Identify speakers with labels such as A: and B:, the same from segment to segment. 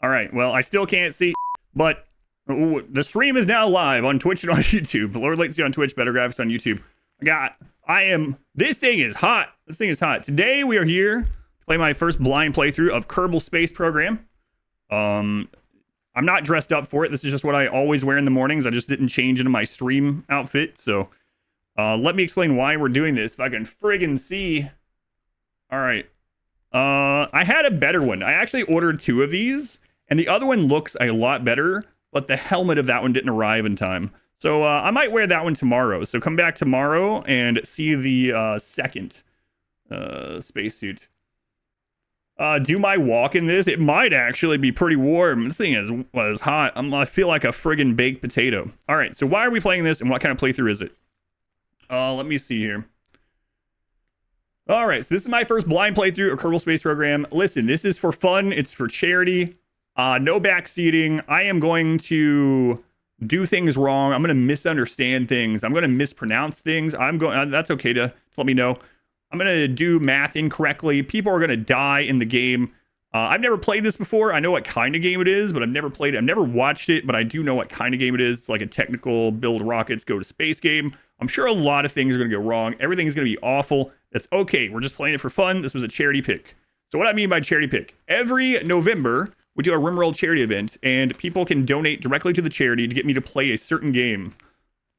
A: All right. Well, I still can't see, but the stream is now live on Twitch and on YouTube. Lower latency on Twitch, better graphics on YouTube. This thing is hot. This thing is hot. Today we are here to play my first blind playthrough of Kerbal Space Program. I'm not dressed up for it. This is just what I always wear in the mornings. I just didn't change into my stream outfit. So let me explain why we're doing this. If I can friggin' see. All right. I had a better one. I actually ordered 2 of these, and the other one looks a lot better, but the helmet of that one didn't arrive in time. So I might wear that one tomorrow. So come back tomorrow and see the second spacesuit. Do my walk in this? It might actually be pretty warm. This thing was hot. I feel like a friggin' baked potato. All right, so why are we playing this, and what kind of playthrough is it? Let me see here. All right, so this is my first blind playthrough of Kerbal Space Program. Listen, this is for fun. It's for charity. No backseating. I am going to do things wrong. I'm going to misunderstand things. I'm going to mispronounce things. That's okay to let me know. I'm going to do math incorrectly. People are going to die in the game. I've never played this before. I know what kind of game it is, but I've never played it. I've never watched it, but I do know what kind of game it is. It's like a technical build rockets, go to space game. I'm sure a lot of things are going to go wrong. Everything is going to be awful. That's okay. We're just playing it for fun. This was a charity pick. So what I mean by charity pick, every November, we do a RimWorld charity event, and people can donate directly to the charity to get me to play a certain game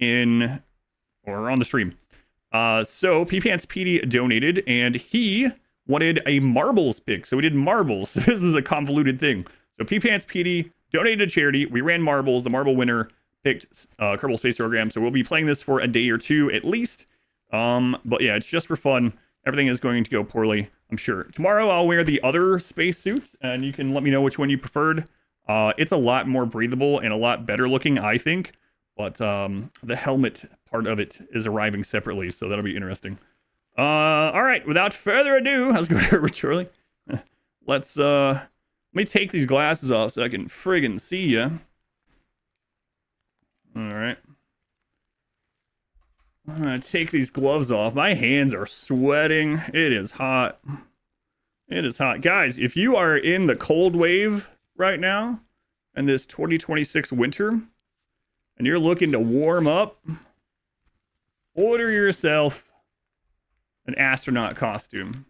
A: or on the stream. So P-Pants PD donated, and he wanted a marbles pick. So we did marbles. This is a convoluted thing. So P-Pants PD donated to charity. We ran marbles. The marble winner picked Kerbal Space Program. So we'll be playing this for a day or 2 at least. But yeah, it's just for fun. Everything is going to go poorly, I'm sure. Tomorrow I'll wear the other spacesuit, and you can let me know which one you preferred. It's a lot more breathable and a lot better looking, I think. But the helmet part of it is arriving separately, so that'll be interesting. All right, without further ado, how's it going, Charlie? Let me take these glasses off so I can friggin' see you. All right. I'm gonna take these gloves off. My hands are sweating. It is hot. It is hot. Guys, if you are in the cold wave right now in this 2026 winter and you're looking to warm up, order yourself an astronaut costume.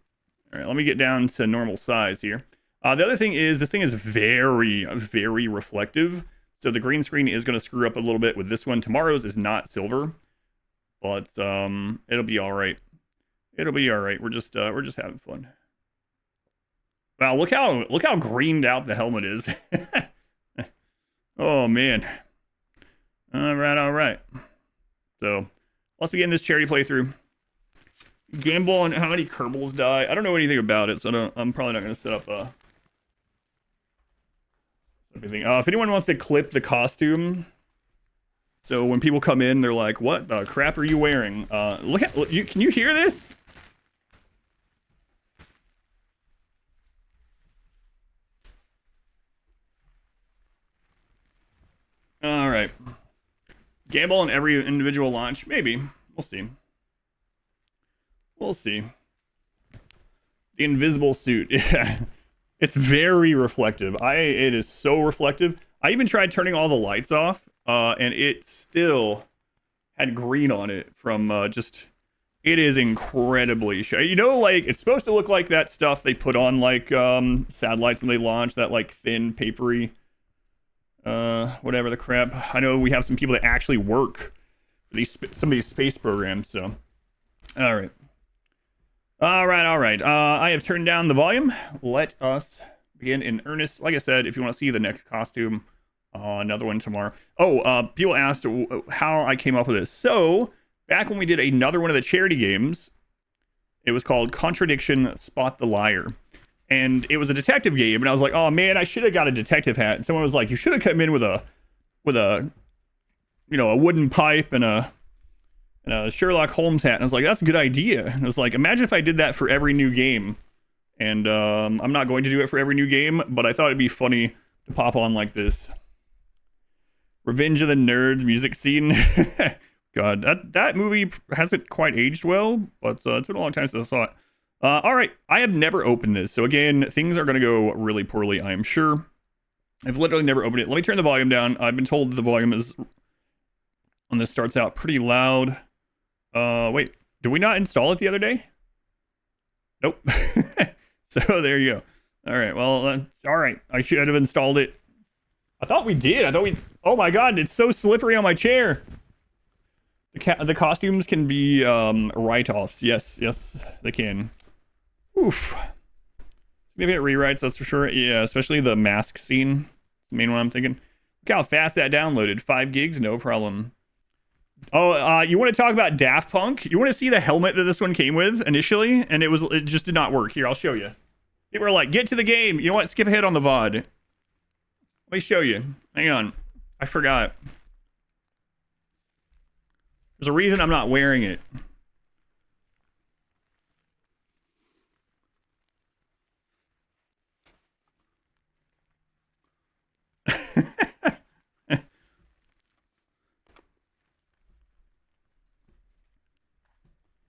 A: All right, let me get down to normal size here. The other thing is this thing is very, very reflective. So the green screen is going to screw up a little bit with this one. Tomorrow's is not silver. But it'll be all right. It'll be all right. We're just having fun. Wow, look how greened out the helmet is. Oh man. All right. So let's begin this charity playthrough. Gamble on how many Kerbals die. I don't know anything about it, so I'm probably not going to set up anything. If anyone wants to clip the costume. So when people come in, they're like, what the crap are you wearing? Can you hear this? All right. Gamble on every individual launch? Maybe. We'll see. We'll see. The invisible suit. Yeah. It's very reflective. It is so reflective. I even tried turning all the lights off. And it still had green on it from it is incredibly shiny. You know, like, it's supposed to look like that stuff they put on, like, satellites when they launch, that, like, thin, papery, whatever the crap. I know we have some people that actually work for some of these space programs, so. All right. All right. I have turned down the volume. Let us begin in earnest. Like I said, if you want to see the next costume, another one tomorrow. People asked how I came up with this. So back when we did another one of the charity games, it was called Contradiction Spot the Liar, and it was a detective game. And I was like, oh man, I should have got a detective hat. And someone was like, you should have come in with a wooden pipe and a Sherlock Holmes hat. And I was like, that's a good idea. And I was like, imagine if I did that for every new game. And I'm not going to do it for every new game, but I thought it'd be funny to pop on like this. Revenge of the Nerds music scene. God, that movie hasn't quite aged well, but it's been a long time since I saw it. All right, I have never opened this, so again, things are going to go really poorly, I am sure. I've literally never opened it. Let me turn the volume down. I've been told the volume is on this starts out pretty loud. Wait, did we not install it the other day? Nope. So there you go. All right. Well, all right. I should have installed it. I thought we did. I thought we. Oh my god, it's so slippery on my chair. The costumes can be write-offs. Yes, they can. Oof. Maybe it rewrites, that's for sure. Yeah, especially the mask scene. The main one I'm thinking. Look how fast that downloaded. 5 gigs, no problem. Oh, you want to talk about Daft Punk? You want to see the helmet that this one came with initially? And it just did not work. Here, I'll show you. People were like, get to the game. You know what? Skip ahead on the VOD. Let me show you. Hang on. I forgot. There's a reason I'm not wearing it.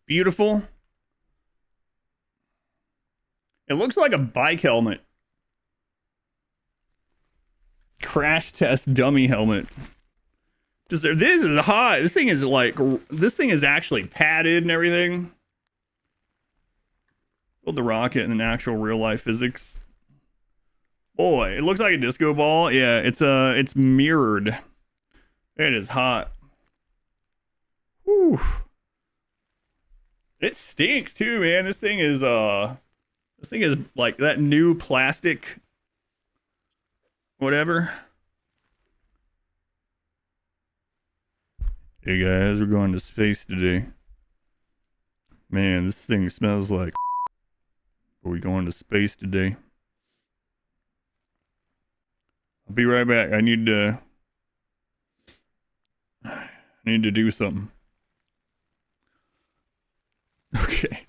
A: Beautiful. It looks like a bike helmet. Crash test dummy helmet. This is hot. This thing is actually padded and everything. Build the rocket in actual real life physics. Boy, it looks like a disco ball. Yeah, it's mirrored. It is hot. Whew. It stinks too, man. This thing is like that new plastic whatever. Hey guys, we're going to space today. Man, this thing smells like. Are we going to space today? I'll be right back. I need to do something. Okay.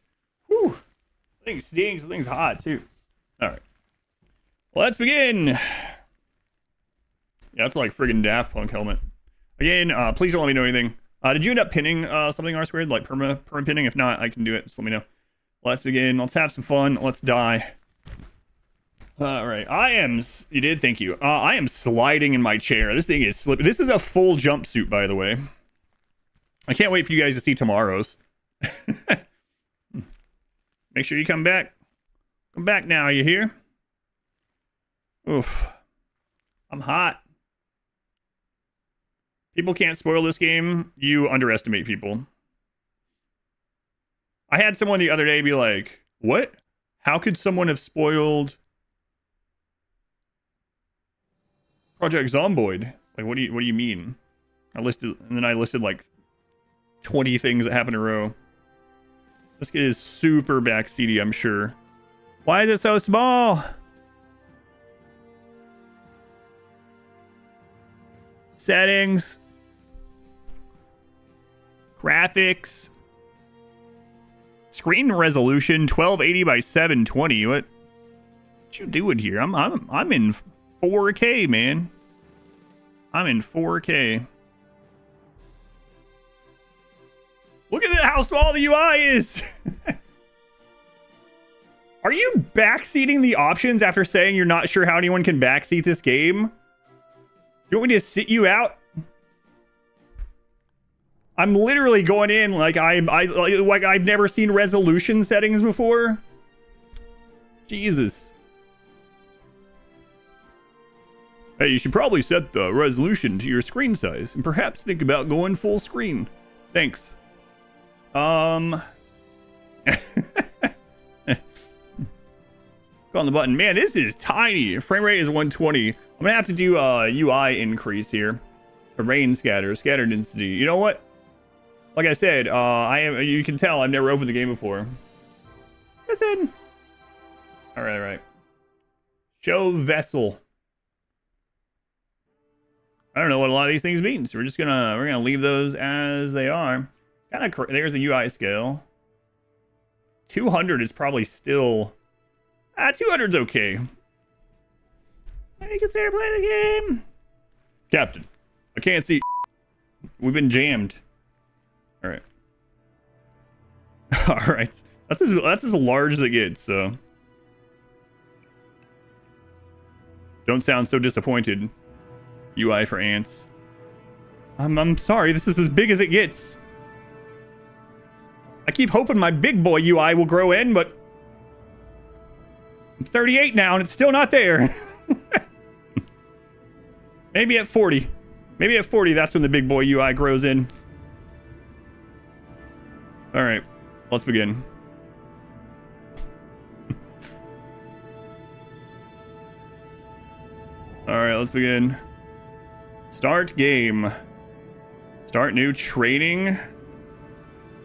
A: Whew. The thing stinks. The thing's hot too. All right. Well, let's begin. Yeah, that's like friggin' Daft Punk helmet. Again, please don't let me know anything. Did you end up pinning something R squared, like perma pinning? If not, I can do it. Just let me know. Let's begin. Let's have some fun. Let's die. All right. You did. Thank you. I am sliding in my chair. This thing is slipping. This is a full jumpsuit, by the way. I can't wait for you guys to see tomorrow's. Make sure you come back. Come back now, you hear? Oof. I'm hot. People can't spoil this game. You underestimate people. I had someone the other day be like, what? How could someone have spoiled Project Zomboid? Like, what do you mean? I listed like 20 things that happened in a row. This kid is super backseaty, I'm sure. Why is it so small? Settings. Graphics. Screen resolution 1280 by 720. What you doing here? I'm in 4K, man. I'm in 4K. Look at how small the UI is. Are you backseating the options after saying you're not sure how anyone can backseat this game? You want me to sit you out? I'm literally going in like like I've never seen resolution settings before. Jesus. Hey, you should probably set the resolution to your screen size and perhaps think about going full screen. Thanks. Click on the button. Man, this is tiny. Frame rate is 120. I'm gonna have to do a UI increase here. A rain scatter density. You know what? Like I said, you can tell I've never opened the game before. Listen. All right. Show vessel. I don't know what a lot of these things mean, so we're gonna leave those as they are. There's the UI scale. 200 is probably still. 200's okay. I consider playing the game. Captain, I can't see. We've been jammed. All right. All right. That's as large as it gets. So. Don't sound so disappointed. UI for ants. I'm sorry, this is as big as it gets. I keep hoping my big boy UI will grow in, but I'm 38 now and it's still not there. Maybe at 40. Maybe at 40, that's when the big boy UI grows in. All right, let's begin. All right, let's begin. Start game. Start new training.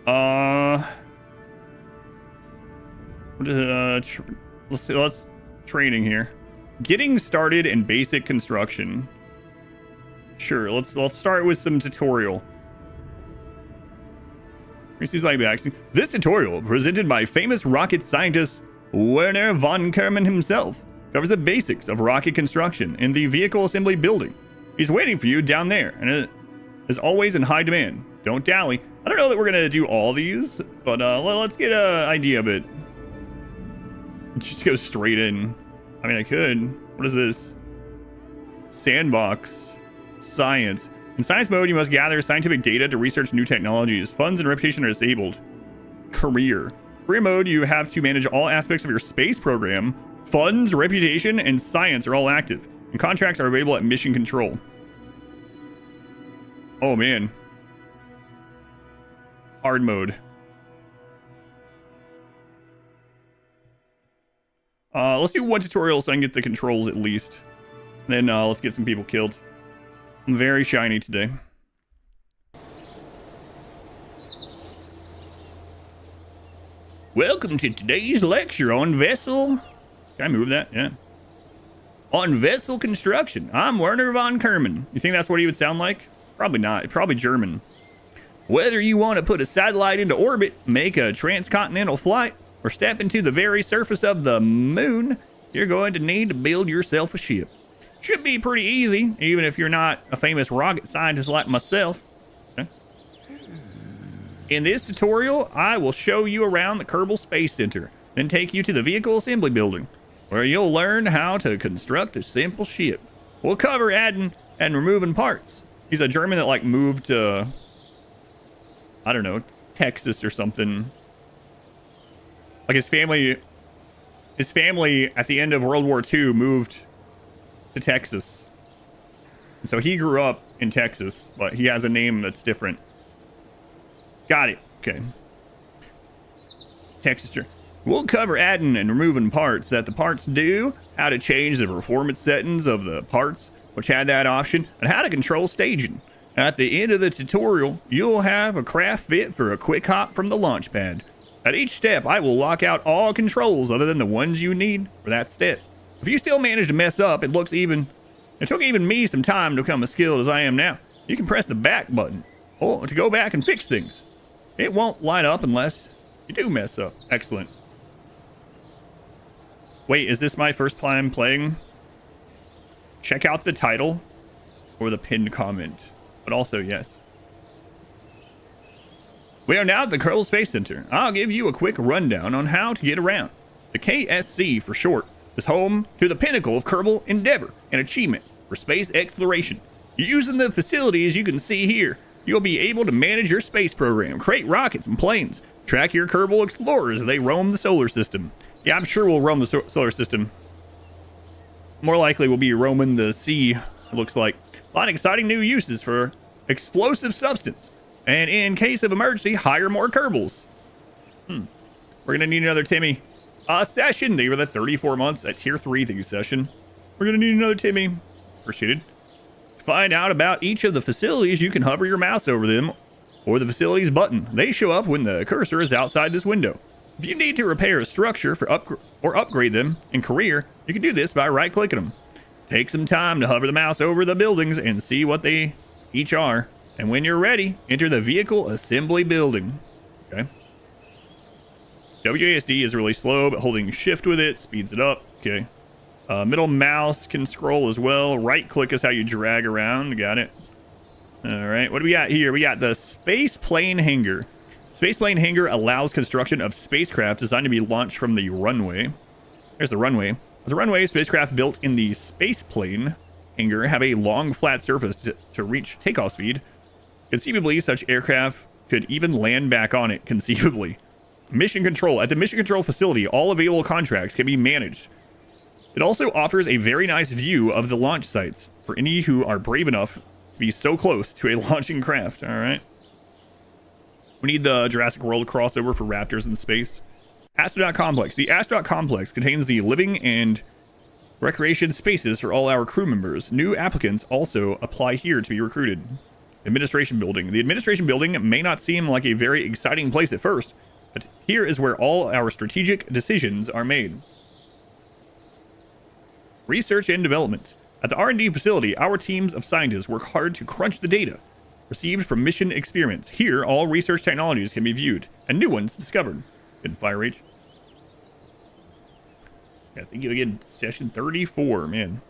A: Let's see. Let's training here. Getting started in basic construction. Sure. Let's start with some tutorial. This tutorial, presented by famous rocket scientist Werner von Kerman himself, covers the basics of rocket construction in the vehicle assembly building. He's waiting for you down there, and it is always in high demand. Don't dally. I don't know that we're gonna do all these, but let's get an idea of it. Just go straight in. I mean, I could. What is this? Sandbox. Science. In science mode, you must gather scientific data to research new technologies. Funds and reputation are disabled. Career. Career mode, you have to manage all aspects of your space program. Funds, reputation, and science are all active. And contracts are available at mission control. Oh, man. Hard mode. Let's do one tutorial so I can get the controls at least. Then let's get some people killed. I'm very shiny today. Welcome to today's lecture on vessel... Can I move that? Yeah. On vessel construction. I'm Werner von Kerman. You think that's what he would sound like? Probably not. Probably German. Whether you want to put a satellite into orbit, make a transcontinental flight, or step into the very surface of the moon, you're going to need to build yourself a ship. Should be pretty easy, even if you're not a famous rocket scientist like myself. Okay. In this tutorial, I will show you around the Kerbal Space Center, then take you to the vehicle assembly building, where you'll learn how to construct a simple ship. We'll cover adding and removing parts. He's a German that like moved to, I don't know, Texas or something. Like his family at the end of World War II moved to Texas. And so he grew up in Texas, but he has a name that's different. Got it. Okay. Texas. We'll cover adding and removing parts that the parts do, how to change the performance settings of the parts, which had that option, and how to control staging. At the end of the tutorial, you'll have a craft fit for a quick hop from the launch pad. At each step, I will lock out all controls other than the ones you need for that step. If you still manage to mess up, it took even me some time to become as skilled as I am now. You can press the back button or to go back and fix things. It won't light up unless you do mess up. Excellent. Wait, is this my first time playing? Check out the title or the pinned comment, but also yes. We are now at the Kerbal Space Center. I'll give you a quick rundown on how to get around. The KSC for short is home to the pinnacle of Kerbal endeavor and achievement for space exploration. Using the facilities you can see here, you'll be able to manage your space program, create rockets and planes, track your Kerbal explorers as they roam the solar system. Yeah, I'm sure we'll roam the solar system. More likely we'll be roaming the sea, it looks like. A lot of exciting new uses for explosive substance. And in case of emergency, hire more Kerbals. We're gonna need another Timmy. Session. They were the 34 months at tier 3 thank you session. We're gonna need another Timmy. Appreciated. To find out about each of the facilities, you can hover your mouse over them or the facilities button. They show up when the cursor is outside this window. If you need to repair a structure or upgrade them in career, you can do this by right-clicking them. Take some time to hover the mouse over the buildings and see what they each are. And when you're ready, enter the vehicle assembly building. Okay. WASD is really slow, but holding shift with it speeds it up. Okay. Middle mouse can scroll as well. Right click is how you drag around. Got it. All right. What do we got here? We got the space plane hangar. Space plane hangar allows construction of spacecraft designed to be launched from the runway. There's the runway. The runway spacecraft built in the space plane hangar have a long flat surface to reach takeoff speed. Conceivably, such aircraft could even land back on it, conceivably. Mission control. At the mission control facility, all available contracts can be managed. It also offers a very nice view of the launch sites for any who are brave enough to be so close to a launching craft. All right. We need the Jurassic World crossover for raptors in space. Astronaut Complex. The Astronaut Complex contains the living and recreation spaces for all our crew members. New applicants also apply here to be recruited. Administration Building. The Administration Building may not seem like a very exciting place at first, but here is where all our strategic decisions are made. Research and Development. At the R&D facility, our teams of scientists work hard to crunch the data received from mission experiments. Here, all research technologies can be viewed and new ones discovered. Good fire rage. Yeah, thank you again. Session 34, man.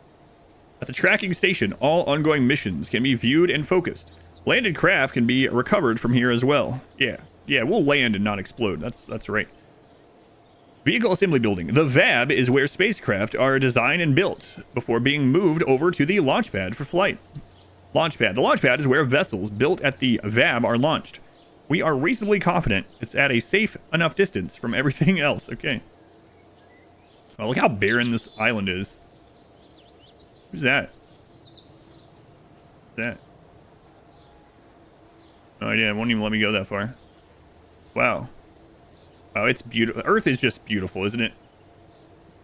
A: At the tracking station, all ongoing missions can be viewed and focused. Landed craft can be recovered from here as well. Yeah, we'll land and not explode. That's right. Vehicle Assembly Building. The VAB is where spacecraft are designed and built before being moved over to the launch pad for flight. Launchpad. The launch pad is where vessels built at the VAB are launched. We are reasonably confident it's at a safe enough distance from everything else. Okay. Oh, look how barren this island is. Who's that? Who's that? Oh yeah, it won't even let me go that far. Wow. Oh, it's beautiful. Earth is just beautiful, isn't it?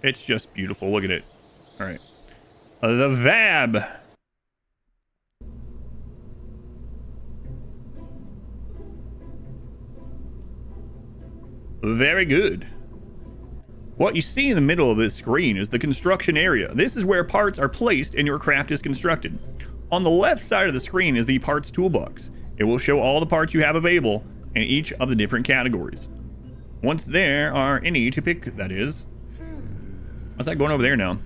A: It's just beautiful. Look at it. All right. The VAB. Very good. What you see in the middle of this screen is the construction area. This is where parts are placed and your craft is constructed. On the left side of the screen is the parts toolbox. It will show all the parts you have available in each of the different categories. Once there are any to pick, that is. What's that going over there now?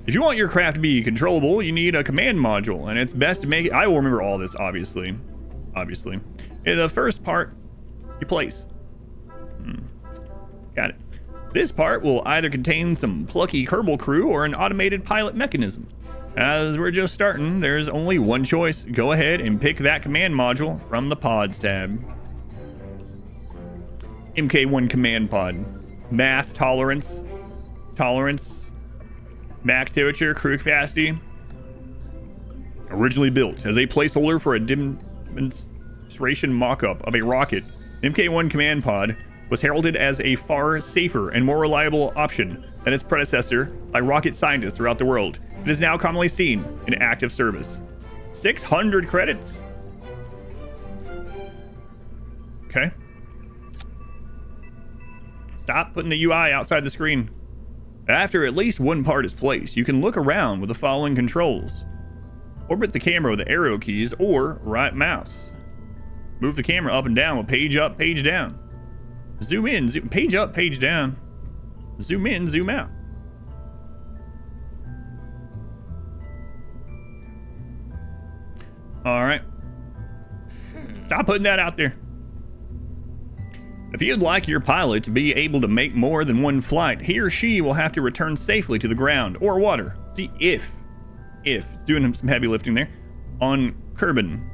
A: If you want your craft to be controllable, you need a command module, and it's best to make it. I will remember all this, obviously. The first part, you place. Got it. This part will either contain some plucky Kerbal crew or an automated pilot mechanism. As we're just starting, there's only one choice. Go ahead and pick that command module from the pods tab. MK1 command pod. Mass tolerance, max temperature, crew capacity. Originally built as a placeholder for a demonstration mock-up of a rocket, MK1 command pod was heralded as a far safer and more reliable option than its predecessor by rocket scientists throughout the world. It is now commonly seen in active service. 600 credits. Okay. Stop putting the UI outside the screen. After at least one part is placed, you can look around with the following controls. Orbit the camera with the arrow keys or right mouse. Move the camera up and down with page up, page down. Zoom in, page up, page down. Zoom in, zoom out. All right. Stop putting that out there. If you'd like your pilot to be able to make more than one flight, he or she will have to return safely to the ground or water. See, if doing some heavy lifting there on Kerbin.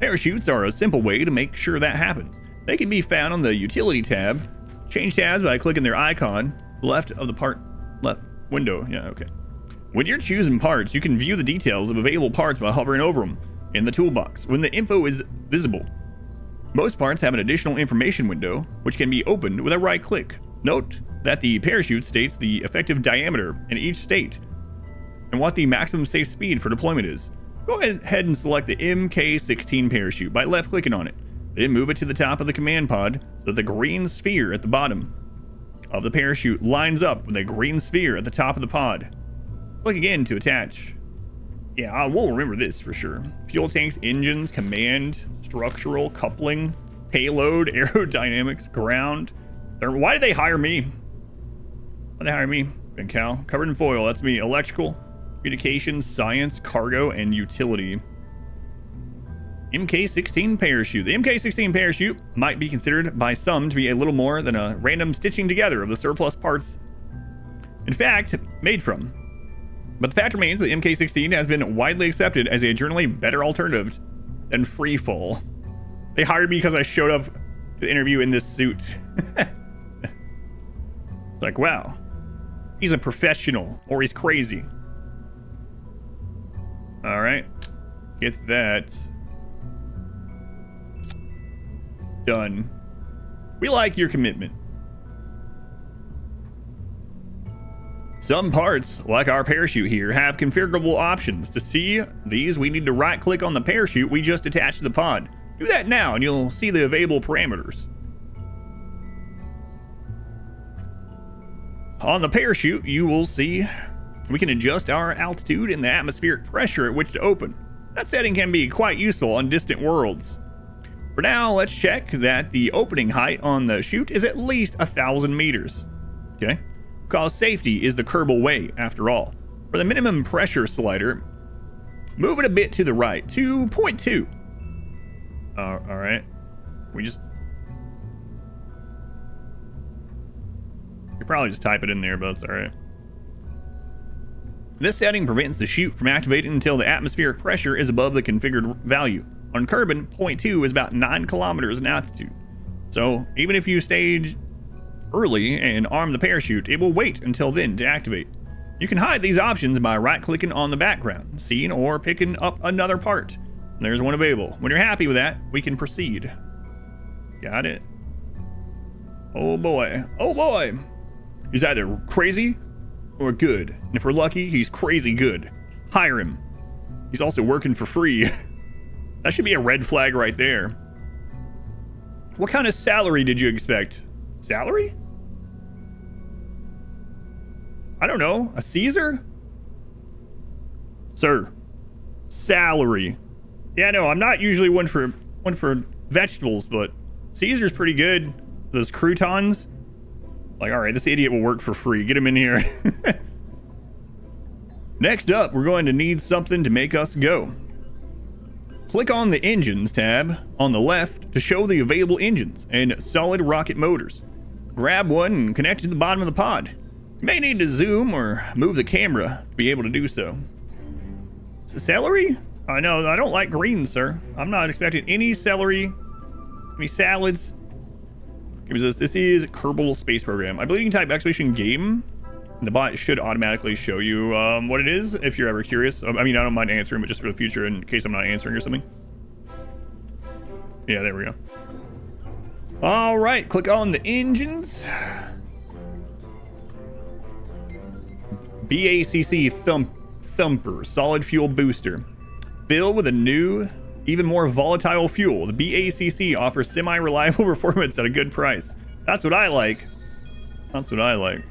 A: Parachutes are a simple way to make sure that happens. They can be found on the utility tab. Change tabs by clicking their icon left of the part left window. Yeah, okay. When you're choosing parts, you can view the details of available parts by hovering over them in the toolbox when the info is visible. Most parts have an additional information window, which can be opened with a right click. Note that the parachute states the effective diameter in each state and what the maximum safe speed for deployment is. Go ahead and select the MK16 parachute by left clicking on it. Then move it to the top of the command pod so that the green sphere at the bottom of the parachute lines up with a green sphere at the top of the pod. Click again to attach. Yeah, I will remember this for sure. Fuel tanks, engines, command, structural, coupling, payload, aerodynamics, ground. Why did they hire me? Why did they hire me? Ben Cal. Covered in foil, that's me. Electrical, communications, science, cargo, and utility. MK16 parachute. The MK16 parachute might be considered by some to be a little more than a random stitching together of the surplus parts In fact, made from. But the fact remains that the MK16 has been widely accepted as a generally better alternative than freefall. They hired me because I showed up to the interview in this suit. It's like, wow, he's a professional, or he's crazy. All right, get that done. We like your commitment. Some parts, like our parachute here, have configurable options. To see these, we need to right-click on the parachute we just attached to the pod. Do that now, and you'll see the available parameters. On the parachute, you will see we can adjust our altitude and the atmospheric pressure at which to open. That setting can be quite useful on distant worlds. For now, let's check that the opening height on the chute is at least 1,000 meters. Okay? Because safety is the Kerbal way, after all. For the minimum pressure slider, move it a bit to the right, to 0.2. All right. We just... You probably just type it in there, but it's all right. This setting prevents the chute from activating until the atmospheric pressure is above the configured value. On Kerbin, 0.2 is about 9 kilometers in altitude. So even if you stage early and arm the parachute, it will wait until then to activate. You can hide these options by right-clicking on the background scene or picking up another part. There's one available. When you're happy with that, we can proceed. Got it. Oh boy. Oh boy. He's either crazy or good. And if we're lucky, he's crazy good. Hire him. He's also working for free. That should be a red flag right there. What kind of salary did you expect? Salary? I don't know. A Caesar? Sir. Salary. Yeah, no, I'm not usually one for vegetables, but Caesar's pretty good. Those croutons. Like, all right, this idiot will work for free. Get him in here. Next up, we're going to need something to make us go. Click on the Engines tab on the left to show the available engines and solid rocket motors. Grab one and connect it to the bottom of the pod. You may need to zoom or move the camera to be able to do so. Celery? No, I don't like greens, sir. I'm not expecting any celery, any salads. This is Kerbal Space Program. I believe you can type exclamation game. And the bot should automatically show you what it is if you're ever curious. I mean, I don't mind answering, but just for the future in case I'm not answering or something. Yeah, there we go. All right, click on the engines. BACC Thumper Solid Fuel Booster. Filled with a new, even more volatile fuel, the BACC offers semi-reliable performance at a good price. That's what I like. That's what I like.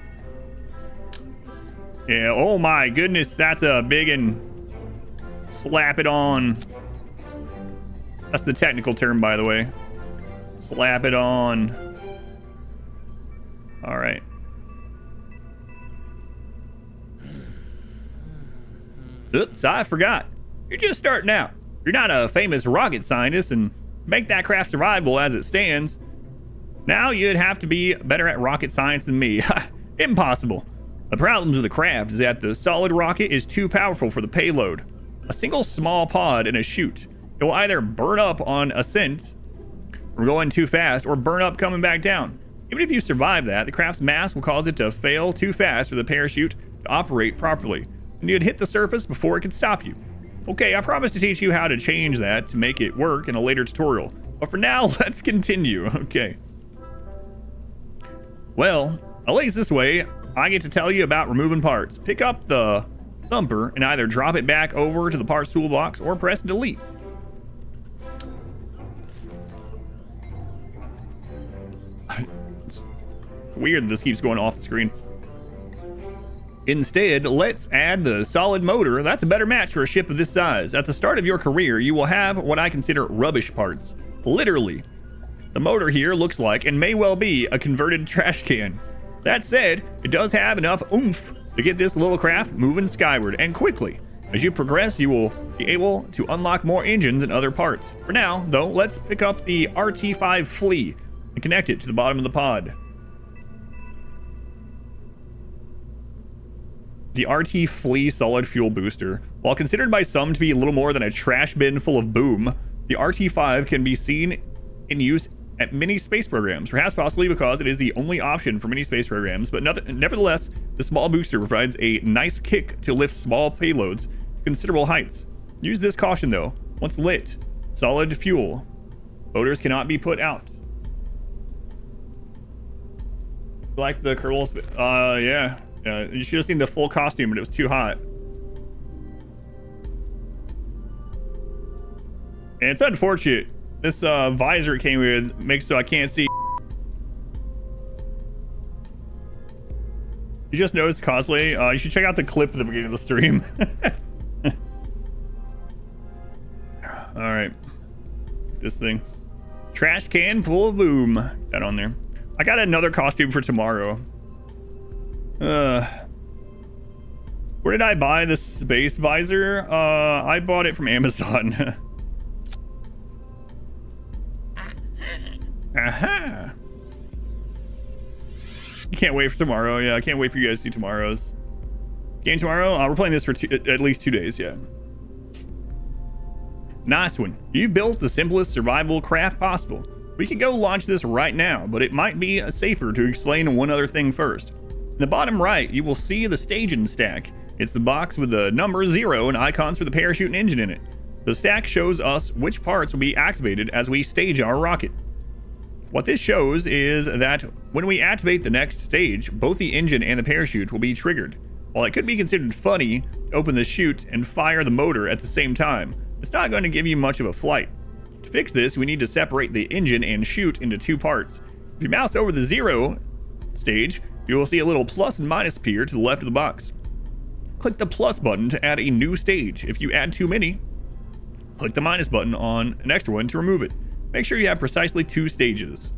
A: Yeah, oh my goodness, that's a big one. Slap it on. That's the technical term, by the way. Slap it on. All right. Oops, I forgot. You're just starting out. You're not a famous rocket scientist, and make that craft survivable as it stands. Now you'd have to be better at rocket science than me. Impossible. The problems with the craft is that the solid rocket is too powerful for the payload. A single small pod in a chute. It will either burn up on ascent, or going too fast, or burn up coming back down. Even if you survive that, the craft's mass will cause it to fail too fast for the parachute to operate properly, and you'd hit the surface before it could stop you. Okay, I promise to teach you how to change that to make it work in a later tutorial. But for now, let's continue. Okay. Well, at least this way, I get to tell you about removing parts. Pick up the thumper and either drop it back over to the parts toolbox or press delete. It's weird this keeps going off the screen. Instead, let's add the solid motor. That's a better match for a ship of this size. At the start of your career, you will have what I consider rubbish parts. Literally. The motor here looks like, and may well be, a converted trash can. That said, it does have enough oomph to get this little craft moving skyward, and quickly. As you progress, you will be able to unlock more engines and other parts. For now, though, let's pick up the RT5 Flea and connect it to the bottom of the pod. The RT Flea Solid Fuel Booster. While considered by some to be a little more than a trash bin full of boom, the RT5 can be seen in use at many space programs, perhaps possibly because it is the only option for many space programs, but nevertheless, the small booster provides a nice kick to lift small payloads to considerable heights. Use this caution though. Once lit, solid fuel, motors cannot be put out. Like the Kerbal, yeah. You should have seen the full costume, but it was too hot. And it's unfortunate. This visor it came with makes so I can't see. You just noticed cosplay. You should check out the clip at the beginning of the stream. All right, this thing, trash can full of boom. That on there. I got another costume for tomorrow. Where did I buy this space visor? I bought it from Amazon. Aha. You can't wait for tomorrow. Yeah, I can't wait for you guys to see tomorrow's game tomorrow. We're playing this for at least 2 days. Yeah. Nice one. You've built the simplest survival craft possible. We could go launch this right now, but it might be safer to explain one other thing first. In the bottom right, you will see the staging stack. It's the box with the number 0 and icons for the parachute and engine in it. The stack shows us which parts will be activated as we stage our rocket. What this shows is that when we activate the next stage, both the engine and the parachute will be triggered. While it could be considered funny to open the chute and fire the motor at the same time, it's not going to give you much of a flight. To fix this, we need to separate the engine and chute into 2 parts. If you mouse over the 0 stage, you will see a little plus and minus appear to the left of the box. Click the plus button to add a new stage. If you add too many, click the minus button on an extra one to remove it. Make sure you have precisely 2 stages.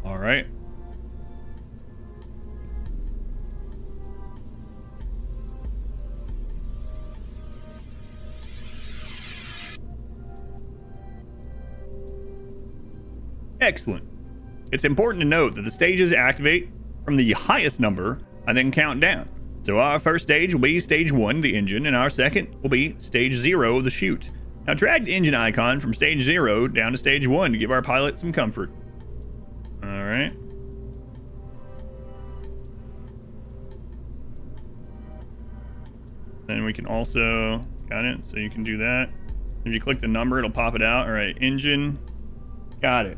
A: All right. Excellent. It's important to note that the stages activate from the highest number and then count down. So our first stage will be stage 1, the engine, and our second will be stage 0, the chute. Now drag the engine icon from stage 0 down to stage 1 to give our pilot some comfort. All right. Then we can also, got it, so you can do that. If you click the number, it'll pop it out. All right, engine, got it.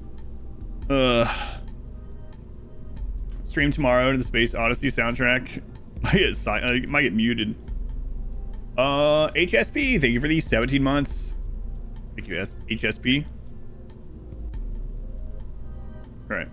A: Stream tomorrow to the Space Odyssey soundtrack. I might get muted. HSP, thank you for these 17 months. Thank you, HSP. All right.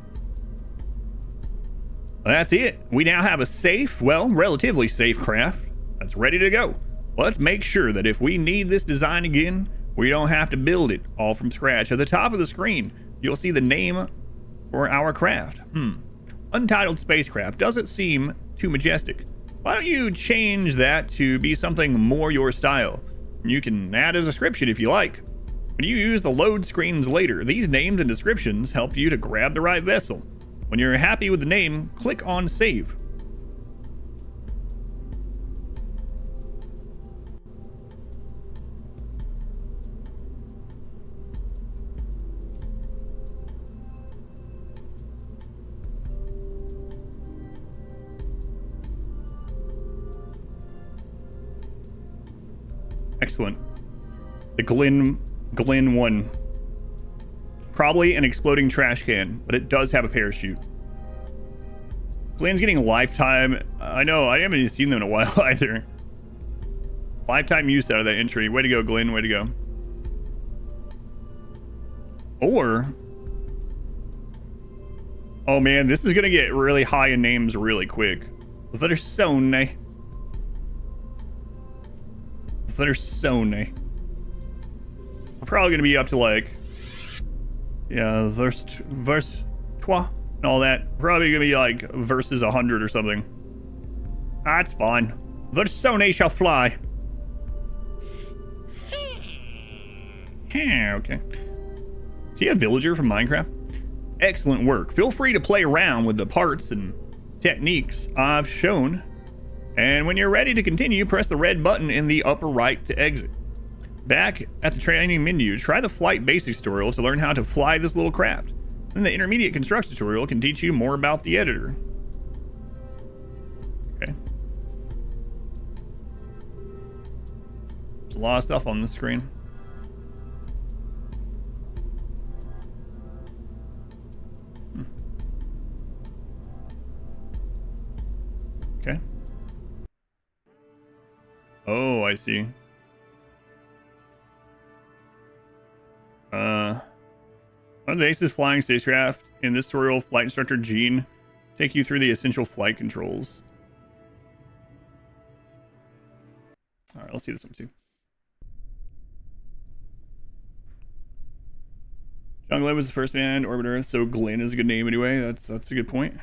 A: Well, that's it. We now have a safe, well, relatively safe craft that's ready to go. Let's make sure that if we need this design again, we don't have to build it all from scratch. At the top of the screen, you'll see the name for our craft. Untitled spacecraft doesn't seem too majestic. Why don't you change that to be something more your style? You can add a description if you like. When you use the load screens later, these names and descriptions help you to grab the right vessel. When you're happy with the name, click on save. Excellent. The Glen 1. Probably an exploding trash can, but it does have a parachute. Glen's getting a lifetime. I know, I haven't even seen them in a while either. Lifetime use out of that entry. Way to go, Glen. Way to go. Or... oh man, this is gonna get really high in names really quick. Versone. Versone. We're probably gonna be up to like, yeah, verse 3 and all that. Probably gonna be like verses 100 or something. That's fine. Versone shall fly. Yeah, okay. Is he a villager from Minecraft? Excellent work. Feel free to play around with the parts and techniques I've shown And when you're ready to continue, press the red button in the upper right to exit. Back at the training menu, try the flight basics tutorial to learn how to fly this little craft. Then the intermediate construction tutorial can teach you more about the editor. Okay. There's a lot of stuff on the screen. Okay. Oh, I see. One of the aces flying spacecraft in this tutorial, flight instructor Gene take you through the essential flight controls. All right, let's see this one too. John Glenn was the first man orbiter, so Glenn is a good name anyway. That's a good point.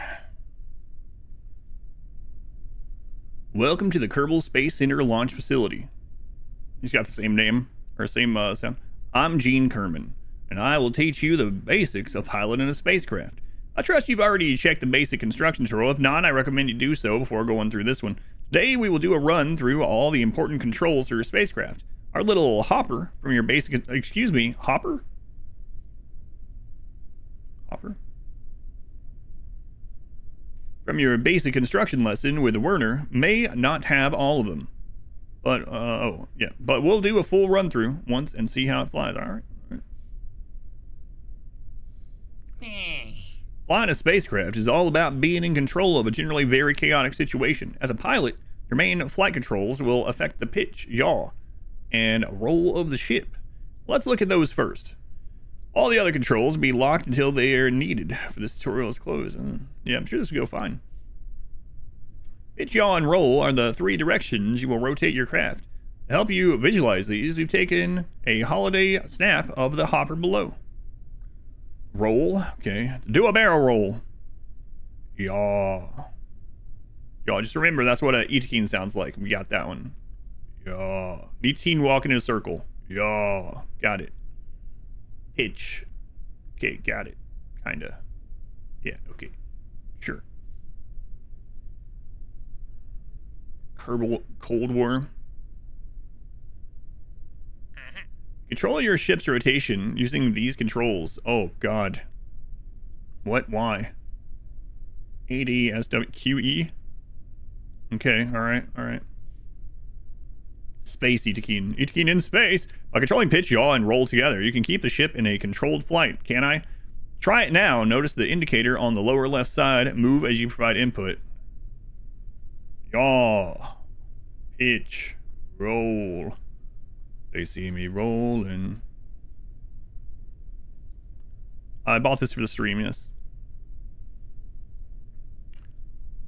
A: Welcome to the Kerbal Space Center launch facility. He's got the same name or same sound. I'm Gene Kerman, and I will teach you the basics of piloting a spacecraft. I trust you've already checked the basic construction tutorial. If not, I recommend you do so before going through this one. Today, we will do a run through all the important controls for your spacecraft. Our little hopper from your basic, hopper? From your basic construction lesson with Werner may not have all of them. But, but we'll do a full run through once and see how it flies. All right. Flying a spacecraft is all about being in control of a generally very chaotic situation. As a pilot, your main flight controls will affect the pitch, yaw, and roll of the ship. Let's look at those first. All the other controls will be locked until they are needed for this tutorial is closed. Yeah, I'm sure this will go fine. Pitch, yaw, and roll are the three directions you will rotate your craft. To help you visualize these, we've taken a holiday snap of the hopper below. Roll, okay. Do a barrel roll. Yaw. Yaw, just remember that's what a Itakin sounds like. We got that one. Yaw. Itakin walking in a circle. Yaw. Got it. Pitch. Okay, got it. Kinda. Yeah, okay. Sure. Kerbal Cold War. Control your ship's rotation using these controls. Oh, God. What? Why? ADSWQE? Okay, alright. Space Itakin. Itakin in space. By controlling pitch, yaw, and roll together, you can keep the ship in a controlled flight. Can I? Try it now. Notice the indicator on the lower left side. Move as you provide input. Yaw. Pitch. Roll. They see me rolling. I bought this for the stream, yes.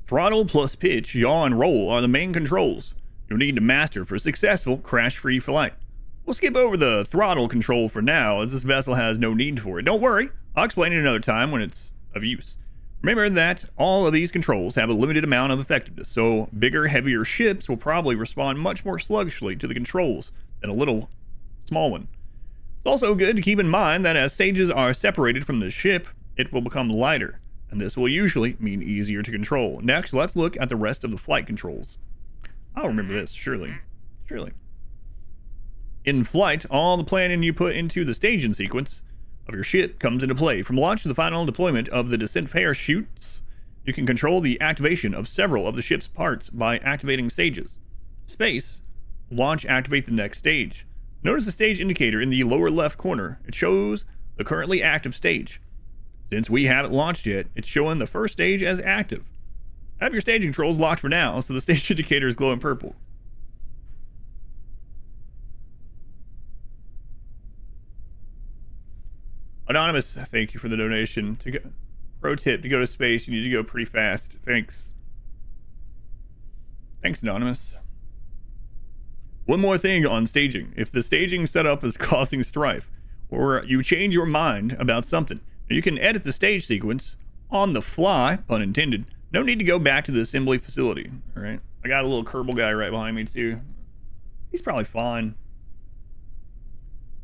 A: Throttle plus pitch, yaw, and roll are the main controls you'll need to master for a successful crash-free flight. We'll skip over the throttle control for now, as this vessel has no need for it. Don't worry, I'll explain it another time when it's of use. Remember that all of these controls have a limited amount of effectiveness, so bigger, heavier ships will probably respond much more sluggishly to the controls than a little small one. It's also good to keep in mind that as stages are separated from the ship, it will become lighter, and this will usually mean easier to control. Next, let's look at the rest of the flight controls. I'll remember this, surely. In flight, all the planning you put into the staging sequence of your ship comes into play. From launch to the final deployment of the descent parachutes, you can control the activation of several of the ship's parts by activating stages. Space, launch, activate the next stage. Notice the stage indicator in the lower left corner. It shows the currently active stage. Since we haven't launched yet, it's showing the first stage as active. Have your stage controls locked for now, so the stage indicator is glowing purple. Anonymous, thank you for the donation. Pro tip, to go to space, you need to go pretty fast. Thanks. Thanks, Anonymous. One more thing on staging. If the staging setup is causing strife, or you change your mind about something, you can edit the stage sequence on the fly, pun intended. No need to go back to the assembly facility, all right? I got a little Kerbal guy right behind me, too. He's probably fine.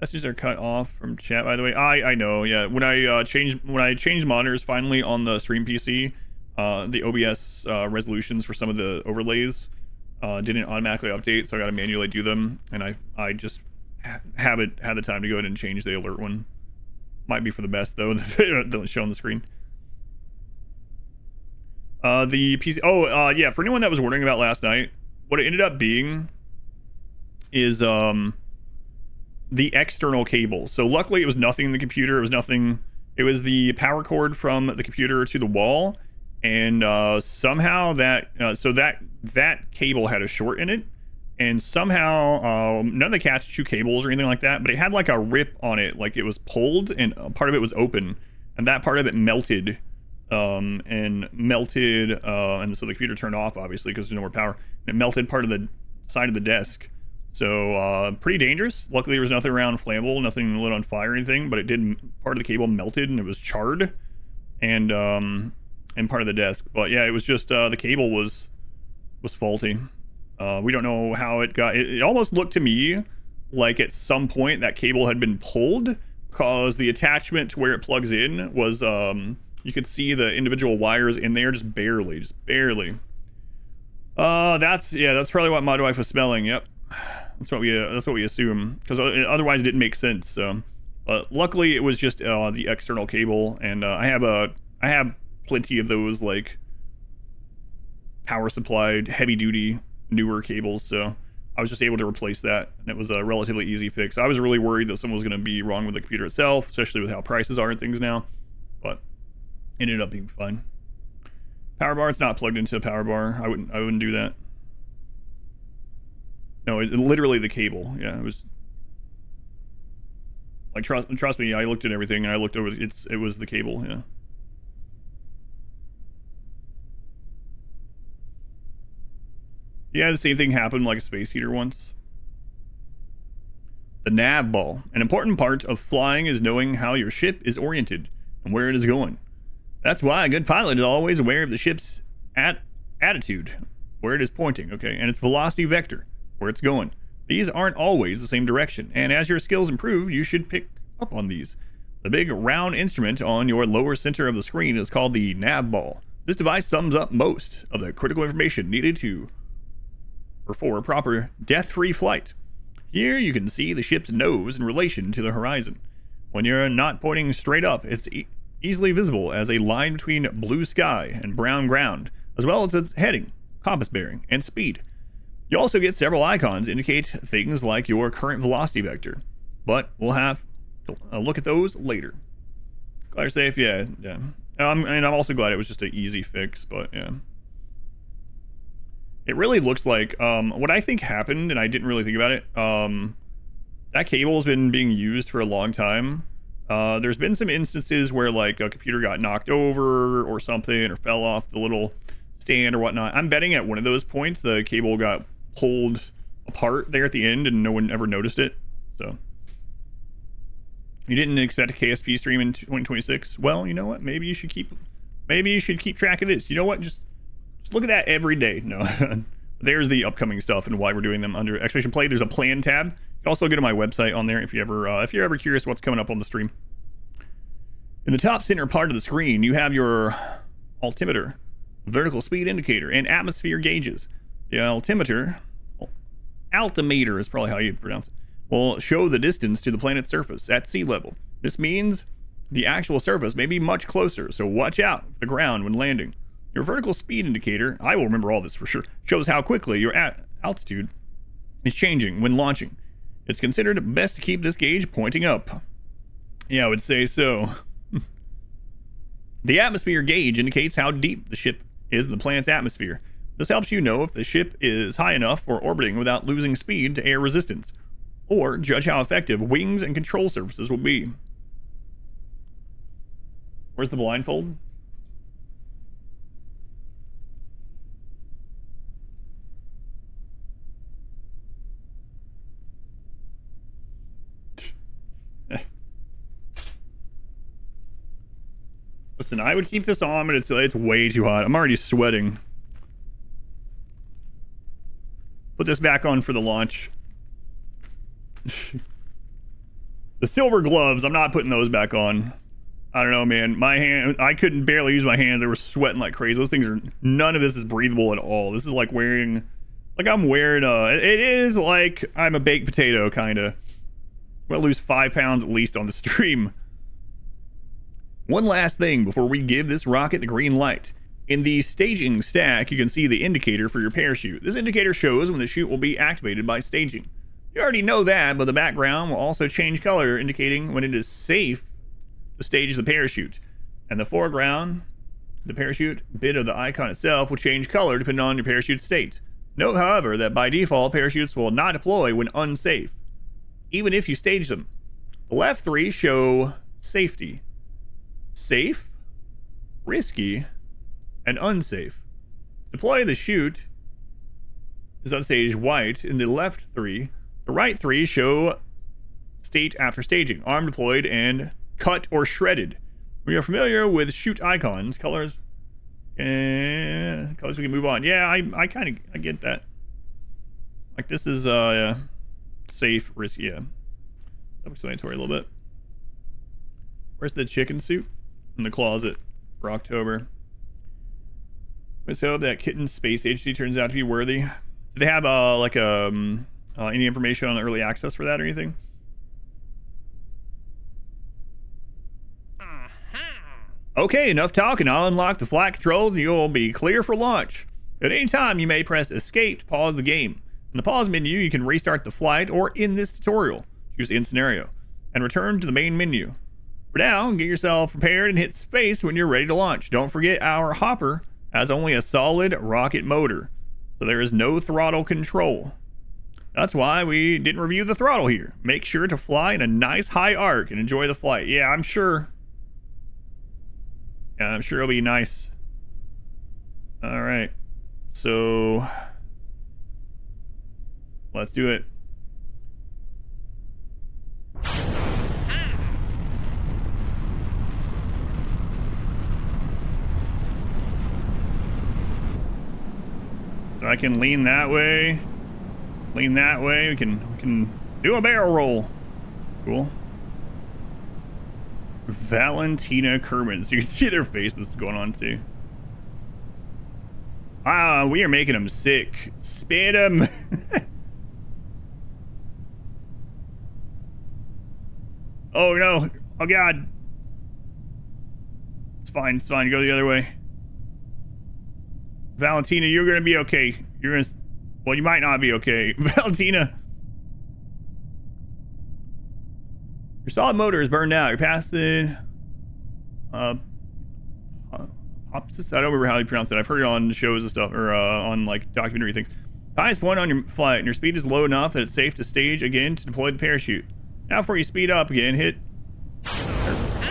A: Messages are cut off from chat, by the way. I know, yeah. When I changed monitors finally on the stream PC, the OBS resolutions for some of the overlays didn't automatically update, so I got to manually do them, and I just haven't had the time to go ahead and change the alert one. Might be for the best though. They don't show on the screen. The PC. Yeah. For anyone that was wondering about last night, what it ended up being is the external cable. So luckily, it was nothing in the computer. It was nothing. It was the power cord from the computer to the wall, and somehow that that cable had a short in it. And somehow, none of the cats chew cables or anything like that, but it had like a rip on it, like it was pulled, and part of it was open, and that part of it melted, and so the computer turned off, obviously, because there's no more power. It melted part of the side of the desk, so pretty dangerous. Luckily, there was nothing around flammable, nothing lit on fire or anything, but it did. Part of the cable melted, and it was charred, and part of the desk. But yeah, it was just the cable was faulty. We don't know how it got. It almost looked to me like at some point that cable had been pulled, because the attachment to where it plugs in was you could see the individual wires in there just barely. That's probably what Modwife was smelling. Yep, that's what we assume, because otherwise it didn't make sense. So, luckily it was just the external cable, and I have plenty of those like power supplied heavy duty newer cables, so I was just able to replace that, and it was a relatively easy fix. I was really worried that something was going to be wrong with the computer itself, especially with how prices are and things now, but it ended up being fine. Power bar, it's not plugged into a power bar. I wouldn't do that. No, literally the cable. Yeah, it was like, trust me, I looked at everything, and I looked over, it was the cable. Yeah. Yeah, the same thing happened like a space heater once. The nav ball. An important part of flying is knowing how your ship is oriented and where it is going. That's why a good pilot is always aware of the ship's attitude, where it is pointing, okay, and its velocity vector, where it's going. These aren't always the same direction, and as your skills improve, you should pick up on these. The big round instrument on your lower center of the screen is called the nav ball. This device sums up most of the critical information needed for a proper death-free flight. Here you can see the ship's nose in relation to the horizon. When you're not pointing straight up, it's easily visible as a line between blue sky and brown ground, as well as its heading, compass bearing, and speed. You also get several icons indicate things like your current velocity vector, but we'll have a look at those later. Glad you're safe, yeah. And I'm also glad it was just an easy fix, but yeah. It really looks like what I think happened, and I didn't really think about it. That cable has been being used for a long time. There's been some instances where like a computer got knocked over or something, or fell off the little stand or whatnot. I'm betting at one of those points the cable got pulled apart there at the end, and no one ever noticed it. So you didn't expect a KSP stream in 2026? Well, you know what? Maybe you should keep track of this. You know what? Just look at that every day. No. There's the upcoming stuff and why we're doing them under Expedition Play. There's a plan tab. You can also go to my website on there if you're ever curious what's coming up on the stream. In the top center part of the screen, you have your altimeter, vertical speed indicator, and atmosphere gauges. The altimeter is probably how you pronounce it, will show the distance to the planet's surface at sea level. This means the actual surface may be much closer, so watch out for the ground when landing. Your vertical speed indicator, I will remember all this for sure, shows how quickly your altitude is changing when launching. It's considered best to keep this gauge pointing up. Yeah, I would say so. The atmosphere gauge indicates how deep the ship is in the planet's atmosphere. This helps you know if the ship is high enough for orbiting without losing speed to air resistance, or judge how effective wings and control surfaces will be. Where's the blindfold? Listen, I would keep this on, but it's way too hot. I'm already sweating. Put this back on for the launch. The silver gloves, I'm not putting those back on. I don't know, man. My hand, I couldn't barely use my hands. They were sweating like crazy. Those things are, none of this is breathable at all. This is like wearing Like I'm wearing it is like I'm a baked potato, kind of. I'm gonna lose 5 pounds at least on the stream. One last thing before we give this rocket the green light. In the staging stack, you can see the indicator for your parachute. This indicator shows when the chute will be activated by staging. You already know that, but the background will also change color, indicating when it is safe to stage the parachute. And the foreground, the parachute bit of the icon itself, will change color depending on your parachute state. Note, however, that by default, parachutes will not deploy when unsafe, even if you stage them. The left 3 show safety, safe, risky, and unsafe. Deploy the chute is unstaged white in the left 3. The right 3 show state after staging, arm deployed, and cut or shredded. We are familiar with chute icons, colors we can move on. Yeah, I get that. Like this is safe, risky, yeah. Self-explanatory a little bit. Where's the chicken soup? In the closet for October. Let's hope that Kitten Space Agency turns out to be worthy. Do they have any information on early access for that or anything? Okay, enough talking. I'll unlock the flight controls and you'll be clear for launch. At any time, you may press escape to pause the game. In the pause menu, you can restart the flight, or in this tutorial, choose in scenario, and return to the main menu. For now, get yourself prepared and hit space when you're ready to launch. Don't forget our hopper has only a solid rocket motor, so there is no throttle control. That's why we didn't review the throttle here. Make sure to fly in a nice high arc and enjoy the flight. Yeah, I'm sure it'll be nice. All right, so let's do it. So I can lean that way. Lean that way. We can do a barrel roll. Cool. Valentina Kerman. So you can see their face that's going on too. We are making them sick. Spit them. Oh no. Oh god. It's fine. It's fine. Go the other way. Valentina, you're gonna be okay. Well, you might not be okay. Valentina. Your solid motor is burned out. You're passing Opsis. I don't remember how you pronounce it. I've heard it on shows and stuff, or on like documentary things. The highest point on your flight, and your speed is low enough that it's safe to stage again to deploy the parachute. Now before you speed up again, hit surface.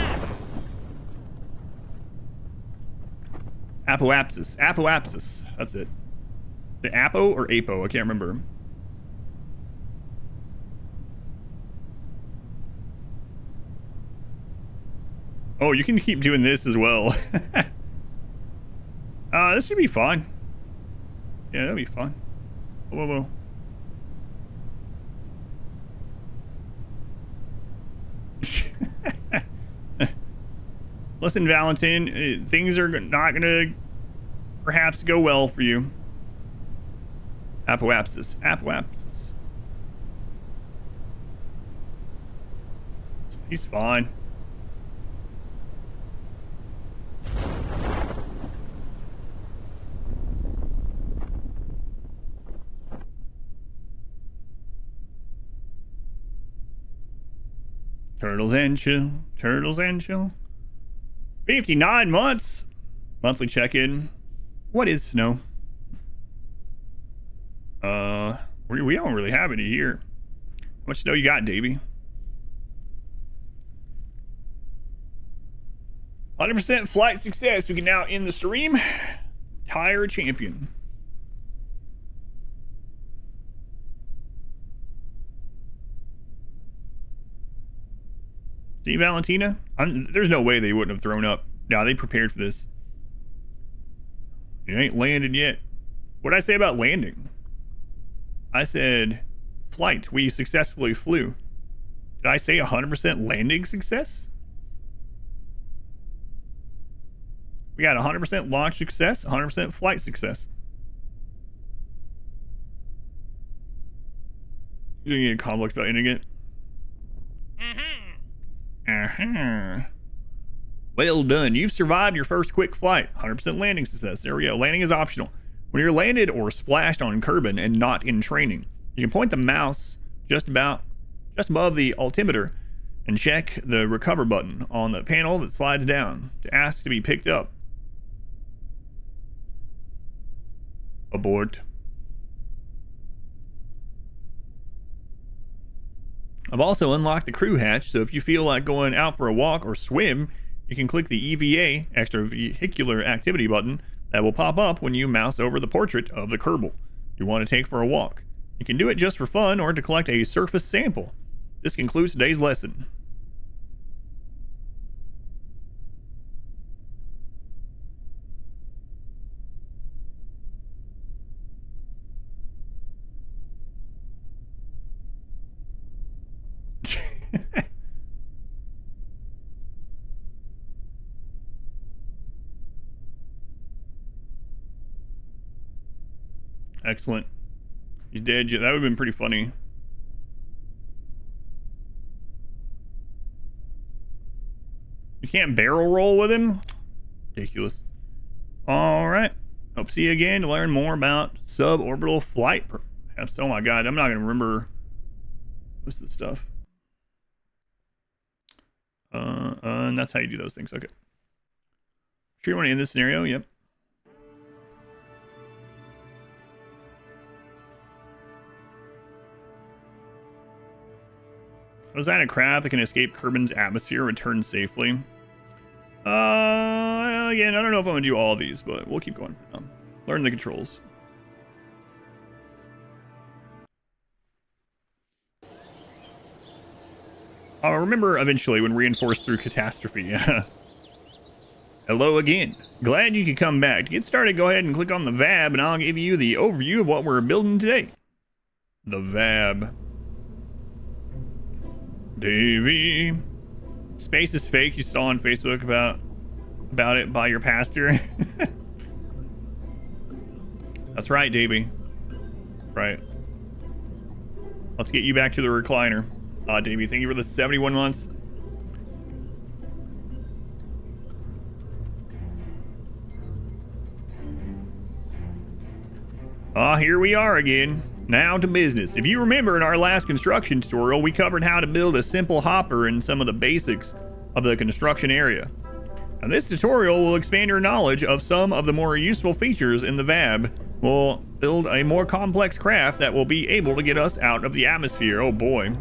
A: Apoapsis. Apoapsis. That's it. The Apo or Apo? I can't remember. Oh, you can keep doing this as well. This should be fun. Yeah, that'll be fun. Whoa, whoa, whoa. Listen, Valentin, things are not gonna perhaps go well for you. Apoapsis. Apoapsis. He's fine. Turtles and chill. Turtles and chill. 59 months. Monthly check-in. What is snow? We don't really have any here. How much snow you got, Davey? 100% flight success. We can now end the stream. Tire champion. See, Valentina? There's no way they wouldn't have thrown up. Nah, they prepared for this. You ain't landed yet. What did I say about landing? I said flight. We successfully flew. Did I say 100% landing success? We got 100% launch success, 100% flight success. You didn't get complex about ending it. Well done. You've survived your first quick flight. 100% landing success. There we go. Landing is optional. When you're landed or splashed on Kerbin and not in training, you can point the mouse just above the altimeter and check the recover button on the panel that slides down to ask to be picked up. Abort. I've also unlocked the crew hatch, so if you feel like going out for a walk or swim, you can click the EVA, extravehicular activity button, that will pop up when you mouse over the portrait of the Kerbal you want to take for a walk. You can do it just for fun or to collect a surface sample. This concludes today's lesson. Excellent. He's dead. That would have been pretty funny. You can't barrel roll with him? Ridiculous. Alright. Hope to see you again to learn more about suborbital flight. Perhaps. Oh my god, I'm not going to remember most of the stuff. And that's how you do those things. Okay. Sure you want to end this scenario? Yep. Design a craft that can escape Kerbin's atmosphere, return safely. Again, I don't know if I'm gonna do all of these, but we'll keep going for now. Learn the controls. I'll remember eventually when reinforced through catastrophe. Hello again. Glad you could come back. To get started, go ahead and click on the VAB, and I'll give you the overview of what we're building today. The VAB. Davey. Space is fake. You saw on Facebook about it by your pastor. That's right, Davey. Right. Let's get you back to the recliner. Davey, thank you for the 71 months. Here we are again. Now to business. If you remember in our last construction tutorial, we covered how to build a simple hopper and some of the basics of the construction area. And this tutorial will expand your knowledge of some of the more useful features in the VAB. We'll build a more complex craft that will be able to get us out of the atmosphere. Oh boy.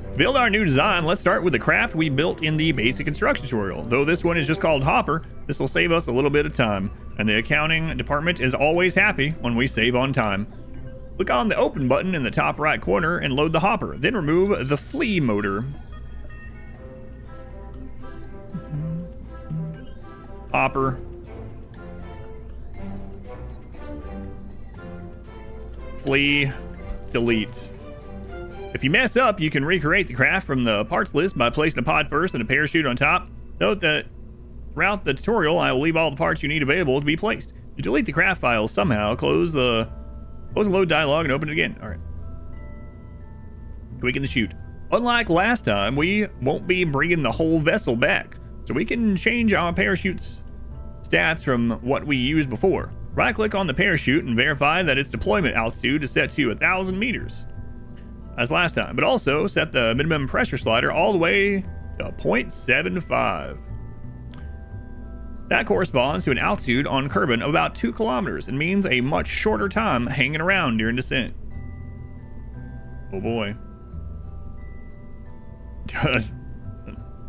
A: To build our new design, let's start with the craft we built in the basic construction tutorial. Though this one is just called Hopper, this will save us a little bit of time. And the accounting department is always happy when we save on time. Click on the open button in the top right corner and load the hopper. Then remove the flea motor. Hopper. Flea. Delete. If you mess up, you can recreate the craft from the parts list by placing a pod first and a parachute on top. Note that throughout the tutorial, I will leave all the parts you need available to be placed. If you delete the craft file somehow, close the load dialog and open it again. All right. Tweaking the chute. Unlike last time, we won't be bringing the whole vessel back, so we can change our parachute's stats from what we used before. Right-click on the parachute and verify that its deployment altitude is set to 1,000 meters, as last time, but also set the minimum pressure slider all the way to 0.75. That corresponds to an altitude on Kerbin of about 2 kilometers and means a much shorter time hanging around during descent. Oh boy. I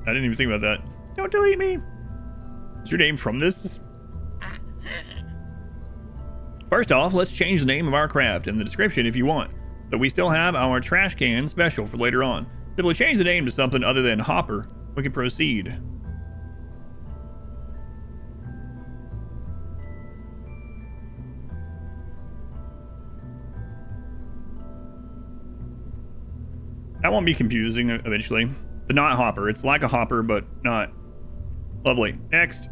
A: didn't even think about that. Don't delete me. Is your name from this? First off, let's change the name of our craft in the description if you want, but we still have our trash can special for later on. Simply change the name to something other than Hopper. We can proceed. That won't be confusing eventually. The not hopper. It's like a hopper, but not. Lovely. Next.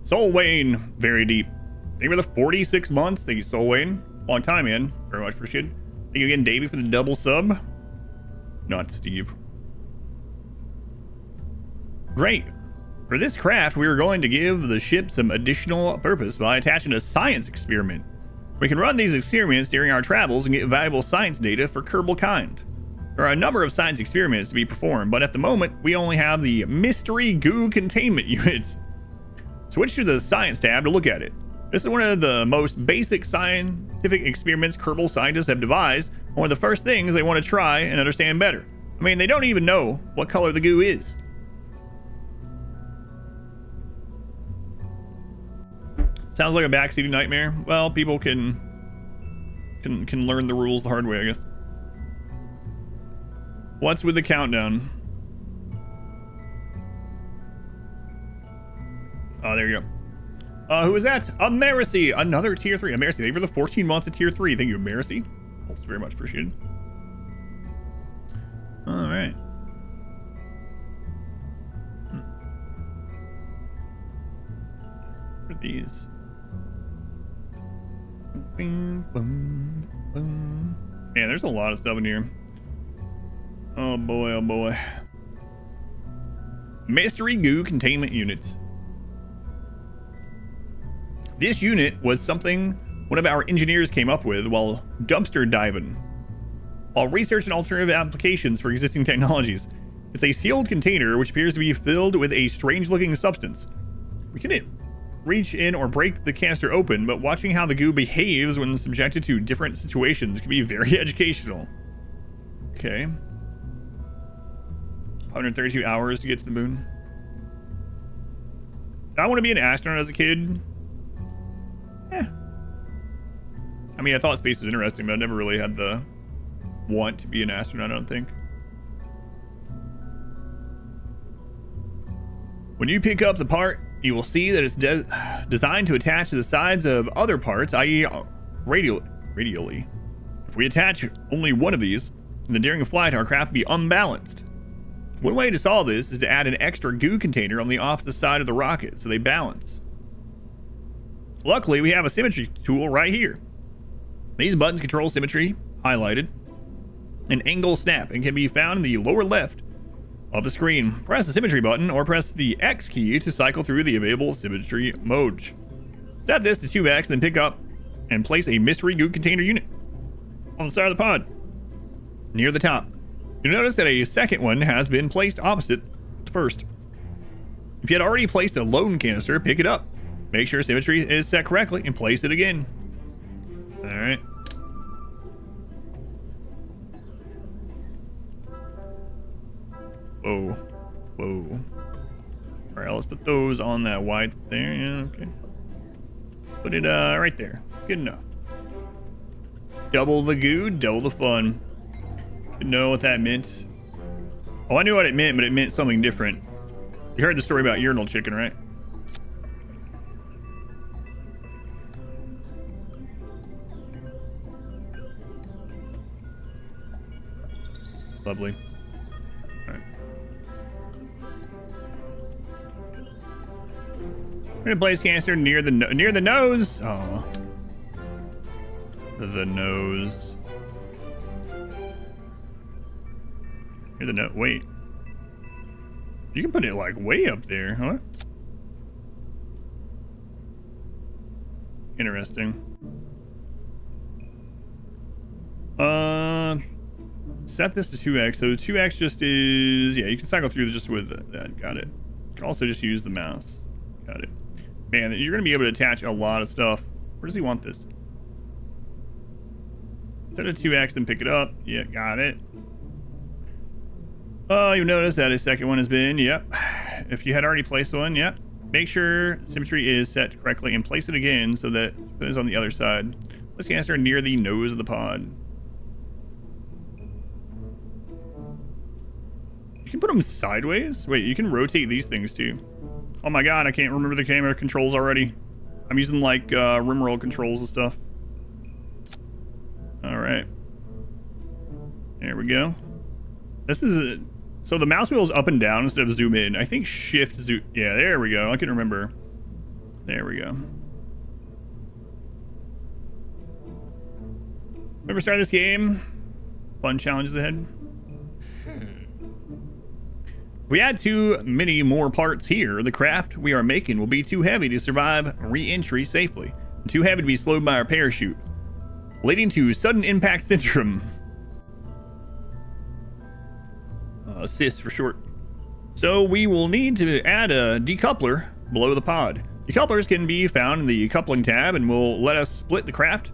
A: Soul Wayne. Very deep. Thank you for the 46 months. Thank you, Soul Wayne. Long time, man. Very much appreciated. Thank you again, Davey, for the double sub. Not Steve. Great. For this craft, we are going to give the ship some additional purpose by attaching a science experiment. We can run these experiments during our travels and get valuable science data for Kerbal kind. There are a number of science experiments to be performed, but at the moment, we only have the mystery goo containment units. Switch to the science tab to look at it. This is one of the most basic scientific experiments Kerbal scientists have devised, and one of the first things they want to try and understand better. I mean, they don't even know what color the goo is. Sounds like a backseating nightmare. Well, people can learn the rules the hard way, I guess. What's with the countdown? Oh, there you go. Who is that? Americy, another tier 3. Americy, thank you for the 14 months of tier 3. Thank you, Americy. That's very much appreciated. All right. What are these? Boom, boom, boom. Man, there's a lot of stuff in here. Oh boy, oh boy. Mystery goo containment unit. This unit was something one of our engineers came up with while dumpster diving. While researching alternative applications for existing technologies. It's a sealed container which appears to be filled with a strange looking substance. We can reach in or break the canister open, but watching how the goo behaves when subjected to different situations can be very educational. Okay. 132 hours to get to the moon. Did I want to be an astronaut as a kid? I mean, I thought space was interesting, but I never really had the want to be an astronaut, I don't think. When you pick up the part, you will see that it's designed to attach to the sides of other parts, i.e. radially. If we attach only one of these, then during a flight, our craft will be unbalanced. One way to solve this is to add an extra goo container on the opposite side of the rocket so they balance. Luckily, we have a symmetry tool right here. These buttons control symmetry, highlighted, and angle snap, and can be found in the lower left of the screen. Press the symmetry button or press the X key to cycle through the available symmetry modes. Set this to 2x, then pick up and place a mystery goo container unit on the side of the pod, near the top. You'll notice that a second one has been placed opposite the first. If you had already placed a lone canister, pick it up. Make sure symmetry is set correctly and place it again. Alright. Whoa. Whoa. Alright, let's put those on that white there. Yeah, okay. Put it right there. Good enough. Double the goo, double the fun. Didn't know what that meant. Oh, I knew what it meant, but it meant something different. You heard the story about urinal chicken, right? Lovely. All right. We're gonna place canister near the nose. Oh, the nose. Near the nose. Wait. You can put it like way up there, huh? Interesting. Set this to 2x. So 2x just is, yeah, you can cycle through just with that. Got it. You can also just use the mouse. Got it. Man, you're going to be able to attach a lot of stuff. Where does he want this? Set it to 2x and pick it up. Yeah, got it. Oh, you'll notice that a second one has been, yep. If you had already placed one, yep. Make sure symmetry is set correctly and place it again so that it is on the other side. Let's canister near the nose of the pod. You can put them sideways? Wait, you can rotate these things too. Oh my god, I can't remember the camera controls already. I'm using like rimroll controls and stuff. Alright. There we go. This is so the mouse wheel is up and down instead of zoom in. I think shift zoom. Yeah, there we go. I can remember. There we go. Remember starting this game? Fun challenges ahead. If we add too many more parts here, the craft we are making will be too heavy to survive re-entry safely, and too heavy to be slowed by our parachute, leading to sudden impact syndrome. SIS for short. So we will need to add a decoupler below the pod. Decouplers can be found in the coupling tab and will let us split the craft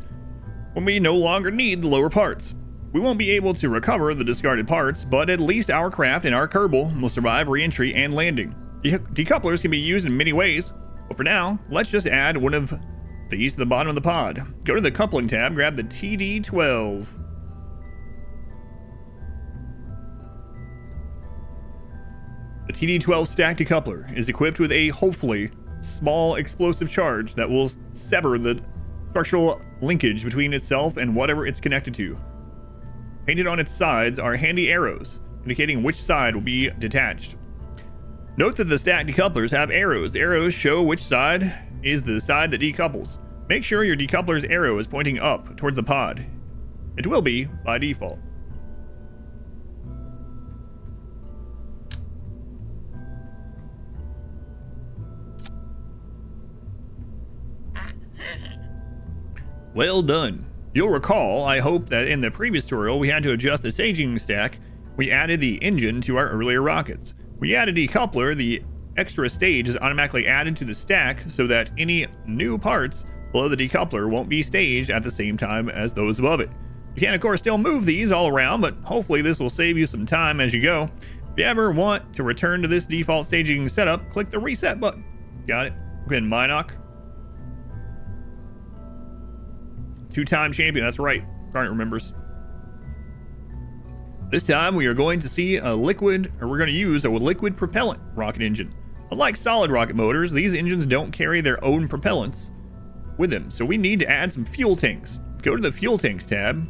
A: when we no longer need the lower parts. We won't be able to recover the discarded parts, but at least our craft and our Kerbal will survive re-entry and landing. Decouplers can be used in many ways, but for now, let's just add one of these to the bottom of the pod. Go to the coupling tab, grab the TD12. The TD12 stack decoupler is equipped with a, hopefully, small explosive charge that will sever the structural linkage between itself and whatever it's connected to. Painted on its sides are handy arrows, indicating which side will be detached. Note that the stack decouplers have arrows. The arrows show which side is the side that decouples. Make sure your decoupler's arrow is pointing up towards the pod. It will be by default. Well done. You'll recall, I hope, that in the previous tutorial we had to adjust the staging stack. We added the engine to our earlier rockets. We added a decoupler. The extra stage is automatically added to the stack so that any new parts below the decoupler won't be staged at the same time as those above it. You can of course still move these all around, but hopefully this will save you some time as you go. If you ever want to return to this default staging setup, click the reset button. Got it? Go ahead and Minoc. Two-time champion, that's right. Garnet remembers. This time we are going to see we're going to use a liquid propellant rocket engine. Unlike solid rocket motors, these engines don't carry their own propellants with them, so we need to add some fuel tanks. Go to the fuel tanks tab.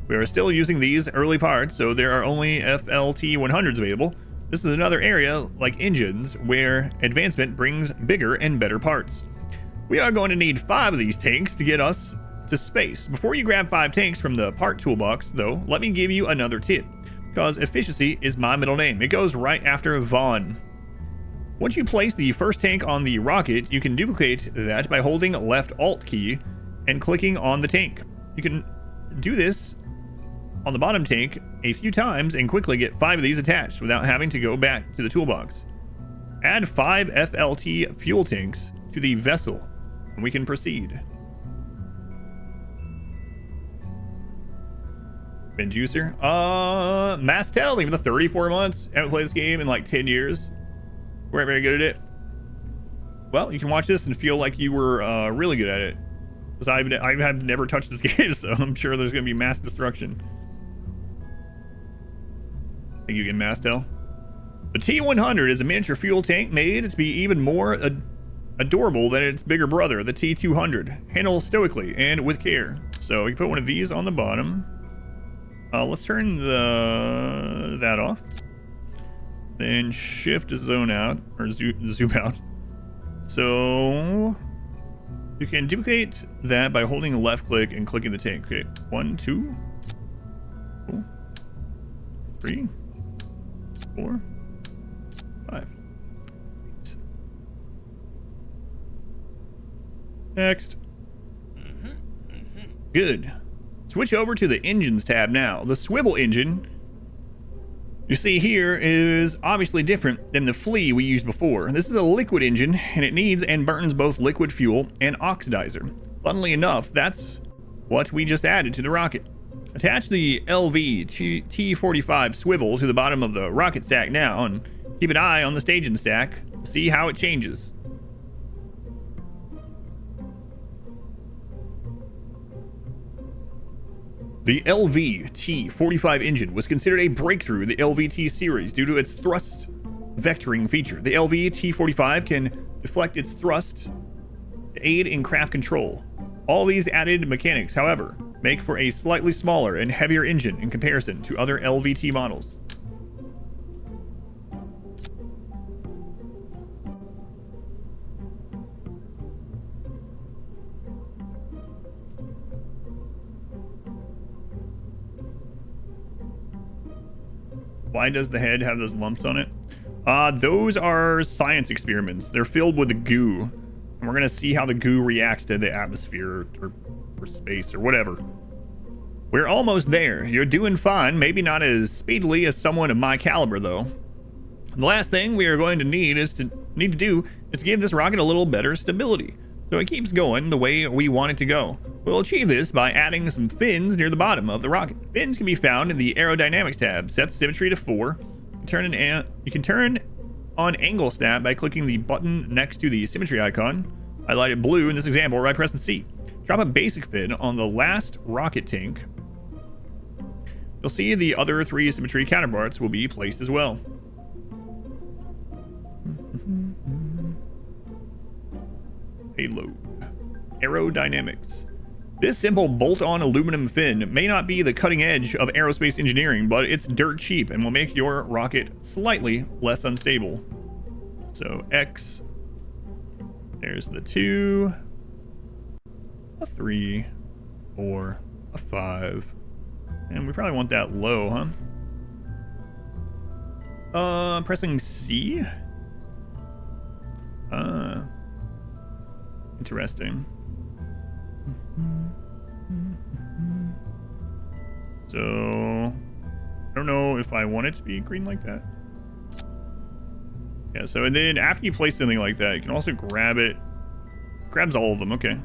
A: We are still using these early parts, so there are only FLT 100s available. This is another area, like engines, where advancement brings bigger and better parts. We are going to need 5 of these tanks to get us to space. Before you grab 5 tanks from the part toolbox, though, let me give you another tip, because efficiency is my middle name. It goes right after Vaughn. Once you place the first tank on the rocket, you can duplicate that by holding left Alt key and clicking on the tank. You can do this on the bottom tank a few times and quickly get 5 of these attached without having to go back to the toolbox. Add 5 FLT fuel tanks to the vessel and we can proceed. Ben Juicer. Mastel, even the 34 months. Haven't played this game in like 10 years. Weren't very good at it. Well, you can watch this and feel like you were really good at it. Because I have never touched this game, so I'm sure there's going to be mass destruction. Thank you again, Mastel. The T100 is a miniature fuel tank made to be even more adorable than its bigger brother, the T200. Handle stoically and with care. So you put one of these on the bottom. Let's turn that off. Then shift to zone out, or zoom out. So you can duplicate that by holding left click and clicking the tank. Okay, 1, 2, 3, 4, 5. Next. Good. Switch over to the engines tab now. The swivel engine you see here is obviously different than the flea we used before. This is a liquid engine and it needs and burns both liquid fuel and oxidizer. Funnily enough, that's what we just added to the rocket. Attach the LV T45 swivel to the bottom of the rocket stack now and keep an eye on the staging stack. See how it changes. The LV-T45 engine was considered a breakthrough in the LVT series due to its thrust vectoring feature. The LV-T45 can deflect its thrust to aid in craft control. All these added mechanics, however, make for a slightly smaller and heavier engine in comparison to other LVT models. Why does the head have those lumps on it? Those are science experiments. They're filled with goo. And we're going to see how the goo reacts to the atmosphere or space or whatever. We're almost there. You're doing fine. Maybe not as speedily as someone of my caliber, though. The last thing we are going to need to do is give this rocket a little better stability, so it keeps going the way we want it to go. We'll achieve this by adding some fins near the bottom of the rocket. Fins can be found in the aerodynamics tab. Set the symmetry to 4. You can turn on angle snap by clicking the button next to the symmetry icon, highlighted blue in this example, by pressing C. Drop a basic fin on the last rocket tank. You'll see the other 3 symmetry counterparts will be placed as well. Payload. Aerodynamics. This simple bolt-on aluminum fin may not be the cutting edge of aerospace engineering, but it's dirt cheap and will make your rocket slightly less unstable. So X. There's the 2, a 3, 4, a 5. And we probably want that low, huh? Pressing C. Interesting. So I don't know if I want it to be green like that. Yeah, so and then after you place something like that, you can also grab it. Grabs all of them, okay.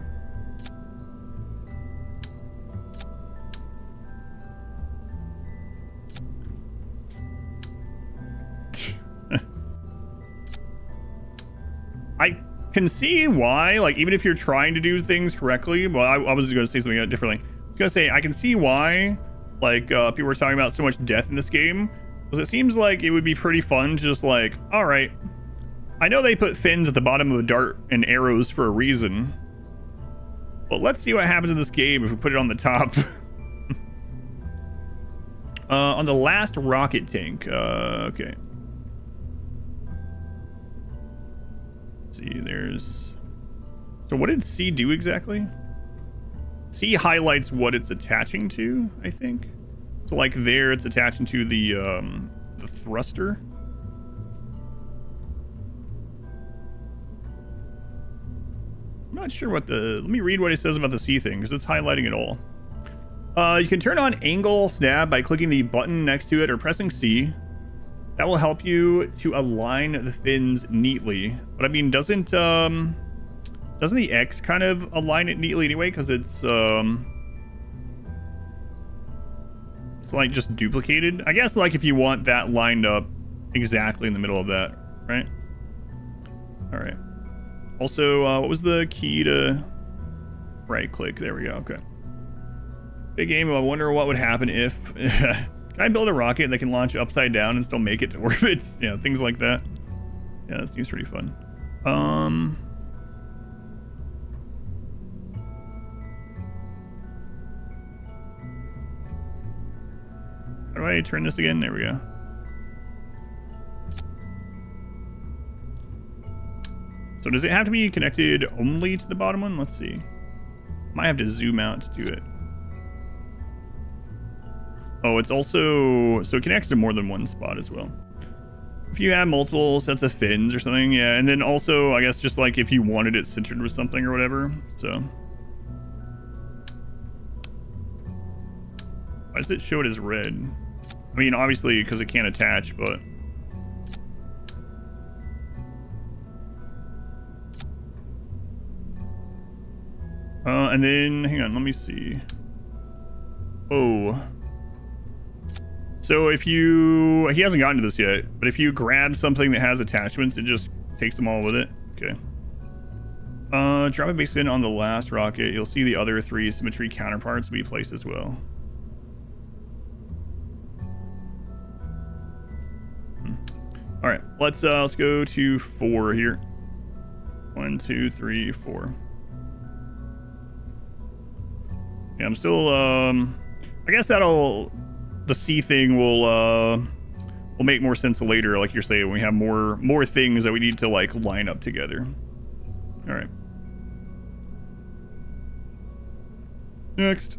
A: I can see why, like, even if you're trying to do things correctly, well, I was going to say something differently. I was going to say, I can see why, like, people were talking about so much death in this game, because it seems like it would be pretty fun to just, like, all right, I know they put fins at the bottom of the dart and arrows for a reason, but let's see what happens in this game if we put it on the top. On the last rocket tank, okay. See, there's... So what did C do exactly? C highlights what it's attaching to, I think. So like there, it's attaching to the thruster. I'm not sure what the... Let me read what it says about the C thing, because it's highlighting it all. You can turn on angle snap by clicking the button next to it or pressing C. That will help you to align the fins neatly. But I mean, doesn't the X kind of align it neatly anyway? Because it's like just duplicated. I guess like if you want that lined up exactly in the middle of that, right? All right. Also, what was the key to right click? There we go. Okay. Big game. I wonder what would happen if. Can I build a rocket that can launch upside down and still make it to orbit? You know, things like that. Yeah, that seems pretty fun. How do I turn this again? There we go. So does it have to be connected only to the bottom one? Let's see. Might have to zoom out to do it. Oh, it's also... So it connects to more than one spot as well. If you have multiple sets of fins or something, yeah. And then also, I guess, just like if you wanted it centered with something or whatever. So... Why does it show it as red? I mean, obviously, because it can't attach, but... and then, hang on, let me see. Oh... So if you... He hasn't gotten to this yet, but if you grab something that has attachments, it just takes them all with it. Okay. Drop a base fin on the last rocket. You'll see the other 3 symmetry counterparts be placed as well. All right, let's go to 4 here. 1, 2, 3, 4. Yeah, I'm still... I guess that'll... The C thing will make more sense later, like you're saying, when we have more things that we need to like line up together. All right. Next.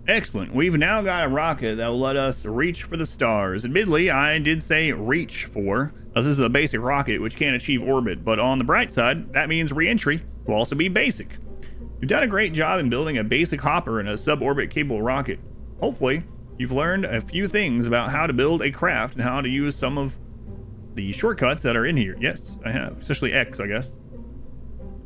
A: Excellent. We've now got a rocket that will let us reach for the stars. Admittedly, I did say reach for, as this is a basic rocket which can't achieve orbit, but on the bright side, that means re-entry will also be basic. You've done a great job in building a basic hopper and a suborbit capable rocket. Hopefully, you've learned a few things about how to build a craft and how to use some of the shortcuts that are in here. Yes, I have, especially X, I guess.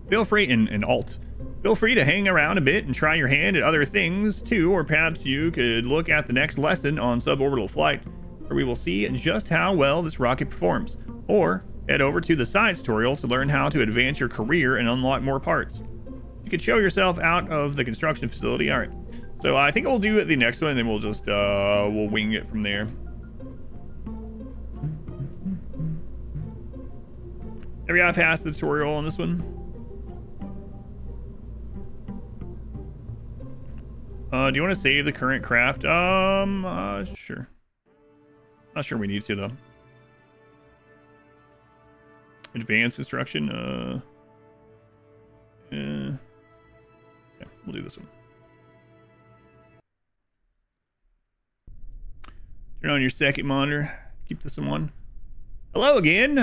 A: Feel free, and Alt. Feel free to hang around a bit and try your hand at other things too, or perhaps you could look at the next lesson on suborbital flight, where we will see just how well this rocket performs. Or head over to the science tutorial to learn how to advance your career and unlock more parts. You could show yourself out of the construction facility. All right. So I think we'll do it the next one, and then we'll just we'll wing it from there. Have we got past the tutorial on this one? Do you want to save the current craft? Sure. Not sure we need to, though. Advanced instruction, yeah, we'll do this one. Turn on your second monitor. Keep this in one. Hello again.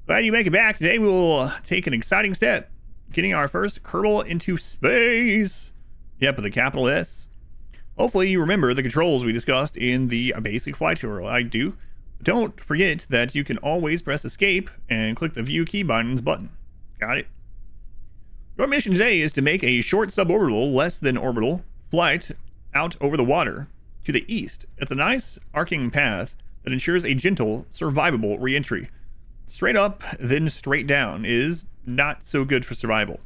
A: Glad you make it back. Today we will take an exciting step, getting our first Kerbal into space. Yep, with a capital S. Hopefully you remember the controls we discussed in the basic flight tutorial. I do. Don't forget that you can always press escape and click the view key bindings button. Got it? Your mission today is to make a short suborbital, less than orbital, flight out over the water to the east. It's a nice arcing path that ensures a gentle, survivable re-entry. Straight up, then straight down is not so good for survival.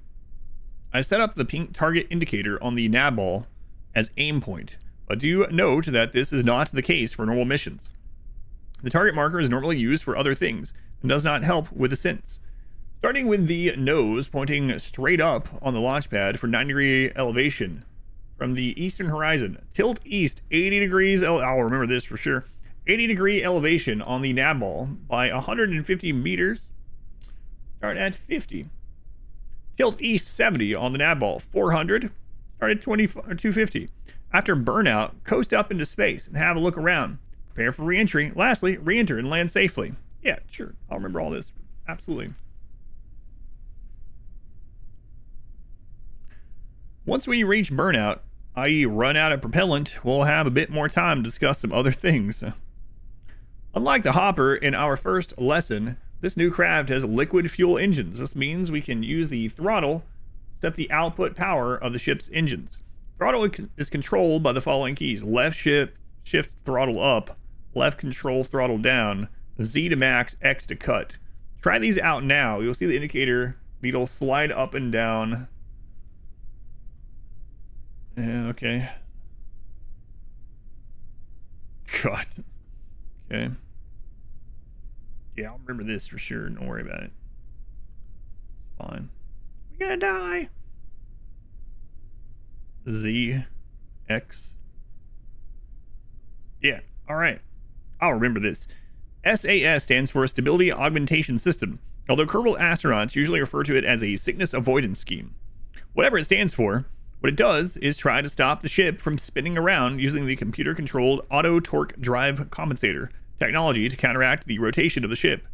A: I've set up the pink target indicator on the nav ball as aim point, but do note that this is not the case for normal missions. The target marker is normally used for other things and does not help with ascents. Starting with the nose pointing straight up on the launch pad for 90-degree elevation from the eastern horizon. Tilt east 80 degrees, I'll remember this for sure, 80-degree elevation on the nav ball by 150 meters. Start at 50. Tilt east 70 on the nav ball, 400. Start at 250. After burnout, coast up into space and have a look around. Prepare for re-entry. Lastly, re-enter and land safely. Yeah, sure. I'll remember all this. Absolutely. Once we reach burnout, i.e. run out of propellant, we'll have a bit more time to discuss some other things. Unlike the hopper in our first lesson, this new craft has liquid fuel engines. This means we can use the throttle to set the output power of the ship's engines. Throttle is controlled by the following keys: left shift throttle up, left control throttle down, Z to max, X to cut. Try these out now. You'll see the indicator needle slide up and down. Yeah, okay. God. Okay. Yeah, I'll remember this for sure. Don't worry about it. It's fine. We're gonna die. Z, X. Yeah, alright. I'll remember this. SAS stands for Stability Augmentation System, although Kerbal astronauts usually refer to it as a sickness avoidance scheme. Whatever it stands for, what it does is try to stop the ship from spinning around using the computer-controlled auto torque drive compensator technology to counteract the rotation of the ship.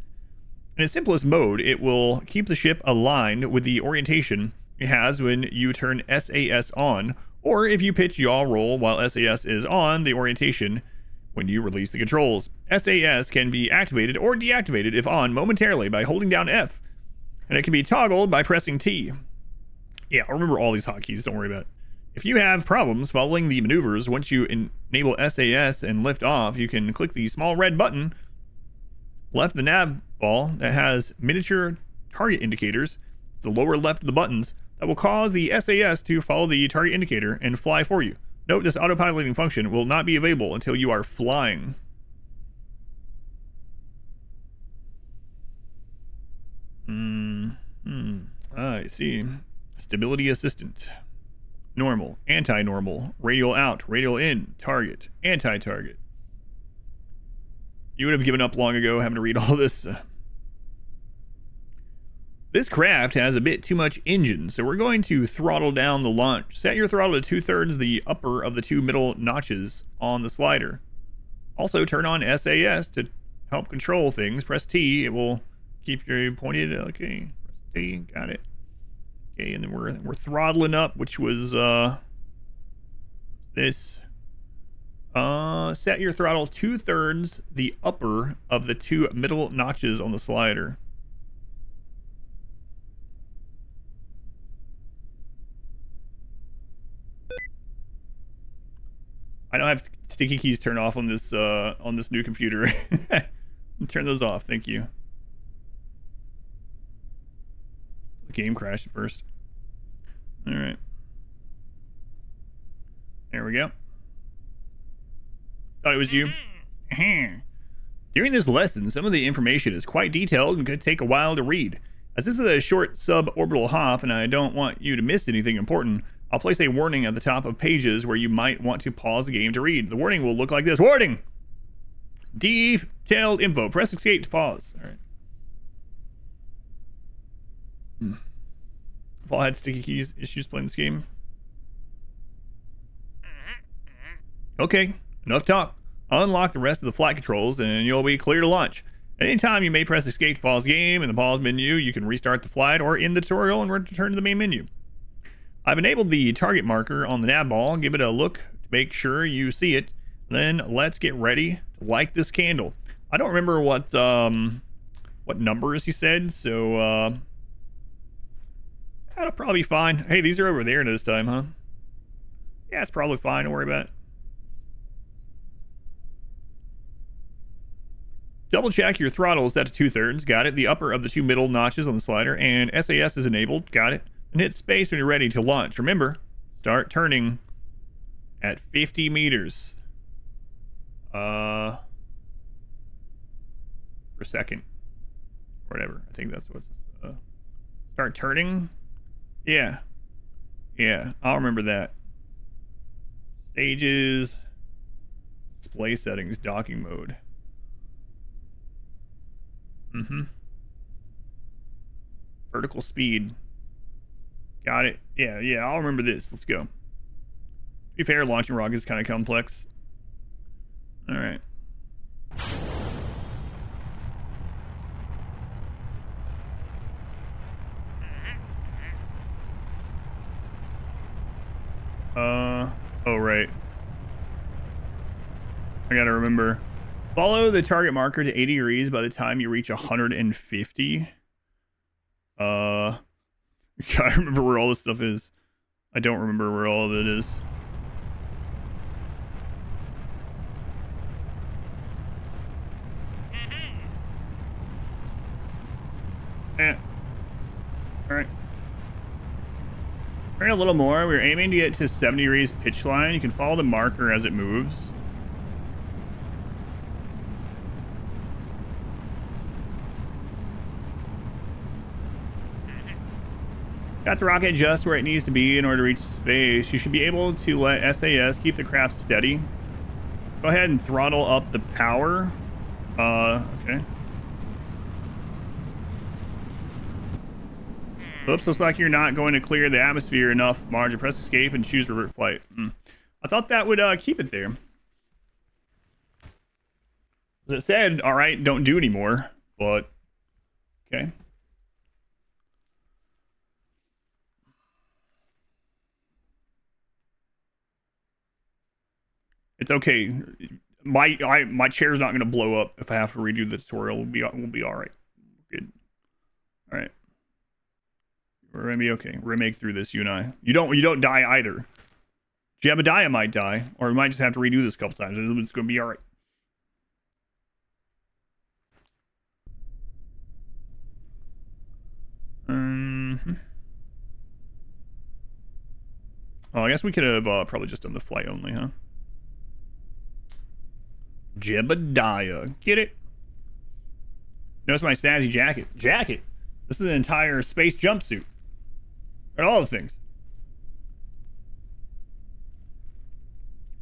A: In its simplest mode, it will keep the ship aligned with the orientation it has when you turn SAS on, or if you pitch yaw roll while SAS is on, the orientation when you release the controls. SAS can be activated or deactivated if on momentarily by holding down F, and it can be toggled by pressing T. Yeah, I'll remember all these hotkeys, don't worry about it. If you have problems following the maneuvers, once you enable SAS and lift off, you can click the small red button left of the nav ball that has miniature target indicators, the lower left of the buttons, that will cause the SAS to follow the target indicator and fly for you. Note this autopiloting function will not be available until you are flying. I see. Stability assistant. Normal, anti-normal, radial out, radial in, target, anti-target. You would have given up long ago having to read all this. This craft has a bit too much engine, so we're going to throttle down the launch. Set your throttle to 2/3 the upper of the 2 middle notches on the slider. Also, turn on SAS to help control things. Press T, it will keep you pointed. Okay, press T, got it. Okay, and then we're throttling up, which was this. Set your throttle 2/3 the upper of the 2 middle notches on the slider. I don't have sticky keys turned off on this new computer. Turn those off, thank you. The game crashed first. All right. There we go. Thought it was you. During this lesson, some of the information is quite detailed and could take a while to read. As this is a short suborbital hop and I don't want you to miss anything important, I'll place a warning at the top of pages where you might want to pause the game to read. The warning will look like this. Warning! Detailed info. Press escape to pause. All right. I've all had sticky keys issues playing this game. Okay, enough talk. Unlock the rest of the flight controls and you'll be clear to launch. Anytime you may press escape to pause the game. In the pause menu, you can restart the flight or end the tutorial and return to the main menu. I've enabled the target marker on the nav ball. Give it a look to make sure you see it. Then let's get ready to light this candle. I don't remember what numbers he said, so that'll probably be fine. Hey, these are over there this time, huh? Yeah, it's probably fine. Don't worry about it. Double check your throttle is set to 2/3. Got it. The upper of the 2 middle notches on the slider, and SAS is enabled. Got it. And hit space when you're ready to launch. Remember, start turning at 50 meters per second, or whatever. I think that's what's start turning. Yeah, I'll remember that. Stages, display settings, docking mode. Vertical speed. Got it. Yeah, I'll remember this. Let's go. To be fair, launching rockets is kind of complex. All right. Oh, right. I gotta remember. Follow the target marker to 80 degrees by the time you reach 150. I remember where all this stuff is. I don't remember where all of it is. Alright. Turn a little more. We're aiming to get to 70 degrees pitch line. You can follow the marker as it moves. Got the rocket just where it needs to be in order to reach space. You should be able to let SAS keep the craft steady. Go ahead and throttle up the power. Okay. Oops, looks like you're not going to clear the atmosphere enough margin. Press escape and choose revert flight. I thought that would keep it there. As it said, all right, don't do anymore, but okay. It's okay. My chair's not going to blow up if I have to redo the tutorial. We'll be all right. Good. All right. We're gonna be okay. We're gonna make through this. You and I. You don't die either. Jebediah might die, or we might just have to redo this a couple times. It's gonna be all right. Oh, I guess we could have probably just done the flight only, huh? Jebediah. Get it? Notice my snazzy jacket. Jacket? This is an entire space jumpsuit. And all the things.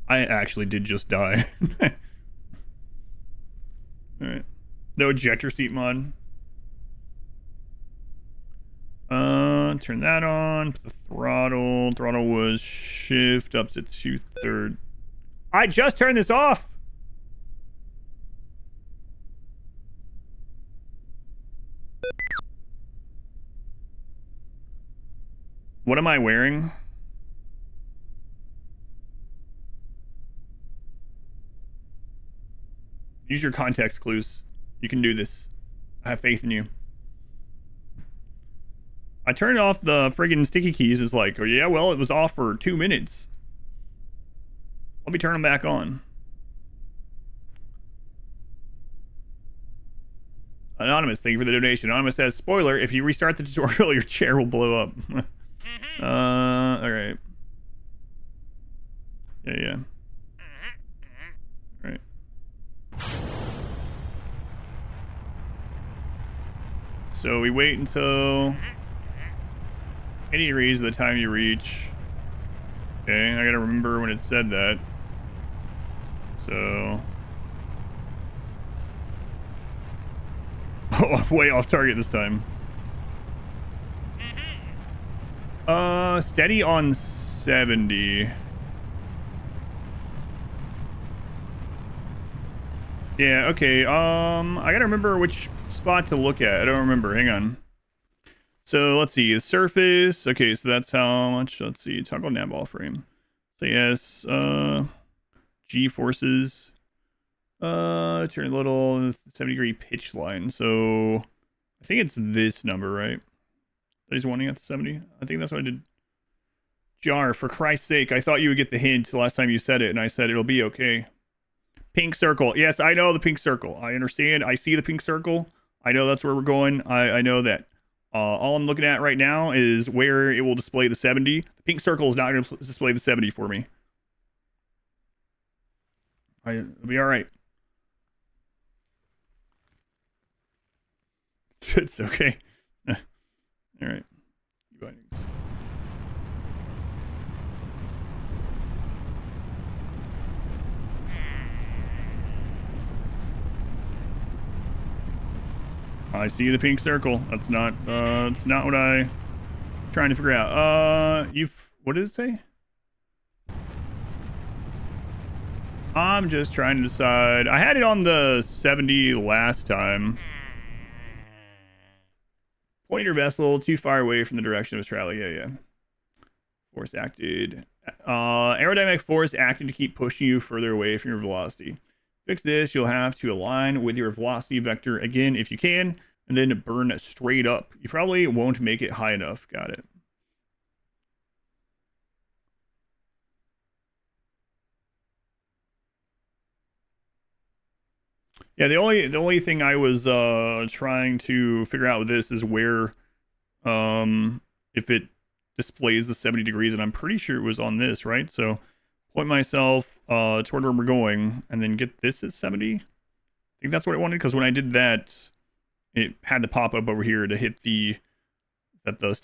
A: I actually did just die. Alright. No ejector seat mod. Turn that on. Put the throttle. Throttle was shift up to 2/3. I just turned this off. What am I wearing? Use your context clues. You can do this. I have faith in you. I turned off the friggin' sticky keys. It's like, oh yeah, well, it was off for 2 minutes. Let me turn them back on. Anonymous, thank you for the donation. Anonymous says, spoiler, if you restart the tutorial, your chair will blow up. Alright. Yeah. Alright. So we wait until 80 degrees of the time you reach. Okay, I gotta remember when it said that. So... oh, I'm way off target this time. Steady on 70. Yeah, okay, I gotta remember which spot to look at. I don't remember, hang on. So, let's see, the surface. Okay, so that's how much, let's see, toggle nav ball frame. So, yes, G-forces. Turn a little 70-degree pitch line. So, I think it's this number, right? He's wanting at the 70. I think that's what I did. Jar, for Christ's sake, I thought you would get the hint the last time you said it, and I said it'll be okay. Pink circle. Yes, I know the pink circle. I understand. I see the pink circle. I know that's where we're going. I know that. All I'm looking at right now is where it will display the 70. The pink circle is not going to display the 70 for me. It'll be all right. It's okay. All right. I see the pink circle. That's not what I'm trying to figure out. What did it say? I'm just trying to decide. I had it on the 70 last time. Point your vessel too far away from the direction of its travel. Yeah. Force acted. Aerodynamic force acted to keep pushing you further away from your velocity. Fix this, you'll have to align with your velocity vector again if you can, and then burn straight up. You probably won't make it high enough. Got it. Yeah, the only thing I was trying to figure out with this is where if it displays the 70 degrees, and I'm pretty sure it was on this, right? So point myself toward where we're going and then get this at 70. I think that's what it wanted, because when I did that, it had the pop up over here to hit that the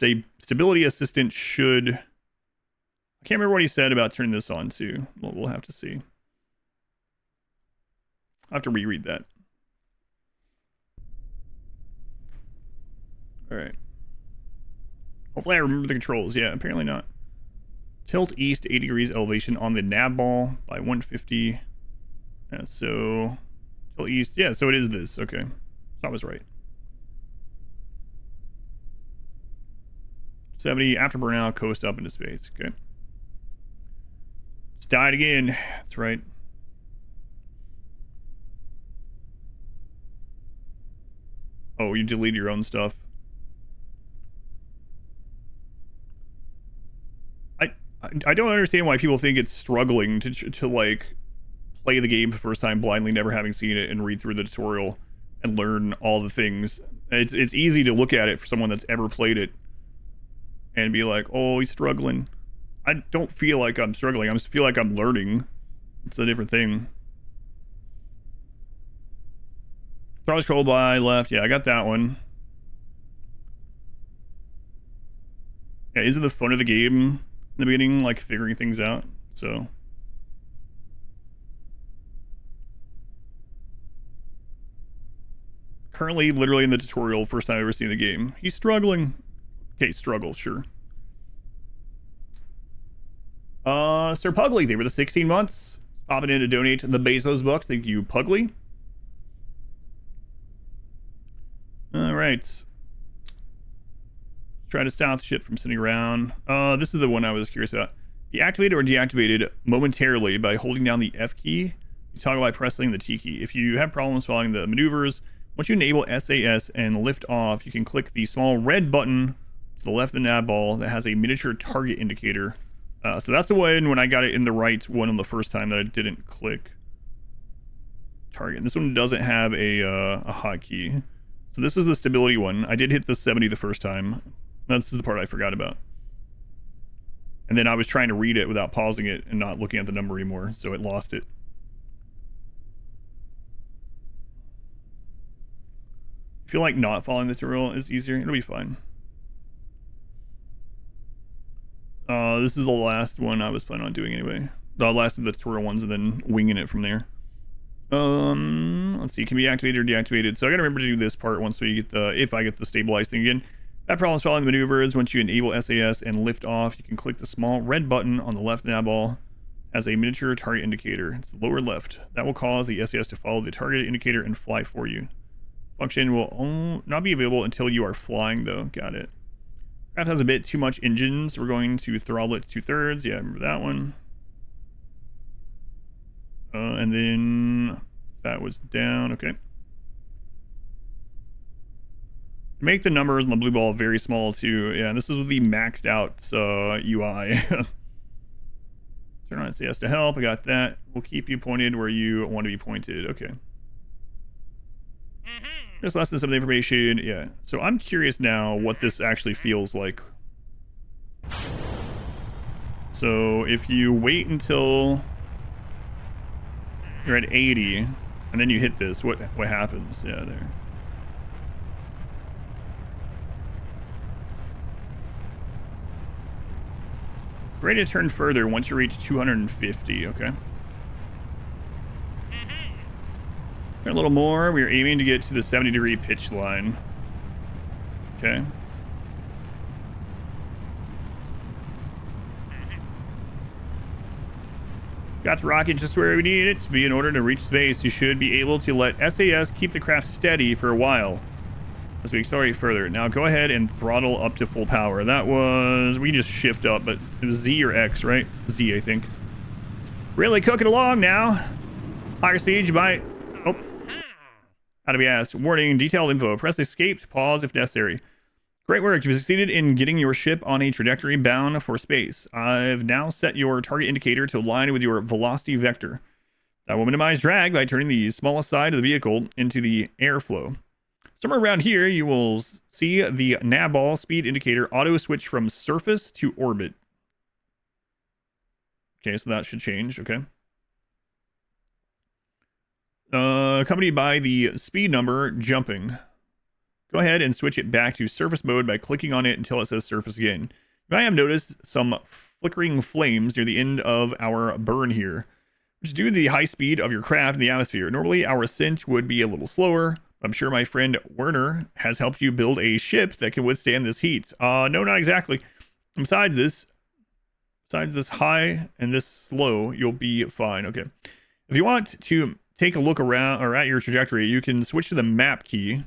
A: stability assistant should. I can't remember what he said about turning this on too. We'll have to see. I'll have to reread that. All right. Hopefully I remember the controls. Yeah, apparently not. Tilt east 80 degrees elevation on the nav ball by 150. Yeah, so tilt east. Yeah, so it is this. Okay. So I was right. 70 after burnout, coast up into space. Okay. Just died again. That's right. Oh, you delete your own stuff. I don't understand why people think it's struggling to like play the game for the first time blindly, never having seen it, and read through the tutorial and learn all the things. It's easy to look at it for someone that's ever played it and be like, oh, he's struggling. I don't feel like I'm struggling. I just feel like I'm learning. It's a different thing. Throttle scroll by left. Yeah, I got that one. Yeah, isn't the fun of the game in the beginning like figuring things out? So currently literally in the tutorial, first time I've ever seen the game. He's struggling. Okay, struggle, sure. Sir Pugly, they were the 16 months. Popping in to donate the Bezos bucks. Thank you, Pugly. All right. Try to stop the ship from sitting around. This is the one I was curious about. Be activated or deactivated momentarily by holding down the F key. You toggle by pressing the T key. If you have problems following the maneuvers, once you enable SAS and lift off, you can click the small red button to the left of the nav ball that has a miniature target indicator. So that's the one when I got it in the right one on the first time that I didn't click target. This one doesn't have a hotkey. So this is the stability one. I did hit the 70 the first time. This is the part I forgot about. And then I was trying to read it without pausing it and not looking at the number anymore, so it lost it. I feel like not following the tutorial is easier. It'll be fine. This is the last one I was planning on doing anyway. The last of the tutorial ones, and then winging it from there. Let's see, can be activated or deactivated. So I gotta remember to do this part once we get the, if I get the stabilized thing again. That problem's following the maneuvers. Once you enable SAS and lift off, you can click the small red button on the left nav ball as a miniature target indicator. It's the lower left. That will cause the SAS to follow the target indicator and fly for you. Function will not be available until you are flying, though. Got it. Craft has a bit too much engines. We're going to throttle it to 2/3. Yeah, remember that one. And then that was down. Okay. Make the numbers on the blue ball very small too. Yeah, this is with the maxed out UI. Turn on CS to help. I got that. We'll keep you pointed where you want to be pointed. Okay. Just less than some of the information. Yeah. So I'm curious now what this actually feels like. So if you wait until you're at 80 and then you hit this, what happens? Yeah, there. Ready to turn further once you reach 250. Okay. A little more. We are aiming to get to the 70-degree pitch line. Okay. Got the rocket just where we need it to be in order to reach space. You should be able to let SAS keep the craft steady for a while as we accelerate further. Now go ahead and throttle up to full power. That was, we just shift up, but it was Z or X, right? Z, I think. Really cooking along now. Higher speed, you might... Oh. How to be asked? Warning, detailed info. Press escape to pause if necessary. Great work. You've succeeded in getting your ship on a trajectory bound for space. I've now set your target indicator to align with your velocity vector. That will minimize drag by turning the smallest side of the vehicle into the airflow. Somewhere around here, you will see the nav ball speed indicator auto switch from surface to orbit. Okay, so that should change. Okay. Accompanied by the speed number jumping. Go ahead and switch it back to surface mode by clicking on it until it says surface again. You might have noticed some flickering flames near the end of our burn here, which is due to the high speed of your craft in the atmosphere. Normally, our ascent would be a little slower. I'm sure my friend Werner has helped you build a ship that can withstand this heat. No, not exactly. Besides this high and this slow, you'll be fine. Okay. If you want to take a look around or at your trajectory, you can switch to the map key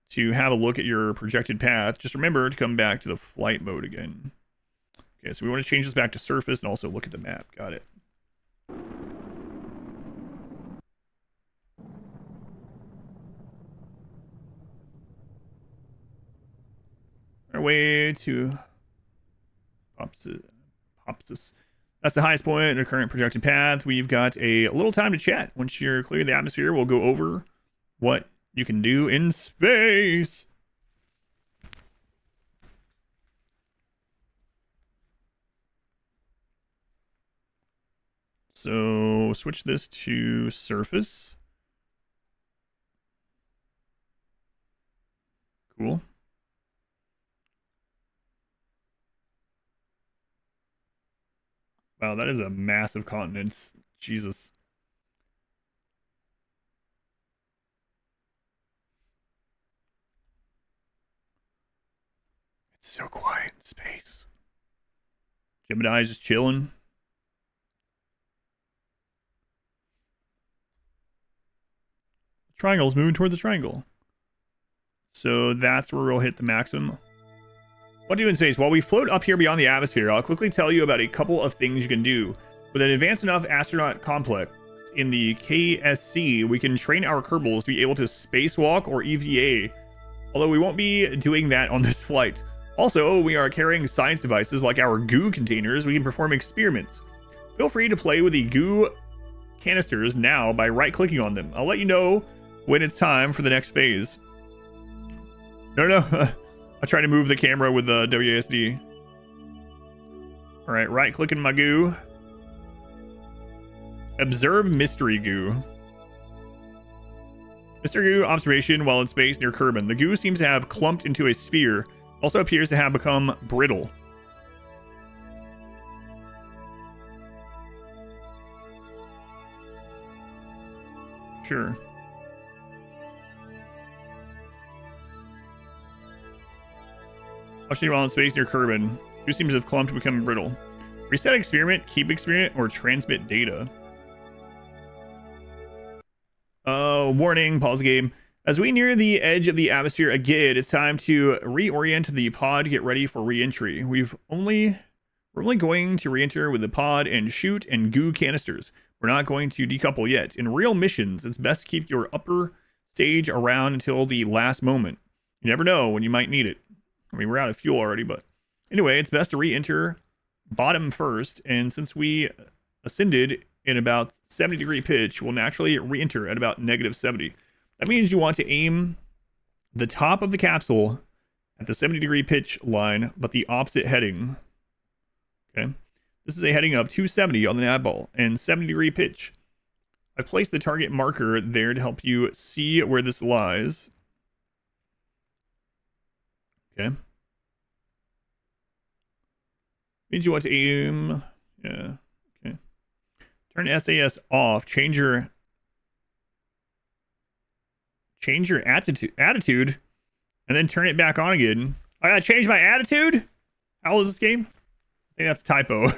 A: to have a look at your projected path. Just remember to come back to the flight mode again. Okay, so we want to change this back to surface and also look at the map. Got it. Our way to Popsis. That's the highest point in the current projected path. We've got a little time to chat. Once you're clear of the atmosphere, we'll go over what you can do in space. So switch this to surface. Cool. Wow, that is a massive continent. Jesus. It's so quiet in space. Gemini's just chilling. Triangle's moving toward the triangle. So that's where we'll hit the maximum. What do you do in space? While we float up here beyond the atmosphere, I'll quickly tell you about a couple of things you can do. With an advanced enough astronaut complex in the KSC, we can train our Kerbals to be able to spacewalk or EVA, although we won't be doing that on this flight. Also, we are carrying science devices like our goo containers. We can perform experiments. Feel free to play with the goo canisters now by right-clicking on them. I'll let you know when it's time for the next phase. No. I tried to move the camera with the WASD. All right, right-clicking my goo. Observe mystery goo. Mystery goo observation while in space near Kerbin. The goo seems to have clumped into a sphere. Also appears to have become brittle. Sure. Observation while in space near Kerbin. Goo seems to have clumped and become brittle. Reset experiment, keep experiment, or transmit data. Warning, pause the game. As we near the edge of the atmosphere again, it's time to reorient the pod to get ready for re-entry. We're only going to re-enter with the pod and chute and goo canisters. We're not going to decouple yet. In real missions, it's best to keep your upper stage around until the last moment. You never know when you might need it. I mean, we're out of fuel already, but anyway, it's best to re-enter bottom first, and since we ascended in about 70-degree pitch, we'll naturally re-enter at about -70. That means you want to aim the top of the capsule at the 70-degree pitch line, but the opposite heading. Okay, this is a heading of 270 on the nav ball and 70-degree pitch. I've placed the target marker there to help you see where this lies. Okay. Means you want to aim. Yeah. Okay. Turn SAS off. Change your attitude, and then turn it back on again. I gotta change my attitude? How old is this game? I think that's a typo.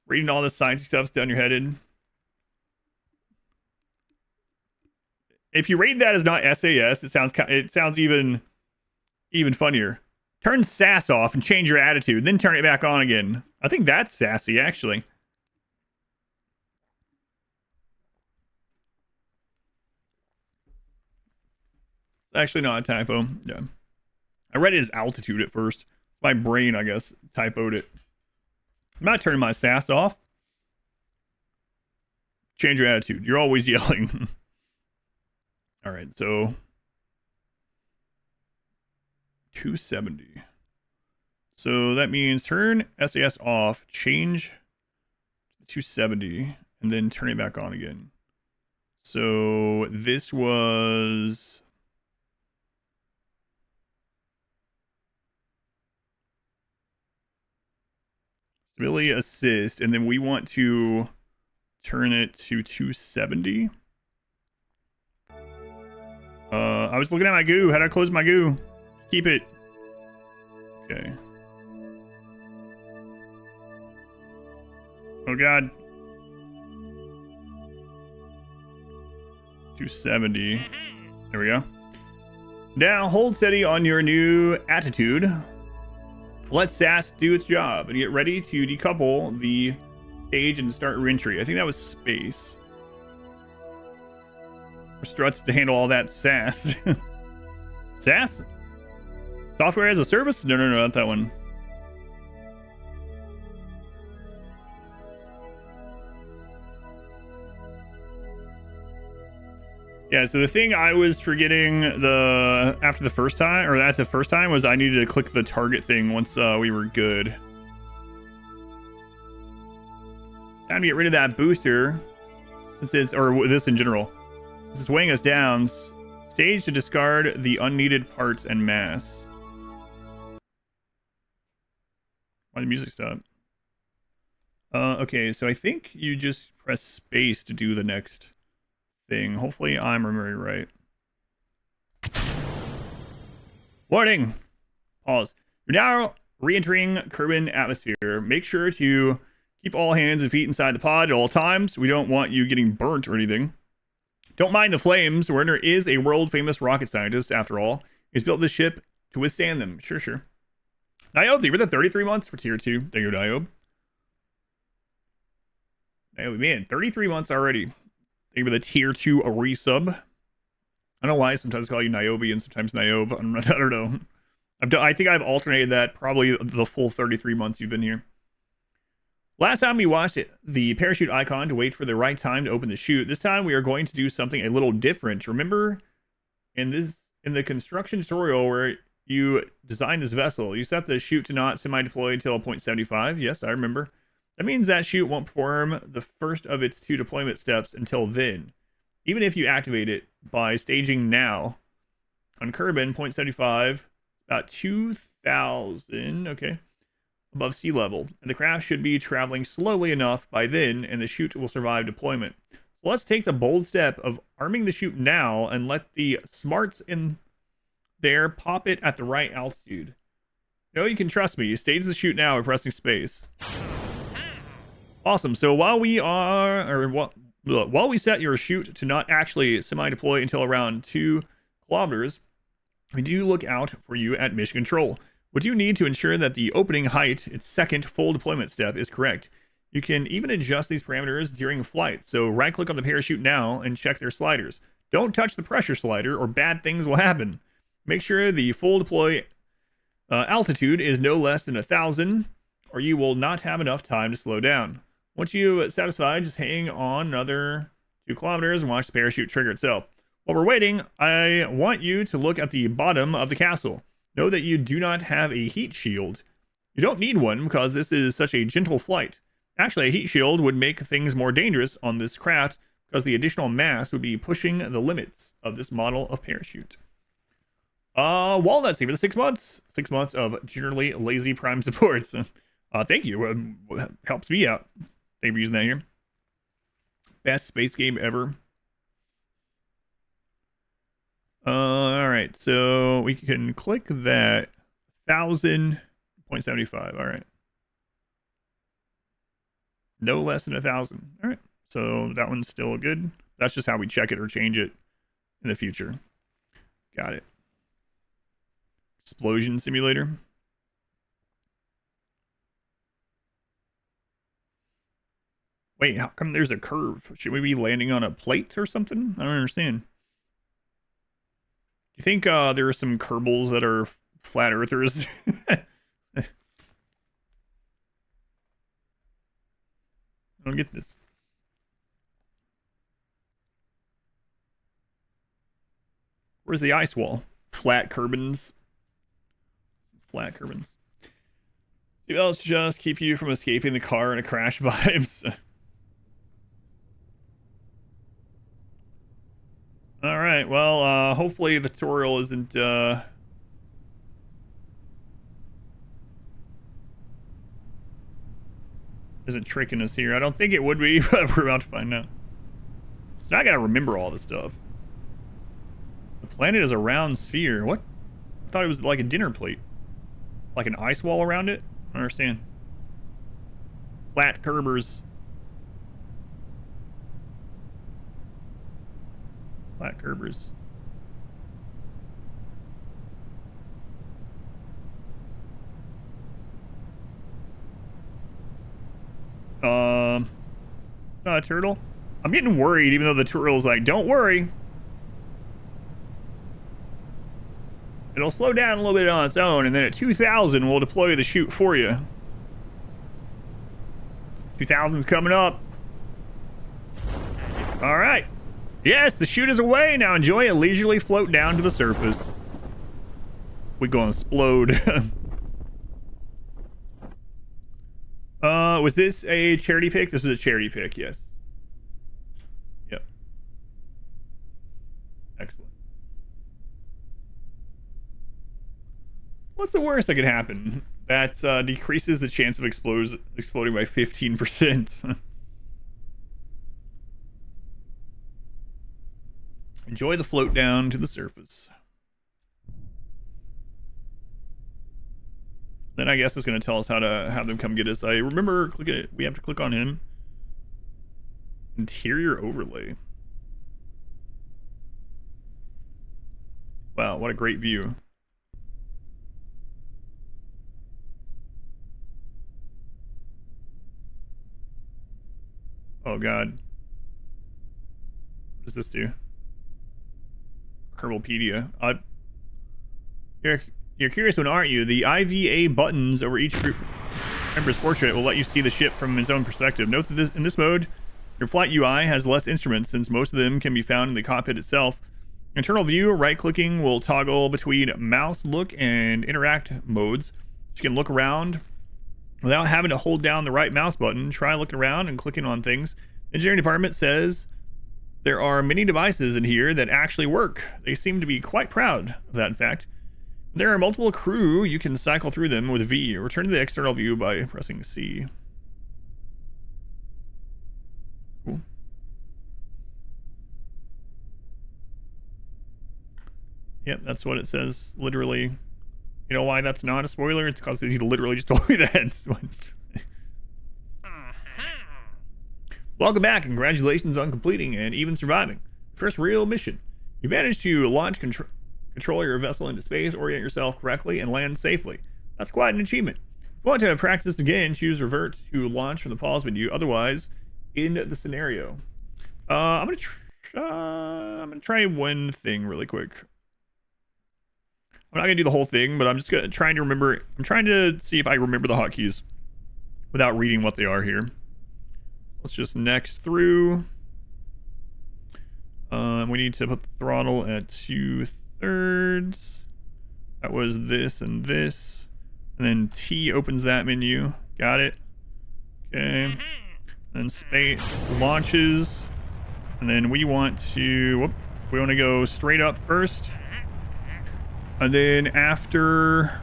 A: Reading all this sciencey stuff's down your headed. If you rate that as not SAS, it sounds even funnier. Turn SAS off and change your attitude, then turn it back on again. I think that's sassy, actually. It's actually not a typo. Yeah. I read it as altitude at first. My brain, I guess, typoed it. I'm not turning my SAS off. Change your attitude. You're always yelling. All right, so 270. So that means turn SAS off, change 270, and then turn it back on again. So this was stability assist, and then we want to turn it to 270. I was looking at my goo. How do I close my goo? Keep it. Okay. Oh god. 270. There we go. Now hold steady on your new attitude. Let SAS do its job and get ready to decouple the stage and start re-entry. I think that was space. Or struts to handle all that SAS. SAS? Software as a service? No, not that one. Yeah, so the thing I was forgetting after the first time was I needed to click the target thing once we were good. Time to get rid of that booster. Or this in general. This is weighing us down. Stage to discard the unneeded parts and mass. Why did the music stop? Okay, so I think you just press space to do the next thing. Hopefully I'm remembering right. Warning! Pause. You're now re-entering Kerbal atmosphere. Make sure to keep all hands and feet inside the pod at all times. We don't want you getting burnt or anything. Don't mind the flames. Werner is a world-famous rocket scientist, after all. He's built this ship to withstand them. Sure. Niobe, thank you for the 33 months for tier 2. Thank you, Niobe. Niobe, man, 33 months already. Thank you for the tier 2 resub. I don't know why I sometimes call you Niobe and sometimes Niobe. I don't know. I think I've alternated that probably the full 33 months you've been here. Last time we watched it, the parachute icon to wait for the right time to open the chute. This time we are going to do something a little different. Remember in the construction tutorial where you designed this vessel, you set the chute to not semi-deploy until 0.75. Yes, I remember. That means that chute won't perform the first of its 2 deployment steps until then. Even if you activate it by staging now. On Kerbal, 0.75, about 2,000, okay, above sea level. And the craft should be traveling slowly enough by then, and the chute will survive deployment. So let's take the bold step of arming the chute now and let the smarts in there pop it at the right altitude. No, you can trust me. You stage the chute now by pressing space. Awesome. So while we set your chute to not actually semi-deploy until around 2 kilometers, we do look out for you at mission control. What you need to ensure that the opening height, its second full deployment step, is correct. You can even adjust these parameters during flight. So right-click on the parachute now and check their sliders. Don't touch the pressure slider or bad things will happen. Make sure the full deploy altitude is no less than 1,000, or you will not have enough time to slow down. Once you're satisfied, just hang on another 2 kilometers and watch the parachute trigger itself. While we're waiting, I want you to look at the bottom of the castle. Know that you do not have a heat shield. You don't need one because this is such a gentle flight. Actually, a heat shield would make things more dangerous on this craft because the additional mass would be pushing the limits of this model of parachute. Walnuts, even the 6 months. 6 months of generally lazy prime supports. Thank you. Helps me out. Thank you for using that here. Best space game ever. All right, so we can click that 1,000.75. All right. No less than 1,000. All right, so that one's still good. That's just how we check it or change it in the future. Got it. Explosion simulator. Wait, how come there's a curve? Should we be landing on a plate or something? I don't understand. Do you think there are some Kerbals that are flat earthers? I don't get this. Where's the ice wall? Flat Kerbans. Flat Kerbans. See, else just keep you from escaping the car in a crash vibes. All right, well, hopefully the tutorial isn't tricking us here. I don't think it would be, but we're about to find out. So I gotta remember all this stuff. The planet is a round sphere. What? I thought it was like a dinner plate. Like an ice wall around it? I don't understand. Flat Kerbers. Flat Kerbers. Not a turtle. I'm getting worried, even though the tutorial's like, don't worry. It'll slow down a little bit on its own, and then at 2,000, we'll deploy the chute for you. 2,000's coming up. All right. Yes, the chute is away. Now enjoy a leisurely float down to the surface. We're gonna explode. Was this a charity pick? This was a charity pick, yes. Yep. Excellent. What's the worst that could happen? That decreases the chance of exploding by 15%. Enjoy the float down to the surface. Then I guess it's going to tell us how to have them come get us. I remember we have to click on him. Interior overlay. Wow, what a great view. Oh god. What does this do? Kerbalpedia. You're curious one, aren't you? The IVA buttons over each group member's portrait will let you see the ship from its own perspective. Note that in this mode, your flight UI has less instruments since most of them can be found in the cockpit itself. Internal view, right-clicking will toggle between mouse look and interact modes. You can look around without having to hold down the right mouse button. Try looking around and clicking on things. The engineering department says there are many devices in here that actually work. They seem to be quite proud of that, in fact. There are multiple crew. You can cycle through them with V. Return to the external view by pressing C. Cool. Yep, that's what it says. Literally. You know why that's not a spoiler? It's because he literally just told me that. Welcome back. Congratulations on completing and even surviving. First real mission. You managed to launch control your vessel into space, orient yourself correctly, and land safely. That's quite an achievement. If you want to practice again, choose revert to launch from the pause menu. Otherwise, end the scenario. I'm gonna try one thing really quick. I'm not gonna do the whole thing, but I'm just trying to remember. I'm trying to see if I remember the hotkeys without reading what they are here. Let's just next through. We need to put the throttle at 2/3. That was this and this. And then T opens that menu. Got it. Okay. Then space launches. And then we want to go straight up first. And then after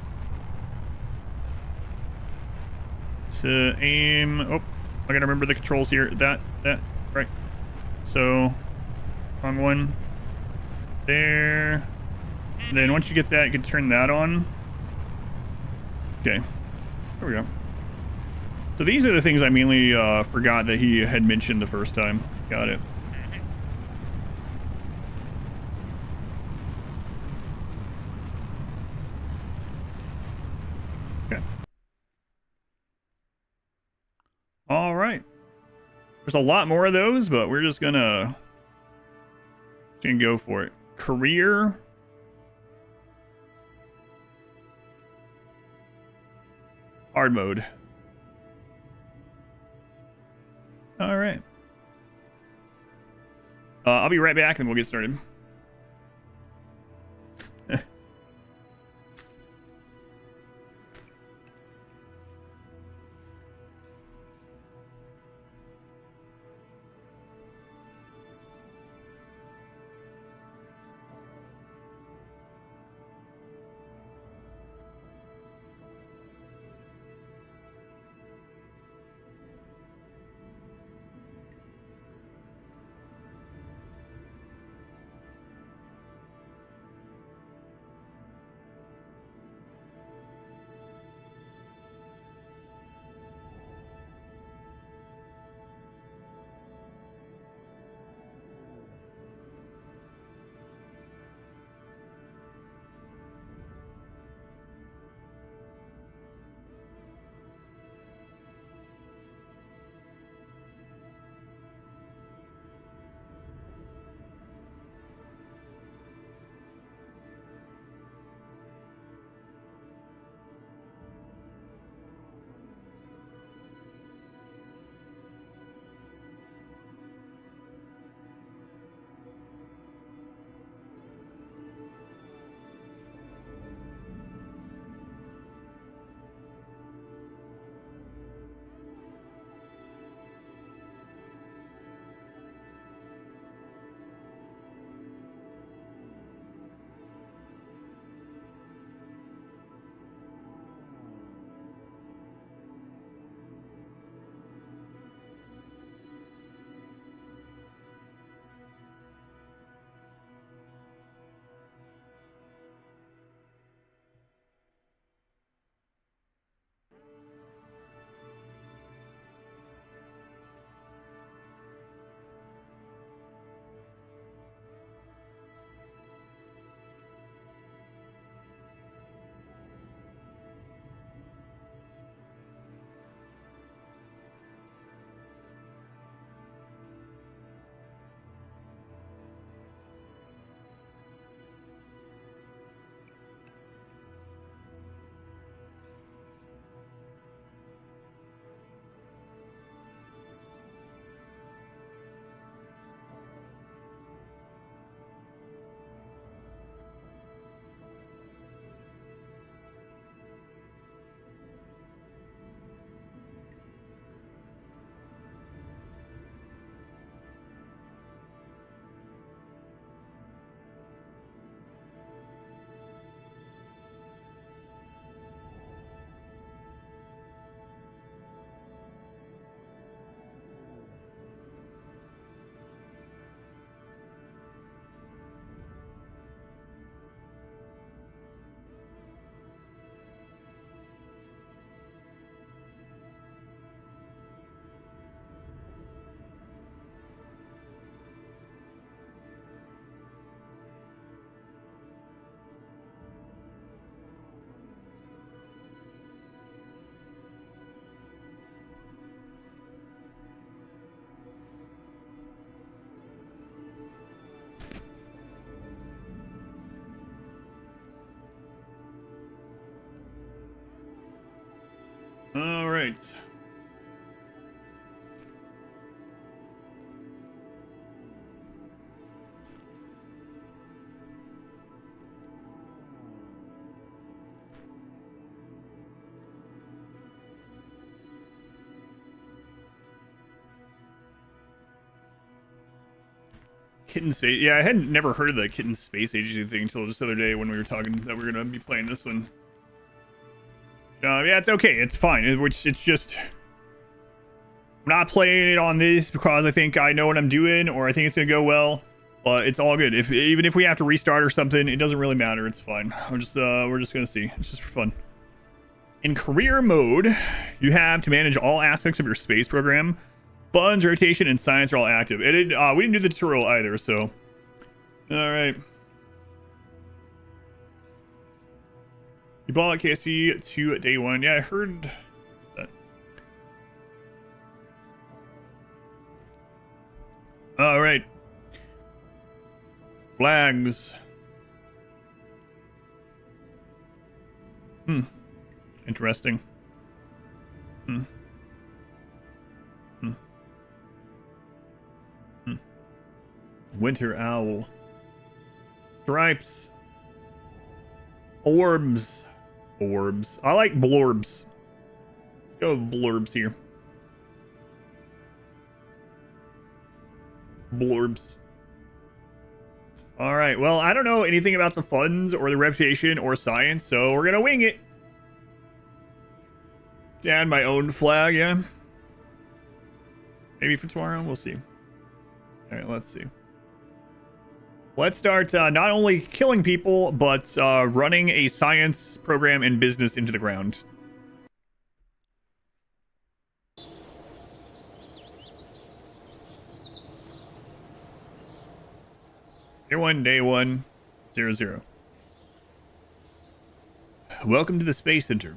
A: to aim. Oh, I gotta remember the controls here. That, right. So, wrong one. There. And then once you get that, you can turn that on. Okay. There we go. So these are the things I mainly forgot that he had mentioned the first time. Got it. Okay. All right. There's a lot more of those, but we're just gonna go for it. Career. Hard mode. All right. I'll be right back and we'll get started. right. Kitten Space. Yeah, I had never heard of the Kitten Space Agency thing until just the other day when we were talking that we are gonna be playing this one. Yeah, it's okay. It's fine. It's just I'm not playing it on this because I think I know what I'm doing or I think it's gonna go well. But it's all good. Even if we have to restart or something, it doesn't really matter. It's fine. We're just gonna see. It's just for fun. In career mode, you have to manage all aspects of your space program. Funds, rotation, and science are all active. We didn't do the tutorial either, so. All right. You bought KSV 2 at day 1. Yeah, I heard that. All right. Flags. Interesting. Winter owl. Stripes. Orbs. I like blorbs. Let's go with blorbs here. Blorbs. All right. Well, I don't know anything about the funds or the reputation or science, so we're gonna wing it. Add my own flag, yeah. Maybe for tomorrow. We'll see. All right. Let's see. Let's start not only killing people, but running a science program and business into the ground. Day 1, 00. Welcome to the Space Center.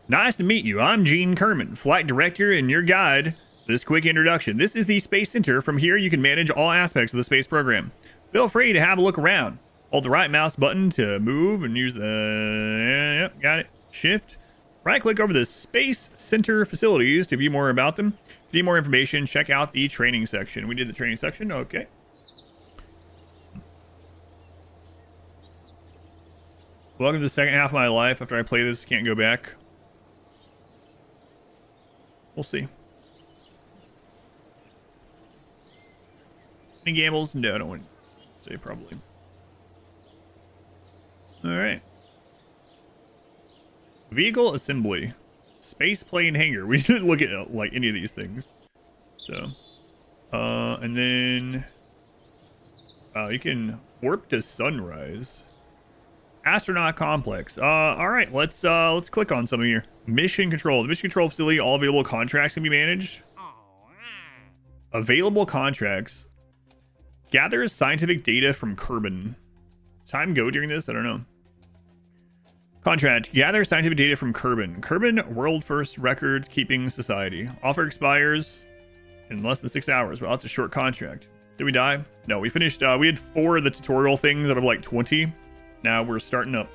A: Nice to meet you. I'm Gene Kerman, flight director and your guide. This quick introduction. This is the Space Center. From here, you can manage all aspects of the space program. Feel free to have a look around. Hold the right mouse button to move and use the... Yep, got it. Shift. Right-click over the Space Center facilities to view more about them. If you need more information, check out the training section. We did the training section. Okay. Welcome to the second half of my life. After I play this, can't go back. We'll see. Any gambles? No, I don't want to say probably. All right. Vehicle assembly. Space plane hangar. We didn't look at like any of these things. So, and then, you can warp to sunrise. Astronaut complex. All right. Let's click on something here. Mission control. The mission control facility. All available contracts can be managed. Available contracts. Gathers scientific data from Kerbal. Time go during this? I don't know. Contract. Gather scientific data from Kerbal. Kerbal World First Records Keeping Society. Offer expires in less than 6 hours. Well, that's a short contract. Did we die? No, we finished. We had 4 of the tutorial things out of like 20. Now we're starting up.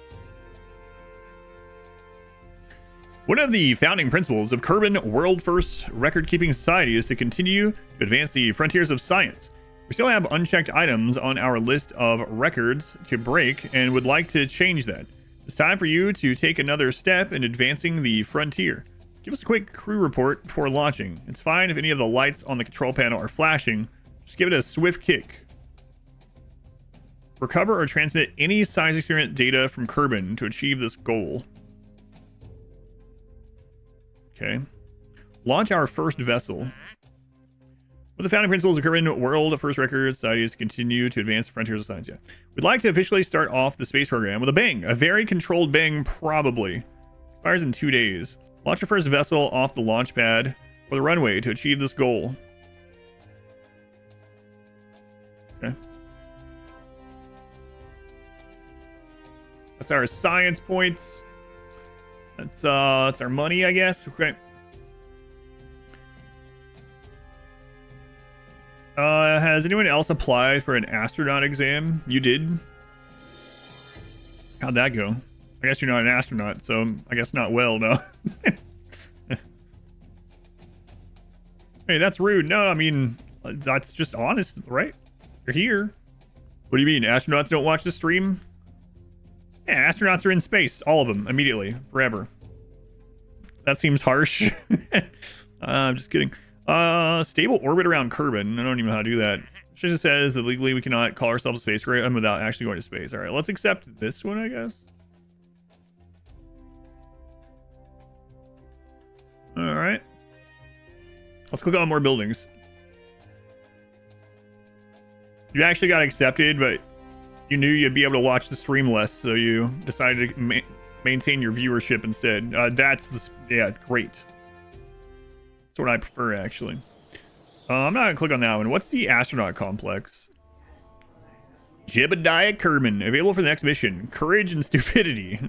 A: One of the founding principles of Kerbal World First Record Keeping Society is to continue to advance the frontiers of science. We still have unchecked items on our list of records to break and would like to change that. It's time for you to take another step in advancing the frontier. Give us a quick crew report before launching. It's fine if any of the lights on the control panel are flashing. Just give it a swift kick. Recover or transmit any science experiment data from Kerbal to achieve this goal. Okay. Launch our first vessel. One of the founding principles of Kerbal World First Record Society is to continue to advance the frontiers of science. Yeah. We'd like to officially start off the space program with a bang. A very controlled bang, probably. Expires in 2 days. Launch your first vessel off the launch pad or the runway to achieve this goal. Okay. That's our science points. That's our money, I guess. Okay. Has anyone else applied for an astronaut exam? You did? How'd that go? I guess you're not an astronaut, so I guess not well, no. Hey, that's rude. No, I mean, that's just honest, right? You're here. What do you mean? Astronauts don't watch the stream? Yeah, astronauts are in space. All of them. Immediately. Forever. That seems harsh. I'm just kidding. Stable orbit around Kerbin. I don't even know how to do that. She just says that legally we cannot call ourselves a space program without actually going to space. All right, let's accept this one, I guess. All right. Let's click on more buildings. You actually got accepted, but you knew you'd be able to watch the stream less, so you decided to maintain your viewership instead. Yeah, great. That's what I prefer, actually. I'm not gonna click on that one. What's the astronaut complex? Jebediah Kerman, available for the next mission. Courage and stupidity.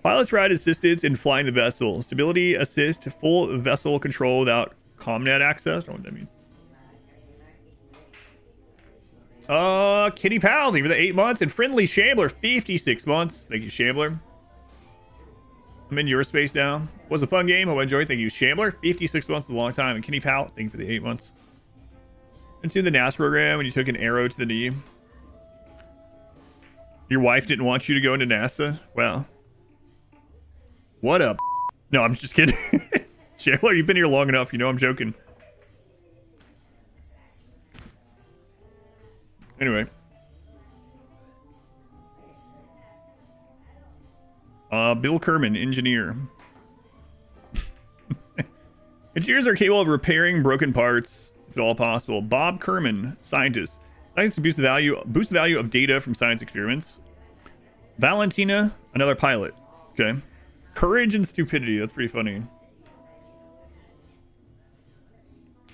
A: Pilot's ride assistance in flying the vessel. Stability assist, full vessel control without comnet access. I don't know what that means. Kitty Pal, thank you for the 8 months. And Friendly Shambler, 56 months. Thank you, Shambler. I'm in your space now. Was a fun game. Hope I enjoyed. Thank you, Shambler. 56 months is a long time. And Kitty Pal, thank you for the 8 months. Into the NASA program when you took an arrow to the knee. Your wife didn't want you to go into NASA? Well. What up? No, I'm just kidding. Shambler, you've been here long enough. You know I'm joking. Anyway. Bill Kerman, engineer. Engineers are capable of repairing broken parts, if at all possible. Bob Kerman, scientist. Science to boost the value of data from science experiments. Valentina, another pilot. Okay. Courage and stupidity. That's pretty funny.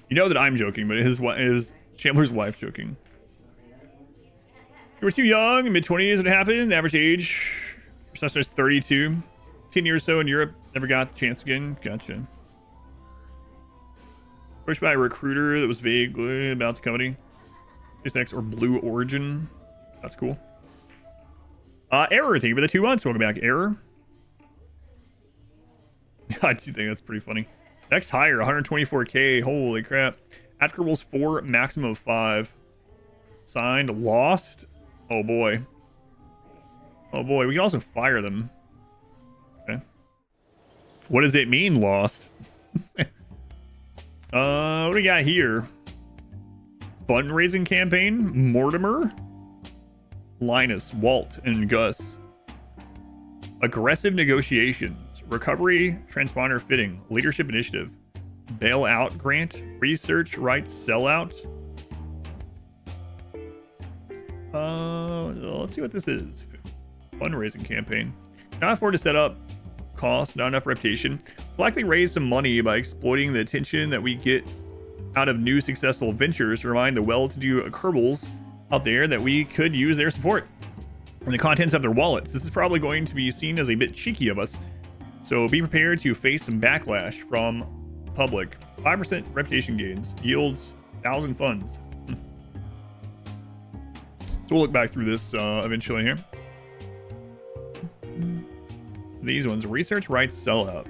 A: You know that I'm joking, but his Chandler's wife joking. You were too young, mid-20s when it happened. The average age for such as 32. 10 years or so in Europe. Never got the chance again. Gotcha. Pushed by a recruiter that was vague about the company. SpaceX or Blue Origin. That's cool. Error, thank you for the 2 months. Welcome back, Error. I do think that's pretty funny. Next higher, 124k. Holy crap. At Kerbals 4, maximum of 5. Signed, lost. Oh boy. Oh boy, we can also fire them. Okay. What does it mean, lost? What do we got here? Fundraising campaign, Mortimer, Linus, Walt, and Gus. Aggressive negotiations, recovery, transponder fitting, leadership initiative, bailout grant, research rights sellout. Let's see what this is. Fundraising campaign. Not afford to set up. Cost, not enough reputation. Likely raise some money by exploiting the attention that we get out of new successful ventures to remind the well-to-do Kerbals out there that we could use their support and the contents of their wallets. This is probably going to be seen as a bit cheeky of us, so be prepared to face some backlash from public. 5% reputation gains yields 1,000 funds. So we'll look back through this eventually here. These ones, research rights sellout.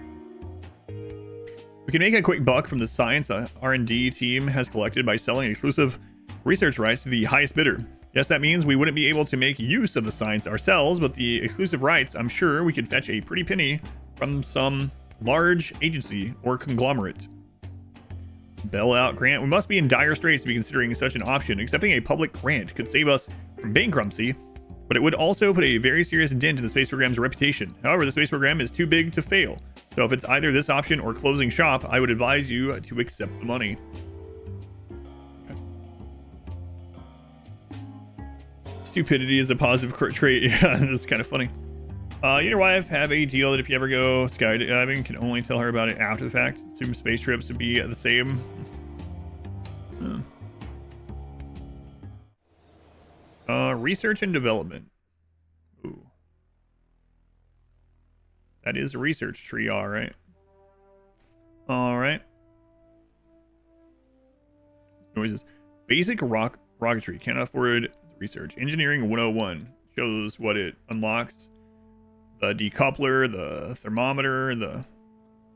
A: We can make a quick buck from the science the R&D team has collected by selling exclusive research rights to the highest bidder. Yes, that means we wouldn't be able to make use of the science ourselves, but the exclusive rights, I'm sure we could fetch a pretty penny from some large agency or conglomerate. Bailout grant. We must be in dire straits to be considering such an option. Accepting a public grant could save us from bankruptcy, but it would also put a very serious dent in the space program's reputation. However, the space program is too big to fail. So if it's either this option or closing shop, I would advise you to accept the money. Okay. Stupidity is a positive trait. Yeah, that's kind of funny. You and your wife have a deal that if you ever go skydiving, can only tell her about it after the fact. Assume space trips would be the same. Research and development. Ooh. That is a research tree, all right. All right. Noises. Basic rocketry. Can't afford research. Engineering 101 shows what it unlocks. The decoupler, the thermometer, the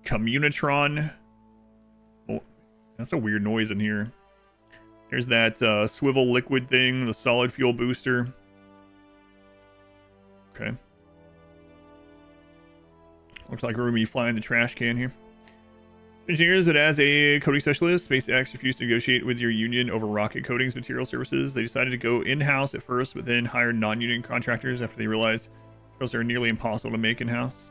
A: communitron. Oh, That's a weird noise in here. There's that swivel liquid thing, the solid fuel booster. Okay. Looks like we're going to be flying the trash can here. Engineers, that as a coding specialist, SpaceX refused to negotiate with your union over rocket coatings material services. They decided to go in-house at first, but then hired non-union contractors after they realized those are nearly impossible to make in-house.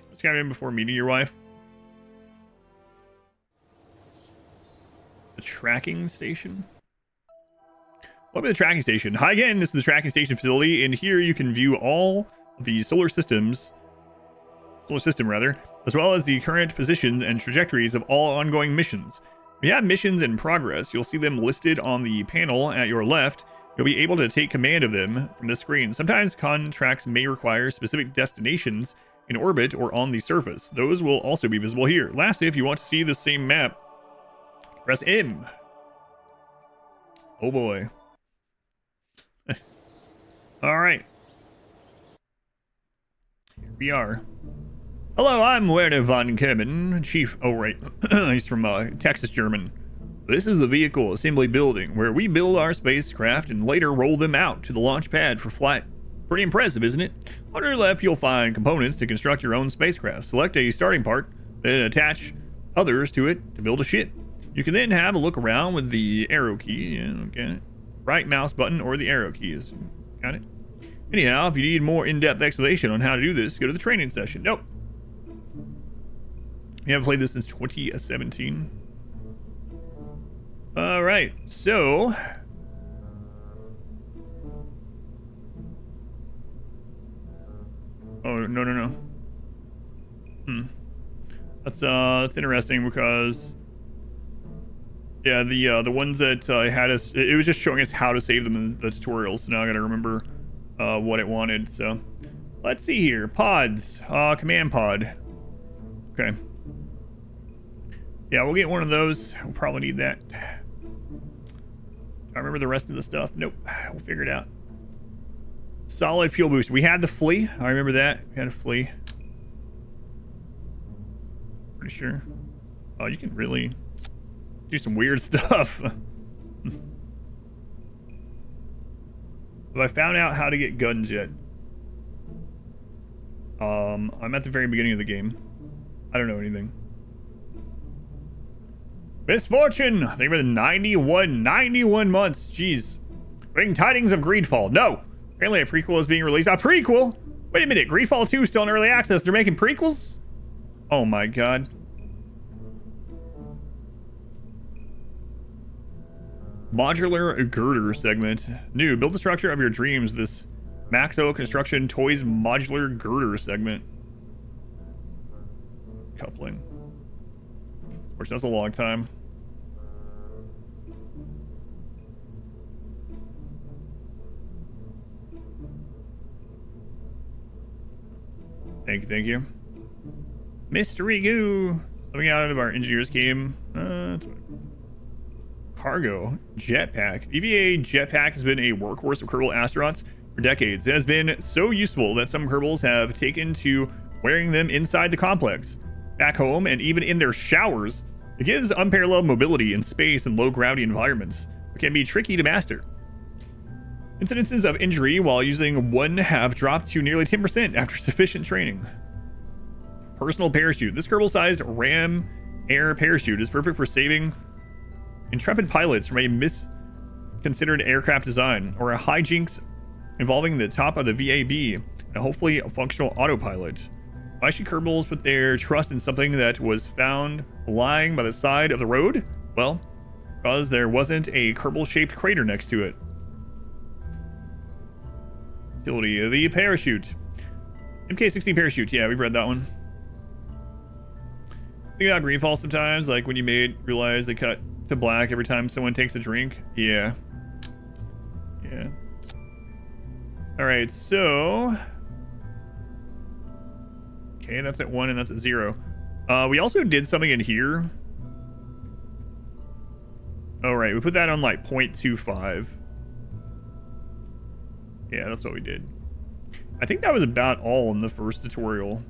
A: Just got in before meeting your wife. The tracking station. Welcome to the tracking station. Hi again, this is the tracking station facility, and here you can view all of the solar system, as well as the current positions and trajectories of all ongoing missions. We have missions in progress. You'll see them listed on the panel at your left. You'll be able to take command of them from this screen. Sometimes contracts may require specific destinations in orbit or on the surface. Those will also be visible here. Lastly, if you want to see the same map, press M. Oh boy. All right. Here we are. Hello, I'm Werner von Kerman, Chief. Oh, right. He's from Texas, German. This is the vehicle assembly building where we build our spacecraft and later roll them out to the launch pad for flight. Pretty impressive, isn't it? On your left, you'll find components to construct your own spacecraft. Select a starting part, then attach others to it to build a ship. You can then have a look around with the arrow key. Yeah, okay. Right mouse button or the arrow keys. Got it? Anyhow, if you need more in-depth explanation on how to do this, go to the training session. Nope. You haven't played this since 2017. All right, so oh no. That's interesting because yeah, the ones that had us, it was just showing us how to save them in the tutorial. So now I gotta remember what it wanted. So let's see here. Pods, command pod. Okay. Yeah, we'll get one of those. We'll probably need that. I remember the rest of the stuff. Nope. We'll figure it out. Solid fuel boost. We had the flea. I remember that. We had a flea. Pretty sure. Oh, you can really do some weird stuff. Have I found out how to get guns yet? I'm at the very beginning of the game. I don't know anything. Misfortune! They were 91 months. Jeez. Bring tidings of Greedfall. No! Apparently a prequel is being released. A prequel? Wait a minute. Greedfall 2 is still in early access. They're making prequels? Oh my god. Modular girder segment. New. Build the structure of your dreams. This Maxo Construction Toys modular girder segment. Coupling. Which that's a long time. Thank you. Mystery goo. Coming out of our engineers game. Cargo jetpack. EVA jetpack has been a workhorse of Kerbal astronauts for decades. It has been so useful that some Kerbals have taken to wearing them inside the complex. Back home and even in their showers, it gives unparalleled mobility in space and low gravity environments. It can be tricky to master. Incidences of injury while using one have dropped to nearly 10% after sufficient training. Personal parachute. This Kerbal-sized ram air parachute is perfect for saving intrepid pilots from a misconsidered aircraft design or a hijinks involving the top of the VAB and hopefully a functional autopilot. Why should Kerbals put their trust in something that was found lying by the side of the road? Well, because there wasn't a Kerbal-shaped crater next to it. Utility, the parachute. MK16 parachute, yeah, we've read that one. Think about Greedfall sometimes, like when you realize they cut to black every time someone takes a drink. Yeah. Yeah. Alright, so... Okay, that's at 1 and that's at 0. We also did something in here. Oh, right, we put that on like 0.25. Yeah, that's what we did. I think that was about all in the first tutorial.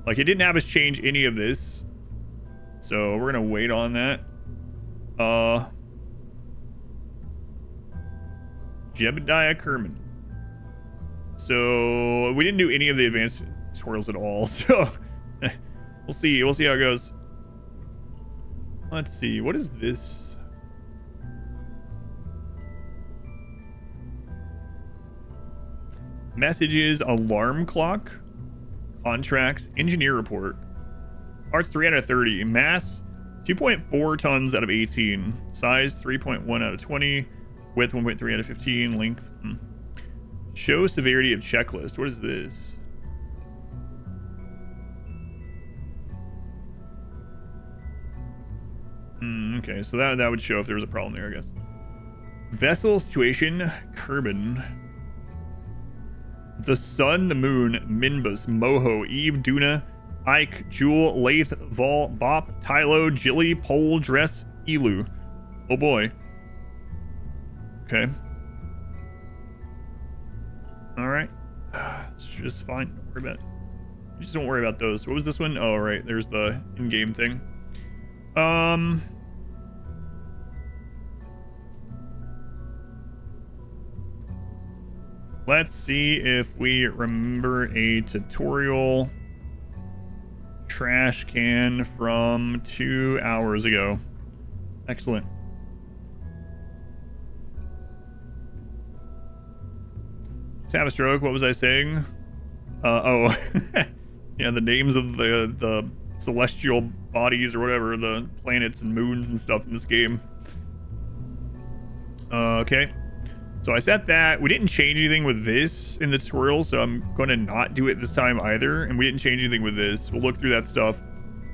A: Like, it didn't have us change any of this. So we're gonna wait on that. Jebediah Kerman. So we didn't do any of the advanced tutorials at all. So we'll see. We'll see how it goes. Let's see. What is this? Messages, alarm clock, contracts, engineer report. Parts 3 out of 30. Mass 2.4 tons out of 18. Size 3.1 out of 20. Width 1.3 out of 15. Length. Show severity of checklist. What is this? Okay, so that would show if there was a problem there, I guess. Vessel situation, Kerbin. The Sun, the Moon, Minbus, Moho, Eve, Duna, Ike, Jewel, Lath, Vol, Bop, Tylo, Jilly, Pole, Dress, Elu. Oh boy. Okay. Alright. It's just fine. Don't worry about it. Just don't worry about those. What was this one? Oh, right. There's the in-game thing. Let's see if we remember a tutorial trash can from 2 hours ago. Excellent. Just have a stroke. What was I saying? Oh, yeah, the names of the celestial bodies or whatever, the planets and moons and stuff in this game. Okay. So I set that. We didn't change anything with this in the tutorial, so I'm going to not do it this time either. And we didn't change anything with this. We'll look through that stuff,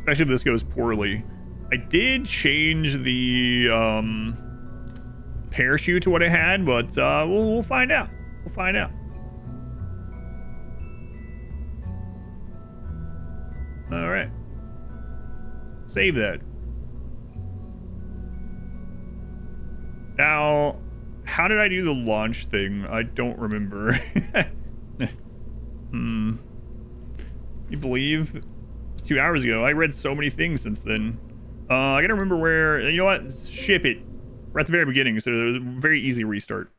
A: especially if this goes poorly. I did change the parachute to what I had, but we'll find out. We'll find out. All right. Save that. Now, how did I do the launch thing? I don't remember. You believe? It was 2 hours ago. I read so many things since then. I gotta remember where... You know what? Ship it. We're at the very beginning, so there's a very easy restart.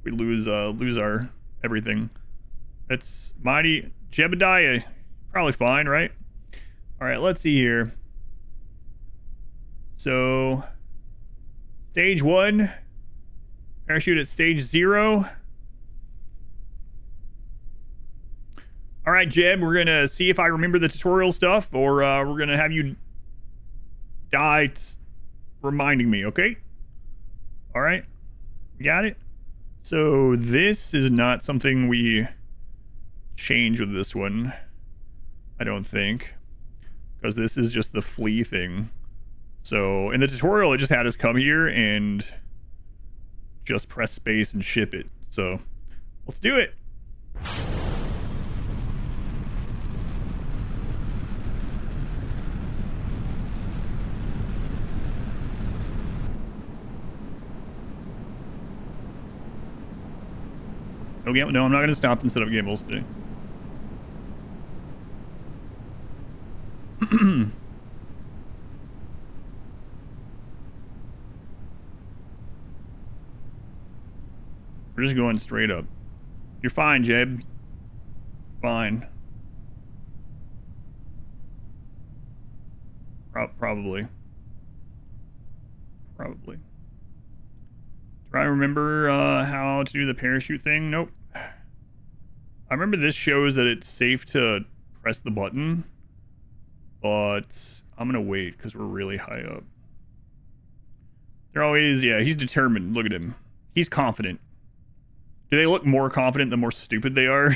A: We lose our everything. It's mighty Jebediah. Probably fine, right? All right, let's see here. So, stage 1. Parachute at stage 0. All right, Jeb, we're gonna see if I remember the tutorial stuff, or we're gonna have you die reminding me, okay? All right, got it? So this is not something we change with this one, I don't think, because this is just the flee thing. So in the tutorial, it just had us come here and just press space and ship it. So let's do it. Okay, no, I'm not going to stop and set up gimbals today. We're just going straight up. You're fine, Jeb. Fine. Probably. Probably. Do I remember how to do the parachute thing? Nope. I remember this shows that it's safe to press the button, but I'm gonna wait because we're really high up. They're always, yeah, he's determined. Look at him. He's confident. Do they look more confident the more stupid they are?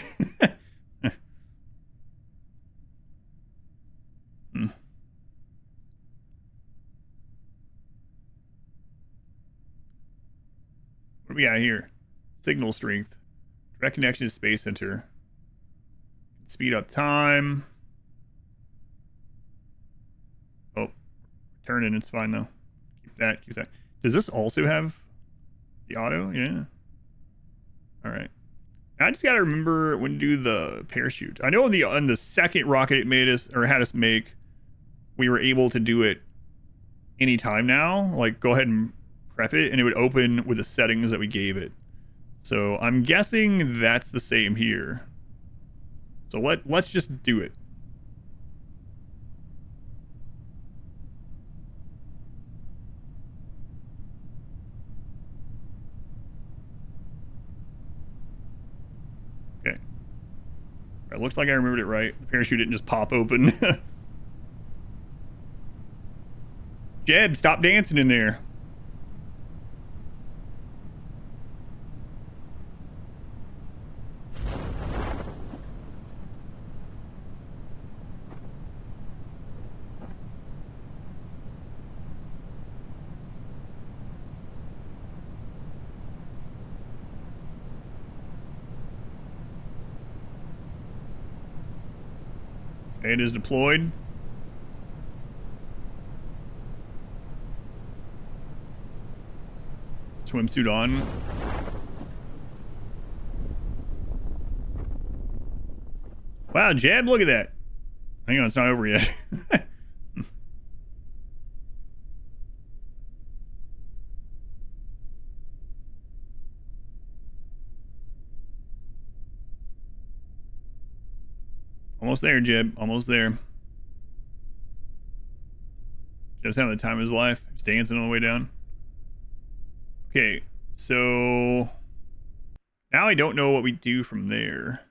A: What do we got here? Signal strength. Direct connection to Space Center. Speed up time. Oh, turning. It's fine though. Keep that. Keep that. Does this also have the auto? Yeah. All right. I just gotta remember when to do the parachute. I know on the second rocket it made us, or had us make, we were able to do it anytime now. Like, go ahead and prep it, and it would open with the settings that we gave it. So I'm guessing that's the same here. So let's just do it. Okay. It looks like I remembered it right. The parachute didn't just pop open. Jeb, stop dancing in there. It is deployed. Swimsuit on. Wow, Jeb, look at that. Hang on, it's not over yet. Almost there, Jeb. Almost there. Jeb's having the time of his life. He's dancing on the way down. Okay, so now I don't know what we do from there.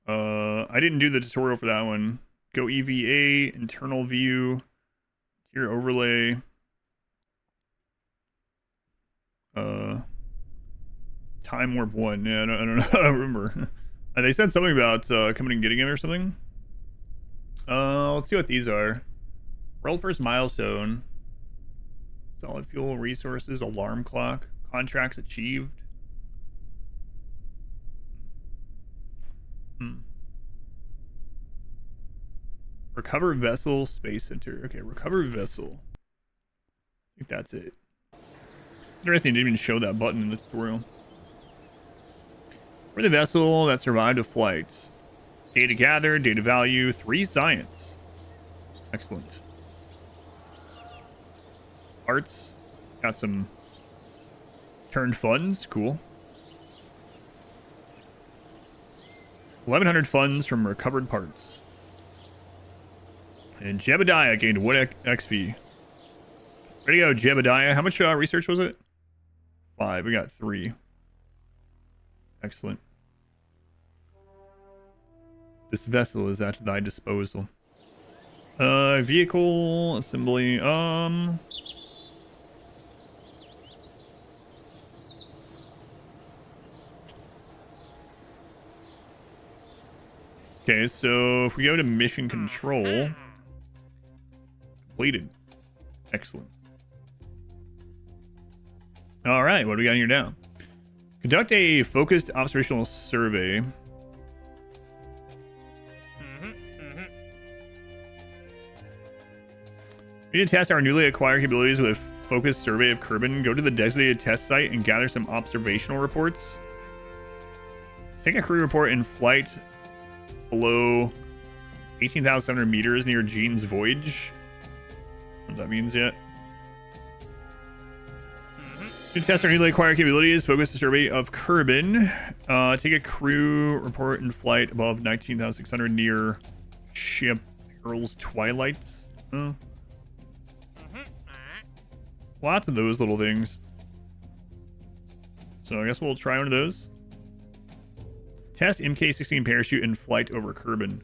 A: I didn't do the tutorial for that one. Go EVA, internal view, tier overlay. Time warp 1. Yeah, I don't know. I don't remember. They said something about coming and getting it or something. Let's see what these are. World first milestone. Solid fuel resources. Alarm clock. Contracts achieved. Recover vessel. Space center. Okay, recover vessel. I think that's it. Interesting, didn't even show that button in the tutorial. For the vessel that survived a flight. Data gathered, data value, 3 science. Excellent. Arts. Got some turned funds. Cool. 1,100 funds from recovered parts. And Jebediah gained 1 XP. Ready to go, Jebediah. How much research was it? 5. We got 3. Excellent. This vessel is at thy disposal. Vehicle assembly. Okay, so if we go to mission control, completed. Excellent. All right, what do we got here now? Conduct a focused observational survey. We need to test our newly acquired capabilities with a focused survey of Kerbin. Go to the designated test site and gather some observational reports. Take a crew report in flight below 18,700 meters near Gene's voyage. What that means yet? To test our newly acquired capabilities, focus the survey of Kerbin. Take a crew report in flight above 19,600 near ship Earl's Twilight. Lots of those little things. So I guess we'll try one of those. Test MK16 parachute in flight over Kerbin.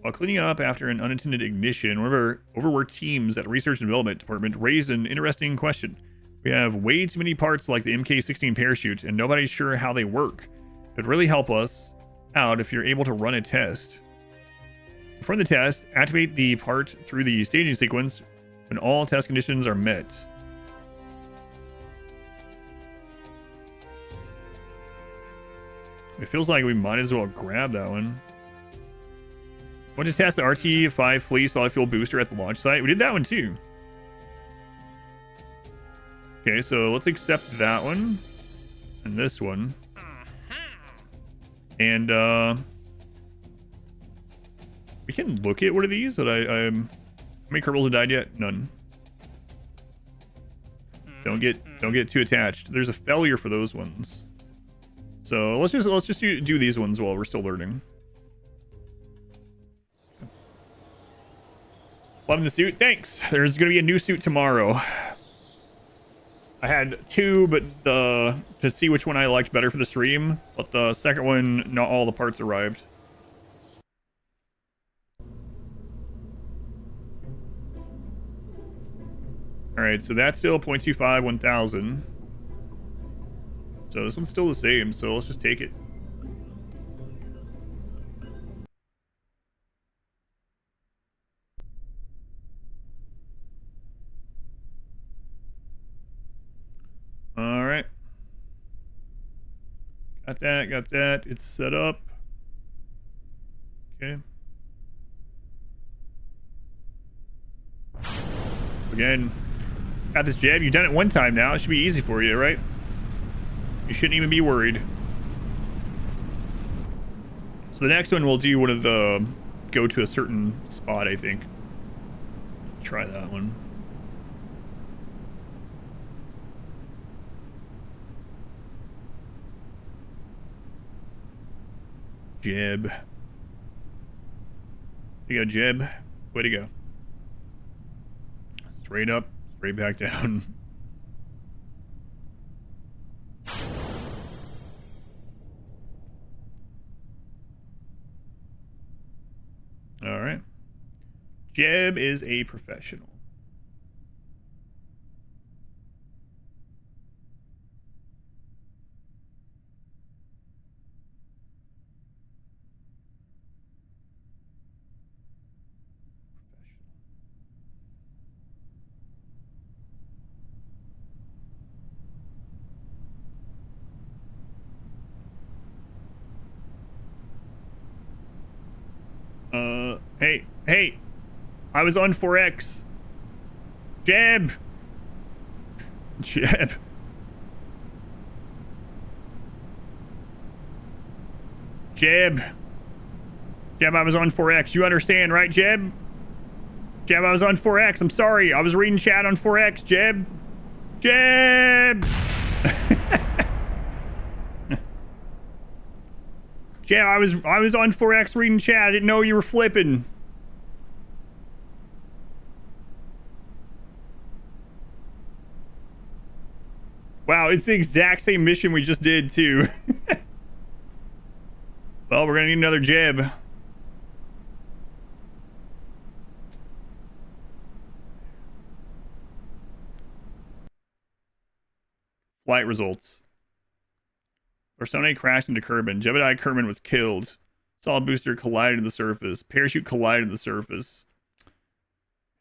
A: While cleaning up after an unintended ignition, one of our overworked teams at Research and Development Department raised an interesting question. We have way too many parts like the MK16 parachute, and nobody's sure how they work. It would really help us out if you're able to run a test. Before the test, activate the part through the staging sequence when all test conditions are met. It feels like we might as well grab that one. Want to test the RT-5 Flea solid fuel booster at the launch site? We did that one too. Okay, so let's accept that one. and this one. And we can look at what are these that how many kerbals have died yet? None. Don't get too attached. There's a failure for those ones. So let's just do these ones while we're still learning. Loving the suit. Thanks. There's gonna be a new suit tomorrow. I had two, but to see which one I liked better for the stream. But the second one, not all the parts arrived. All right, so that's still 0.25, 1,000. So this one's still the same, so let's just take it. All right. Got that. It's set up. Okay. Again, got this jab. You've done it one time now. It should be easy for you, right? You shouldn't even be worried. So the next one we'll do one of the go to a certain spot, I think. Try that one. Jib. You go, Jib. Way to go. Straight up, straight back down. All right. Jeb is a professional. Hey, I was on 4X. Jeb. Jeb, I was on 4X. You understand, right, Jeb? Jeb, I was on 4X. I'm sorry. I was reading chat on 4X, Jeb. Jeb, I was on 4X reading chat. I didn't know you were flipping. Wow, it's the exact same mission we just did, too. Well, we're gonna need another Jeb. Flight results. Persona crashed into Kerbin. Jebediah Kerbin was killed. Solid booster collided to the surface. Parachute collided to the surface.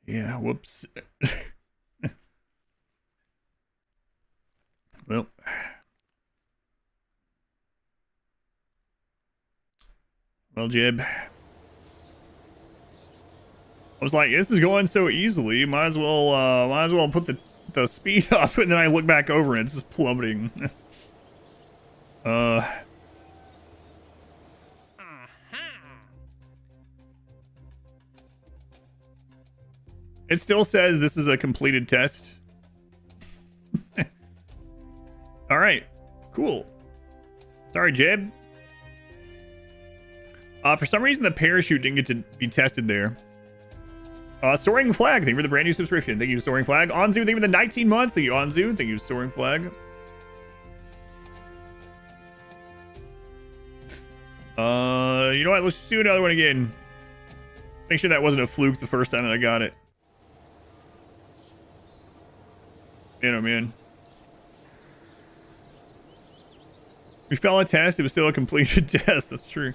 A: Yeah, whoops. Well. Well, Jeb. I was like, this is going so easily. Might as well put the speed up, and then I look back over and it's just plummeting. It still says this is a completed test. All right, cool. Sorry, Jeb. For some reason, the parachute didn't get to be tested there. Soaring Flag, thank you for the brand new subscription. Thank you, Soaring Flag. Onzu, thank you for the 19 months. Thank you, Onzu. Thank you, Soaring Flag. You know what? Let's just do another one again. Make sure that wasn't a fluke the first time that I got it. You know, man. We failed a test. It was still a completed test. That's true.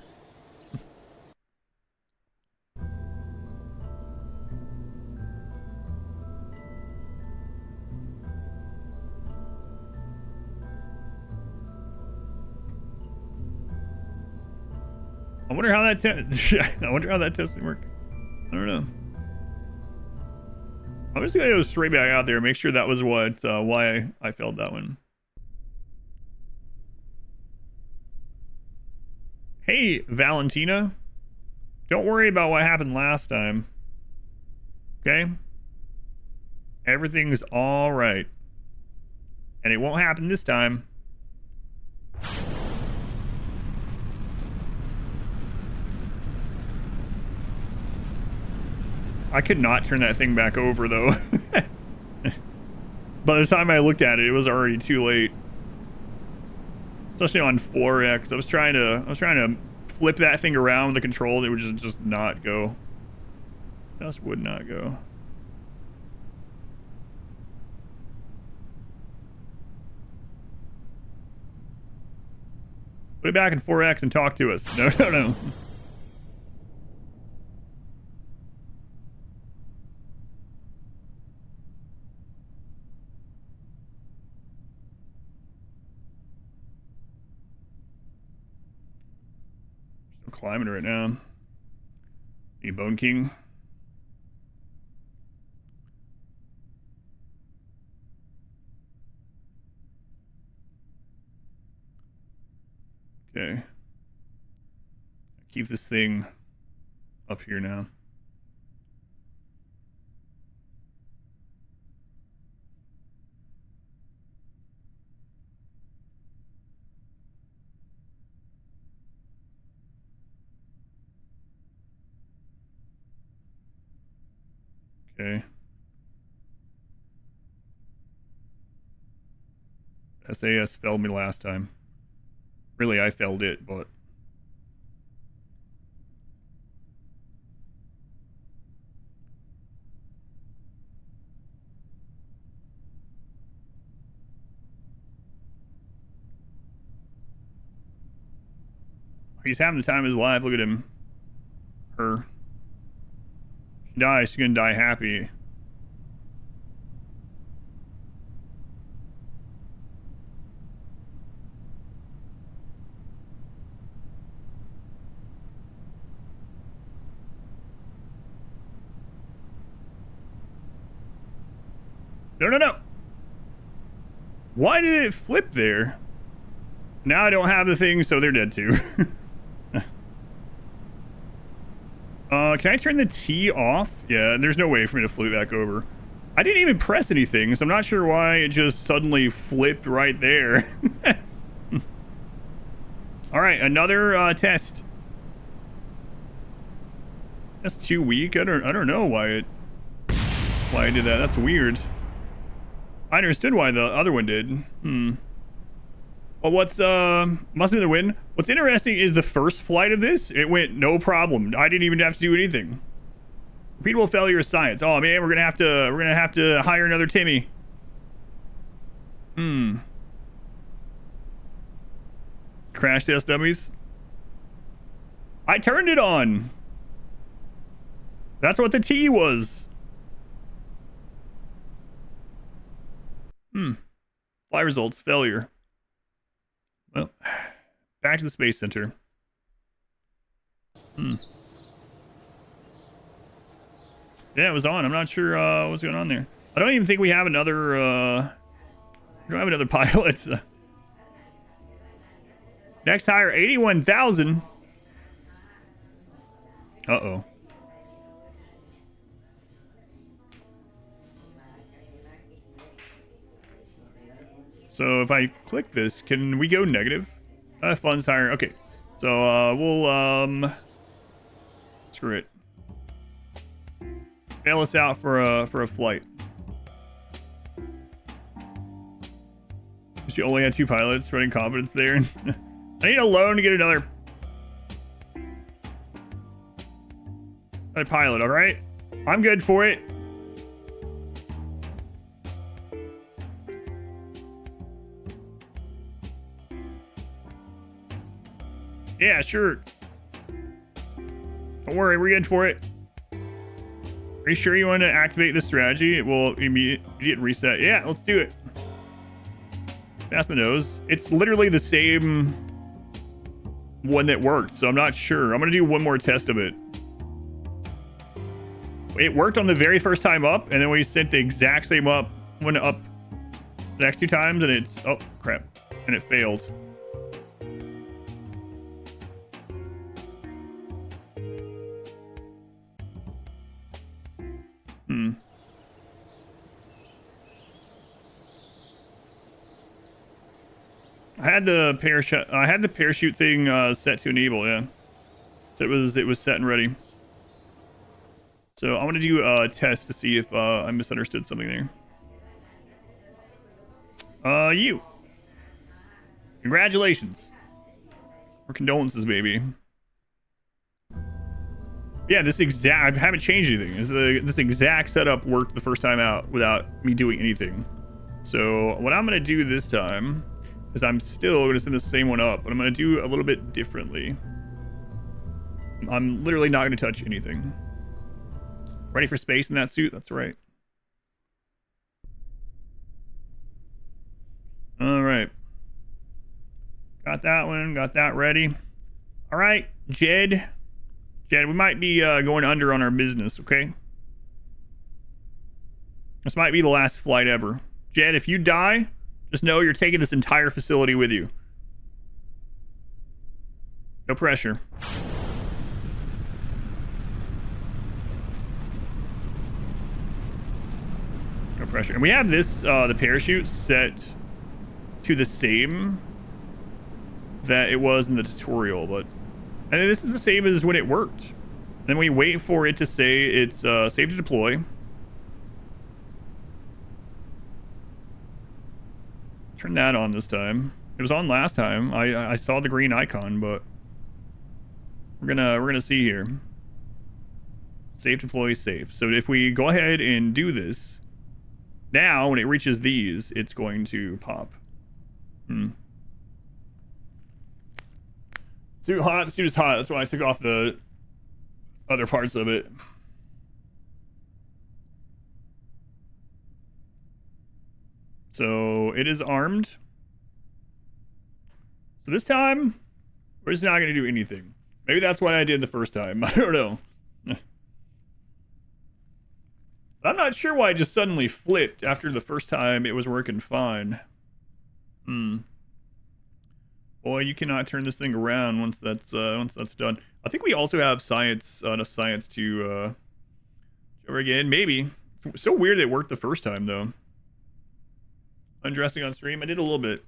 A: I wonder how that testing worked. I don't know. I'm just gonna go straight back out there and make sure that was what why I failed that one. Hey, Valentina. Don't worry about what happened last time. Okay? Everything's all right. And it won't happen this time. I could not turn that thing back over, though. By the time I looked at it, it was already too late. Especially on 4X. I was trying to flip that thing around with the control. It would just not go. Just would not go. Put it back in 4X and talk to us. No. Still climbing right now. Need Bone King. Okay. Keep this thing up here now. Okay. SAS failed me last time. Really, I failed it, but... He's having the time of his life. Look at him. Her. She dies. She's gonna die happy. No. Why did it flip there? Now I don't have the thing, so they're dead too. Can I turn the T off? Yeah, there's no way for me to flip back over. I didn't even press anything, so I'm not sure why it just suddenly flipped right there. All right, another test. That's too weak. I don't know why I did that. That's weird. I understood why the other one did. Well, what's must be the win. What's interesting is the first flight of this, it went no problem. I didn't even have to do anything. Repeatable failure of science. Oh man, we're gonna have to hire another Timmy. Crash test dummies. I turned it on. That's what the T was. Flight results, failure. Well, back to the Space Center. Yeah, it was on. I'm not sure what's going on there. I don't even think we have another we don't have another pilot. Next hire 81,000. Uh-oh. So if I click this, can we go negative? Funds higher. Okay. So we'll screw it. Bail us out for a flight. She only had 2 pilots, running confidence there. I need a loan to get another pilot, alright? I'm good for it. Yeah, sure. Don't worry, we're good for it. Are you sure you want to activate this strategy? It will immediate reset. Yeah, let's do it. Pass the nose. It's literally the same one that worked, so I'm not sure. I'm gonna do one more test of it. It worked on the very first time up, and then we sent the exact same one up the next 2 times, and it's, oh crap, and it failed. I had the parachute thing set to enable, yeah. So it was set and ready. So I want to do a test to see if I misunderstood something there. You. Congratulations. Or condolences, maybe. Yeah, I haven't changed anything. This exact setup worked the first time out without me doing anything. So what I'm going to do this time is I'm still going to send the same one up, but I'm going to do a little bit differently. I'm literally not going to touch anything. Ready for space in that suit? That's right. All right. Got that one. Got that ready. All right, Jed. Jed, we might be going under on our business, okay? This might be the last flight ever. Jed, if you die, just know you're taking this entire facility with you. No pressure. No pressure. And we have this, the parachute set to the same that it was in the tutorial, but and this is the same as when it worked. Then we wait for it to say it's safe to deploy. Turn that on this time. It was on last time. I saw the green icon, but we're gonna see here. Safe deploy safe. So if we go ahead and do this, now when it reaches these, it's going to pop. Suit hot. The suit is hot. That's why I took off the other parts of it. So it is armed. So this time, we're just not going to do anything. Maybe that's what I did the first time. I don't know. I'm not sure why it just suddenly flipped after the first time it was working fine. Boy, you cannot turn this thing around once that's done. I think we also have science, enough science to over again. Maybe. It's so weird it worked the first time though. Undressing on stream, I did a little bit.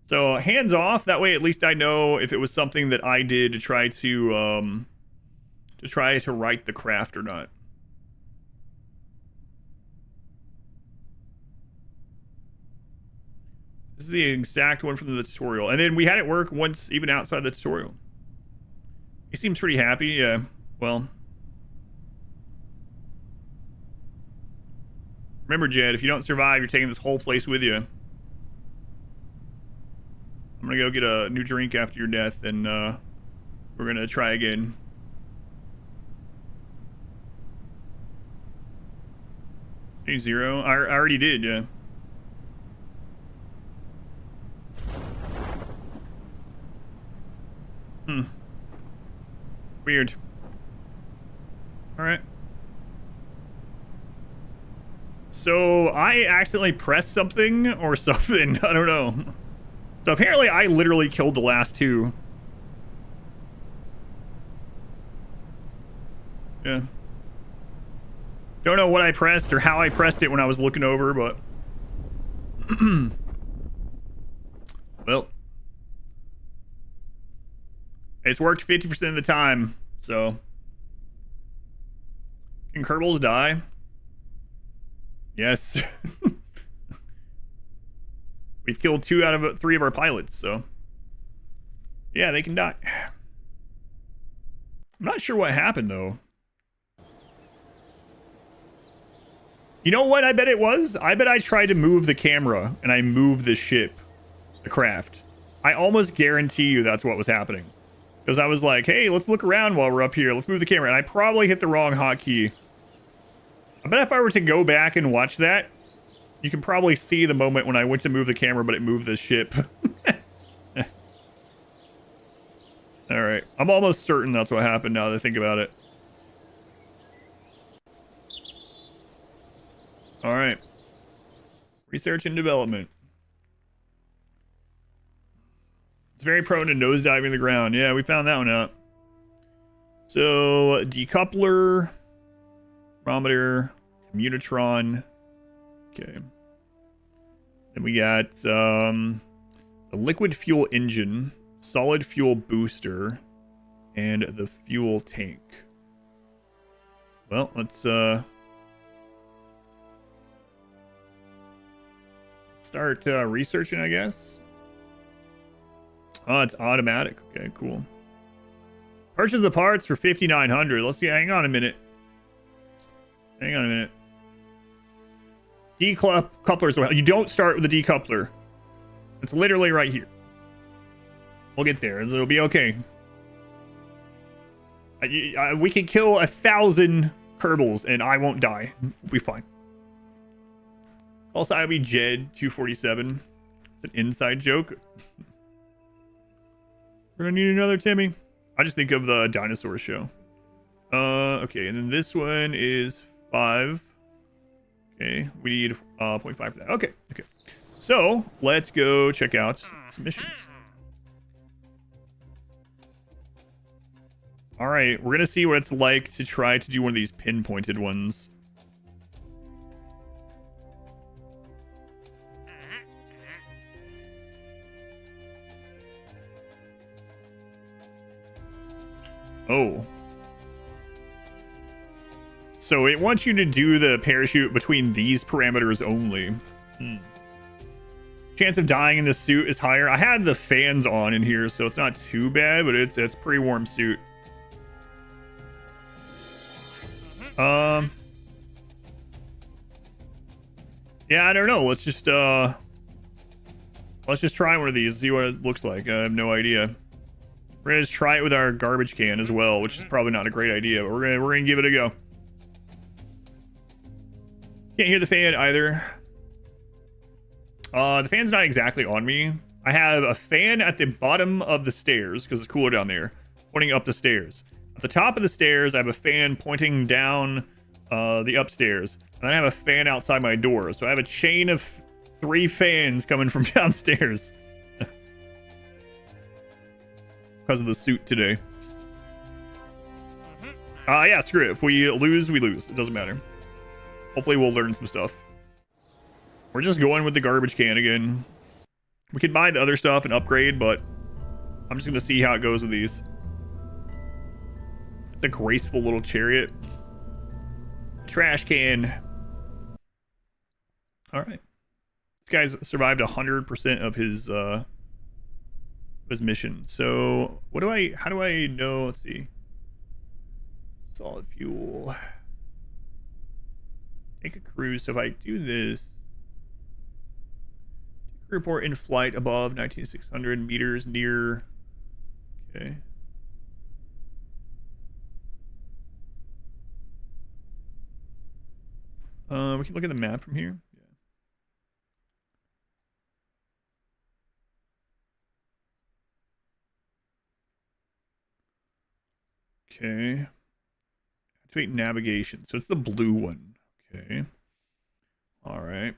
A: So hands off. That way, at least I know if it was something that I did to try to right the craft or not. This is the exact one from the tutorial. And then we had it work once even outside the tutorial. He seems pretty happy. Yeah, well. Remember, Jed, if you don't survive, you're taking this whole place with you. I'm going to go get a new drink after your death, and we're going to try again. Zero? I already did, yeah. Weird. Alright. So, I accidentally pressed something or something. I don't know. So, apparently, I literally killed the last two. Yeah. Don't know what I pressed or how I pressed it when I was looking over, but... well... it's worked 50% of the time, so... Can Kerbals die? Yes. We've killed 2 out of 3 of our pilots, so... yeah, they can die. I'm not sure what happened, though. You know what I bet it was? I bet I tried to move the camera, and I moved the ship. The craft. I almost guarantee you that's what was happening. Because I was like, hey, let's look around while we're up here. Let's move the camera. And I probably hit the wrong hotkey. I bet if I were to go back and watch that, you can probably see the moment when I went to move the camera, but it moved the ship. Alright. I'm almost certain that's what happened now that I think about it. Alright. Research and development. It's very prone to nosediving the ground. Yeah, we found that one out. So, decoupler, barometer, communitron. Okay. Then we got the liquid fuel engine, solid fuel booster, and the fuel tank. Well, let's start researching, I guess. Oh, it's automatic. Okay, cool. Purchase the parts for 5,900. Let's see. Hang on a minute. Hang on a minute. Decouplers. You don't start with a decoupler. It's literally right here. We'll get there. It'll be okay. We can kill 1,000 Kerbals and I won't die. We'll be fine. Also, I'll be Jed 247. It's an inside joke. We're gonna need another Timmy. I just think of the dinosaur show. Okay, and then this one is 5. Okay, we need 0.5 for that. Okay. So let's go check out some missions. All right, we're gonna see what it's like to try to do one of these pinpointed ones. Oh. So it wants you to do the parachute between these parameters only. Chance of dying in this suit is higher. I had the fans on in here, so it's not too bad, but it's pretty warm suit. Yeah, I don't know. Let's just try one of these, see what it looks like. I have no idea. We're gonna just try it with our garbage can as well, which is probably not a great idea, but we're gonna give it a go. Can't hear the fan either. The fan's not exactly on me. I have a fan at the bottom of the stairs because it's cooler down there, pointing up the stairs. At the top of the stairs, I have a fan pointing down the upstairs, and then I have a fan outside my door. So I have a chain of 3 fans coming from downstairs. Because of the suit today. Yeah, screw it. If we lose, we lose. It doesn't matter. Hopefully we'll learn some stuff. We're just going with the garbage can again. We could buy the other stuff and upgrade, but I'm just going to see how it goes with these. It's a graceful little chariot. Trash can. All right. This guy's survived 100% of his mission. So how do I know? Let's see. Solid fuel. Take a cruise. So if I do this, report in flight above 19,600 meters near. Okay. We can look at the map from here. Yeah. Okay. Activate navigation. So it's the blue one. Okay. All right.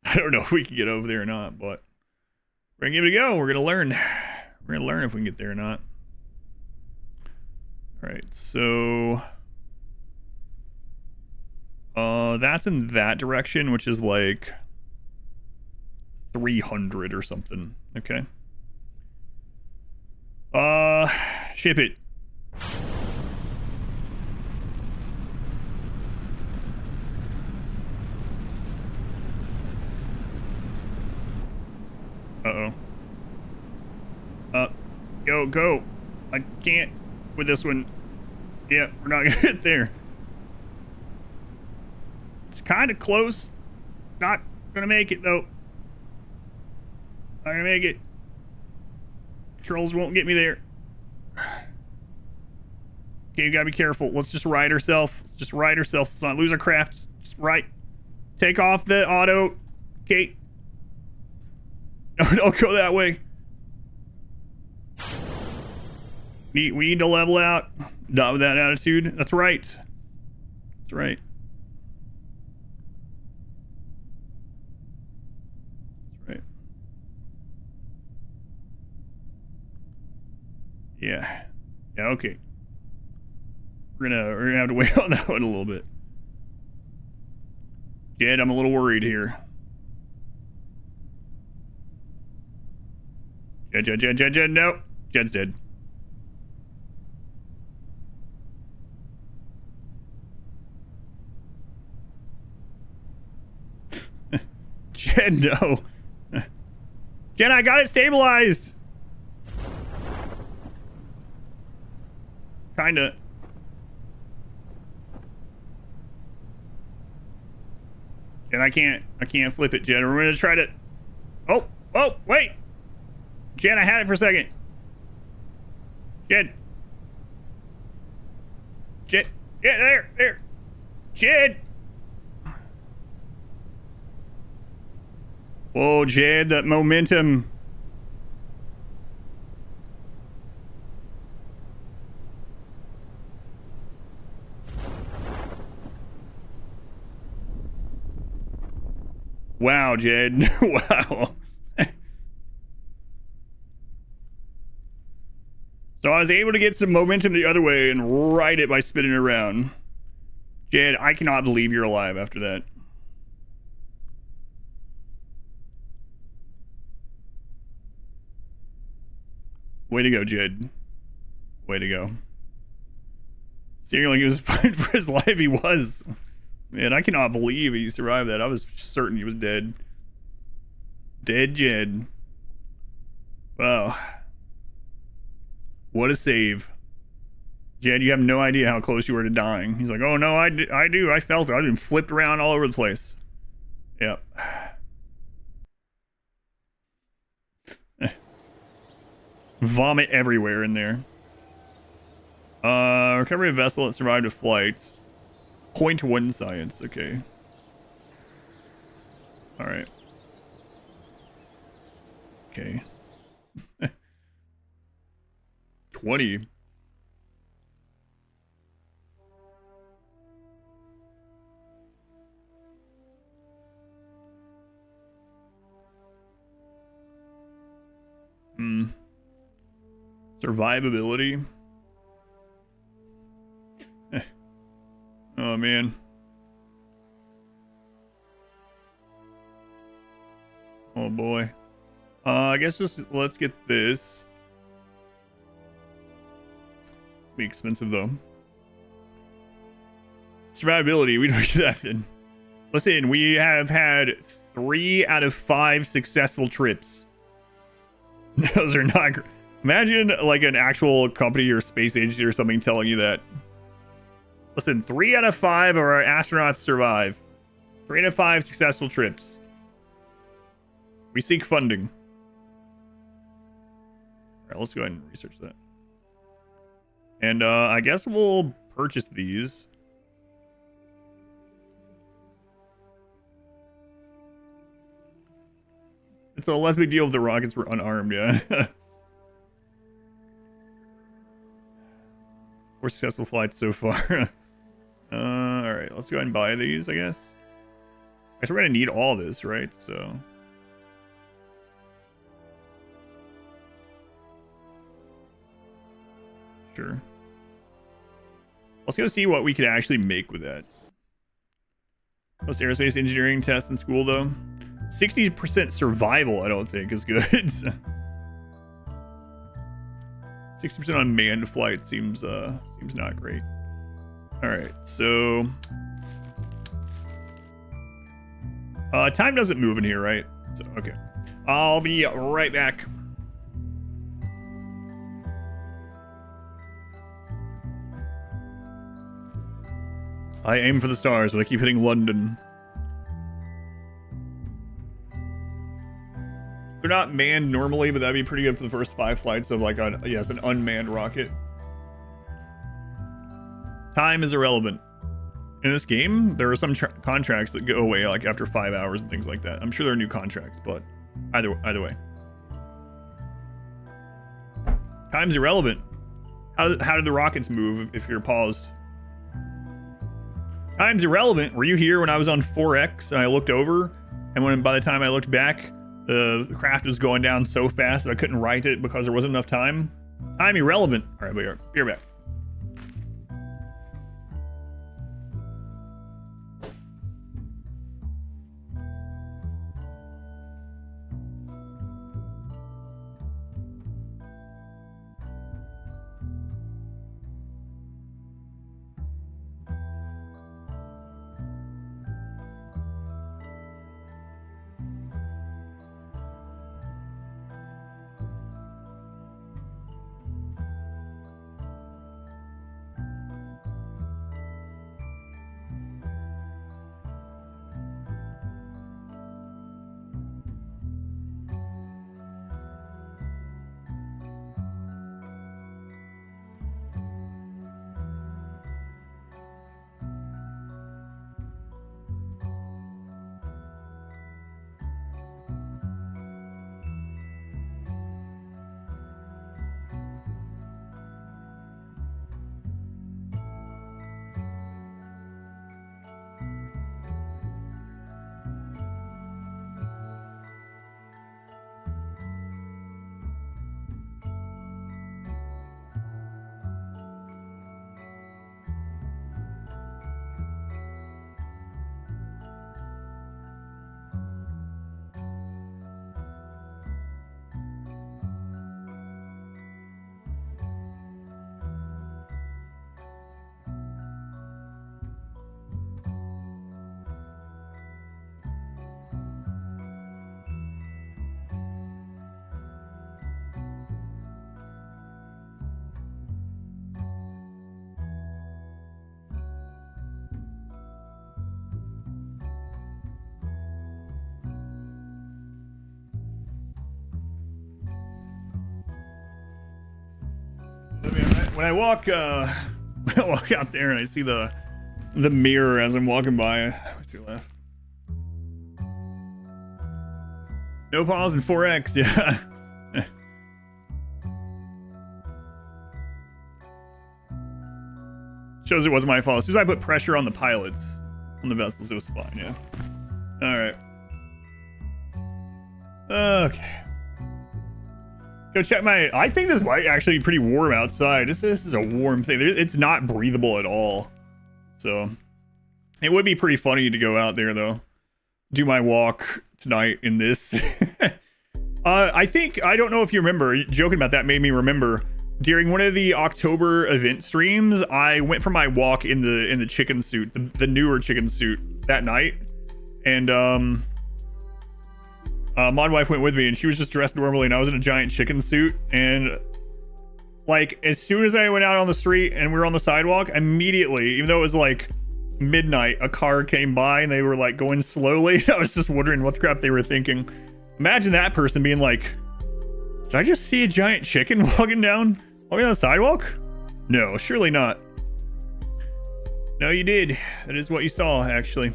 A: I don't know if we can get over there or not, but we're gonna give it a go. We're gonna learn. We're gonna learn if we can get there or not. All right. So that's in that direction, which is like 300 or something. Okay. Ship it. Go. I can't with this one. Yeah, we're not gonna get there. It's kind of close. Not gonna make it though. Not gonna make it. Trolls won't get me there. Okay, you gotta be careful. Let's just ride herself. Let's not lose our craft. Just right. Take off the auto. Okay. No, don't go that way. We need to level out. Not with that attitude. That's right. That's right. That's right. Yeah. Yeah, okay. We're gonna have to wait on that one a little bit. Jed, I'm a little worried here. Jed, no. Jed's dead. Jed, no. Jed, I got it stabilized. Kinda. Jed, I can't flip it, Jed. We're gonna try to. Oh, wait. Jed, I had it for a second. Jed, yeah, there. Jed. Whoa, Jed, that momentum. Wow, Jed. Wow. So I was able to get some momentum the other way and ride it by spinning around. Jed, I cannot believe you're alive after that. Way to go, Jed. Way to go. Seeming like he was fighting for his life, he was. Man, I cannot believe he survived that. I was certain he was dead. Dead Jed. Wow. What a save. Jed, you have no idea how close you were to dying. He's like, oh no, I do. I felt it. I've been flipped around all over the place. Yep. Vomit everywhere in there. Recovery of vessel that survived a flight. 0.1 science. Okay. All right. Okay. 20. Survivability. Oh man. Oh boy. I guess just let's get this. Be expensive though. Survivability, we don't do that then. Listen, we have had 3 out of 5 successful trips. Those are not. Imagine like an actual company or space agency or something telling you that. Listen, 3 out of 5 of our astronauts survive. 3 out of 5 successful trips. We seek funding. All right, let's go ahead and research that. And I guess we'll purchase these. It's a less big deal if the rockets were unarmed, yeah. 4 successful flights so far. Alright, let's go ahead and buy these, I guess. I guess we're gonna need all this, right? So. Sure. Let's go see what we could actually make with that. Most aerospace engineering tests in school, though. 60% survival, I don't think, is good. 60% unmanned flight seems not great. All right, so time doesn't move in here, right? So okay, I'll be right back. I aim for the stars, but I keep hitting London. They're not manned normally, but that'd be pretty good for the first 5 flights of like an unmanned rocket. Time is irrelevant. In this game, there are some contracts that go away like after 5 hours and things like that. I'm sure there are new contracts, but either way. Time's irrelevant. How did the rockets move if you're paused? Time's irrelevant. Were you here when I was on 4X and I looked over? And by the time I looked back, the craft was going down so fast that I couldn't write it because there wasn't enough time. Time irrelevant. All right, be right back. when I walk walk out there and I see the mirror as I'm walking by. What's your left? No pause and 4x, yeah. Shows it wasn't my fault. As soon as I put pressure on the pilots, on the vessels, it was fine, yeah. Alright. Okay. Go check my... I think this might actually be pretty warm outside. This is a warm thing. It's not breathable at all. So, it would be pretty funny to go out there, though. Do my walk tonight in this. I think... I don't know if you remember. Joking about that made me remember... During one of the October event streams, I went for my walk in the chicken suit, the newer chicken suit that night, and Mod Wife went with me, and she was just dressed normally, and I was in a giant chicken suit, and like as soon as I went out on the street and we were on the sidewalk, immediately, even though it was like midnight, a car came by and they were like going slowly. I was just wondering what the crap they were thinking. Imagine that person being like, did I just see a giant chicken walking down the sidewalk? No, surely not. No, you did. That is what you saw, actually.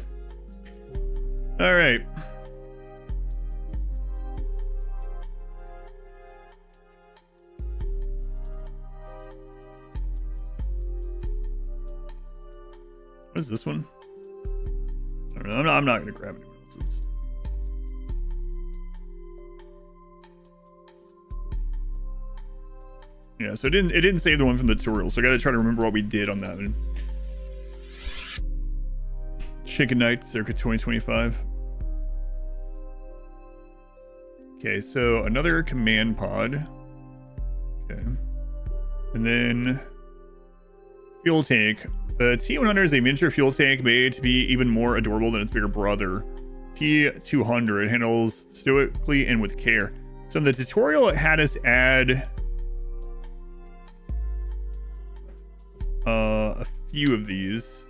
A: All right. What is this one? I don't know. I'm not going to grab anyone else's. Yeah, so it didn't save the one from the tutorial, so I gotta try to remember what we did on that one. Chicken Night, circa 2025. Okay, so another command pod. Okay. And then fuel tank. The T100 is a miniature fuel tank made to be even more adorable than its bigger brother. T200 handles stoically and with care. So in the tutorial, it had us add a few of these.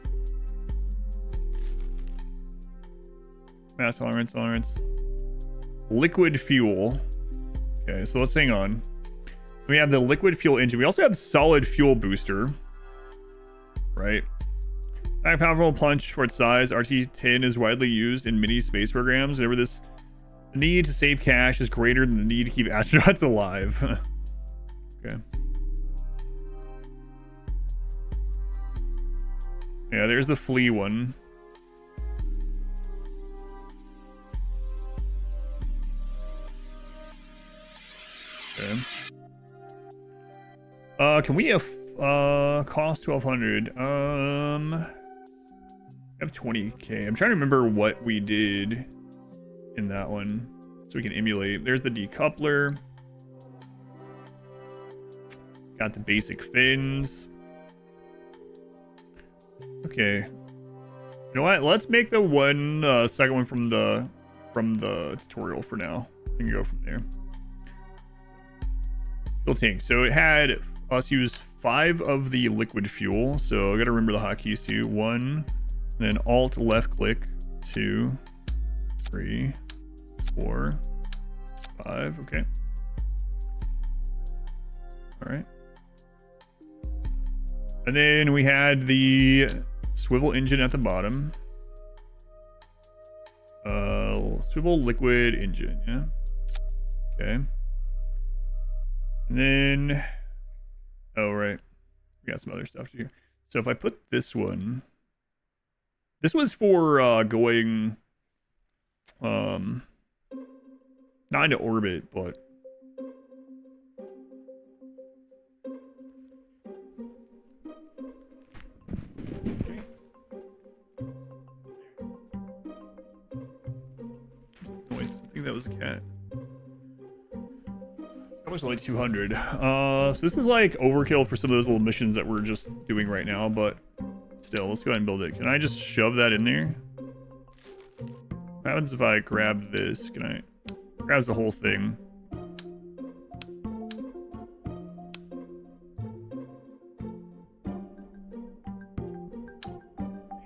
A: Mass tolerance. Liquid fuel. Okay, so let's hang on. We have the liquid fuel engine. We also have solid fuel booster. Right. Back powerful punch for its size. RT-10 is widely used in many space programs. Whenever the need to save cash is greater than the need to keep astronauts alive. Okay. Yeah, there's the flea one. Okay. Can we have cost 1200? I have 20k. I'm trying to remember what we did in that one so we can emulate. There's the decoupler. Got the basic fins. Okay. You know what? Let's make the one second one from the tutorial for now. We can go from there. Fuel tank. So it had us use 5 of the liquid fuel. So I gotta remember the hotkeys too. 1, then Alt left click. 2, 3, 4, 5. Okay. All right. And then we had the swivel engine at the bottom. Swivel liquid engine, yeah. Okay. And then, oh, right. We got some other stuff here. So if I put this one, this was for going, not into orbit, but that was a cat. That was only 200. So this is like overkill for some of those little missions that we're just doing right now, but still, let's go ahead and build it. Can I just shove that in there? What happens if I grab this? Can I grab the whole thing?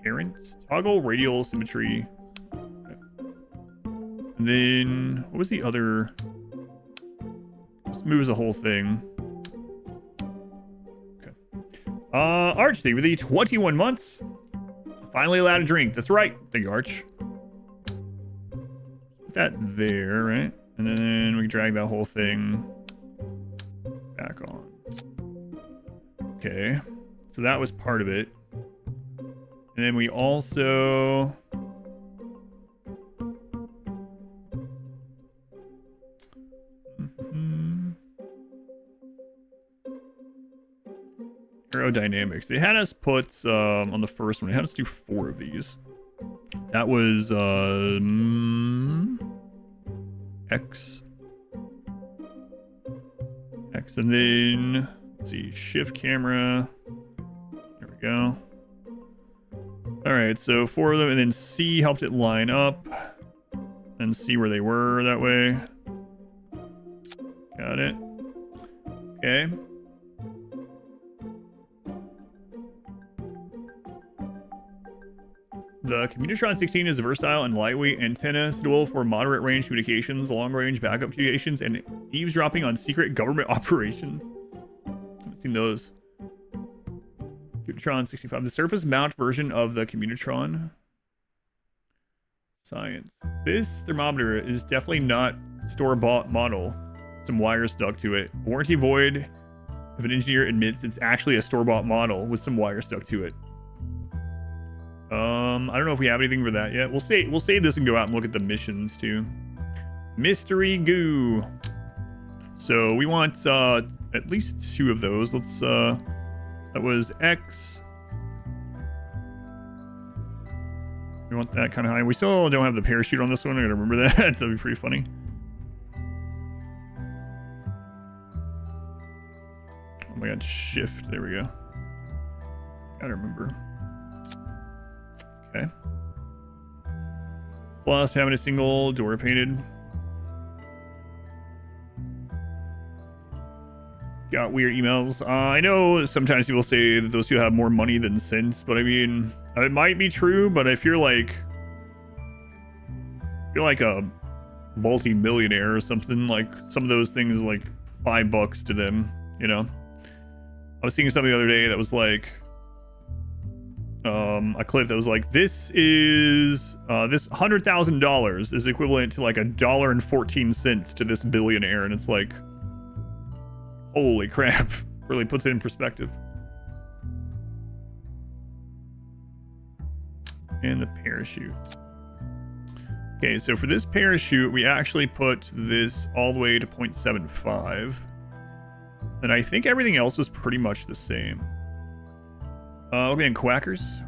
A: Parent, toggle radial symmetry. And then, what was the other? This moves the whole thing. Okay. Arch, thank you for the 21 months. Finally allowed to drink. That's right. Thank you, Arch. Put that there, right? And then we can drag that whole thing back on. Okay. So that was part of it. And then we also... Aerodynamics. They had us put on the first one. They had us do 4 of these. That was X, and then let's see, shift camera. There we go. All right, so 4 of them, and then C helped it line up and see where they were that way. Got it. Okay. The Commutron 16 is a versatile and lightweight antenna suitable for moderate range communications, long range backup communications, and eavesdropping on secret government operations. Haven't seen those. Commutron 65, the surface mount version of the Commutron. Science. This thermometer is definitely not store-bought model. Some wires stuck to it. Warranty void if an engineer admits it's actually a store-bought model with some wires stuck to it. I don't know if we have anything for that yet. We'll save this and go out and look at the missions too. Mystery goo. So we want at least 2 of those. Let's that was X. We want that kind of high. We still don't have the parachute on this one. I gotta remember that. That'd be pretty funny. Oh my god, shift. There we go. Gotta remember. Okay. Plus having a single door painted. Got weird emails. I know sometimes people say that those people have more money than sense, but I mean, it might be true, but if you're like a multi-millionaire or something, like some of those things like $5 to them, you know. I was seeing something the other day that was like a clip that was like, this is this $100,000 is equivalent to like $1.14 to this billionaire, and it's like, holy crap. Really puts it in perspective. And the parachute. Okay, so for this parachute, we actually put this all the way to 0.75. And I think everything else was pretty much the same. Okay, and quackers.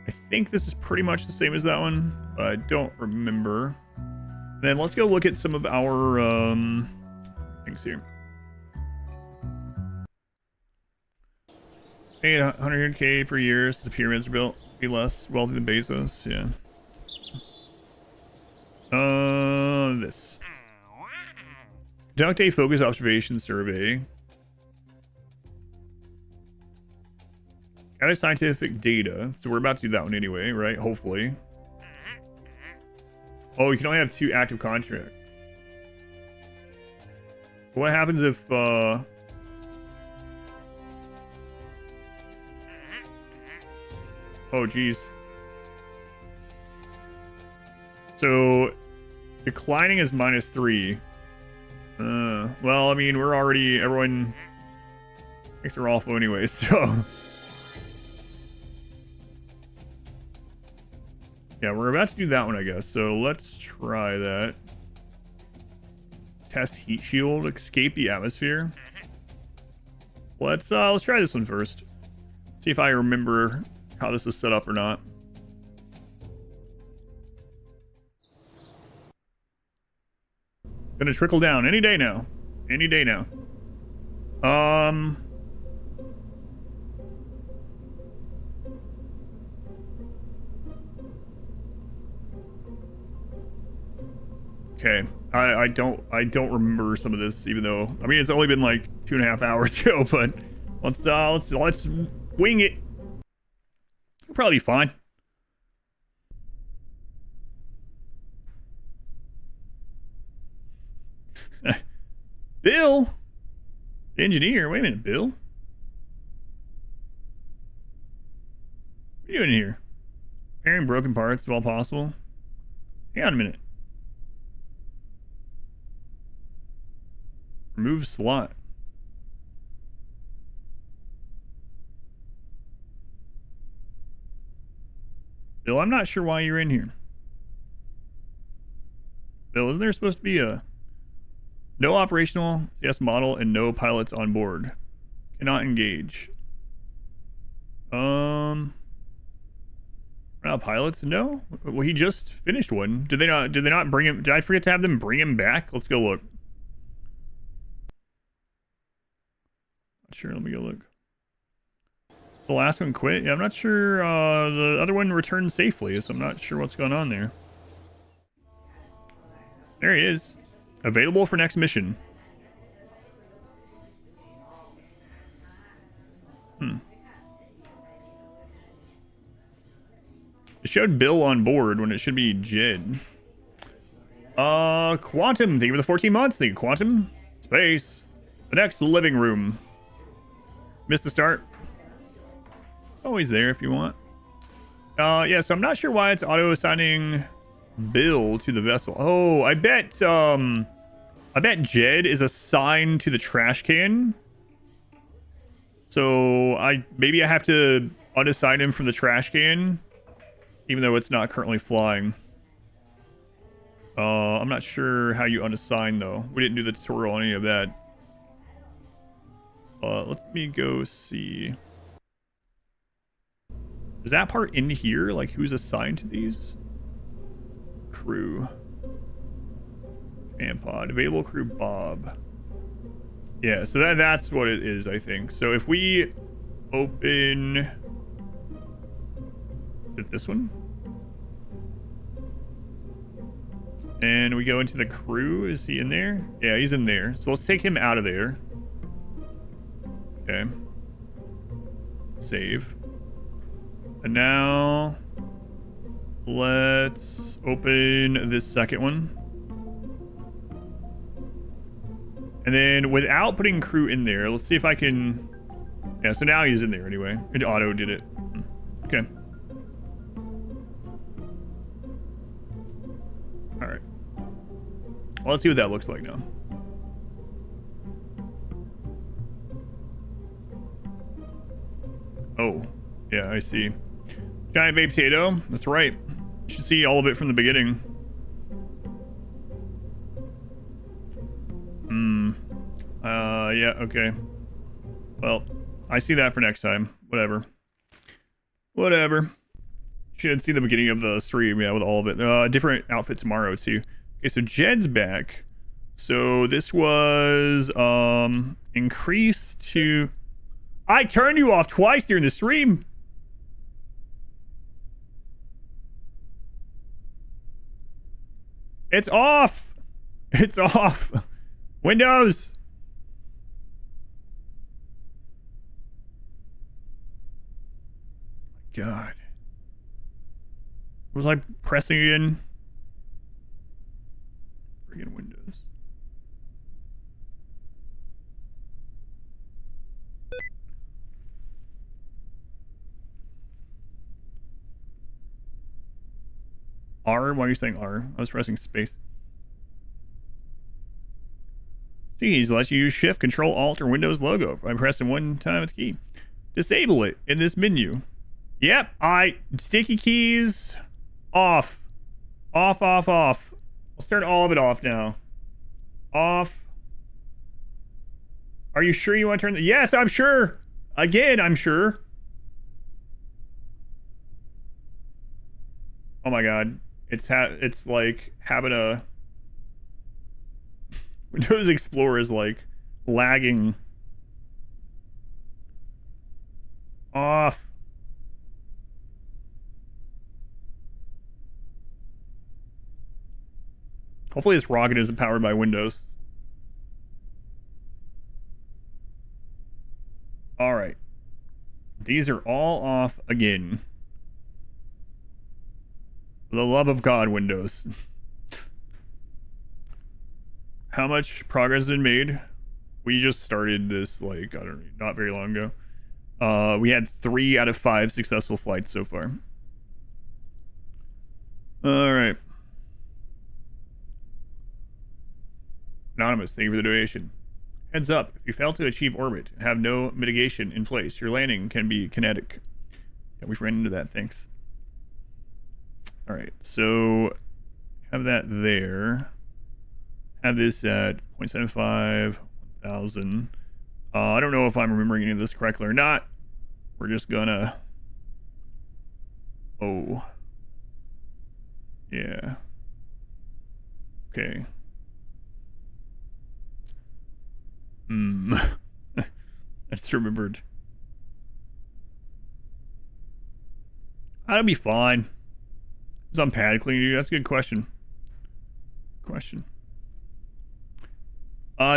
A: I think this is pretty much the same as that one, but I don't remember. Then let's go look at some of our things here. 800K per year since the pyramids are built. Be less wealthy than Bezos, yeah. This. Conduct a focus observation survey. Gather scientific data. So we're about to do that one anyway, right? Hopefully. Oh, you can only have 2 active contracts. What happens if, oh, geez. So, declining is -3. Well, I mean, we're already, everyone thinks we're awful anyway, so. Yeah, we're about to do that one, I guess. So let's try that. Test heat shield, escape the atmosphere. Let's try this one first. See if I remember how this was set up or not. Gonna trickle down any day now. Any day now. Okay, I don't remember some of this, even though, I mean, it's only been like 2.5 hours ago, but let's wing it. We'll probably be fine. Bill, the engineer. Wait a minute, Bill. What are you doing here? Repairing broken parts if all possible. Hang on a minute. Remove slot. Bill, I'm not sure why you're in here. Bill, isn't there supposed to be a no operational CS model and no pilots on board? Cannot engage. Not pilots? No. Well, he just finished one. Did they not bring him? Did I forget to have them bring him back? Let's go look. Sure, let me go look. The last one quit? Yeah, I'm not sure. The other one returned safely, so I'm not sure what's going on there. There he is. Available for next mission. It showed Bill on board when it should be Jed. Quantum. Thank you for the 14 months. Thank you, Quantum. Space. The next living room. Missed the start. Always there if you want. Yeah, so I'm not sure why it's auto-assigning Bill to the vessel. Oh, I bet Jed is assigned to the trash can. So maybe I have to unassign him from the trash can, even though it's not currently flying. I'm not sure how you unassign though. We didn't do the tutorial on any of that. Let me go see. Is that part in here? Like who's assigned to these? Crew. And pod. Available crew Bob. Yeah, so that's what it is, I think. So if we open... Is it this one? And we go into the crew. Is he in there? Yeah, he's in there. So let's take him out of there. Okay. Save. And now let's open this second one. And then without putting crew in there, let's see if I can... Yeah, so now he's in there anyway. It auto did it. Okay. Alright. Well, let's see what that looks like now. Oh, yeah, I see. Giant baked potato. That's right. You should see all of it from the beginning. Yeah, okay. Well, I see that for next time. Whatever. Whatever. Should see the beginning of the stream, yeah, with all of it. Different outfit tomorrow, too. Okay, so Jed's back. So this was, increased to... I turned you off twice during the stream. It's off. It's off. Windows. God. Was I pressing again? Friggin' Windows. R? Why are you saying R? I was pressing space. See, he's let you use Shift, Control, Alt, or Windows logo by pressing one time with the key. Disable it in this menu. Yep, sticky keys off. Off, off, off. Let's turn all of it off now. Off. Are you sure you want to turn the... Yes, I'm sure. Again, I'm sure. Oh my god. It's like having a... Windows Explorer is like lagging. Off. Hopefully this rocket isn't powered by Windows. Alright. These are all off again. For the love of God, Windows. How much progress has been made? We just started this, like, I don't know, not very long ago. We had 3 out of 5 successful flights so far. All right. Anonymous, thank you for the donation. Heads up, if you fail to achieve orbit and have no mitigation in place, your landing can be kinetic. Yeah, we've ran into that, thanks. All right, so have that there. Have this at 0.75, 1,000. I don't know if I'm remembering any of this correctly or not. We're just gonna... Oh. Yeah. Okay. I just remembered. That'll be fine. It's on pad cleaning. That's a good question.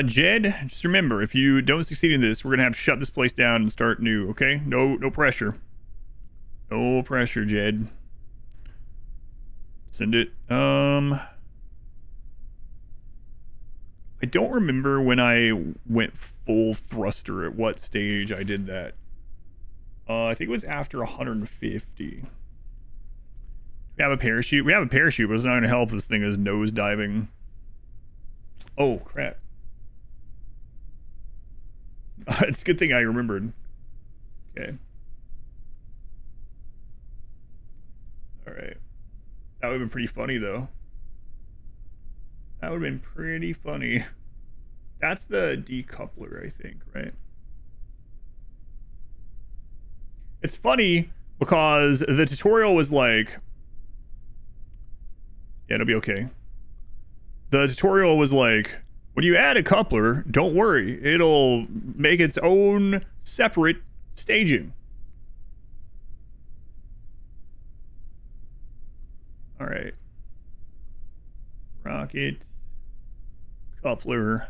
A: Jed, just remember, if you don't succeed in this, we're gonna have to shut this place down and start new, okay? No pressure. No pressure, Jed. Send it. I don't remember when I went full thruster at what stage I did that. I think it was after 150. We have a parachute. We have a parachute, but it's not going to help. This thing is nose diving. Oh, crap. It's a good thing I remembered. Okay. All right. That would have been pretty funny, though. That would have been pretty funny. That's the decoupler, I think, right? It's funny because the tutorial was like... Yeah, it'll be okay. The tutorial was like, when you add a coupler, don't worry. It'll make its own separate staging. All right. Rocket, coupler,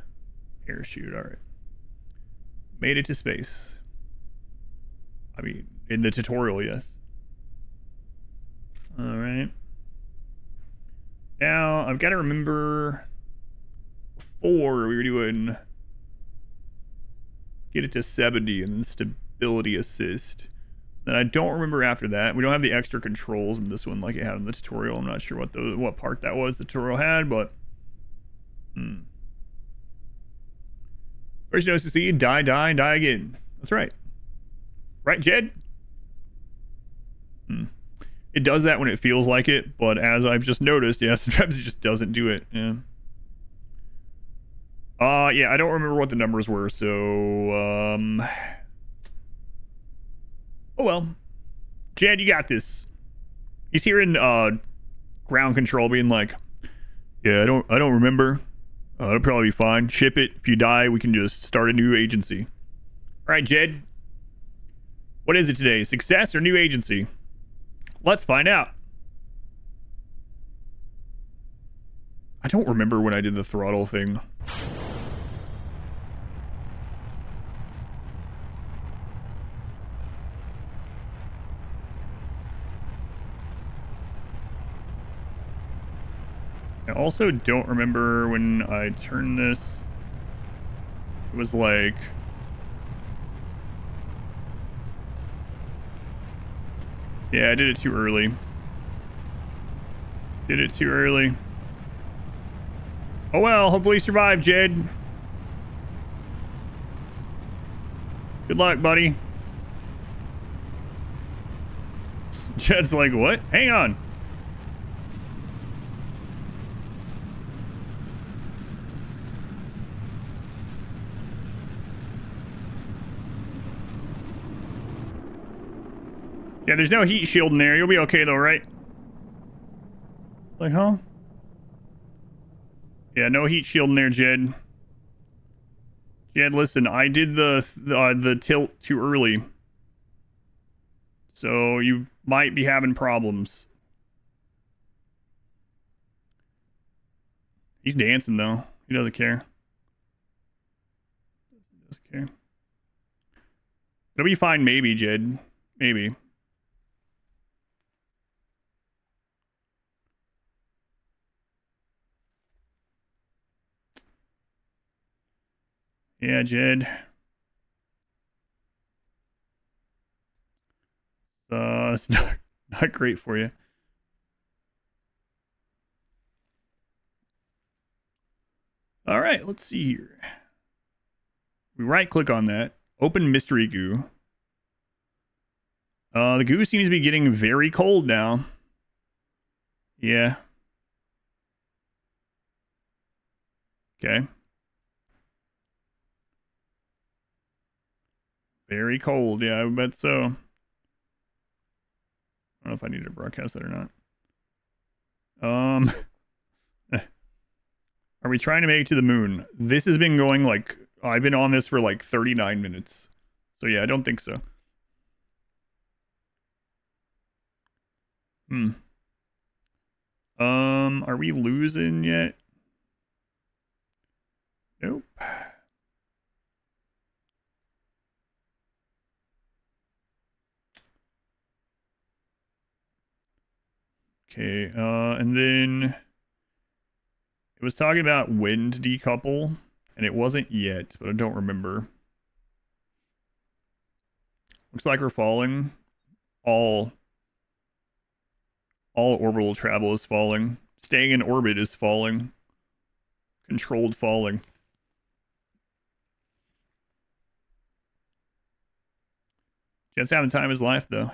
A: parachute. All right. Made it to space. I mean, in the tutorial, yes. All right. Now, I've got to remember before we were doing get it to 70 and then stability assist. Then I don't remember after that. We don't have the extra controls in this one like it had in the tutorial. I'm not sure what part that was the tutorial had, but First you notice to see die again. That's right. Right, Jed? It does that when it feels like it, but as I've just noticed, yeah, sometimes it just doesn't do it. Yeah. Yeah, I don't remember what the numbers were, so oh well. Jed, you got this. He's hearing ground control being like, yeah, I don't remember. It'll probably be fine. Ship it. If you die, we can just start a new agency. All right, Jed. What is it today? Success or new agency? Let's find out. I don't remember when I did the throttle thing. I also don't remember when I turned this. It was like... Yeah, I did it too early. Oh well, hopefully you survive, Jed. Good luck, buddy. Jed's like, what? Hang on. Yeah, there's no heat shield in there. You'll be okay though, right? Like, huh? Yeah, no heat shield in there, Jed. Jed, listen, I did the tilt too early. So you might be having problems. He's dancing though. He doesn't care. It'll be fine, maybe, Jed. Maybe. Yeah, Jed. It's not great for you. All right, let's see here. We right click on that. Open mystery goo. The goo seems to be getting very cold now. Yeah. Okay. Very cold. Yeah, I bet so. I don't know if I need to broadcast that or not. Are we trying to make it to the moon? This has been going like, I've been on this for like 39 minutes. So yeah, I don't think so. Are we losing yet? Nope. Okay, and then it was talking about wind decouple, and it wasn't yet, but I don't remember. Looks like we're falling. All orbital travel is falling. Staying in orbit is falling. Controlled falling. Jet's having time of his life, though.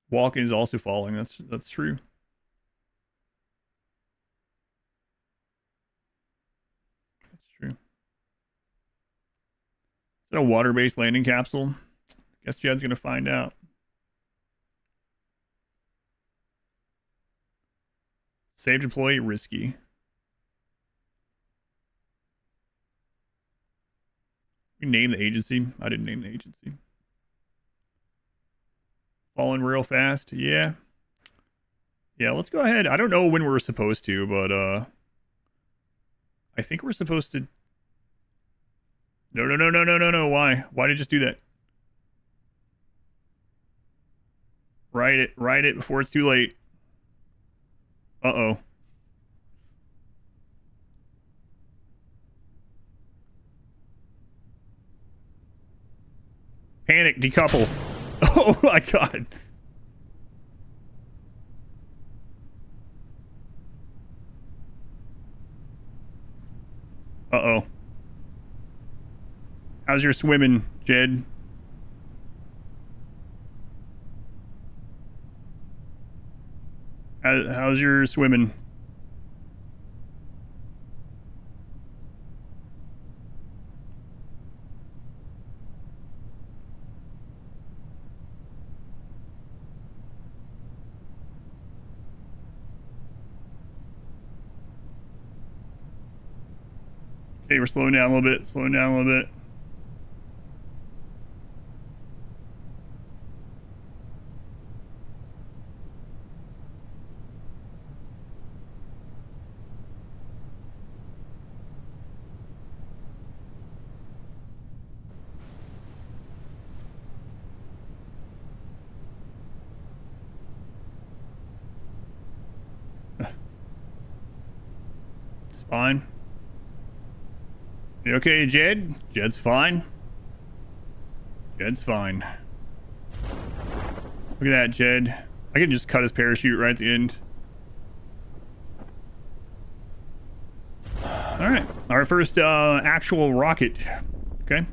A: Walking is also falling. That's true. That's true. Is it a water-based landing capsule? Guess Jed's gonna find out. Save deploy, risky. You name the agency. I didn't name the agency. Falling real fast. Yeah. Yeah, let's go ahead. I don't know when we're supposed to, but I think we're supposed to. No. Why? Why did you just do that? Write it before it's too late. Uh-oh. Panic, decouple. Oh my god. Uh-oh. How's your swimming, Jed? How's your swimming? Okay, we're slowing down a little bit. Slowing down a little bit. It's fine. You okay, Jed? Jed's fine. Jed's fine. Look at that, Jed. I can just cut his parachute right at the end. All right, our first actual rocket. Okay.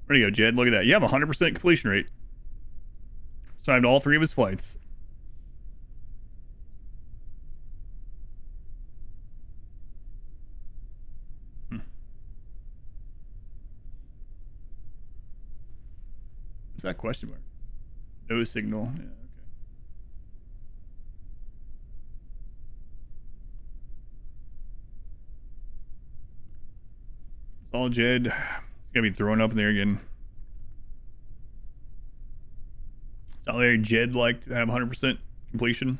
A: Where'd you go, Jed? Look at that. You have a 100% completion rate. Survived all 3 of his flights. What's that question mark? No signal. Yeah, okay. It's all Jed. He's gonna be throwing up in there again. It's not very Jed-like to have 100% completion.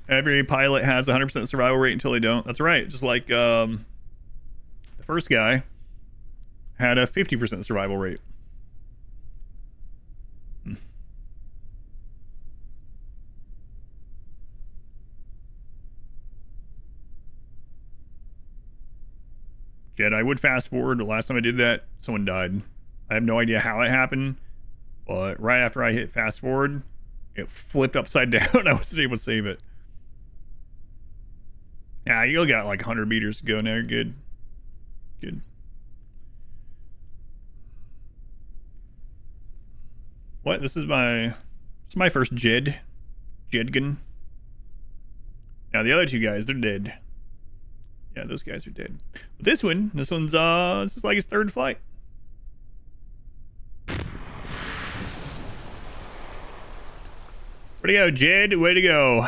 A: Every pilot has 100% survival rate until they don't. That's right. Just like the first guy had a 50% survival rate. Jed, I would fast forward. The last time I did that, someone died. I have no idea how it happened, but right after I hit fast forward, it flipped upside down. I wasn't able to save it. Yeah, you got like 100 meters to go now. Good. Good. What? This is my first Jedgun. Now the other two guys, they're dead. Yeah, those guys are dead. But this one's this is like his third flight. Way to go, Jed. Way to go.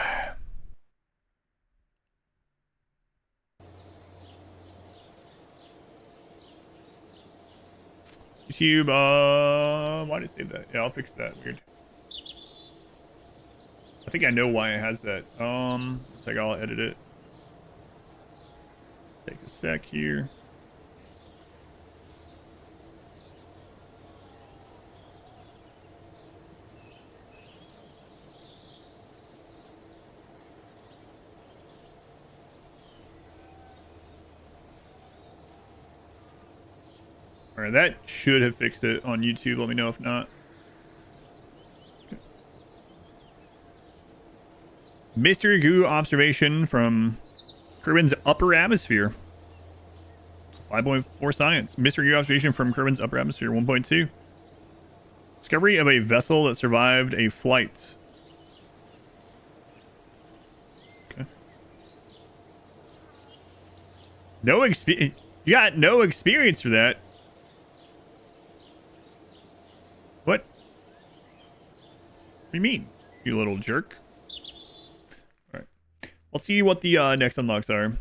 A: YouTube, why did it say that? Yeah, I'll fix that. Weird. I think I know why it has that. It's like I'll edit it. Take a sec here. All right, that should have fixed it on YouTube. Let me know if not. Okay. Mystery goo observation from Kerbin's upper atmosphere. 5.4 science. Mystery goo observation from Kerbin's upper atmosphere. 1.2. Discovery of a vessel that survived a flight. Okay. No experience. You got no experience for that. What? What do you mean, you little jerk? Alright. Let's see what the next unlocks are.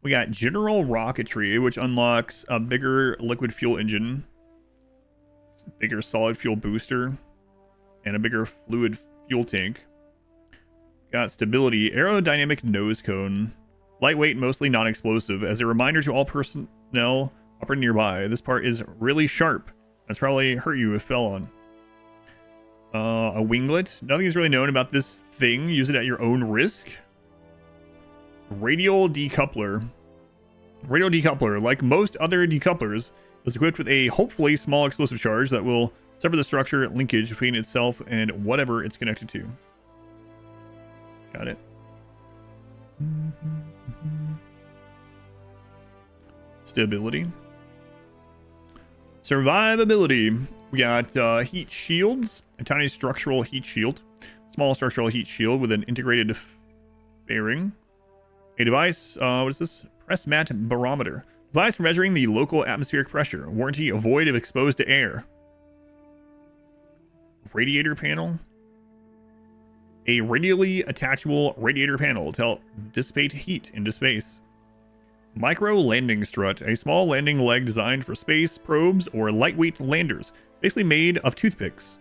A: We got General Rocketry, which unlocks a bigger liquid fuel engine, bigger solid fuel booster, and a bigger fluid fuel tank. Got Stability, aerodynamic nose cone, lightweight, mostly non-explosive. As a reminder to all personnel operating nearby, this part is really sharp. That's probably hurt you if fell on. A winglet. Nothing is really known about this thing. Use it at your own risk. Radial decoupler. Radial decoupler, like most other decouplers, is equipped with a hopefully small explosive charge that will sever the structure linkage between itself and whatever it's connected to. Got it. Stability. Survivability. We got heat shields, a tiny structural heat shield, small structural heat shield with an integrated fairing. A device, what is this? Press mat barometer. Device for measuring the local atmospheric pressure. Warranty void if exposed to air. Radiator panel. A radially attachable radiator panel to help dissipate heat into space. Micro landing strut, a small landing leg designed for space probes or lightweight landers, basically made of toothpicks.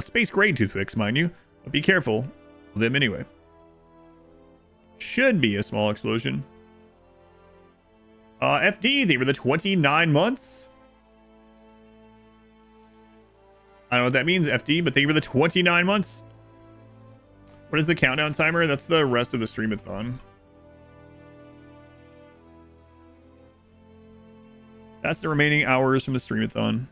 A: Space grade toothpicks, mind you, but be careful with them anyway. Should be a small explosion. FD, they were the 29 months. I don't know what that means, FD, but they were the 29 months. What is the countdown timer? That's the rest of the streamathon. That's the remaining hours from the streamathon.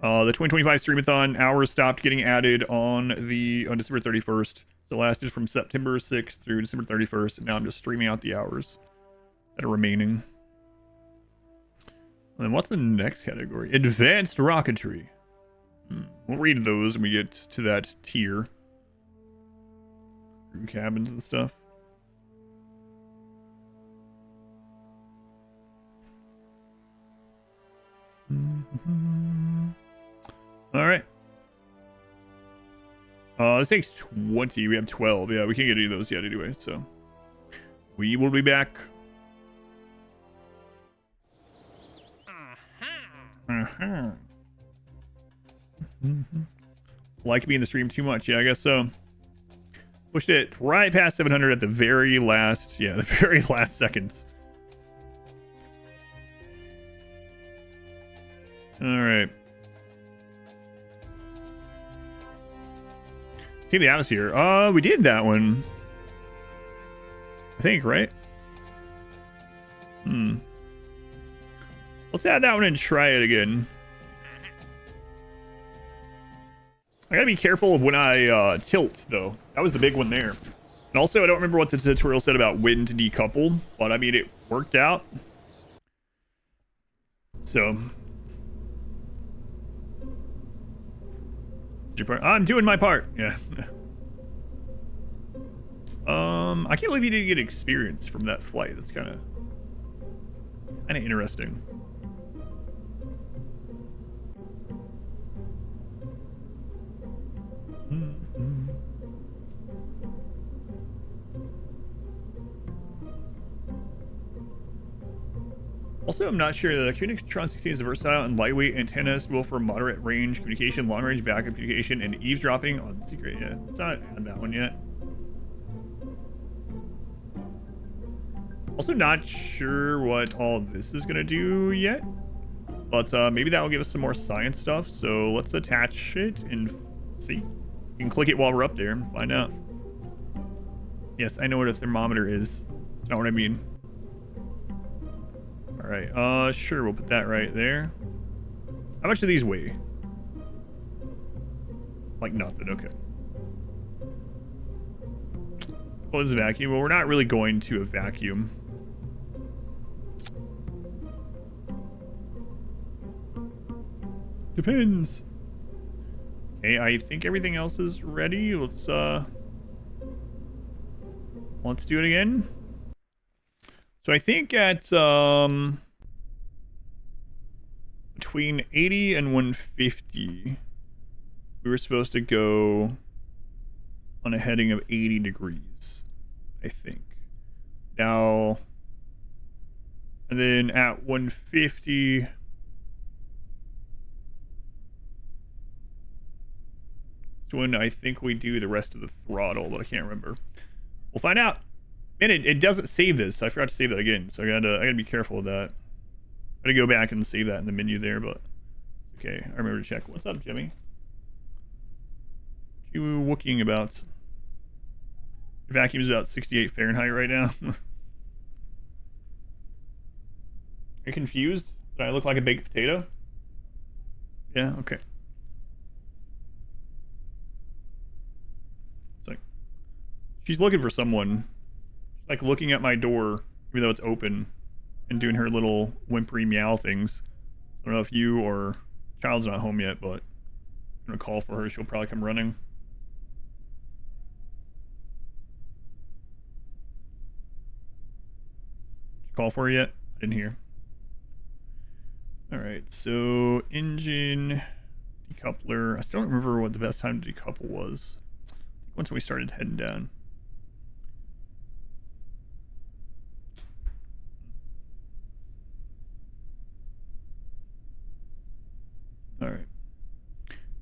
A: The 2025 streamathon hours stopped getting added on December 31st. So it lasted from September 6th through December 31st. And now I'm just streaming out the hours that are remaining. And then what's the next category? Advanced rocketry. We'll read those when we get to that tier. Crew cabins and stuff. All right. This takes 20. We have 12. Yeah, we can't get any of those yet anyway, so we will be back. Like me in the stream too much. Yeah, I guess so. Pushed it right past 700 at the very last, the very last seconds. All right. See the atmosphere. We did that one. I think, right? Let's add that one and try it again. I gotta be careful of when I tilt, though. That was the big one there. And also, I don't remember what the tutorial said about when to decouple, but I mean, it worked out. So... I'm doing my part. Yeah. I can't believe you didn't get experience from that flight. That's kind of interesting. Also, I'm not sure. The Communicatron 16 is a versatile and lightweight antenna suitable for moderate range communication, long range backup communication, and eavesdropping on secret. Yeah, it's not on that one yet. Also, not sure what all this is gonna do yet, but maybe that will give us some more science stuff. So let's attach it and see. You can click it while we're up there and find out. Yes, I know what a thermometer is. That's not what I mean. All right, sure, we'll put that right there. How much do these weigh? Like nothing, okay. Close the vacuum. Well, we're not really going to a vacuum. Depends. Okay, I think everything else is ready. Let's do it again. So I think at between 80 and 150, we were supposed to go on a heading of 80 degrees, I think. Now, and then at 150, it's when I think we do the rest of the throttle, but I can't remember. We'll find out. And it doesn't save this. I forgot to save that again, so I gotta be careful of that. I gotta go back and save that in the menu there, but okay, I remember to check. What's up, Jimmy? What you wooking about? Your vacuum is about 68 Fahrenheit right now. Are you confused? Did I look like a baked potato? Yeah, okay. It's like she's looking for someone. Like looking at my door, even though it's open, and doing her little whimpery meow things. I don't know if you or child's not home yet, but I'm gonna call for her. She'll probably come running. Did you call for her yet? I didn't hear. All right, so engine, decoupler. I still don't remember what the best time to decouple was. I think once we started heading down. All right.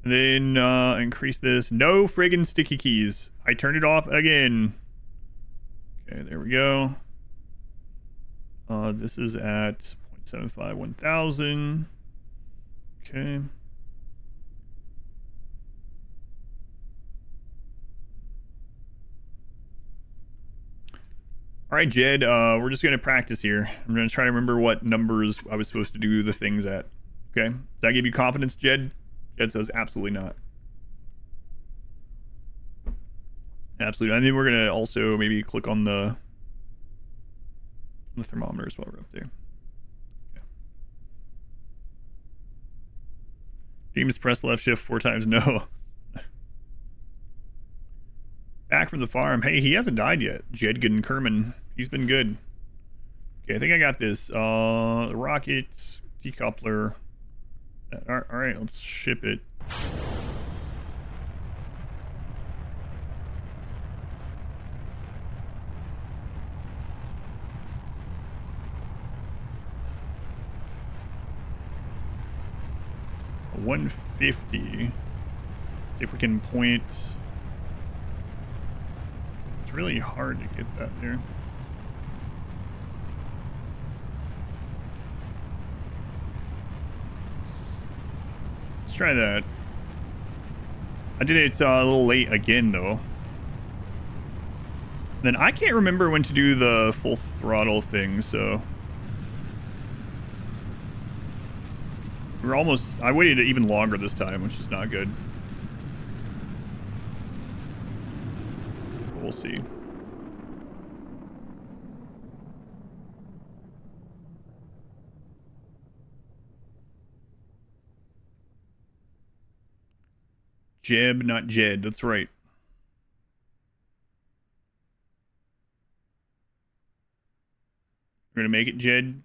A: And then increase this. No friggin' sticky keys. I turned it off again. Okay, there we go. This is at 0.75 1000. Okay. All right, Jed. We're just gonna practice here. I'm gonna try to remember what numbers I was supposed to do the things at. Okay, does that give you confidence, Jed? Jed says absolutely not. Absolutely. I think we're gonna also maybe click on the thermometers while we're up there. Okay. James press left shift 4 times. No. Back from the farm. Hey, he hasn't died yet. Jedgen Kerman. He's been good. Okay, I think I got this. The rockets, decoupler. All right, let's ship it. A 150. See if we can point. It's really hard to get that there. Let's try that. I did it a little late again, though. Then I can't remember when to do the full throttle thing, so... We're almost... I waited even longer this time, which is not good. We'll see. Jeb, not Jed. That's right. We're gonna make it Jed.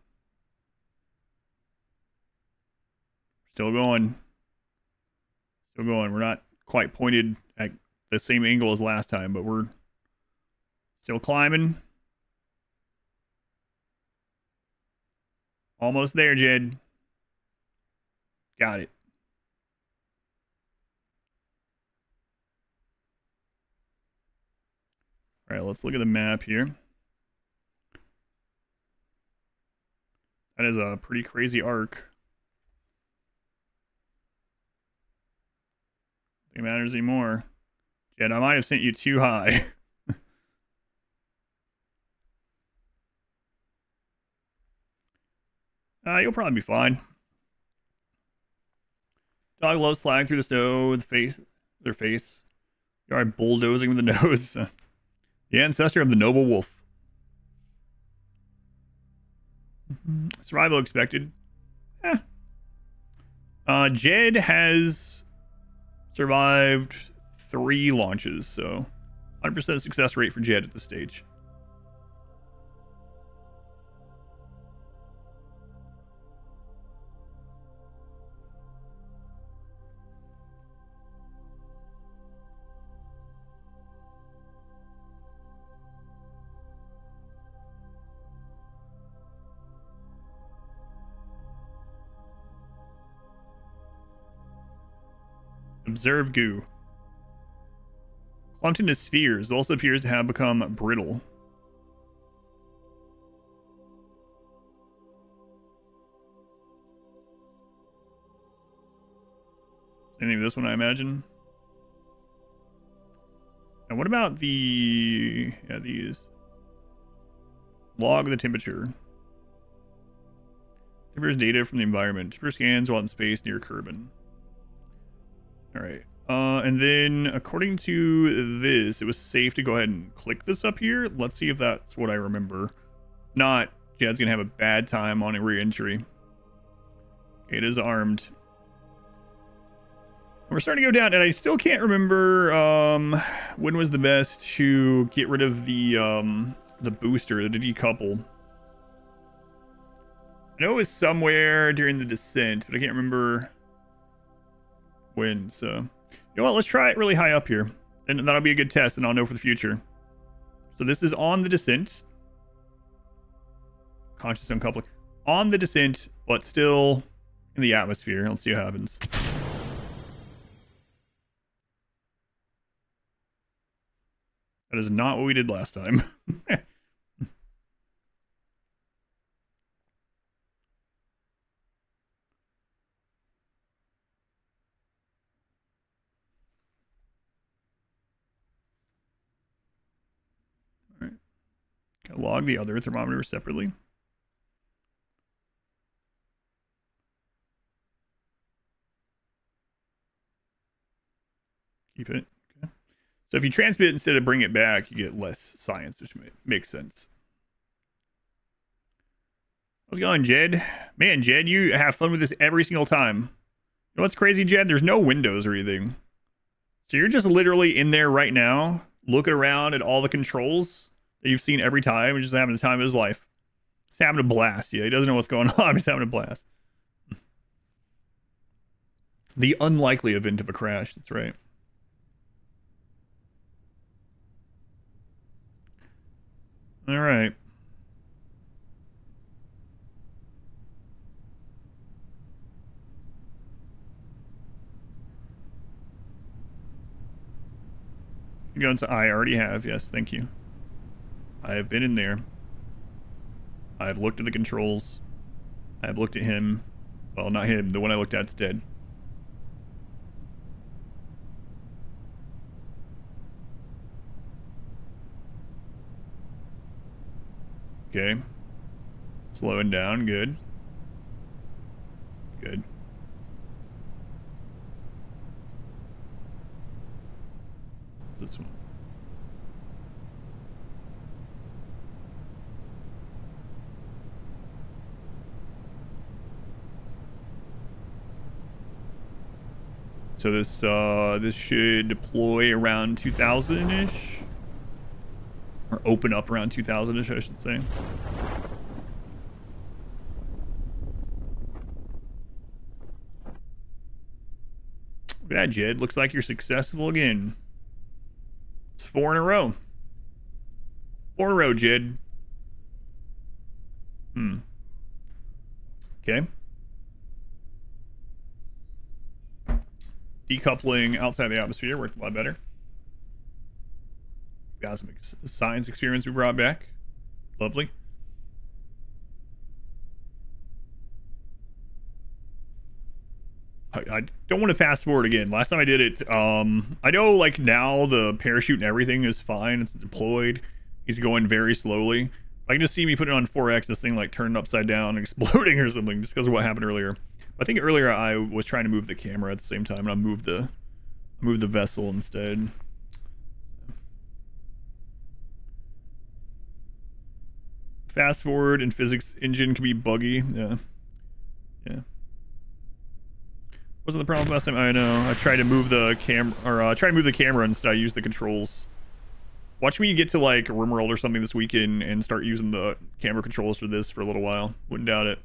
A: Still going. Still going. We're not quite pointed at the same angle as last time, but we're still climbing. Almost there, Jed. Got it. All right, let's look at the map here. That is a pretty crazy arc. I don't think it matters anymore. Jed, I might have sent you too high. You'll probably be fine. Dog loves flying through the snow with their face. You are bulldozing with the nose. The ancestor of the noble wolf. Survival expected. Jed has survived 3 launches, so 100% success rate for Jed at this stage. Observe goo. Clumped into spheres, also appears to have become brittle. Anything with this one, I imagine. And what about the... yeah, these. Log the temperature. Temperature's data from the environment. Temperature scans while in space near Kerbin. Alright. And then, according to this, it was safe to go ahead and click this up here. Let's see if that's what I remember. If not, Jed's gonna have a bad time on a re-entry. It is armed. We're starting to go down, and I still can't remember when was the best to get rid of the booster, the decouple. I know it was somewhere during the descent, but I can't remember when. So, you know what? Let's try it really high up here, and that'll be a good test, and I'll know for the future. So this is on the descent. Conscious uncoupling. On the descent, but still in the atmosphere. Let's see what happens. That is not what we did last time. Alright. Gotta log the other thermometer separately. Keep it. So if you transmit instead of bring it back, you get less science, which makes sense. How's it going, Jed? Man, Jed, you have fun with this every single time. You know what's crazy, Jed? There's no windows or anything. So you're just literally in there right now, looking around at all the controls that you've seen every time, and just having the time of his life. He's having a blast. Yeah, he doesn't know what's going on. He's having a blast. The unlikely event of a crash. That's right. All right. Go into I already have. Yes, thank you. I have been in there. I have looked at the controls. I have looked at him. Well, not him. The one I looked at's dead. Okay. Slowing down. Good. Good. This one. So this should deploy around 2000-ish. Or open up around 2000-ish, I should say. Look at that, Jed. Looks like you're successful again. It's 4 in a row. 4 in a row, Jed. Okay. Decoupling outside the atmosphere worked a lot better. Got some science experience we brought back. Lovely. I don't want to fast forward again. Last time I did it, I know like now the parachute and everything is fine. It's deployed. He's going very slowly. I can just see me putting it on 4x, this thing like turning upside down and exploding or something just because of what happened earlier. I think earlier I was trying to move the camera at the same time, and I moved the vessel instead. Fast forward in physics engine can be buggy. Yeah. Wasn't the problem last time? I know. I tried to move the camera instead. I used the controls. Watch me get to like RimWorld or something this weekend and start using the camera controls for this for a little while. Wouldn't doubt it.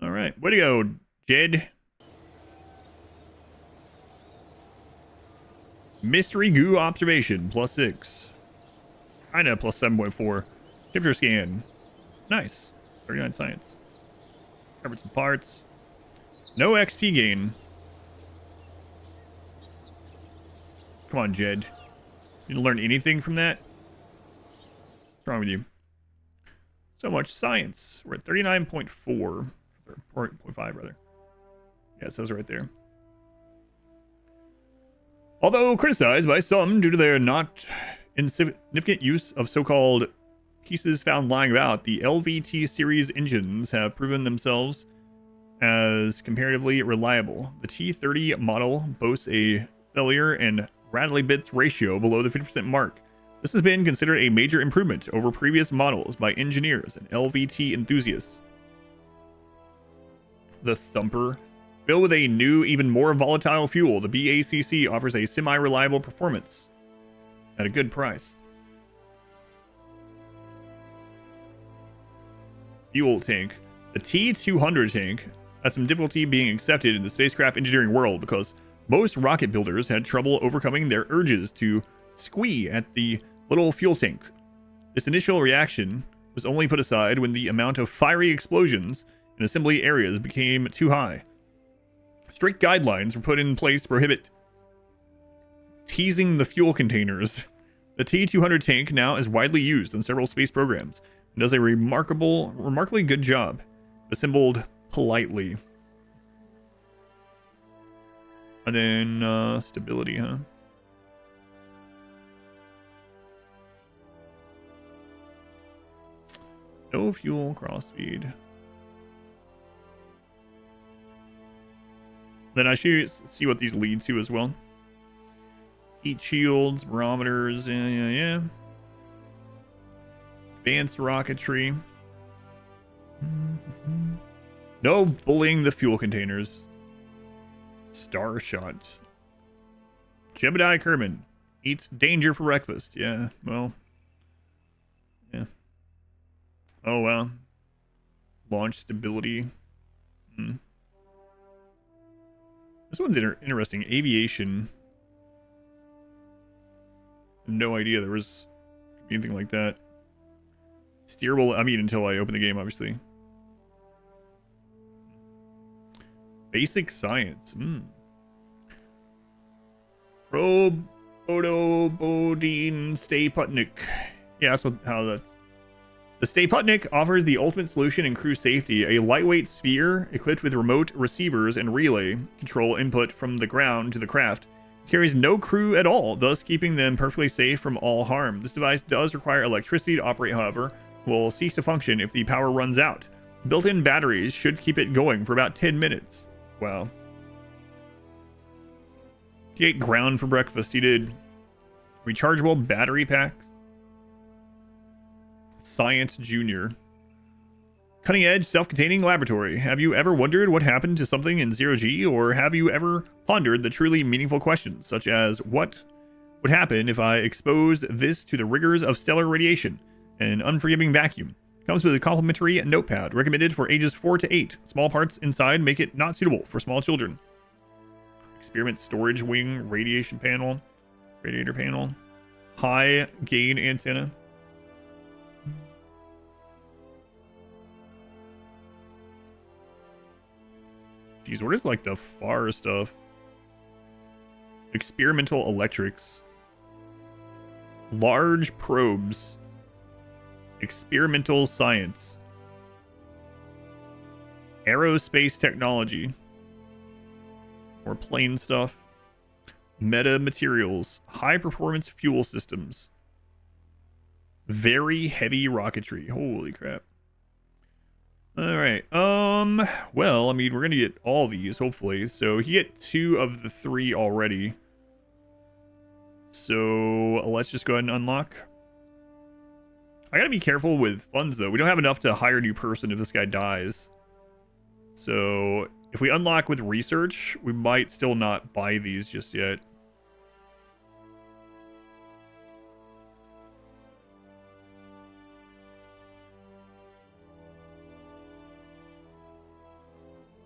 A: All right, way to go, Jed. Mystery goo observation +6. Kinda +7.4. Temperature scan. Nice. 39 science. Covered some parts. No XP gain. Come on, Jed. You didn't learn anything from that? What's wrong with you? So much science. We're at 39.4. 4.5 rather. Yeah, it says right there. Although criticized by some due to their not insignificant use of so-called pieces found lying about, the LVT series engines have proven themselves as comparatively reliable. The T30 model boasts a failure and rattly bits ratio below the 50% mark. This has been considered a major improvement over previous models by engineers and LVT enthusiasts. The Thumper. Filled with a new, even more volatile fuel, the BACC offers a semi-reliable performance at a good price. Fuel tank. The T200 tank had some difficulty being accepted in the spacecraft engineering world because most rocket builders had trouble overcoming their urges to squee at the little fuel tanks. This initial reaction was only put aside when the amount of fiery explosions in assembly areas became too high. Strict guidelines were put in place to prohibit teasing the fuel containers. The T200 tank now is widely used in several space programs and does a remarkably good job. Assembled politely. And then stability, huh? No fuel cross feed. Then I should see what these lead to as well. Heat shields, barometers, yeah. Advanced rocketry. No bullying the fuel containers. Star shot. Jebediah Kerman eats danger for breakfast. Yeah, well. Yeah. Oh, well. Launch stability. This one's interesting. Aviation. No idea there was anything like that. Steerable. I mean, until I open the game, obviously. Basic science. Probodine Stay Putnik. Yeah, that's how that's. The Stay Putnik offers the ultimate solution in crew safety, a lightweight sphere equipped with remote receivers and relay control input from the ground to the craft. Carries no crew at all, thus keeping them perfectly safe from all harm. This device does require electricity to operate, however. will cease to function if the power runs out. Built-in batteries should keep it going for about 10 minutes. Wow. He ate ground for breakfast. He did rechargeable battery packs. Science Junior. Cutting edge, self-containing laboratory. Have you ever wondered what happened to something in 0G, or have you ever pondered the truly meaningful questions, such as what would happen if I exposed this to the rigors of stellar radiation, an unforgiving vacuum? Comes with a complimentary notepad, recommended for ages 4 to 8. Small parts inside make it not suitable for small children. Experiment storage wing, radiator panel, high gain antenna. Jeez, what is like the far stuff? Experimental electrics. Large probes. Experimental science. Aerospace technology. More plain stuff. Meta materials. High performance fuel systems. Very heavy rocketry. Holy crap. All right. Well, I mean, we're gonna get all these hopefully. So you get 2 of the 3 already. So let's just go ahead and unlock. I gotta be careful with funds though. We don't have enough to hire a new person if this guy dies. So if we unlock with research, we might still not buy these just yet.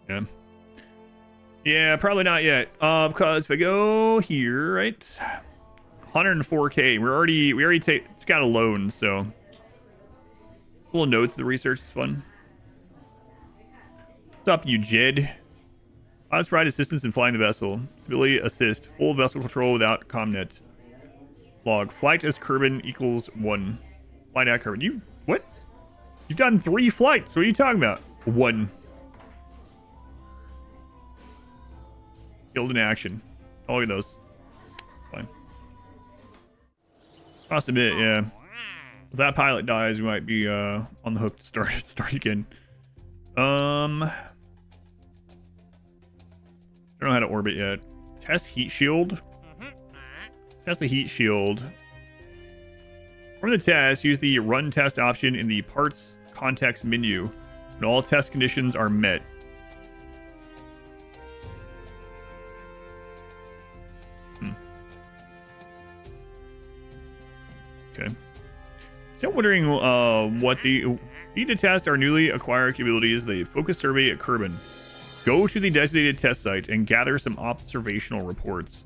A: Yeah. Yeah, probably not yet. Because if I go here, right? 104k. We already got a loan, so little notes of the research is fun. What's up, you Jed? Let's provide assistance in flying the vessel. Ability assist. Full vessel control without comnet. Log. Flight as Kerbin equals 1. Flight at Kerbin. What? You've done 3 flights. What are you talking about? 1. Killed in action. Oh, look at those. Fine. I'll submit, yeah. If that pilot dies, we might be on the hook to start again. I don't know how to orbit yet. Test heat shield. Test the heat shield. For the test, use the run test option in the parts context menu when all test conditions are met. Okay. So I'm wondering what the need to test our newly acquired capabilities. The focus survey at Kerbin. Go to the designated test site and gather some observational reports.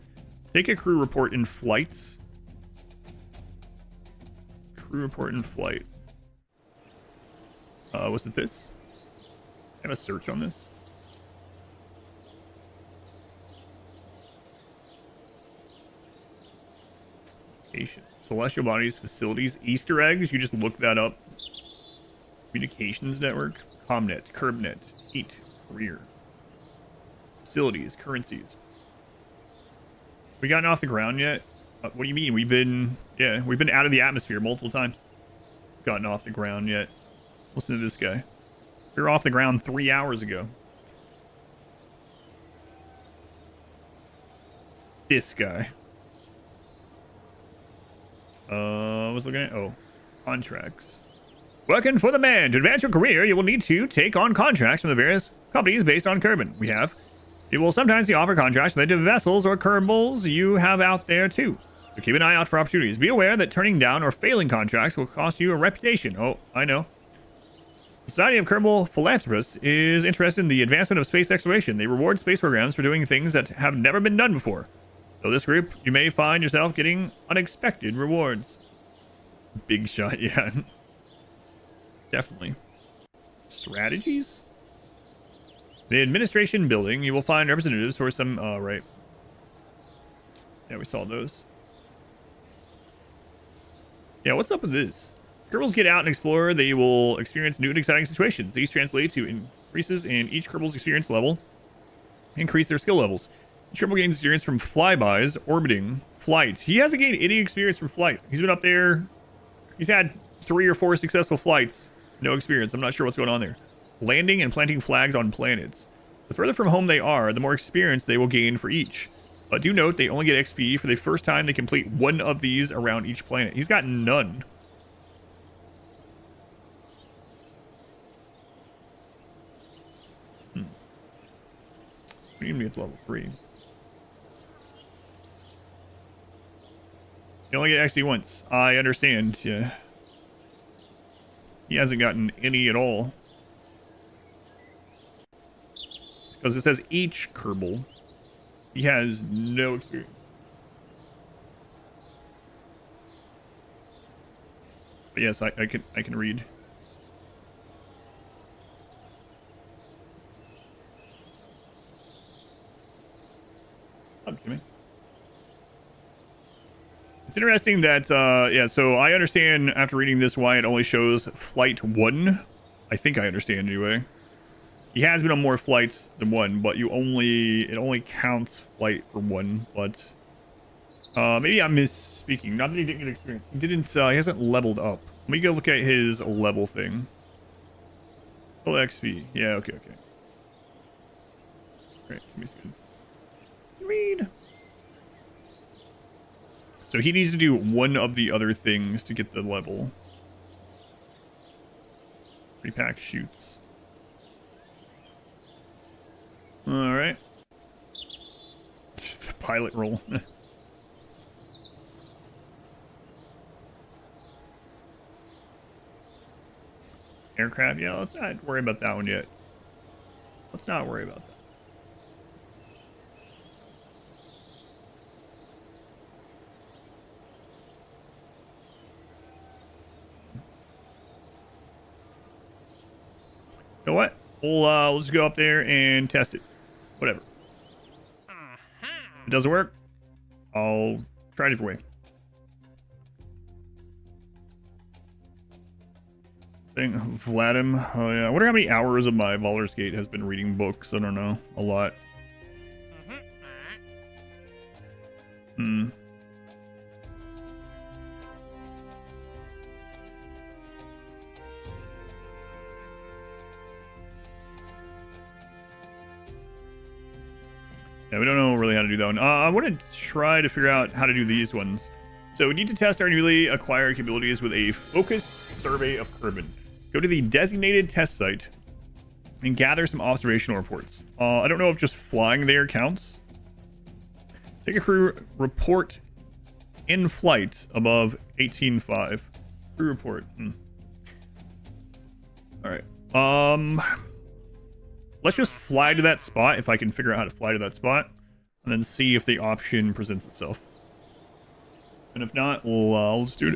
A: Take a crew report in flights. Crew report in flight. Was it this? Have a search on this. Celestial bodies, facilities, Easter eggs. You just look that up. Communications network, Comnet, Kerbnet, Heat, career, facilities, currencies. We gotten off the ground yet? What do you mean? We've been out of the atmosphere multiple times. Gotten off the ground yet? Listen to this guy. We were off the ground 3 hours ago. This guy. I was looking at, contracts. Working for the man. To advance your career, you will need to take on contracts from the various companies based on Kerbin. It will sometimes be offer contracts related to vessels or Kerbals you have out there too. So keep an eye out for opportunities. Be aware that turning down or failing contracts will cost you a reputation. Oh, I know. The Society of Kerbal Philanthropists is interested in the advancement of space exploration. They reward space programs for doing things that have never been done before. So this group, you may find yourself getting unexpected rewards. Big shot, yeah. Definitely. Strategies? The administration building, you will find representatives for some... right. Yeah, we saw those. Yeah, what's up with this? Kerbals get out and explore. They will experience new and exciting situations. These translate to increases in each Kerbal's experience level. Increase their skill levels. Each Kerbal gains experience from flybys, orbiting, flight. He hasn't gained any experience from flight. He's been up there. He's had 3 or 4 successful flights. No experience. I'm not sure what's going on there. Landing and planting flags on planets. The further from home they are, the more experience they will gain for each. But do note, they only get XP for the first time they complete one of these around each planet. He's got none. We need to get to level 3. You only get XP once. I understand. Yeah. He hasn't gotten any at all. Because it says each Kerbal. He has no experience. But yes, I can read. Oh, Jimmy. It's interesting that yeah, so I understand after reading this why it only shows flight 1. I think I understand anyway. He has been on more flights than 1, but it only counts flight for 1. But maybe I'm misspeaking. Not that he didn't get experience. He hasn't leveled up. Let me go look at his level thing. Oh, XP. Yeah, okay. Alright, let me see. Read. So he needs to do one of the other things to get the level. Repack shoots. Alright. The pilot roll. Aircraft, yeah, let's not worry about that one yet. Let's not worry about that. You know what? We'll just go up there and test it. Whatever. If it doesn't work, I'll try a different way. Vladim. Oh yeah. I wonder how many hours of my Baldur's Gate has been reading books. I don't know. A lot. Yeah, we don't know really how to do that one. I want to try to figure out how to do these ones. So we need to test our newly acquired capabilities with a focused survey of Kerbin. Go to the designated test site and gather some observational reports. I don't know if just flying there counts. Take a crew report in flight above 18.5. Crew report. All right. Let's just fly to that spot if I can figure out how to fly to that spot, and then see if the option presents itself. And if not, I'll just do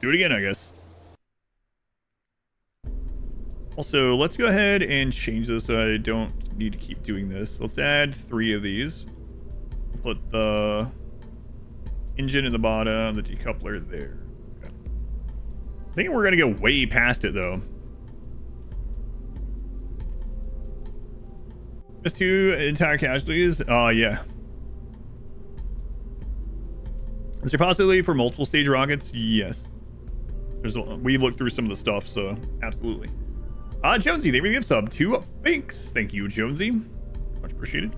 A: it again, I guess. Also, let's go ahead and change this so I don't need to keep doing this. Let's add 3 of these. Put the engine in the bottom, the decoupler there. Okay. I think we're gonna go way past it though. Just 2 entire casualties. Yeah. Is there possibility for multiple stage rockets? Yes. We looked through some of the stuff, so absolutely. Jonesy, they really give sub to Finks. Thank you, Jonesy. Much appreciated.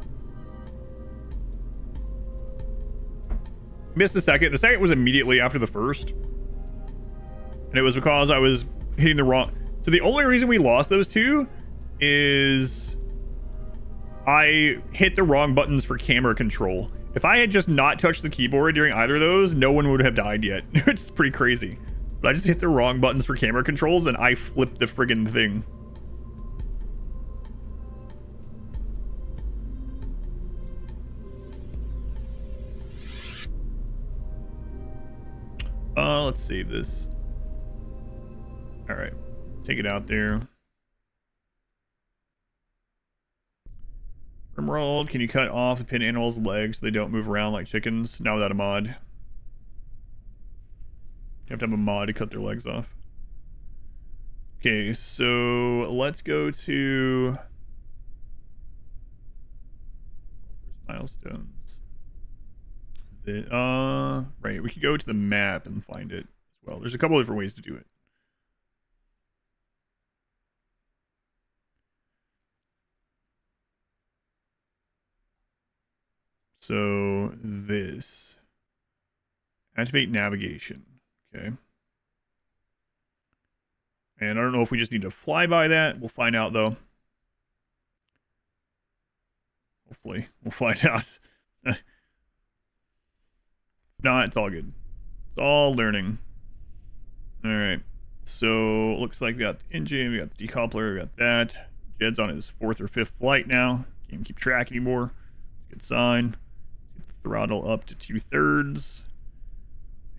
A: Missed the second. The second was immediately after the first. And it was because I was hitting the wrong... So the only reason we lost those 2 is I hit the wrong buttons for camera control. If I had just not touched the keyboard during either of those, no one would have died yet. It's pretty crazy. But I just hit the wrong buttons for camera controls and I flipped the friggin' thing. Let's save this. All right, take it out there. Rimrolled, can you cut off the pin animals' legs so they don't move around like chickens? Not without a mod. You have to have a mod to cut their legs off. Okay, so let's go to milestones. Right, we could go to the map and find it as well. There's a couple different ways to do it. So this. Activate navigation. Okay. And I don't know if we just need to fly by that. We'll find out, though. Hopefully. We'll find out. If not, it's all good. It's all learning. All right. So, looks like we got the engine, we got the decoupler, we got that. Jed's on his 4th or 5th flight now. Can't keep track anymore. It's a good sign. Get the throttle up to 2/3.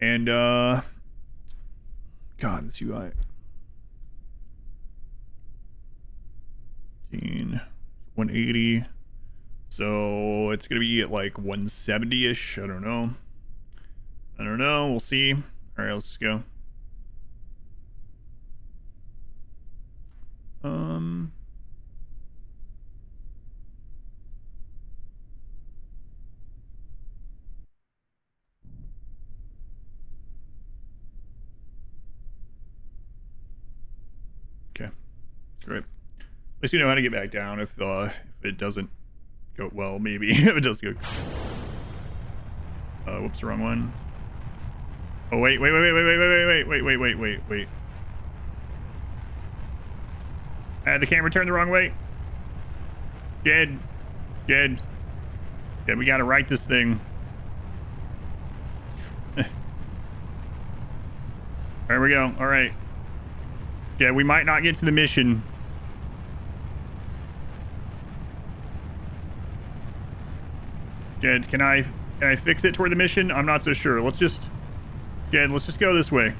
A: And, God, this UI. 180. So it's gonna be at like 170-ish. I don't know. We'll see. All right, let's just go. Okay, great. At least you know how to get back down if it doesn't go well. Maybe if it does go. Whoops, wrong one. Oh wait. I had the camera turned the wrong way. Jed, we gotta right this thing. There we go. All right. Yeah, we might not get to the mission. Jed, can I fix it toward the mission? I'm not so sure. Let's just go this way.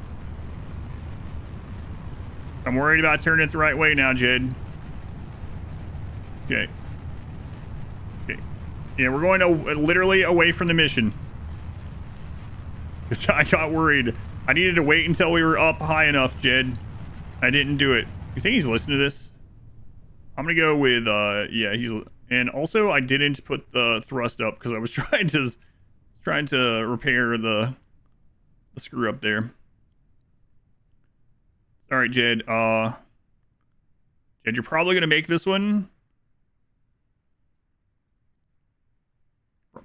A: I'm worried about turning it the right way now, Jed. Okay. Yeah, we're going to literally away from the mission. I got worried. I needed to wait until we were up high enough, Jed. I didn't do it. You think he's listening to this? I'm gonna go with yeah, he's. And also, I didn't put the thrust up because I was trying to repair the screw up there. All right, Jed. Jed, you're probably gonna make this one.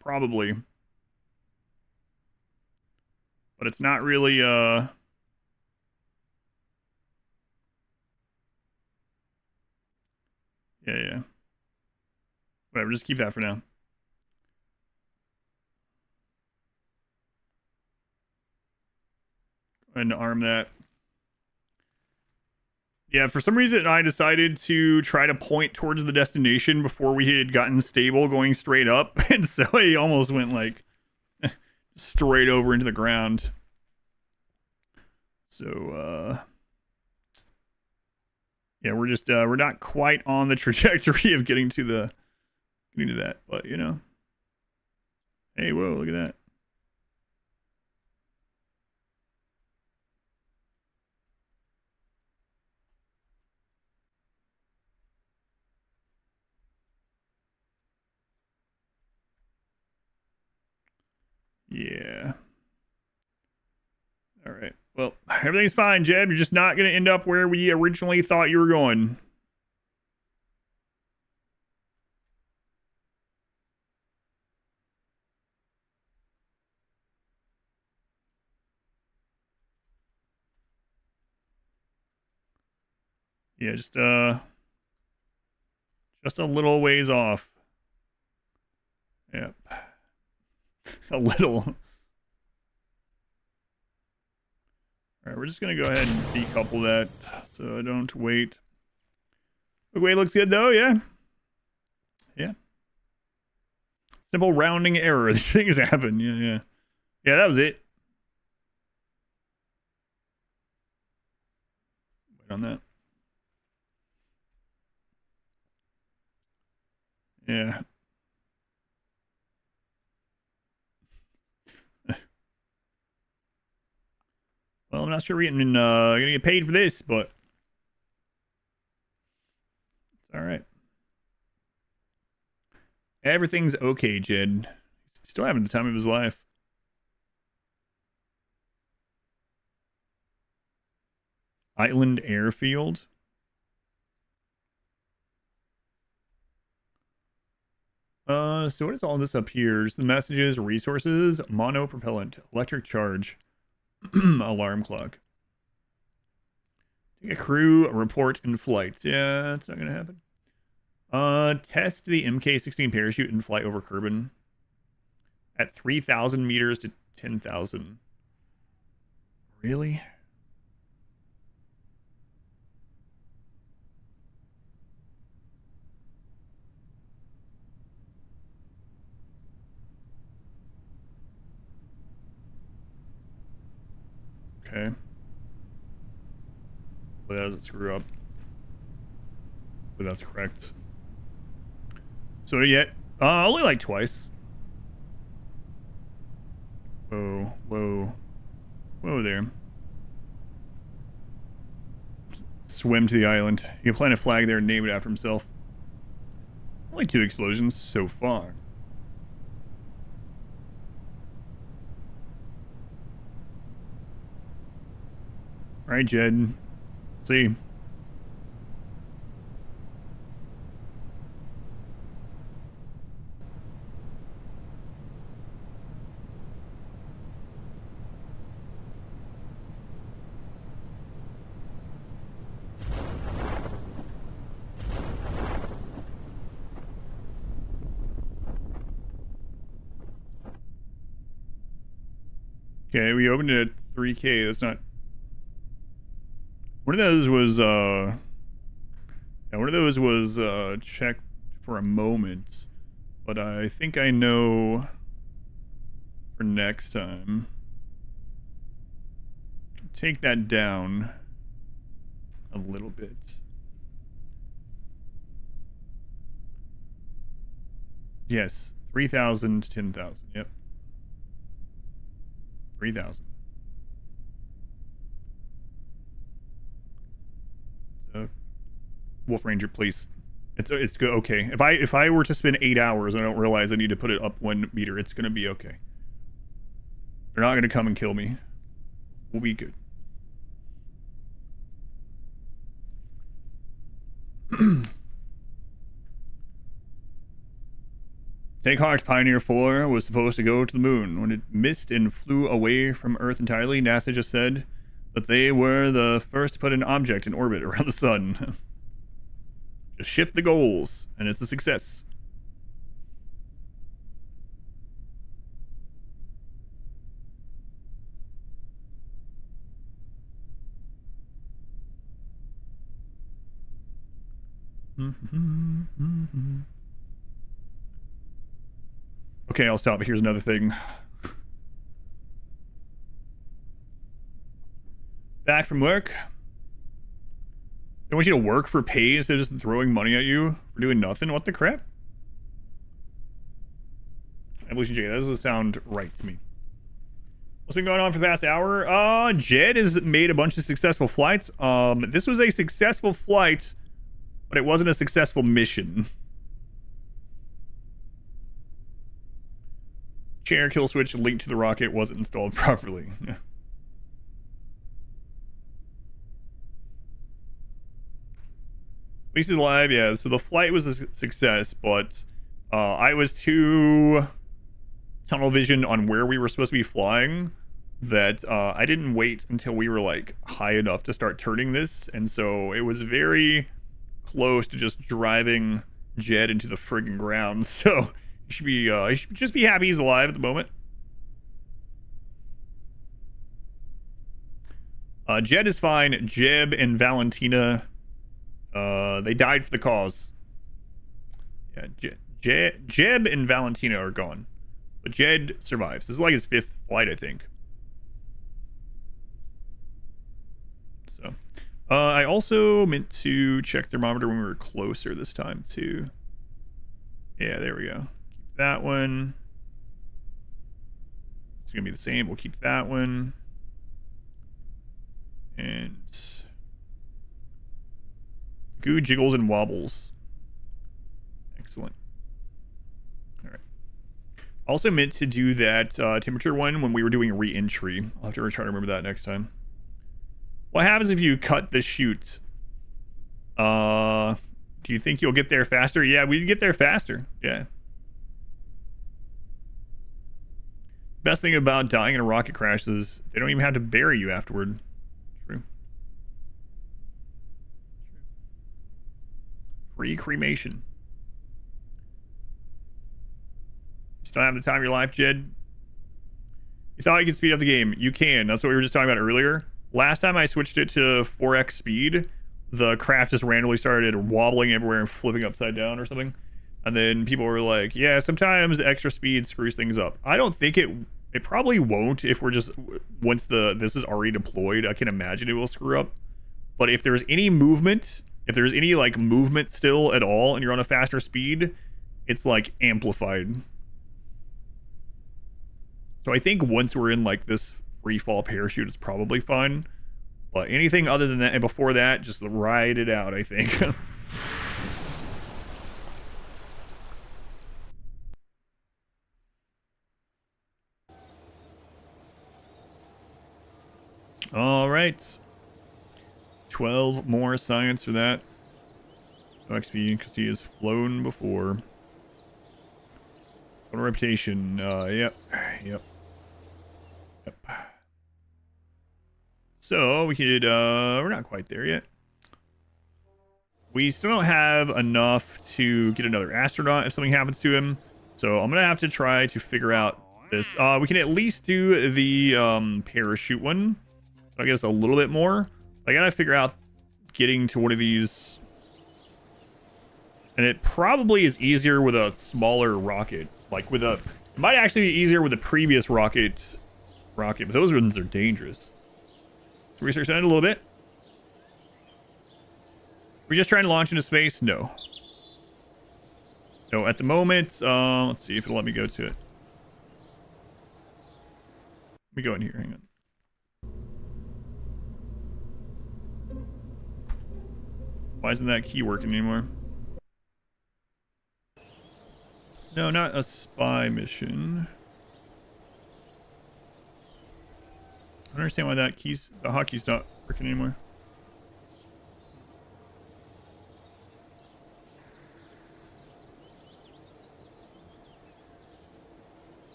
A: Probably. But it's not really yeah. Whatever, just keep that for now. And arm that. Yeah, for some reason I decided to try to point towards the destination before we had gotten stable going straight up. And so he almost went like straight over into the ground. So, yeah, we're just, we're not quite on the trajectory of getting to that, but you know. Hey, whoa, look at that. Yeah. All right. Well, everything's fine, Jeb. You're just not going to end up where we originally thought you were going. Yeah, just a little ways off. Yep. A little. All right, we're just going to go ahead and decouple that so I don't wait. The way looks good, though, yeah. Yeah. Simple rounding error. These things happen. Yeah. Yeah, that was it. Wait on that. Yeah. Well, I'm not sure we're gonna get paid for this, but it's all right. Everything's okay, Jed. He's still having the time of his life. Island Airfield. So what is all this up here? Just the messages, resources, monopropellant, electric charge, alarm clock. Take a crew, a report in flight. Yeah, that's not gonna happen. Test the MK-16 parachute and fly over Kerbin at 3,000 meters to 10,000. Really? Okay. But that doesn't screw up. But that's correct. So yet, only like twice. Whoa, whoa, whoa there. Swim to the island. You can plant a flag there and name it after himself. Only 2 explosions so far. All right, Jed. See. Okay, we opened it at 3K. That's not. One of those was checked for a moment, but I think I know for next time. Take that down a little bit. Yes, 3,000 to 10,000. Yep. 3,000. So, Wolf Ranger, please. It's good. Okay. If I were to spend 8 hours, I don't realize I need to put it up 1 meter. It's gonna be okay. They're not gonna come and kill me. We'll be good. Take Heart Pioneer 4 was supposed to go to the moon. When it missed and flew away from Earth entirely, NASA just said that they were the first to put an object in orbit around the sun. Just shift the goals, and it's a success. Okay, I'll stop, but here's another thing. Back from work. They want you to work for pay instead of just throwing money at you for doing nothing? What the crap? Evolution J, that doesn't sound right to me. What's been going on for the past hour? Jed has made a bunch of successful flights. This was a successful flight, but it wasn't a successful mission. Chair kill switch linked to the rocket wasn't installed properly. At least he's alive, yeah. So the flight was a success, but I was too tunnel vision on where we were supposed to be flying that I didn't wait until we were like high enough to start turning this, and so it was very close to just driving Jed into the friggin' ground. So he should just be happy he's alive at the moment. Jed is fine. Jeb and Valentina, they died for the cause. Yeah, Jeb and Valentina are gone, but Jed survives. This is like his 5th flight, I think. So, I also meant to check thermometer when we were closer this time too. Yeah, there we go. Keep that one. It's gonna be the same. We'll keep that one. And goo jiggles and wobbles. Excellent. All right. Also meant to do that temperature one when we were doing re-entry. I'll have to try to remember that next time. What happens if you cut the chute? Do you think you'll get there faster? Yeah, we'd get there faster. Yeah. best thing about dying in a rocket crash is they don't even have to bury you afterward. True. Free cremation. Still have the time of your life, Jed? You thought you could speed up the game. You can. That's what we were just talking about earlier. Last time I switched it to 4x speed, the craft just randomly started wobbling everywhere and flipping upside down or something. And then people were like, yeah, sometimes extra speed screws things up. I don't think it probably won't if we're just, once this is already deployed, I can imagine it will screw up. But if there's any movement, if there's any like movement still at all and you're on a faster speed, it's like amplified. So I think once we're in like this free fall parachute, it's probably fine. But anything other than that and before that, just ride it out, I think. All right. 12 more science for that. No XP because he has flown before. What a reputation. Yep. So we could, we're not quite there yet. We still don't have enough to get another astronaut if something happens to him. So I'm gonna have to try to figure out this. We can at least do the parachute one. I guess a little bit more. I gotta figure out getting to one of these. And it probably is easier with a smaller rocket. Like with a, it might actually be easier with the previous rocket, but those ones are dangerous. So research that a little bit. We're just trying to launch into space? No. No, at the moment, let's see if it'll let me go to it. Let me go in here, hang on. Why isn't that key working anymore? No, not a spy mission. I don't understand why that the hotkey's not working anymore.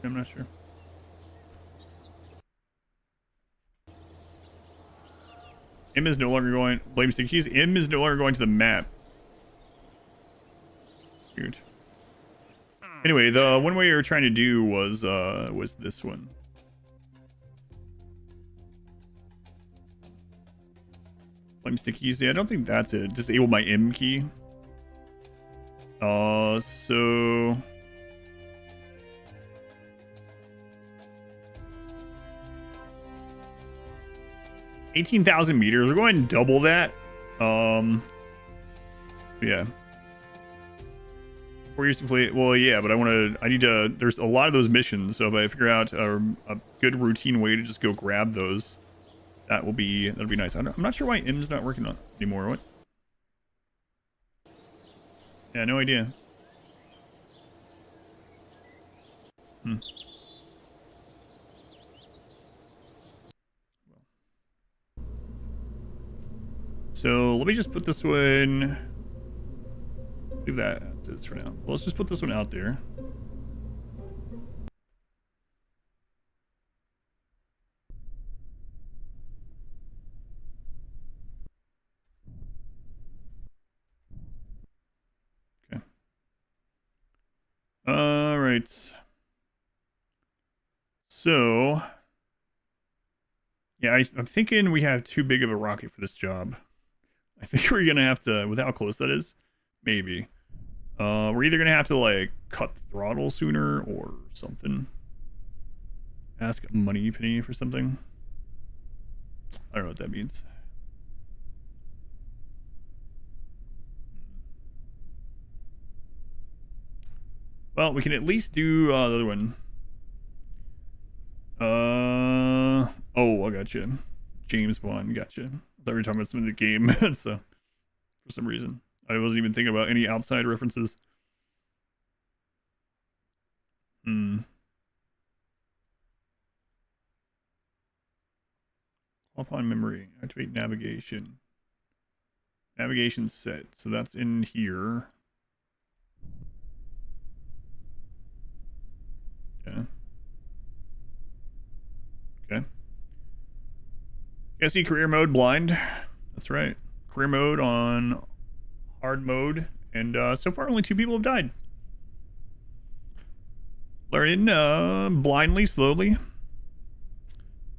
A: I'm not sure. M is no longer going. Blame stick keys. M is no longer going to the map. Weird. Anyway, the one we were trying to do was this one. Flame stick keys. Yeah, I don't think that's it. Disable my M key. So 18,000 meters. We're going to double that. Yeah. 4 years to play. Well, yeah, but I need to, there's a lot of those missions. So if I figure out a good routine way to just go grab those, that'll be nice. I'm not sure why M's not working on anymore. What? Yeah, no idea. So let me just put this one. Leave that as it is for now. Well, let's just put this one out there. Okay. All right. So, yeah, I'm thinking we have too big of a rocket for this job. I think we're gonna have to, with how close that is, maybe. We're either gonna have to like cut the throttle sooner or something. Ask a money penny for something. I don't know what that means. Well, we can at least do the other one. Oh, I gotcha. James Bond, gotcha. I thought we were talking about some of the game, so for some reason. I wasn't even thinking about any outside references. Upon memory, activate navigation. Navigation set, so that's in here. see career mode blind. That's right. Career mode on hard mode. And so far only 2 people have died. Learning blindly, slowly.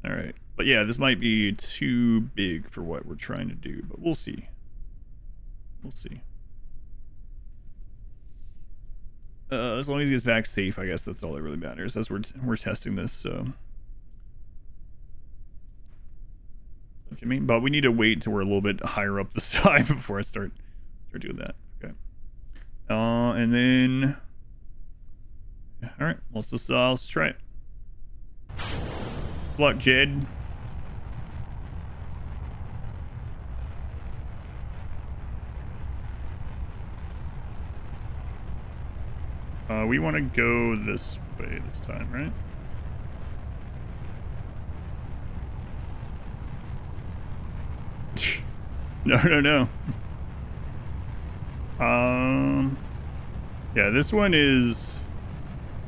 A: All right. But yeah, this might be too big for what we're trying to do, but we'll see. We'll see. As long as he gets back safe, I guess that's all that really matters. That's where we're testing this, so. Jimmy, but we need to wait till we're a little bit higher up the side before I start doing that. Okay. And then, all right, let's try it. Good luck, Jed. We want to go this way this time, right? No. Yeah, this one is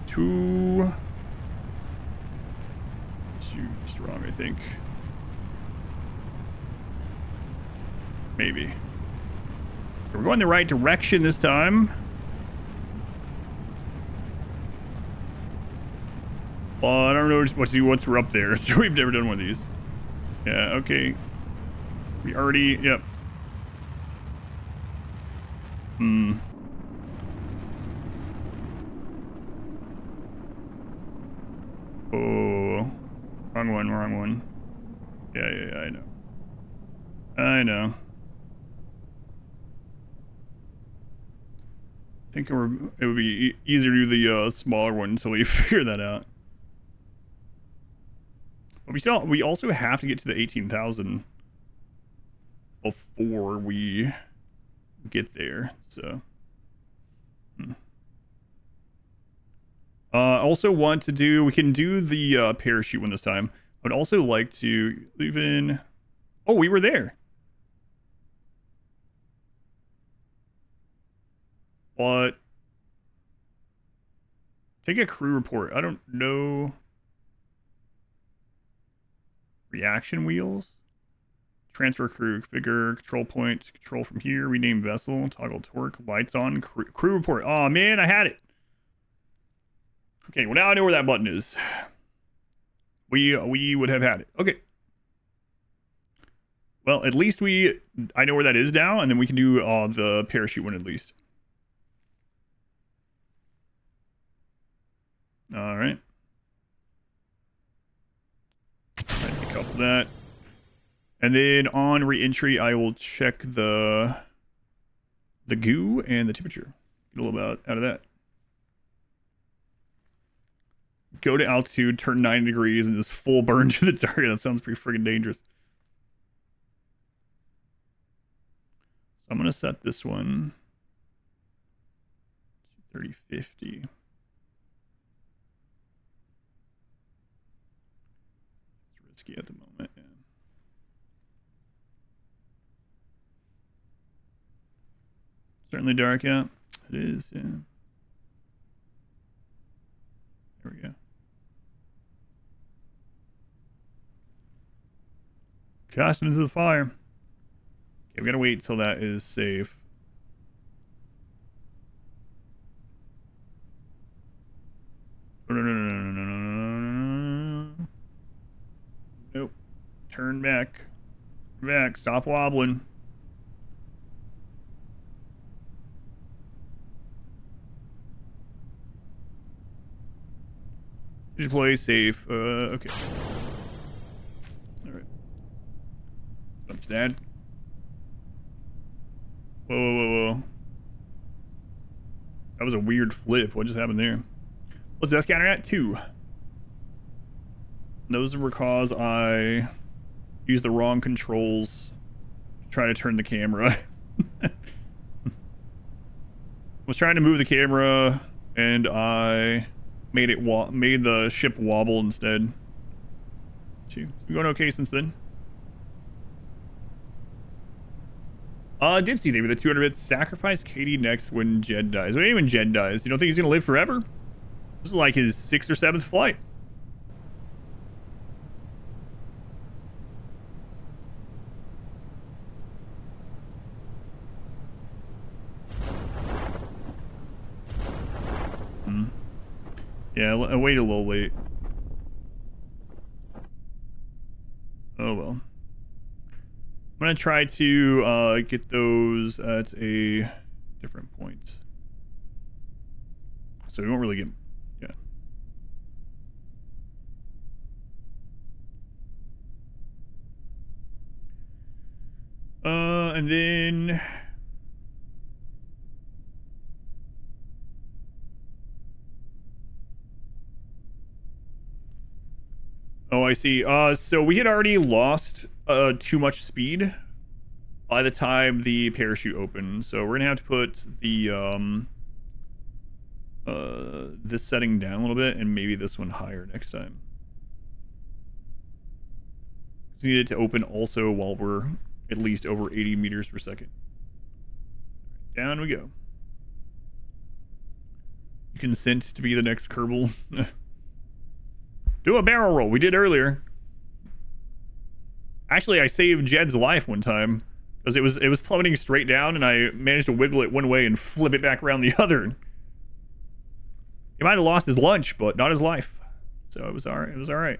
A: too strong, I think. Maybe. We're going the right direction this time. I don't know what to do once we're up there, so we've never done one of these. Yeah, okay. We already, yep. Oh, wrong one. Yeah, I know. I think it would be easier to do the smaller one until we figure that out. But we also have to get to the 18,000 before we get there, so. Also want to do, we can do the parachute one this time. I would also like to even, oh, we were there. But take a crew report. I don't know. Reaction wheels. Transfer crew, configure, control point, control from here, rename vessel, toggle torque, lights on, crew report. Oh man, I had it. Okay, well now I know where that button is. We would have had it. Okay. Well, at least I know where that is now, and then we can do the parachute one at least. All right. Couple that. And then on re-entry, I will check the goo and the temperature. Get a little bit out of that. Go to altitude, turn 90 degrees, and just full burn to the target. That sounds pretty friggin' dangerous. So I'm going to set this one 3050. It's risky at the moment, yeah. Certainly dark out. It is, yeah. There we go. Cast into the fire. Okay, we gotta wait till that is safe. No. Nope. Turn back. Back. Stop wobbling. Deploy safe. Okay. Alright. That's dead. Whoa. That was a weird flip. What just happened there? What's that scanner at? 2. Those were because I used the wrong controls to try to turn the camera. Was trying to move the camera and I made the ship wobble instead. It's been going okay since then. Dipsy, they were the 200 bits. Sacrifice Katie next when Jed dies. What do you mean when Jed dies? You don't think he's gonna live forever? This is like his 6th or 7th flight. Yeah, I waited a little late. Oh well. I'm gonna try to get those at a different point. So we won't really get... Yeah. And then... Oh, I see. So we had already lost too much speed by the time the parachute opened. So we're gonna have to put the this setting down a little bit and maybe this one higher next time. We need it to open also while we're at least over 80 meters per second. Down we go. You consent to be the next Kerbal. Do a barrel roll. We did earlier. Actually, I saved Jed's life one time because it was plummeting straight down, and I managed to wiggle it one way and flip it back around the other. He might have lost his lunch, but not his life. So it was all right. It was all right.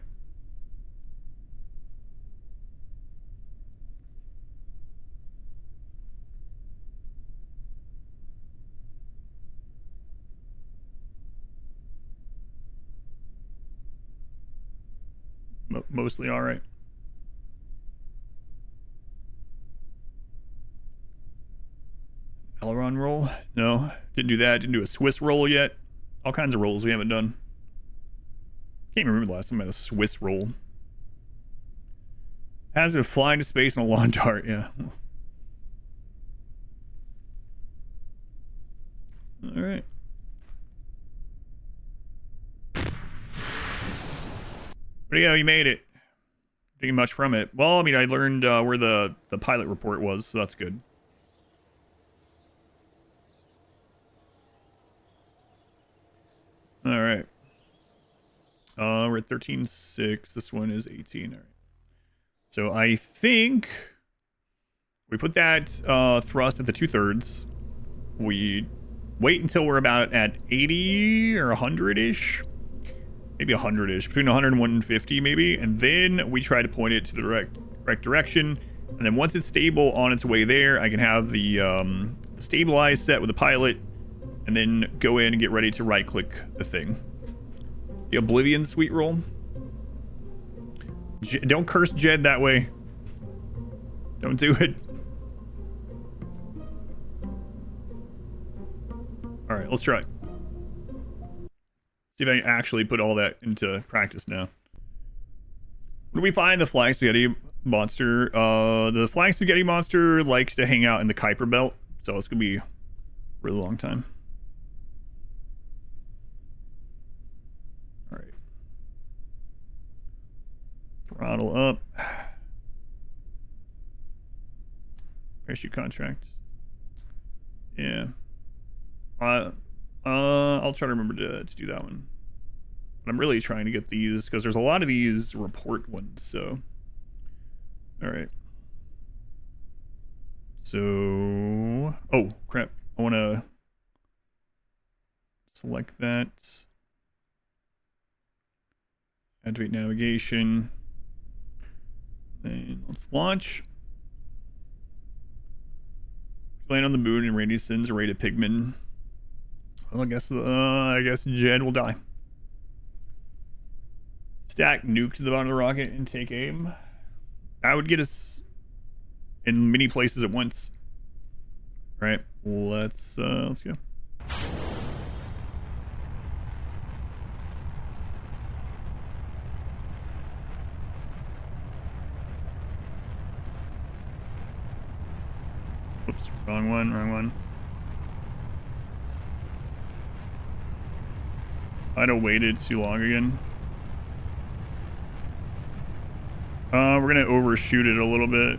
A: Mostly all right. Aileron roll? No, didn't do that. Didn't do a Swiss roll yet. All kinds of rolls we haven't done. Can't remember the last time I had a Swiss roll. Hazard of flying to space in a lawn dart, yeah. All right. There you go, you made it. Didn't much from it. Well, I mean, I learned where the pilot report was, so that's good. All right. We're at 13.6. This one is 18. All right. So I think we put that thrust at the 2/3. We wait until we're about at 80 or 100-ish. Maybe 100-ish, between 100 and 150 maybe, and then we try to point it to the correct direction, and then once it's stable on its way there, I can have the stabilize set with the pilot, and then go in and get ready to right-click the thing. The Oblivion Suite roll. Don't curse Jed that way. Don't do it. Alright, let's try. See if I can actually put all that into practice now. Where do we find the flying spaghetti monster? The flying spaghetti monster likes to hang out in the Kuiper belt, so it's gonna be a really long time. All right. Throttle up. Parachute contract. Yeah. I'll try to remember to do that one. But I'm really trying to get these because there's a lot of these report ones, so. All right. So, oh crap. I want to select that. Activate navigation. And let's launch. Land on the moon and Randy sends a ray to Pigman. Well, I guess Jed will die. Stack nukes to the bottom of the rocket and take aim. That would get us in many places at once. All right, let's go. Oops, wrong one. I'd have waited too long again. We're gonna overshoot it a little bit.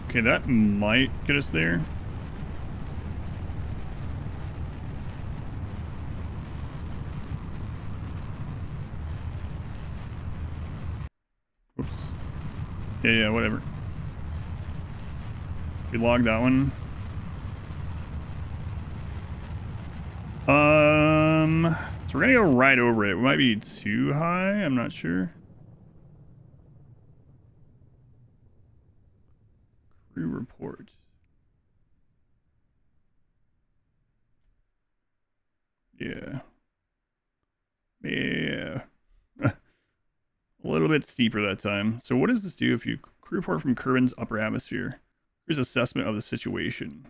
A: Okay, that might get us there. Oops. Yeah, whatever. We log that one. So we're gonna go right over it. We might be too high. I'm not sure. Crew report. Yeah. Yeah. A little bit steeper that time. So what does this do if you crew report from Kerbin's upper atmosphere? Here's assessment of the situation.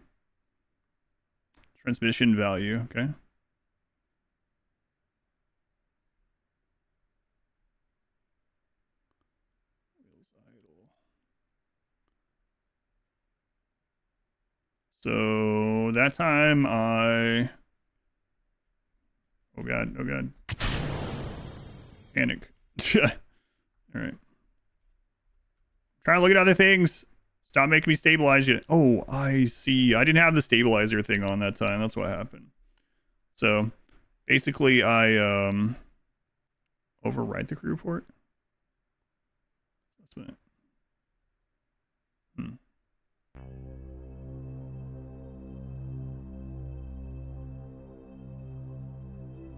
A: Transmission value, okay. So that time I... Oh god, oh god. Panic. Alright. Trying to look at other things. Stop making me stabilize you. Oh, I see. I didn't have the stabilizer thing on that time. That's what happened. So basically I overwrite the crew report. That's what.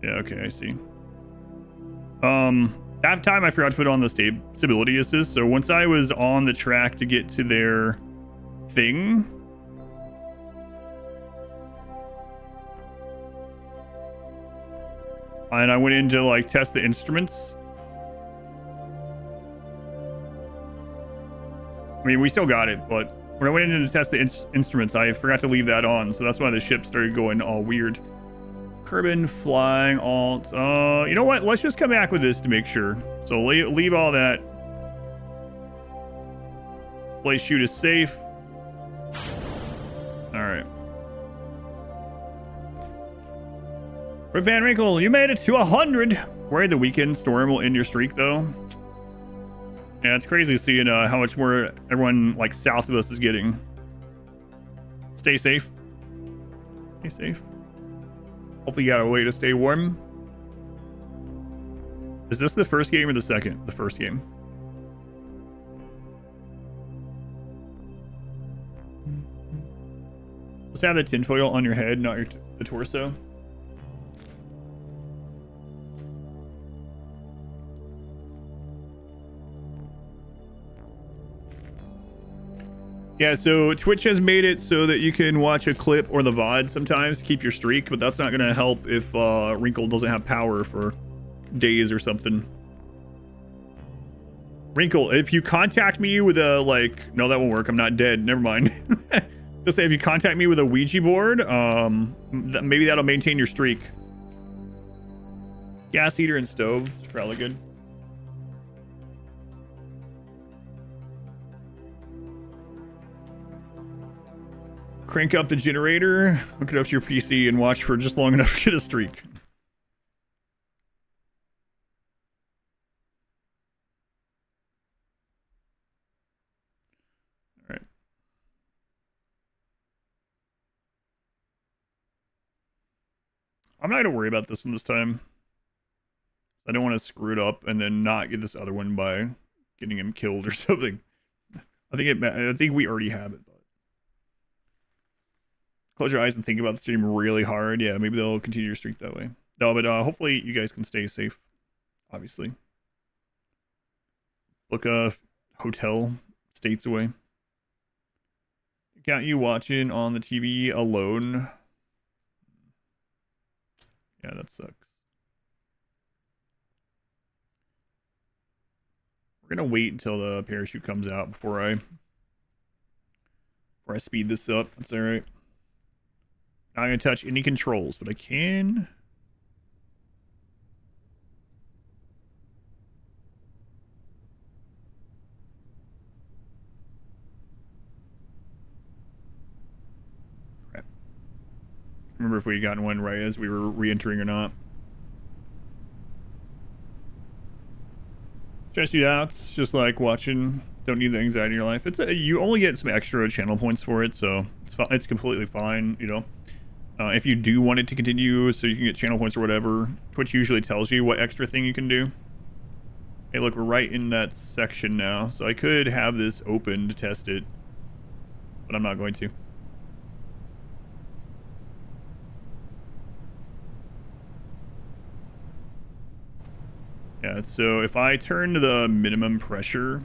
A: Yeah, okay, I see. That time I forgot to put on the stability assist, so once I was on the track to get to their thing, and I went in to like test the instruments. I mean, we still got it, but when I went in to test the instruments, I forgot to leave that on, so that's why the ship started going all weird. Kerbin flying alt. You know what? Let's just come back with this to make sure. So leave all that. Place shoot is safe. All right. Rick Van Winkle, you made it to 100. Worry the weekend storm will end your streak, though. Yeah, it's crazy seeing how much more everyone like south of us is getting. Stay safe. Stay safe. Hopefully you got a way to stay warm. Is this the first game or the second? The first game. Let's have the tinfoil on your head, not the torso. Yeah, so Twitch has made it so that you can watch a clip or the VOD sometimes to keep your streak, but that's not going to help if Wrinkle doesn't have power for days or something. Wrinkle, if you contact me with a, like... No, that won't work. I'm not dead. Never mind. Just say if you contact me with a Ouija board, maybe that'll maintain your streak. Gas heater and stove. It's probably good. Crank up the generator, hook it up to your PC, and watch for just long enough to get a streak. All right. I'm not going to worry about this one this time. I don't want to screw it up and then not get this other one by getting him killed or something. I think we already have it. Close your eyes and think about the stream really hard. Yeah, maybe they'll continue your streak that way. No, but hopefully you guys can stay safe, obviously. Book a hotel states away. Got you watching on the TV alone. Yeah, that sucks. We're gonna wait until the parachute comes out before I speed this up. That's all right. Not gonna touch any controls, but I can. Crap. Remember if we had gotten one right as we were re-entering or not. Stress you out. It's just like watching. Don't need the anxiety in your life. You only get some extra channel points for it, so it's completely fine, you know. If you do want it to continue so you can get channel points or whatever, Twitch usually tells you what extra thing you can do. Hey, look, we're right in that section now, so I could have this open to test it. but I'm not going to. Yeah, so if I turn the minimum pressure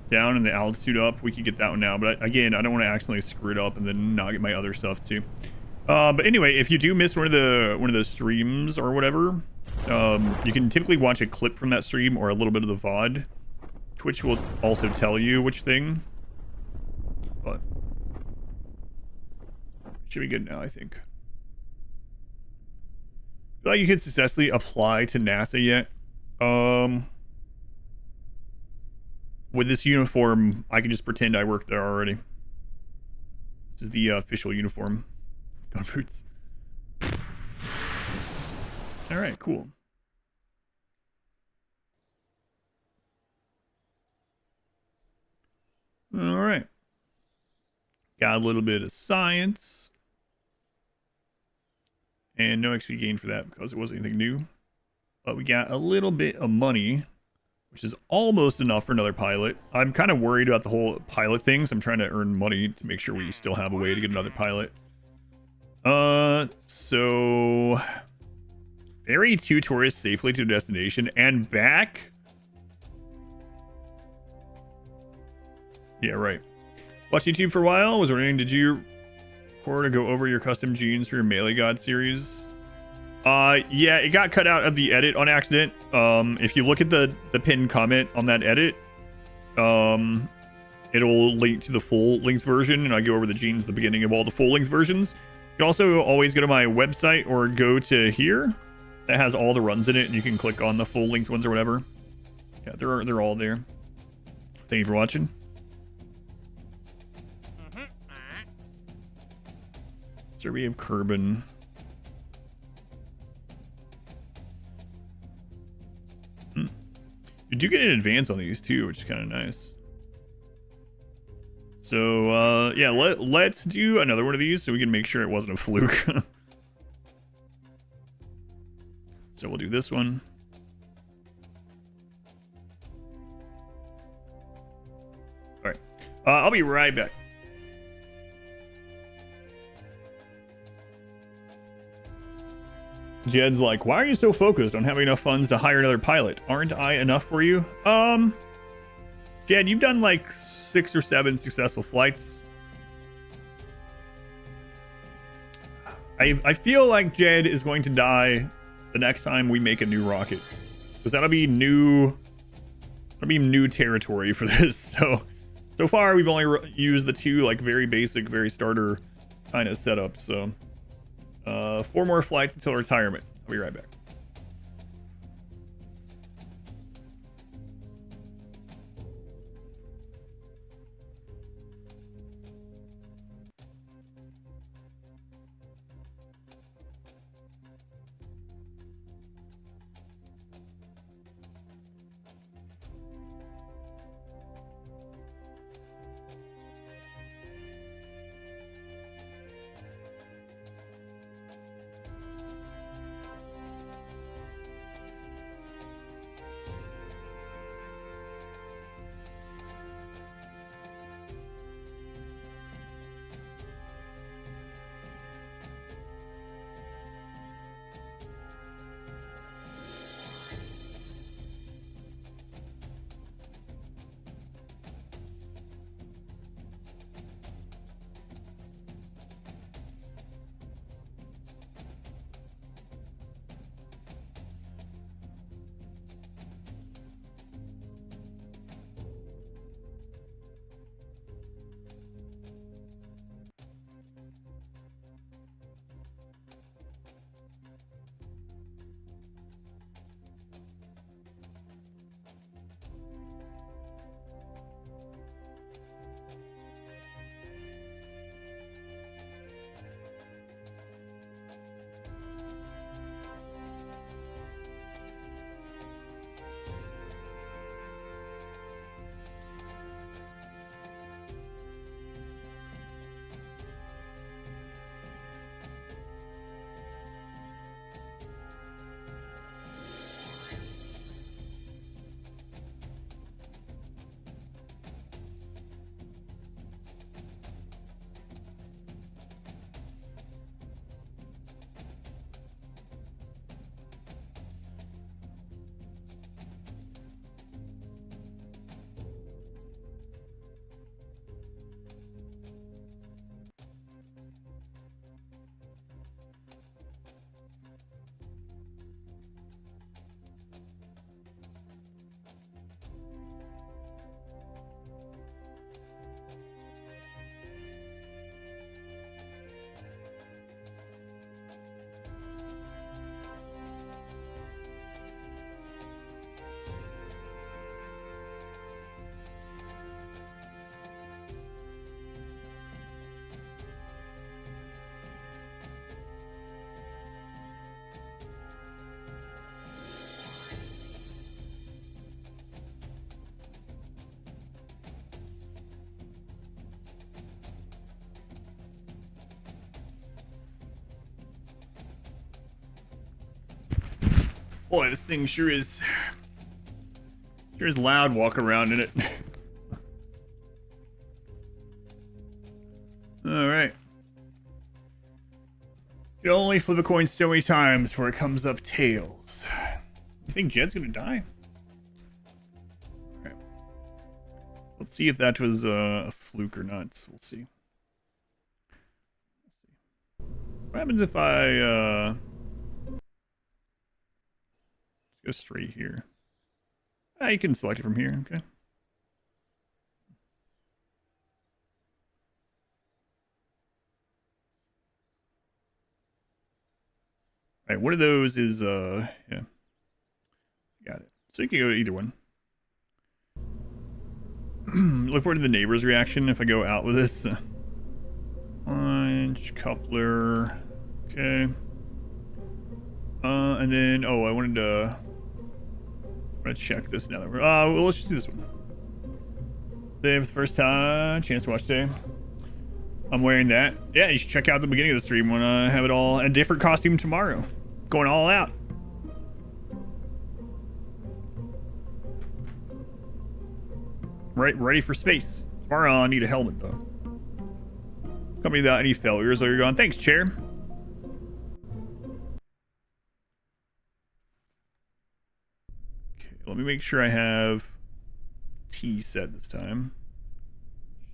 A: down and the altitude up, we could get that one now. But again, I don't want to accidentally screw it up and then not get my other stuff too. But anyway, if you do miss one of the streams or whatever, you can typically watch a clip from that stream or a little bit of the VOD. Twitch will also tell you which thing. But should be good now, I think. I feel like you can successfully apply to NASA yet. With this uniform, I can just pretend I work there already. This is the official uniform. Gun boots. All right, cool. All right. Got a little bit of science. And no XP gain for that because it wasn't anything new. But we got a little bit of money, which is almost enough for another pilot. I'm kind of worried about the whole pilot thing, so I'm trying to earn money to make sure we still have a way to get another pilot. So ferry 2 tourists safely to destination and back. Yeah, right. Watched YouTube for a while. Was wondering, did you record or go over your custom genes for your Melee God series? Yeah, it got cut out of the edit on accident. If you look at the pinned comment on that edit, it'll link to the full length version, and I go over the genes at the beginning of all the full length versions. You can also always go to my website or go to here. That has all the runs in it, and you can click on the full length ones or whatever. Yeah, they're all there. Thank you for watching. Survey of Kerbal. You do get an advance on these too, which is kind of nice. So yeah, let's do another one of these so we can make sure it wasn't a fluke. So we'll do this one. All right, I'll be right back. Jed's like, why are you so focused on having enough funds to hire another pilot? Aren't I enough for you? Jed, you've done like 6 or 7 successful flights. I feel like Jed is going to die the next time we make a new rocket, because that'll be new territory for this. So far we've only used the 2 like very basic, very starter kind of setup. So 4 more flights until retirement. I'll be right back. Boy, this thing sure is loud walk around in it. All right. You only flip a coin so many times before it comes up tails. You think Jed's gonna die? All right. Let's see if that was a fluke or not. We'll see. What happens if I go straight here? Ah, you can select it from here. Okay. All right, one of those is yeah. Got it. So you can go to either one. Look forward to the neighbor's reaction if I go out with this. Punch, coupler. Okay. And then I wanted to check this now. Well, let's just do this one. Today for the first time, chance to watch today. I'm wearing that. Yeah, you should check out the beginning of the stream when I have it all in a different costume tomorrow. Going all out. Right, ready for space. Tomorrow I need a helmet though. Company without any failures. You're gone. Thanks, chair. Okay, let me make sure I have T set this time.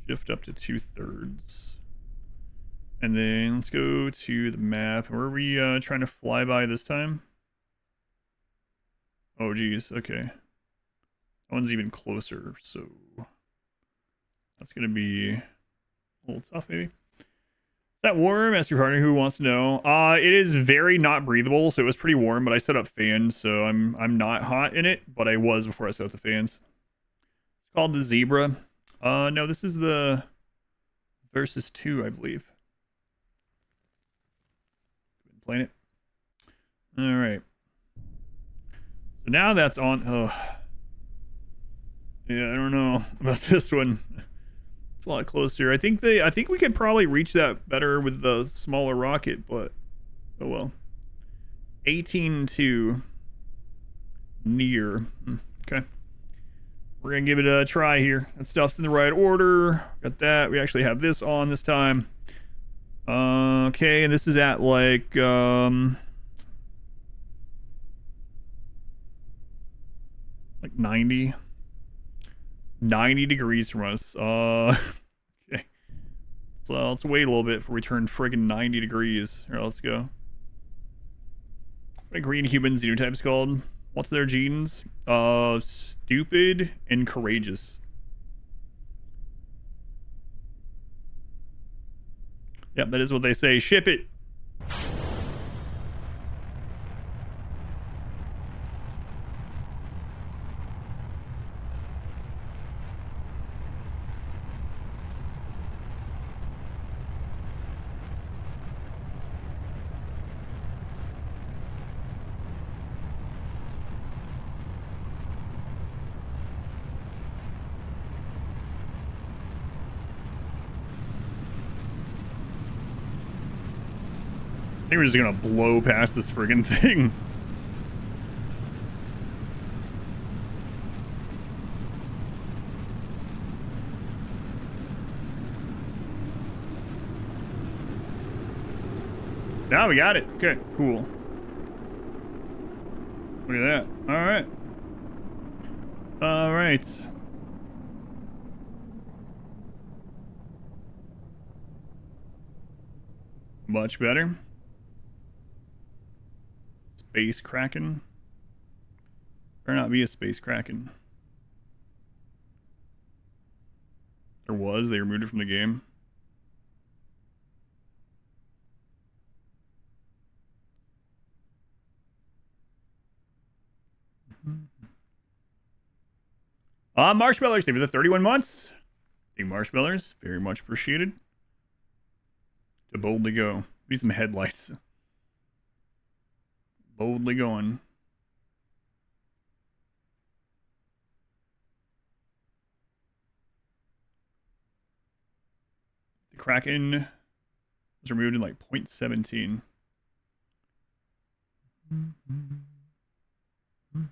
A: Shift up to 2/3. And then let's go to the map. Where are we trying to fly by this time? Oh, geez. Okay. That one's even closer, so that's going to be a little tough, maybe. Is that warm? Ask your partner who wants to know. It is very not breathable, so it was pretty warm, but I set up fans, so I'm not hot in it, but I was before I set up the fans. It's called the Zebra. No, this is the Versus 2, I believe. Playing it. All right. So now that's on. Yeah, I don't know about this one. It's a lot closer. I think we could probably reach that better with the smaller rocket, but oh well. 18-2 near. Okay. We're gonna give it a try here. That stuff's in the right order. Got that. We actually have this on this time. Okay, and this is at like 90 degrees from us. Okay. So let's wait a little bit before we turn friggin' 90 degrees. Here, let's go. What green human xenotype's called? What's their genes? Stupid and courageous. Yep, that is what they say. Ship it. I think we're just gonna blow past this friggin' thing. Now we got it. Okay, cool. Look at that. All right. All right. Much better. Space Kraken. Better not be a Space Kraken. There was. They removed it from the game. Marshmallows, thank you for the 31 months. Thank you, Marshmallows. Very much appreciated. To boldly go. Need some headlights. Boldly going. The Kraken was removed in like 0.17. Cool.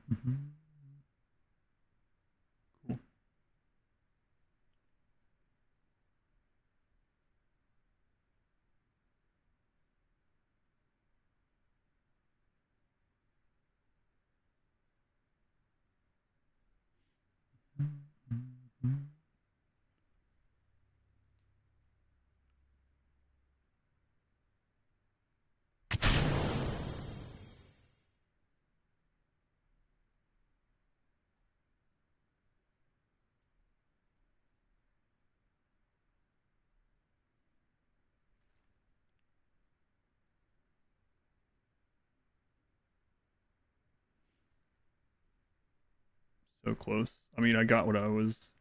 A: So close. I mean, I got what I was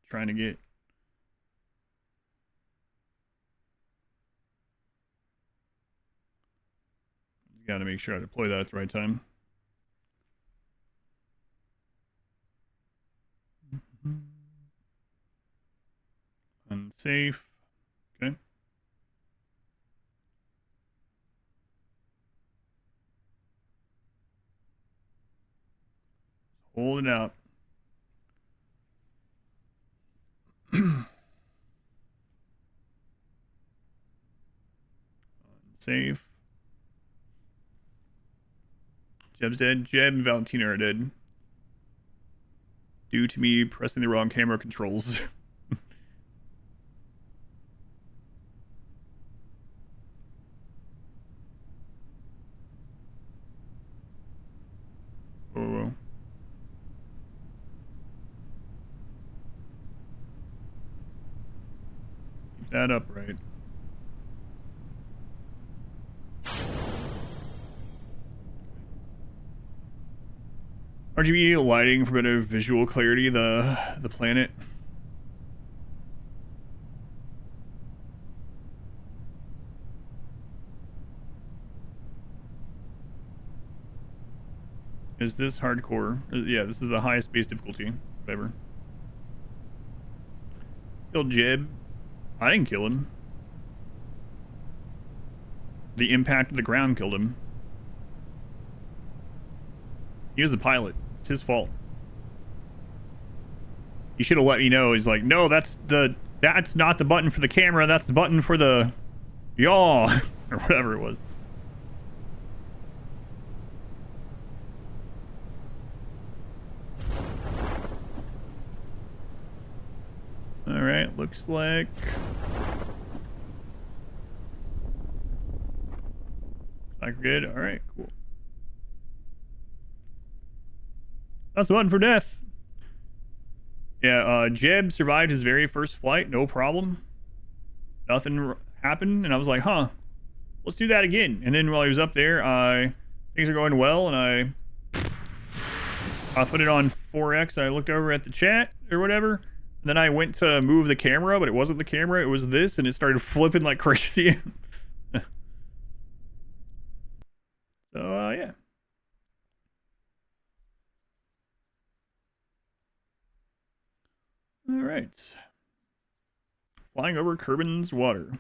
A: trying to get. Got to make sure I deploy that at the right time. Unsafe. Okay. Hold it out. Unsafe. Jeb's dead. Jeb and Valentina are dead. Due to me pressing the wrong camera controls. Whoa. Keep that upright. RGB lighting for better visual clarity, the planet. Is this hardcore? Yeah, this is the highest base difficulty. Whatever. Killed Jeb. I didn't kill him. The impact of the ground killed him. He was the pilot. It's his fault. He should have let me know. He's like, no, that's not the button for the camera. That's the button for the yaw or whatever it was. All right, looks like we're good. All right, cool. That's the button for death. Yeah, Jeb survived his very first flight, no problem. Nothing happened, and I was like, huh, let's do that again. And then while he was up there, things are going well, and I put it on 4X. I looked over at the chat or whatever. And then I went to move the camera, but it wasn't the camera, it was this, and it started flipping like crazy. So, yeah. All right. Flying over Kerbin's water.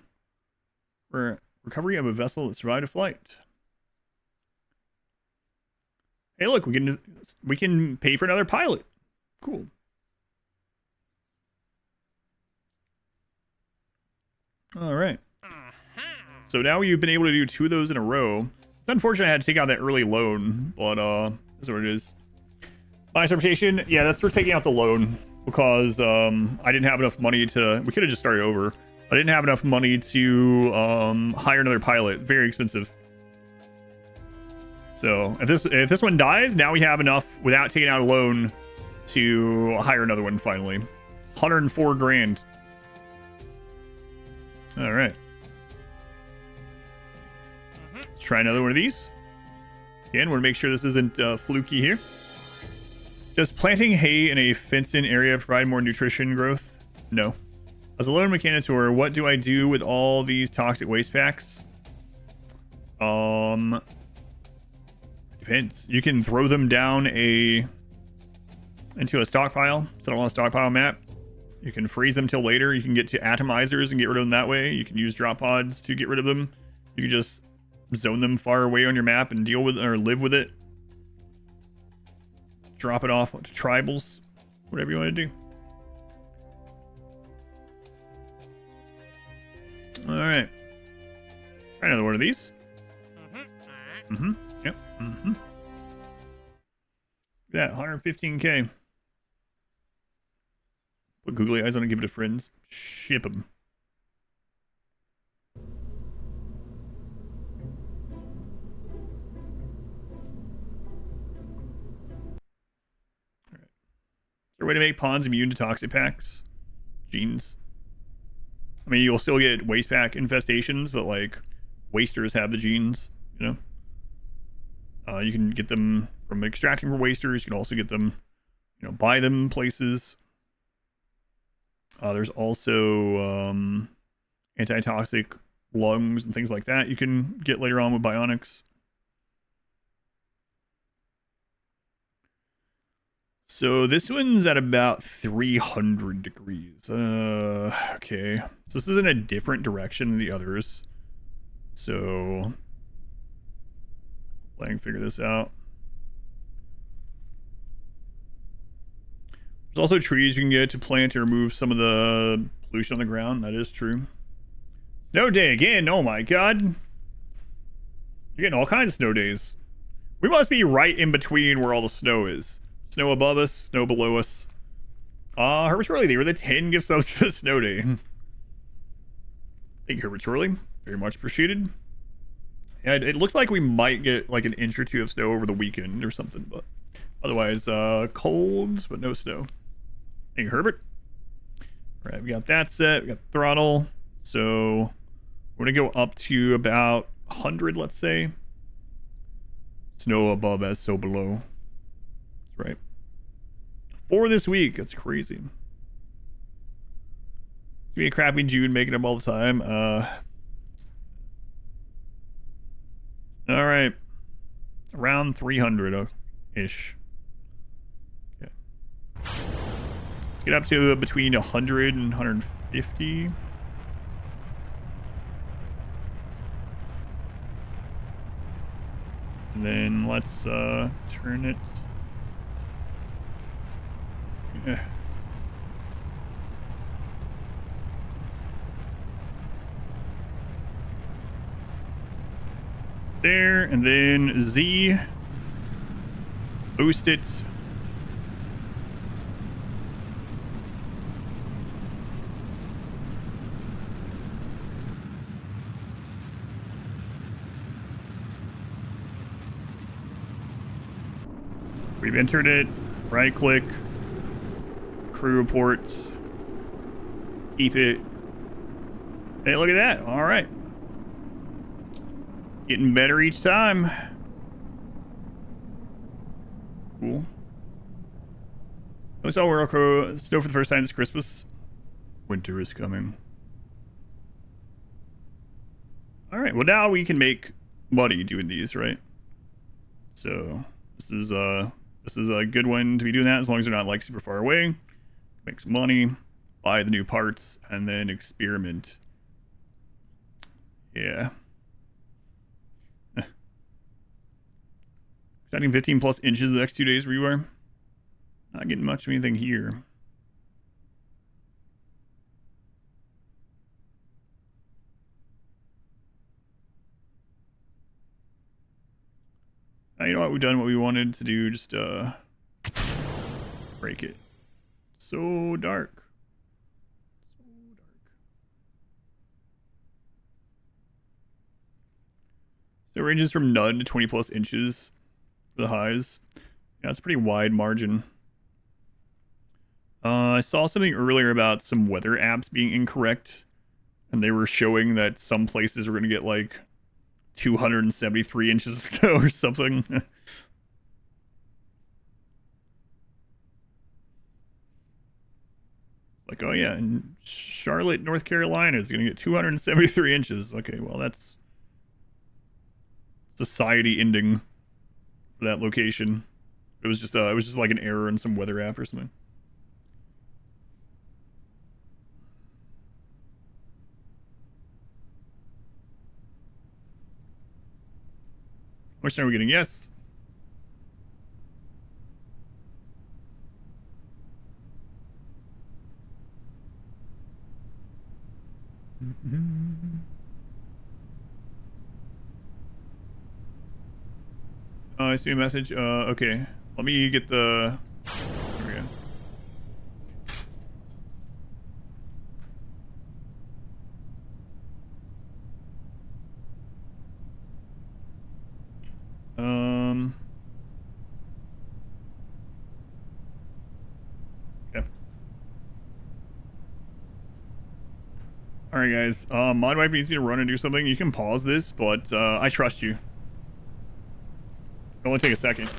A: Recovery of a vessel that survived a flight. Hey, look, we can pay for another pilot. Cool. All right. So now you've been able to do 2 of those in a row. It's unfortunate I had to take out that early loan, but that's what it is. Nice reputation. Yeah, that's for taking out the loan because I didn't have enough money to. We could have just started over. I didn't have enough money to hire another pilot. Very expensive. So if this one dies, now we have enough without taking out a loan to hire another one finally. 104 grand. All right. Let's try another one of these. Again, want to make sure this isn't fluky here. Does planting hay in a fenced-in area provide more nutrition growth? No. As a lone mechanitor, what do I do with all these toxic waste packs? Depends. You can throw them down into a stockpile. Set it on a stockpile map. You can freeze them till later. You can get to atomizers and get rid of them that way. You can use drop pods to get rid of them. You can just zone them far away on your map and deal with or live with it. drop it off to tribals, whatever you want to do. All right. Try another one of these. Yep. Yeah, 115K. Put googly eyes on it, give it to friends. Ship them. Alright. Is there a way to make pawns immune to toxic packs? Genes. I mean, you'll still get waste pack infestations, but like wasters have the genes, you know? You can get them from extracting from wasters. You can also get them, you know, buy them places. There's also antitoxic lungs and things like that you can get later on with bionics. So this one's at about 300 degrees. Okay. So this is in a different direction than the others. So I can figure this out. There's also trees you can get to plant to remove some of the pollution on the ground. That is true. Snow day again. Oh my god. You're getting all kinds of snow days. We must be right in between where all the snow is. Snow above us, snow below us. Herbert Shirley, they were the 10 gift subs to the snow day. Thank you, Herbert Shirley. Very much appreciated. Yeah, it looks like we might get like an inch or two of snow over the weekend or something, but otherwise, cold, but no snow. Thank you, Herbert. All right, we got that set. We got throttle. So we're gonna go up to about 100, let's say. Snow above as so below. That's right. For this week, that's crazy. It's gonna be a crappy June, making them all the time. All right, around 300-ish. Okay. Let's get up to between 100 and 150. And then let's turn it. Yeah. There, and then Z, boost it. We've entered it. Right click, crew reports, keep it. Hey, look at that. All right. Getting better each time. Cool. I saw World Crow snow for the first time this Christmas. Winter is coming. All right. Well, now we can make money doing these, right? So this is a good one to be doing that as long as they're not like super far away. Make some money, buy the new parts, and then experiment. Yeah. Expecting 15 plus inches the next 2 days where you are. Not getting much of anything here. You know what? We've done what we wanted to do. Just break it. So dark. So dark. So it ranges from none to 20 plus inches for the highs. Yeah, it's a pretty wide margin. I saw something earlier about some weather apps being incorrect, and they were showing that some places were going to get like 273 inches of snow or something. Like, oh yeah, and Charlotte, North Carolina is going to get 273 inches. Okay, well that's society ending for that location. It was just like an error in some weather app or something. Which are we getting? Yes. Oh, I see a message. Okay. Let me get the... There we go. Yeah. Alright, guys. Mod wife needs me to run and do something. You can pause this, but I trust you. It'll only take a second.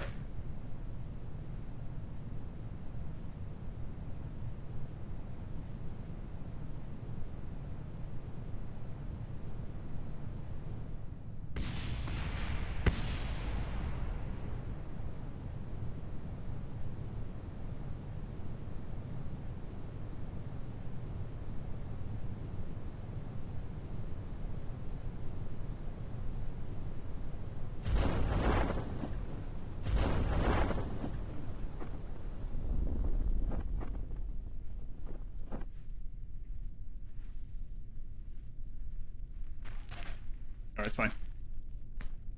A: Alright, it's fine.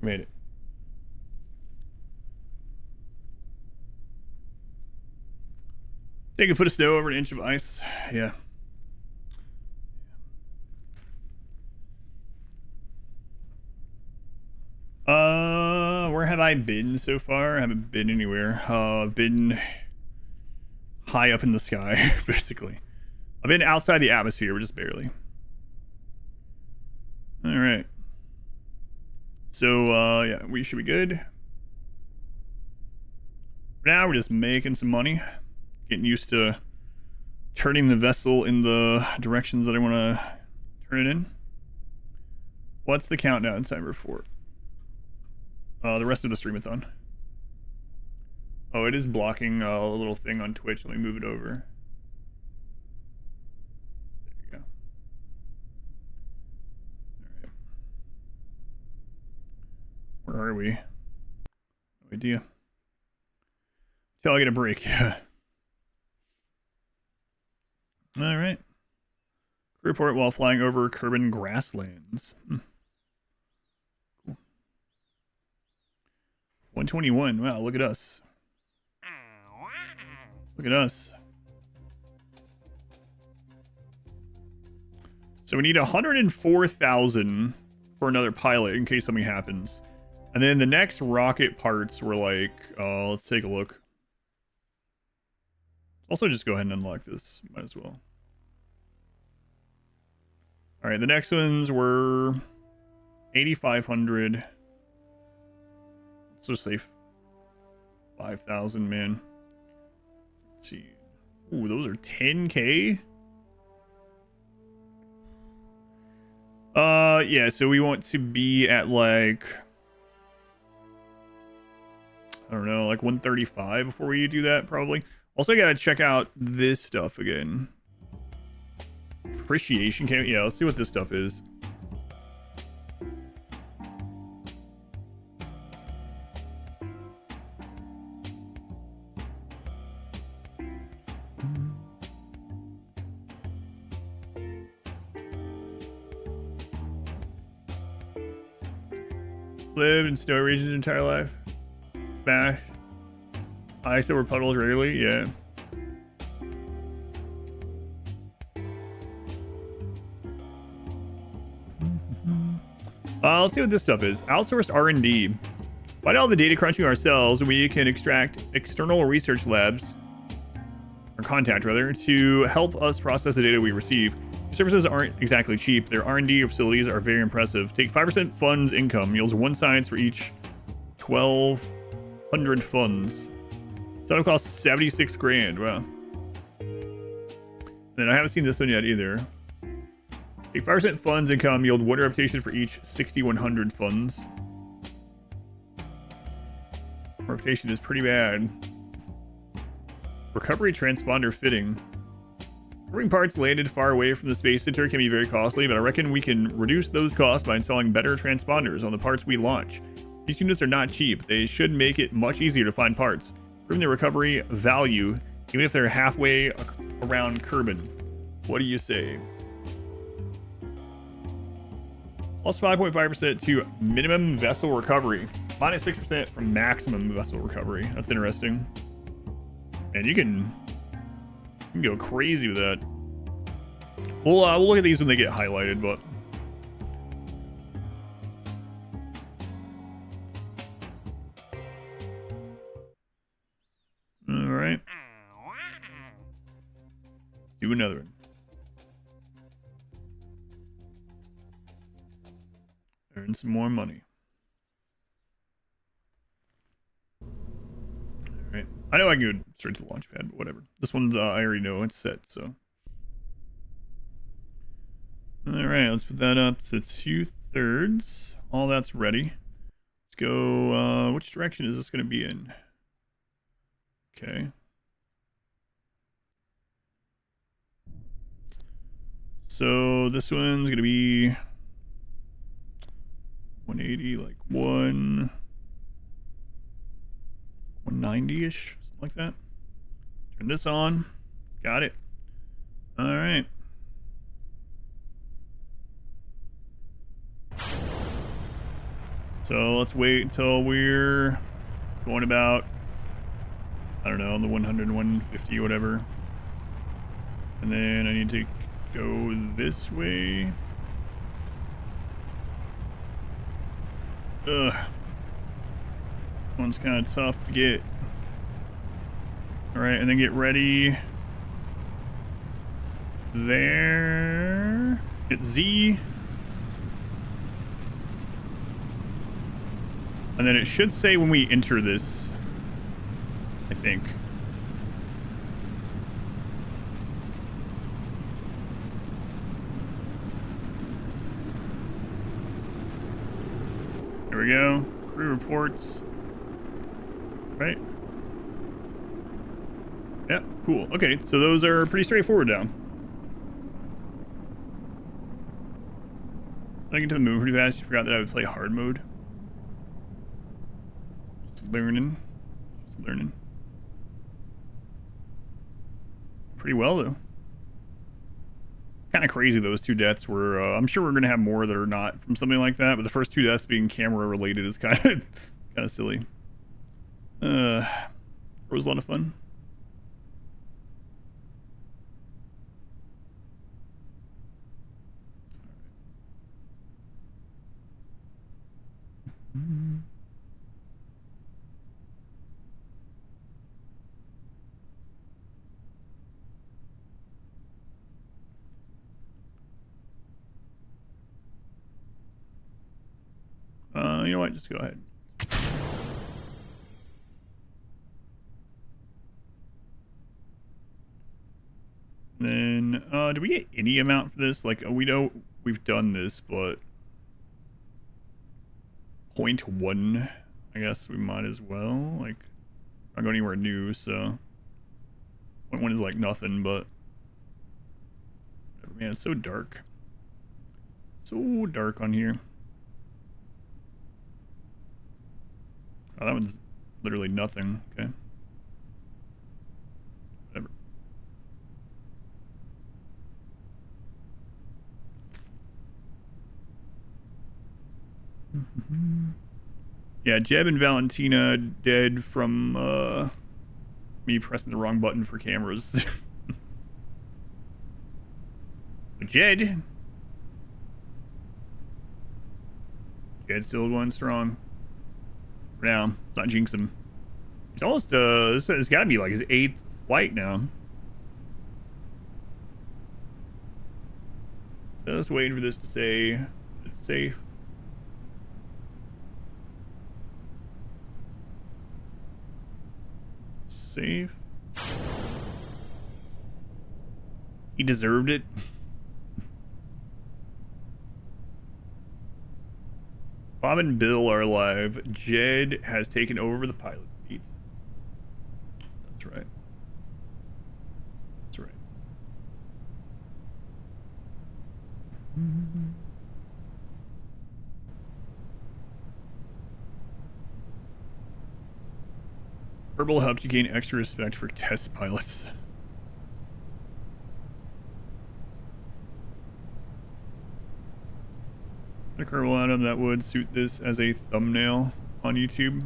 A: We made it. Take a foot of snow over an inch of ice. Yeah. Where have I been so far? I haven't been anywhere. I've been high up in the sky, basically. I've been outside the atmosphere, but just barely. All right. So, yeah, we should be good. For now, we're just making some money. Getting used to turning the vessel in the directions that I want to turn it in. What's the countdown timer for? The rest of the streamathon. Oh, it is blocking a little thing on Twitch. Let me move it over. There you go. All right. Where are we? No idea. Till I get a break. Yeah. All right. Report while flying over Kerbal grasslands. 121. Wow, look at us. Look at us. So we need 104,000 for another pilot in case something happens. And then the next rocket parts were like, let's take a look. Also, just go ahead and unlock this. Might as well. All right, the next ones were 8,500. Let's just say 5,000, man. Let's see. Ooh, those are 10K? Yeah, so we want to be at like, I don't know, like 135 before we do that, probably. Also, I gotta check out this stuff again. Appreciation camp. Yeah, let's see what this stuff is. Lived in snow regions your entire life. Smash. Ice over puddles regularly. Yeah. Let's see what this stuff is. Outsourced R&D. Why do all the data crunching ourselves when we can extract external research labs, or contact rather, to help us process the data we receive? Services aren't exactly cheap. Their R&D facilities are very impressive. Take 5% funds income yields 1 science for each 1,200 funds. So it'll cost 76 grand. Wow. Then I haven't seen this one yet either. Take 5% funds income yield 1 reputation for each 6,100 funds. Reputation is pretty bad. Recovery transponder fitting. Recovering parts landed far away from the space center can be very costly, but I reckon we can reduce those costs by installing better transponders on the parts we launch. These units are not cheap. They should make it much easier to find parts, improving their recovery value, even if they're halfway around Kerbal. What do you say? Plus 5.5% to minimum vessel recovery. Minus 6% from maximum vessel recovery. That's interesting. And you can go crazy with that. We'll look at these when they get highlighted, but all right. Do another one. Earn some more money. All right. I know I can go straight to the launch pad, but whatever. This one's I already know it's set, so. All right, let's put that up to 2/3. All that's ready. Let's go. Which direction is this going to be in? Okay. So this one's going to be 180, like 190-ish, something like that. Turn this on. Got it. All right. So let's wait until we're going about, I don't know, the 100, 150, whatever. And then I need to go this way. Ugh. One's kind of tough to get. All right, and then get ready. There. Hit Z. And then it should say when we enter this, I think. There we go. Crew reports. Right? Yeah, cool. Okay, so those are pretty straightforward now. I get to the move pretty fast. You forgot that I would play hard mode. Just learning. Pretty well, though. Kind of crazy those two deaths were. I'm sure we're going to have more that are not from something like that, but the first two deaths being camera related is kind of silly. It was a lot of fun. You know what? Just go ahead. Then, do we get any amount for this? Like, we know we've done this, but 0.1, I guess we might as well. Like, I'm not going anywhere new, so 0.1 is like nothing, but man, it's so dark. So dark on here. Oh, that one's literally nothing. Okay. Whatever. Yeah, Jeb and Valentina dead from me pressing the wrong button for cameras. But Jed's still going strong. For now, it's not jinx him. He's almost this has got to be like his 8th flight now. Just waiting for this to say it's safe. Safe. He deserved it. Bob and Bill are alive. Jed has taken over the pilot seat. That's right. That's right. Kerbal helped you gain extra respect for test pilots. A Kerbal item that would suit this as a thumbnail on YouTube.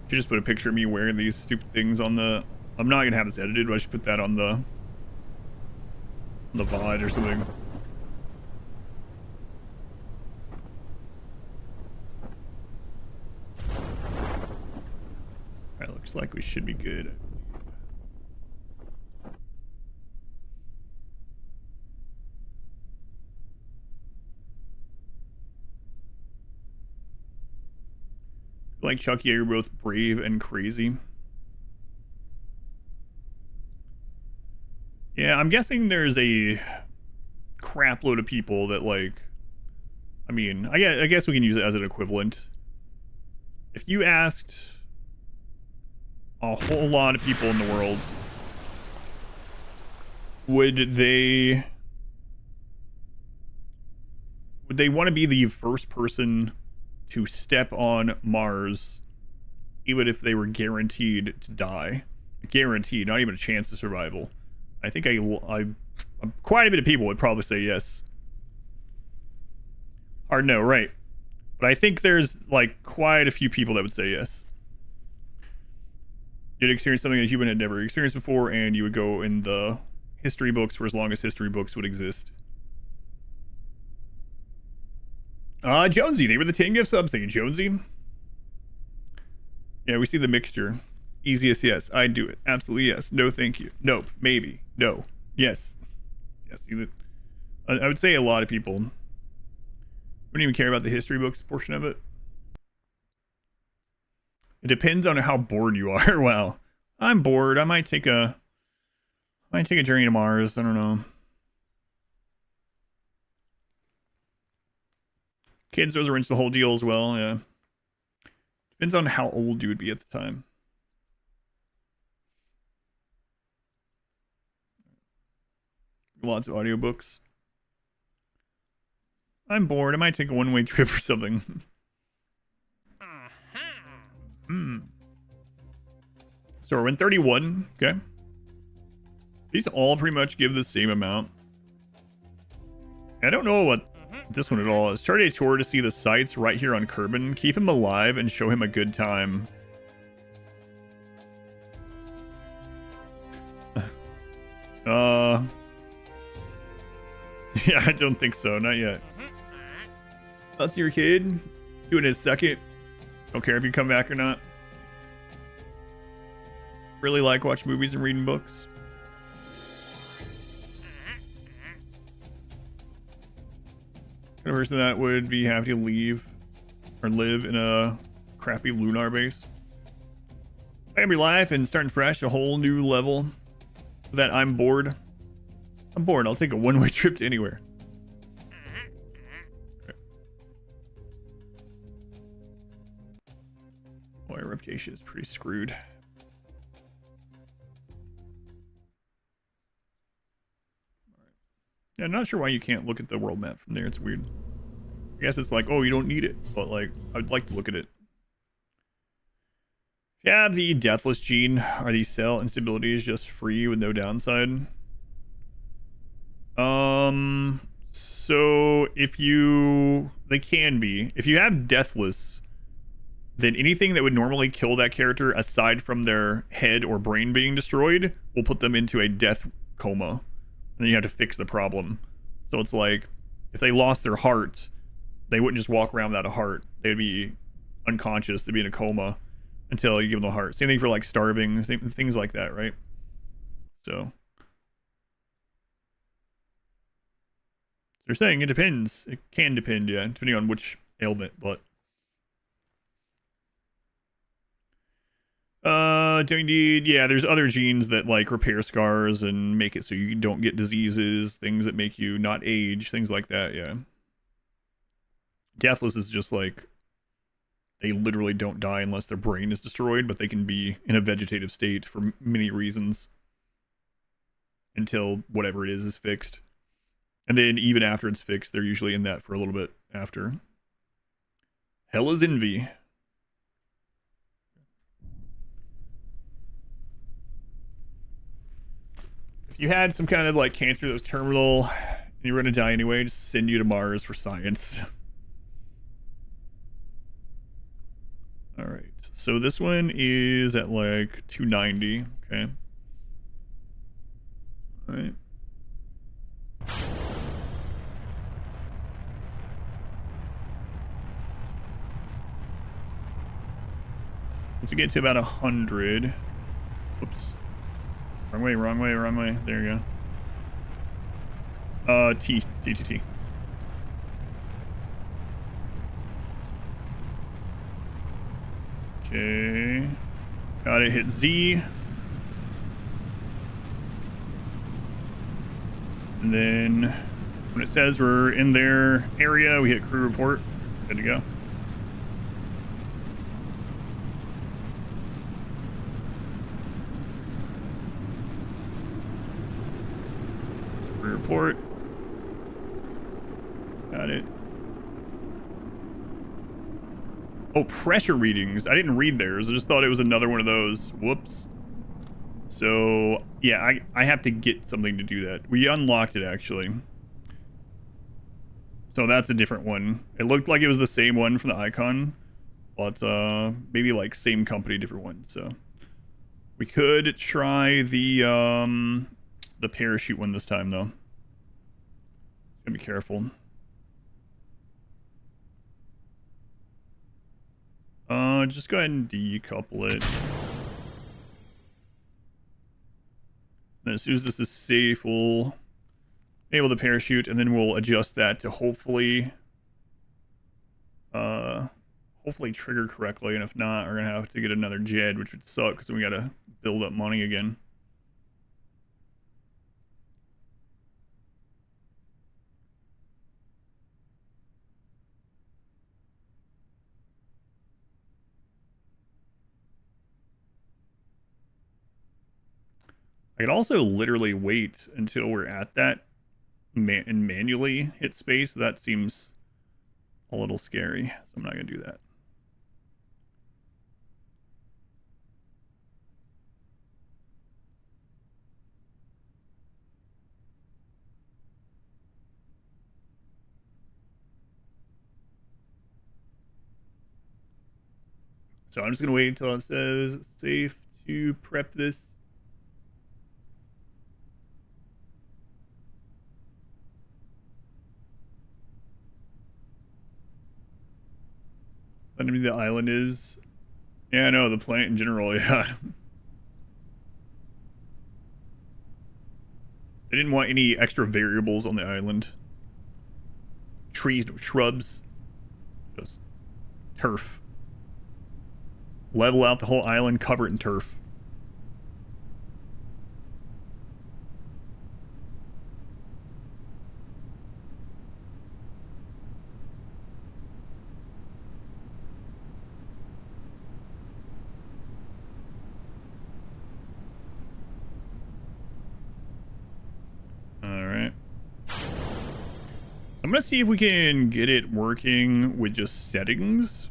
A: Should just put a picture of me wearing these stupid things on the... I'm not gonna have this edited, but I should put that on the VOD or something. Alright, looks like we should be good. Like Chucky, you're both brave and crazy. Yeah, I'm guessing there's a crap load of people that, like, I mean, I guess we can use it as an equivalent. If you asked a whole lot of people in the world, would they want to be the first person to step on Mars, even if they were guaranteed to die? Guaranteed, not even a chance of survival. I think quite a bit of people would probably say yes. Hard no, right? But I think there's like quite a few people that would say yes. You'd experience something a human had never experienced before, and you would go in the history books for as long as history books would exist. Jonesy, they were the 10 gift subs. Thank you, Jonesy. Yeah, we see the mixture. Easiest, yes. I'd do it. Absolutely, yes. No, thank you. Nope. Maybe. No. Yes. Yes. I would say a lot of people wouldn't even care about the history books portion of it. It depends on how bored you are. Wow. I'm bored. I might take a journey to Mars. I don't know. Kids, those arrange the whole deal as well. Yeah. Depends on how old you would be at the time. Lots of audiobooks. I'm bored. I might take a one-way trip or something. So we're in 31. Okay. These all pretty much give the same amount. I don't know what this one at all is. Start a tour to see the sights right here on Kerbin. Keep him alive and show him a good time. Yeah, I don't think so. Not yet. That's your kid. Doing his second. Don't care if you come back or not. Really like watching movies and reading books. Kind of person that would be happy to leave or live in a crappy lunar base. I be life and starting fresh, a whole new level. That I'm bored. I'm bored. I'll take a one-way trip to anywhere. Okay. Boy, our reputation is pretty screwed. Yeah, I'm not sure why you can't look at the world map from there. It's weird. I guess it's like, oh, you don't need it. But, like, I'd like to look at it. If you have the Deathless gene, are these cell instabilities just free with no downside? So if they can be. If you have Deathless, then anything that would normally kill that character aside from their head or brain being destroyed will put them into a death coma. And then you have to fix the problem. So it's like, if they lost their heart, they wouldn't just walk around without a heart. They would be unconscious, they'd be in a coma until you give them the heart. Same thing for like starving, things like that, right? So they're saying it depends. It can depend, yeah, depending on which ailment, but do you need, yeah, there's other genes that like repair scars and make it so you don't get diseases, things that make you not age, things like that, yeah. Deathless is just like they literally don't die unless their brain is destroyed, but they can be in a vegetative state for many reasons until whatever it is fixed. And then even after it's fixed, they're usually in that for a little bit after. Hell is envy. If you had some kind of like cancer that was terminal You're gonna die anyway. Just send you to Mars for science. All right. So this one is at like 290. Okay. All right. Once we get to about 100. Whoops. Wrong way, wrong way, wrong way. There you go. T. Okay. Got it. Hit Z. And then when it says we're in their area, we hit crew report. Good to go. Crew report. Got it. Oh, pressure readings. I didn't read theirs. I just thought it was another one of those. Whoops. So, yeah, I have to get something to do that. We unlocked it, actually. So that's a different one. It looked like it was the same one from the icon, but maybe like same company, different one. So we could try the parachute one this time, though. Gotta be careful. Just go ahead and decouple it. Then as soon as this is safe, we'll enable the parachute, and then we'll adjust that to hopefully trigger correctly. And if not, we're gonna have to get another JED, which would suck because we gotta build up money again. I could also literally wait until we're at that and manually hit space. That seems a little scary, so I'm not going to do that. So I'm just going to wait until it says it's safe to prep this. Maybe the island is. Yeah, no, the planet in general, yeah. They didn't want any extra variables on the island. Trees, no shrubs. Just turf. Level out the whole island, cover it in turf. I'm gonna see if we can get it working with just settings.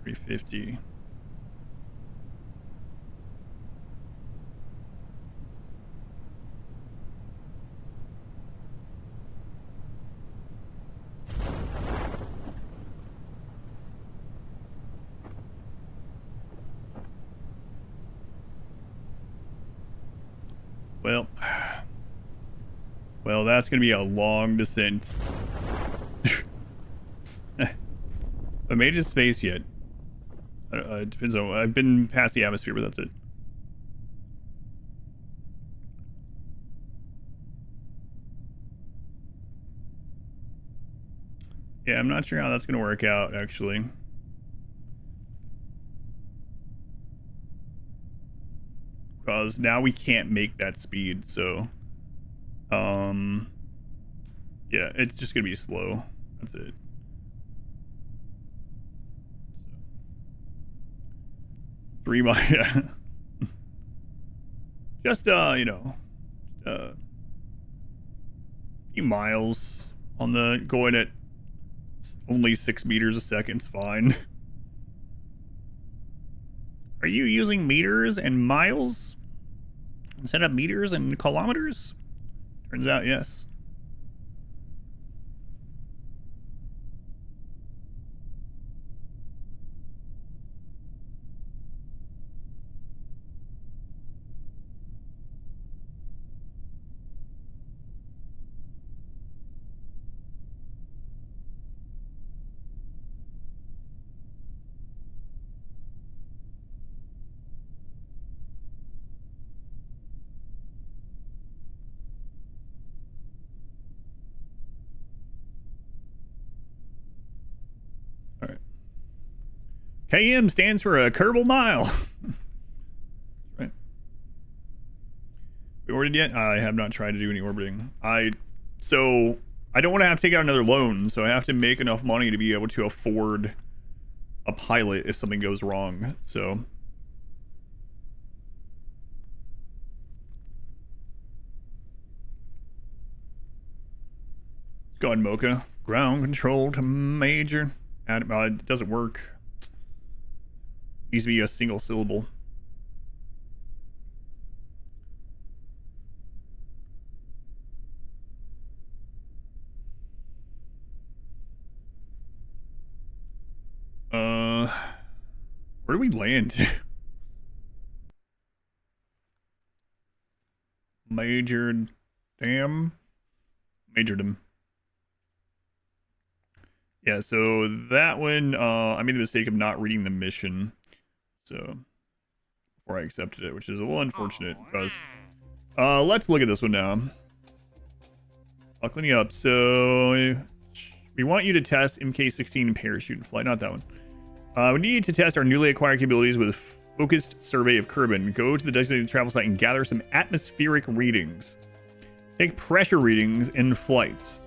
A: 350. Well, that's going to be a long descent. I made it to space yet. It depends on... I've been past the atmosphere, but that's it. Yeah, I'm not sure how that's going to work out, actually. Because now we can't make that speed, so... yeah, it's just gonna be slow. That's it. So, 3 miles, yeah. Just, you know, a few miles on the going at only 6 meters a second's fine. Are you using meters and miles instead of meters and kilometers? Turns out, yes. All right. KM stands for a Kerbal Mile. Right. We orbited yet? I have not tried to do any orbiting. So I don't want to have to take out another loan, so I have to make enough money to be able to afford a pilot if something goes wrong. So let's go ahead and Mocha. Ground control to Major. It doesn't work. Needs to be a single syllable. Where do we land? Majordom. Yeah, so that one, I made the mistake of not reading the mission. So, before I accepted it, which is a little unfortunate because, let's look at this one now. I'll clean you up. So, we want you to test MK16 parachute and flight, not that one. We need to test our newly acquired capabilities with a focused survey of Kerbin. Go to the designated travel site and gather some atmospheric readings. Take pressure readings in flights.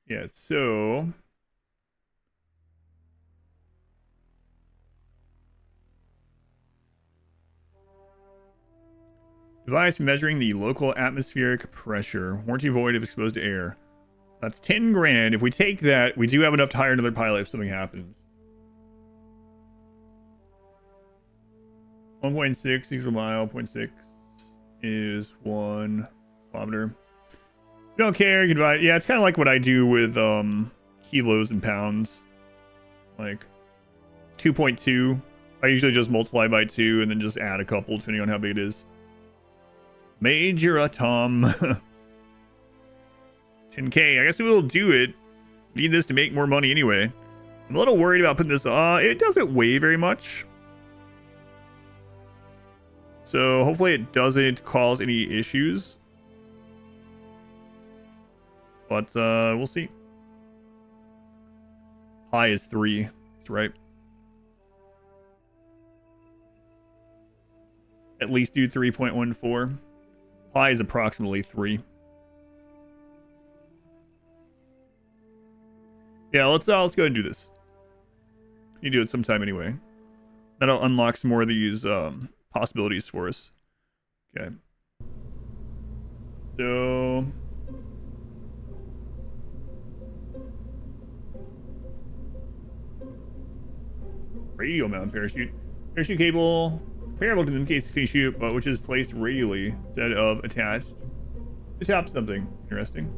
A: Yeah, so device measuring the local atmospheric pressure. Warranty void if exposed to air. That's 10 grand. If we take that, we do have enough to hire another pilot if something happens. 1.6 equals a mile. 0.6 is 1 kilometer. Don't care. You can divide. Yeah, it's kind of like what I do with kilos and pounds. Like 2.2. I usually just multiply by 2 and then just add a couple depending on how big it is. Major atom. 10K. I guess we'll do it. Need this to make more money anyway. I'm a little worried about putting this. It doesn't weigh very much. So hopefully it doesn't cause any issues. But we'll see. Pi is 3. That's right. At least do 3.14. Pi is approximately 3. Yeah, let's go ahead and do this. You do it sometime anyway. That'll unlock some more of these possibilities for us. Okay. So radio mount parachute. Parachute cable comparable to the MK16 chute, but which is placed radially instead of attached to top something. Interesting.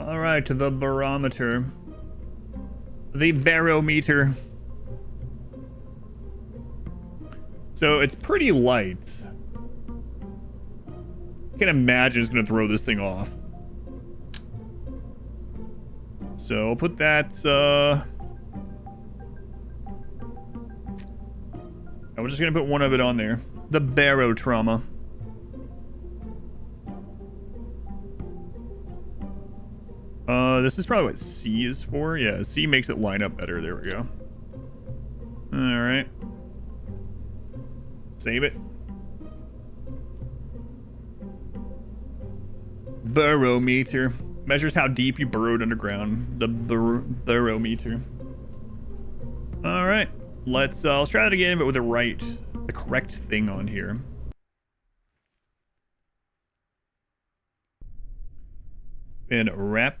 A: All right, to the barometer. The barometer. So it's pretty light. I can imagine it's going to throw this thing off. So I'll put that, we're just going to put one of it on there. The barotrauma. This is probably what C is for. Yeah, C makes it line up better. There we go. All right. Save it. Barometer. Measures how deep you burrowed underground. The barometer. All right. Let's try that again, but with the correct thing on here. And wrap.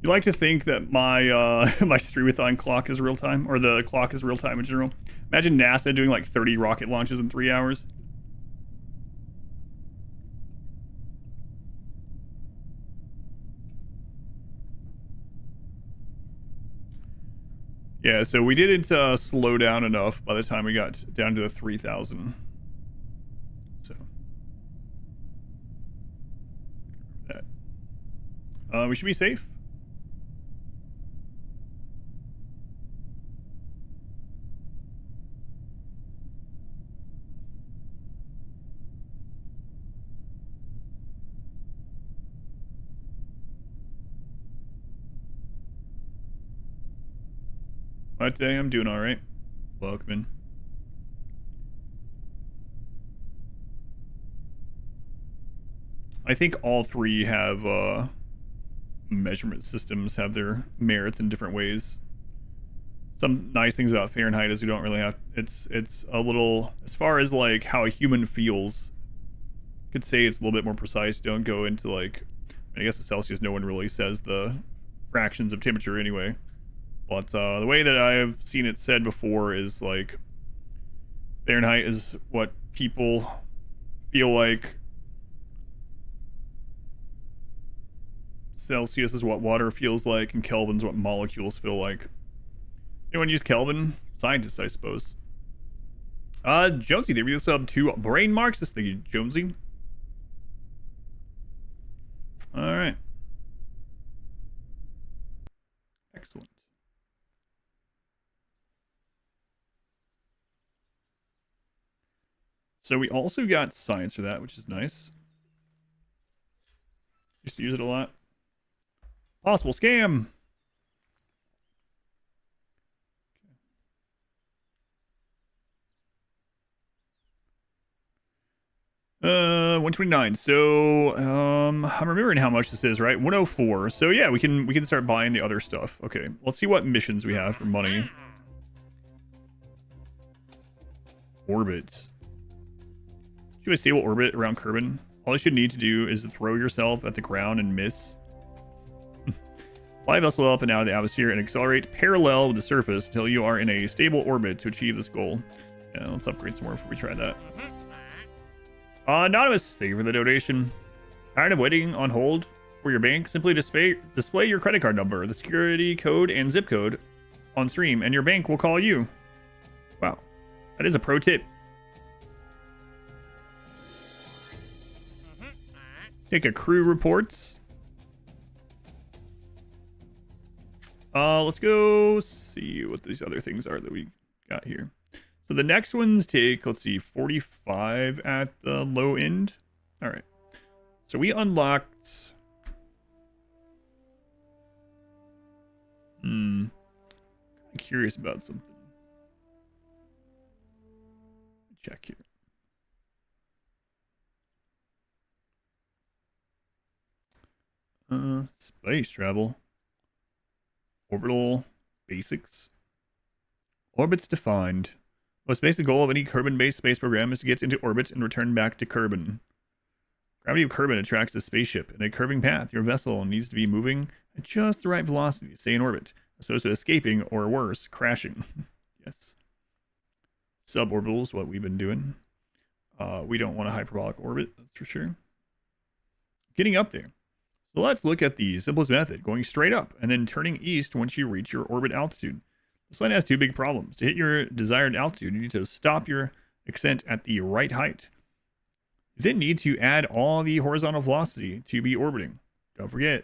A: You like to think that my my streamathon clock is real time, or the clock is real time in general. Imagine NASA doing like 30 rocket launches in 3 hours. Yeah, so we didn't slow down enough by the time we got down to the 3,000. So that we should be safe. But today I'm doing all right. Welcome in. I think all three have measurement systems have their merits in different ways. Some nice things about Fahrenheit is we don't really have it's a little, as far as like how a human feels, you could say it's a little bit more precise. You don't go into like, I guess with Celsius no one really says the fractions of temperature anyway. But the way that I've seen it said before is like Fahrenheit is what people feel like. Celsius is what water feels like, and Kelvin's what molecules feel like. Anyone use Kelvin? Scientists, I suppose. Jonesy, they read sub to Brain Marxist. Thank you, Jonesy. All right. Excellent. So we also got science for that, which is nice. Used to use it a lot. Possible scam. Okay. 129. So I'm remembering how much this is, right? 104. So yeah, we can start buying the other stuff. Okay, let's see what missions we have for money. Orbit. Do a stable orbit around Kerbin. All you should need to do is throw yourself at the ground and miss. Fly a vessel up and out of the atmosphere and accelerate parallel with the surface until you are in a stable orbit to achieve this goal. Yeah, let's upgrade some more before we try that. Anonymous, thank you for the donation. Tired of waiting on hold for your bank? Simply display your credit card number, the security code, and zip code on stream, and your bank will call you. Wow, that is a pro tip. Take a crew reports. Let's go see what these other things are that we got here. So the next ones take, let's see, 45 at the low end. All right. So we unlocked. I'm curious about something. Check here. Space travel. Orbital basics. Orbits defined. Most basic goal of any Kerbin-based space program is to get into orbit and return back to Kerbin. Gravity of Kerbin attracts the spaceship in a curving path. Your vessel needs to be moving at just the right velocity to stay in orbit, as opposed to escaping or worse, crashing. Yes. Suborbital is what we've been doing. We don't want a hyperbolic orbit, that's for sure. Getting up there. So let's look at the simplest method, going straight up and then turning east once you reach your orbit altitude. This plan has two big problems. To hit your desired altitude, you need to stop your ascent at the right height. You then need to add all the horizontal velocity to be orbiting. Don't forget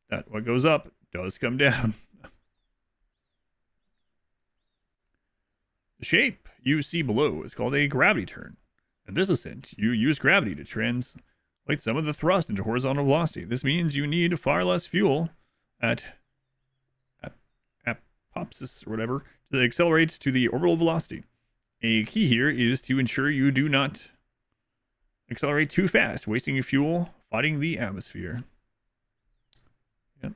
A: that what goes up does come down. The shape you see below is called a gravity turn. At this ascent, you use gravity to translate some of the thrust into horizontal velocity. This means you need far less fuel at apopsis or whatever to accelerate to the orbital velocity. A key here is to ensure you do not accelerate too fast, wasting fuel fighting the atmosphere. Yep.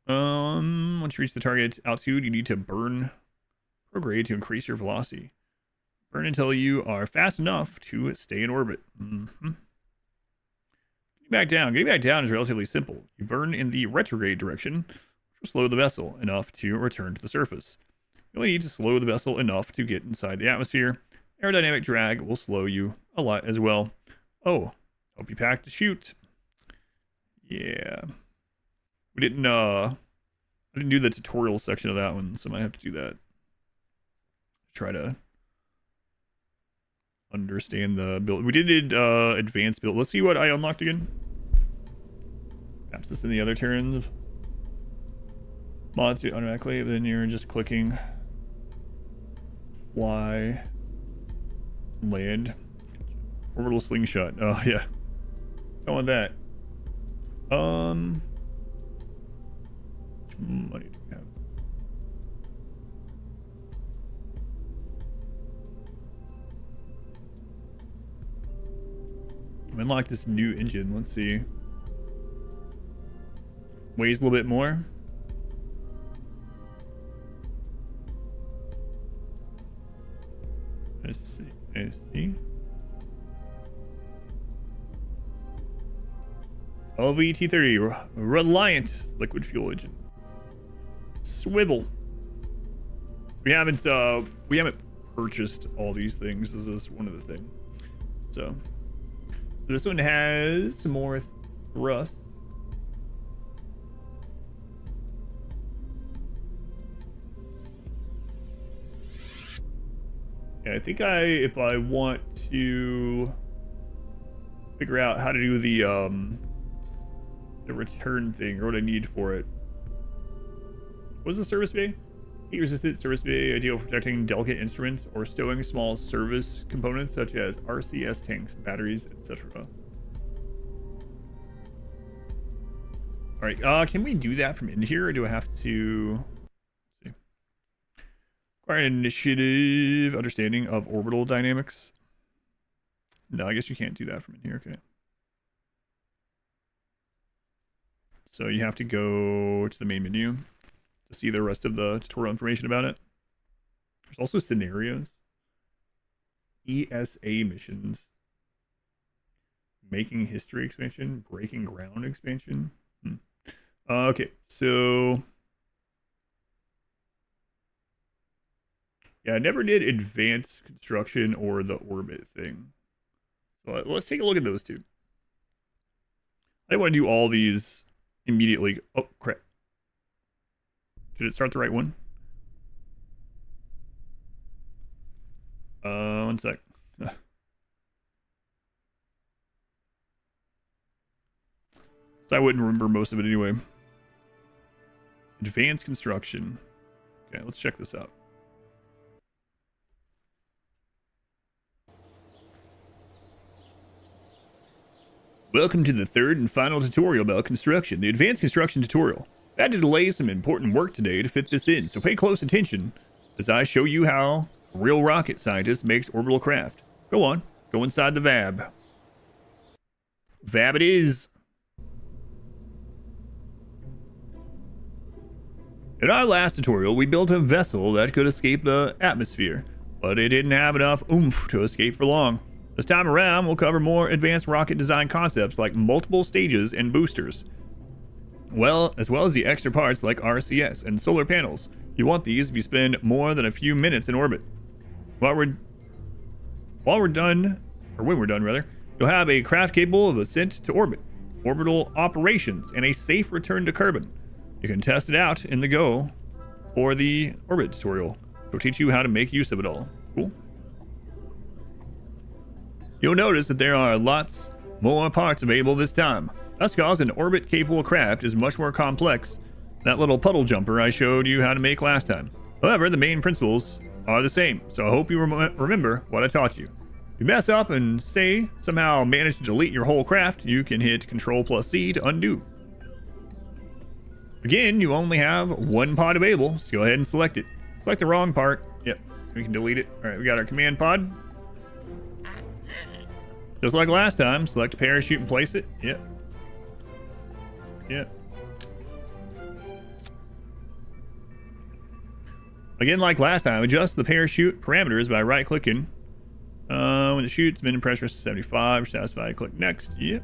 A: Once you reach the target altitude, you need to burn prograde to increase your velocity. Burn until you are fast enough to stay in orbit. Can back down. Getting back down is relatively simple. You burn in the retrograde direction, which will slow the vessel enough to return to the surface. You only need to slow the vessel enough to get inside the atmosphere. Aerodynamic drag will slow you a lot as well. Oh, hope you packed the chute. Yeah. We didn't, I didn't do the tutorial section of that one, so I might have to do that. Try to understand the build. We did advanced build. Let's see what I unlocked again. Perhaps this in the other turns. Mods do automatically, then you're just clicking fly, land, orbital slingshot. Oh yeah, don't want that. Money do we have? Unlock this new engine. Let's see. Weighs a little bit more. Let's see. Let's see. LVT30 Reliant liquid fuel engine. Swivel. We haven't purchased all these things. This is one of the things. So this one has some more thrust. Yeah, I think if I want to figure out how to do the return thing, or what I need for it. What is the service bay? Heat resistant service bay, ideal for protecting delicate instruments or stowing small service components such as RCS tanks, batteries, etc. All right, can we do that from in here, or do I have to? Let's see. Acquire initiative, understanding of orbital dynamics. No, I guess you can't do that from in here. Okay. So you have to go to the main menu to see the rest of the tutorial information about it. There's also scenarios, ESA missions, making history expansion, breaking ground expansion. Okay, so yeah, I never did advanced construction or the orbit thing. So let's take a look at those two. I want to do all these immediately. Oh crap. Did it start the right one? One sec. So I wouldn't remember most of it anyway. Advanced construction. Okay, let's check this out. Welcome to the third and final tutorial about construction, the advanced construction tutorial. I had to delay some important work today to fit this in, so pay close attention as I show you how a real rocket scientist makes orbital craft. Go on, go inside the VAB. VAB it is. In our last tutorial, we built a vessel that could escape the atmosphere, but it didn't have enough oomph to escape for long. This time around, we'll cover more advanced rocket design concepts like multiple stages and boosters. Well, as well as the extra parts like RCS and solar panels. You want these if you spend more than a few minutes in orbit. When we're done, you'll have a craft capable of ascent to orbit, orbital operations, and a safe return to Kerbal. You can test it out in the Go or the orbit tutorial. It'll teach you how to make use of it all. Cool. You'll notice that there are lots more parts available this time. That's because an orbit-capable craft is much more complex than that little puddle jumper I showed you how to make last time. However, the main principles are the same, so I hope you remember what I taught you. If you mess up and say somehow manage to delete your whole craft, you can hit Ctrl+C to undo. Again, you only have one pod available, so go ahead and select it. Select the wrong part. Yep, we can delete it. All right, we got our command pod. Just like last time, select a parachute and place it. Yep. Yep. Again, like last time, adjust the parachute parameters by right-clicking. When the chute's been in pressure 75, satisfied, click next. Yep.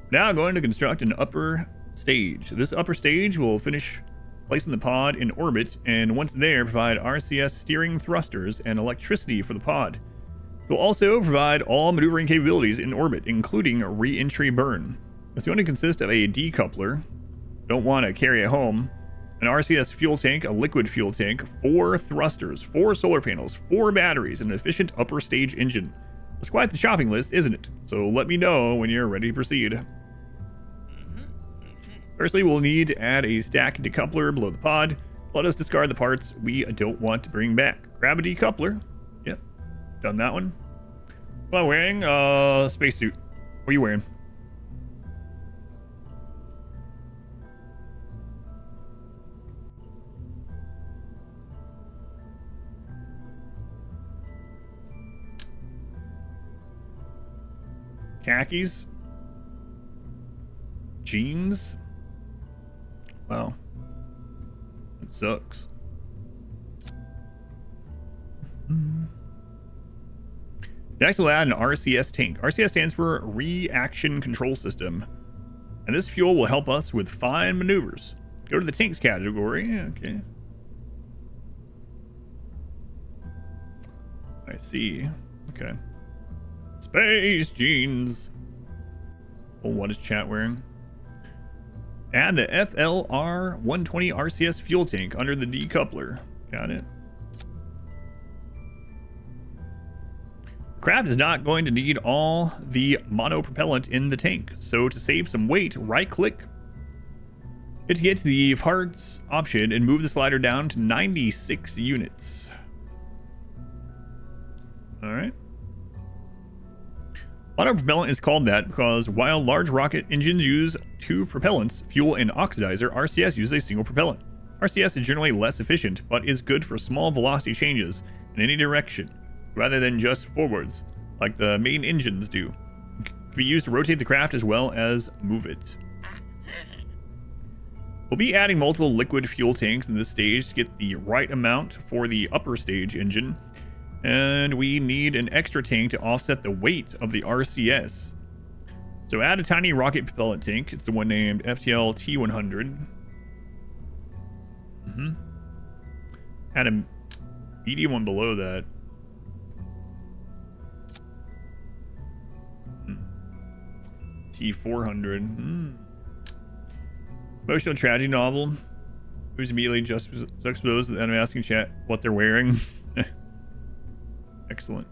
A: Now going to construct an upper stage. This upper stage will finish placing the pod in orbit, and once there, provide RCS steering thrusters and electricity for the pod. It will also provide all maneuvering capabilities in orbit, including re-entry burn. It's going to consist of a decoupler. Don't want to carry it home. An RCS fuel tank, a liquid fuel tank, 4 thrusters, 4 solar panels, 4 batteries, and an efficient upper stage engine. It's quite the shopping list, isn't it? So let me know when you're ready to proceed. Firstly, we'll need to add a stack decoupler below the pod. Let us discard the parts we don't want to bring back. Grab a decoupler. Yep, done that one. While wearing a spacesuit. What are you wearing? Khakis? Jeans? Wow. It sucks. Next, we'll add an RCS tank. RCS stands for Reaction Control System. And this fuel will help us with fine maneuvers. Go to the tanks category. Okay. I see. Okay. Space jeans. Oh, what is chat wearing? Add the FLR 120 RCS fuel tank under the decoupler. Got it. Craft is not going to need all the monopropellant in the tank, so to save some weight, right-click it to get to the parts option and move the slider down to 96 units. All right. Monopropellant is called that because while large rocket engines use 2 propellants, fuel and oxidizer, RCS uses a single propellant. RCS is generally less efficient, but is good for small velocity changes in any direction, rather than just forwards, like the main engines do. It can be used to rotate the craft as well as move it. We'll be adding multiple liquid fuel tanks in this stage to get the right amount for the upper stage engine. And we need an extra tank to offset the weight of the RCS. So add a tiny rocket propellant tank. It's the one named FTL T100. Add a medium one below that. T400. Emotional tragedy novel. Who's immediately just juxtaposed with the enemy asking chat what they're wearing. Excellent.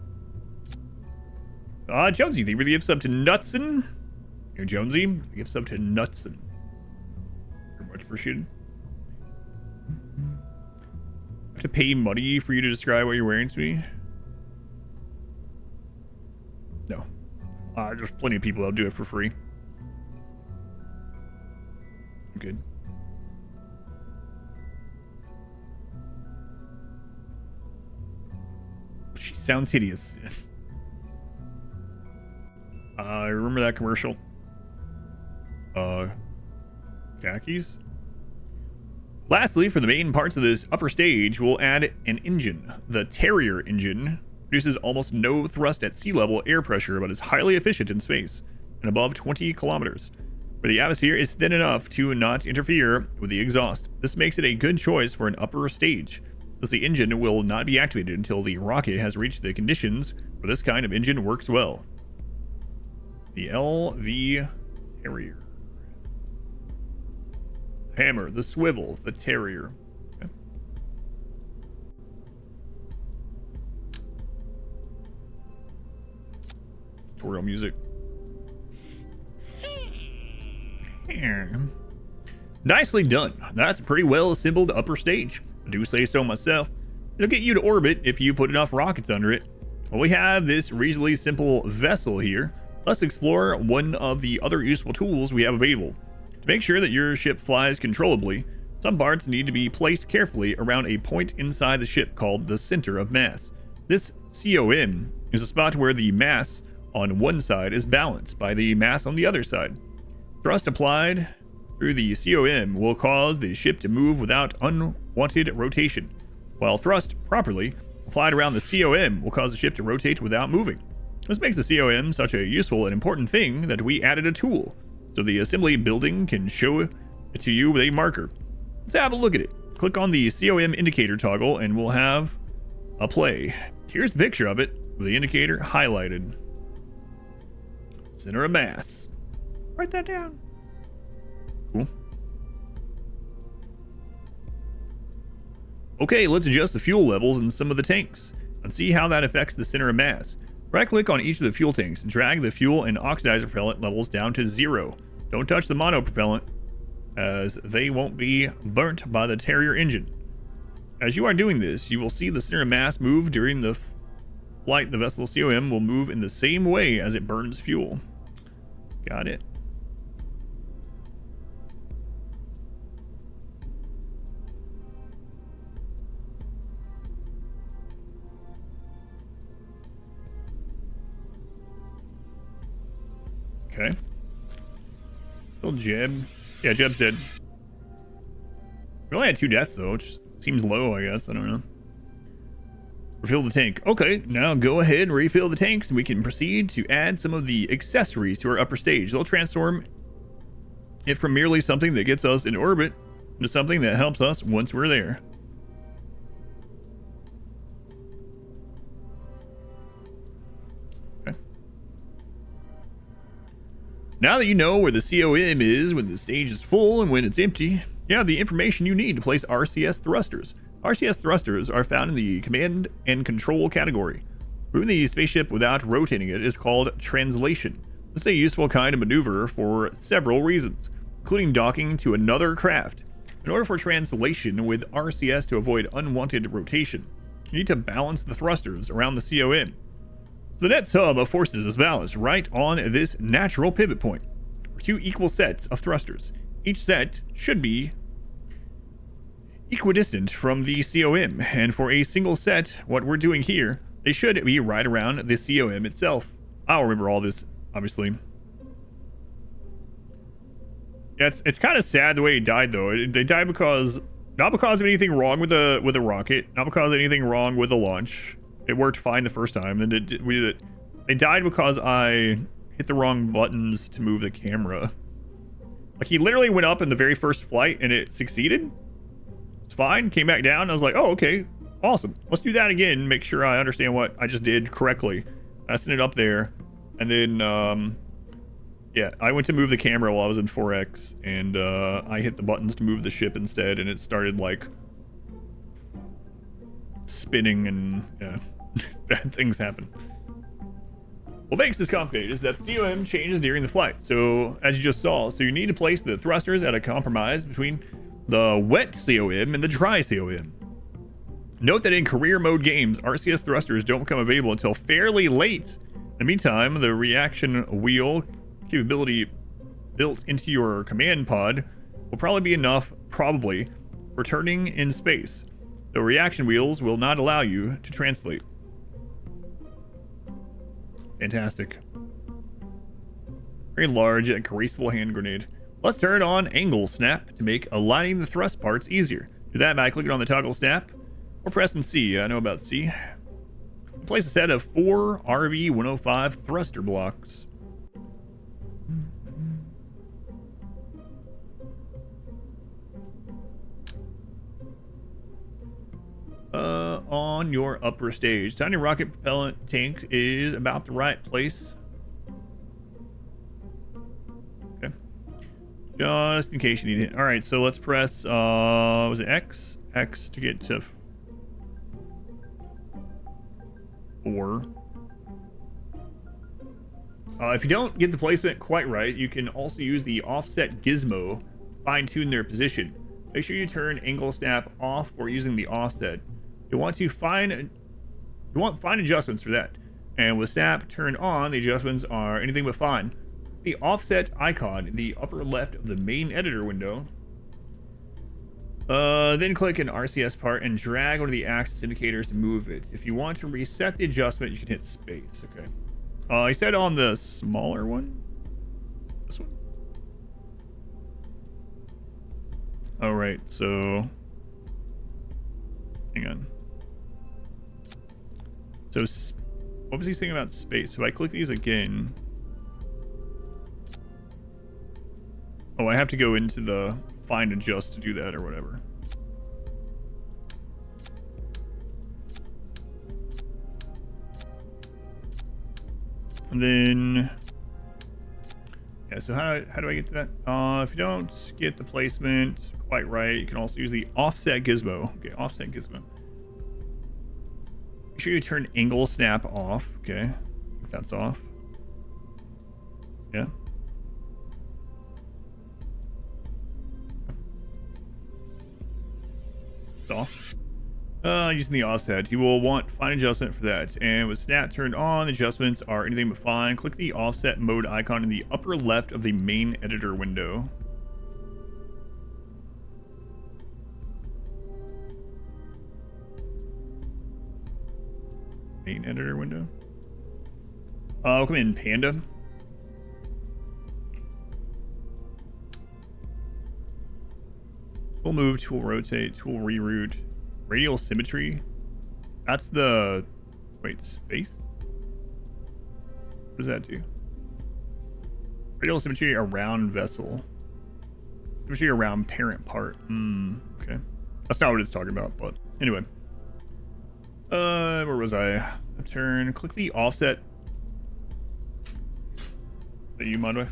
A: Jonesy, thank you for the gifts up to Nutson. Here, Jonesy, the gifts up to Nutson. Very much appreciated. I have to pay money for you to describe what you're wearing to me? No. There's plenty of people that'll do it for free. I'm good. She sounds hideous. I remember that commercial. Khakis? Lastly, for the main parts of this upper stage, we'll add an engine. The Terrier engine produces almost no thrust at sea level air pressure, but is highly efficient in space and above 20 kilometers, where the atmosphere is thin enough to not interfere with the exhaust. This makes it a good choice for an upper stage, as the engine will not be activated until the rocket has reached the conditions where this kind of engine works well. The LV Terrier. Hammer, the swivel, the Terrier. Okay. Tutorial music. Nicely done. That's a pretty well assembled upper stage. I do say so myself. It'll get you to orbit if you put enough rockets under it. Well, we have this reasonably simple vessel here. Let's explore one of the other useful tools we have available. To make sure that your ship flies controllably, some parts need to be placed carefully around a point inside the ship called the center of mass. This COM is a spot where the mass on one side is balanced by the mass on the other side. Thrust applied through the COM will cause the ship to move without unwanted rotation, while thrust properly applied around the COM will cause the ship to rotate without moving. This makes the COM such a useful and important thing that we added a tool, so the assembly building can show it to you with a marker. Let's have a look at it. Click on the COM indicator toggle and we'll have a play. Here's the picture of it with the indicator highlighted. Center of mass. Write that down. Cool. Okay, let's adjust the fuel levels in some of the tanks and see how that affects the center of mass. Right click on each of the fuel tanks and drag the fuel and oxidizer propellant levels down to 0. Don't touch the mono propellant, as they won't be burnt by the Terrier engine. As you are doing this, you will see the center of mass move during the flight. The vessel COM will move in the same way as it burns fuel. Got it. Okay. Still Jeb. Yeah, Jeb's dead. We only had 2 deaths though, which seems low, I guess. I don't know. Refill the tank. Okay, now go ahead and refill the tanks and we can proceed to add some of the accessories to our upper stage. They'll transform it from merely something that gets us in orbit to something that helps us once we're there. Now that you know where the COM is when the stage is full and when it's empty, you have the information you need to place RCS thrusters. RCS thrusters are found in the command and control category. Moving the spaceship without rotating it is called translation. This is a useful kind of maneuver for several reasons, including docking to another craft. In order for translation with RCS to avoid unwanted rotation, you need to balance the thrusters around the COM. The net sum of forces is balanced right on this natural pivot point for 2 equal sets of thrusters. Each set should be equidistant from the COM, and for a single set, what we're doing here, they should be right around the COM itself. I'll remember all this, obviously. Yeah, it's kind of sad the way he died, though. They died because, not because of anything wrong with the rocket, not because of anything wrong with the launch. It worked fine the first time, and they died because I hit the wrong buttons to move the camera. Like, he literally went up in the very first flight, and it succeeded. It's fine. Came back down. I was like, oh, okay, awesome. Let's do that again. Make sure I understand what I just did correctly. I sent it up there, and then, yeah, I went to move the camera while I was in 4X, and I hit the buttons to move the ship instead, and it started, like, spinning, and, yeah. Bad things happen. What makes this complicated is that the COM changes during the flight. So, as you just saw, so you need to place the thrusters at a compromise between the wet COM and the dry COM. Note that in career mode games, RCS thrusters don't become available until fairly late. In the meantime, the reaction wheel capability built into your command pod will probably be enough, for turning in space. The reaction wheels will not allow you to translate. Fantastic. Very large and graceful hand grenade. Let's turn on angle snap to make aligning the thrust parts easier. Do that by clicking on the toggle snap or pressing C. I know about C. Place a set of 4 RV-105 thruster blocks. On your upper stage. Tiny rocket propellant tank is about the right place. Okay. Just in case you need it. Alright, so let's press, was it X? X to get to 4. If you don't get the placement quite right, you can also use the offset gizmo to fine-tune their position. Make sure you turn angle snap off for using the offset. You want fine adjustments for that. And with snap turned on, the adjustments are anything but fine. The offset icon in the upper left of the main editor window. Then click an RCS part and drag one of the axis indicators to move it. If you want to reset the adjustment, you can hit space. Okay. I said on the smaller one. This one. All right. So, hang on. So, what was he saying about space? So, if I click these again. Oh, I have to go into the find adjust to do that or whatever. And then, yeah, so how do I get to that? If you don't get the placement quite right, you can also use the offset gizmo. Okay, offset gizmo. Make sure you turn angle snap off. Okay, if that's off. Yeah. It's off. Using the offset, you will want fine adjustment for that. And with snap turned on, adjustments are anything but fine. Click the offset mode icon in the upper left of the main editor window. Main editor window. Welcome in, Panda. Tool move, tool rotate, tool reroute. Radial symmetry. That's the... Wait, space? What does that do? Radial symmetry around vessel. Symmetry around parent part. Okay. That's not what it's talking about, but anyway. Where was I? Turn. Click the offset. Is that you, Modwife?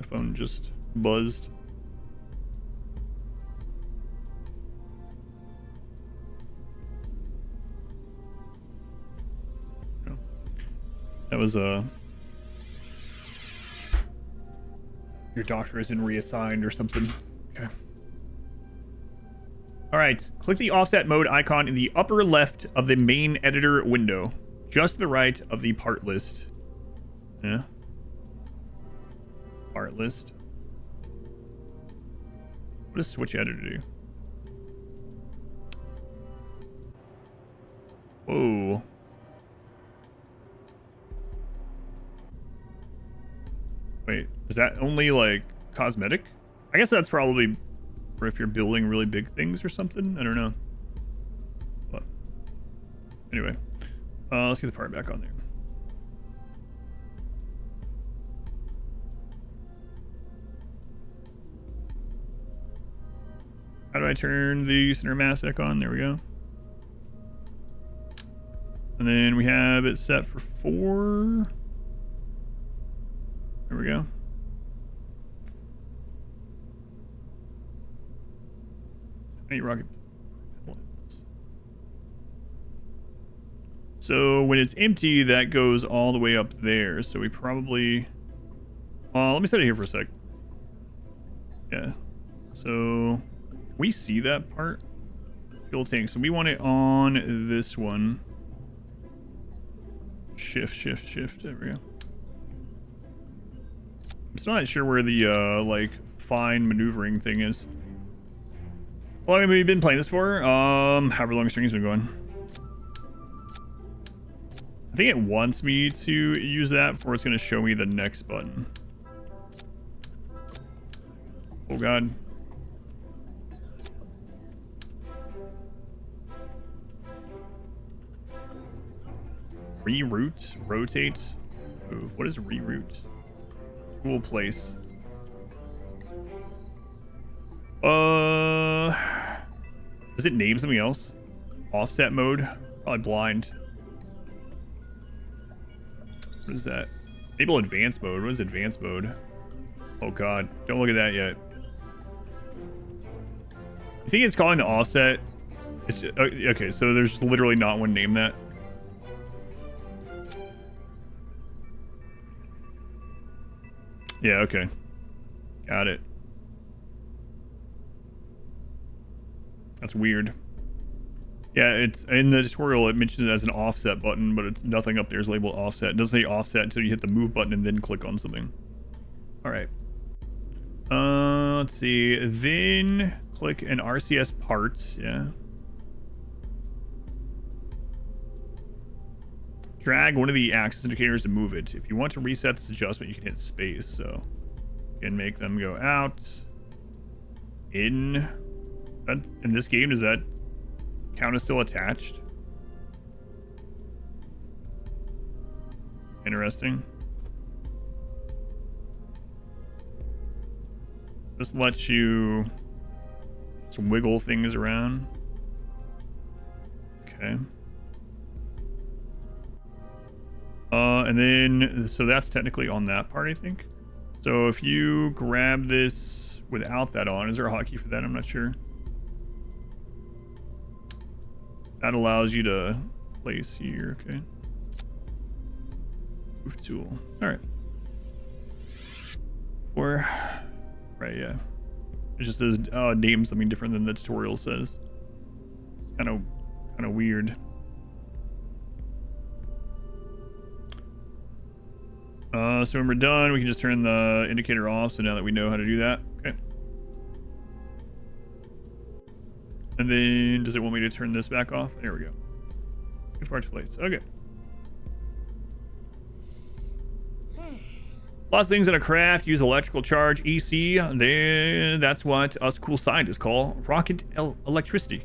A: My phone just buzzed. That was your doctor has been reassigned or something. Okay. All right. Click the offset mode icon in the upper left of the main editor window, just to the right of the part list. Yeah. Part list. What does switch editor do? Whoa. Wait, is that only like cosmetic? I guess that's probably for if you're building really big things or something. I don't know. But anyway, let's get the part back on there. How do I turn the center mass back on? There we go. And then we have it set for 4. There we go. Any rocket bullets. So when it's empty, that goes all the way up there. So we probably... let me set it here for a sec. Yeah. So we see that part. Fuel tank. So we want it on this one. Shift, shift, shift. There we go. I'm still not sure where the, like, fine maneuvering thing is. Well, I mean, we've been playing this for, however long the stream's been going. I think it wants me to use that before it's going to show me the next button. Oh, God. Reroute, rotate, move. What is reroute? Tool place. Does it name something else? Offset mode? Probably blind. What is that? Enable advanced mode. What is advanced mode? Oh god, don't look at that yet. You think it's calling the offset? It's just, okay, so there's literally not one name that. Yeah, okay. Got it. That's weird. Yeah, it's in the tutorial, it mentions it as an offset button, but it's nothing up there is labeled offset. It doesn't say offset until you hit the move button and then click on something. All right. Let's see. Then click an RCS parts. Yeah. Drag one of the axis indicators to move it. If you want to reset this adjustment, you can hit space. So you can make them go out. In this game, does that count as still attached? Interesting. This lets you just wiggle things around. Okay. And then, so that's technically on that part, I think. So if you grab this without that on, is there a hotkey for that? I'm not sure. That allows you to place here, okay. Move tool, all right. Or, right, yeah. It just does name something different than the tutorial says. Kind of weird. So when we're done, we can just turn the indicator off. So now that we know how to do that, okay. And then, does it want me to turn this back off? There we go. Which part's place? Okay. Lots of things in a craft use electrical charge, EC. That's what us cool scientists call rocket electricity.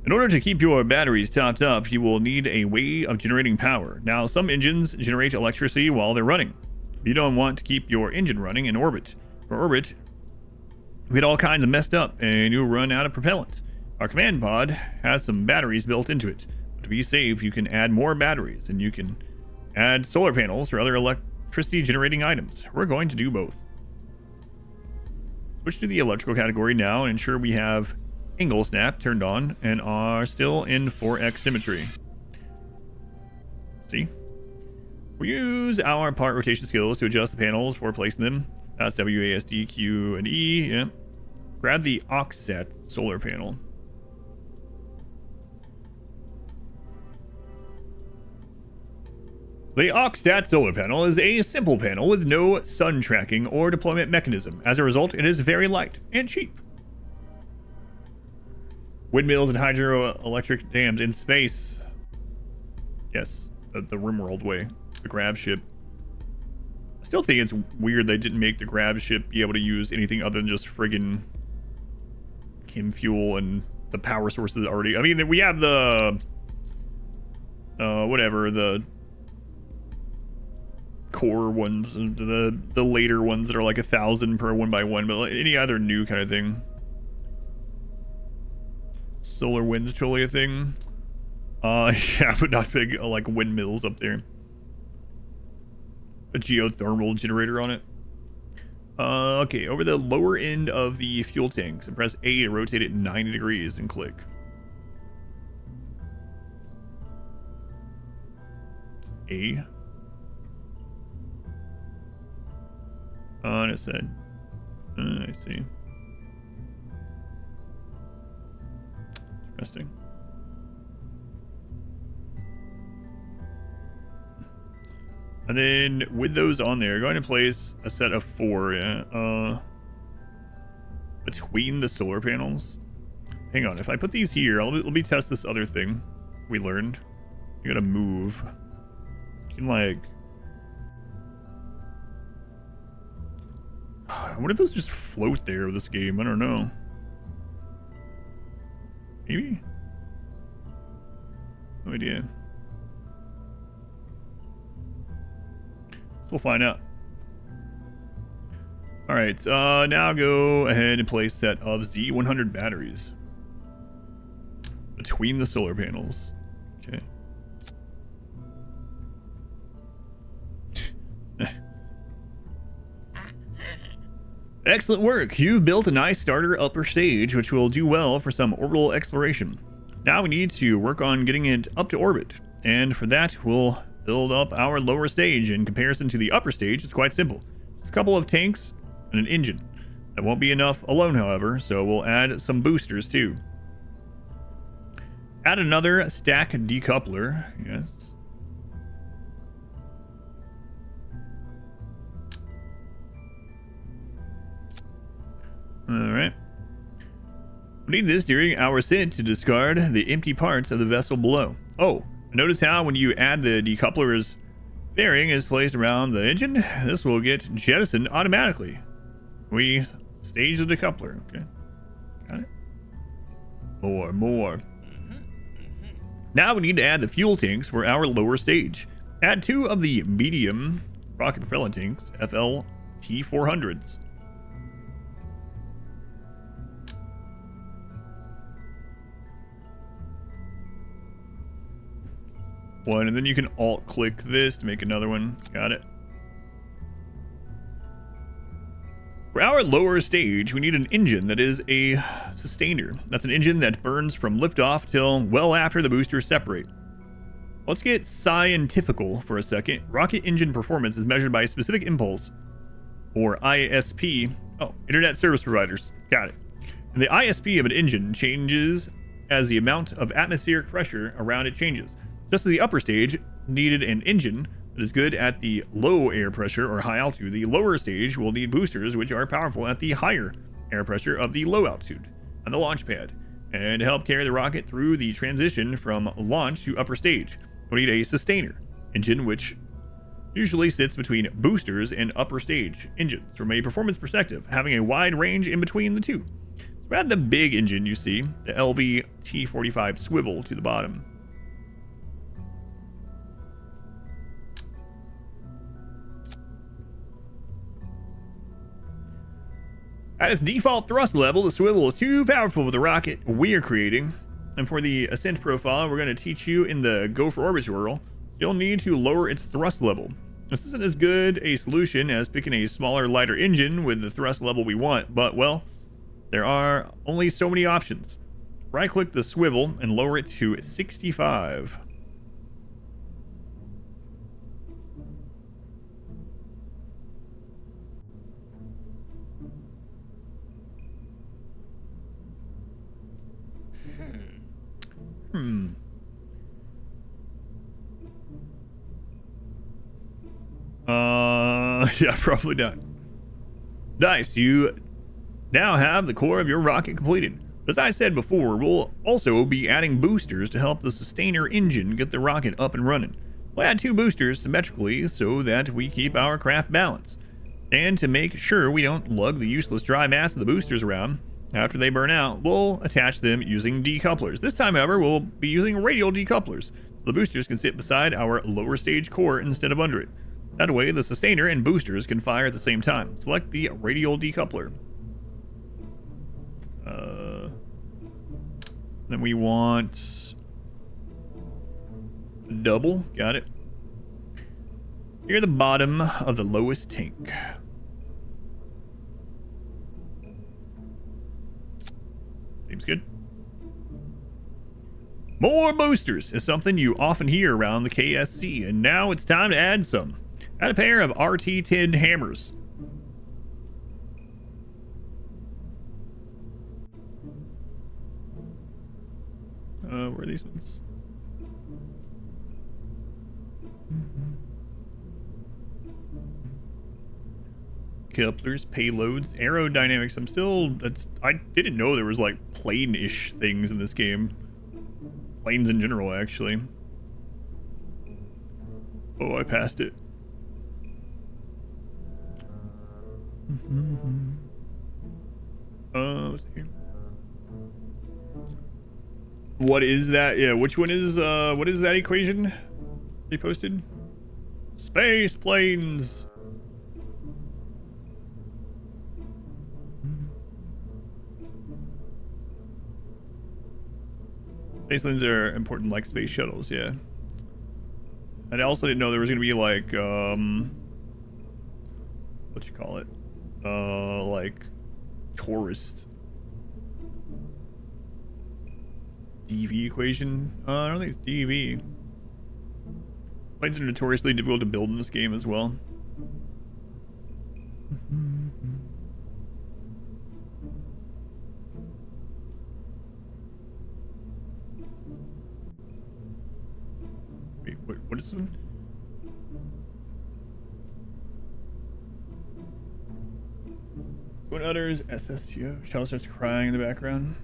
A: In order to keep your batteries topped up, you will need a way of generating power. Now, some engines generate electricity while they're running. You don't want to keep your engine running in orbit. For orbit, you get all kinds of messed up and you'll run out of propellant. Our command pod has some batteries built into it. But to be safe, you can add more batteries and you can add solar panels or other electricity generating items. We're going to do both. Switch to the electrical category now and ensure we have angle snap turned on and are still in 4x symmetry. See? We use our part rotation skills to adjust the panels for placing them. That's W, A, S, D, Q, and E. Yeah. Grab the offset solar panel. The Oxstat solar panel is a simple panel with no sun tracking or deployment mechanism. As a result, it is very light and cheap. Windmills and hydroelectric dams in space. Yes, the RimWorld way. The grav ship. I still think it's weird they didn't make the grav ship be able to use anything other than just friggin' chem fuel and the power sources already. I mean, we have the whatever, the core ones, the later ones that are like 1,000 per 1x1, but like any other new kind of thing. Solar wind's totally a thing. Yeah, but not big like windmills up there. A geothermal generator on it. Okay, over the lower end of the fuel tanks, and press A to rotate it 90 degrees and click. A. And it said, I see. Interesting. And then with those on there, go ahead and place a set of 4 between the solar panels. Hang on, if I put these here, let me test this other thing we learned. You gotta move. You can like... What if those just float there with this game? I don't know. Maybe? No idea. We'll find out. Alright, now go ahead and place a set of Z100 batteries between the solar panels. Okay. Excellent work. You've built a nice starter upper stage, which will do well for some orbital exploration. Now we need to work on getting it up to orbit, and for that we'll build up our lower stage. In comparison to the upper stage, it's quite simple. It's a couple of tanks and an engine. That won't be enough alone, however, so we'll add some boosters too. Add another stack decoupler. Yes. Alright. We need this during our ascent to discard the empty parts of the vessel below. Oh, notice how when you add the decoupler's fairing is placed around the engine, this will get jettisoned automatically. We stage the decoupler. Okay. Got it. More. Now we need to add the fuel tanks for our lower stage. Add 2 of the medium rocket propellant tanks, FLT400s. one, and then you can alt-click this to make another one. Got it. For our lower stage, we need an engine that is a sustainer. That's an engine that burns from liftoff till well after the boosters separate. Let's get scientifical for a second. Rocket engine performance is measured by a specific impulse, or ISP. Oh, Internet Service Providers. Got it. And the ISP of an engine changes as the amount of atmospheric pressure around it changes. Just as the upper stage needed an engine that is good at the low air pressure or high altitude, the lower stage will need boosters which are powerful at the higher air pressure of the low altitude on the launch pad, and to help carry the rocket through the transition from launch to upper stage, we'll need a sustainer engine which usually sits between boosters and upper stage engines. From a performance perspective, having a wide range in between the two. So add the big engine you see, the LV T45 swivel, to the bottom. At its default thrust level, the swivel is too powerful for the rocket we are creating. And for the ascent profile, we're going to teach you in the Go for Orbit tutorial, you'll need to lower its thrust level. This isn't as good a solution as picking a smaller, lighter engine with the thrust level we want, but, well, there are only so many options. Right-click the swivel and lower it to 65. Yeah, probably not. Nice, you now have the core of your rocket completed. As I said before, we'll also be adding boosters to help the sustainer engine get the rocket up and running. We'll add 2 boosters symmetrically so that we keep our craft balanced. And to make sure we don't lug the useless dry mass of the boosters around, after they burn out, we'll attach them using decouplers. This time, however, we'll be using radial decouplers. The boosters can sit beside our lower stage core instead of under it. That way, the sustainer and boosters can fire at the same time. Select the radial decoupler. Then we want double. Got it. Near the bottom of the lowest tank. Seems good. More boosters is something you often hear around the KSC, and now it's time to add some. Add a pair of RT10 hammers. Where are these ones? Couplers, payloads, aerodynamics. I didn't know there was like plane-ish things in this game. Planes in general, actually. Oh, I passed it. Let's see here. What is that? Yeah, which one is, what is that equation they posted? Space planes. Space lanes are important like space shuttles, yeah. And I also didn't know there was gonna be like, what you call it? Like tourist DV equation. I don't think it's DV. Planes are notoriously difficult to build in this game as well. Wait, what is it? What utters SSTO? Shell starts crying in the background.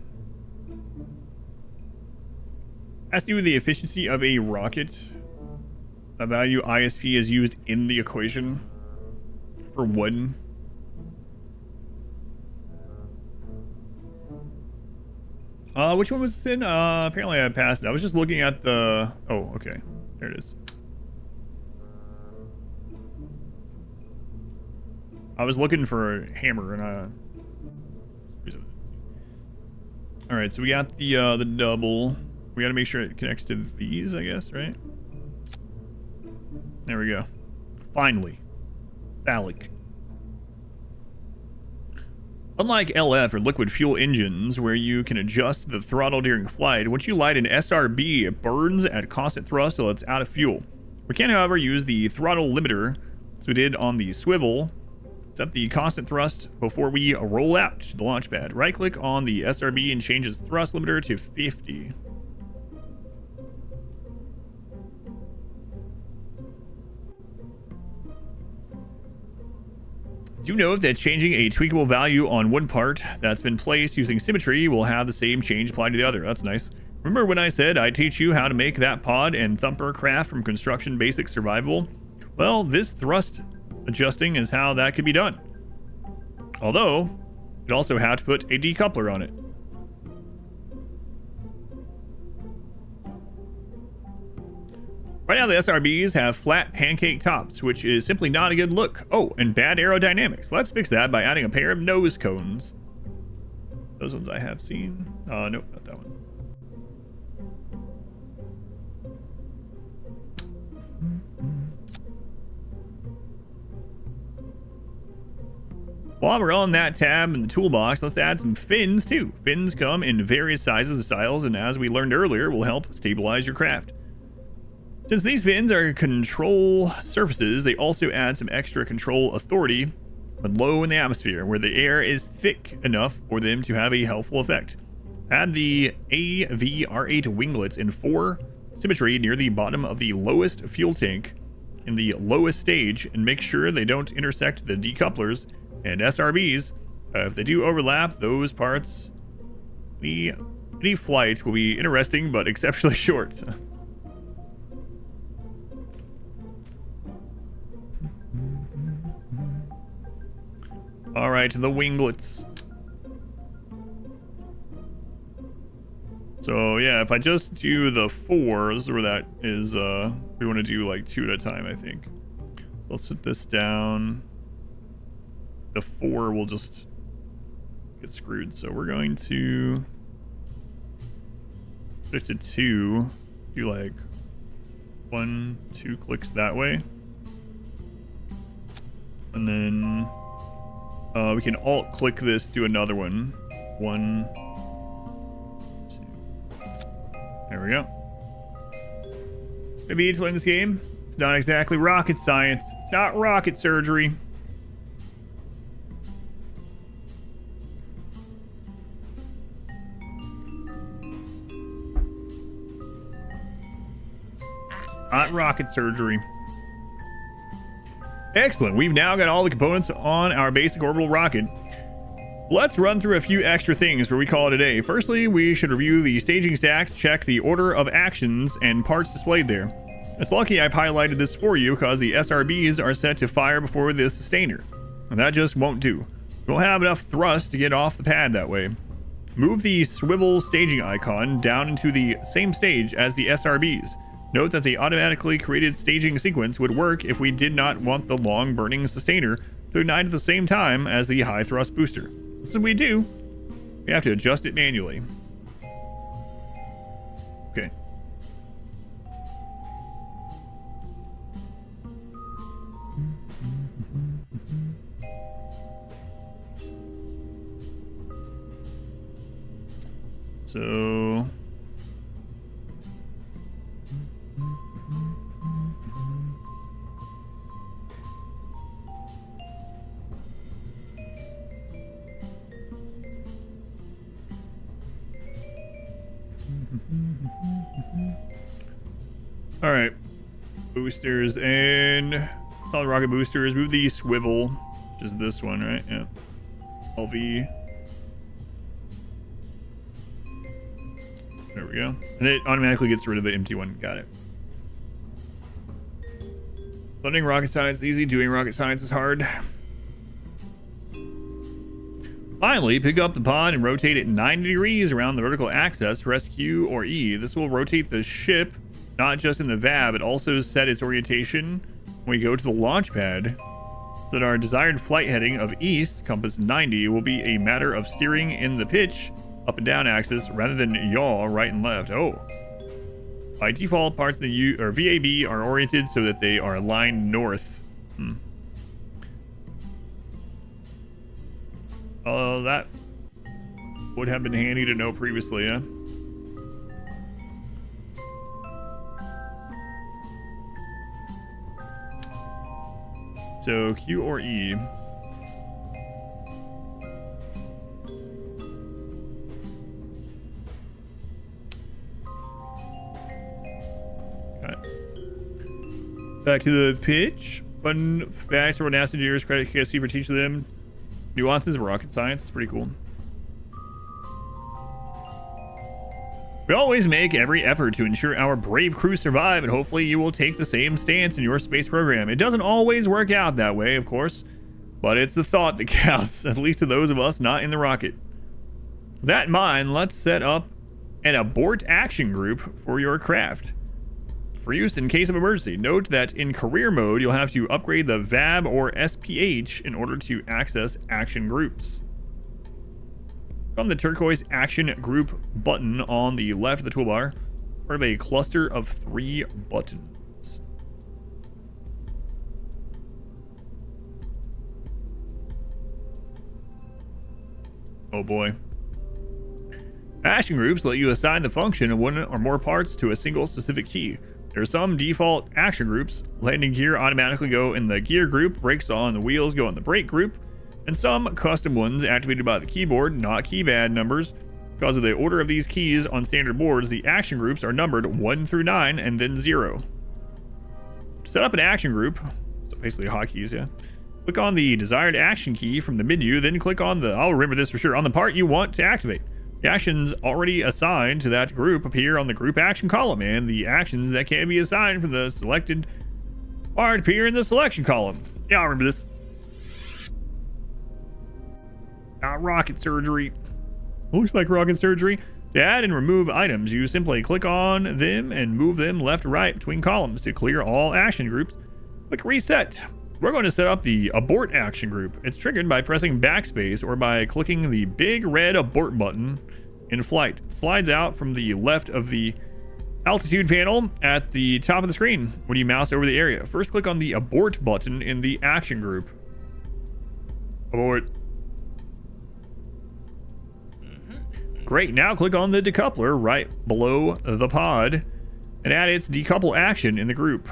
A: Has to do with the efficiency of a rocket. A value ISP is used in the equation for one. Which one was this in? Apparently I passed it. I was just looking at the... Oh, okay. There it is. I was looking for a hammer and Alright, so we got the double. We gotta make sure it connects to these, I guess, right? There we go. Finally. Phallic. Unlike LF or liquid fuel engines, where you can adjust the throttle during flight, once you light an SRB, it burns at constant thrust till it's out of fuel. We can, however, use the throttle limiter, as we did on the swivel. Set the constant thrust before we roll out to the launch pad. Right-click on the SRB and change its thrust limiter to 50. Do note that changing a tweakable value on one part that's been placed using symmetry will have the same change applied to the other. That's nice. Remember when I said I'd teach you how to make that pod and thumper craft from Construction Basic survivable? Well, this thrust adjusting is how that could be done. Although, you'd also have to put a decoupler on it. Right now, the SRBs have flat pancake tops, which is simply not a good look. Oh, and bad aerodynamics. Let's fix that by adding a pair of nose cones. Those ones I have seen. Nope, not that one. While we're on that tab in the toolbox, let's add some fins too. Fins come in various sizes and styles, and as we learned earlier, will help stabilize your craft. Since these fins are control surfaces, they also add some extra control authority when low in the atmosphere, where the air is thick enough for them to have a helpful effect. Add the AVR8 winglets in 4 symmetry near the bottom of the lowest fuel tank in the lowest stage, and make sure they don't intersect the decouplers and SRBs. If they do overlap those parts, any flight will be interesting but exceptionally short. All right, the winglets. So yeah, if I just do the 4, this is where that is. We want to do like 2 at a time, I think. So let's set this down. The 4 will just get screwed. So we're going to switch to 2. Do like 1, 2 clicks that way, and then we can alt click this, do another one. 1, 2. There we go. Maybe to learn this game. It's not exactly rocket science. It's not rocket surgery. Not rocket surgery. Excellent. We've now got all the components on our basic orbital rocket. Let's run through a few extra things where we call it a day. Firstly, we should review the staging stack to check the order of actions and parts displayed there. It's lucky I've highlighted this for you because the SRBs are set to fire before the sustainer, and that just won't do. We won't have enough thrust to get off the pad that way. Move the swivel staging icon down into the same stage as the SRBs. Note that the automatically created staging sequence would work if we did not want the long burning sustainer to ignite at the same time as the high thrust booster. So we do. We have to adjust it manually. Okay. So all right, boosters and solid rocket boosters. Move the swivel, which is this one, right? Yeah. LV. There we go. And it automatically gets rid of the empty one. Got it. Learning rocket science is easy. Doing rocket science is hard. Finally, pick up the pod and rotate it 90 degrees around the vertical axis. Press Q or E. This will rotate the ship, not just in the VAB, but also set its orientation when we go to the launch pad, so that our desired flight heading of east, compass 90, will be a matter of steering in the pitch up and down axis rather than yaw right and left. Oh, By default, parts of the U or VAB are oriented so that they are aligned north. That would have been handy to know previously, yeah. So Q or E. Back to the pitch. Fun facts for NASA engineers. Credit KSC for teaching them nuances of rocket science. It's pretty cool. We always make every effort to ensure our brave crew survive, and hopefully you will take the same stance in your space program. It doesn't always work out that way, of course, but it's the thought that counts, at least to those of us not in the rocket. With that in mind, let's set up an abort action group for your craft. For use in case of emergency, note that in career mode, you'll have to upgrade the VAB or SPH in order to access action groups. Click on the turquoise action group button on the left of the toolbar, part of a cluster of 3 buttons. Oh boy. Action groups let you assign the function of one or more parts to a single specific key. There are some default action groups. Landing gear automatically go in the gear group, brakes on the wheels go in the brake group, and some custom ones activated by the keyboard, not keypad numbers. Because of the order of these keys on standard boards, the action groups are numbered 1 through 9 and then 0. To set up an action group, so basically hotkeys, yeah. Click on the desired action key from the menu, then click on the, I'll remember this for sure, on the part you want to activate. The actions already assigned to that group appear on the group action column, and the actions that can be assigned from the selected part appear in the selection column. Yeah, I remember this. Rocket surgery. Looks like rocket surgery. To add and remove items, you simply click on them and move them left or right between columns. To clear all action groups, click reset. We're going to set up the abort action group. It's triggered by pressing backspace or by clicking the big red abort button in flight. It slides out from the left of the altitude panel at the top of the screen when you mouse over the area. First, click on the abort button in the action group. Abort. Great, now click on the decoupler right below the pod and add its decouple action in the group.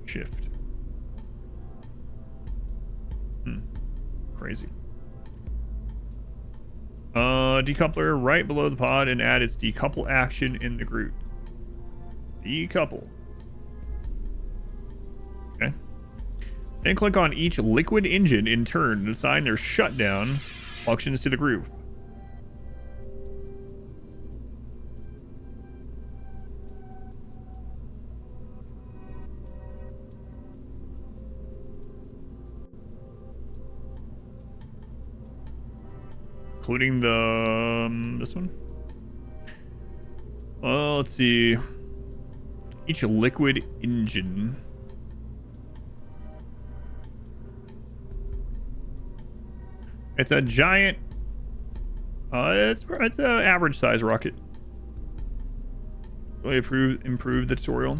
A: Shift. Crazy. Decoupler right below the pod and add its decouple action in the group. Decouple. Okay. Then click on each liquid engine in turn and assign their shutdown functions to the group. Including the this one. Let's see. Each liquid engine. It's a giant. It's an average size rocket. Really improve the tutorial.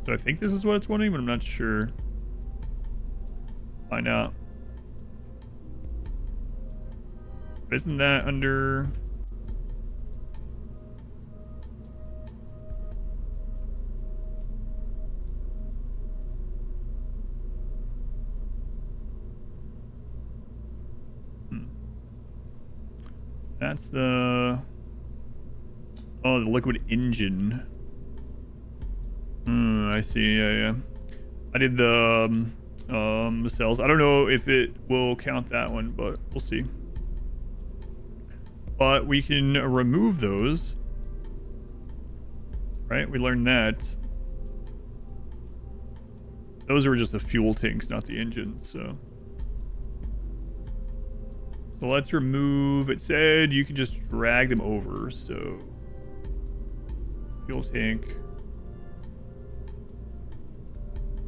A: So I think this is what it's wanting, but I'm not sure. Find out. Isn't that under? That's the the liquid engine. I see. Yeah. I did the cells. I don't know if it will count that one, but we'll see. But we can remove those, right? We learned that those are just the fuel tanks, not the engines. So let's remove. It said you can just drag them over. So fuel tank.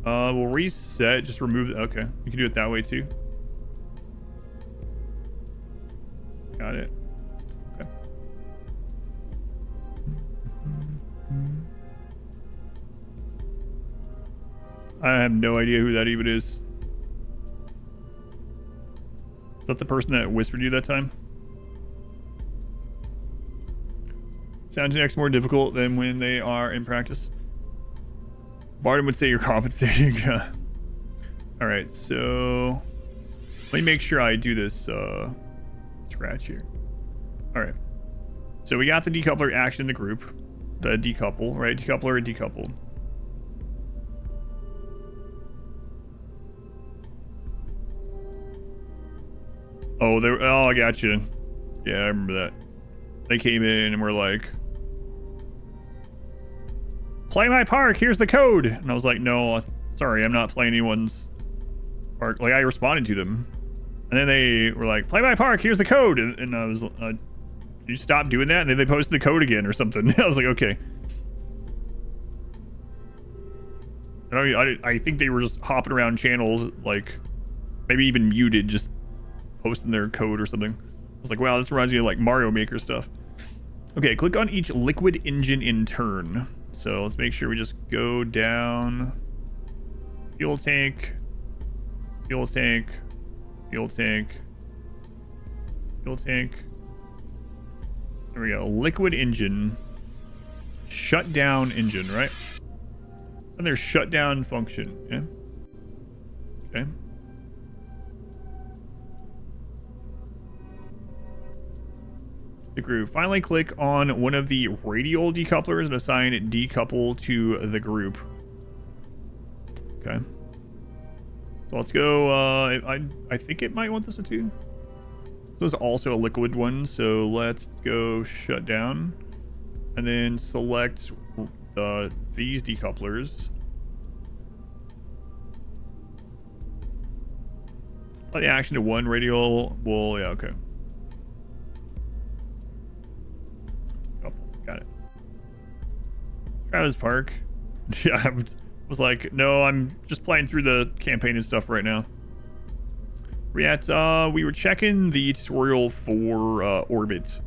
A: We'll reset, just remove, okay. You can do it that way too. Got it. Okay. I have no idea who that even is. Is that the person that whispered you that time? Sound checks more difficult than when they are in practice. Barton would say you're compensating. All right, so let me make sure I do this scratch here. All right, so we got the decoupler action in the group. The decouple, right? Decoupler and decoupled. Oh, I got you. Yeah, I remember that. They came in and were like, play my park, here's the code. And I was like, no, sorry, I'm not playing anyone's park. Like, I responded to them. And then they were like, play my park, here's the code. And I was, you stop doing that? And then they posted the code again or something. I was like, okay. And I think they were just hopping around channels, like, maybe even muted, just posting their code or something. I was like, wow, this reminds me of like Mario Maker stuff. Okay, click on each liquid engine in turn. So let's make sure we just go down. Fuel tank, fuel tank, fuel tank, fuel tank. There we go. Liquid engine. Shut down engine, right? And there's shutdown function. Yeah. Okay. The group. Finally, click on one of the radial decouplers and assign decouple to the group. Okay. So let's go. I think it might want this one too. This is also a liquid one, so let's go shut down, and then select these decouplers. Apply the action to one radial. Well, yeah, okay. Got it. Travis Park. Yeah, I was like, no, I'm just playing through the campaign and stuff right now. We were checking the tutorial for orbit.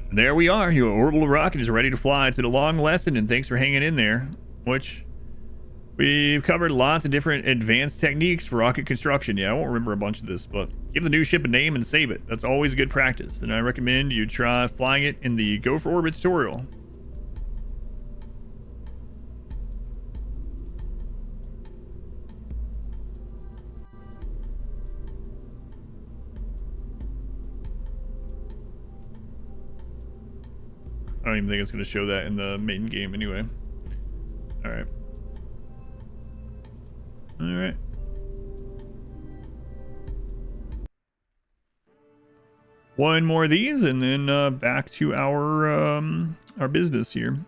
A: And there we are. Your orbital rocket is ready to fly. It's been a long lesson, and thanks for hanging in there. Which we've covered lots of different advanced techniques for rocket construction. Yeah, I won't remember a bunch of this, but give the new ship a name and save it. That's always a good practice. And I recommend you try flying it in the Go for Orbit tutorial. I don't even think it's going to show that in the main game anyway. All right. All right. One more of these, and then back to our business here.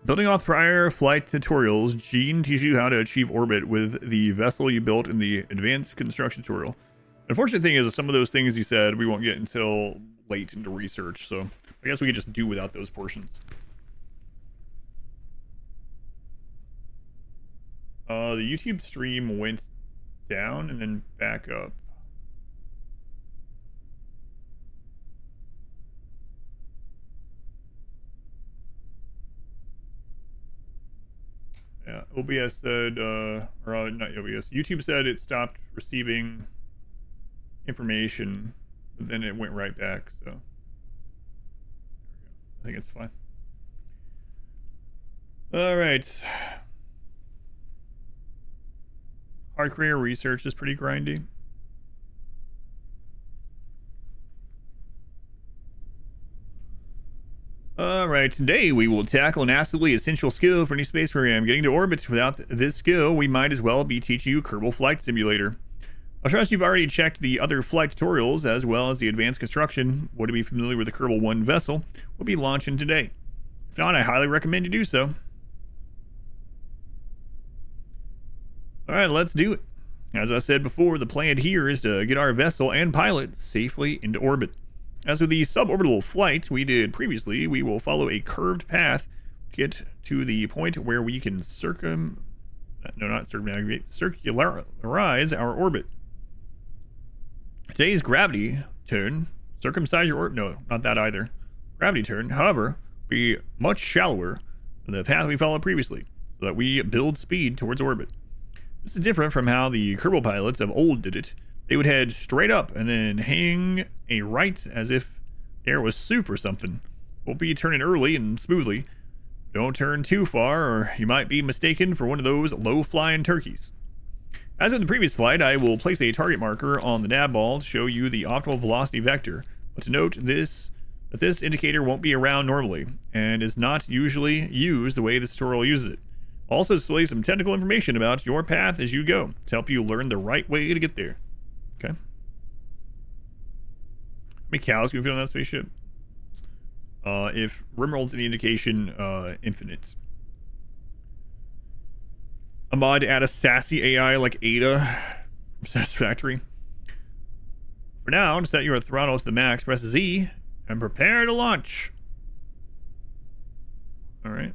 A: Building off prior flight tutorials, Gene teaches you how to achieve orbit with the vessel you built in the advanced construction tutorial. The unfortunate thing is some of those things he said we won't get until late into research, so I guess we could just do without those portions. The YouTube stream went down and then back up. Yeah, OBS said, or not OBS, YouTube said it stopped receiving information, but then it went right back, so there we go. I think it's fine. All right. Hard career research is pretty grindy. Alright, today we will tackle an absolutely essential skill for any space program. Getting to orbit without this skill, we might as well be teaching you Kerbal Flight Simulator. I trust you've already checked the other flight tutorials as well as the advanced construction. Want to be familiar with the Kerbal 1 vessel we'll be launching today. If not, I highly recommend you do so. Alright, let's do it. As I said before, the plan here is to get our vessel and pilot safely into orbit. As with the suborbital flight we did previously, we will follow a curved path to get to the point where we can circularize our orbit. Today's gravity turn, circumcise your orbit, no, not that either. Gravity turn, however, be much shallower than the path we followed previously, so that we build speed towards orbit. This is different from how the Kerbal pilots of old did it. They would head straight up and then hang a right as if the air was soup or something. We'll be turning early and smoothly. Don't turn too far or you might be mistaken for one of those low-flying turkeys. As with the previous flight, I will place a target marker on the nav ball to show you the optimal velocity vector. But to note that this indicator won't be around normally and is not usually used the way this tutorial uses it. Also display some technical information about your path as you go to help you learn the right way to get there. Okay. How many cows can we fit on that spaceship? If Rimworld's any indication, infinite. A mod to add a sassy AI like Ada from Satisfactory. For now, to set your throttle to the max, press Z and prepare to launch. Alright.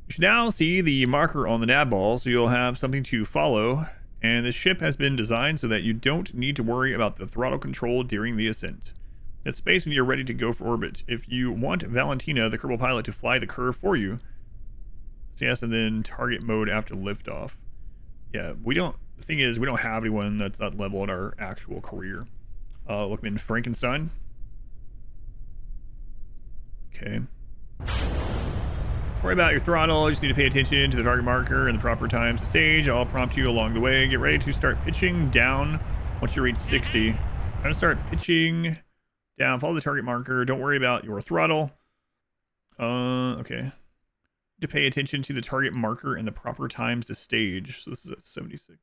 A: You should now see the marker on the nav ball, so you'll have something to follow. And this ship has been designed so that you don't need to worry about the throttle control during the ascent. It's space when you're ready to go for orbit. If you want Valentina, the Kerbal pilot, to fly the curve for you, yes, and then target mode after liftoff. Yeah, we don't. The thing is, we don't have anyone that's that level in our actual career. Looking in Frankenstein. Okay. Worry about your throttle. You just need to pay attention to the target marker and the proper times to stage. I'll prompt you along the way. Get ready to start pitching down once you reach 60. I'm gonna start pitching down. Follow the target marker. Don't worry about your throttle. Okay. To pay attention to the target marker and the proper times to stage. So this is at 76.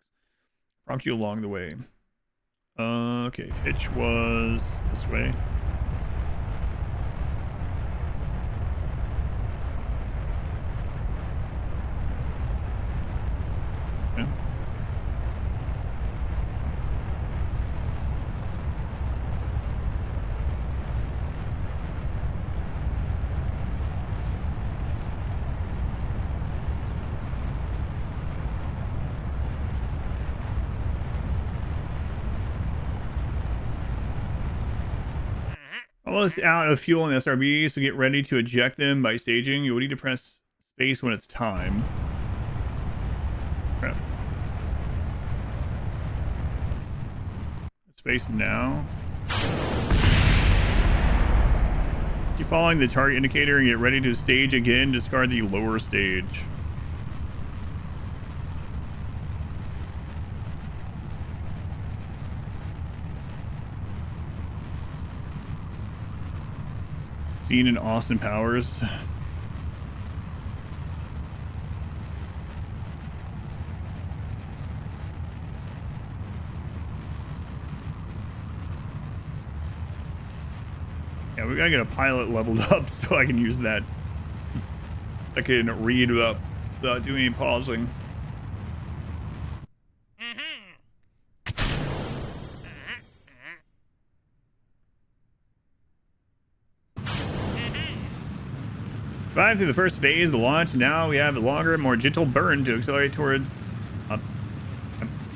A: Prompt you along the way. Okay, pitch was this way. Okay. Almost out of fuel in SRB, so get ready to eject them by staging. You'll need to press space when it's time. Crap. Space now. Keep following the target indicator and get ready to stage again. Discard the lower stage. Seen in Austin Powers. Yeah, we gotta get a pilot leveled up so I can use that. I can read without doing any pausing. Survived through the first phase of the launch. Now we have a longer and more gentle burn to accelerate towards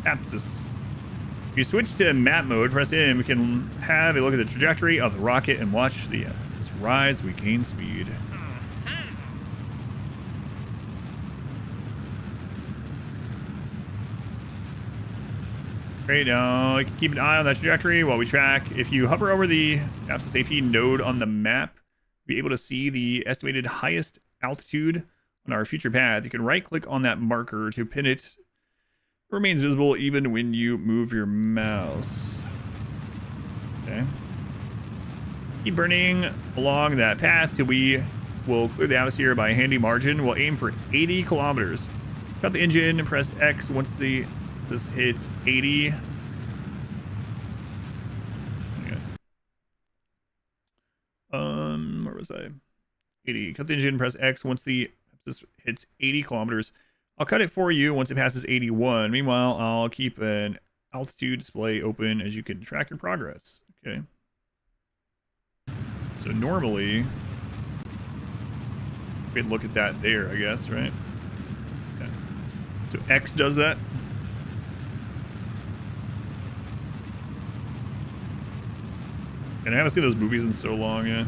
A: Apsis. If you switch to map mode, press in, we can have a look at the trajectory of the rocket and watch this rise. We gain speed. Great, now you can keep an eye on that trajectory while we track. If you hover over the Apsis AP node on the map, be able to see the estimated highest altitude on our future path. You can right click on that marker to pin it. It remains visible even when you move your mouse. Okay. Keep burning along that path till we will clear the atmosphere by a handy margin. We'll aim for 80 kilometers. Cut the engine and press X once this hits 80. Where was I? 80. Cut the engine, press X once this hits 80 kilometers. I'll cut it for you once it passes 81. Meanwhile, I'll keep an altitude display open as you can track your progress. Okay. So normally, we could look at that there, I guess, right? Okay. So X does that. And I haven't seen those movies in so long, yeah.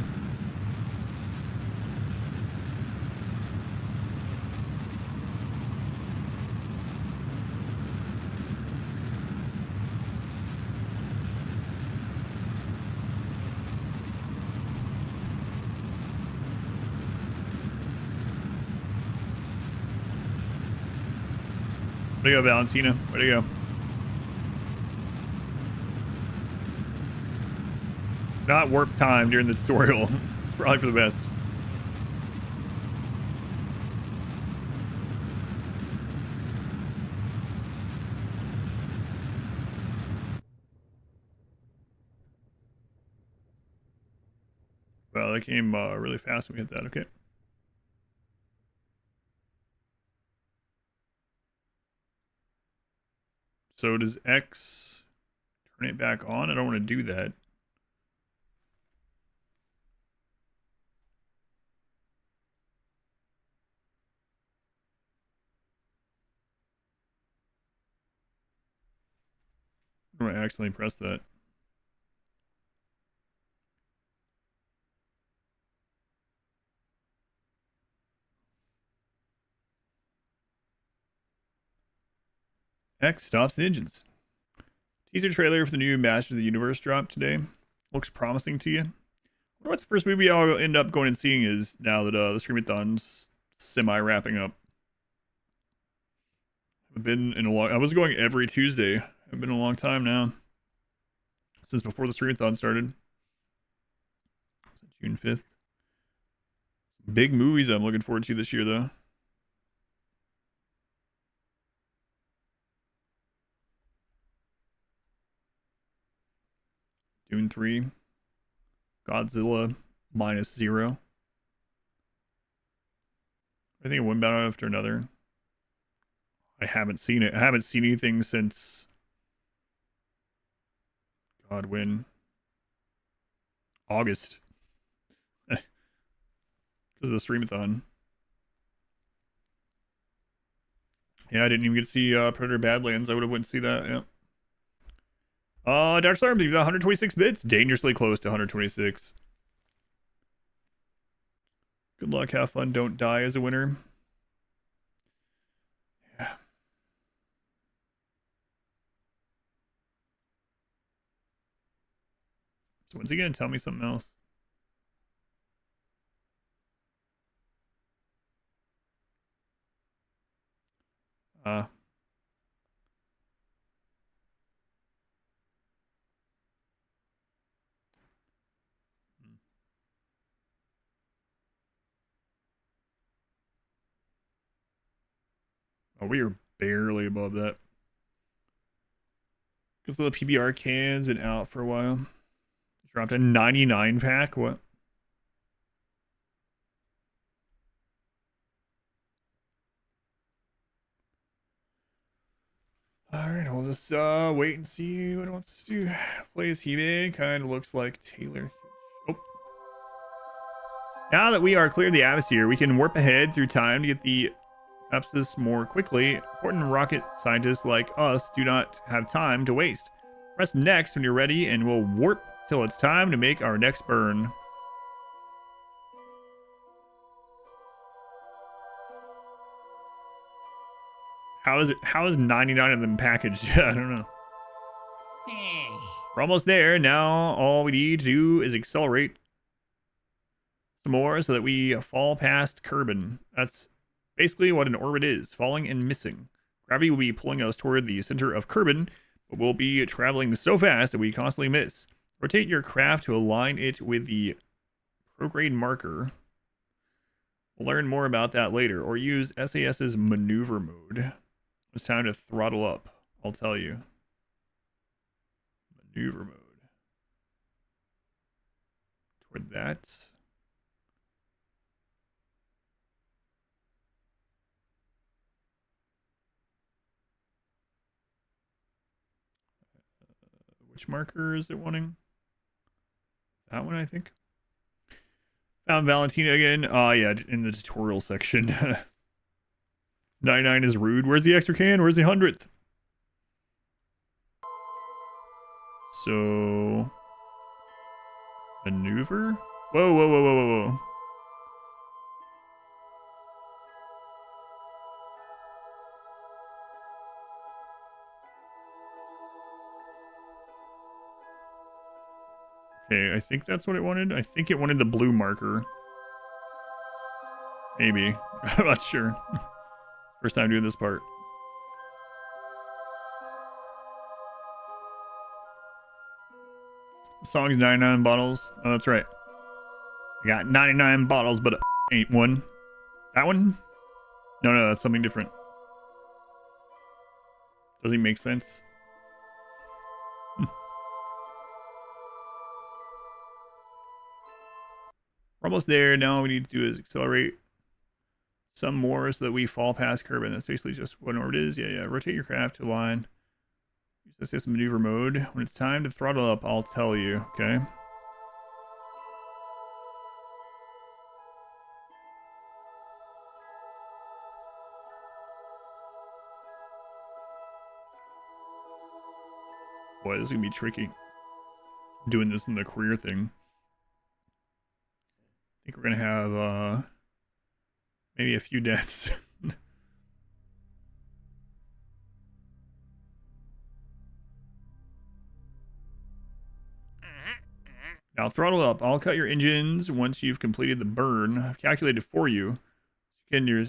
A: Where'd you go, Valentina? Where'd you go? Not warp time during the tutorial. It's probably for the best. Well, that came really fast when we hit that. Okay. So does X turn it back on? I don't want to do that. I don't want to accidentally press that. X stops the engines. Teaser trailer for the new Masters of the Universe dropped today. Looks promising to you. I wonder what the first movie I'll end up going and seeing is now that the Streamathon's semi-wrapping up. I've been in a long... I was going every Tuesday. I've been a long time now. Since before the Streamathon started. June 5th. Big movies I'm looking forward to this year, though. Dune 3. Godzilla -0. I think one battle after another. I haven't seen it. I haven't seen anything since... God, when? August. Because of the Streamathon. Yeah, I didn't even get to see Predator Badlands. I would have went to see that, yeah. Dark Star, 126 bits. Dangerously close to 126. Good luck, have fun, don't die as a winner. Yeah. So when's he gonna tell me something else? Oh, we are barely above that. Because the PBR can's been out for a while. Dropped a 99 pack. What? Alright, we'll just wait and see what it wants to do. Play as Hebe. Kind of looks like Taylor. Oh. Now that we are clear of the atmosphere, we can warp ahead through time to get the Apsis more quickly. Important rocket scientists like us do not have time to waste. Press next when you're ready and we'll warp till it's time to make our next burn. How is 99 of them packaged? I don't know. We're almost there. Now all we need to do is accelerate some more so that we fall past Kerbin. That's basically what an orbit is, falling and missing. Gravity will be pulling us toward the center of Kerbin, but we'll be traveling so fast that we constantly miss. Rotate your craft to align it with the prograde marker. We'll learn more about that later, or use SAS's maneuver mode. It's time to throttle up, I'll tell you. Maneuver mode. Toward that. Which marker is it wanting? That one, I think. Found Valentina again. Yeah, in the tutorial section. 99 is rude. Where's the extra can? Where's the 100th? So... maneuver? Whoa, whoa, whoa, whoa, whoa, whoa. Okay, I think that's what it wanted. I think it wanted the blue marker. Maybe. I'm not sure. First time doing this part. The song's 99 bottles. Oh, that's right. I got 99 bottles, but ain't one. That one? No, that's something different. Doesn't make sense. We're almost there. Now all we need to do is accelerate some more so that we fall past Kerbal. That's basically just what orbit is. Yeah. Rotate your craft to line. Use assist maneuver mode. When it's time to throttle up, I'll tell you. Okay. Boy, this is gonna be tricky. Doing this in the career thing. I think we're gonna have maybe a few deaths. Now throttle up. I'll cut your engines once you've completed the burn. I've calculated for you. You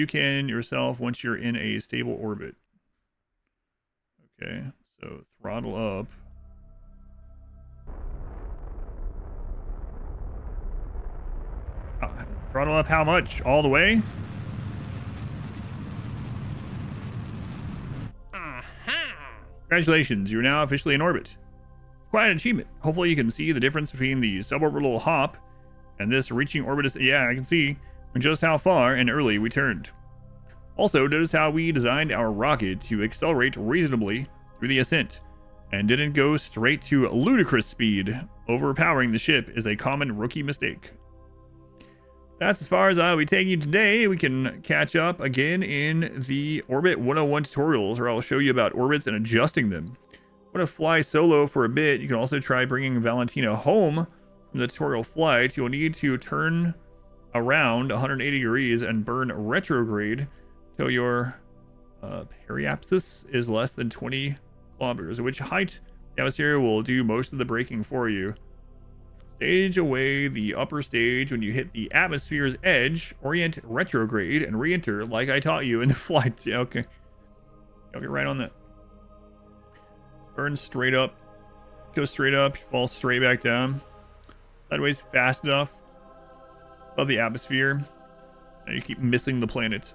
A: can yourself once you're in a stable orbit. Okay, so throttle up. Throttle up how much? All the way? Congratulations, you're now officially in orbit. Quite an achievement. Hopefully you can see the difference between the suborbital hop and this reaching orbit. Yeah, I can see just how far and early we turned. Also, notice how we designed our rocket to accelerate reasonably through the ascent and didn't go straight to ludicrous speed. Overpowering the ship is a common rookie mistake. That's as far as I'll be taking you today. We can catch up again in the Orbit 101 tutorials, where I'll show you about orbits and adjusting them. Want to fly solo for a bit, you can also try bringing Valentina home from the tutorial flight. You'll need to turn around 180 degrees and burn retrograde till your periapsis is less than 20 kilometers, at which height the atmosphere will do most of the braking for you. Stage away the upper stage when you hit the atmosphere's edge, orient retrograde, and re-enter like I taught you in the flight. Yeah, okay. I'll get right on that. Burn straight up. Go straight up. You fall straight back down. Sideways fast enough. Above the atmosphere. Now you keep missing the planet.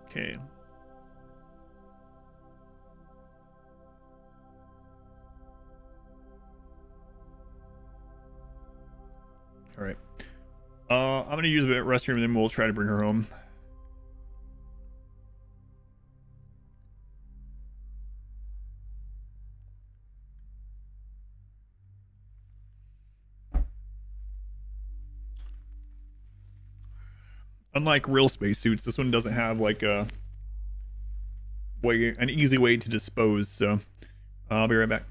A: Okay. All right. I'm going to use a bit of restroom and then we'll try to bring her home. Unlike real spacesuits, this one doesn't have like an easy way to dispose, so I'll be right back.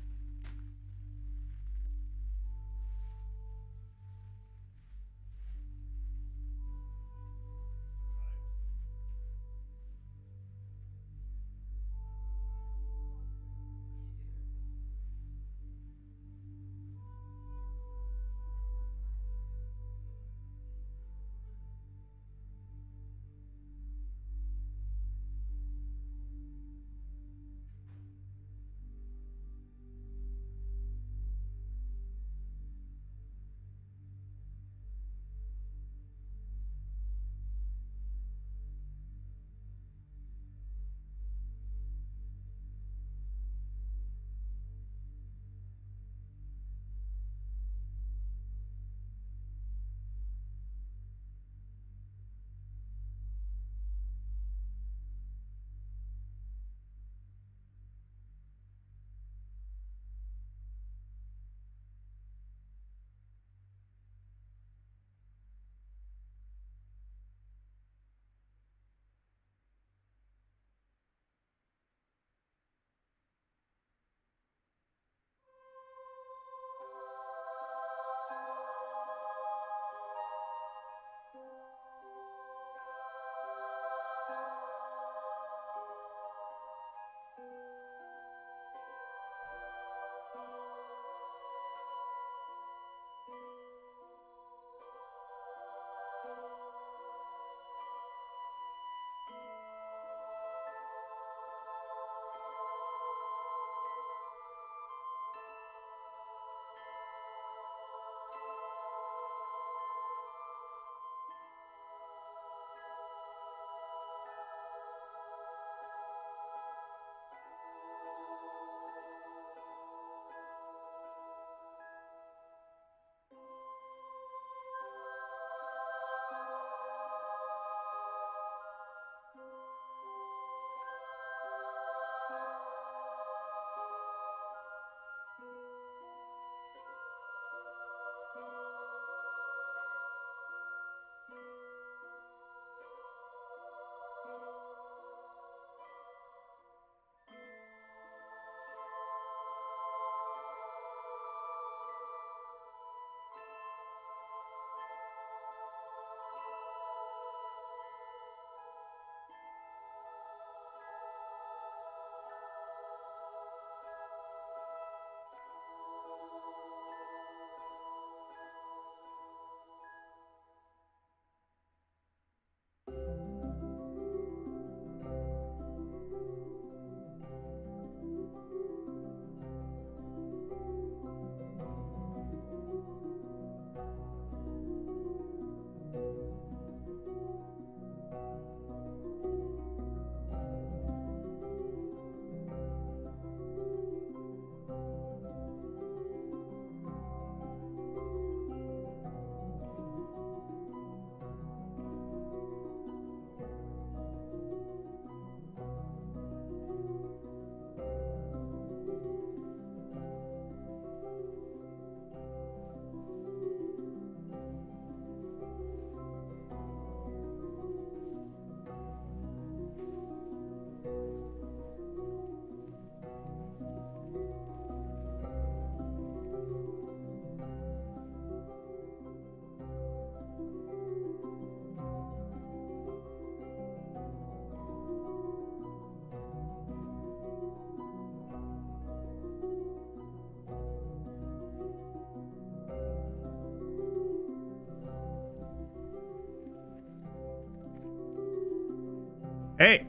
A: Hey.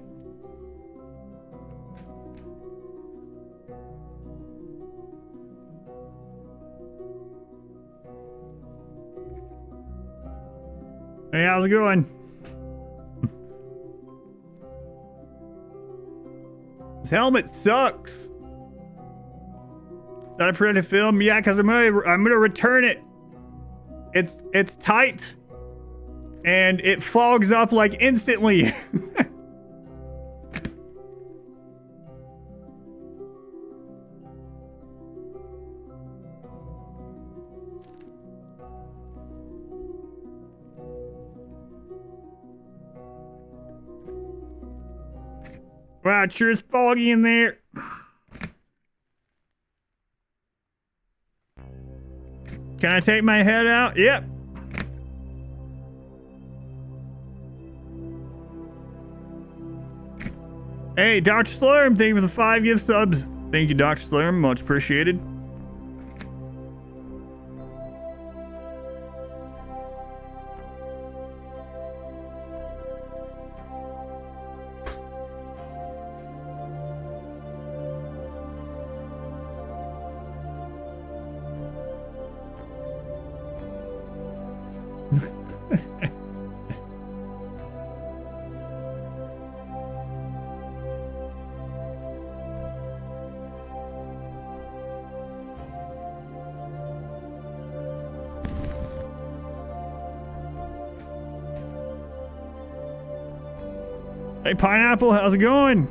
A: Hey, how's it going? This helmet sucks. Is that a printed film? Yeah, because I'm gonna return it. It's tight. And it fogs up like instantly. Wow, it sure is foggy in there. Can I take my head out? Yep. Hey, Dr. Slurm, thank you for the 5 gift subs. Thank you, Dr. Slurm. Much appreciated. Hey, Pineapple, how's it going?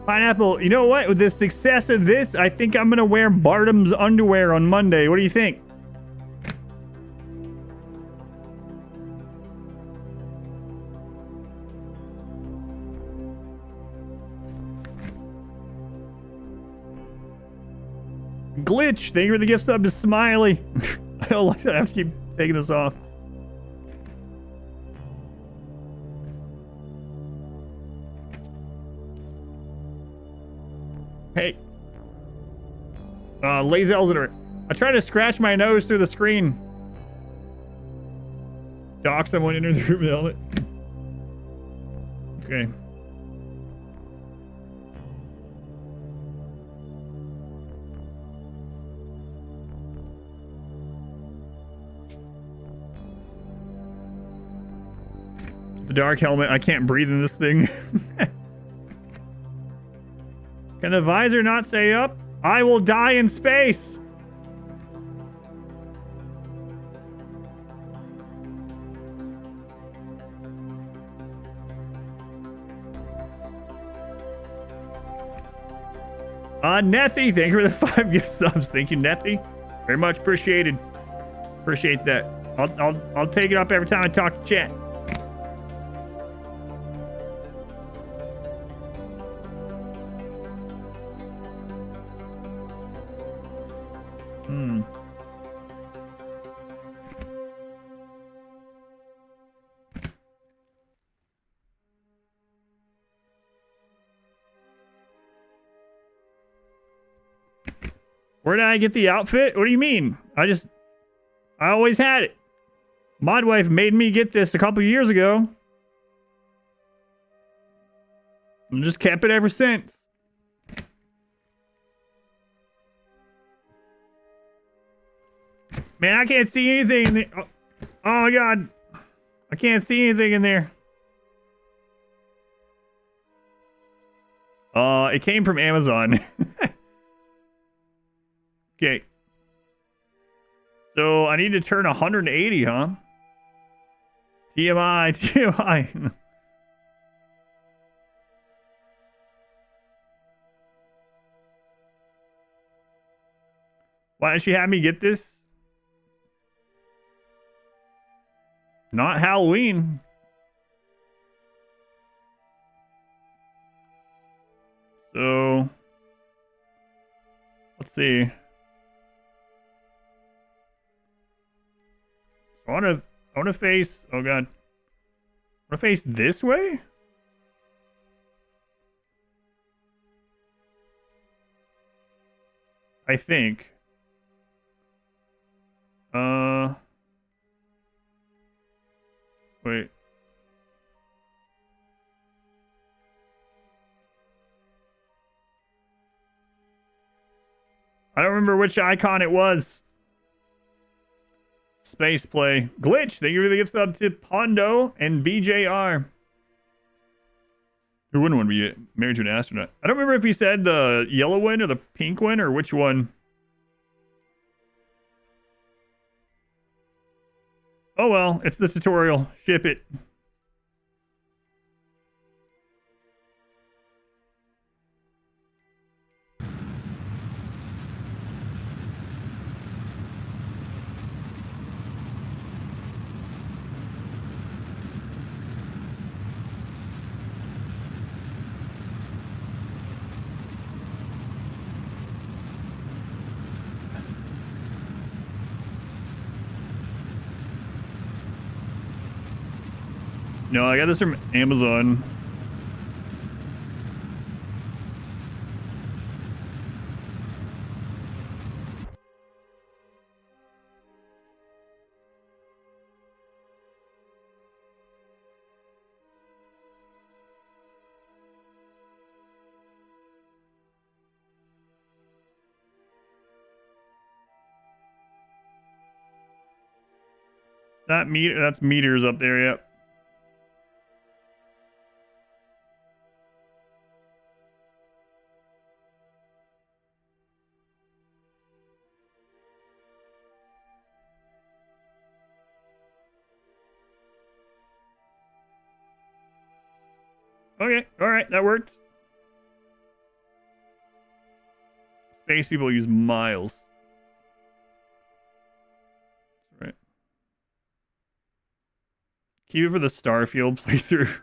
A: Pineapple, you know what? With the success of this, I think I'm going to wear Bartum's underwear on Monday. What do you think? Glitch, thank you for the gift sub to Smiley. I don't like that. I have to keep taking this off. Hey. Lazy Elziter. I try to scratch my nose through the screen. Doc, someone enter the room with the helmet. Okay. The dark helmet. I can't breathe in this thing. Can the visor not stay up? I will die in space. Nethy, thank you for the 5 gift subs. Thank you, Nethy. Very much appreciated. Appreciate that. I'll take it up every time I talk to chat. Where did I get the outfit? What do you mean? I always had it. Modwife made me get this a couple years ago. I just kept it ever since. Man, I can't see anything in there. Oh my god. I can't see anything in there. It came from Amazon. Okay. So I need to turn 180, huh? TMI, TMI. Why did she have me get this? Not Halloween. So let's see. I want to face, oh god. I want to face this way? I think. Wait. I don't remember which icon it was. Space play. Glitch, thank you for the gift sub to Pondo and BJR. Who wouldn't want to be married to an astronaut? I don't remember if he said the yellow one or the pink one or which one. Oh well, it's the tutorial. Ship it. No, I got this from Amazon. That's meters up there, yep. Okay, alright, that worked. Space people use miles. Right. Keep it for the Starfield playthrough.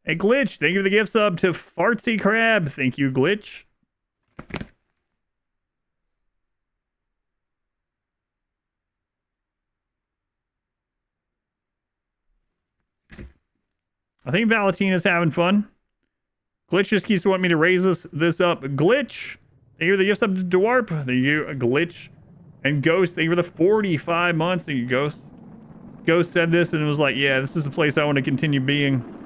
A: Hey, Glitch, thank you for the gift sub to Fartsy Crab. Thank you, Glitch. I think Valentina's having fun. Glitch just keeps wanting me to raise this up. Glitch, thank you for the gift sub to Dwarp. Thank you, Glitch. And Ghost, thank you for the 45 months. Thank you, Ghost. Ghost said this and it was like, yeah, this is the place I want to continue being.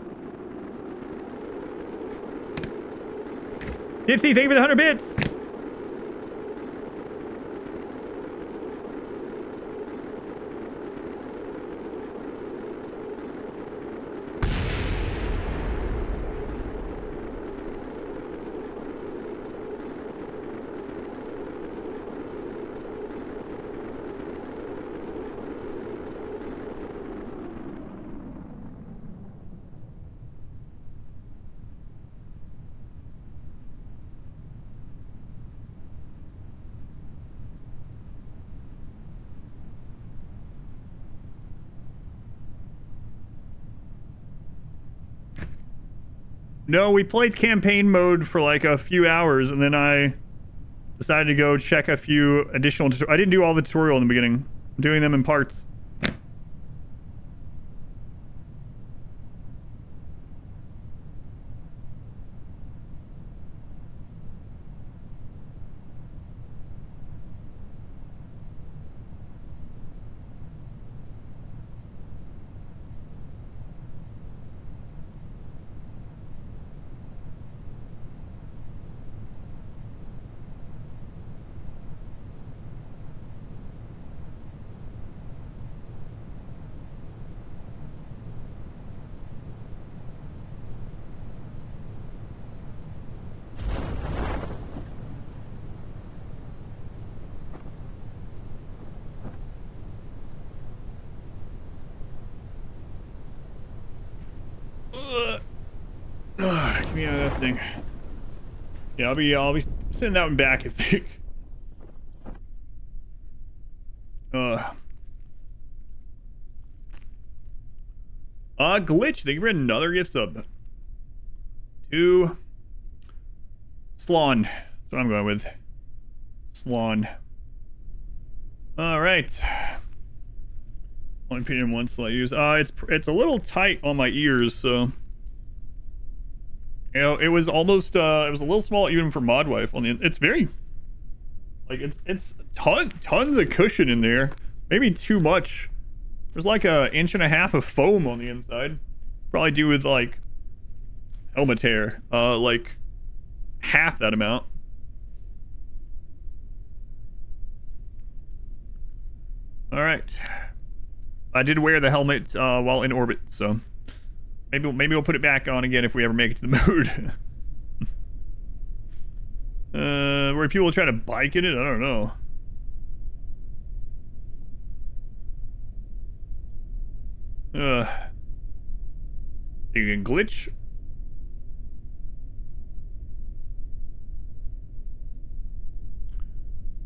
A: Dipsy, thank you for the 100 bits. No, we played campaign mode for like a few hours, and then I decided to go check a few additional... I didn't do all the tutorial in the beginning. I'm doing them in parts. Get me out of that thing. Yeah, I'll be sending that one back, I think. Glitch, thank you for another gift sub. 2. Slawn. That's what I'm going with. Slawn. All right. Only opinion once I use. It's a little tight on my ears, so you know, it was almost it was a little small even for Modwife on the. It's very like it's tons of cushion in there. Maybe too much. There's like a 1.5 inches of foam on the inside. Probably do with like helmet hair. Like half that amount. All right. I did wear the helmet while in orbit, so maybe we'll put it back on again if we ever make it to the moon. Where people try to bike in it, I don't know. You can glitch.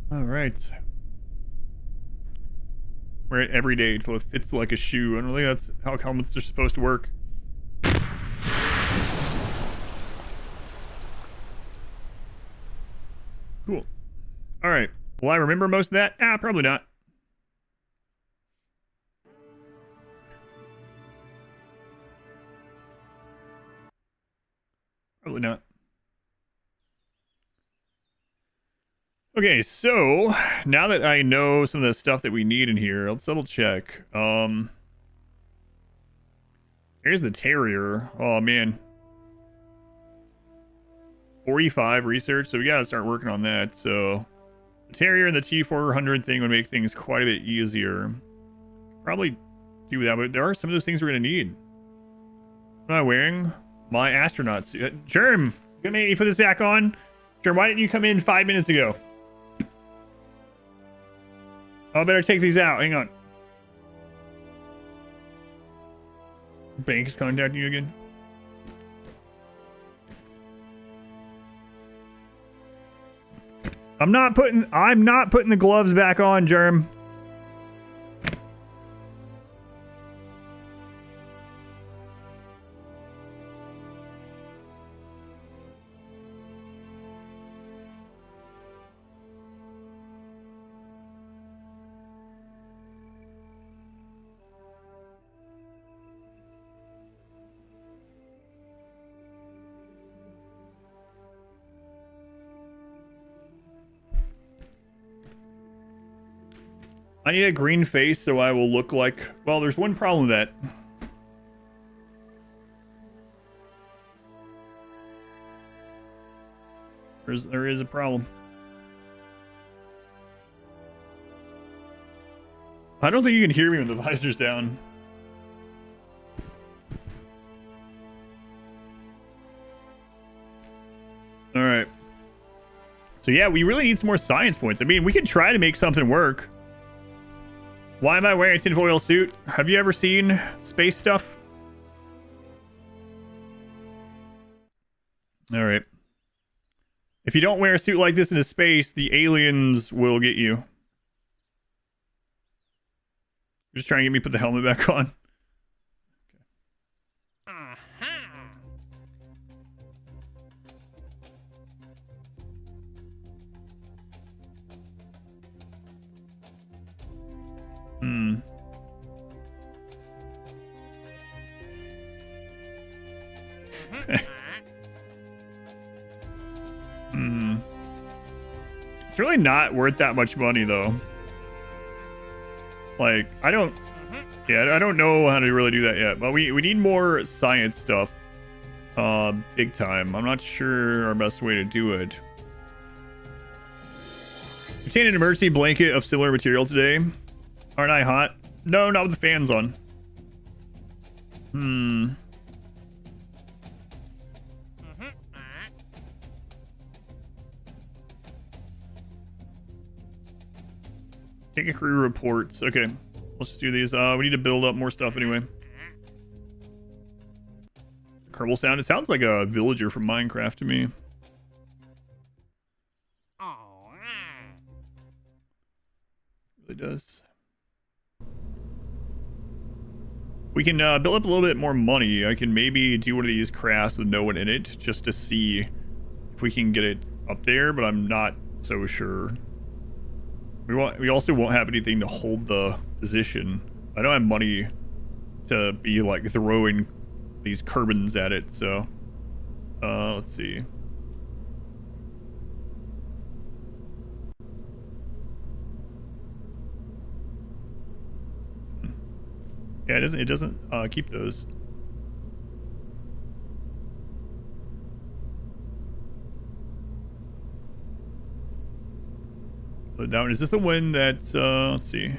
A: All right. Wear it every day until it fits like a shoe. I don't think that's how helmets are supposed to work. Cool. All right. Will I remember most of that? Probably not. Probably not. Okay, so now that I know some of the stuff that we need in here, let's double check. Here's the Terrier. Oh man. 45 research, so we gotta start working on that. So the Terrier and the T400 thing would make things quite a bit easier. Probably do that, but there are some of those things we're gonna need. What am I wearing? My astronaut suit. Germ, you gonna make me put this back on? Germ, why didn't you come in 5 minutes ago? I better take these out. Hang on. Bank's contacting you again. I'm not putting the gloves back on, Germ. I need a green face so I will look like... Well, there's one problem with that. There is a problem. I don't think you can hear me when the visor's down. Alright. So yeah, we really need some more science points. I mean, we can try to make something work. Why am I wearing a tinfoil suit? Have you ever seen space stuff? Alright. If you don't wear a suit like this into space, the aliens will get you. Just trying to get me to put the helmet back on. It's really not worth that much money, though. Like, I don't know how to really do that yet. But we need more science stuff. Big time. I'm not sure our best way to do it. Obtain an emergency blanket of similar material today. Aren't I hot? No, not with the fans on. Take a crew reports. Okay, let's just do these. We need to build up more stuff anyway. Kerbal sound. It sounds like a villager from Minecraft to me. It really does. We can build up a little bit more money. I can maybe do one of these crafts with no one in it just to see if we can get it up there, but I'm not so sure. We also won't have anything to hold the position. I don't have money to be like throwing these kerbals at it, so let's see. Yeah, it doesn't keep those. So down, is this the one that's let's see,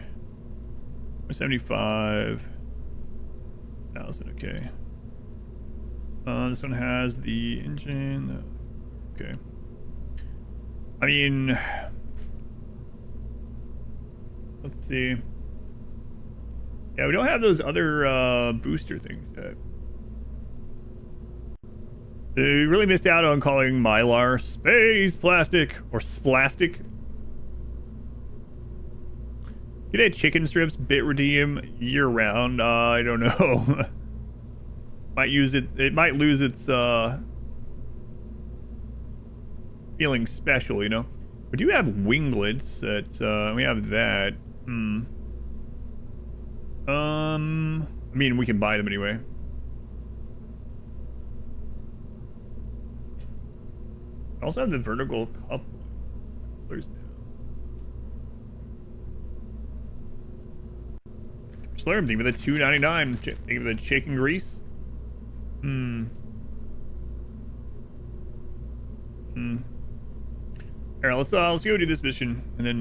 A: 75,000? Okay. This one has the engine. Okay. I mean, let's see. Yeah, we don't have those other booster things yet. We really missed out on calling Mylar space plastic or splastic. Get a chicken strips bit redeem year round. I don't know. Might use it. It might lose its feeling special, you know. We do have winglets that we have that. I mean, we can buy them anyway. I also have the vertical couplers now. Slurm, thank you for the $2.99. Thank you for the chicken grease. All right, let's go do this mission, and then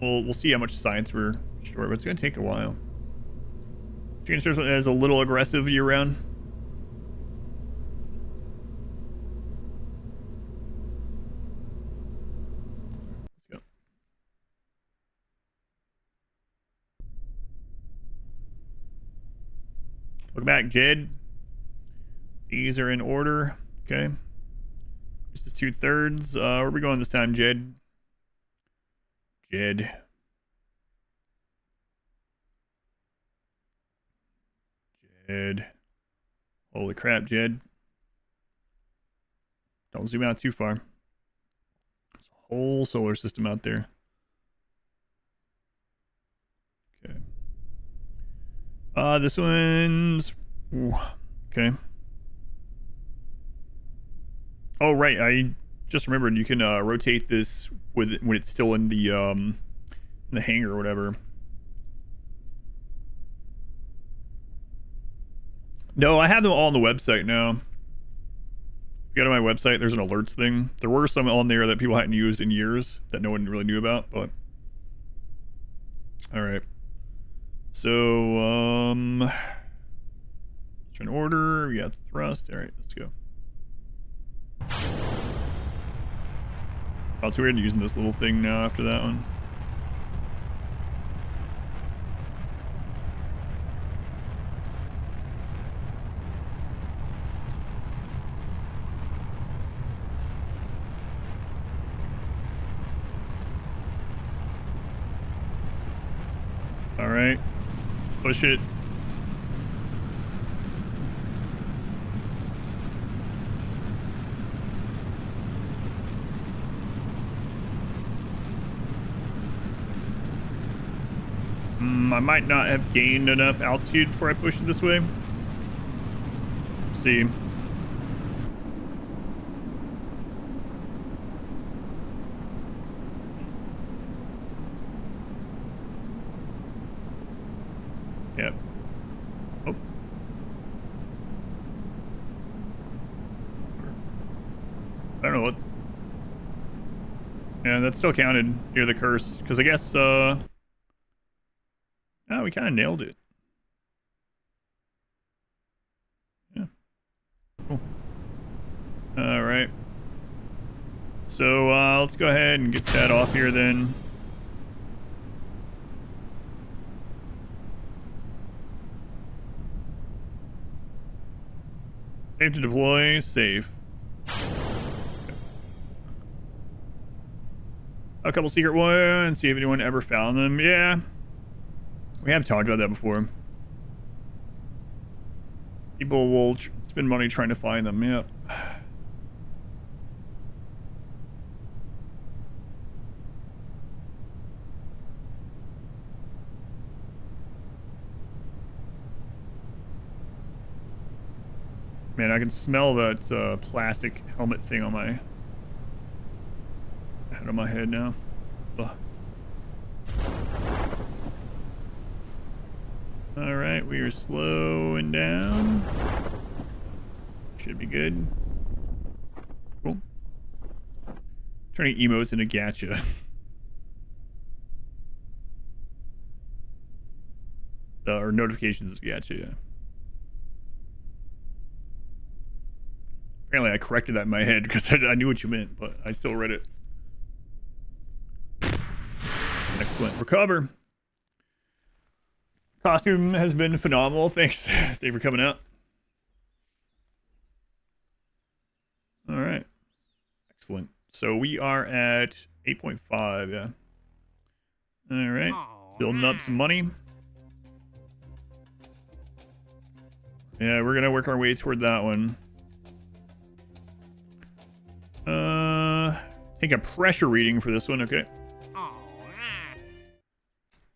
A: we'll see how much science we're short, but it's gonna take a while. Chicken strips is a little aggressive year round. Let's go. Welcome back, Jed. These are in order. Okay. This is 2/3. Where are we going this time, Jed? Jed. Holy crap, Jed. Don't zoom out too far. There's a whole solar system out there. Okay. This one's... Ooh, okay. Oh, right. I just remembered you can rotate this with when it's still in the hangar or whatever. No, I have them all on the website now. If you go to my website, there's an alerts thing. There were some on there that people hadn't used in years that no one really knew about, but... Alright. So, turn order, we got the thrust. Alright, let's go. Oh, it's weird using this little thing now after that one. Alright. Push it. I might not have gained enough altitude before I push it this way. Let's see. Yep. Oh. I don't know what. Yeah, that still counted near the curse. Because I guess, oh, we kind of nailed it. Yeah. Cool. Alright. So, let's go ahead and get that off here then. Safe to deploy, safe. A couple secret ones, see if anyone ever found them. Yeah. We have talked about that before. People will spend money trying to find them. Yeah. Man, I can smell that plastic helmet thing on my head of my head now. Ugh. All right, we are slowing down. Should be good. Cool. Turning emotes into gacha. Or notifications is gacha, yeah. Apparently I corrected that in my head because I knew what you meant, but I still read it. Excellent. Recover. Costume has been phenomenal. Thanks. Thank you for coming out. All right. Excellent. So we are at 8.5, yeah. All right. Building up some money. Yeah, we're going to work our way toward that one. Take a pressure reading for this one, okay.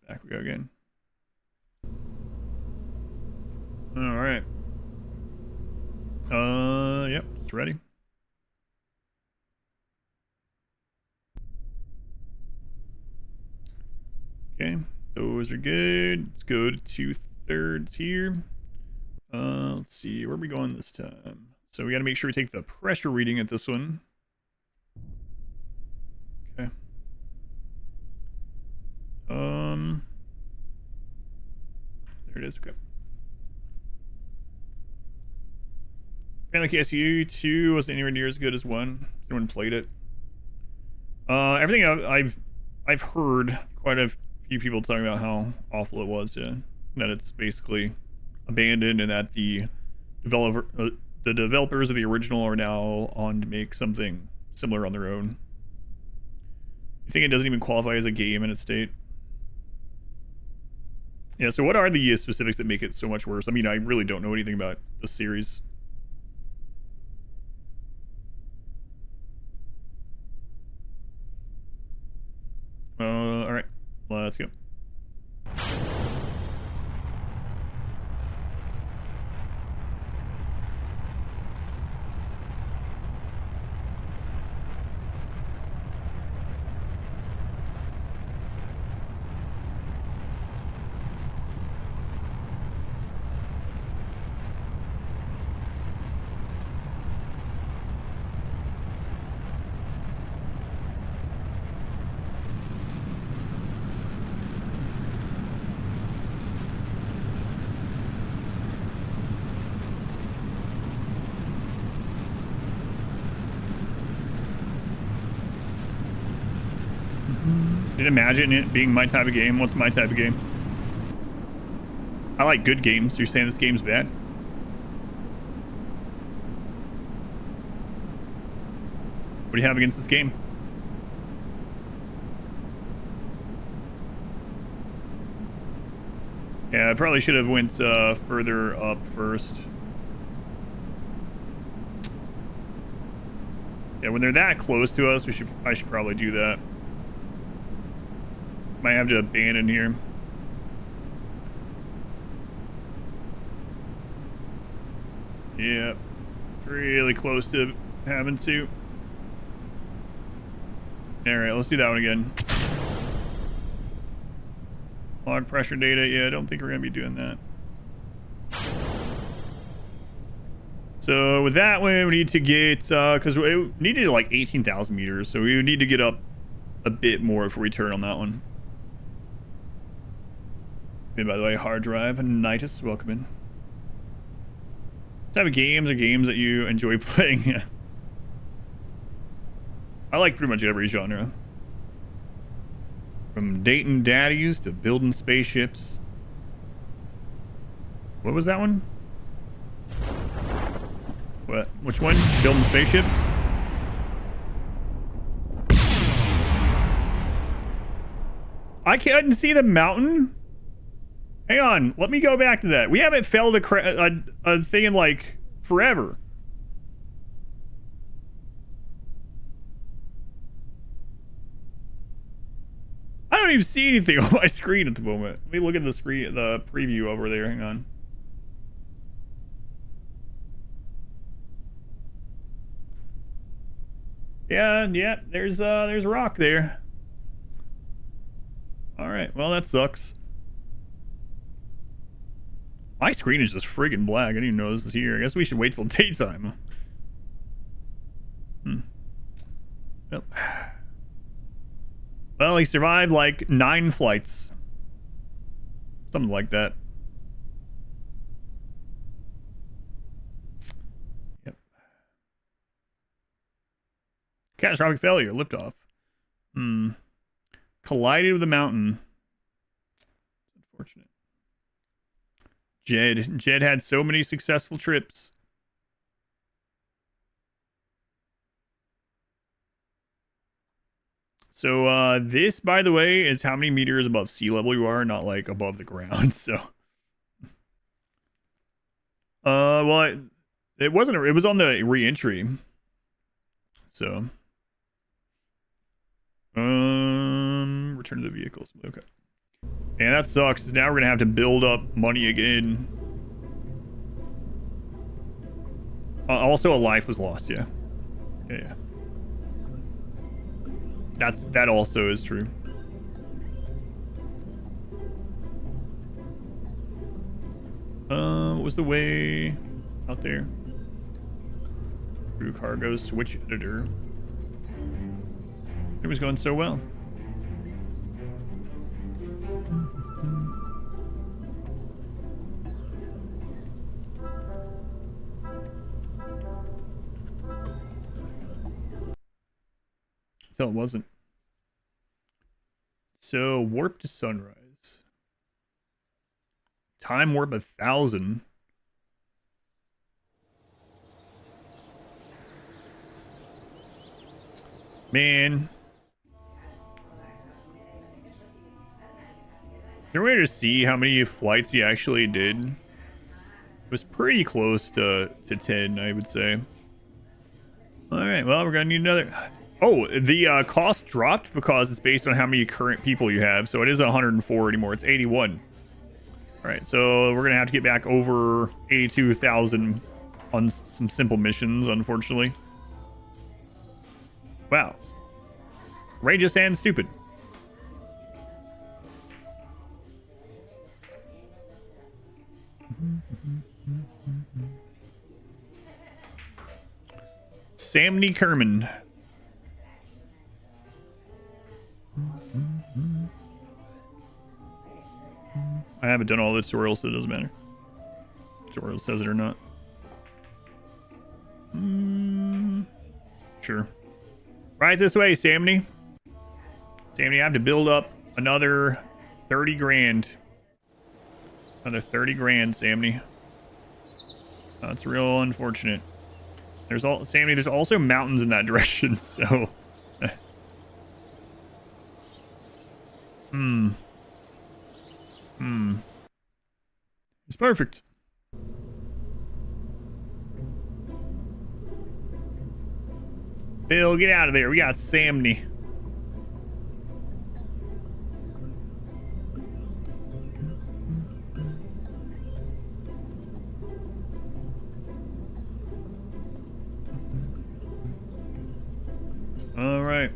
A: Back we go again. Alright. Yep, it's ready. Okay, those are good. Let's go to 2/3 here. Let's see, where are we going this time? So we got to make sure we take the pressure reading at this one. Okay. There it is. Okay. Panic SU 2 wasn't anywhere near as good as 1. No one played it. Everything I've heard quite a few people talking about how awful it was. Yeah, that it's basically abandoned and that the developers of the original are now on to make something similar on their own. You think it doesn't even qualify as a game in its state? Yeah, so what are the specifics that make it so much worse? I mean, I really don't know anything about the series. All right, let's go. Didn't imagine it being my type of game. What's my type of game? I like good games. You're saying this game's bad? What do you have against this game? Yeah, I probably should have went further up first. Yeah, when they're that close to us, I should probably do that. Might have to abandon here. Yeah, really close to having to. Alright, let's do that one again. Log pressure data. Yeah, I don't think we're going to be doing that. So with that one, we need to get, because we needed like 18,000 meters, so we would need to get up a bit more before we turn on that one. And by the way, hard drive and Nitus, welcome in. What type of games are games that you enjoy playing? I like pretty much every genre. From dating daddies to building spaceships. What was that one? What? Which one? Building spaceships? I couldn't see the mountain? Hang on, let me go back to that. We haven't failed a thing in like forever. I don't even see anything on my screen at the moment. Let me look at the screen, the preview over there. Hang on. Yeah, there's a rock there. All right, well that sucks. My screen is just friggin' black. I didn't even know this was here. I guess we should wait till daytime. Yep. Well, he survived like 9 flights. Something like that. Yep. Catastrophic failure. Liftoff. Collided with a mountain. Unfortunate. Jed had so many successful trips. So this, by the way, is how many meters above sea level you are, not like above the ground. So well, it wasn't, it was on the re-entry. So return to the vehicles. Okay. And that sucks, 'cause now we're gonna have to build up money again. Also, a life was lost. Yeah. That also is true. What was the way out there? Crew cargo switch editor. It was going so well. Until it wasn't. So warp to sunrise. Time warp 1,000. Man. Is there a way to see how many flights he actually did? It was pretty close to 10, I would say. Alright, well, we're gonna need another... Oh, the cost dropped because it's based on how many current people you have. So it isn't 104 anymore. It's 81. All right, so we're going to have to get back over 82,000 on some simple missions, unfortunately. Wow. Outrageous and stupid. Samney Kerman. I haven't done all the tutorials, so it doesn't matter. Tutorial says it or not. Sure. Right this way, Samney. Samney, I have to build up another 30 grand. Another 30 grand, Samney. That's real unfortunate. There's Samney, there's also mountains in that direction, so... It's perfect. Bill, get out of there. We got Samney. All right.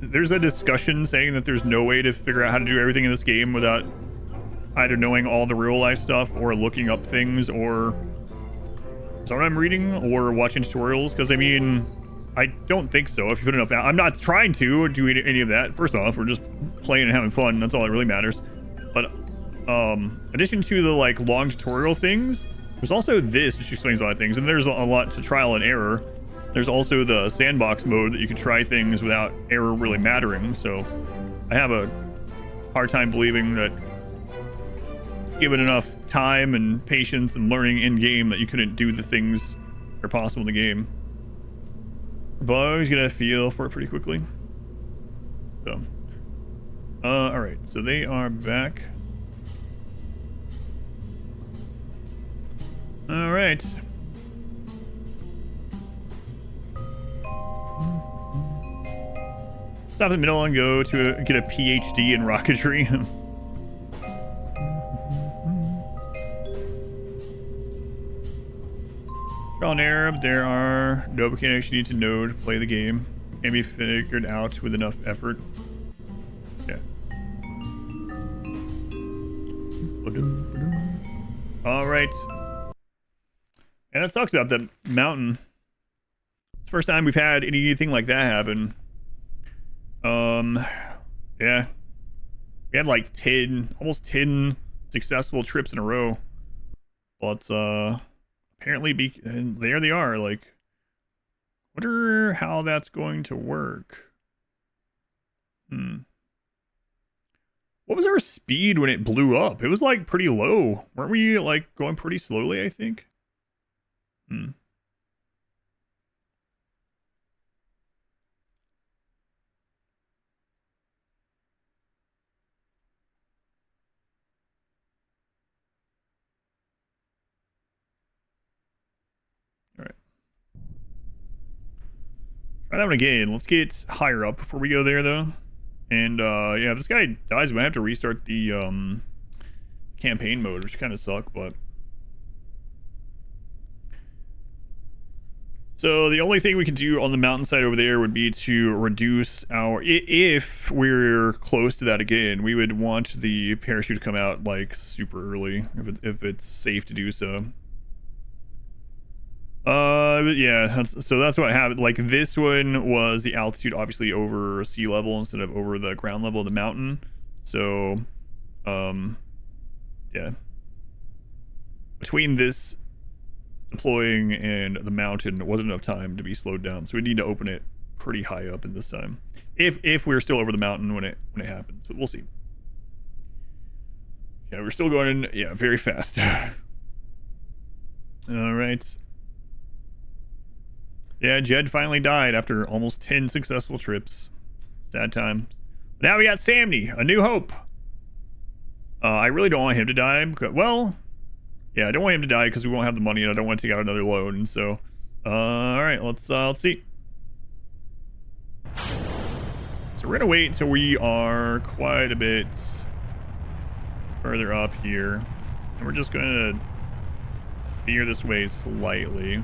A: There's a discussion saying that there's no way to figure out how to do everything in this game without either knowing all the real life stuff or looking up things, or is that what I'm reading, or watching tutorials. Because I mean, I don't think so. If you put enough out, I'm not trying to do any of that. First off, we're just playing and having fun. That's all that really matters. But addition to the like long tutorial things, there's also this which explains a lot of things, and there's a lot to trial and error. There's also the sandbox mode that you can try things without error really mattering. So I have a hard time believing that given enough time and patience and learning in game that you couldn't do the things that are possible in the game. But he's gonna feel for it pretty quickly. So all right, so they are back. All right. Stop in the middle and go to get a PhD in rocketry. Trial and error, there are no mechanics you need to know to play the game. Can be figured out with enough effort. Yeah. All right. And that sucks about that mountain. It's the first time we've had anything like that happen. Yeah. We had like almost 10 successful trips in a row. But, apparently, and there they are. Like, wonder how that's going to work. What was our speed when it blew up? It was like pretty low. Weren't we like going pretty slowly, I think? Try that one again. Let's get higher up before we go there, though. And, yeah, if this guy dies, we might have to restart the, campaign mode, which kind of suck, but... So, the only thing we can do on the mountainside over there would be to reduce our... If we're close to that again, we would want the parachute to come out, like, super early, if it's safe to do so. Yeah, so that's what happened. Like, this one was the altitude obviously over sea level instead of over the ground level of the mountain. So, yeah. Between this deploying and the mountain, wasn't enough time to be slowed down. So we need to open it pretty high up in this time. If we're still over the mountain when it happens, but we'll see. Yeah, we're still going, yeah, very fast. All right. Yeah, Jed finally died after almost 10 successful trips. Sad time. But now we got Samney, A New Hope. I really don't want him to die. Because, well, yeah, I don't want him to die because we won't have the money and I don't want to take out another loan. So, all right, let's see. So we're going to wait until we are quite a bit further up here. And we're just going to veer this way slightly.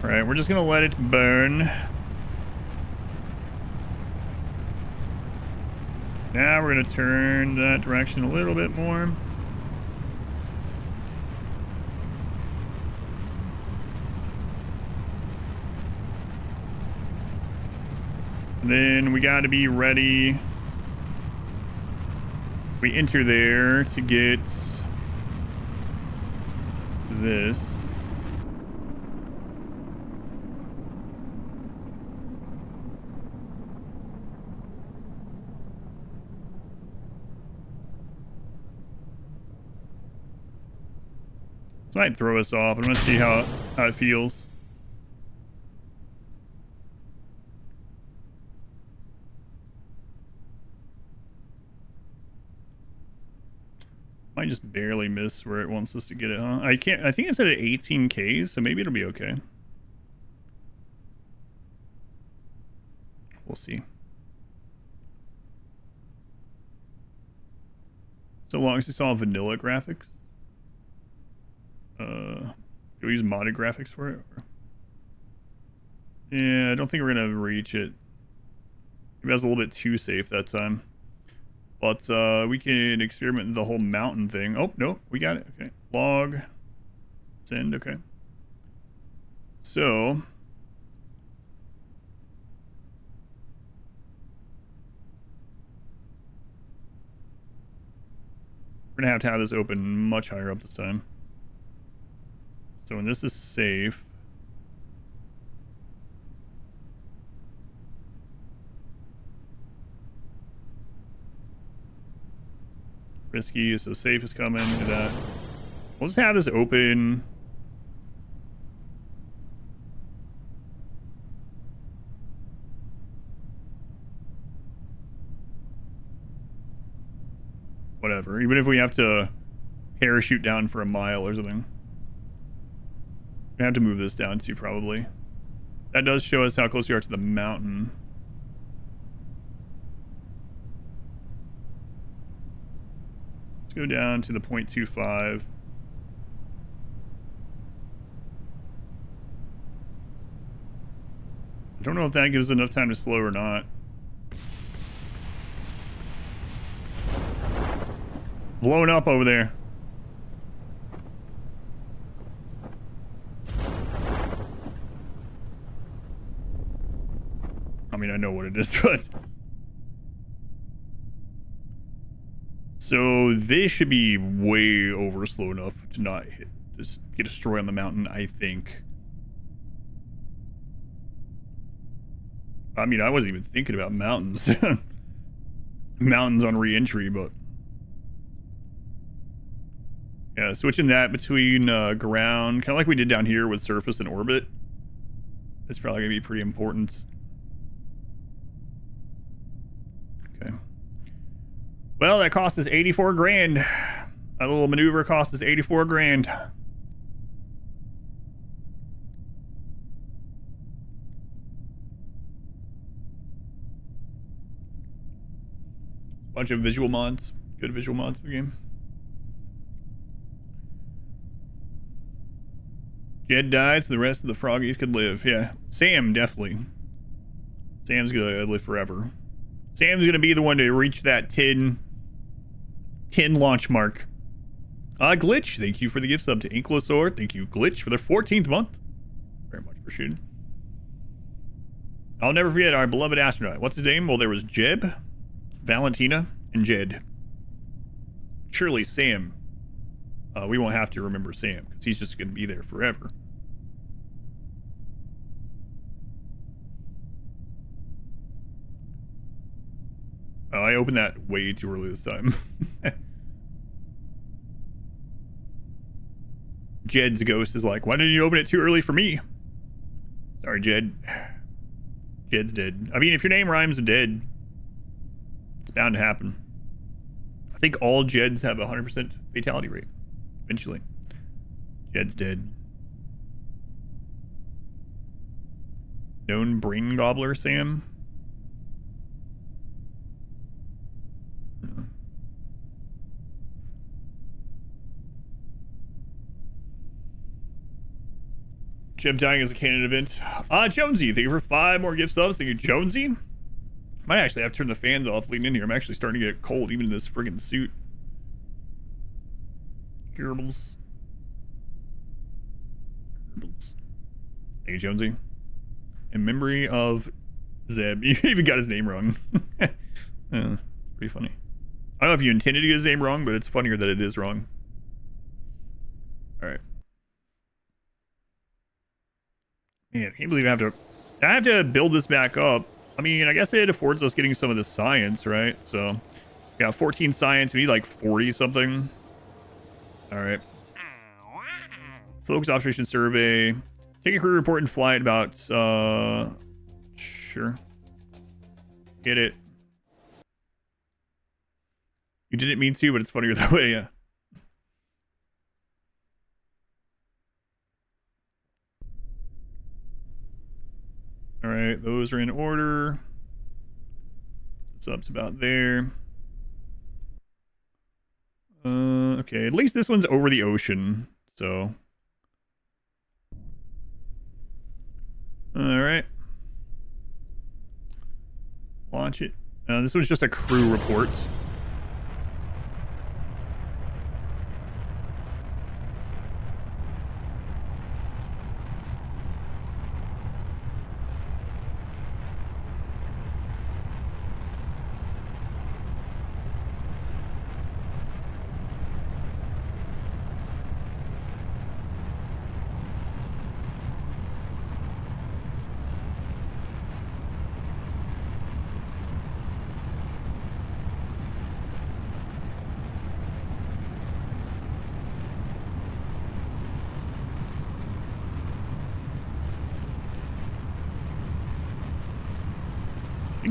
A: All right, we're just gonna let it burn. Now we're gonna turn that direction a little bit more. And then we gotta be ready. We enter there to get this. This might throw us off. I'm gonna see how it feels. Might just barely miss where it wants us to get it, huh? I think it's at 18K, so maybe it'll be okay. We'll see. So long as it's all vanilla graphics. Do we use modded graphics for it? Or... Yeah, I don't think we're gonna reach it. Maybe I was a little bit too safe that time. But we can experiment with the whole mountain thing. Oh, no, we got it. Okay. Log. Send, okay. So, We're gonna have to have this open much higher up this time. So when this is safe, risky, so safe is coming. Do that. We'll just have this open. Whatever. Even if we have to parachute down for a mile or something. We have to move this down too, probably. That does show us how close we are to the mountain. Let's go down to the 0.25. I don't know if that gives enough time to slow or not. Blowing up over there. I mean, I know what it is, but... So this should be way over slow enough to not hit, just get destroyed on the mountain, I think. I mean, I wasn't even thinking about mountains. Mountains on re-entry, but... Yeah, switching that between ground, kind of like we did down here with surface and orbit. It's probably going to be pretty important. Okay. Well, that cost us 84 grand. That little maneuver cost us 84 grand. Bunch of visual mods. Good visual mods for the game. Jed died, so the rest of the froggies could live. Yeah, Sam, definitely. Sam's gonna live forever. Sam's gonna be the one to reach that 10 launch mark. Glitch, thank you for the gift sub to Inklosaur. Thank you, Glitch, for the 14th month. Very much appreciated. I'll never forget our beloved astronaut. What's his name? Well, there was Jeb, Valentina, and Jed. Surely Sam. We won't have to remember Sam, because he's just gonna be there forever. Oh, I opened that way too early this time. Jed's ghost is like, why didn't you open it too early for me? Sorry, Jed. Jed's dead. I mean, if your name rhymes with dead, it's bound to happen. I think all Jeds have a 100% fatality rate. Eventually. Jed's dead. Known brain gobbler, Sam? Jeb dying as a canon event. Jonesy, thank you for 5 more gift subs. Thank you, Jonesy. Might actually have to turn the fans off leading in here. I'm actually starting to get cold even in this friggin' suit. KERBALS. KERBALS. Thank you, Jonesy. In memory of Zeb. You even got his name wrong. Yeah, it's pretty funny. I don't know if you intended to get his name wrong, but it's funnier that it is wrong. Alright. Man, I can't believe I have to build this back up. I mean, I guess it affords us getting some of the science, right? So, we got 14 science. We need like 40 something. All right. Focus observation survey. Take a crew report in flight about, sure. Get it. You didn't mean to, but it's funnier that way, yeah. All right, those are in order. Sub's about there. Okay, at least this one's over the ocean, so. All right. Launch it. This one's just a crew report.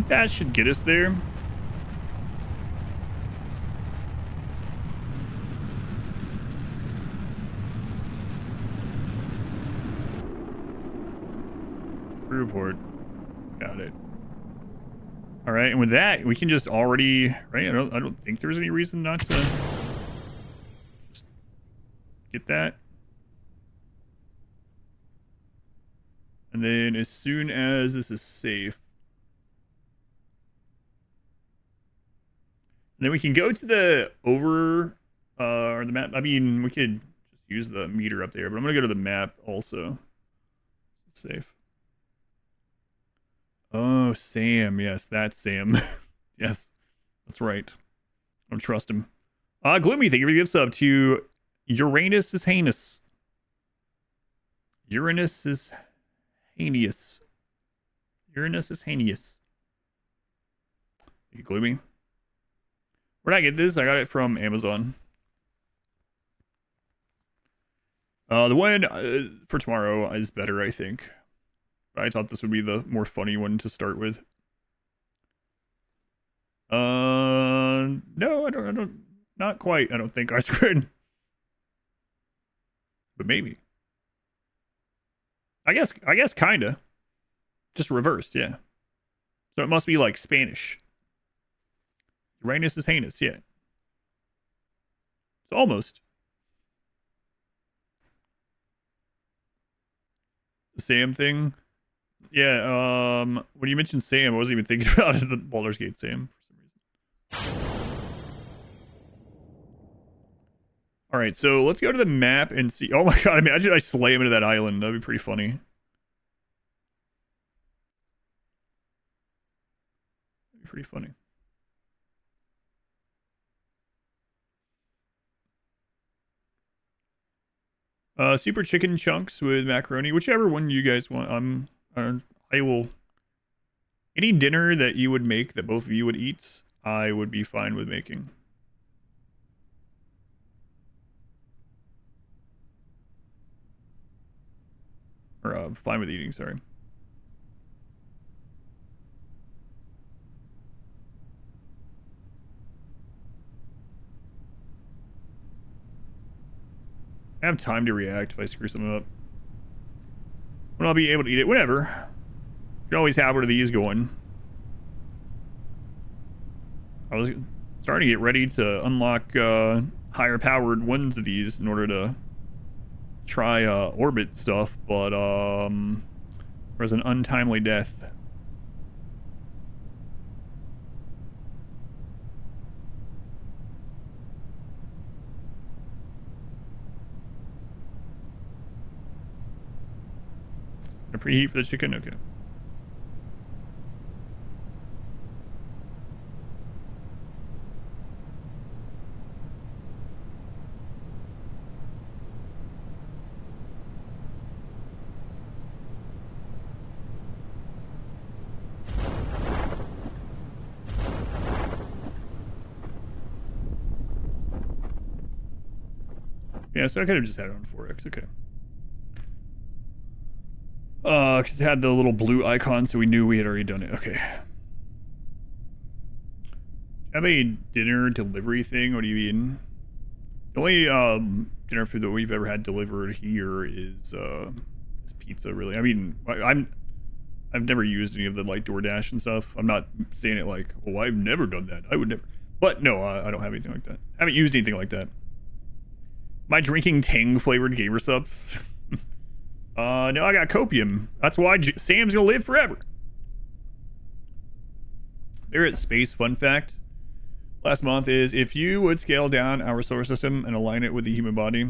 A: think that should get us there. Report. Got it. All right, and with that, we can just already, right? I don't think there's any reason not to just get that. And then as soon as this is safe, then we can go to the or the map. I mean, we could just use the meter up there, but I'm gonna go to the map also. It's safe. Oh, Sam. Yes, that's Sam. Yes, that's right. I don't trust him. Gloomy, thank you for the gift sub to Uranus is heinous. Uranus is heinous. Uranus is heinous. Thank you, Gloomy. Where did I get this? I got it from Amazon. The one for tomorrow is better, I think. I thought this would be the more funny one to start with. No, I don't, not quite. I don't think I squared. But maybe. I guess kinda. Just reversed, yeah. So it must be like Spanish. Uranus is heinous, yeah. It's almost. The Sam thing. Yeah, when you mentioned Sam, I wasn't even thinking about it, the Baldur's Gate Sam for some reason. Alright, so let's go to the map and see. Oh my god, imagine I slam into that island. That'd be pretty funny. That'd be pretty funny. Super chicken chunks with macaroni, whichever one you guys want. I will. Any dinner that you would make that both of you would eat, I would be fine with making. Or fine with eating, sorry. I have time to react if I screw something up. When I'll be able to eat it, whenever. You can always have one of these going. I was starting to get ready to unlock higher powered ones of these in order to try orbit stuff, but there was an untimely death. A preheat for the chicken? Okay. Yeah, so I could have just had it on 4X, okay. Because it had the little blue icon, so we knew we had already done it. Okay. Have a dinner delivery thing? What do you mean? The only dinner food that we've ever had delivered here is pizza, really. I mean, I've never used any of the like DoorDash and stuff. I'm not saying it like, oh, I've never done that. I would never. But no, I don't have anything like that. I haven't used anything like that. Am I drinking Tang flavored gamer subs? No, I got copium. That's why Sam's gonna live forever. There at Space fun fact last month is if you would scale down our solar system and align it with the human body,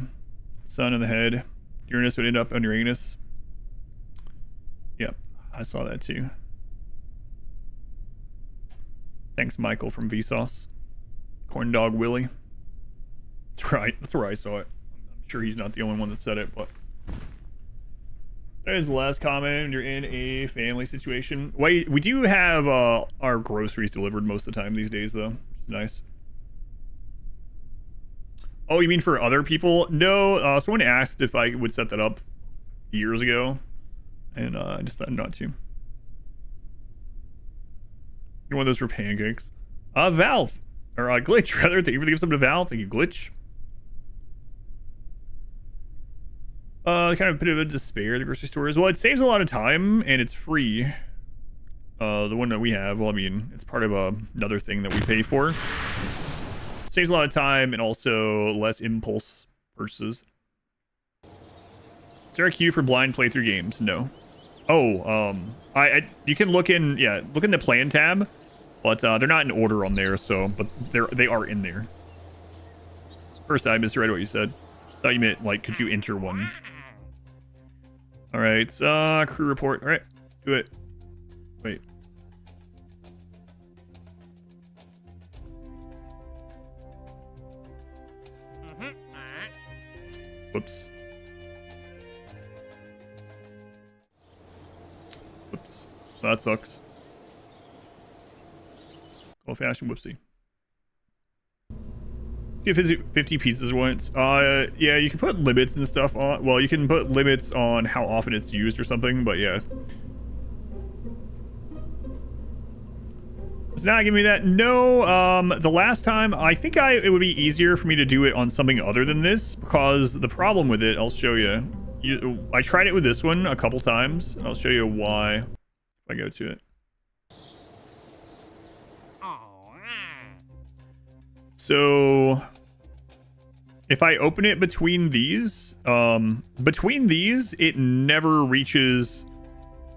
A: sun in the head, Uranus would end up on Uranus. Yep, I saw that too. Thanks, Michael from Vsauce. Corn Dog Willie. That's right. That's where I saw it. I'm sure he's not the only one that said it, but there's the last comment. You're in a family situation. Wait, we do have our groceries delivered most of the time these days, though. Which is nice. Oh, you mean for other people? No, someone asked if I would set that up years ago, and I decided not to. You want those for pancakes? Valve. Or Glitch, rather. Thank you for the gift sub to Valve. Thank you, Glitch. Kind of a bit of a despair, the grocery store is. Well, it saves a lot of time, and it's free. The one that we have, well, I mean, it's part of another thing that we pay for. Saves a lot of time, and also less impulse purchases. Is there a queue for blind playthrough games? No. Oh, you can look in, look in the plan tab, but they're not in order on there, so, but they are in there. First, I misread what you said. Thought you meant, like, could you enter one? All right, crew report. All right, do it. Wait. Whoops. Whoops. That sucks. Old-fashioned whoopsie. Give 50 pizzas once. Yeah, you can put limits and stuff on. Well, you can put limits on how often it's used or something, but yeah. It's not giving me that. No, the last time, I think it would be easier for me to do it on something other than this, because the problem with it, I'll show you. I tried it with this one a couple times, and I'll show you why if I go to it. So if I open it between these, it never reaches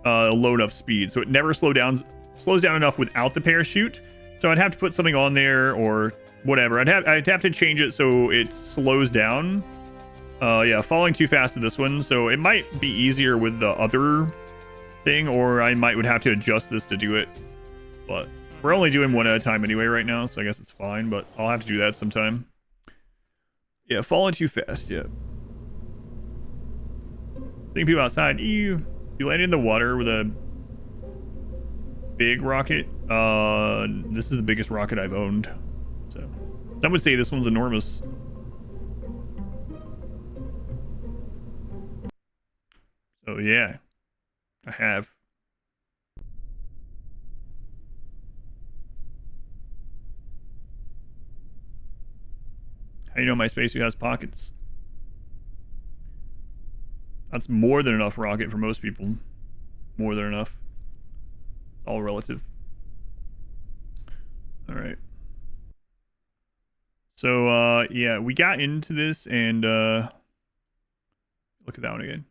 A: low enough speed. So it never slows down enough without the parachute. So I'd have to put something on there or whatever. I'd have to change it so it slows down. Yeah, falling too fast to this one. So it might be easier with the other thing, or I would have to adjust this to do it. But we're only doing one at a time anyway right now, so I guess it's fine, but I'll have to do that sometime. Yeah, falling too fast, yeah. Seeing people outside. You landed in the water with a big rocket. This is the biggest rocket I've owned. So some would say this one's enormous. So yeah, I have. How do you know my spacesuit has pockets? That's more than enough rocket for most people. More than enough. It's all relative. All right. So, yeah, we got into this and, look at that one again.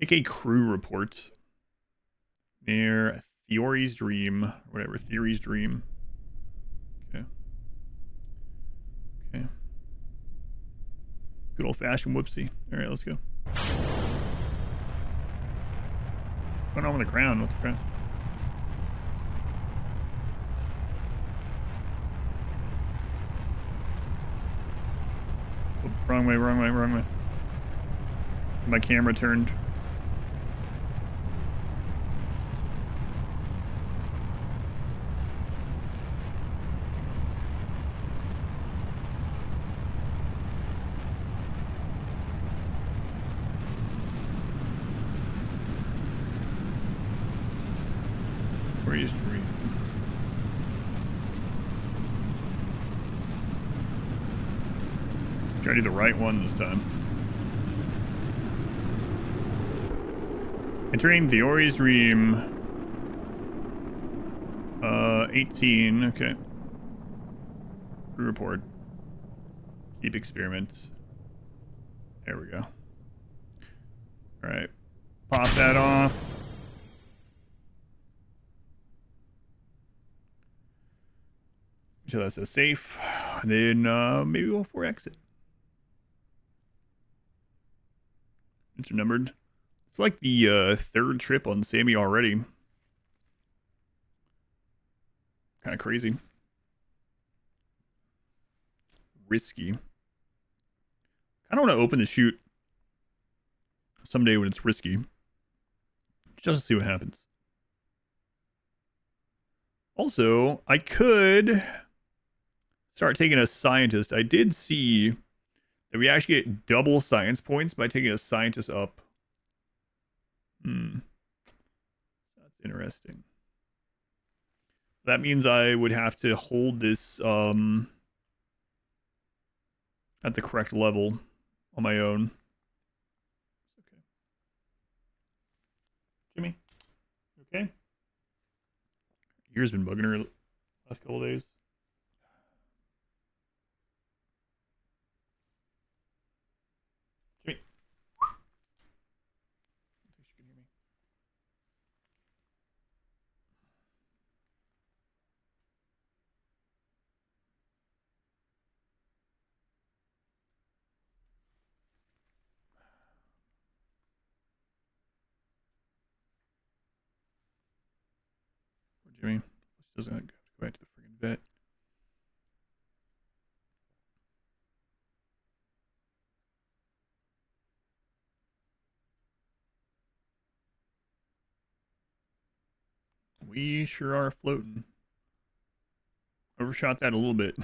A: Take a crew report. Near Theory's Dream. Whatever, Theory's Dream. Okay. Okay. Good old-fashioned whoopsie. All right, let's go. What's going on with the ground? What's the ground? Oh, wrong way, wrong way, wrong way. My camera turned. Street. Try to do the right one this time. Entering Theory's Dream. 18. Okay. Crew report. Keep experiments. There we go. All right. Pop that off. So that says safe. Then maybe we'll 4X it. It's numbered. It's like the third trip on Sammy already. Kind of crazy. Risky. I don't want to open the chute someday when it's risky. Just to see what happens. Also, I could start taking a scientist. I did see that we actually get double science points by taking a scientist up. That's interesting. That means I would have to hold this at the correct level on my own. Okay. Jimmy, okay? Ear's been bugging her last couple days. Jimmy. I think she can hear me. Poor Jimmy. She doesn't have to go back to the friggin' vet. We sure are floating. Overshot that a little bit.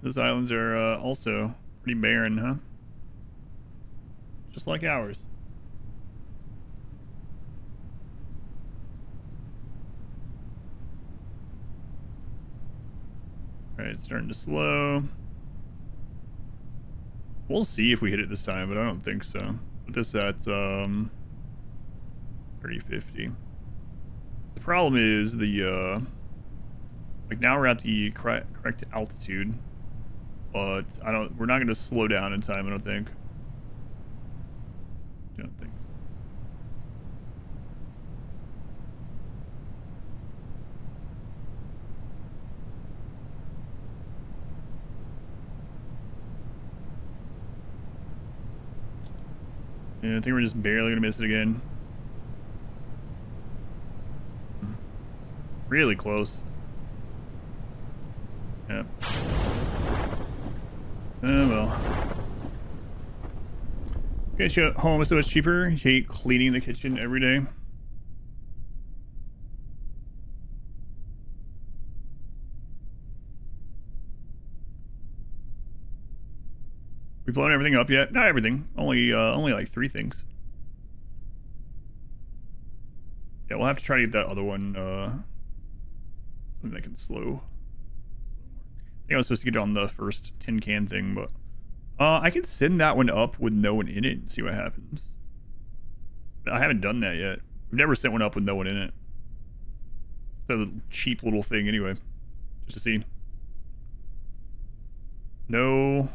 A: Those islands are also pretty barren, huh? Just like ours. Alright, it's starting to slow. We'll see if we hit it this time, but I don't think so. Put this at 3050. The problem is the like now we're at the correct altitude, but we're not gonna slow down in time, I don't think. Yeah, I think we're just barely gonna miss it again. Really close. Yep. Oh well. Okay, home is so much cheaper. You hate cleaning the kitchen every day. We blown everything up yet? Not everything. Only like 3 things. Yeah, we'll have to try to get that other one, something that can slow. I think I was supposed to get it on the first tin can thing, but I can send that one up with no one in it and see what happens. I haven't done that yet. I've never sent one up with no one in it. It's a cheap little thing anyway, just to see. No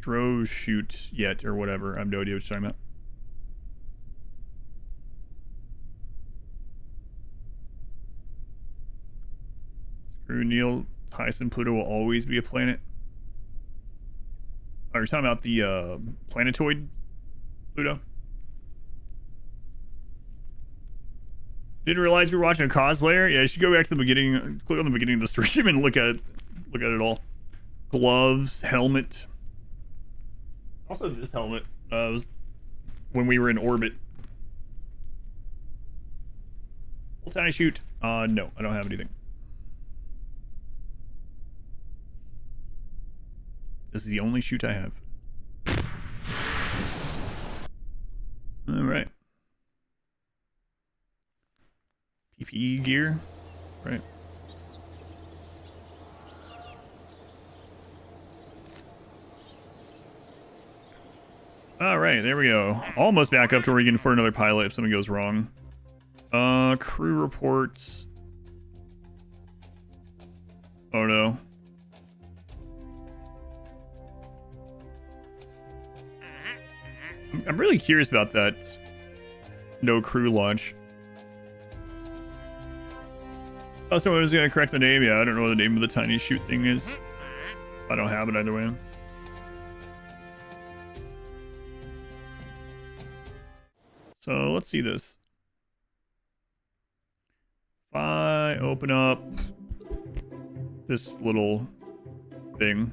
A: Dro shoot yet or whatever. I have no idea what you're talking about. Screw Neil Tyson. Pluto will always be a planet. Oh, you're talking about the planetoid Pluto? Didn't realize we were watching a cosplayer. Yeah, you should go back to the beginning. Click on the beginning of the stream and look at it. Look at it all. Gloves, helmet. Also, this helmet was when we were in orbit. Full tiny shoot. No, I don't have anything. This is the only shoot I have. All right. PPE gear. Right. All right, there we go. Almost back up to where we can afford another pilot if something goes wrong. Crew reports. Oh no. I'm really curious about that. No crew launch. Oh, someone was gonna correct the name. Yeah, I don't know what the name of the tiny shoot thing is. I don't have it either way. So let's see this. If I open up this little thing.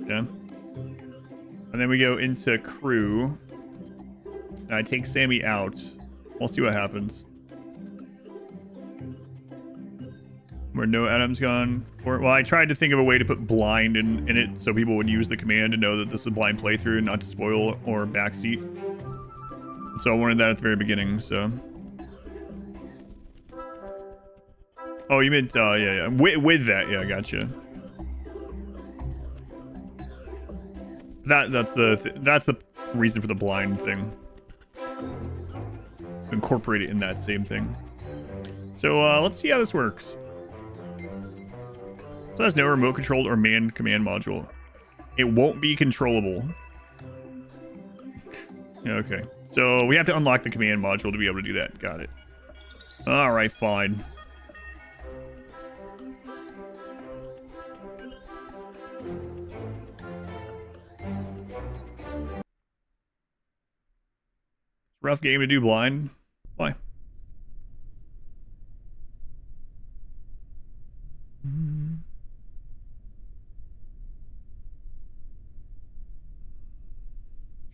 A: Yeah. And then we go into crew. And I take Sammy out. We'll see what happens. where no Adam's gone for it. Well, I tried to think of a way to put blind in it so people would use the command to know that this is a blind playthrough and not to spoil or backseat. So I wanted that at the very beginning, so. Oh, you meant, yeah. With that, yeah, gotcha. That's the reason for the blind thing. Incorporate it in that same thing. So let's see how this works. So that's no remote controlled or manned command module. It won't be controllable. Okay. So we have to unlock the command module to be able to do that. Got it. All right, fine. Rough game to do blind. Why?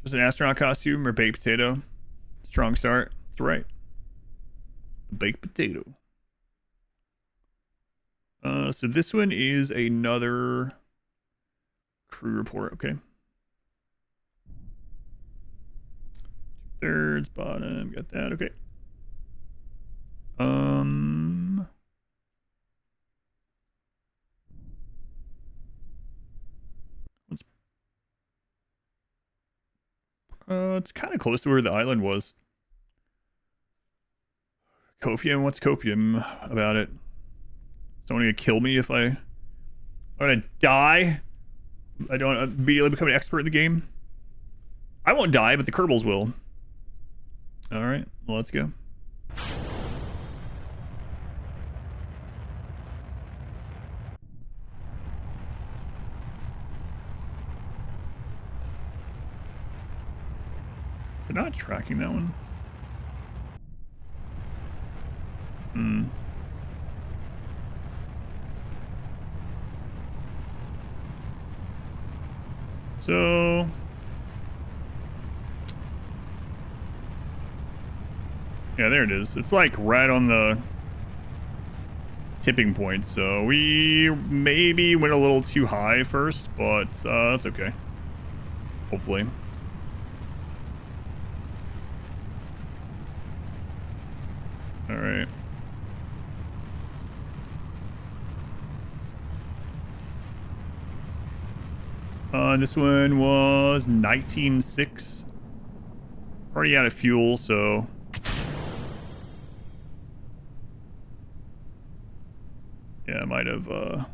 A: Just an astronaut costume or baked potato? Strong start. That's right. Baked potato. So this one is another crew report. Okay. 2/3 bottom. Got that. Okay. It's kind of close to where the island was. Copium? What's copium about it? Someone gonna kill me if I'm gonna die? I don't immediately become an expert in the game. I won't die, but the Kerbals will. Alright, well, let's go. They're not tracking that one. So yeah, there it is. It's like right on the tipping point. So we maybe went a little too high first, but that's okay. Hopefully. All right. This one was 19.6. Already out of fuel, so. Yeah, I might have, I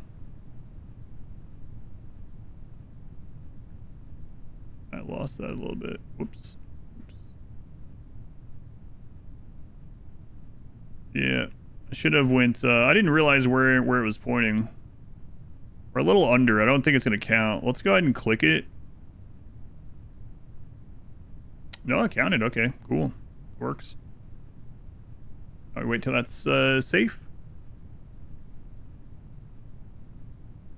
A: lost that a little bit. Whoops. Yeah, I should have went, I didn't realize where it was pointing. We're a little under. I don't think it's going to count. Let's go ahead and click it. No, it counted. Okay, cool. Works. All right, wait till that's safe.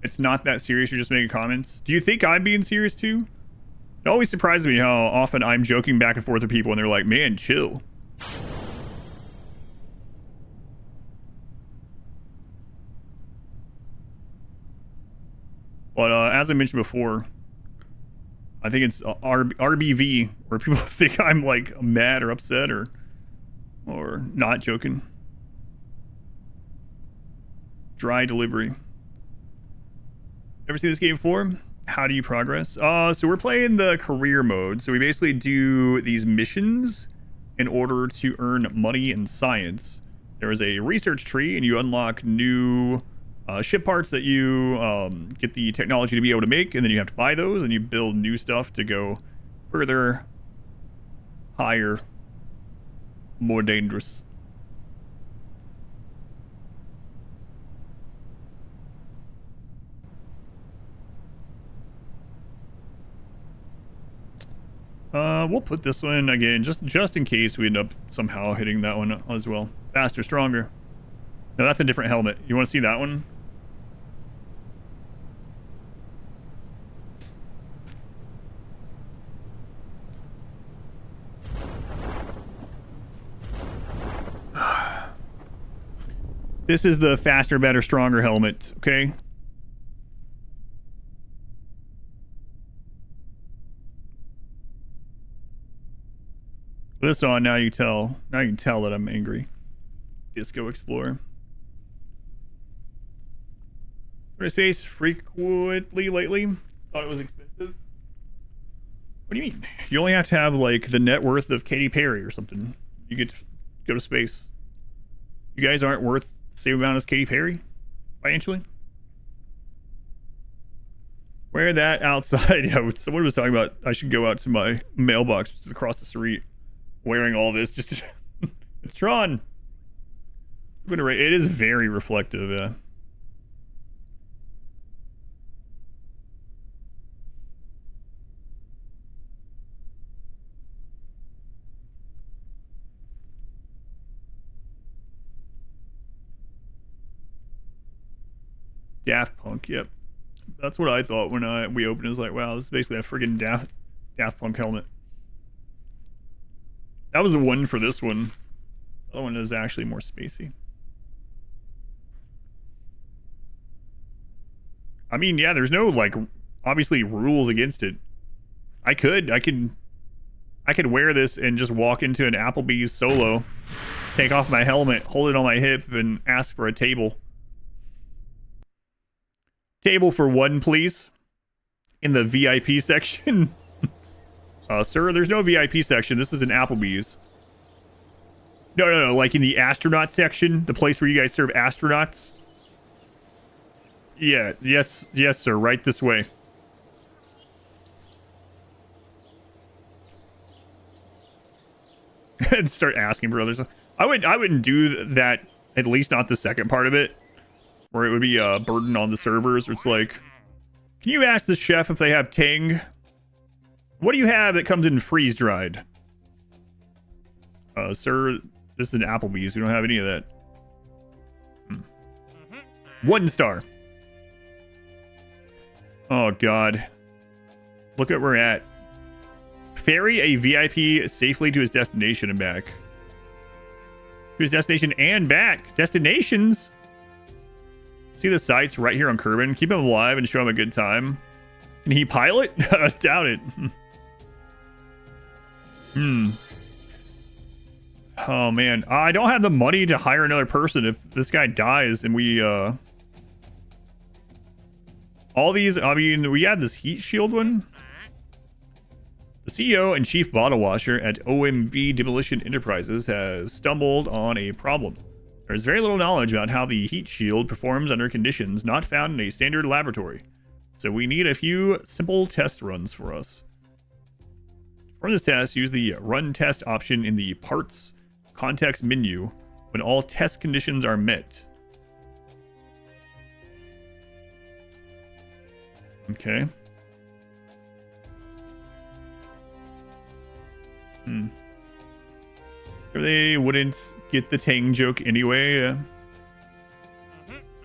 A: It's not that serious. You're just making comments. Do you think I'm being serious too? It always surprises me how often I'm joking back and forth with people and they're like, man, chill. But as I mentioned before, I think it's RBV, where people think I'm like mad or upset or not joking. Dry delivery. Ever seen this game before? How do you progress? So we're playing the career mode. So we basically do these missions in order to earn money and science. There is a research tree, and you unlock new ship parts that you get the technology to be able to make, and then you have to buy those, and you build new stuff to go further, higher, more dangerous. We'll put this one again, just in case we end up somehow hitting that one as well. Faster, stronger. No, that's a different helmet. You want to see that one? This is the faster, better, stronger helmet, okay? This on, now you tell. Now you can tell that I'm angry. Disco Explorer. Go to space frequently lately. Thought it was expensive. What do you mean? You only have to have like the net worth of Katy Perry or something. You get to go to space. You guys aren't worth the same amount as Katy Perry financially. Wear that outside. Yeah, someone was talking about I should go out to my mailbox just across the street wearing all this. Just it's Tron. It is very reflective, yeah. Daft Punk, yep. That's what I thought when we opened. It was like, wow, this is basically a friggin' Daft Punk helmet. That was the one for this one. The other one is actually more spacey. I mean, yeah, there's no like obviously rules against it. I could wear this and just walk into an Applebee's solo, take off my helmet, hold it on my hip, and ask for a table. Table for one, please. In the VIP section. Sir, there's no VIP section. This is an Applebee's. No. Like in the astronaut section, the place where you guys serve astronauts. Yeah, yes, sir. Right this way. And start asking for others. I wouldn't do that. At least not the second part of it, where it would be a burden on the servers. Where it's like, can you ask the chef if they have Ting? What do you have that comes in freeze dried? Sir, this is an Applebee's. We don't have any of that. 1 star. Oh God. Look at where we're at. Ferry a VIP safely to his destination and back. To his destination and back. Destinations. See the sights right here on Kerbin. Keep him alive and show him a good time. Can he pilot? I doubt it. Oh man, I don't have the money to hire another person if this guy dies and we all these, I mean, we had this heat shield one. The CEO and chief bottle washer at OMB Demolition Enterprises has stumbled on a problem. There is very little knowledge about how the heat shield performs under conditions not found in a standard laboratory. So we need a few simple test runs for us. For this test, use the run test option in the parts context menu when all test conditions are met. Okay. They wouldn't get the Tang joke anyway.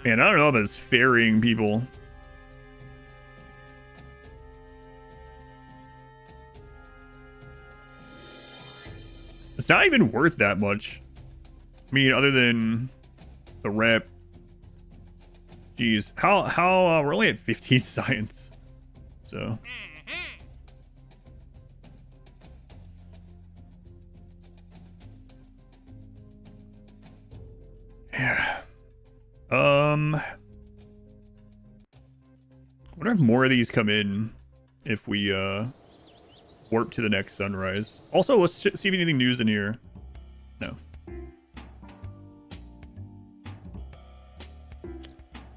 A: Man, I don't know about this ferrying people. It's not even worth that much. I mean, other than the rep. Jeez, how we're only at 15 science, so. Yeah. I wonder if more of these come in if we warp to the next sunrise. Also, let's see if anything news in here. No.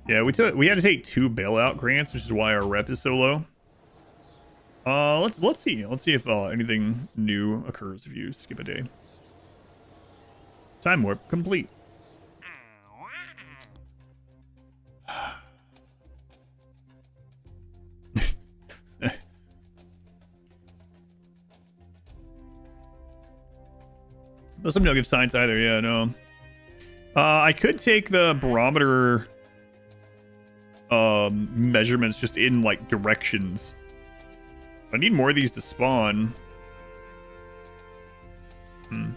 A: Yeah, we had to take 2 bailout grants, which is why our rep is so low. Let's see if anything new occurs if you skip a day. Time warp complete. But some don't give science either. Yeah, no. I could take the barometer measurements just in like directions. I need more of these to spawn. Am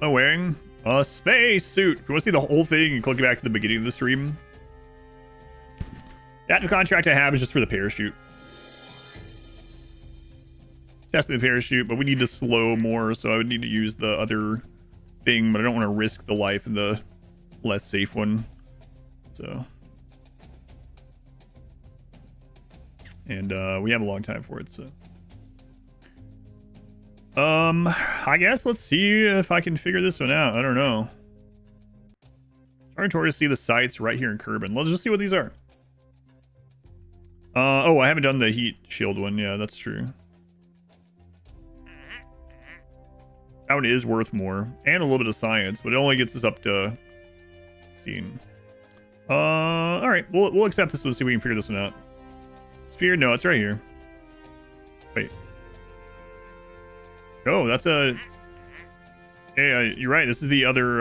A: I wearing A space suit. If you want to see the whole thing, you click back to the beginning of the stream. That contract I have is just for the parachute. Testing the parachute, but we need to slow more, so I would need to use the other thing, but I don't want to risk the life of the less safe one. So. And we have a long time for it, so. I guess let's see if I can figure this one out. I don't know. Trying to see the sites right here in Kerbin. Let's just see what these are. Oh, I haven't done the heat shield one. Yeah, that's true. That one is worth more. And a little bit of science, but it only gets us up to 16. Alright. We'll accept this one, see if we can figure this one out. Spear? No, it's right here. Wait. Oh, that's a... Hey, you're right. This is the other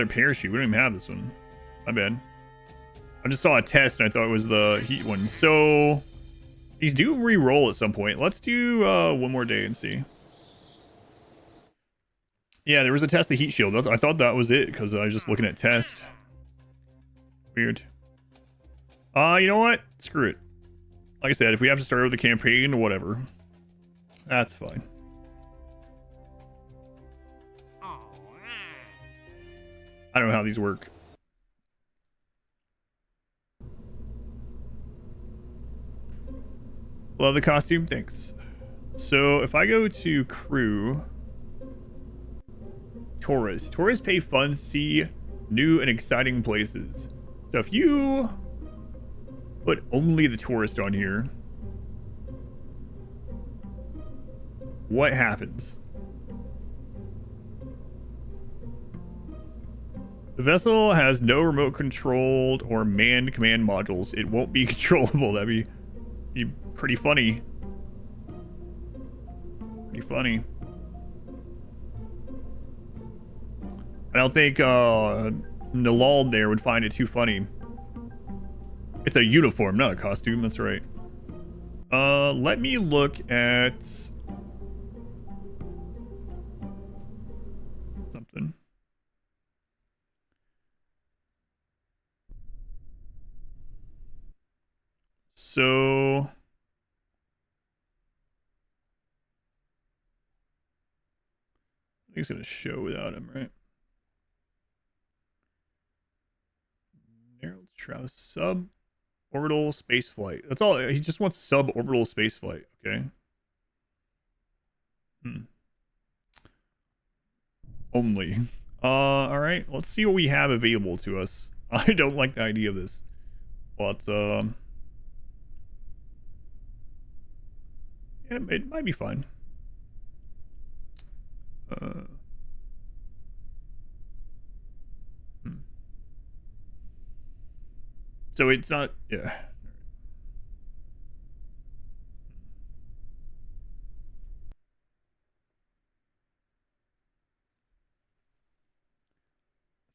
A: parachute. We don't even have this one. My bad. I just saw a test and I thought it was the heat one. So... These do re-roll at some point. Let's do one more day and see. Yeah, there was a test of heat shield. I thought that was it because I was just looking at test. Weird. You know what? Screw it. Like I said, if we have to start over the campaign, whatever. That's fine. I don't know how these work. Love the costume, thanks. So if I go to crew, tourists pay funds to see new and exciting places. So if you put only the tourist on here, what happens? The vessel has no remote controlled or manned command modules. It won't be controllable. That'd be pretty funny. Pretty funny. I don't think Nalal there would find it too funny. It's a uniform, not a costume. That's right. Let me look at something. So I think it's gonna show without him, right? Narrow shroud suborbital space flight. That's all. He just wants suborbital space flight. Okay. Only. All right. Let's see what we have available to us. I don't like the idea of this, but yeah, it might be fun. So it's not, yeah.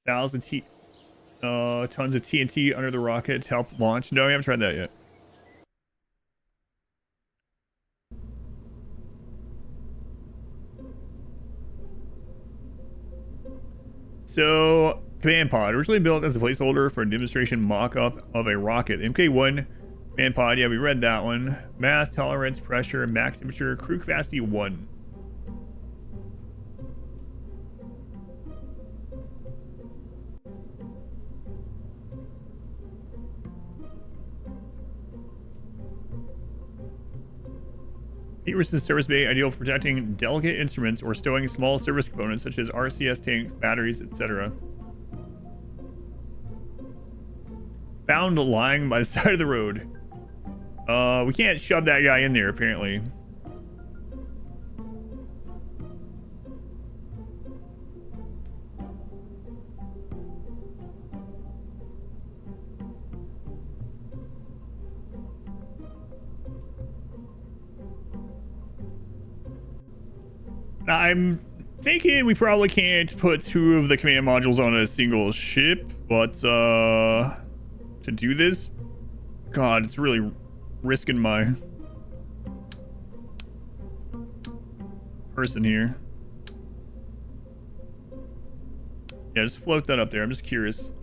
A: Tons of TNT under the rocket to help launch. No, we haven't tried that yet. So, command pod, originally built as a placeholder for a demonstration mock-up of a rocket. MK1 command pod, yeah, we read that one. Mass, tolerance, pressure, max temperature, crew capacity 1. Heat resistant service bay, ideal for protecting delicate instruments or stowing small service components such as RCS tanks, batteries, etc. Found lying by the side of the road. We can't shove that guy in there, apparently. I'm thinking we probably can't put 2 of the command modules on a single ship, but to do this, God, it's really risking my person here. Yeah, just float that up there. I'm just curious.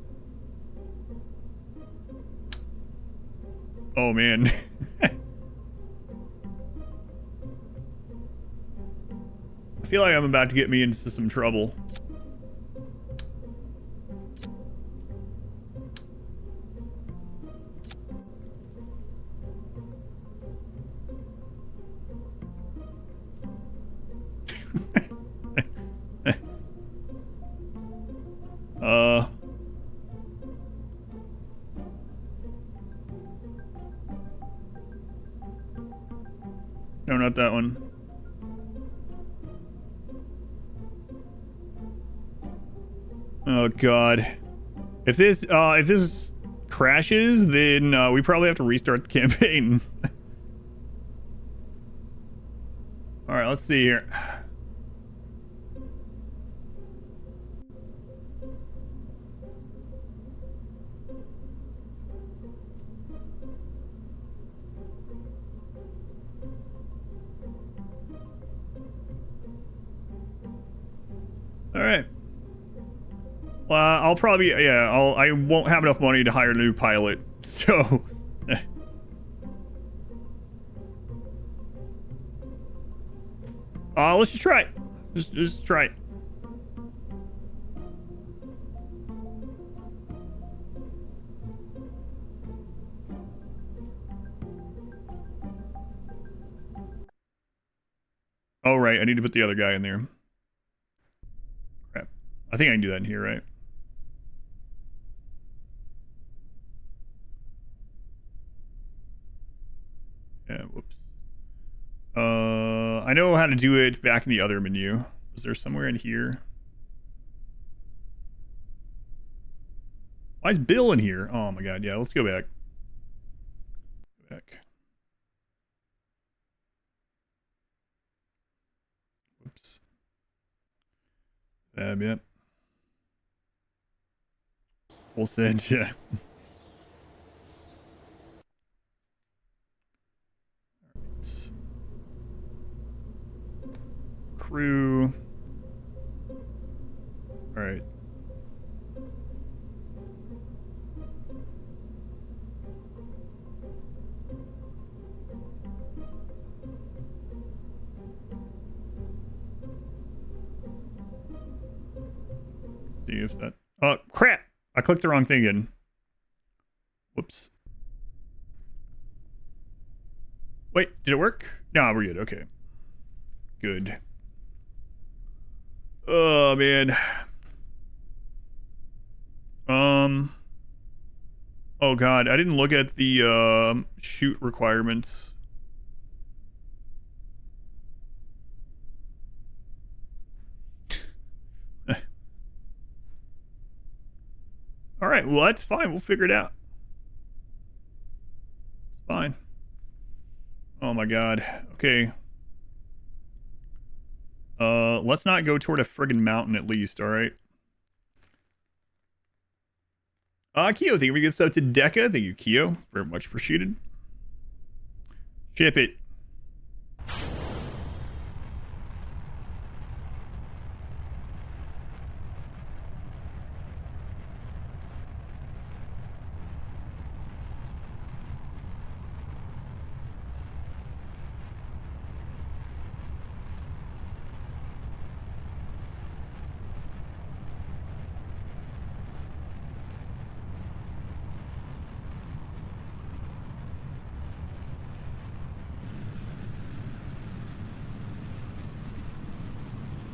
A: Oh, man. I feel like I'm about to get me into some trouble. No, not that one. Oh God. If this crashes, then we probably have to restart the campaign. All right, let's see here. All right. Well, I'll probably, yeah, I won't have enough money to hire a new pilot, so. Let's just try it. Just try it. Oh, right. I need to put the other guy in there. Crap. I think I can do that in here, right? Yeah, whoops. I know how to do it back in the other menu. Was there somewhere in here? Why is Bill in here? Oh my God. Yeah, let's go back. Go back. Whoops. Yep. We'll send, yeah. Crew. All right. See if that. Oh, crap! I clicked the wrong thing in. Whoops. Wait, did it work? No, we're good. Okay. Good. Oh, man. Oh, God. I didn't look at the shoot requirements. All right. Well, that's fine. We'll figure it out. It's fine. Oh, my God. Okay. Let's not go toward a friggin' mountain at least, all right? Keo, thank you for gifts out to Deca. Thank you, Keo. Very much appreciated. Ship it.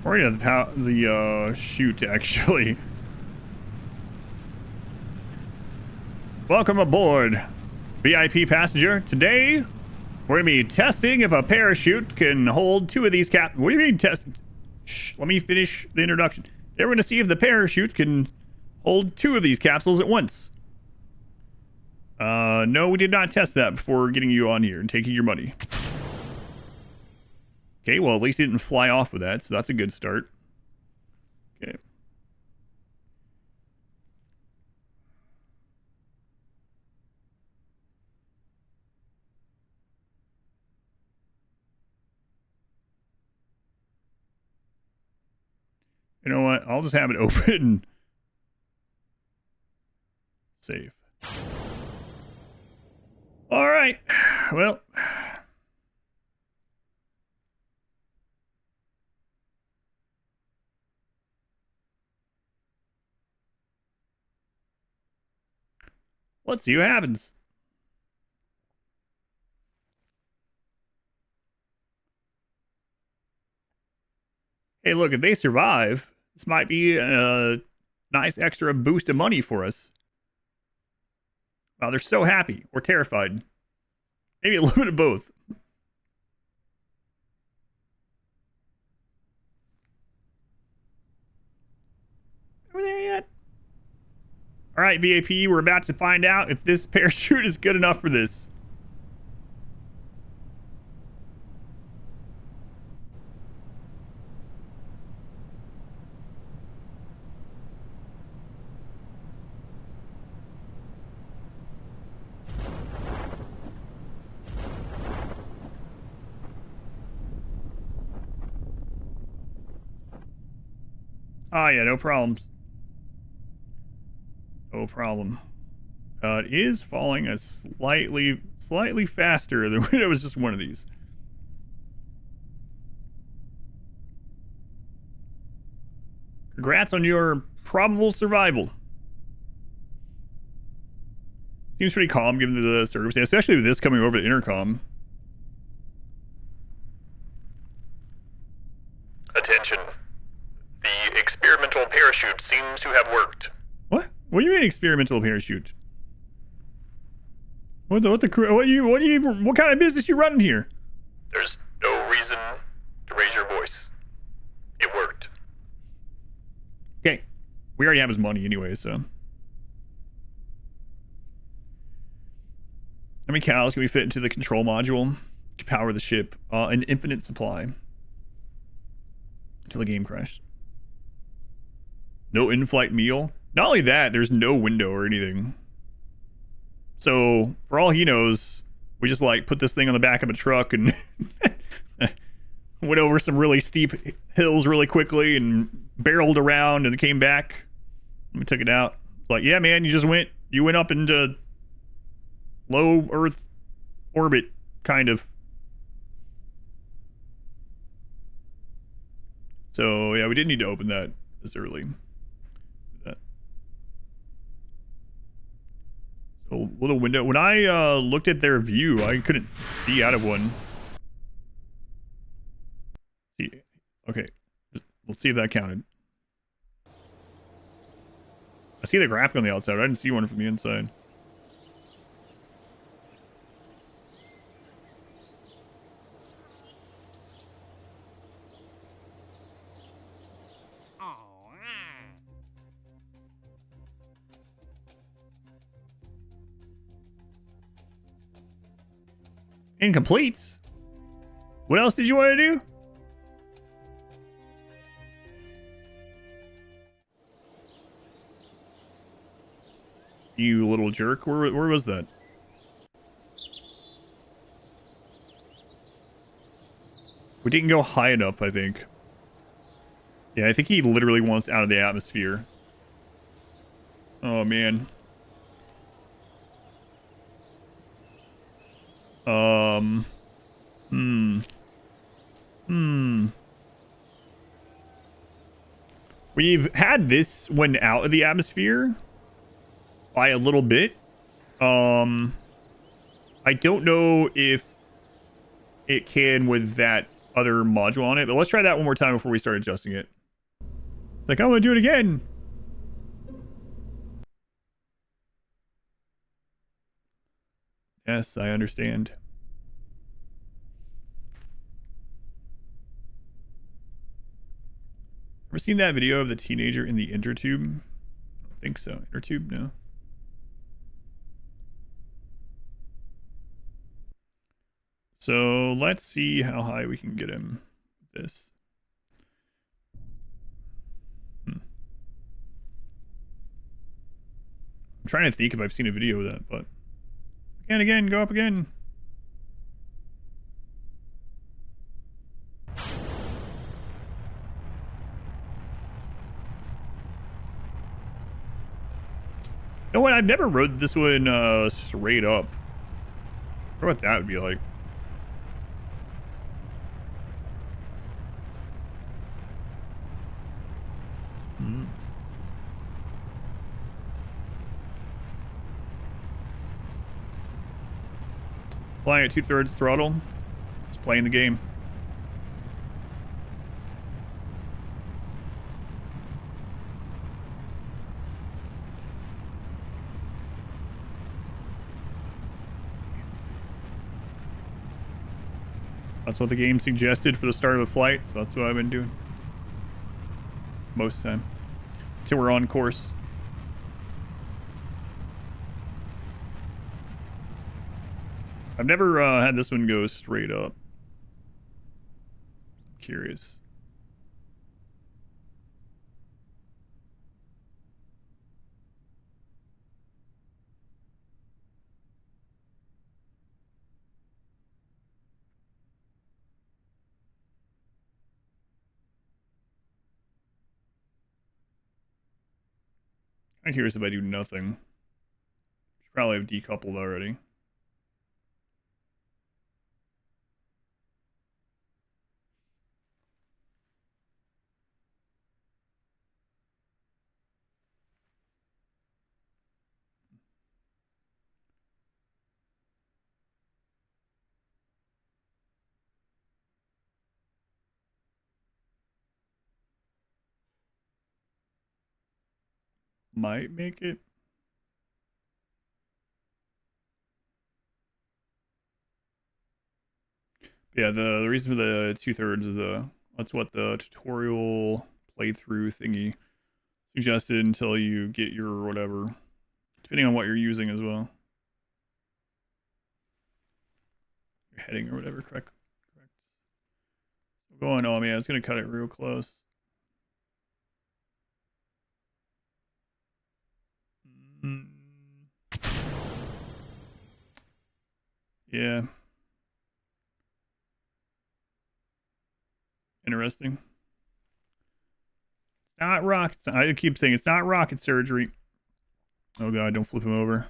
A: Already at the shoot, actually. Welcome aboard, VIP passenger. Today, we're going to be testing if a parachute can hold two of these What do you mean testing? Shh, let me finish the introduction. Today, we're going to see if the parachute can hold two of these capsules at once. No, we did not test that before getting you on here and taking your money. Okay, well, at least he didn't fly off with that, so that's a good start. Okay. You know what? I'll just have it open safe. All right. Well. Let's see what happens. Hey, look, if they survive, this might be a nice extra boost of money for us. Wow, they're so happy or terrified. Maybe a little bit of both. Are we there yet? All right, VAP, we're about to find out if this parachute is good enough for this. Oh, yeah, no problems. No problem. It is falling a slightly faster than when it was just one of these. Congrats on your probable survival. Seems pretty calm given the circumstance, especially with this coming over the intercom.
B: Attention. The experimental parachute seems to have worked.
A: What? What do you mean experimental parachute? What kind of business you running here?
B: There's no reason to raise your voice. It worked.
A: Okay. We already have his money anyway, so. How many cows can we fit into the control module to power the ship? An infinite supply. Until the game crashed. No in-flight meal. Not only that, there's no window or anything. So, for all he knows, we just like put this thing on the back of a truck and went over some really steep hills really quickly and barreled around and came back. And we took it out. It's like, yeah, man, you went up into low Earth orbit, kind of. So, yeah, we didn't need to open that this early. So, little window. When I looked at their view, I couldn't see out of one. See, okay, let's see if that counted. I see the graphic on the outside, but I didn't see one from the inside. Incomplete? What else did you want to do? You little jerk. Where was that? We didn't go high enough, I think. Yeah, I think he literally wants out of the atmosphere. Oh, man. We've had this one out of the atmosphere by a little bit. I don't know if it can with that other module on it, but let's try that one more time before we start adjusting it. It's like, I want to do it again. Yes, I understand. Ever seen that video of the teenager in the inner tube? I don't think so. Inner tube, no. So let's see how high we can get him with this. I'm trying to think if I've seen a video of that, but again, go up again. know what? I've never rode this one straight up. I wonder what that would be like. Flying at 2/3 throttle. Just playing the game. That's what the game suggested for the start of a flight, so that's what I've been doing. Most of the time. Until we're on course. I've never had this one go straight up. Curious. I'm curious if I do nothing. Should probably have decoupled already. Might make it. Yeah, the reason for the 2/3 is that's what the tutorial playthrough thingy suggested until you get your whatever, depending on what you're using as well. Your heading or whatever, correct. So going, oh man, it's gonna cut it real close. Yeah. Interesting. It's not rocket. I keep saying it's not rocket surgery. Oh god, don't flip him over.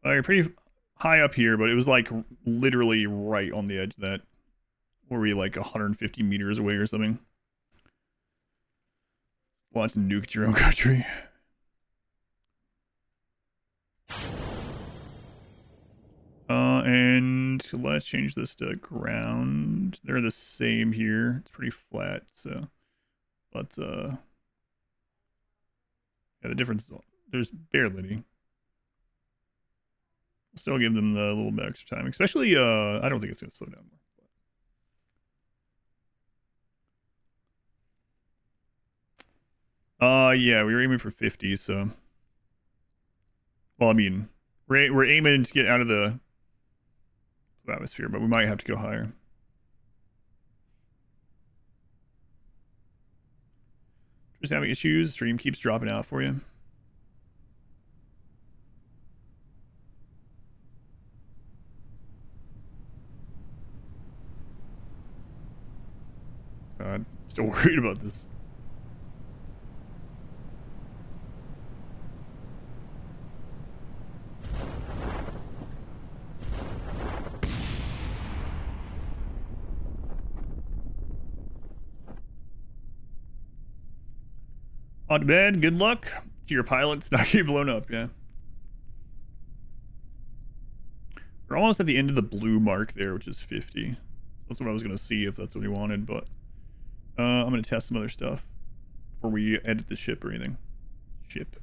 A: You're pretty high up here, but it was like literally right on the edge of that. Were we like 150 meters away or something? Want to nuke your own country. And let's change this to ground. They're the same here. It's pretty flat, so. But, yeah, the difference is there's barely any. Still give them the little bit extra time, especially, I don't think it's going to slow down more. Yeah, we were aiming for 50, so. Well, I mean, we're aiming to get out of the atmosphere, but we might have to go higher. Just having issues. Stream keeps dropping out for you. God, still worried about this. On to bed. Good luck to your pilots not getting blown up. Yeah. We're almost at the end of the blue mark there, which is 50. That's what I was going to see if that's what he wanted, but I'm going to test some other stuff before we edit the ship or anything. Ship.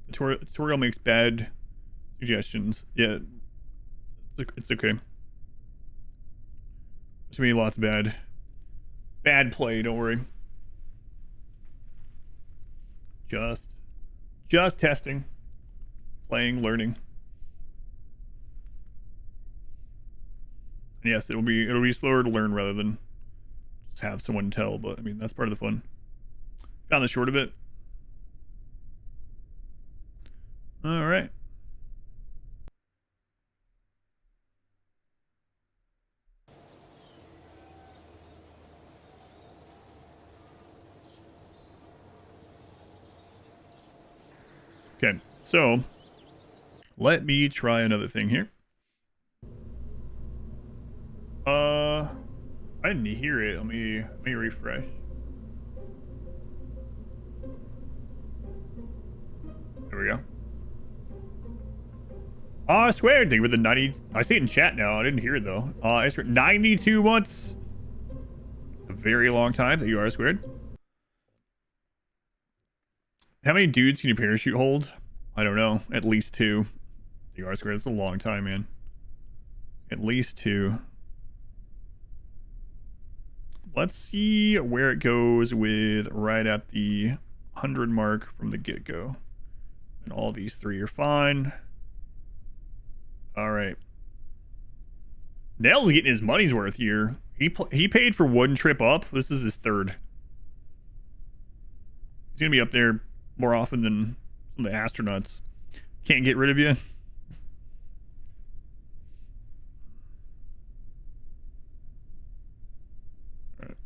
A: The tutorial makes bad suggestions. Yeah, it's okay. There's gonna be lots of bad play. Don't worry. Just testing, playing, learning. And yes, it'll be slower to learn rather than just have someone tell. But I mean, that's part of the fun. Found the short of it. All right. Okay, so let me try another thing here. I didn't hear it. Let me refresh. There we go. I swear, dude, with the 90. I see it in chat now. I didn't hear it though. It's for 92 months. A very long time that you are squared. How many dudes can your parachute hold? I don't know. At least 2. You are squared. That's a long time, man. At least 2. Let's see where it goes with right at the 100 mark from the get-go. And all these 3 are fine. All right. Nell's getting his money's worth here. He paid for 1 trip up. This is his 3rd. He's gonna be up there more often than some of the astronauts. Can't get rid of you. All right.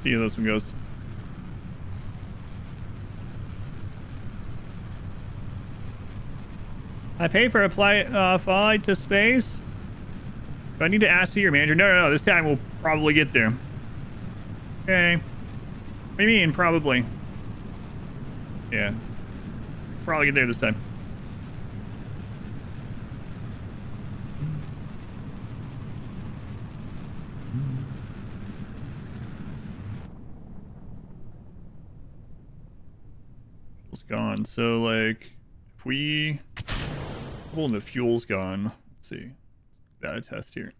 A: See how this one goes. I pay for a flight to space. Do I need to ask your manager? No. This time we'll probably get there. Okay. What do you mean, probably? Yeah. Probably get there this time. Fuel's gone. So, like, if we... Well, the fuel's gone. Let's see. Got a test here.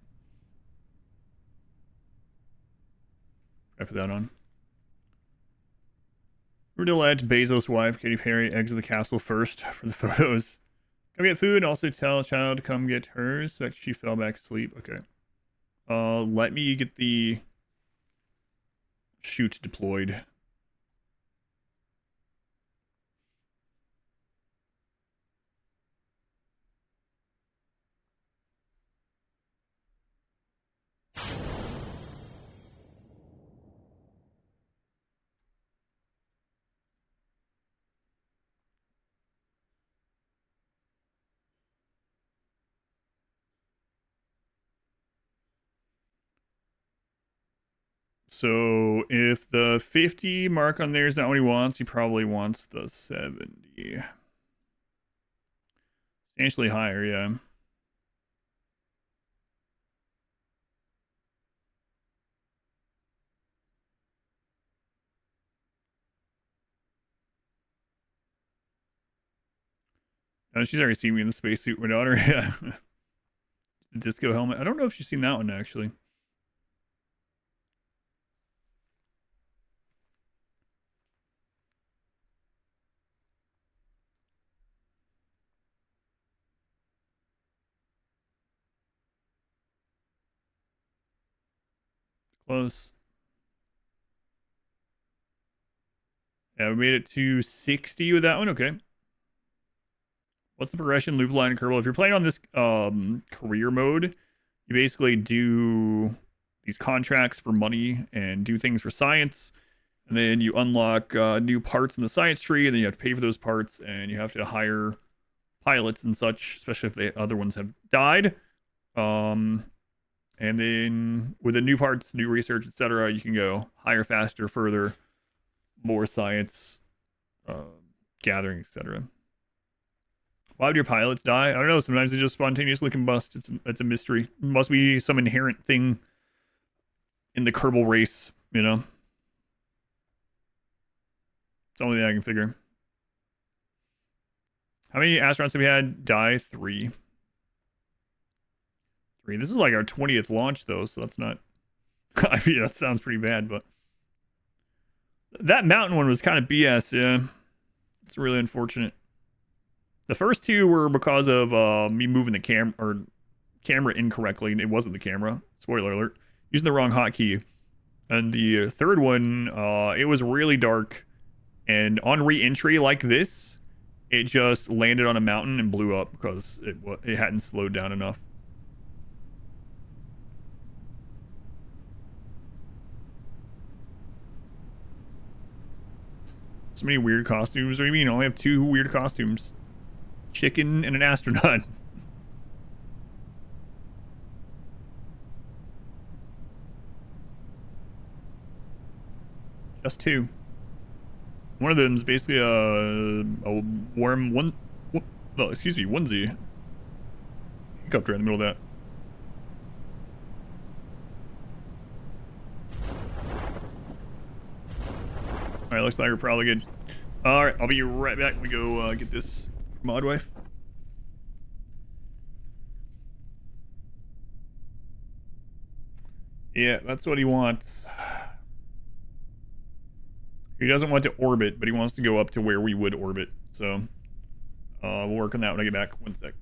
A: I put that on. We're delighted Bezos' wife, Katy Perry, exit the castle first for the photos. Come get food. Also tell child to come get hers. Expect she fell back asleep. Okay. Let me get the chute deployed. So if the 50 mark on there is not what he wants, he probably wants the 70. Substantially higher, yeah. She's already seen me in the spacesuit, my daughter. Yeah. The disco helmet. I don't know if she's seen that one, actually. Close. Yeah, we made it to 60 with that one. Okay. What's the progression, loop line, and Kerbal? If you're playing on this career mode, you basically do these contracts for money and do things for science. And then you unlock new parts in the science tree, and then you have to pay for those parts, and you have to hire pilots and such, especially if the other ones have died. And then with the new parts, new research, etc., you can go higher, faster, further, more science, gathering, etc. Why would your pilots die? I don't know. Sometimes they just spontaneously combust. It's a mystery. It must be some inherent thing in the Kerbal race, you know? It's the only thing I can figure. How many astronauts have we had die? 3. 3. This is like our 20th launch, though, so that's not... I mean, that sounds pretty bad, but... That mountain one was kind of BS, yeah. It's really unfortunate. The first two were because of me moving the camera incorrectly. It wasn't the camera. Spoiler alert. Using the wrong hotkey. And the third one, it was really dark. And on re-entry like this, it just landed on a mountain and blew up because it hadn't slowed down enough. So many weird costumes. What do you mean? I only have 2 weird costumes. Chicken and an astronaut. Just 2. One of them is basically a worm onesie. Hiccuped right in the middle of that. Alright, looks like we're probably good. Alright, I'll be right back. Let me go get this mod wife. Yeah, that's what he wants. He doesn't want to orbit, but he wants to go up to where we would orbit. So, we'll work on that when I get back. 1 sec.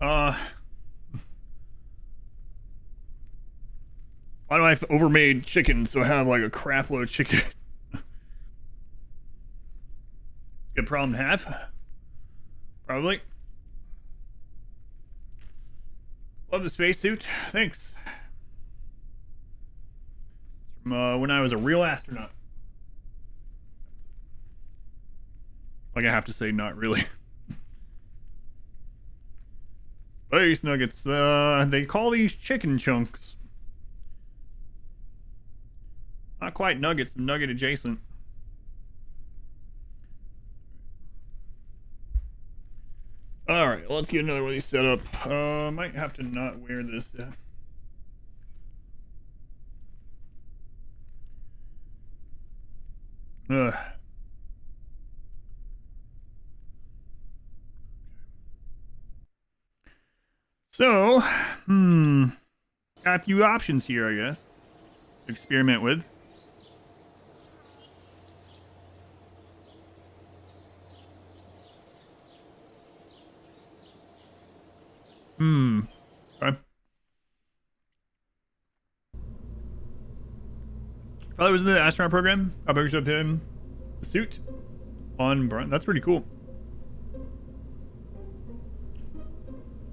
A: Why do I have overmade chicken so I have like a crap load of chicken? Good problem to have. Probably. Love the spacesuit. Thanks. From when I was a real astronaut. Like I have to say, not really. Space nuggets. They call these chicken chunks. Not quite nuggets, nugget adjacent. All right, let's get another one of these set up. Might have to not wear this. So, got a few options here, I guess, to experiment with. Okay. Father was in the astronaut program. Got pictures of him, the suit on Brian. That's pretty cool.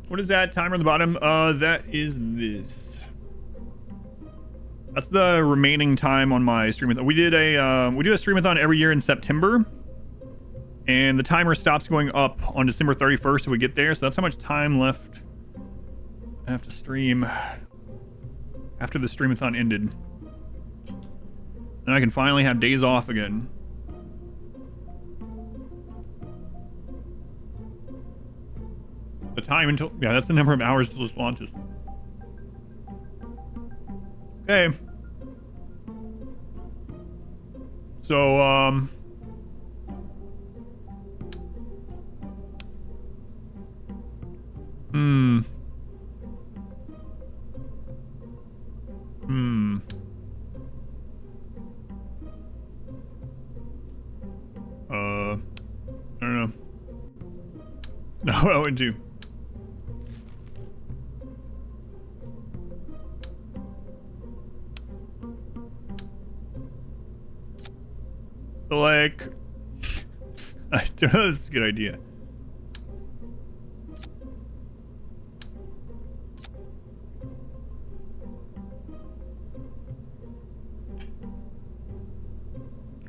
A: What is that timer on the bottom? That is this. That's the remaining time on my streamathon. We do a streamathon every year in September, and the timer stops going up on December 31st if we get there. So that's how much time left I have to stream after the streamathon ended. And I can finally have days off again. The time until, yeah, that's the number of hours till this launches. Okay. So, I don't know. No, I would do. So, like, I don't know, this is a good idea.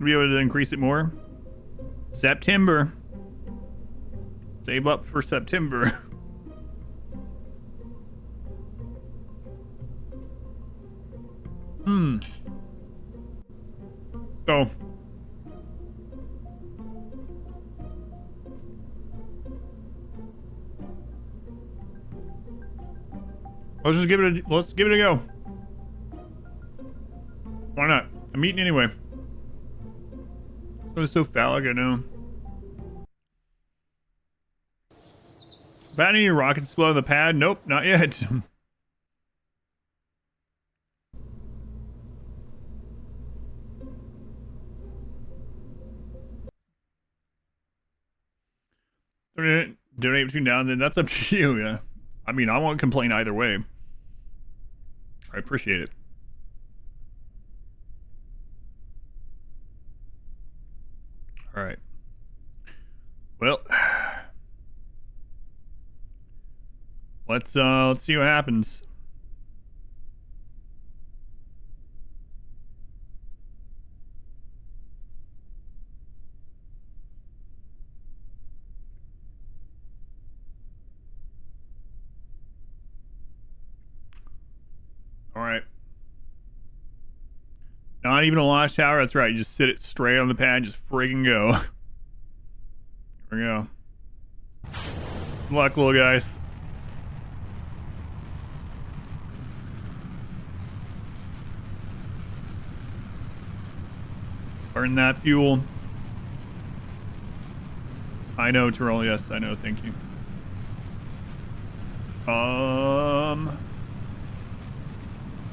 A: Be able to increase it more. September. Save up for September. So. Let's give it a go. Why not? I'm eating anyway. It was so phallic, I know. About any rockets explode on the pad? Nope, not yet. Donate between now and then. That's up to you, yeah. I mean, I won't complain either way. I appreciate it. All right. Well, let's see what happens. All right. Not even a launch tower. That's right. You just sit it straight on the pad. Just friggin' go. Here we go. Good luck, little guys. Burn that fuel. I know, Terrell. Yes, I know. Thank you.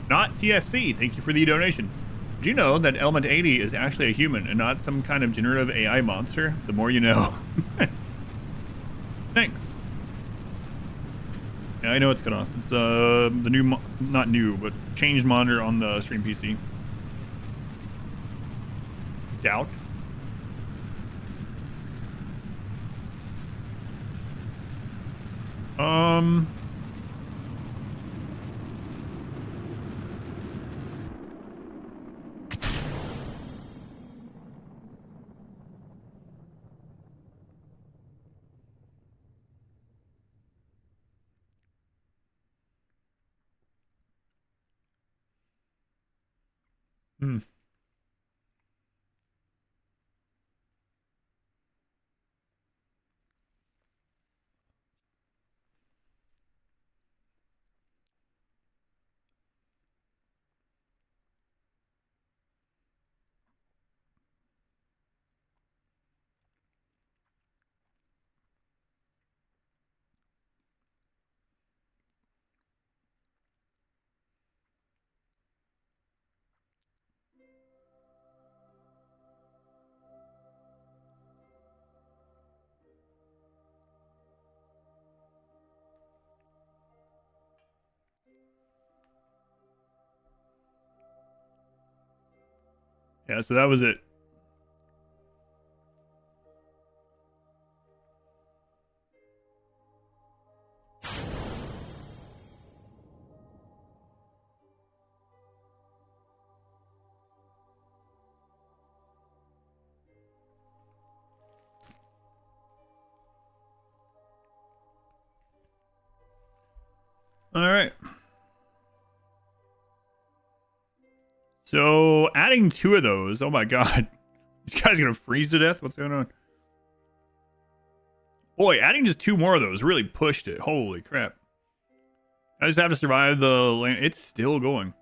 A: Not TSC. Thank you for the donation. Do you know that Element 80 is actually a human and not some kind of generative AI monster? The more you know. Thanks. Yeah, I know it's cut off. It's the new, not new, but changed monitor on the stream PC. Doubt. Hmm. Yeah, so that was it. All right. So adding 2 of those. Oh my god. This guy's gonna freeze to death. What's going on? Boy, adding just 2 more of those really pushed it. Holy crap. I just have to survive the land. It's still going.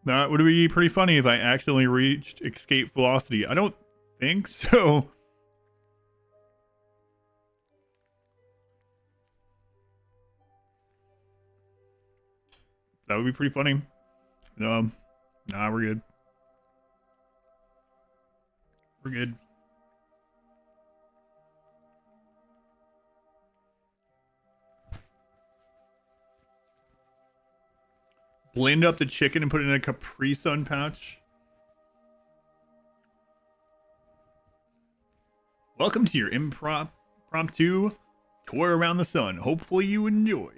A: That would be pretty funny if I accidentally reached escape velocity. I don't think so. That would be pretty funny. Nah, we're good. We're good. Blend up the chicken and put it in a Capri Sun pouch. Welcome to your impromptu tour around the sun. Hopefully you enjoy.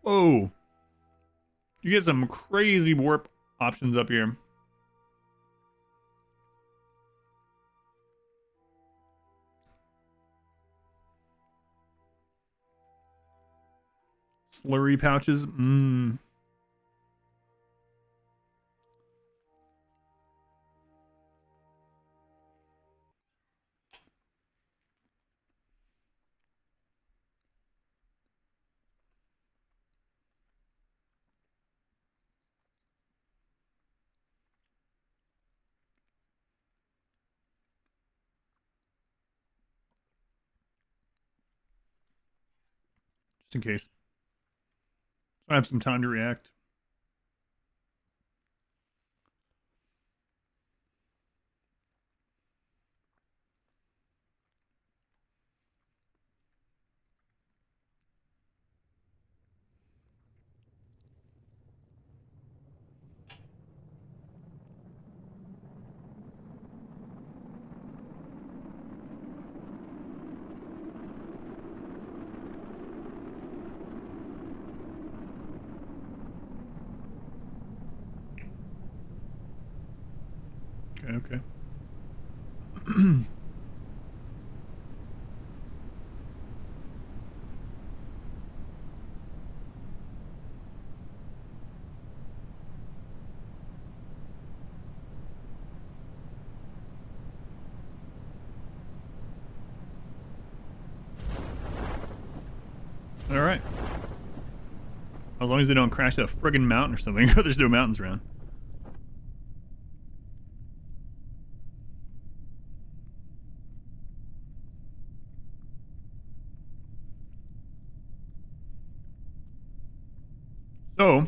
A: Whoa. You get some crazy warp options up here. Slurry pouches. Just in case. I have some time to react. Okay. All right. As long as they don't crash a friggin' mountain or something. There's no mountains around. So,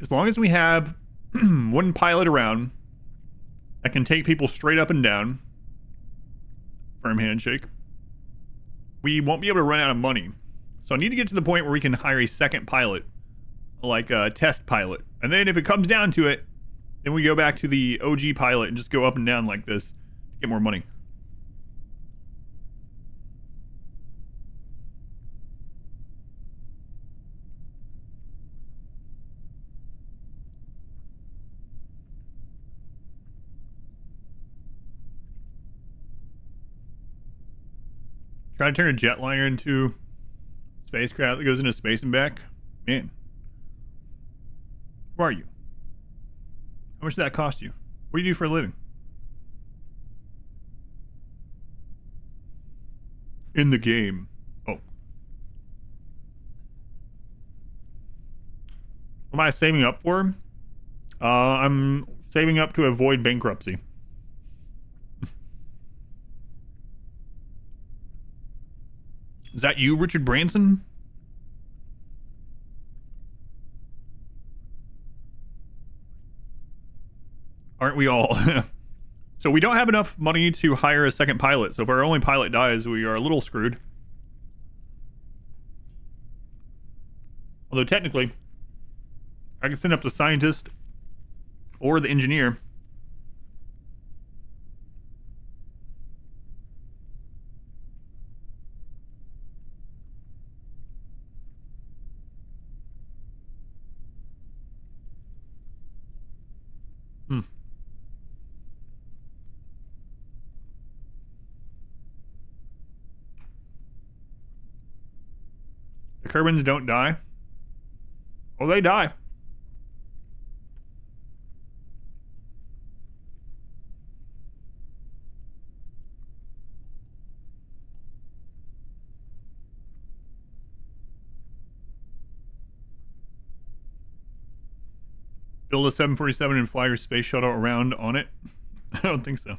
A: as long as we have one pilot around that can take people straight up and down, firm handshake, we won't be able to run out of money. So I need to get to the point where we can hire a second pilot, like a test pilot. And then if it comes down to it, then we go back to the OG pilot and just go up and down like this to get more money. Try to turn a jetliner into a spacecraft that goes into space and back. Man. Who are you? How much did that cost you? What do you do for a living? In the game. Oh. What am I saving up for? I'm saving up to avoid bankruptcy. Is that you, Richard Branson? Aren't we all? So we don't have enough money to hire a second pilot. So if our only pilot dies, we are a little screwed. Although technically, I can send up the scientist or the engineer. The Kerbals don't die. Oh, they die. Build a 747 and fly your space shuttle around on it? I don't think so.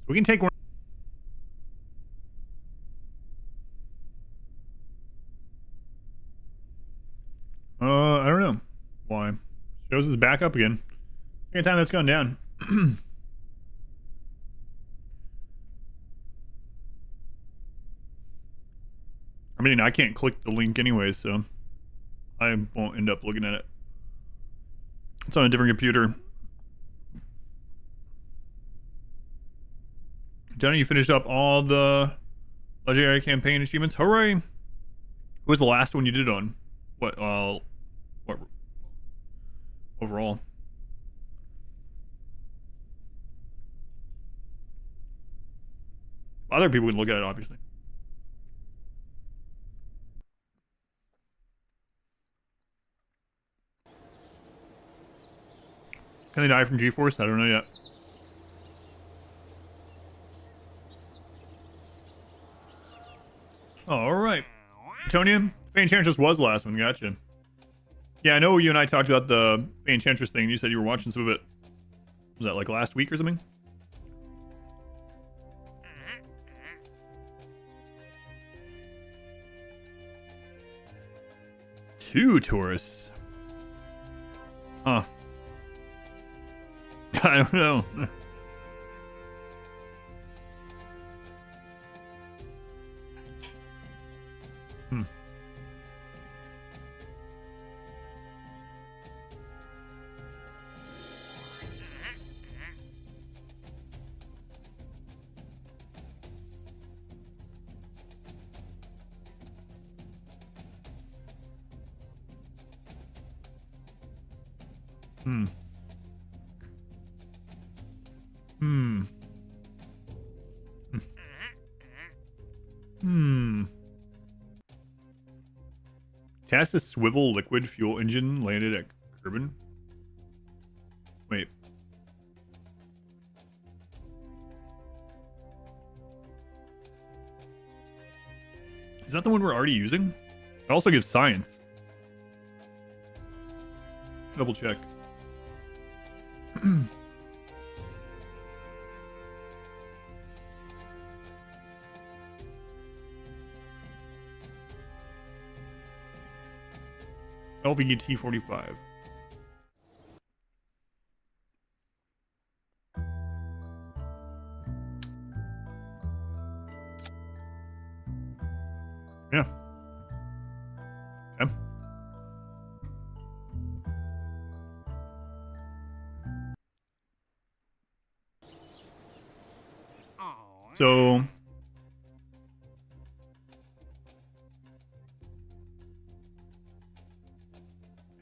A: We can take one. I don't know why. Shows is back up again. Second time that's gone down. I mean, I can't click the link anyway, so I won't end up looking at it. It's on a different computer. Johnny, you finished up all the legendary campaign achievements. Hooray! Who was the last one you did on? What overall? Other people can look at it, obviously. Can they die from G-Force? I don't know yet. All right. Antonia, Enchantress was the last one. Gotcha. Yeah, I know you and I talked about the Enchantress thing. You said you were watching some of it. Was that like last week or something? 2 tourists. Huh. I don't know. Hmm. Hmm. Hmm. Hmm. Test a swivel liquid fuel engine landed at Kerbal. Wait. Is that the one we're already using? It also gives science. Double check. LVT 45. Yeah. Yeah. So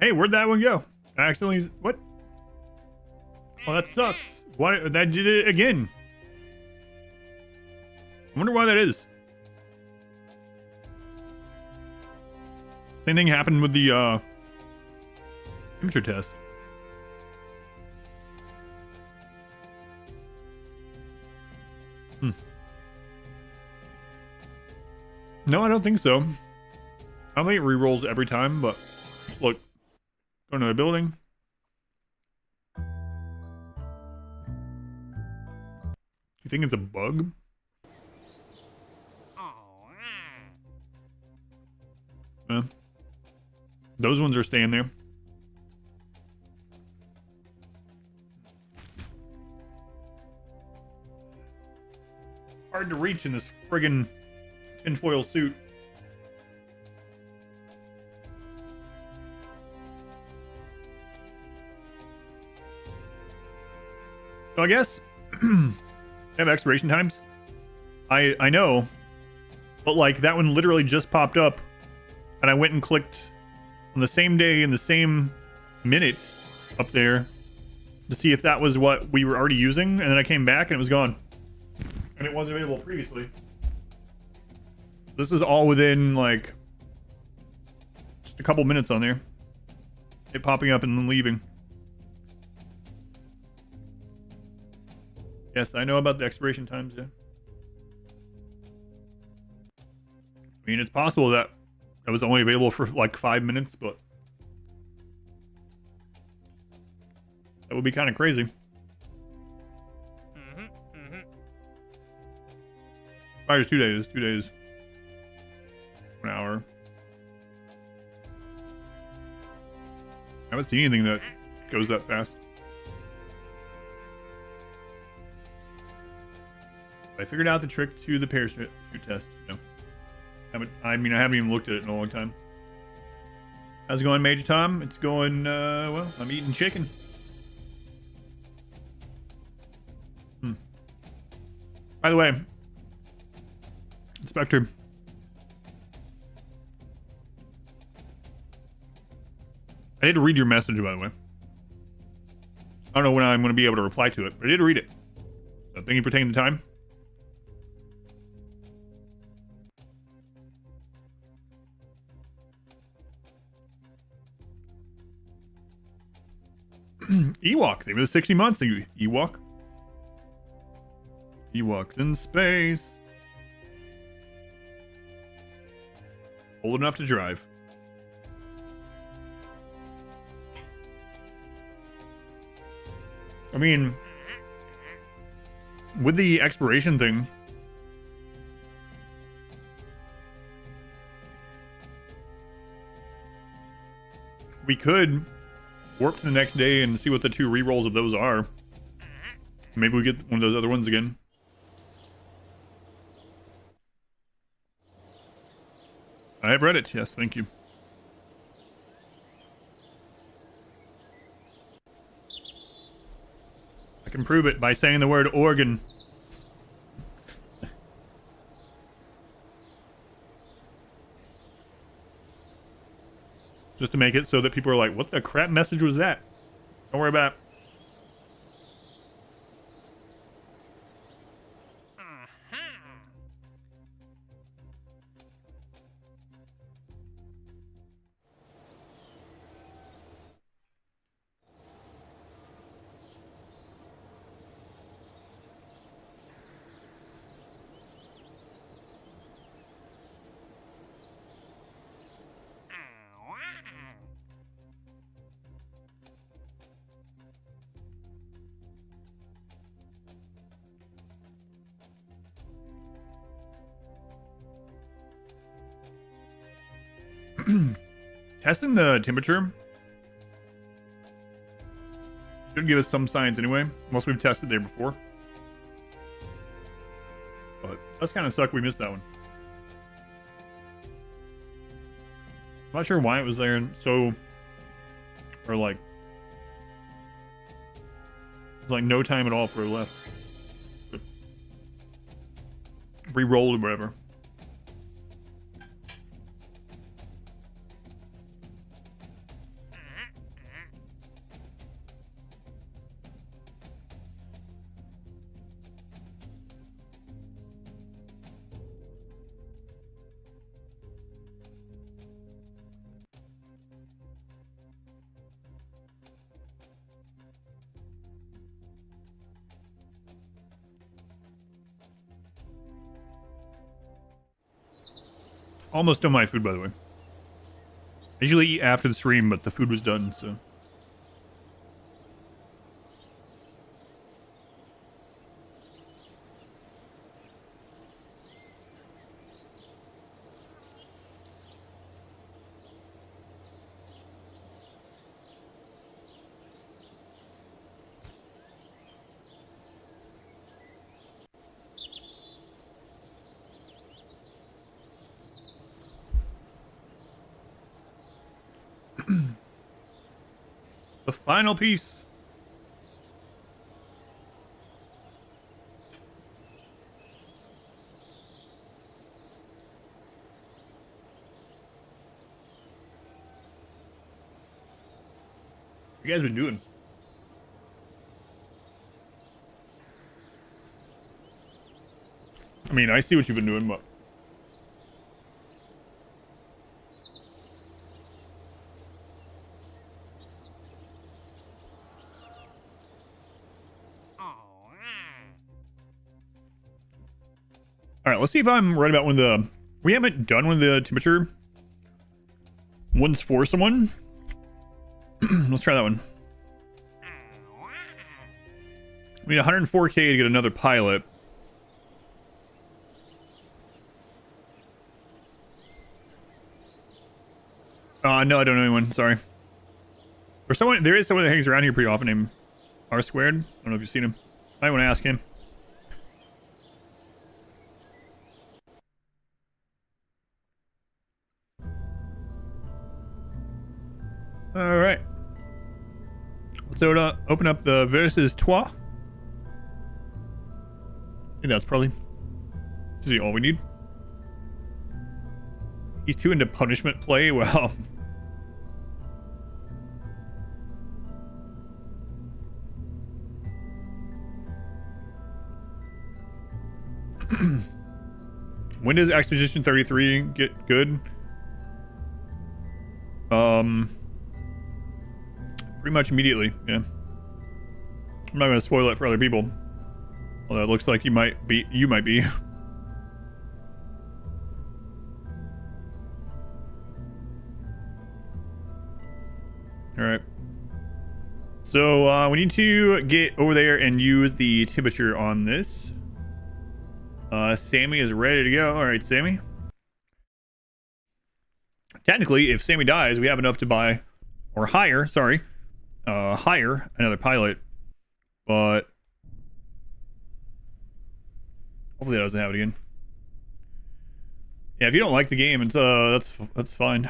A: hey, where'd that one go? I accidentally what? Oh, that sucks. Why that did it again? I wonder why that is. Same thing happened with the temperature test. No, I don't think so. I don't think it re-rolls every time, but look. Go to the building. You think it's a bug? Those ones are staying there. Hard to reach in this friggin' tinfoil suit. So I guess they have expiration times. I know, but like that one literally just popped up, and I went and clicked on the same day in the same minute up there to see if that was what we were already using, and then I came back and it was gone, and it wasn't available previously. This is all within like just a couple minutes on there. It popping up and then leaving. Yes, I know about the expiration times, yeah. I mean, it's possible that it was only available for like 5 minutes, but that would be kind of crazy. Expires 2 days, 2 days. 1 hour. I haven't seen anything that goes that fast. I figured out the trick to the parachute test. No. I mean, I haven't even looked at it in a long time. How's it going, Major Tom? It's going, well, I'm eating chicken. By the way, Inspector. I did read your message, by the way. I don't know when I'm going to be able to reply to it, but I did read it. So thank you for taking the time. Ewok, they were the 60 months. Ewok. Ewoks in space. Old enough to drive. I mean, with the expiration thing, we could warp to the next day and see what the 2 rerolls of those are. Maybe we get one of those other ones again. I have read it. Yes, thank you. I can prove it by saying the word organ. Just to make it so that people are like, what the crap message was that? Don't worry about it. Testing the temperature should give us some signs anyway, unless we've tested there before. But that's kind of suck we missed that one. I'm not sure why it was there, so or like no time at all for left. Re-rolled or whatever. Almost done my food, by the way. I usually eat after the stream, but the food was done, so. The final piece. What you guys been doing? I mean, I see what you've been doing, but all right, let's see if I'm right about when the... We haven't done when the temperature one's for someone. Let's try that one. We need 104k to get another pilot. No, I don't know anyone. Sorry. There is someone that hangs around here pretty often named R Squared. I don't know if you've seen him. I want to ask him. All right. Let's open up the Versus Trois. I think that's probably all we need. He's too into punishment play. Well, when does Exposition 33 get good? Pretty much immediately, yeah. I'm not gonna spoil it for other people. Although it looks like you might be. Alright. So, we need to get over there and use the temperature on this. Sammy is ready to go. Alright, Sammy. Technically, if Sammy dies, we have enough to buy or hire, sorry, hire another pilot, but hopefully that doesn't happen again. Yeah, if you don't like the game, it's that's fine.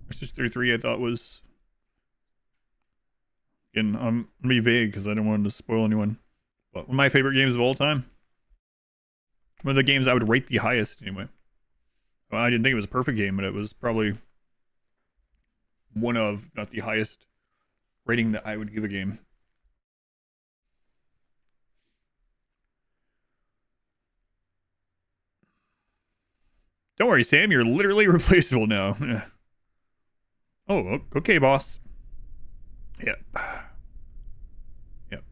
A: It's just 3-3 I thought was, again, I'm gonna be vague because I don't want to spoil anyone, but one of my favorite games of all time. One of the games I would rate the highest anyway. Well, I didn't think it was a perfect game, but it was probably one of, not the highest rating that I would give a game. Don't worry, Sam, you're literally replaceable now. Oh, okay, boss. Yep. Yep.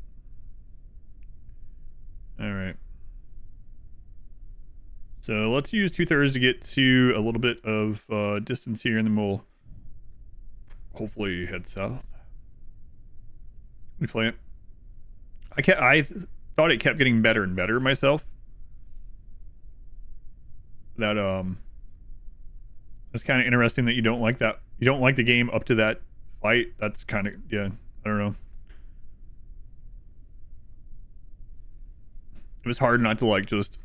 A: All right. So let's use 2/3 to get to a little bit of distance here, and then we'll hopefully head south. We play it. I thought it kept getting better and better myself. That it's kind of interesting that you don't like that. You don't like the game up to that fight. That's kind of, yeah, I don't know. It was hard not to like just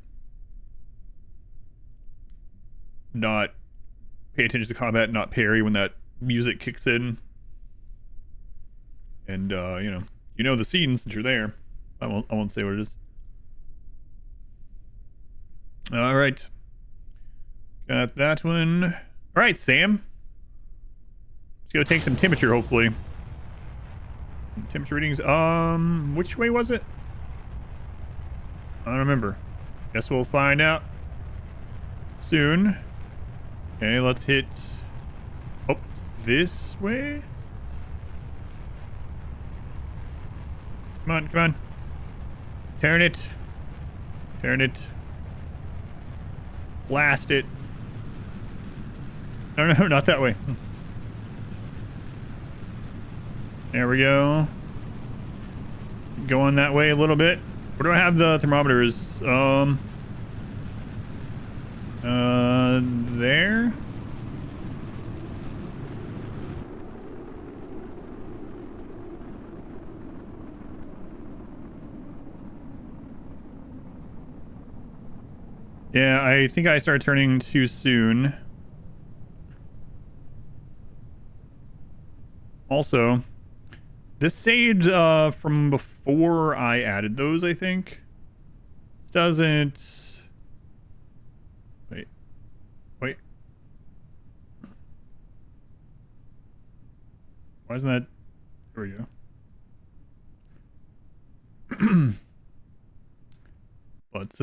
A: not pay attention to combat, not parry when that music kicks in. And you know the scene since you're there. I won't say what it is. All right. Got that one. All right, Sam. Let's go take some temperature, hopefully. Some temperature readings. Which way was it? I don't remember. Guess we'll find out soon. Okay, let's hit. Oh, it's this way. Come on, come on. Turn it. Turn it. Blast it. No, no, not that way. There we go. Going that way a little bit. Where do I have the thermometers? There? Yeah, I think I started turning too soon. Also, this saved from before I added those, I think. This doesn't... Wait. Wait. Why isn't that... There we go. But,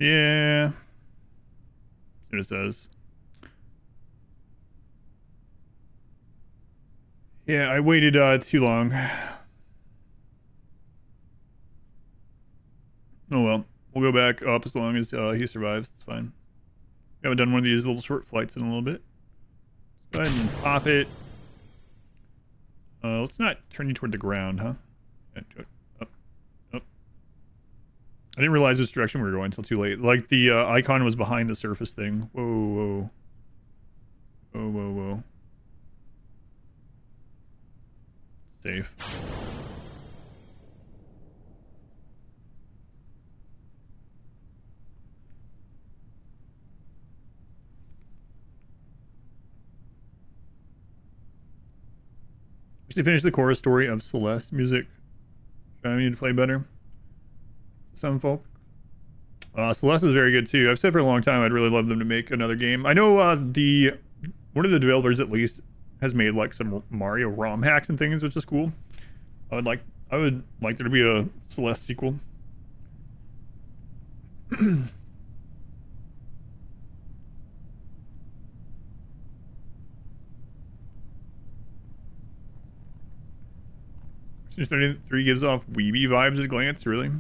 A: yeah. See what it says. Yeah, I waited too long. Oh well. We'll go back up as long as he survives. It's fine. We haven't done one of these little short flights in a little bit. Let's go ahead and pop it. Let's not turn you toward the ground, huh? Yeah, up. Up. I didn't realize which direction we were going until too late. Like the icon was behind the surface thing. Whoa, whoa. Whoa, whoa, whoa. Safe. Just to finish the chorus story of Celeste music. I need to play better. Some folk. Celeste is very good too. I've said for a long time I'd really love them to make another game. I know one of the developers at least has made like some Mario ROM hacks and things, which is cool. I would like there to be a Celeste sequel. Just 33 gives off weeby vibes at a glance, really.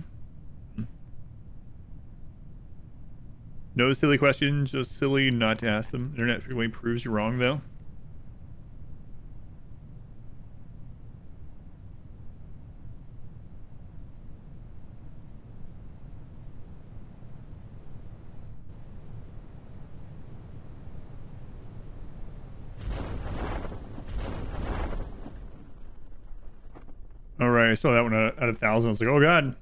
A: No silly questions, just silly not to ask them. Internet frequently proves you wrong, though. I saw that one at 1,000. I was like, oh god.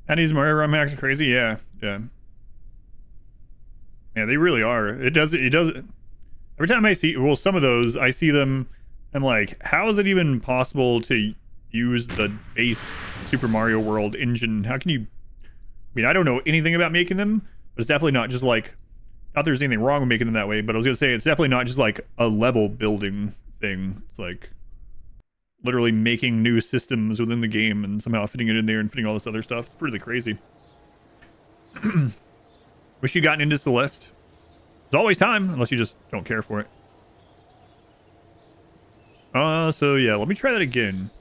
A: And these Mario Run Max are crazy. Yeah, yeah. Yeah, they really are. It does. Every time I see, well, some of those, I see them, I'm like, how is it even possible to use the base Super Mario World engine? How can you? I mean, I don't know anything about making them, but it's definitely not just like. Not there's anything wrong with making them that way, but I was gonna say it's definitely not just like a level building thing. It's like literally making new systems within the game and somehow fitting it in there and fitting all this other stuff. It's really crazy. Wish you gotten into Celeste. There's always time, unless you just don't care for it. So yeah, let me try that again.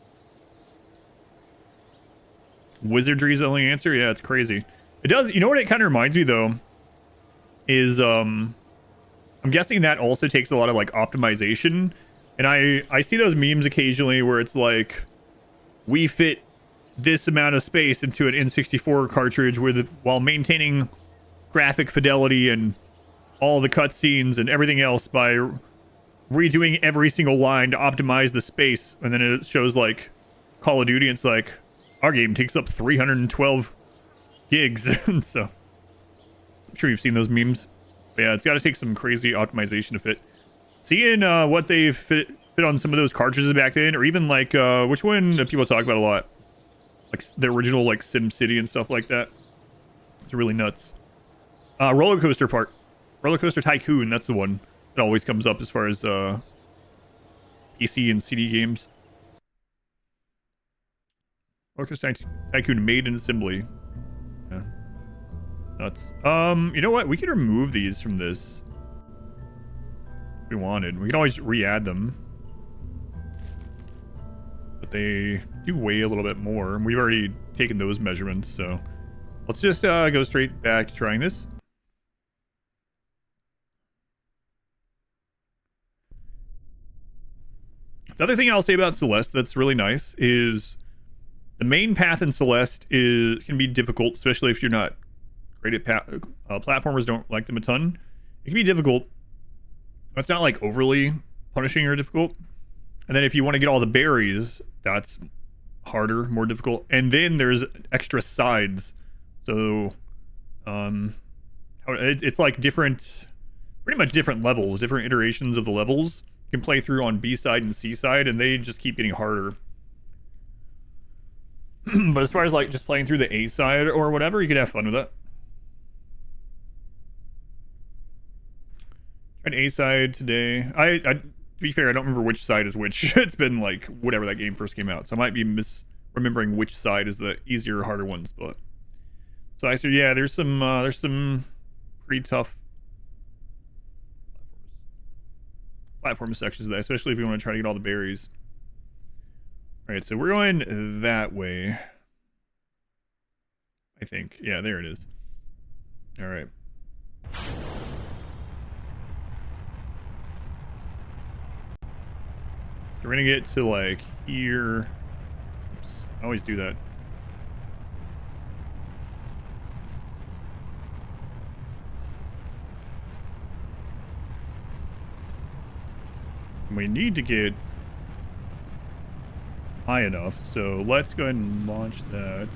A: Wizardry's the only answer? Yeah, it's crazy. It does, you know what it kind of reminds me though? Is, I'm guessing that also takes a lot of like optimization. And I see those memes occasionally where it's like, we fit this amount of space into an N64 cartridge while maintaining graphic fidelity and all the cutscenes and everything else by redoing every single line to optimize the space. And then it shows like Call of Duty. It's like, our game takes up 312 gigs. And so I'm sure you've seen those memes. But yeah, it's got to take some crazy optimization to fit. Seeing what they fit on some of those cartridges back then, or even like which one do people talk about a lot? Like the original like Sim City and stuff like that. It's really nuts. Roller Coaster Park. Roller Coaster Tycoon, that's the one that always comes up as far as PC and CD games. Roller Coaster Tycoon made in assembly. Yeah. Nuts. You know what? We can remove these from this. If we wanted. We can always re-add them. But they do weigh a little bit more. And we've already taken those measurements, so let's just go straight back to trying this. The other thing I'll say about Celeste that's really nice is the main path in Celeste can be difficult, especially if you're not great at platformers, don't like them a ton. It can be difficult. It's not like overly punishing or difficult. And then if you want to get all the berries, that's harder, more difficult. And then there's extra sides. So it's like pretty much different levels, different iterations of the levels. You can play through on B side and C side, and they just keep getting harder. But as far as like just playing through the A side or whatever, you could have fun with that. Tried A side today. To be fair, I don't remember which side is which. It's been like whatever that game first came out, so I might be misremembering which side is the easier, harder ones. But so I said, yeah, there's some pretty tough platform sections of that, especially if you want to try to get all the berries. All right, so we're going that way. I think. Yeah, there it is. All right. So we're gonna get to like here. Oops, I always do that. We need to get high enough, so let's go ahead and launch that.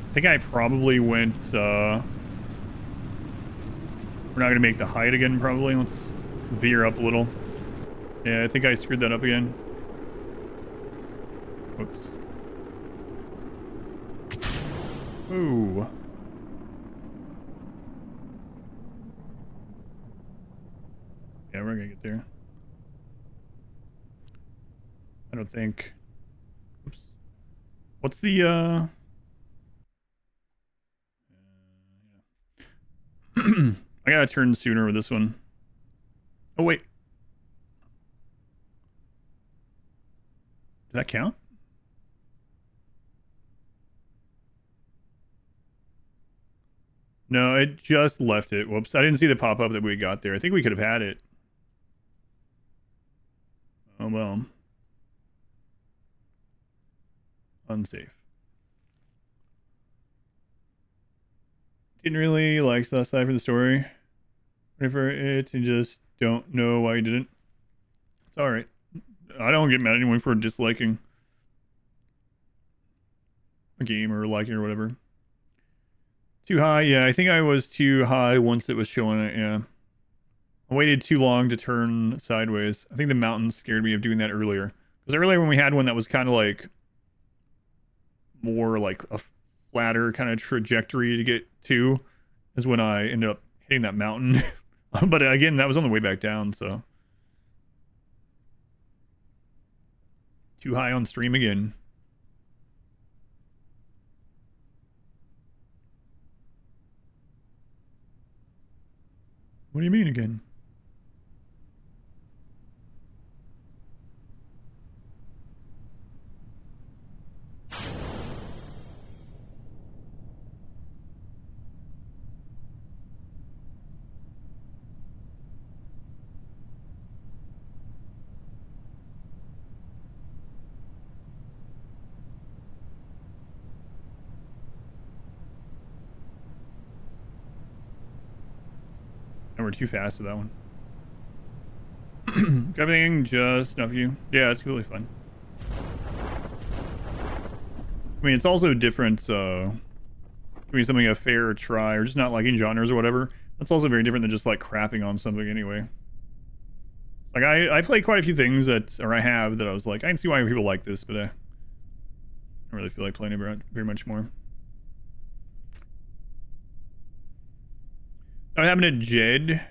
A: I think I probably went, we're not gonna make the height again, probably. Let's veer up a little. Yeah, I think I screwed that up again. Whoops. Ooh. Yeah, we're gonna get there. I don't think. Oops. What's the, I gotta turn sooner with this one. Oh, wait. Did that count? No, it just left it. Whoops. I didn't see the pop-up that we got there. I think we could have had it. Oh, well. Unsafe. Didn't really like the side for the story. Ready for it and just don't know why you didn't. It's alright. I don't get mad at anyone for disliking a game or liking or whatever. Too high? Yeah, I think I was too high once it was showing it, yeah. I waited too long to turn sideways. I think the mountains scared me of doing that earlier. Because earlier when we had one that was kind of like more like a flatter kind of trajectory to get to is when I ended up hitting that mountain. But again, that was on the way back down, so. Too high on stream again. What do you mean again? And we're too fast with that one. Everything just enough of you. Yeah, it's really fun. I mean, it's also different, giving something a fair try, or just not liking genres or whatever. That's also very different than just, like, crapping on something anyway. Like, I play quite a few things that, or I have, that I was like, I can see why people like this, but I don't really feel like playing it very much more. What happened to Jed?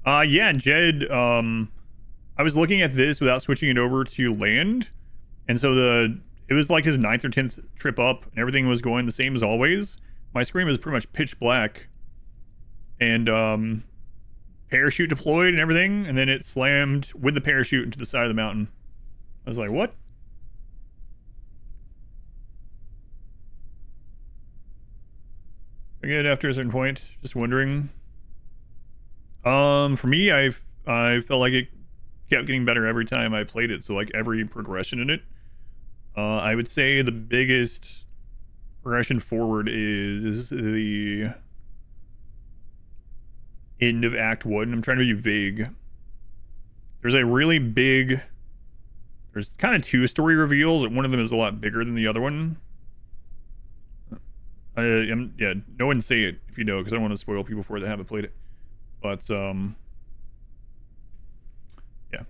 A: Yeah, Jed, I was looking at this without switching it over to land, and so it was like his 9th or 10th trip up, and everything was going the same as always. My screen was pretty much pitch black, and parachute deployed and everything, and then it slammed with the parachute into the side of the mountain. I was like, what? Again, after a certain point, just wondering. For me, I felt like it kept getting better every time I played it, so like every progression in it. I would say the biggest progression forward is the end of Act 1. I'm trying to be vague. There's a really big... There's kind of 2 story reveals, and one of them is a lot bigger than the other one. Yeah, no one say it if you know, because I don't want to spoil people for it that haven't played it. But, yeah.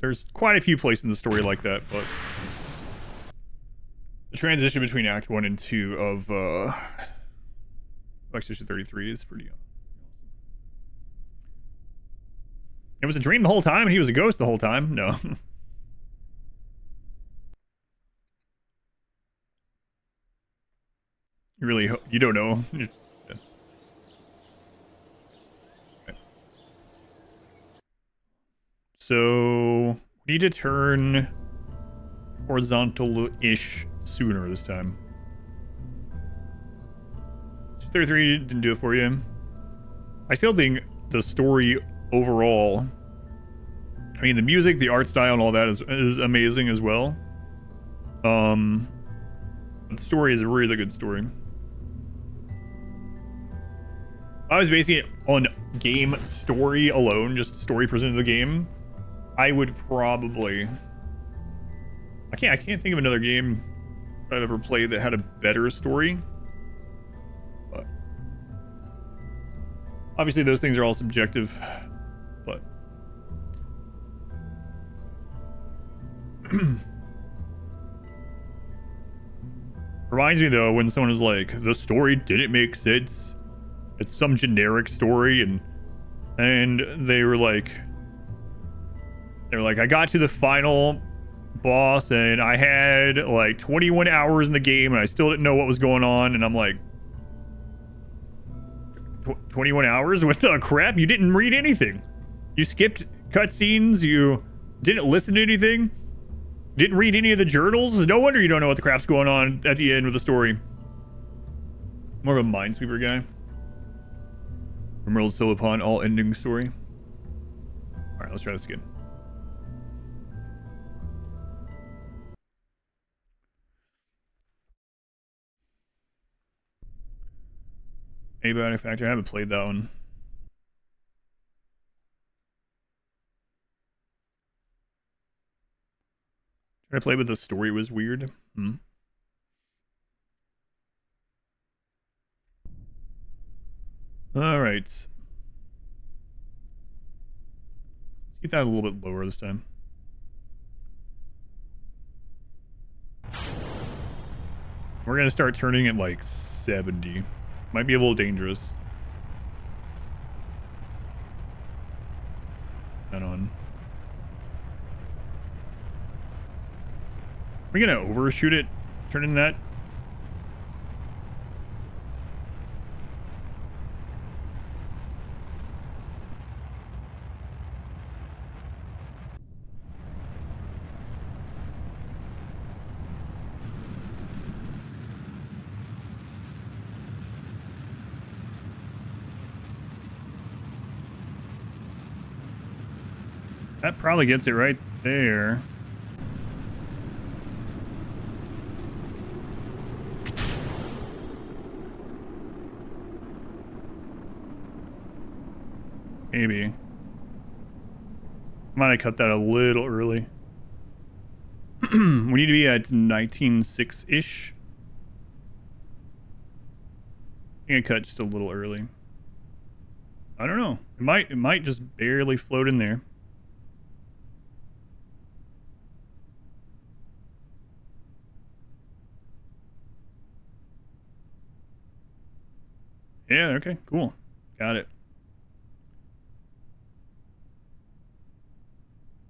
A: There's quite a few places in the story like that, but the transition between Act 1 and 2 of, Expedition 33 is pretty awesome. It was a dream the whole time, and he was a ghost the whole time? No. You really you don't know. So, we need to turn horizontal-ish sooner this time. 33 didn't do it for you. I still think the story overall, I mean, the music, the art style, and all that is amazing as well. But the story is a really good story. I was basing it on game story alone, just story presented in the game. I would probably... I can't think of another game I've ever played that had a better story. But obviously those things are all subjective. But reminds me though when someone is like, the story didn't make sense. It's some generic story, and they were like, I got to the final boss and I had like 21 hours in the game and I still didn't know what was going on, and I'm like, 21 hours? What the crap? You didn't read anything. You skipped cutscenes, you didn't listen to anything, didn't read any of the journals. No wonder you don't know what the crap's going on at the end with the story. More of a Minesweeper guy. Emerald Silipon, all ending story. Alright, let's try this again. A Benefactor. I haven't played that one. I played, but the story was weird. All right. Let's get that a little bit lower this time. We're gonna start turning at like 70. Might be a little dangerous. That on. Are we gonna overshoot it? Turn in that? That probably gets it right there. Maybe. Might have cut that a little early. We need to be at 19.6-ish. I think I cut just a little early. I don't know. It might just barely float in there. Yeah, okay, cool. Got it.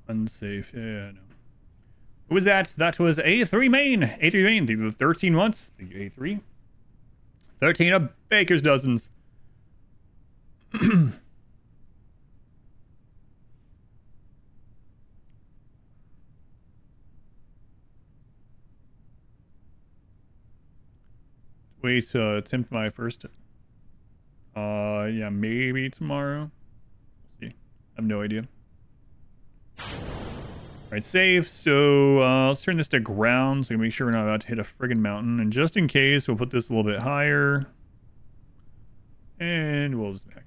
A: Unsafe, yeah, no. Who was that? That was A3 main. A3 main through the 13 months. The A3. 13 of Baker's dozens. Wait to attempt my first. Yeah, maybe tomorrow. We'll see. I have no idea. Alright, save. So let's turn this to ground so we can make sure we're not about to hit a friggin' mountain. And just in case, we'll put this a little bit higher. And we'll just max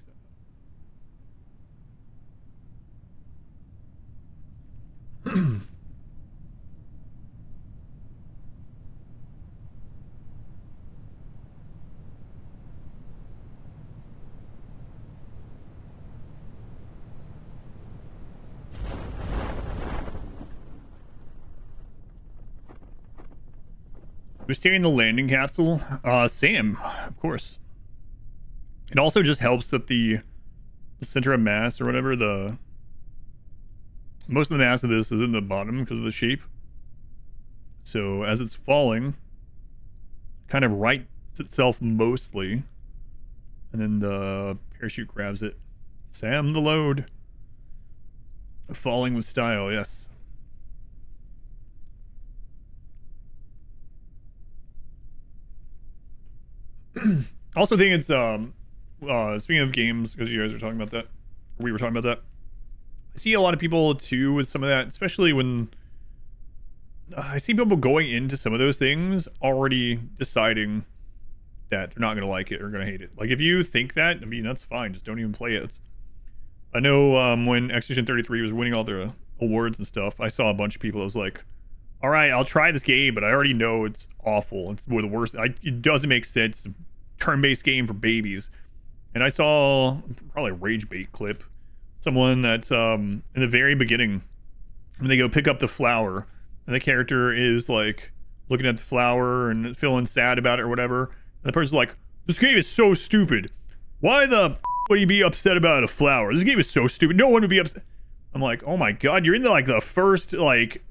A: that. Who's steering the landing capsule? Sam, of course. It also just helps that the center of mass or whatever, most of the mass of this is in the bottom because of the shape. So as it's falling, kind of rights itself mostly, and then the parachute grabs it. Sam the load. Falling with style, yes. Also think it's speaking of games, because you guys were talking about that, we were talking about that, I see a lot of people too with some of that, especially when I see people going into some of those things already deciding that they're not going to like it or going to hate it. Like if you think that, I mean, that's fine, just don't even play it. I know when Expedition 33 was winning all the awards and stuff, I saw a bunch of people that was like, all right, I'll try this game, but I already know it's awful. It's one of the worst. It doesn't make sense. Turn-based game for babies. And I saw probably a rage bait clip. Someone that in the very beginning, when they go pick up the flower, and the character is like looking at the flower and feeling sad about it or whatever, and the person's like, "This game is so stupid. Why the would you be upset about a flower? This game is so stupid. No one would be upset." I'm like, oh my god, you're in the, like the first like.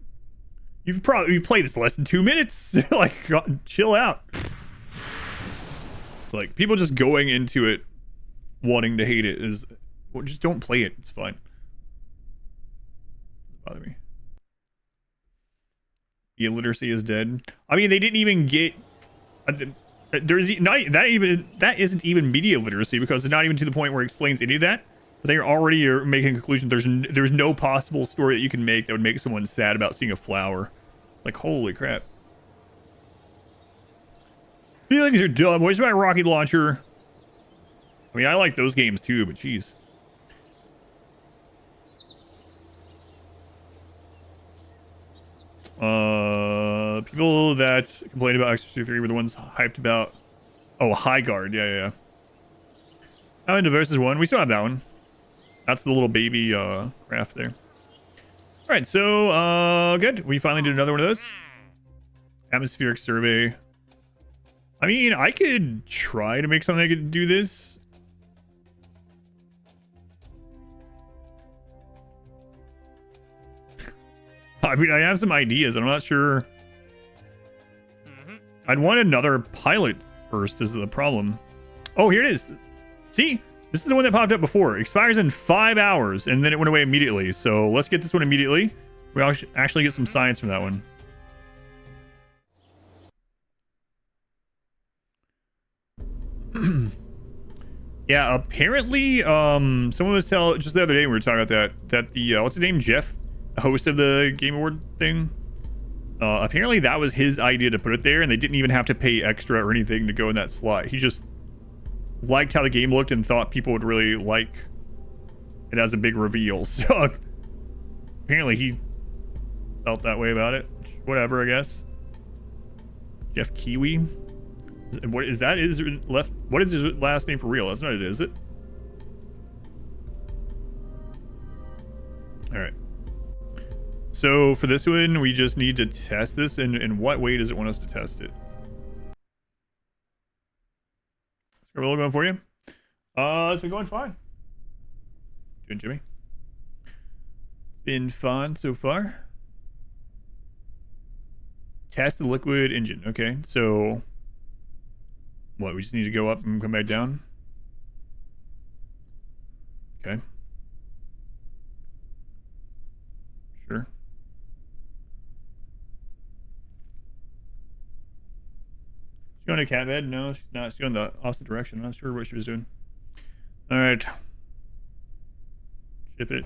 A: You've played this less than 2 minutes. Like, god, chill out. It's like people just going into it wanting to hate it is, well, just don't play it. It's fine. Doesn't bother me. Illiteracy is dead. I mean, they didn't even get. There's not that isn't even media literacy because it's not even to the point where it explains any of that. They already are making a conclusion. There's no possible story that you can make that would make someone sad about seeing a flower. Like, holy crap. Feelings are dumb. Where's my rocket launcher? I mean, I like those games too, but geez. People that complained about Exorcist 3 were the ones hyped about. Oh, High Guard. Yeah. Oh, and Diverse 1. We still have that one. That's the little baby craft there. All right, so good. We finally did another one of those. Atmospheric survey. I mean, I could try to make something that could do this. I mean, I have some ideas. I'm not sure. I'd want another pilot first is the problem. Oh, here it is. See? This is the one that popped up before. Expires in 5 hours, and then it went away immediately. So let's get this one immediately. We'll actually get some science from that one. Yeah, apparently, someone was telling just the other day when we were talking about that the what's his name, Jeff, the host of the Game Award thing. Apparently that was his idea to put it there, and they didn't even have to pay extra or anything to go in that slot. He just liked how the game looked and thought people would really like it as a big reveal. So apparently he felt that way about it. Whatever, I guess. Jeff Kiwi. What is that? What is his last name for real? That's not it, is it? All right. So for this one, we just need to test this. And in what way does it want us to test it? Kerbal going for you. It's been going fine. Doing Jimmy. It's been fun so far. Test the liquid engine. Okay, so what? We just need to go up and come back down. Okay. Sure. She's going to cat bed? No, she's not. She's going the opposite direction. I'm not sure what she was doing. All right. Ship it.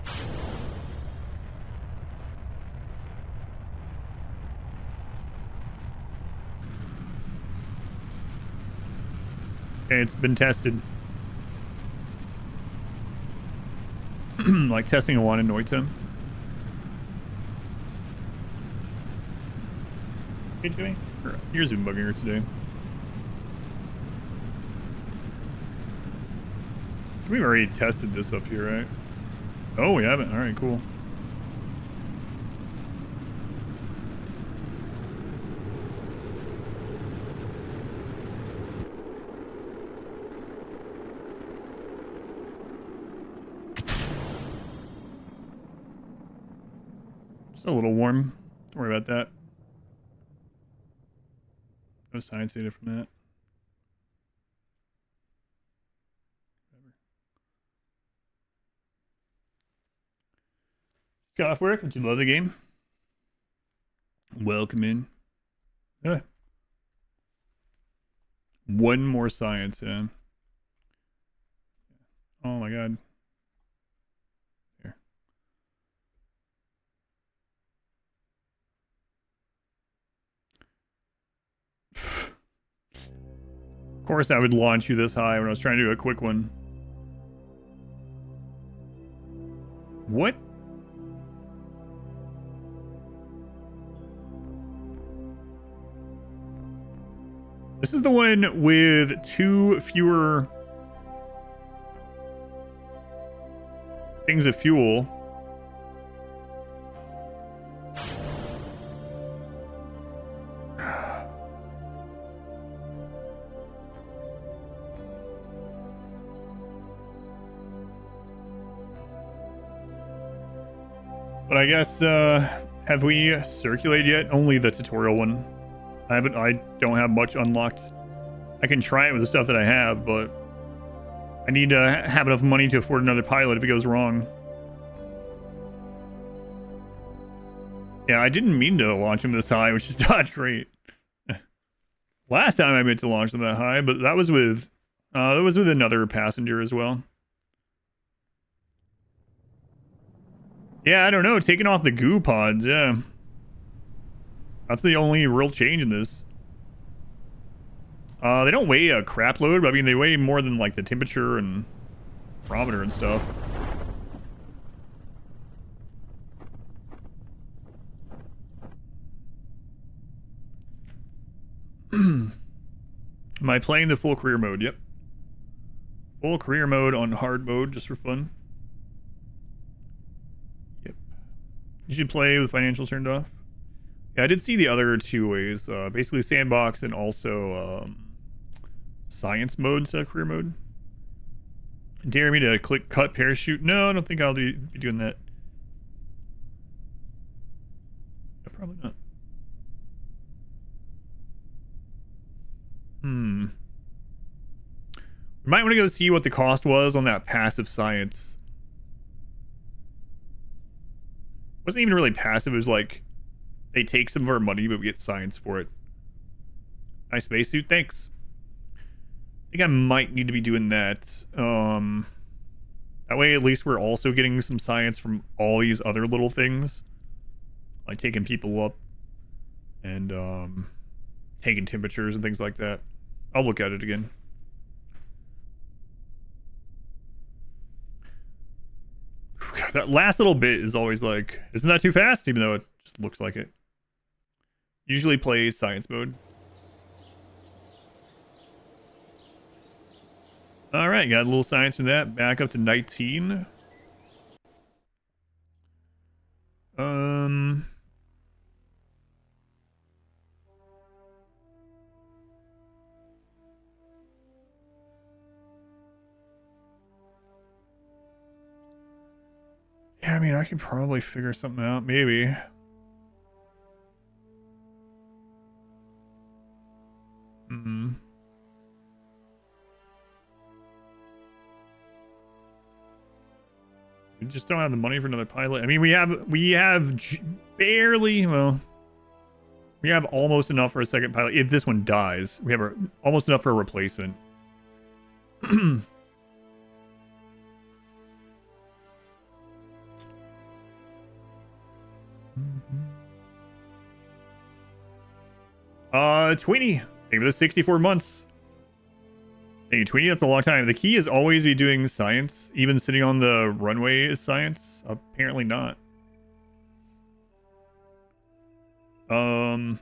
A: Okay, it's been tested. Like testing a one in Noita. Hey, Jimmy. Yours been bugging her today. We've already tested this up here, right? Oh, we haven't. All right, cool. Just a little warm. Don't worry about that. No science data from that. Got off work? Did you love the game? Welcome in. One more science, yeah. Oh my god. Here. Of course I would launch you this high when I was trying to do a quick one. What? This is the one with 2 fewer things of fuel. But I guess, have we circulated yet? Only the tutorial one. I don't have much unlocked. I can try it with the stuff that I have, but I need to have enough money to afford another pilot if it goes wrong. Yeah, I didn't mean to launch them this high, which is not great. Last time I meant to launch them that high, but that was with another passenger as well. Yeah, I don't know. Taking off the goo pods, yeah. That's the only real change in this. They don't weigh a crap load, but I mean, they weigh more than like the temperature and barometer and stuff. Am I playing the full career mode? Yep. Full career mode on hard mode, just for fun. Yep. You should play with financials turned off. Yeah, I did see the other two ways. Basically sandbox and also science mode, career mode. Dare me to click cut parachute? No, I don't think I'll be doing that. Yeah, probably not. We might want to go see what the cost was on that passive science. It wasn't even really passive. It was like they take some of our money, but we get science for it. Nice spacesuit, thanks. I think I might need to be doing that. That way, at least we're also getting some science from all these other little things, like taking people up and taking temperatures and things like that. I'll look at it again. God, that last little bit is always like, isn't that too fast? Even though it just looks like it. Usually play science mode. All right, got a little science from that. Back up to 19. Yeah, I mean, I could probably figure something out, maybe. We just don't have the money for another pilot. I mean, we have barely, well, we have almost enough for a second pilot. If this one dies, we have almost enough for a replacement. Tweenie, thank you for the 64 months. Thank you, Tweenie. That's a long time. The key is always be doing science. Even sitting on the runway is science. Apparently not. Tweenie,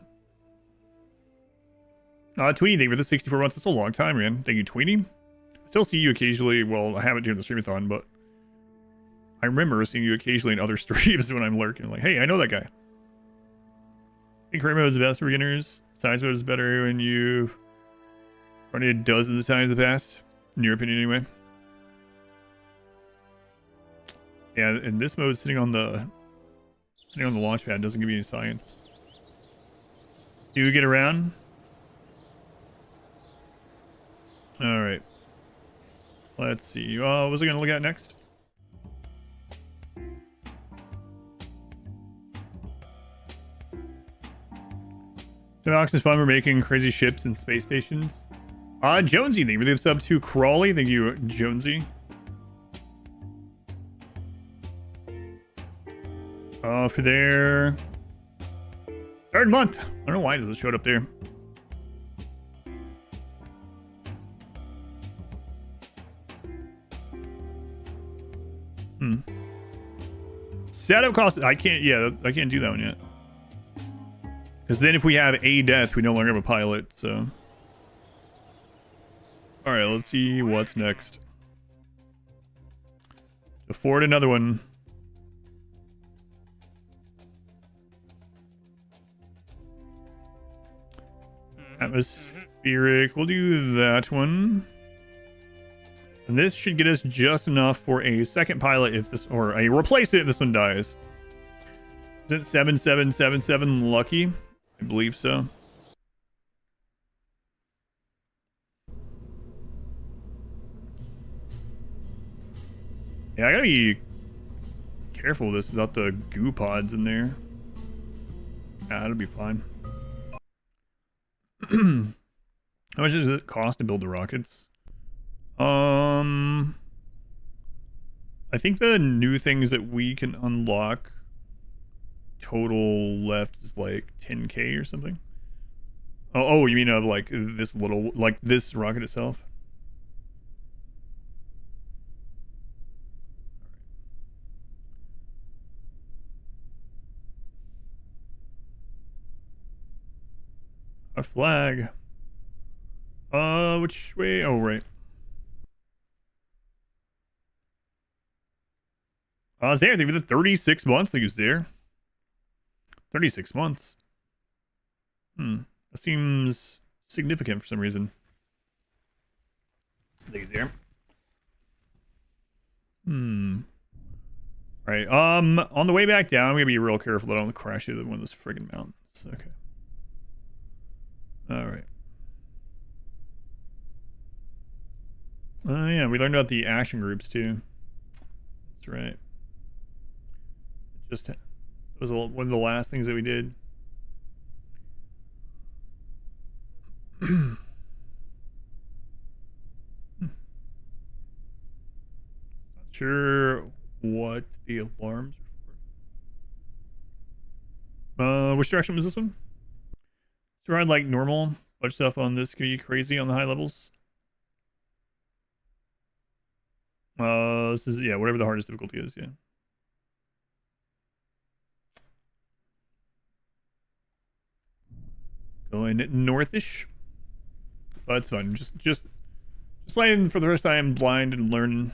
A: thank you for the 64 months. That's a long time, man. Thank you, Tweenie. I still see you occasionally. Well, I haven't during the streamathon, but I remember seeing you occasionally in other streams when I'm lurking. Like, hey, I know that guy. I think career mode is the best for beginners. Science mode is better when you've run it dozens of times in the past, in your opinion, anyway. Yeah, in this mode, sitting on the launch pad doesn't give you any science. Do you get around? All right. Let's see. What was I gonna look at next? Simox is fun. We're making crazy ships and space stations. Jonesy, thank you for the sub to Crawley. Thank you, Jonesy. For their third month. I don't know why this showed up there. Setup cost. I can't. Yeah, I can't do that one yet. Because then if we have a death, we no longer have a pilot, so. Alright, let's see what's next. Afford another one. Atmospheric. We'll do that one. And this should get us just enough for a second pilot if this, or a replacement if this one dies. Is it 7777 lucky? I believe so. Yeah, I gotta be careful with this without the goo pods in there. Yeah, that'll be fine. How much does it cost to build the rockets? I think the new things that we can unlock total left is like 10k or something. Oh, you mean of like this little, like this rocket itself? A flag. Which way? Oh, right. It's there. Thank you for the 36 months. I think it was there. 36 months. That seems significant for some reason. I think it's there. Right. On the way back down, we gotta be real careful that I don't crash into one of those friggin' mountains. Okay. All right. Oh yeah, we learned about the action groups too. That's right. It was one of the last things that we did. Not sure what the alarms are for. Which direction was this one? So ride like normal. Bunch of stuff on this can be crazy on the high levels. This is, yeah, whatever the hardest difficulty is, yeah. Going northish. But it's fun. Just playing for the first time blind and learning.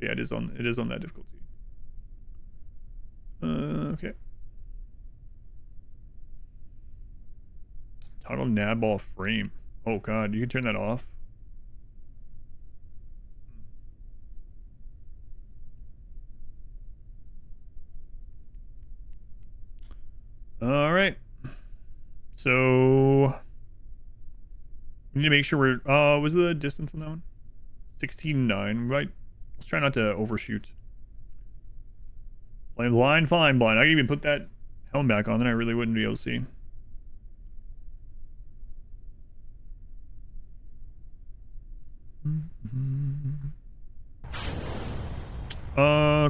A: Yeah, it is on that difficulty. Okay. Toggle navball frame. Oh god, you can turn that off. All right. So we need to make sure we're was the distance on that one? 16.9, right? Let's try not to overshoot. Blind, flying blind. I could even put that helm back on, then I really wouldn't be able to see.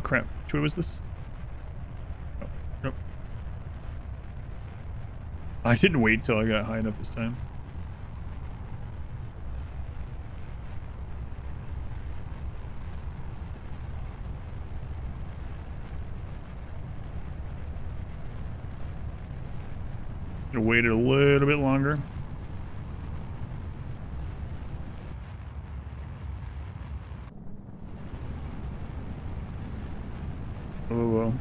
A: Crap. Which way was this? Oh, nope. I didn't wait till I got high enough this time. Should have waited a little bit longer. Oh well.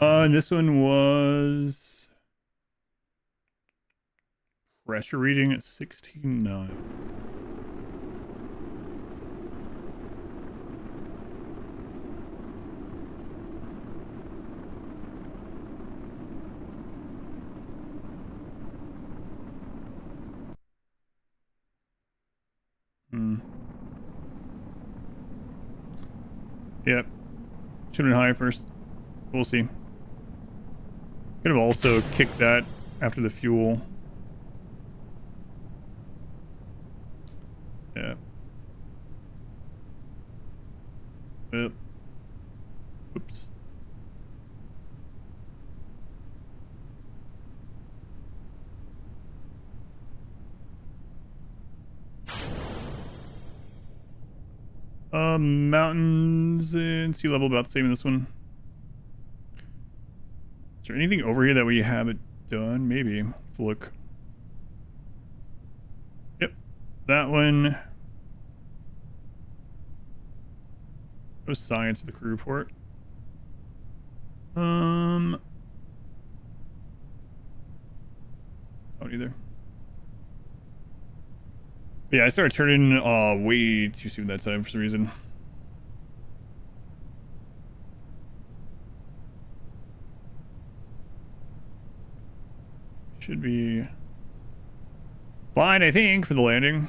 A: And this one was pressure reading at 16.9. Yep. Should have been high first. We'll see. Could have also kicked that after the fuel. Yeah. Yep. Oops. Mountains and sea level about the same in this one. Is there anything over here that we haven't done? Maybe. Let's look. Yep. That one. No science of the crew report. Don't either. Yeah, I started turning way too soon that time for some reason. Should be fine, I think, for the landing.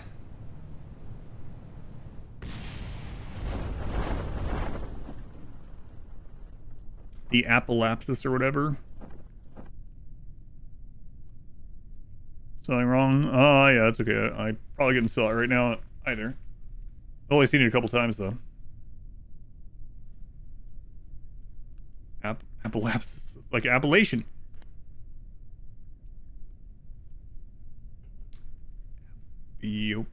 A: The Appalapsis or whatever. Spelling wrong. Oh, yeah, that's okay. I probably couldn't spell it right now either. I've only seen it a couple times, though. Appalachia. Like Appalachian. Yep.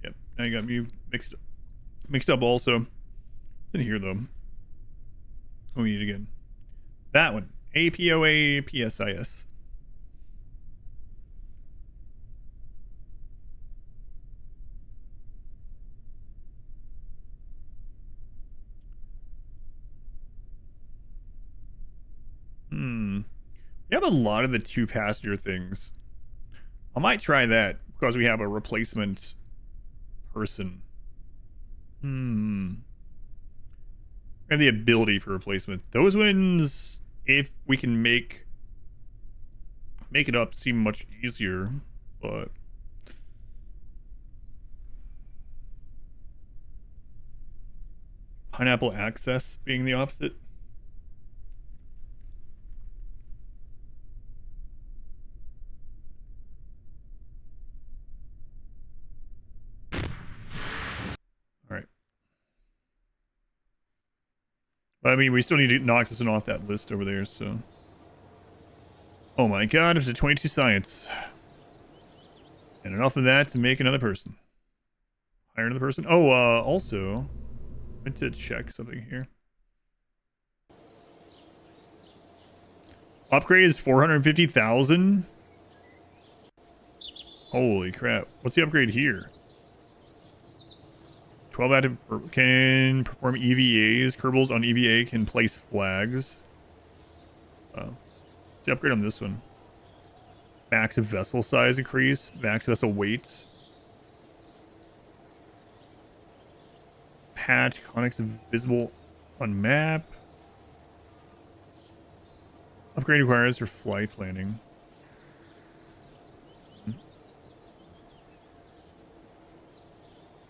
A: Yep. Now you got me mixed up also. It's in here, though. Oh, we need again. That one. APOAPSIS. We have a lot of the two-passenger things. I might try that because we have a replacement person. We have the ability for replacement. Those ones, if we can make it up, seem much easier, but pineapple access being the opposite. All right. But I mean, we still need to knock this one off that list over there, so. Oh my god, it's a 22 science. And enough of that to make another person. Hire another person. Oh, also, I meant to check something here. Upgrade is 450,000. Holy crap. What's the upgrade here? 12 active can perform EVAs. Kerbals on EVA can place flags. What's the upgrade on this one? Max vessel size increase. Max vessel weight. Patch conics visible on map. Upgrade requires for flight planning.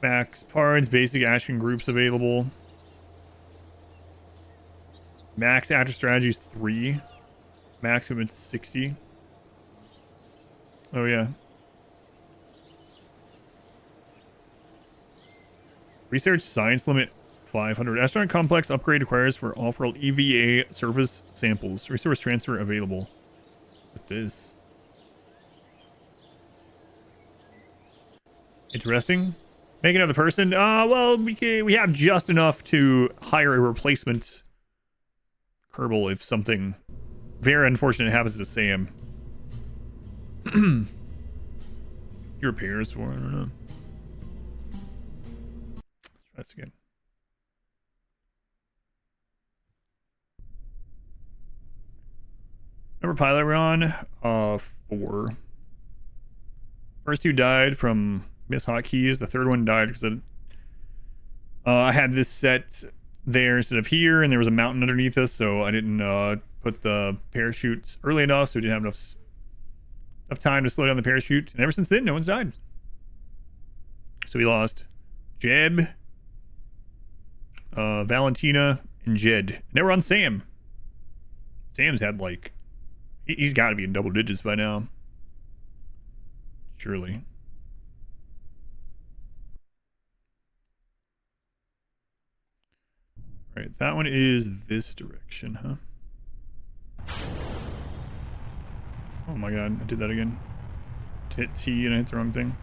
A: Max parts, basic action groups available. Max active strategy is 3. Max movement 60. Oh yeah. Research science limit 500. Astronaut complex upgrade requires for off-world EVA surface samples. Resource transfer available. With this. Interesting. Make another person. Well, we have just enough to hire a replacement Kerbal if something very unfortunate happens to Sam. Your repairs for, I don't know. Let's try this again. Number pilot we're on, 4. First 2 died from mishotkeys. The third one died because I had this set there instead of here, and there was a mountain underneath us, so I didn't put the parachutes early enough, so we didn't have enough time to slow down the parachute. And ever since then, no one's died. So we lost Jeb, Valentina, and Jed. Now we're on Sam. Sam's had like, he's got to be in double digits by now. Surely. All right, that one is this direction, huh? Oh my god, I did that again. Hit T and I hit the wrong thing.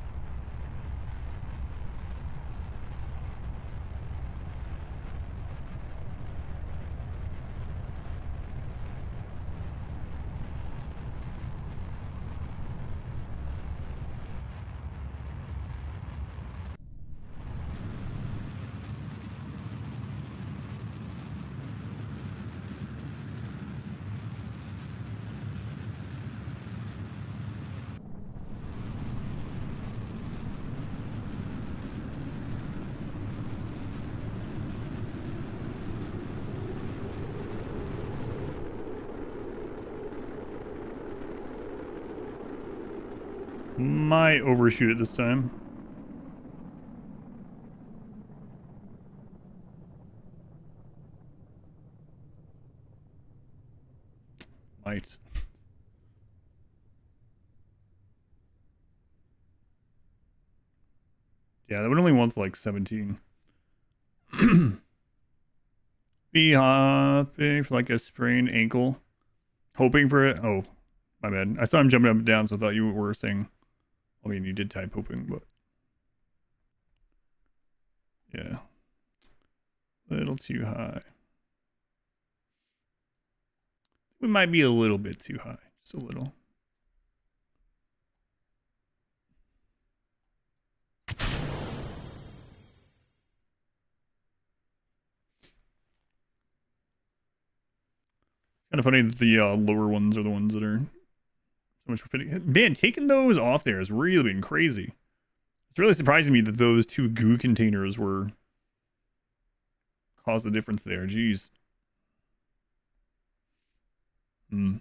A: Might overshoot it this time. Might. Yeah, that one only wants like 17. Be hopping for like a sprained ankle. Hoping for it. Oh, my bad. I saw him jumping up and down, so I thought you were saying. I mean, you did type hoping, but. Yeah. A little too high. We might be a little bit too high. Just a little. Kind of funny that the lower ones are the ones that are so much for fitting. Man, taking those off there has really been crazy. It's really surprising me that those two goo containers were caused the difference there. Jeez. Hmm.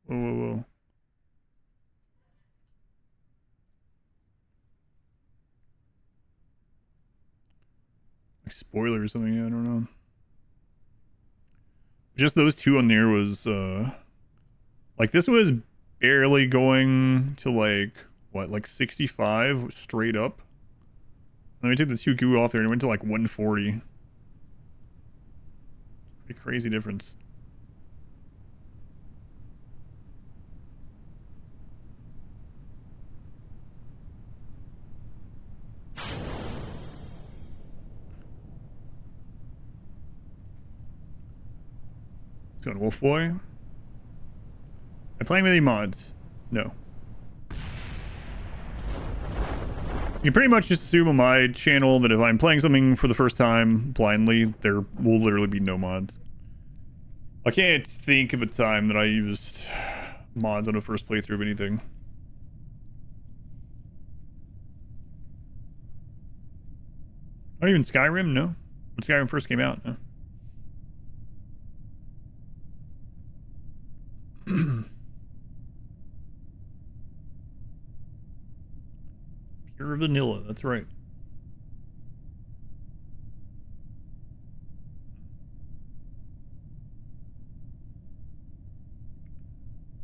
A: Whoa, whoa, whoa. Like spoiler or something, I don't know. Just those two on there was like this was barely going to like what, like 65 straight up. And then we took the two goo off there and it went to like 140. Pretty crazy difference. It's going Wolf Boy. Am I playing with any mods? No. You can pretty much just assume on my channel that if I'm playing something for the first time blindly, there will literally be no mods. I can't think of a time that I used mods on a first playthrough of anything. Not even Skyrim, no. When Skyrim first came out, no. Pure vanilla, that's right.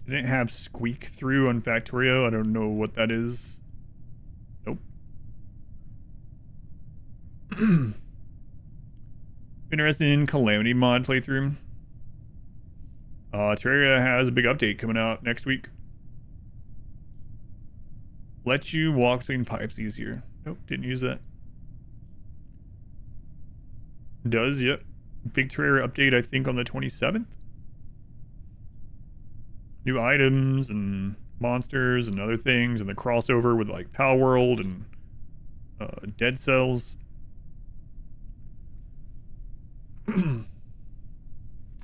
A: Didn't have squeak through on Factorio. I don't know what that is. Nope. Interested in Calamity mod playthrough? Terraria has a big update coming out next week. Let you walk between pipes easier. Nope, didn't use that. Does, yep. Big Terraria update, I think, on the 27th. New items and monsters and other things, and the crossover with like Power World and Dead Cells.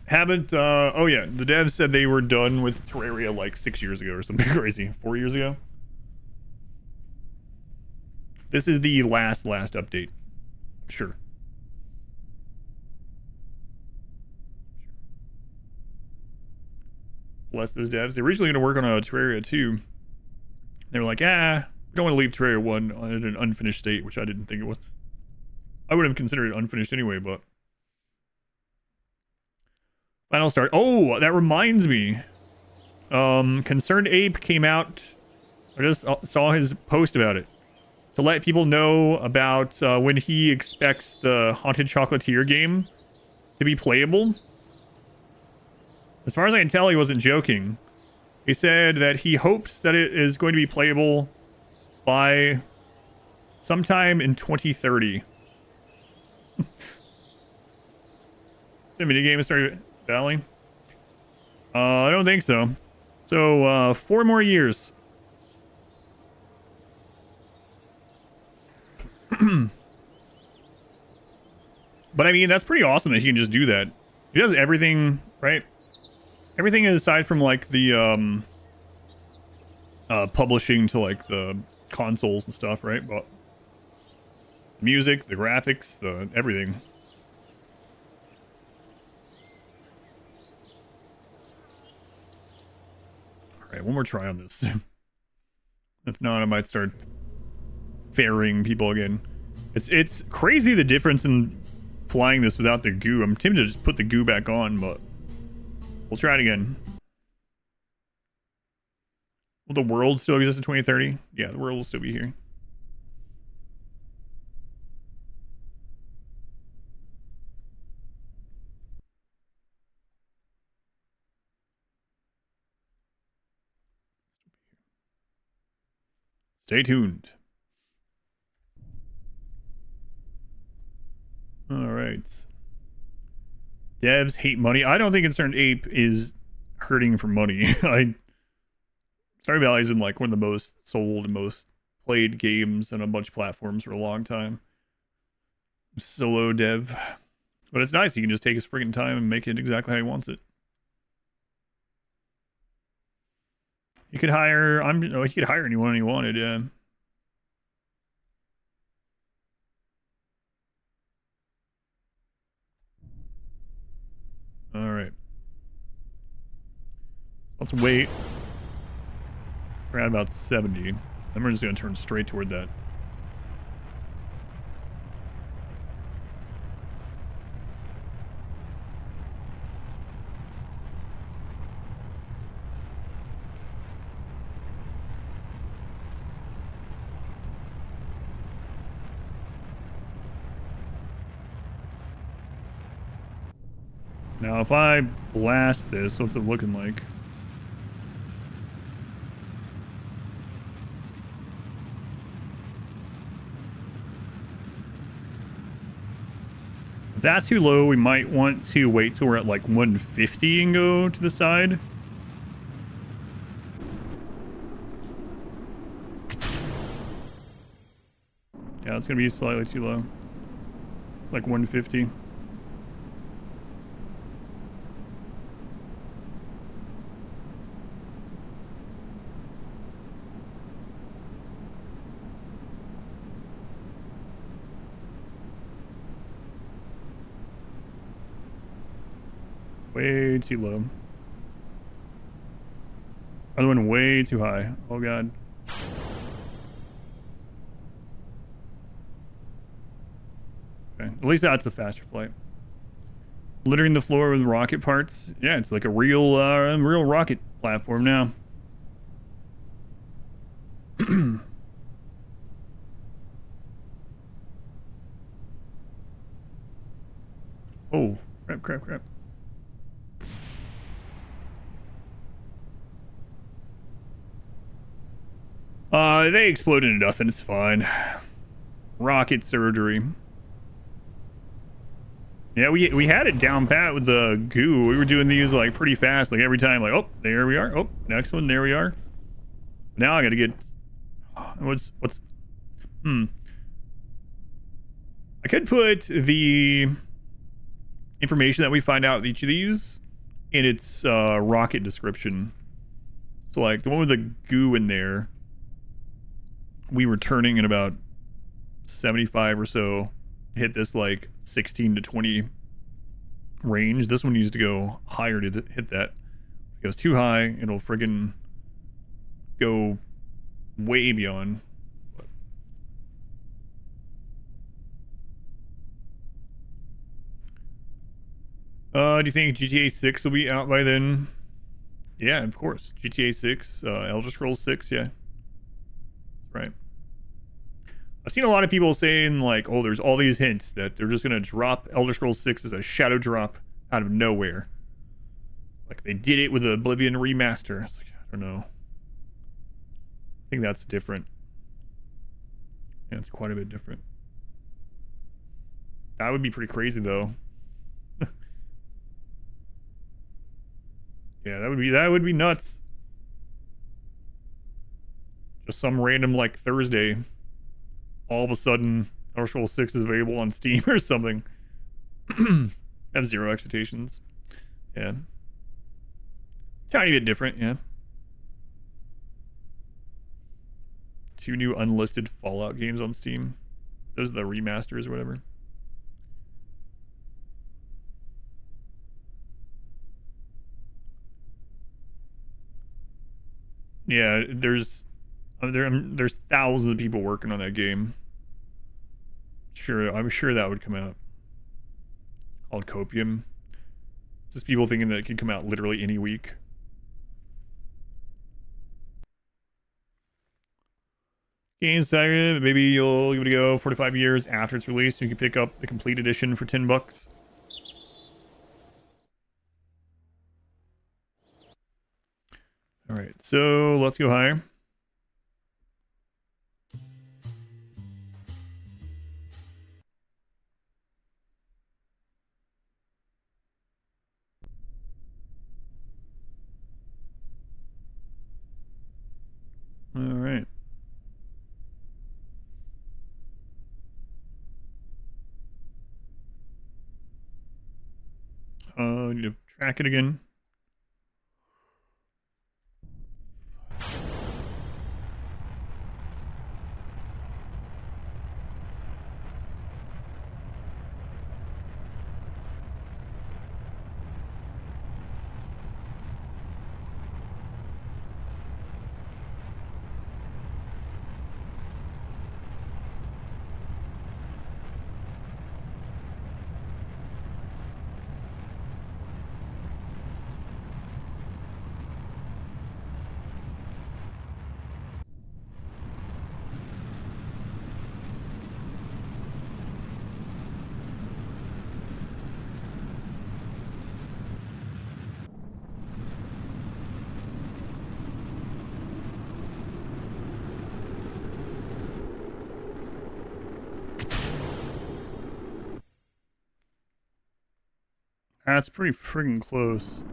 A: Haven't, oh yeah, the devs said they were done with Terraria like 6 years ago or something crazy. 4 years ago. This is the last update. Sure. Bless those devs. They were originally going to work on a Terraria 2. They were like, we don't want to leave Terraria 1 in an unfinished state, which I didn't think it was. I would have considered it unfinished anyway, but... Final start. Oh, that reminds me. Concerned Ape came out. I just saw his post about it. To let people know about when he expects the Haunted Chocolatier game to be playable. As far as I can tell, he wasn't joking. He said that he hopes that it is going to be playable by sometime in 2030. The minigame started battling. I don't think so. So 4 more years. But I mean, that's pretty awesome that he can just do that. He does everything, right? Everything aside from like the publishing to like the consoles and stuff, right? But the music, the graphics, the everything. one more try on this. If not, I might start ferrying people again. It's crazy the difference in flying this without the goo. I'm tempted to just put the goo back on, but we'll try it again. Will the world still exist in 2030? Yeah, the world will still be here. Stay tuned. All right. Devs hate money. I don't think Concerned Ape is hurting for money. Stardew Valley's been like one of the most sold and most played games on a bunch of platforms for a long time. Solo dev. But it's nice. You can just take his friggin' time and make it exactly how he wants it. You could hire... he could hire anyone he wanted, yeah. Alright. Let's wait. We're at about 70. Then we're just going to turn straight toward that. Now, if I blast this, what's it looking like? If that's too low, we might want to wait till we're at like 150 and go to the side. Yeah, it's going to be slightly too low. It's like 150. Way too low. Other one way too high. Oh god. Okay, at least that's a faster flight. Littering the floor with rocket parts. Yeah, it's like a real rocket platform now. Oh, crap. They exploded into nothing. It's fine. Rocket surgery. Yeah, we had it down pat with the goo. We were doing these like pretty fast, like every time, like, oh, there we are. Oh, next one, there we are. Now I gotta get what's I could put the information that we find out with each of these in its rocket description. So like the one with the goo in there, we were turning in about 75 or so, hit this like 16 to 20 range. This one needs to go higher to hit that. If it goes too high, it'll friggin' go way beyond. Do you think GTA 6 will be out by then? Yeah, of course. GTA 6, Elder Scrolls 6, yeah. That's right. I've seen a lot of people saying, like, oh, there's all these hints that they're just going to drop Elder Scrolls 6 as a shadow drop out of nowhere. Like, they did it with the Oblivion remaster. It's like, I don't know. I think that's different. Yeah, it's quite a bit different. That would be pretty crazy, though. Yeah, that would be nuts. Just some random, like, Thursday, all of a sudden, Elder Scrolls 6 is available on Steam or something. I have zero expectations. Yeah. Tiny bit different, yeah. 2 new unlisted Fallout games on Steam. Those are the remasters or whatever. Yeah, there's thousands of people working on that game. Sure, I'm sure that would come out. Called Copium. It's just people thinking that it could come out literally any week. Game Saga, maybe you'll give it a go 45 years after its release. You can pick up the complete edition for $10. All right, so let's go higher. All right. I need to track it again. That's pretty friggin' close.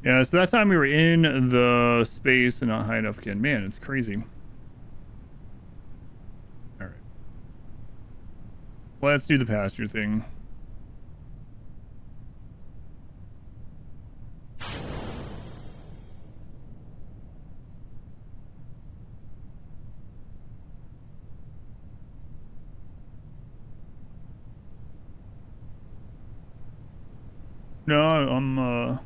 A: Yeah, so that time we were in the space and not high enough again. Man, it's crazy. All right. Let's do the pasture thing. No,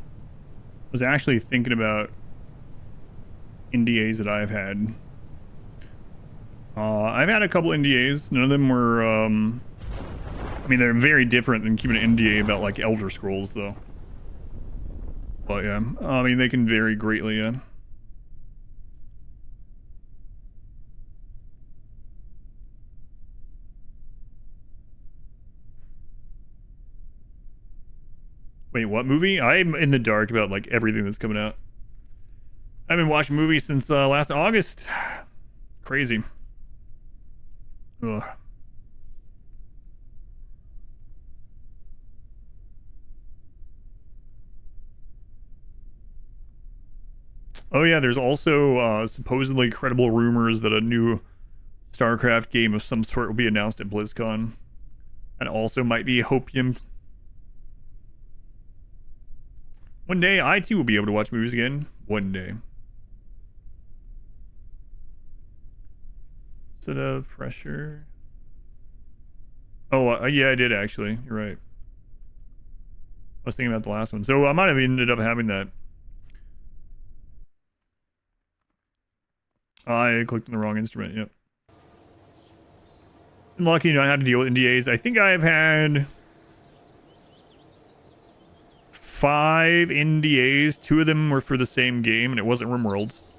A: was actually thinking about NDAs that I've had. I've had a couple NDAs. None of them were, I mean, they're very different than keeping an NDA about, like, Elder Scrolls, though. But, yeah, I mean, they can vary greatly, yeah. Wait, what movie? I'm in the dark about, like, everything that's coming out. I've been watching movies since last August. Crazy. Ugh. Oh yeah, there's also supposedly credible rumors that a new StarCraft game of some sort will be announced at BlizzCon. And also might be Hopium. One day, I too will be able to watch movies again. One day. Set of pressure. Oh, yeah, I did actually. You're right. I was thinking about the last one. So I might have ended up having that. I clicked on the wrong instrument, yep. I'm lucky not have to deal with NDAs. I think I've had 5 NDAs. 2 of them were for the same game, and it wasn't RimWorlds.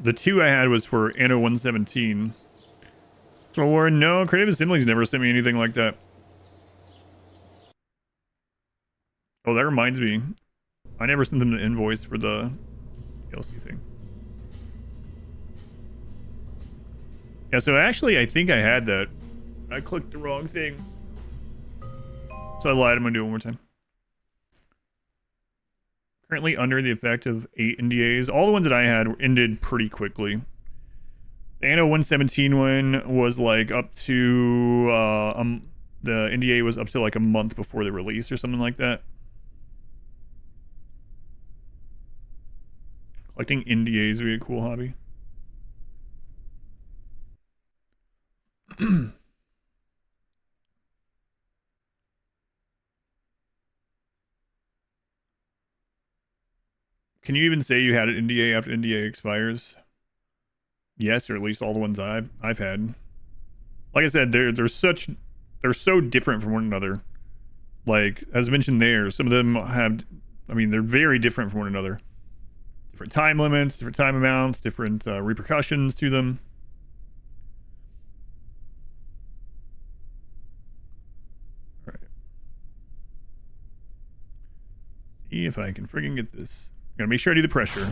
A: The 2 I had was for Anno 117. So, no, Creative Assembly's never sent me anything like that. Oh, that reminds me. I never sent them the invoice for the DLC thing. Yeah, so actually, I think I had that. I clicked the wrong thing. So I lied. I'm going to do it one more time. Currently under the effect of 8 NDAs. All the ones that I had ended pretty quickly. The Anno 117 one was like up to... the NDA was up to like a month before the release or something like that. Collecting NDAs would be a cool hobby. Can you even say you had an NDA after NDA expires? Yes, or at least all the ones I've had. Like I said, they're so different from one another. Like as mentioned there, some of them have, I mean, they're very different from one another. Different time limits, different time amounts, different repercussions to them. All right. See if I can friggin' get this. Gotta make sure I do the pressure.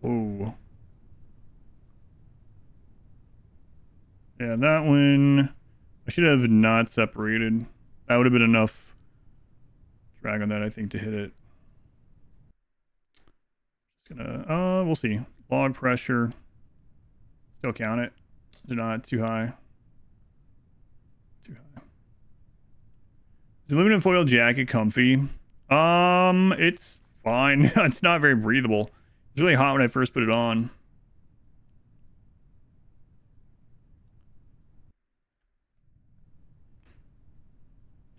A: Oh. Yeah, that one I should have not separated. That would have been enough drag on that, I think, to hit it. Just gonna we'll see. Log pressure. Still count it. Do not too high. Too high. Is the aluminum foil jacket comfy? It's fine. It's not very breathable. It was really hot when I first put it on.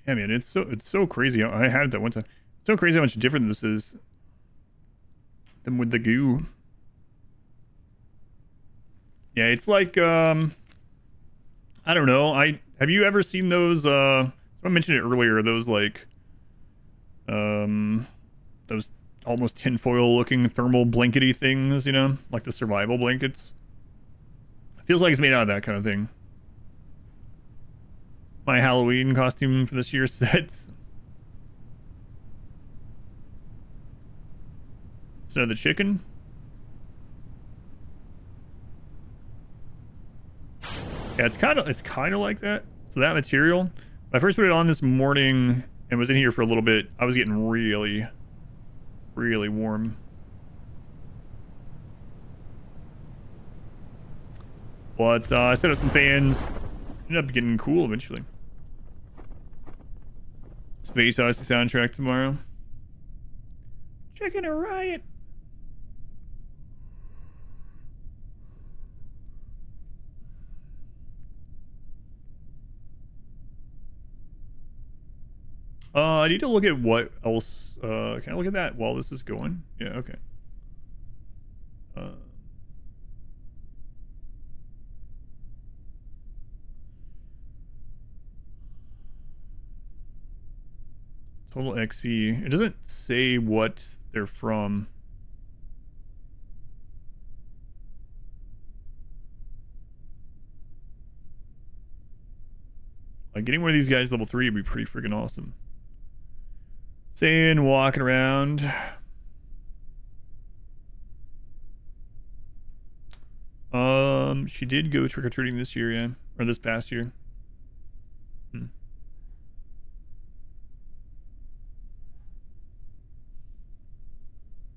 A: Yeah, man, it's so crazy. I had it that one time. It's so crazy how much different this is than with the goo. Yeah, it's like I don't know. Have you ever seen those I mentioned it earlier, those like those almost tinfoil looking thermal blankety things, you know? Like the survival blankets. It feels like it's made out of that kind of thing. My Halloween costume for this year's set. Instead of the chicken. Yeah, it's kind of like that. So that material. When I first put it on this morning and was in here for a little bit, I was getting really, really warm. But I set up some fans. Ended up getting cool eventually. Space Odyssey soundtrack tomorrow. Chicken a riot. I need to look at what else. Can I look at that while this is going? Yeah, okay. Total XP. It doesn't say what they're from. Like getting one of these guys level 3 would be pretty freaking awesome. saying walking around. She did go trick-or-treating this year, yeah. Or this past year.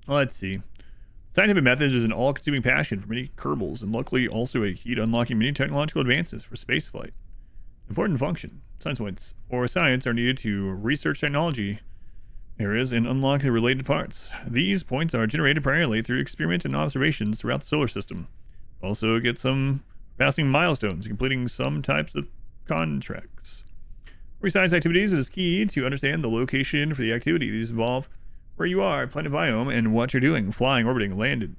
A: Let's see. Scientific methods is an all-consuming passion for many Kerbals, and luckily also a key to unlocking many technological advances for spaceflight. Important function. Science points or science are needed to research technology areas and unlock the related parts. These points are generated primarily through experiment and observations throughout the solar system. Also get some passing milestones, completing some types of contracts. For science activities, it is key to understand the location for the activity. These involve where you are, planet biome, and what you're doing, flying, orbiting, landed,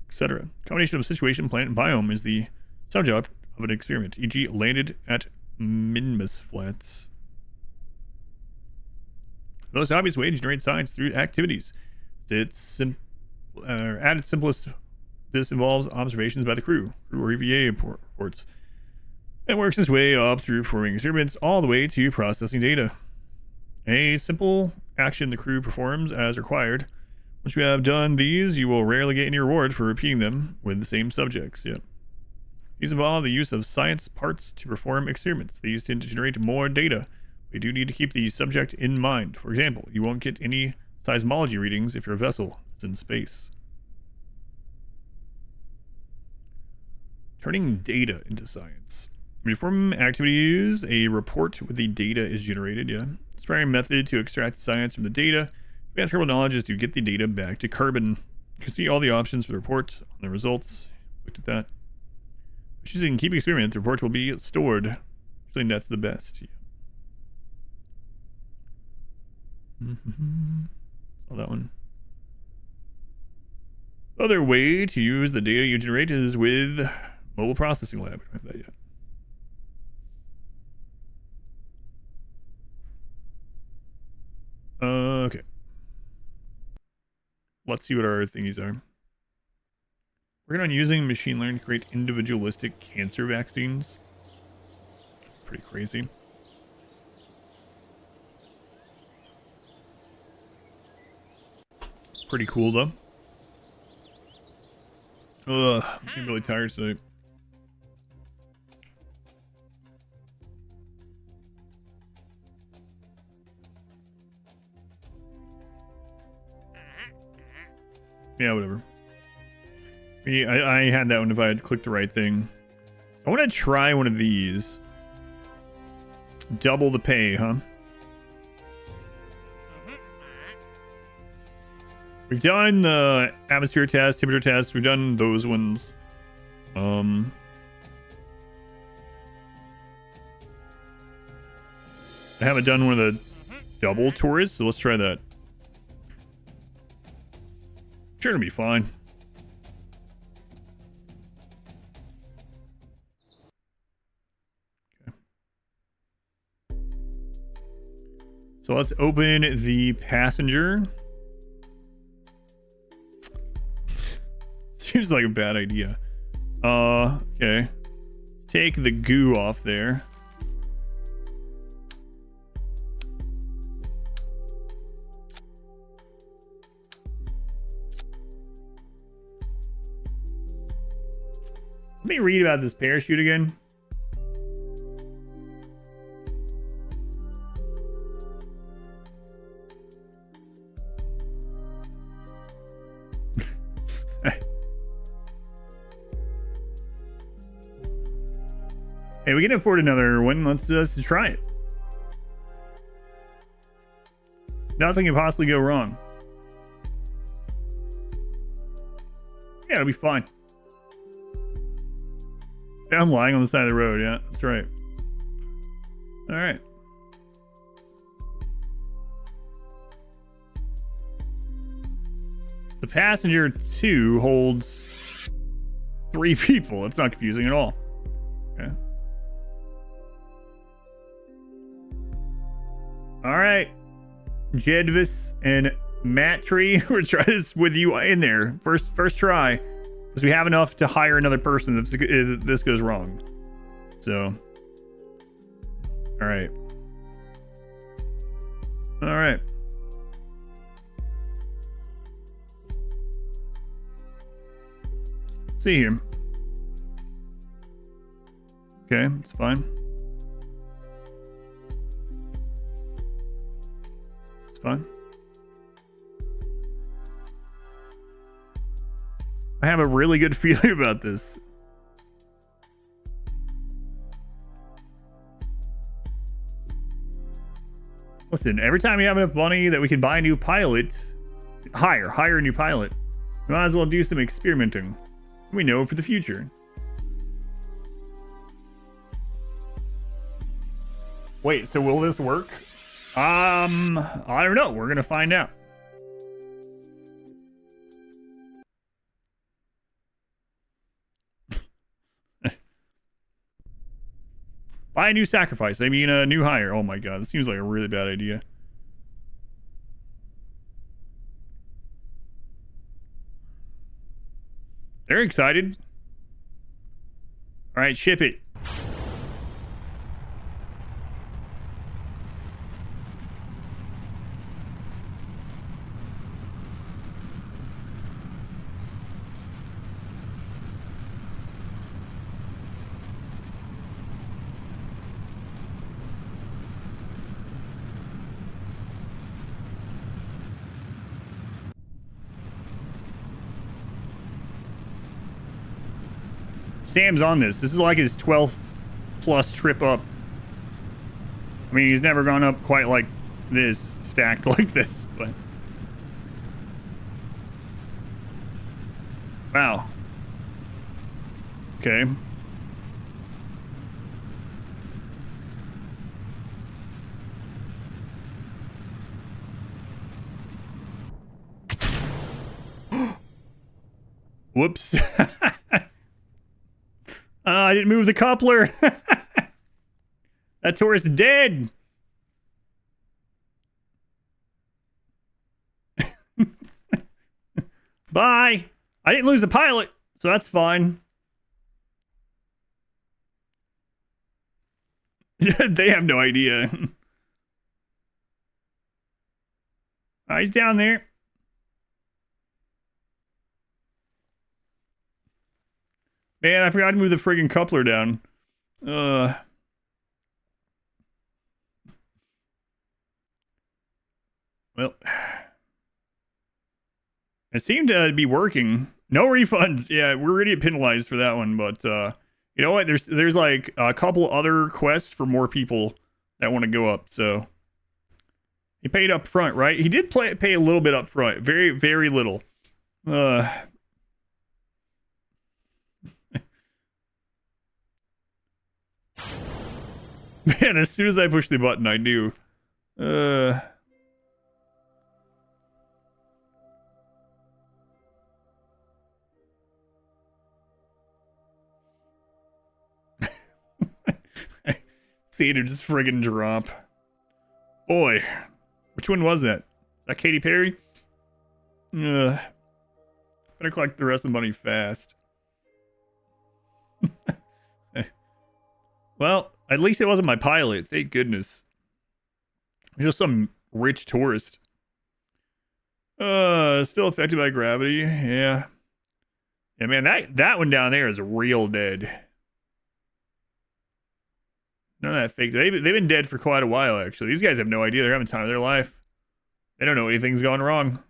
A: etc. Combination of situation, planet, and biome is the subject of an experiment, e.g. landed at Minmus Flats. The most obvious way to generate science through activities. At its simplest, this involves observations by the crew or EVA reports. It works its way up through performing experiments all the way to processing data. A simple action the crew performs as required. Once you have done these, you will rarely get any reward for repeating them with the same subjects. Yep. These involve the use of science parts to perform experiments. These tend to generate more data. We do need to keep the subject in mind. For example, you won't get any seismology readings if your vessel is in space. Turning data into science. When you perform activities, a report with the data is generated, yeah. It's a primary method to extract the science from the data. Advanced Kerbal knowledge is to get the data back to Kerbin. You can see all the options for the report on the results. Looked at that. Choosing keep experiment, the report will be stored. Actually, that's the best. Yeah. Saw that one. Other way to use the data you generate is with mobile processing lab. I don't have that yet. Okay. Let's see what our thingies are. Working on using machine learning to create individualistic cancer vaccines. Pretty crazy. Pretty cool though. Ugh, I'm really tired today. Yeah, whatever. I had that one if I had clicked the right thing. I want to try one of these. Double the pay, huh? We've done the atmosphere test, temperature test. We've done those ones. I haven't done one of the double tours, so let's try that. Sure, it'll be fine. Okay. So let's open the passenger. Seems like a bad idea. Okay. Take the goo off there. Let me read about this parachute again. Hey, we can afford another one. Let's try it. Nothing can possibly go wrong. Yeah, it'll be fine. Yeah, I'm lying on the side of the road. Yeah, that's right. All right. The passenger 2 holds 3 people. That's not confusing at all. Okay. All right, Jedvis and Matry, we're trying this with you in there. First try, because we have enough to hire another person if this goes wrong. So, all right. Let's see here. Okay, it's fine. It's fine. I have a really good feeling about this. Listen, every time you have enough money that we can buy a new pilot, hire a new pilot, we might as well do some experimenting. We know for the future. Wait, so will this work? I don't know. We're gonna find out. Buy a new sacrifice. I mean, a new hire. Oh my god, this seems like a really bad idea. They're excited. All right, ship it. Sam's on this. This is like his 12th plus trip up. I mean, he's never gone up quite like this, stacked like this, but... Wow. Okay. Whoops. I didn't move the coupler. That tourist dead. Bye. I didn't lose the pilot, so that's fine. They have no idea. He's down there. Man, I forgot to move the friggin' coupler down. Well, it seemed to be working. No refunds. Yeah, we're already penalized for that one, but you know what? There's like a couple other quests for more people that want to go up. So he paid up front, right? He did pay a little bit up front. Very, very little. Man, as soon as I push the button, I knew. See it just friggin' drop. Boy, which one was that? Is that Katy Perry? Better collect the rest of the money fast. Well, at least it wasn't my pilot. Thank goodness. Just some rich tourist. Still affected by gravity. Yeah. Yeah, man, that one down there is real dead. None of that fake. They've been dead for quite a while, actually. These guys have no idea. They're having the time of their life. They don't know anything's gone wrong.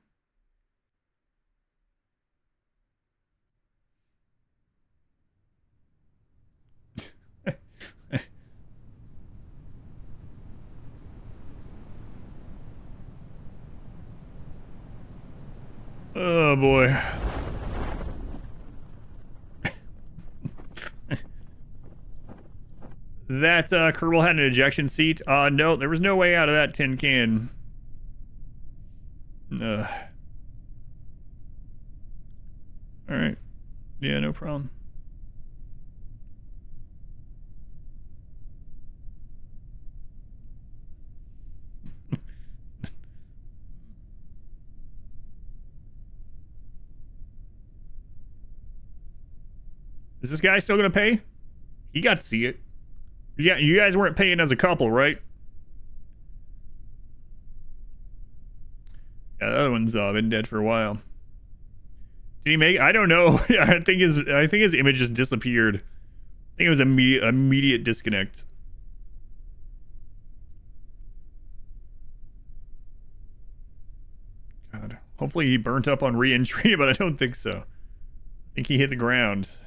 A: Oh boy. That Kerbal had an ejection seat. No, there was no way out of that tin can. Alright. Yeah, no problem. Is this guy still gonna pay? He got to see it. Yeah, you guys weren't paying as a couple, right? Yeah, the other one's been dead for a while. Did he make? I don't know. I think his image just disappeared. I think it was immediate disconnect. God. Hopefully he burnt up on re-entry, but I don't think so. I think he hit the ground.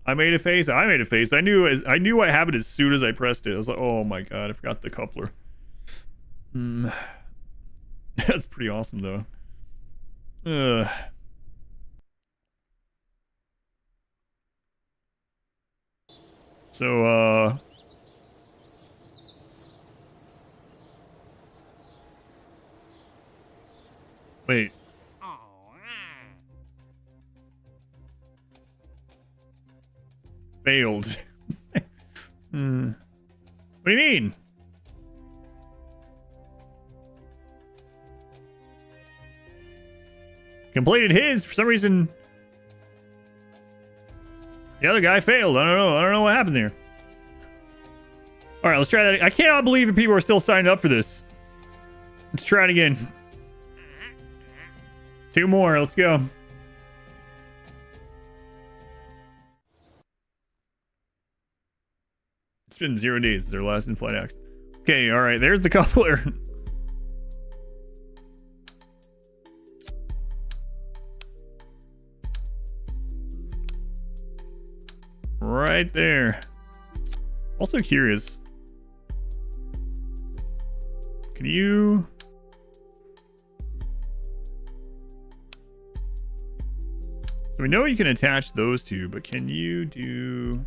A: I made a face. I made a face. I knew what happened as soon as I pressed it. I was like, oh my god, I forgot the coupler. That's pretty awesome though. So wait. Failed. What do you mean? Completed his for some reason. The other guy failed. I don't know what happened there. All right, let's try that. I cannot believe that people are still signed up for this. Let's try it again. 2 more. Let's go. It's been 0 days since their last in-flight accident. Okay, all right. There's the coupler. Right there. Also curious. Can you... So we know you can attach those two, but can you do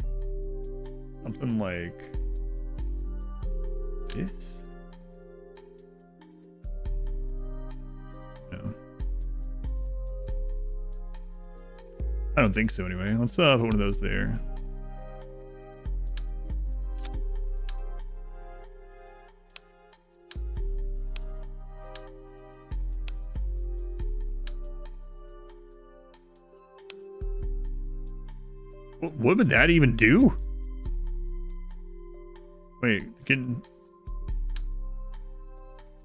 A: something like this? No. I don't think so anyway. Let's put one of those there. What would that even do? Wait, can...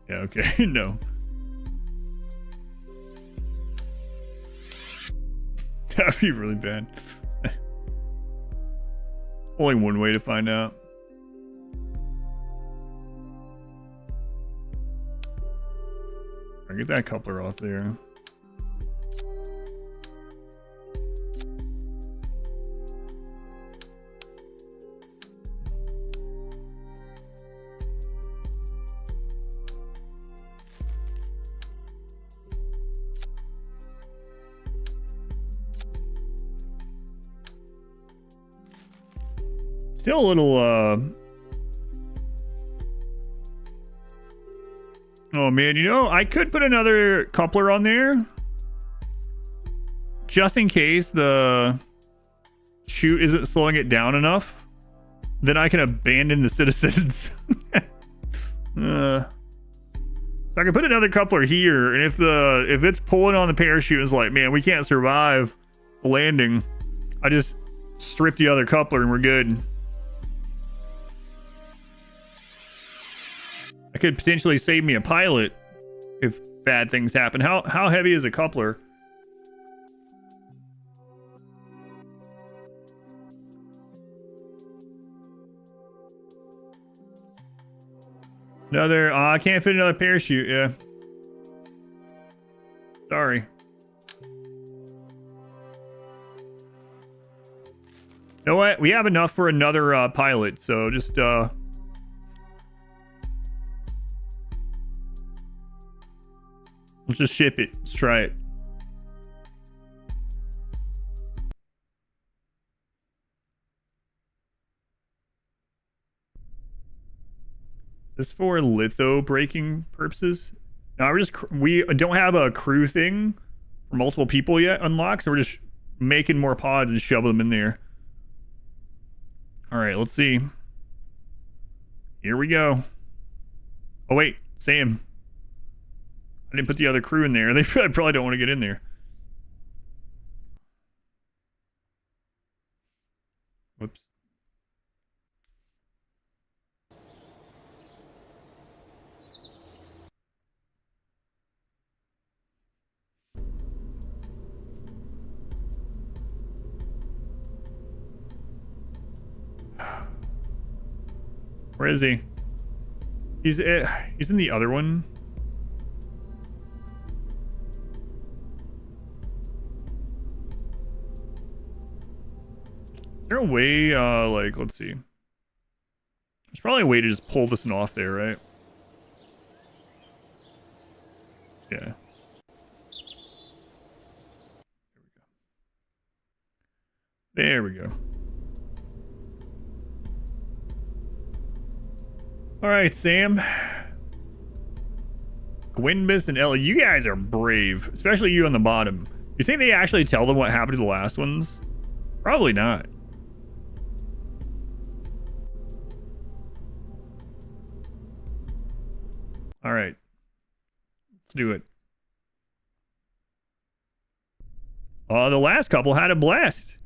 A: Yeah, okay, no. That would be really bad. Only one way to find out. I'll get that coupler off there. Still a little, oh man, you know, I could put another coupler on there. Just in case the chute isn't slowing it down enough. Then I can abandon the citizens. So I can put another coupler here, and if it's pulling on the parachute and it's like, man, we can't survive the landing, I just strip the other coupler and we're good. I could potentially save me a pilot if bad things happen. How heavy is a coupler? Another, I can't fit another parachute, yeah. Sorry. You know what? We have enough for another pilot, so just let's just ship it. Let's try it. Is this for litho breaking purposes? No, we don't have a crew thing for multiple people yet unlocked, so we're just making more pods and shove them in there. All right, let's see. Here we go. Oh wait, Sam. I didn't put the other crew in there. They probably don't want to get in there. Whoops. Where is he? He's in the other one. Is there a way, like, let's see. There's probably a way to just pull this one off there, right? Yeah. There we go. All right, Sam. Gwynbus and Ellie, you guys are brave, especially you on the bottom. You think they actually tell them what happened to the last ones? Probably not. All right. Let's do it. The last couple had a blast.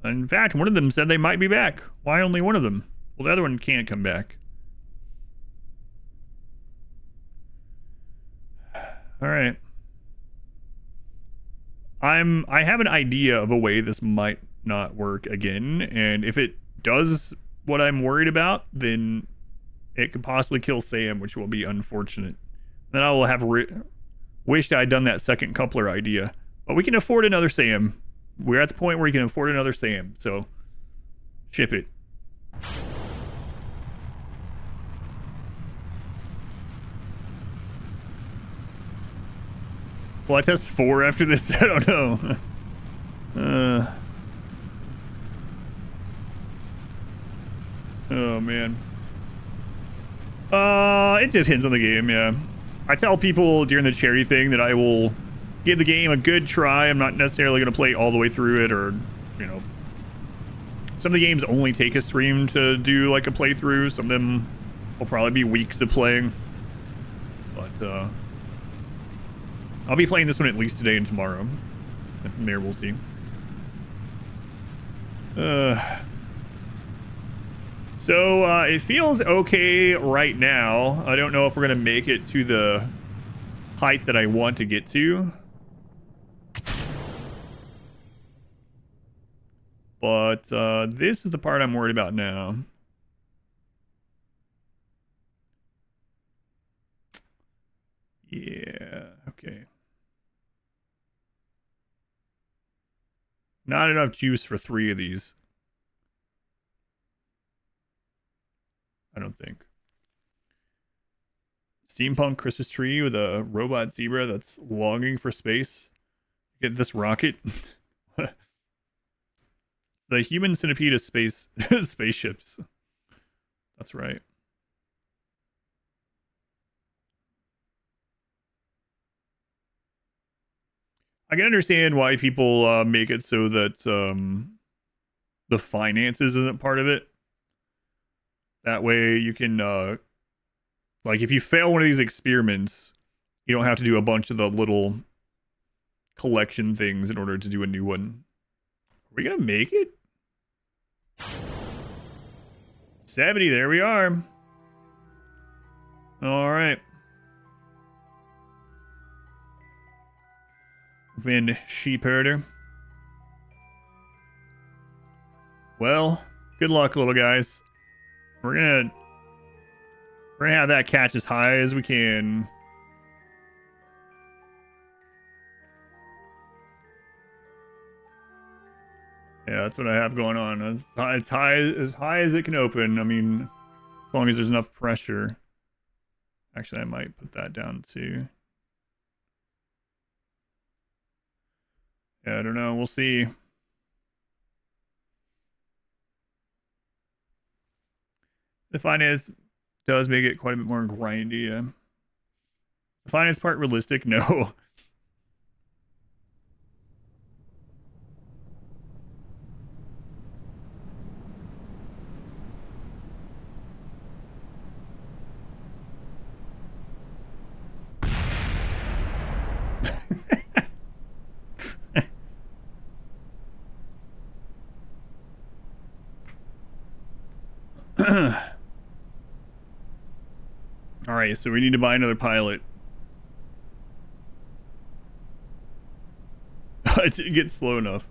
A: In fact, one of them said they might be back. Why only one of them? Well, the other one can't come back. All right. I have an idea of a way this might not work again, and if it does what I'm worried about, then it could possibly kill Sam, which will be unfortunate. Then I will have wished I'd done that second coupler idea. But we can afford another Sam. We're at the point where you can afford another Sam, so ship it. Will I test 4 after this? I don't know. Oh man. It depends on the game, yeah. I tell people during the charity thing that I will give the game a good try. I'm not necessarily going to play all the way through it, or, you know, some of the games only take a stream to do like a playthrough. Some of them will probably be weeks of playing. But, I'll be playing this one at least today and tomorrow. And from there, we'll see. So, it feels okay right now. I don't know if we're going to make it to the height that I want to get to. But, this is the part I'm worried about now. Yeah, okay. Not enough juice for 3 of these. I don't think. Steampunk Christmas tree with a robot zebra that's longing for space. Get this rocket. The human centipede of space spaceships. That's right. I can understand why people make it so that the finances isn't part of it. That way you can, like, if you fail one of these experiments, you don't have to do a bunch of the little collection things in order to do a new one. Are we gonna make it? 70, there we are. All right. Been sheep herder. Well, good luck, little guys. We're gonna have that catch as high as we can. Yeah, that's what I have going on. As high as it can open. I mean, as long as there's enough pressure. Actually, I might put that down too. Yeah, I don't know. We'll see. The finance does make it quite a bit more grindy. Yeah. The finance part realistic? No. All right, so we need to buy another pilot. It didn't get slow enough.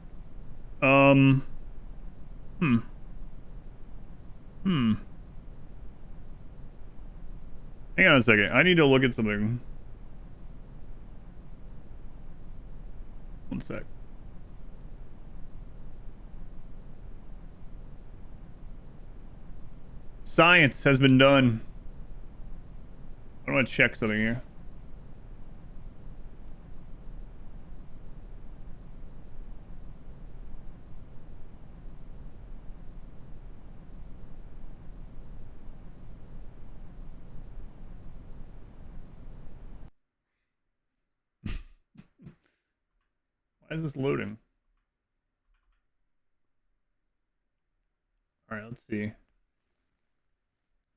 A: Hang on a second. I need to look at something. One sec. Science has been done. I want to check something here. Why is this loading? All right, let's see.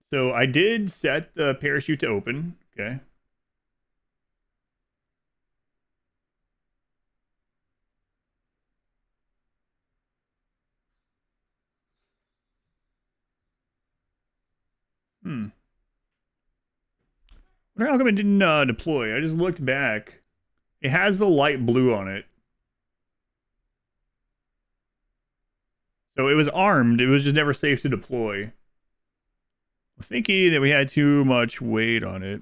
A: So I did set the parachute to open. Okay. Wonder how come it didn't deploy. I just looked back. It has the light blue on it. So it was armed. It was just never safe to deploy. I'm thinking that we had too much weight on it.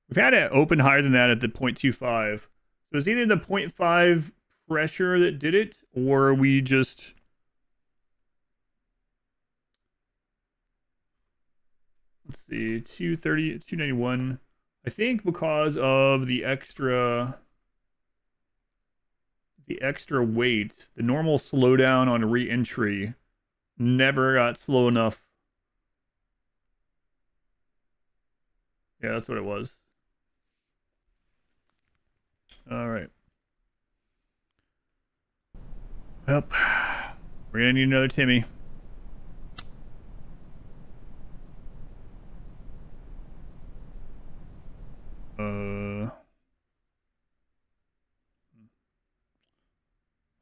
A: We've had it open higher than that at the 0.25. So it's either the 0.5 pressure that did it, or we just... Let's see, 230, 291. I think because of the extra weight, the normal slowdown on re-entry never got slow enough. Yeah, that's what it was. All right. Yep. We're gonna need another Timmy.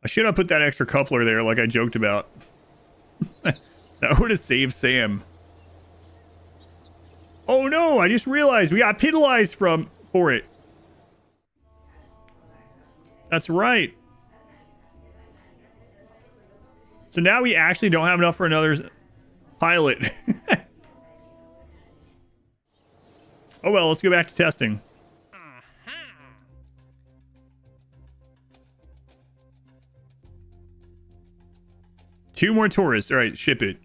A: I should have put that extra coupler there like I joked about. That would have saved Sam. Oh no, I just realized we got penalized for it. That's right. So now we actually don't have enough for another pilot. Oh well, let's go back to testing. Two more tourists. All right, ship it.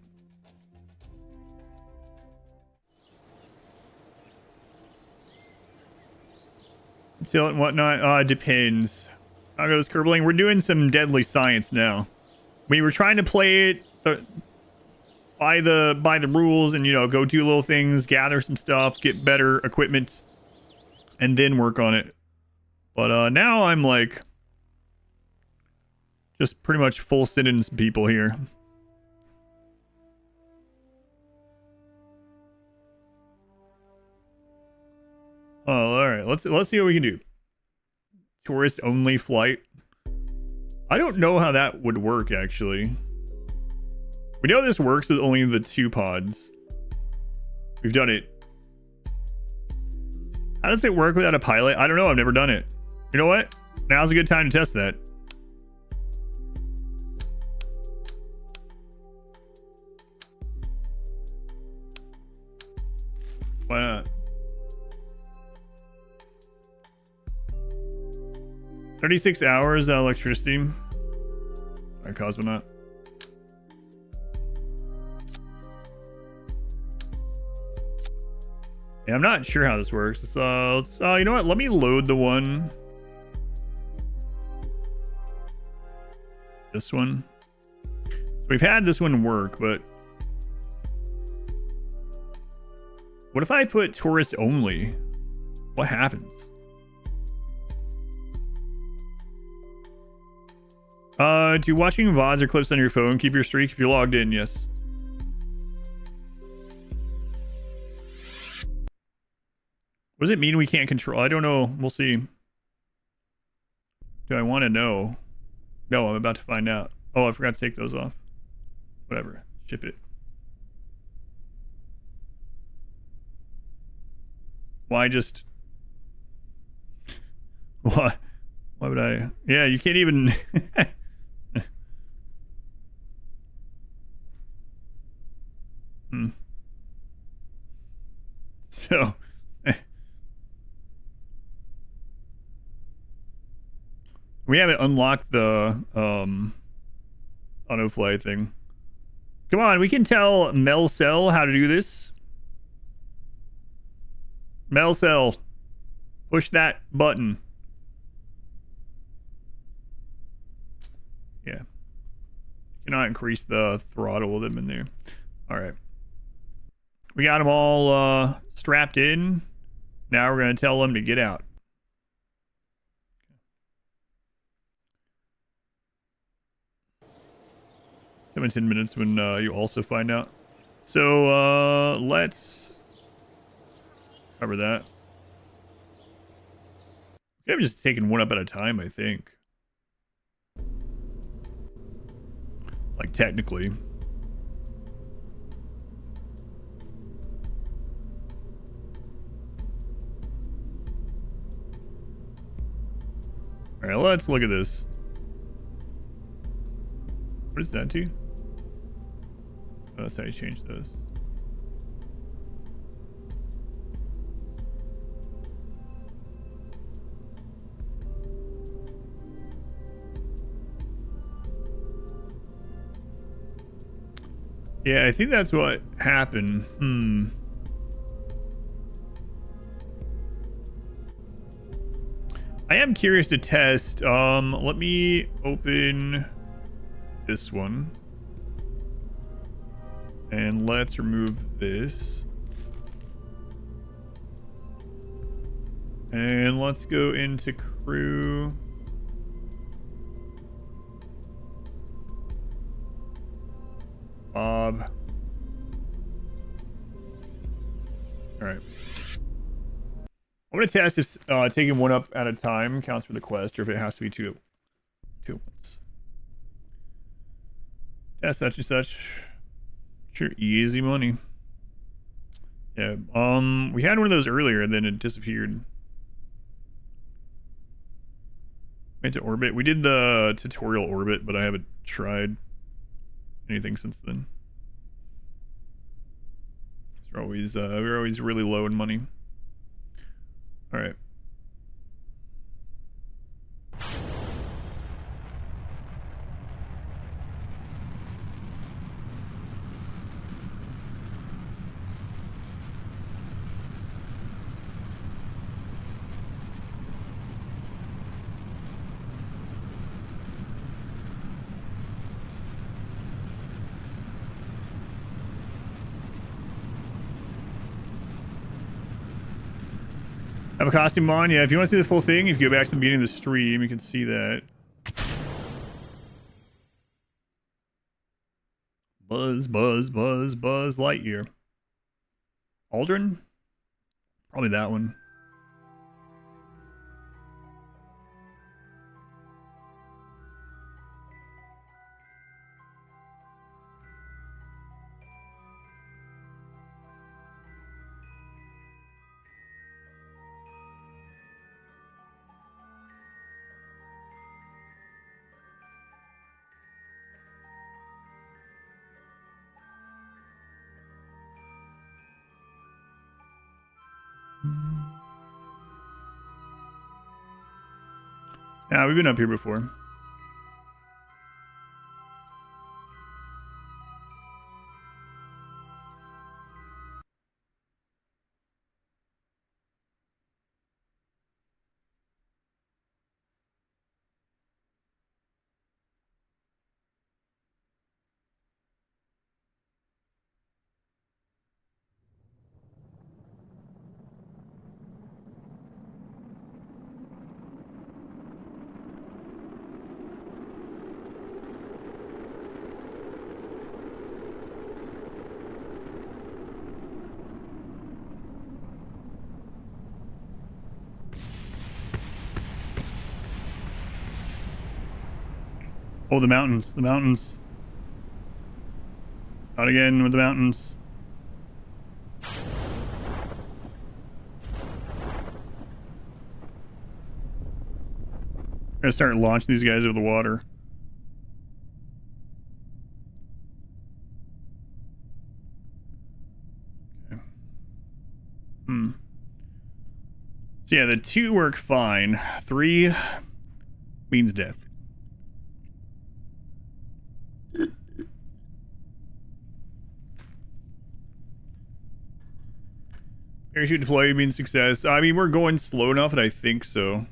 A: Till and whatnot. Depends. How goes Kerbaling? We're doing some deadly science now. We were trying to play it by the rules and, you know, go do little things, gather some stuff, get better equipment, and then work on it. But now I'm like just pretty much full sentence people here. Oh, all right. Let's see what we can do. Tourist only flight. I don't know how that would work actually. We know this works with only the 2 pods. We've done it. How does it work without a pilot? I don't know. I've never done it. You know what? Now's a good time to test that. Why not? 36 hours electricity. Alright, Cosmonaut. Yeah, I'm not sure how this works. So let's you know what? Let me load the one. This one. So we've had this one work, but what if I put tourist only? What happens? Do watching VODs or clips on your phone keep your streak if you're logged in? Yes. What does it mean we can't control? I don't know. We'll see. Do I want to know? No, I'm about to find out. Oh, I forgot to take those off. Whatever. Ship it. Why just... What? Why would I? Yeah, you can't even. So, we haven't unlocked the autofly thing. Come on, we can tell Melcel how to do this. Melcel, push that button. Yeah. Cannot increase the throttle of them in there. All right. We got them all strapped in. Now we're going to tell them to get out. 10 minutes when you also find out. So let's cover that. I'm just taking one up at a time, I think. Like technically. All right, let's look at this. What does that do? Oh, that's how you change those. Yeah, I think that's what happened. I am curious to test. Let me open this one. And let's remove this. And let's go into crew. Bob. All right. I'm going to test if taking one up at a time counts for the quest or if it has to be two at once. Test such and such. Sure, easy money. Yeah, we had one of those earlier and then it disappeared. Went to orbit. We did the tutorial orbit, but I haven't tried anything since then. We're always really low in money. All right. Have a costume on? Yeah, if you want to see the full thing, if you go back to the beginning of the stream, you can see that. Buzz Lightyear. Aldrin? Probably that one. Nah, we've been up here before. Oh, the mountains. The mountains. Out again with the mountains. gonna start launching these guys over the water. Okay. So yeah, the 2 work fine. 3 means death. Parachute deploy means success. I mean, we're going slow enough, and I think so.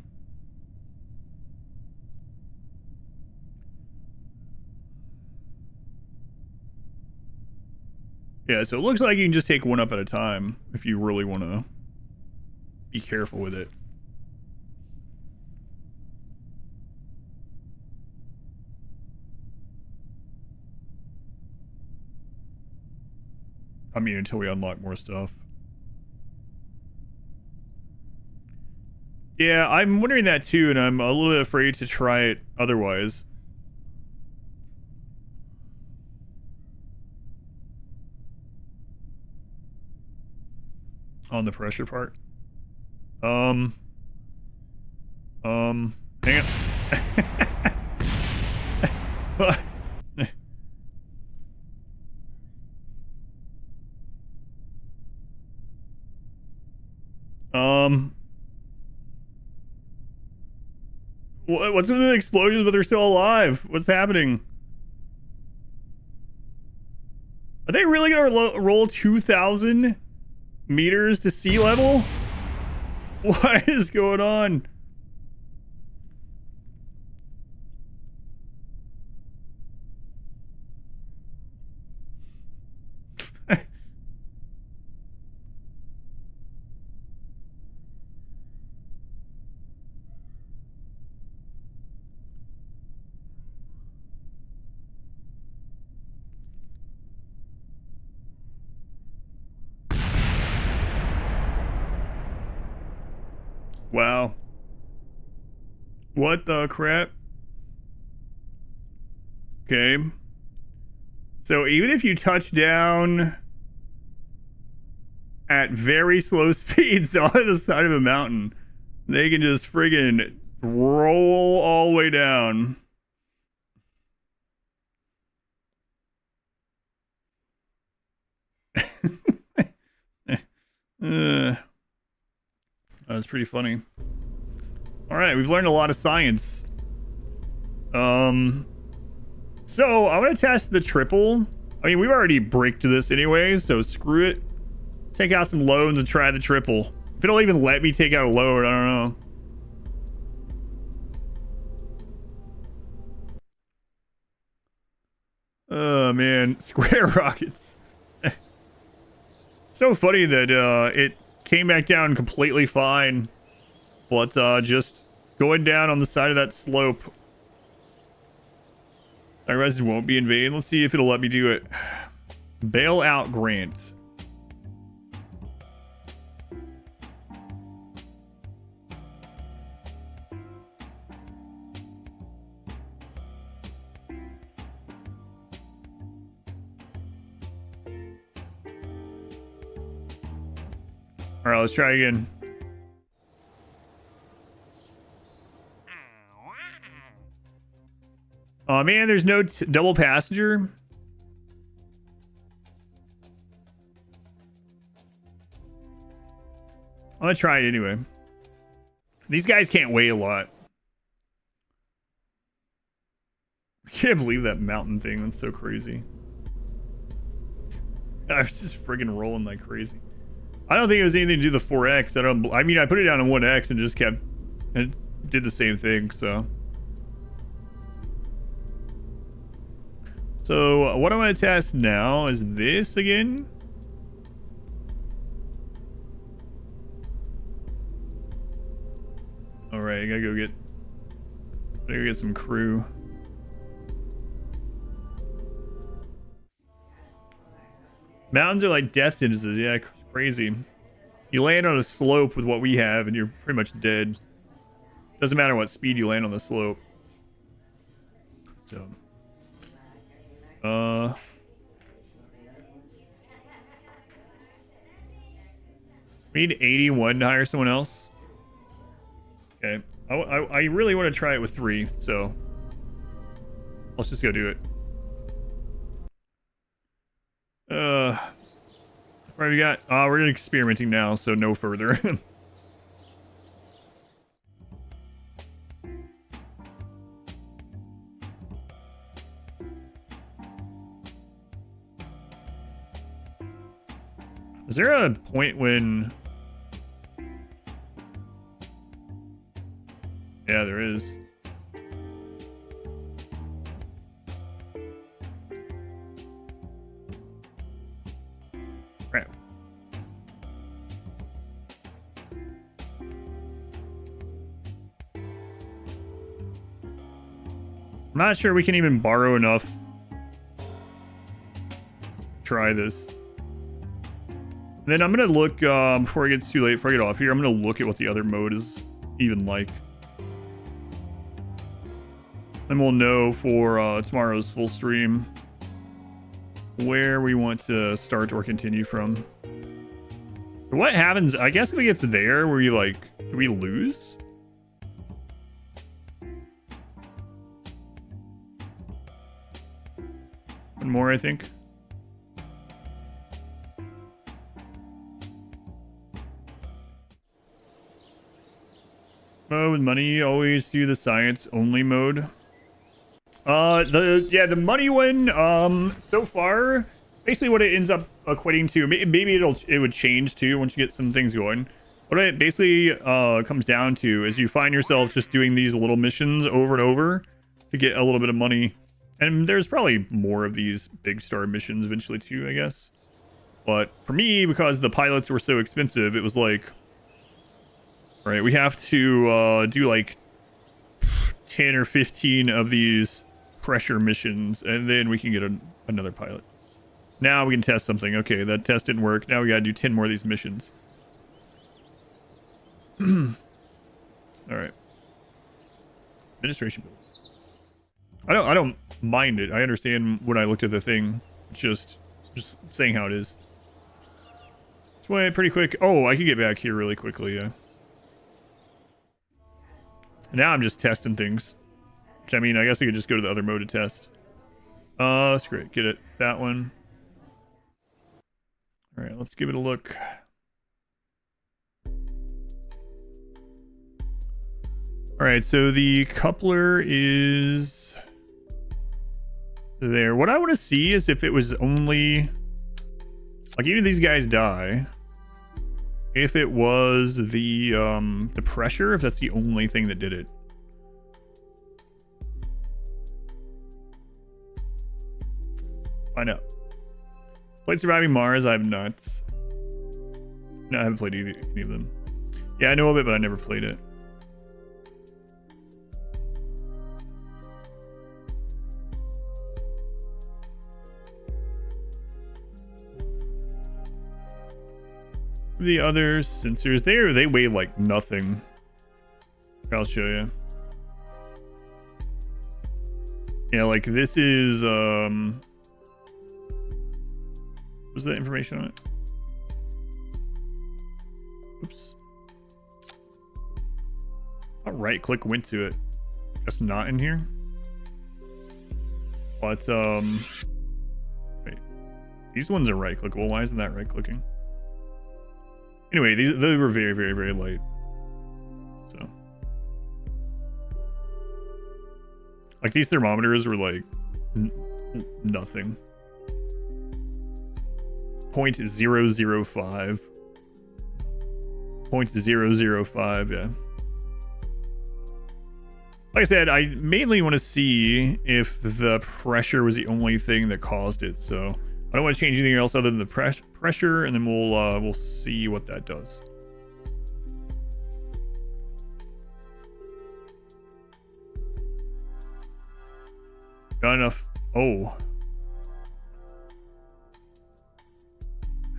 A: Yeah, so it looks like you can just take one up at a time if you really want to be careful with it. I mean, until we unlock more stuff. Yeah, I'm wondering that too, and I'm a little bit afraid to try it otherwise. On the pressure part. Hang on. What's with the explosions, but they're still alive? What's happening? Are they really gonna roll 2,000 meters to sea level? What is going on? Wow. What the crap? Okay. So even if you touch down at very slow speeds on the side of a mountain, they can just friggin' roll all the way down. That's pretty funny. All right, we've learned a lot of science. So I'm gonna test the triple. I mean, we've already bricked this anyway, so screw it. Take out some loads and try the triple. If it'll even let me take out a load, I don't know. Oh man, square rockets. So funny that it came back down completely fine, but just going down on the side of that slope. I realize it won't be in vain. Let's see if it'll let me do it. Bailout grant. All right, let's try again. Oh man, there's no double passenger. I'm gonna try it anyway. These guys can't weigh a lot. I can't believe that mountain thing. That's so crazy. I was just friggin' rolling like crazy. I don't think it was anything to do with the 4X. I mean, I put it down on 1X and just kept... It did the same thing, so... So, what I'm going to test now is this again. Alright, I gotta go get some crew. Mountains are like death sentences, yeah, crazy. You land on a slope with what we have and you're pretty much dead. Doesn't matter what speed you land on the slope. So... we need 81 to hire someone else. Okay. I really want to try it with 3, so let's just go do it. What have we got? We're experimenting now, so no further. Is there a point when... Yeah, there is. Crap. I'm not sure we can even borrow enough to try this. Then I'm gonna look, before it gets too late, before I get off here, I'm gonna look at what the other mode is even like. Then we'll know for tomorrow's full stream where we want to start or continue from. What happens? I guess if it gets there, where you like, do we lose? One more, I think. With money, always do the science only mode. The money one, so far, basically what it ends up equating to, maybe it would change too once you get some things going. What it basically comes down to is you find yourself just doing these little missions over and over to get a little bit of money. And there's probably more of these big star missions eventually too, I guess. But for me, because the pilots were so expensive, it was like, all right, we have to do like 10 or 15 of these pressure missions, and then we can get another pilot. Now we can test something. Okay, that test didn't work. Now we gotta do 10 more of these missions. All right. Administration bill. I don't mind it. I understand when I looked at the thing. Just saying how it is. It's way pretty quick. Oh, I can get back here really quickly, yeah. Now I'm just testing things. Which, I mean, I guess I could just go to the other mode to test. That's great. Get it. That one. Alright, let's give it a look. Alright, so the coupler is there. What I want to see is if it was only... Like, even if these guys die... If it was the pressure, if that's the only thing that did it. Find out. Played Surviving Mars, I have not. No, I haven't played any of them. Yeah, I know of it, but I never played it. The other sensors, they weigh like nothing. I'll show you. Yeah, like this is what's the information on it? Oops. A right click went to it. That's not in here. But wait. These ones are right clickable. Why isn't that right clicking? Anyway, they were very, very, very light. So, like these thermometers were like nothing. 0.005. 0.005. Yeah. Like I said, I mainly want to see if the pressure was the only thing that caused it. So. I don't want to change anything else other than the pressure, and then we'll see what that does. Got enough. Oh.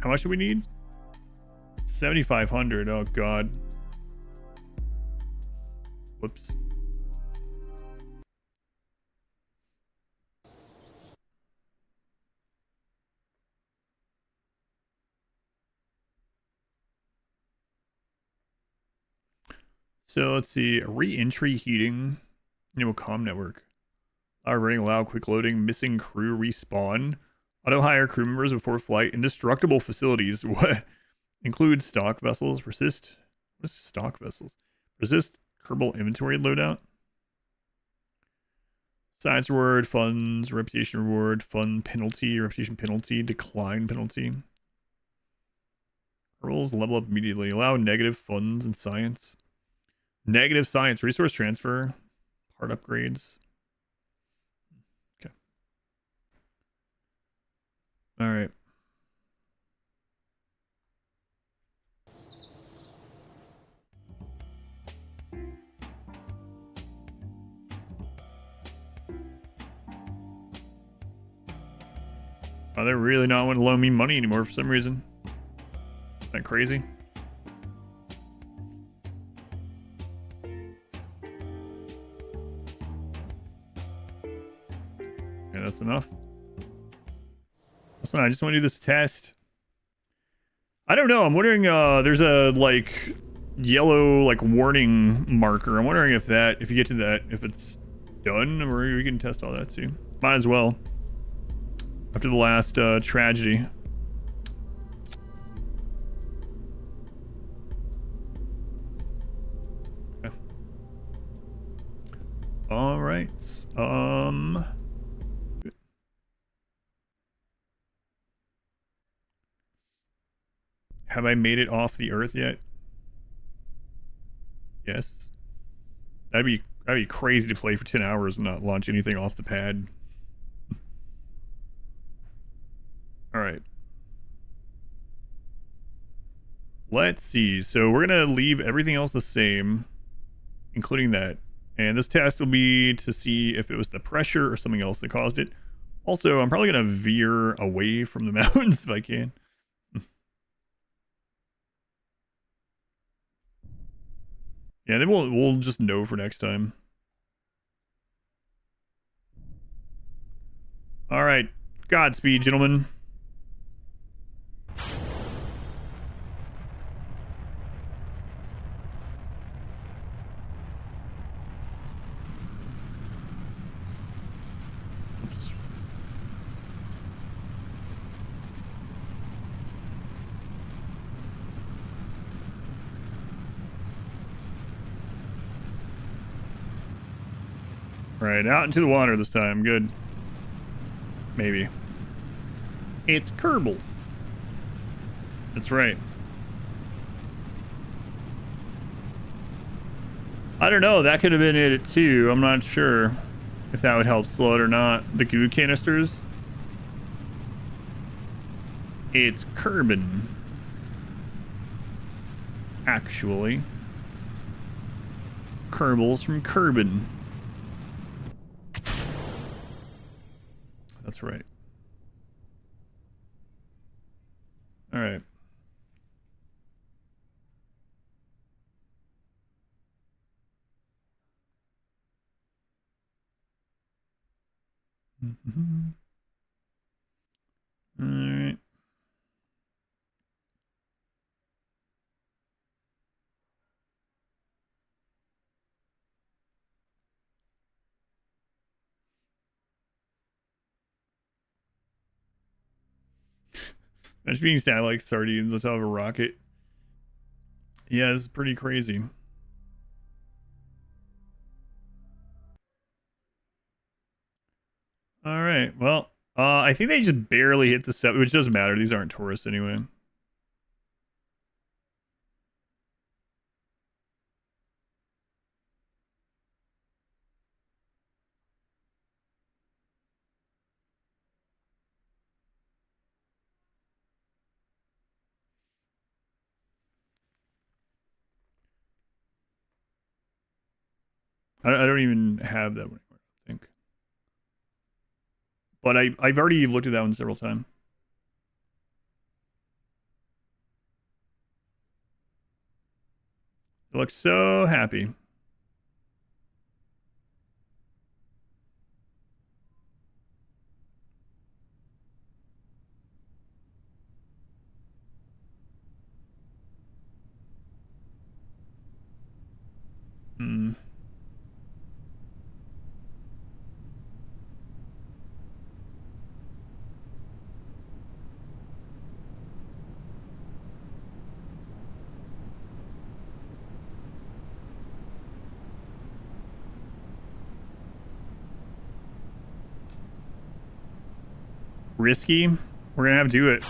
A: How much do we need? 7,500. Oh, God. Whoops. So let's see. Re-entry heating. Enable comm network. Running allow quick loading. Missing crew respawn. Auto hire crew members before flight. Indestructible facilities. What? Include stock vessels. Persist. What is stock vessels? Resist Kerbal inventory loadout. Science reward. Funds. Reputation reward. Fun penalty. Reputation penalty. Decline penalty. Kerbals level up immediately. Allow negative funds and science. Negative science. Resource transfer. Part upgrades. Okay. All right. Oh, they're really not wanting to loan me money anymore for some reason. Isn't that crazy? Yeah, that's enough. Listen, I just want to do this test. I don't know. I'm wondering, there's a, like, yellow, like, warning marker. I'm wondering if that, if you get to that, if it's done, or we can test all that too. Might as well. After the last, tragedy. Okay. All right. Have I made it off the Earth yet? Yes. That'd be crazy to play for 10 hours and not launch anything off the pad. All right. Let's see. So we're going to leave everything else the same, including that. And this test will be to see if it was the pressure or something else that caused it. Also, I'm probably going to veer away from the mountains if I can. Yeah, then we'll just know for next time. All right. Godspeed, gentlemen. Oops. All right, out into the water this time. Good. Maybe. It's Kerbal. That's right. I don't know. That could have been it too. I'm not sure if that would help slow it or not. The goo canisters. It's Kerbin. Actually. Kerbals from Kerbin. That's right. All right. All right. Imagine being stabbed like sardines on top of a rocket. Yeah, it's pretty crazy. All right. Well, I think they just barely hit the 7, which doesn't matter. These aren't tourists anyway. I don't even have that one anymore, I think. But I've already looked at that one several times. They look so happy. risky. We're gonna have to do it.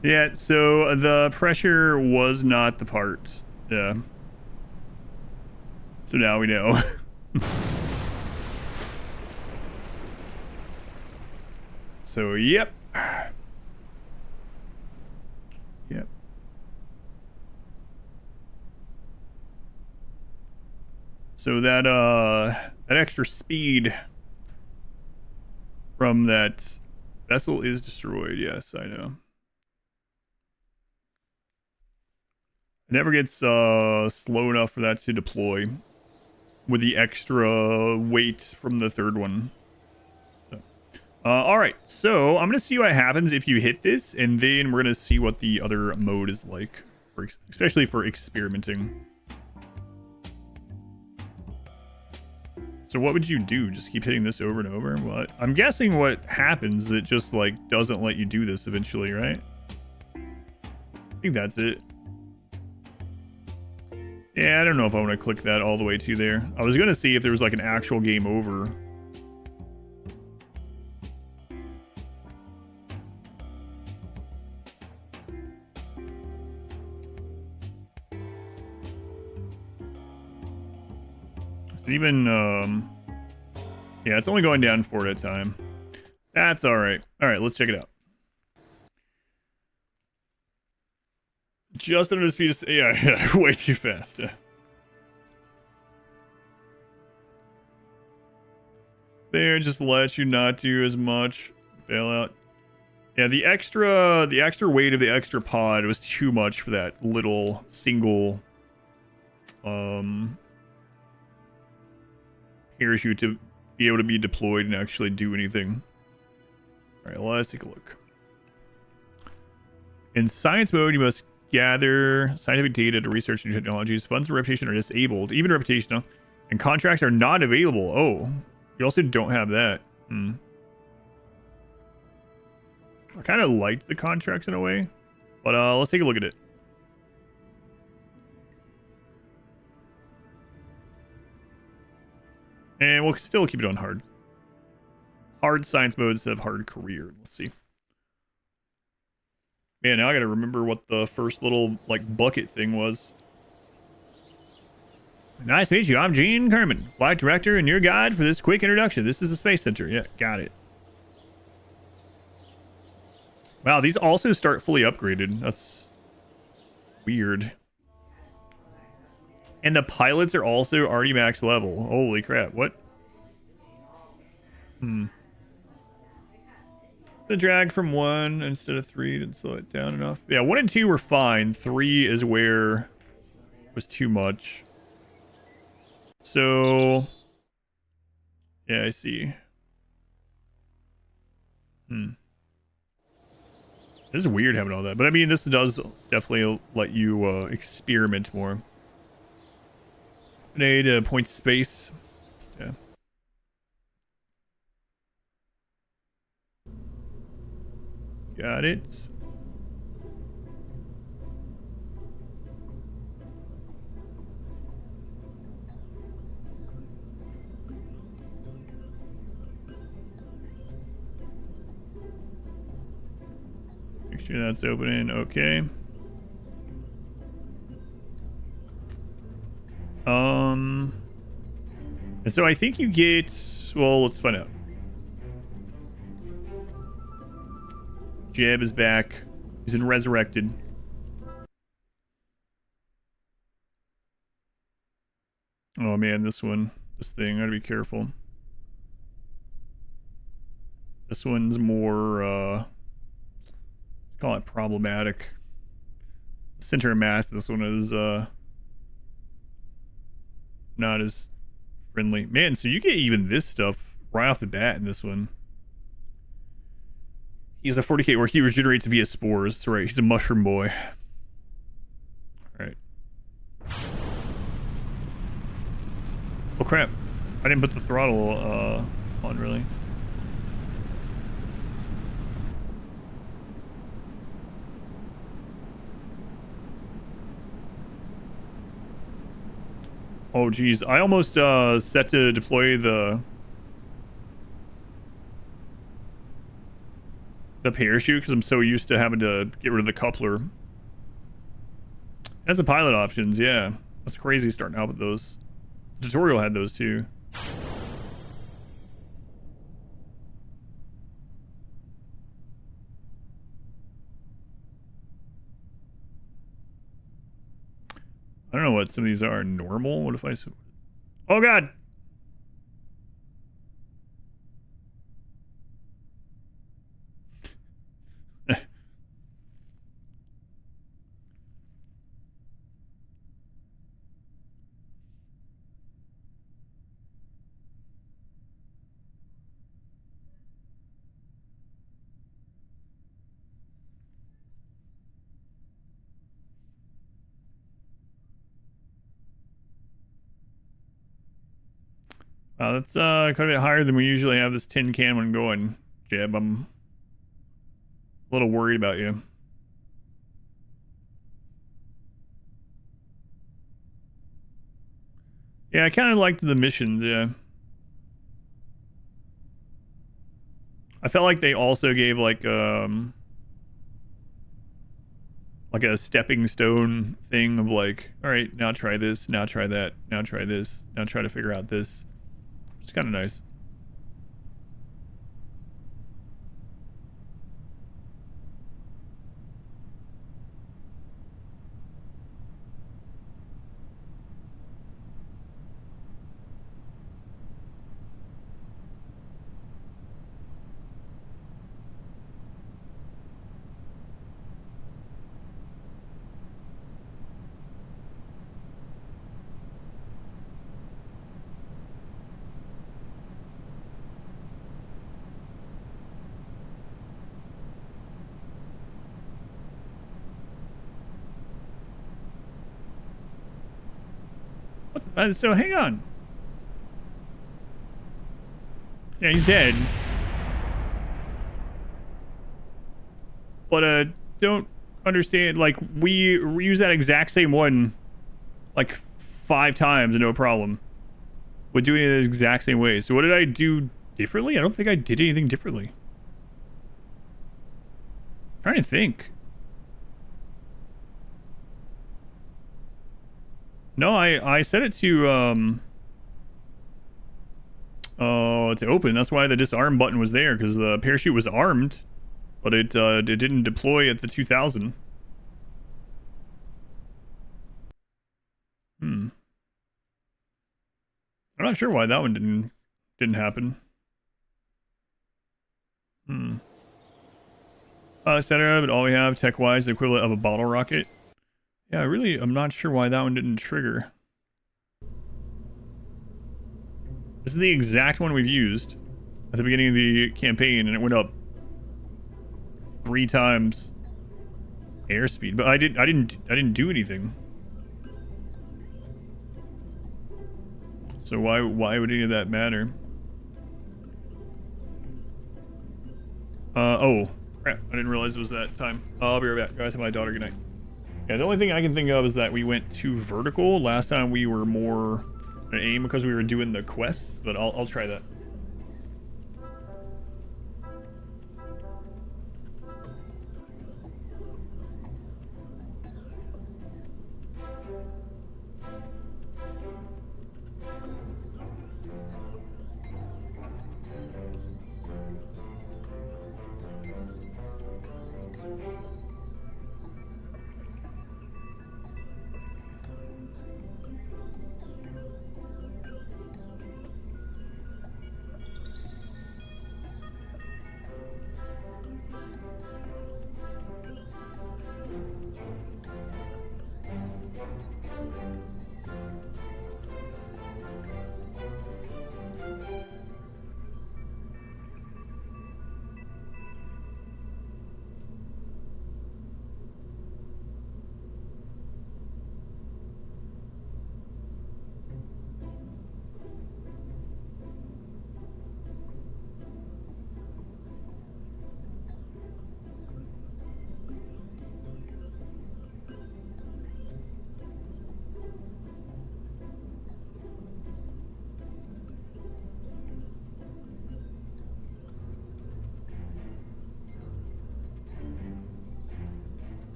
A: Yeah, so the pressure was not the part. Yeah. So now we know. So, yep. Yep. So that extra speed from that vessel is destroyed. Yes, I know. It never gets slow enough for that to deploy with the extra weight from the third one. So, all right, so I'm gonna see what happens if you hit this, and then we're gonna see what the other mode is like, especially for experimenting. So what would you do? Just keep hitting this over and over? What? I'm guessing what happens is it just like doesn't let you do this eventually, right? I think that's it. Yeah, I don't know if I want to click that all the way to there. I was going to see if there was like an actual game over. Even, yeah, it's only going down 4 at a time. That's all right. All right, let's check it out. Just under the speed of, yeah, way too fast. There, just lets you not do as much. Bailout. Yeah, the extra weight of the extra pod was too much for that little single, parachute to be able to be deployed and actually do anything. All right, let's take a look. In science mode, you must gather scientific data to research new technologies. Funds and reputation are disabled. Even reputation, and contracts are not available. Oh, you also don't have that. I kind of liked the contracts in a way, but let's take a look at it. And we'll still keep it on hard. Hard science mode instead of hard career. Let's see. Man, now I gotta remember what the first little, like, bucket thing was. Nice to meet you. I'm Gene Kerman, flight director and your guide for this quick introduction. This is the Space Center. Yeah, got it. Wow, these also start fully upgraded. That's weird. And the pilots are also already max level. Holy crap, what? The drag from 1 instead of 3 didn't slow it down enough. Yeah, 1 and 2 were fine. 3 is where it was too much. So, yeah, I see. This is weird having all that. But I mean, this does definitely let you experiment more. Grenade, point space. Yeah. Got it. Make sure that's opening. Okay. And so I think you get, well, let's find out. Jeb is back. He's been resurrected. Oh man, this thing, I gotta be careful. This one's more, let's call it problematic. Center of mass, this one is, not as friendly. Man, so you get even this stuff right off the bat in this one. He's a 40k where he regenerates via spores. That's right, he's a mushroom boy. Alright. Oh crap. I didn't put the throttle on really. Oh, geez. I almost set to deploy the parachute because I'm so used to having to get rid of the coupler. It has the pilot options, yeah. That's crazy starting out with those. The tutorial had those too. I don't know what some of these are. Normal? What if I... Oh, God! That's quite a bit higher than we usually have this tin can one going. Jeb, I'm a little worried about you. Yeah, I kind of liked the missions, yeah. I felt like they also gave like a stepping stone thing of like, all right, now try this, now try that, now try this, now try to figure out this. It's kind of nice. So hang on. Yeah, he's dead. But don't understand. Like we use that exact same one, like 5 times and no problem. With doing it the exact same way. So what did I do differently? I don't think I did anything differently. I'm trying to think. No, I set it to open. That's why the disarm button was there, because the parachute was armed, but it didn't deploy at the 2000. I'm not sure why that one didn't happen. Etc. But all we have tech-wise the equivalent of a bottle rocket. Yeah, I'm not sure why that one didn't trigger. This is the exact one we've used at the beginning of the campaign, and it went up 3 times airspeed. But I didn't do anything. So why would any of that matter? Oh crap! I didn't realize it was that time. I'll be right back, guys. Have my daughter. Good night. Yeah, the only thing I can think of is that we went too vertical. Last time we were more an aim because we were doing the quests, but I'll try that.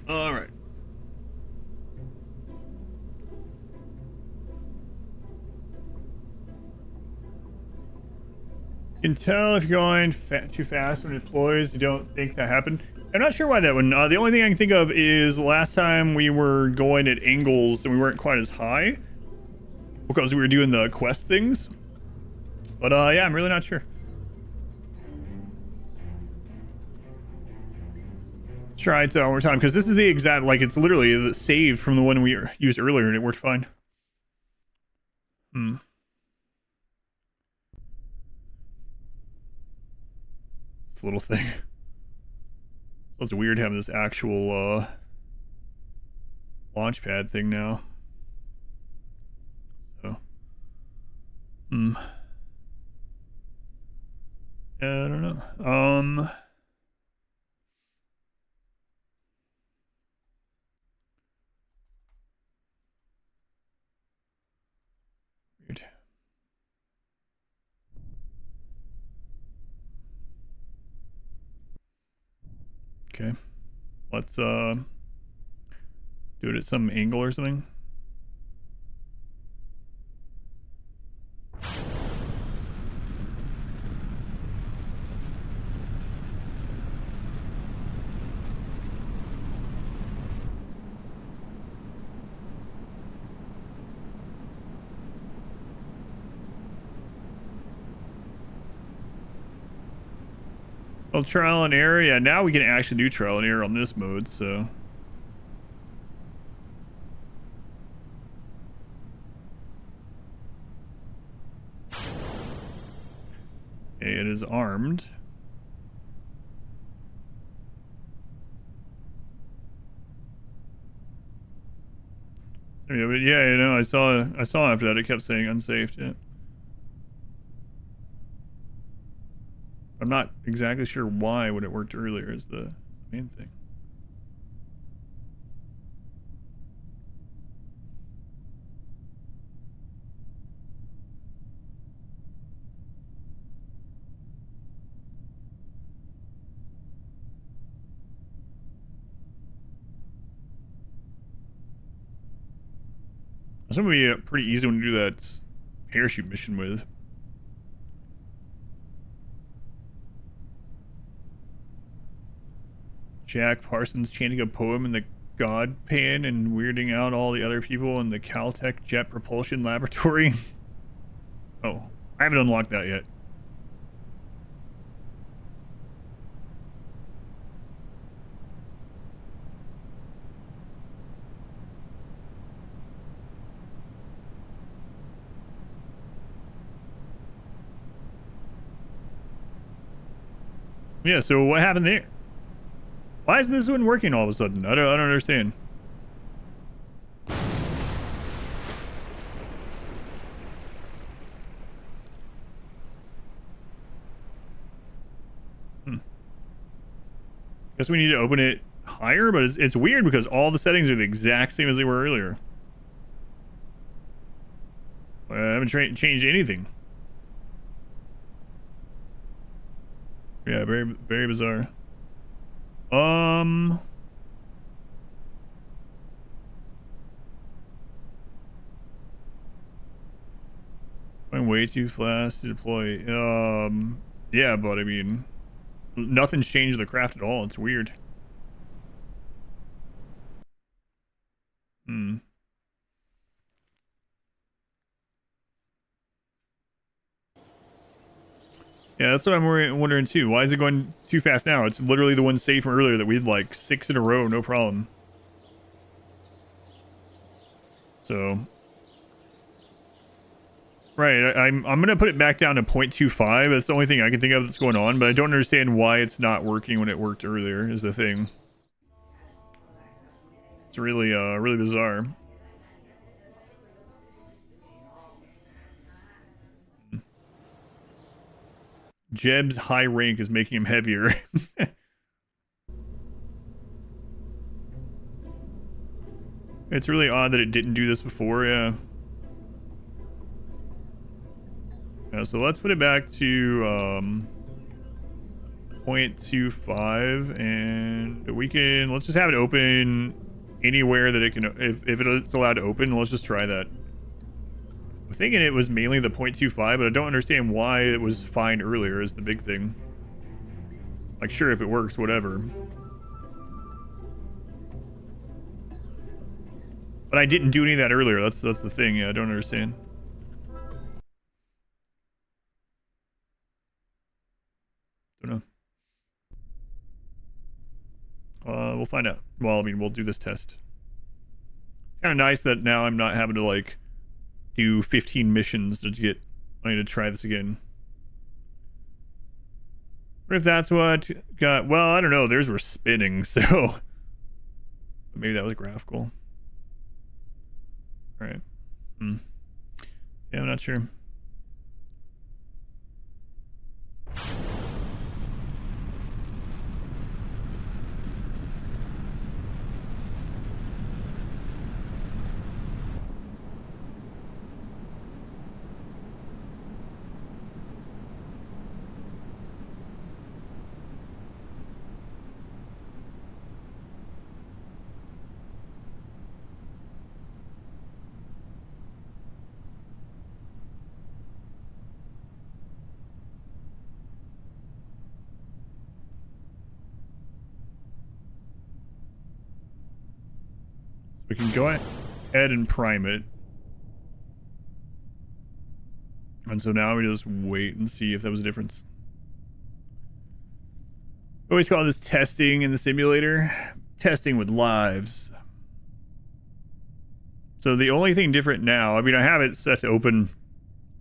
A: All right. You can tell if you're going too fast when it deploys. You don't think that happened. I'm not sure why that one. The only thing I can think of is last time we were going at angles and we weren't quite as high because we were doing the quest things. But yeah, I'm really not sure. Let's try it one more time because this is the exact, like, it's literally saved from the one we used earlier and it worked fine. This little thing. So it's weird having this actual launch pad thing now. So yeah, I don't know. Weird. Okay. Let's do it at some angle or something. Well, trial and error. Yeah, now we can actually do trial and error on this mode, so. Okay, it is armed. Yeah, but yeah, you know, I saw after that it kept saying unsafe. Yeah. I'm not exactly sure why when it worked earlier is the main thing. It's gonna be a pretty easy one to do that parachute mission with. Jack Parsons chanting a poem in the God Pan and weirding out all the other people in the Caltech Jet Propulsion Laboratory. Oh, I haven't unlocked that yet. Yeah, so what happened there? Why isn't this one working all of a sudden? I don't understand. Guess we need to open it higher, but it's weird because all the settings are the exact same as they were earlier. I haven't changed anything. Yeah, very bizarre. Going way too fast to deploy. Yeah, but I mean, nothing's changed the craft at all. It's weird. Yeah, that's what I'm wondering too. Why is it going too fast now? It's literally the one saved from earlier that we had like 6 in a row, no problem. So, right, I'm gonna put it back down to 0.25. That's the only thing I can think of that's going on, but I don't understand why it's not working when it worked earlier. Is the thing. It's really really bizarre. Jeb's high rank is making him heavier. It's really odd that it didn't do this before, yeah. Yeah, so let's put it back to 0.25, and we can, let's just have it open anywhere that it can, if it's allowed to open, let's just try that. I'm thinking it was mainly the 0.25, but I don't understand why it was fine earlier is the big thing. Like, sure, if it works, whatever. But I didn't do any of that earlier. That's the thing. Yeah, I don't understand. Don't know. We'll find out. Well, I mean, we'll do this test. It's kind of nice that now I'm not having to, like, do 15 missions to get... I need to try this again. What if that's what got... Well, I don't know. Theirs were spinning, so... Maybe that was graphical. Alright. Yeah, I'm not sure. We can go ahead and prime it. And so now we just wait and see if that was a difference. We always call this testing in the simulator. Testing with lives. So the only thing different now, I mean, I have it set to open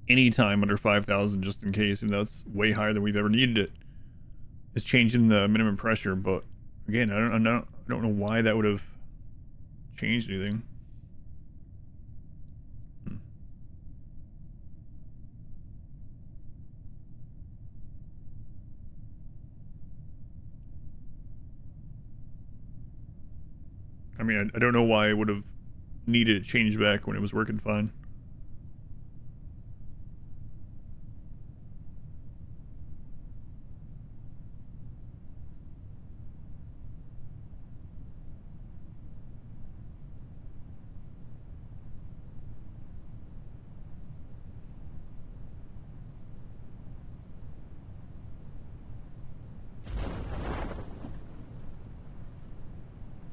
A: anytime under 5,000 just in case, and that's way higher than we've ever needed it. It's changing the minimum pressure, but again, I don't know why that would have changed anything. I mean, I don't know why it would have needed it changed back when it was working fine.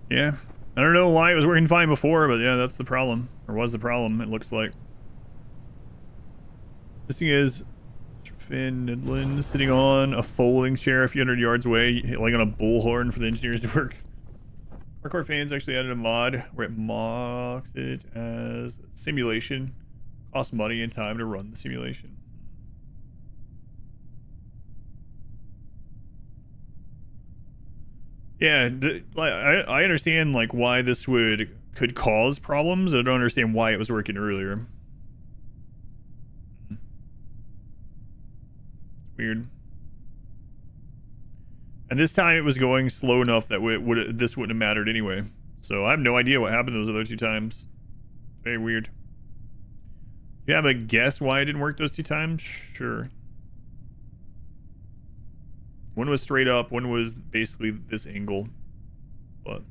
A: Yeah. I don't know why it was working fine before, but yeah, that's the problem. Or was the problem, it looks like. This thing is Finn Nidlin sitting on a folding chair a few hundred yards away, like on a bullhorn for the engineers to work. Hardcore fans actually added a mod where it mocked it as simulation. Costs money and time to run the simulation. Yeah, I understand like why this could cause problems. I don't understand why it was working earlier. Weird. And this time it was going slow enough that this wouldn't have mattered anyway. So I have no idea what happened those other 2 times. Very weird. You have a guess why it didn't work those 2 times? Sure. One was straight up, one was basically this angle. But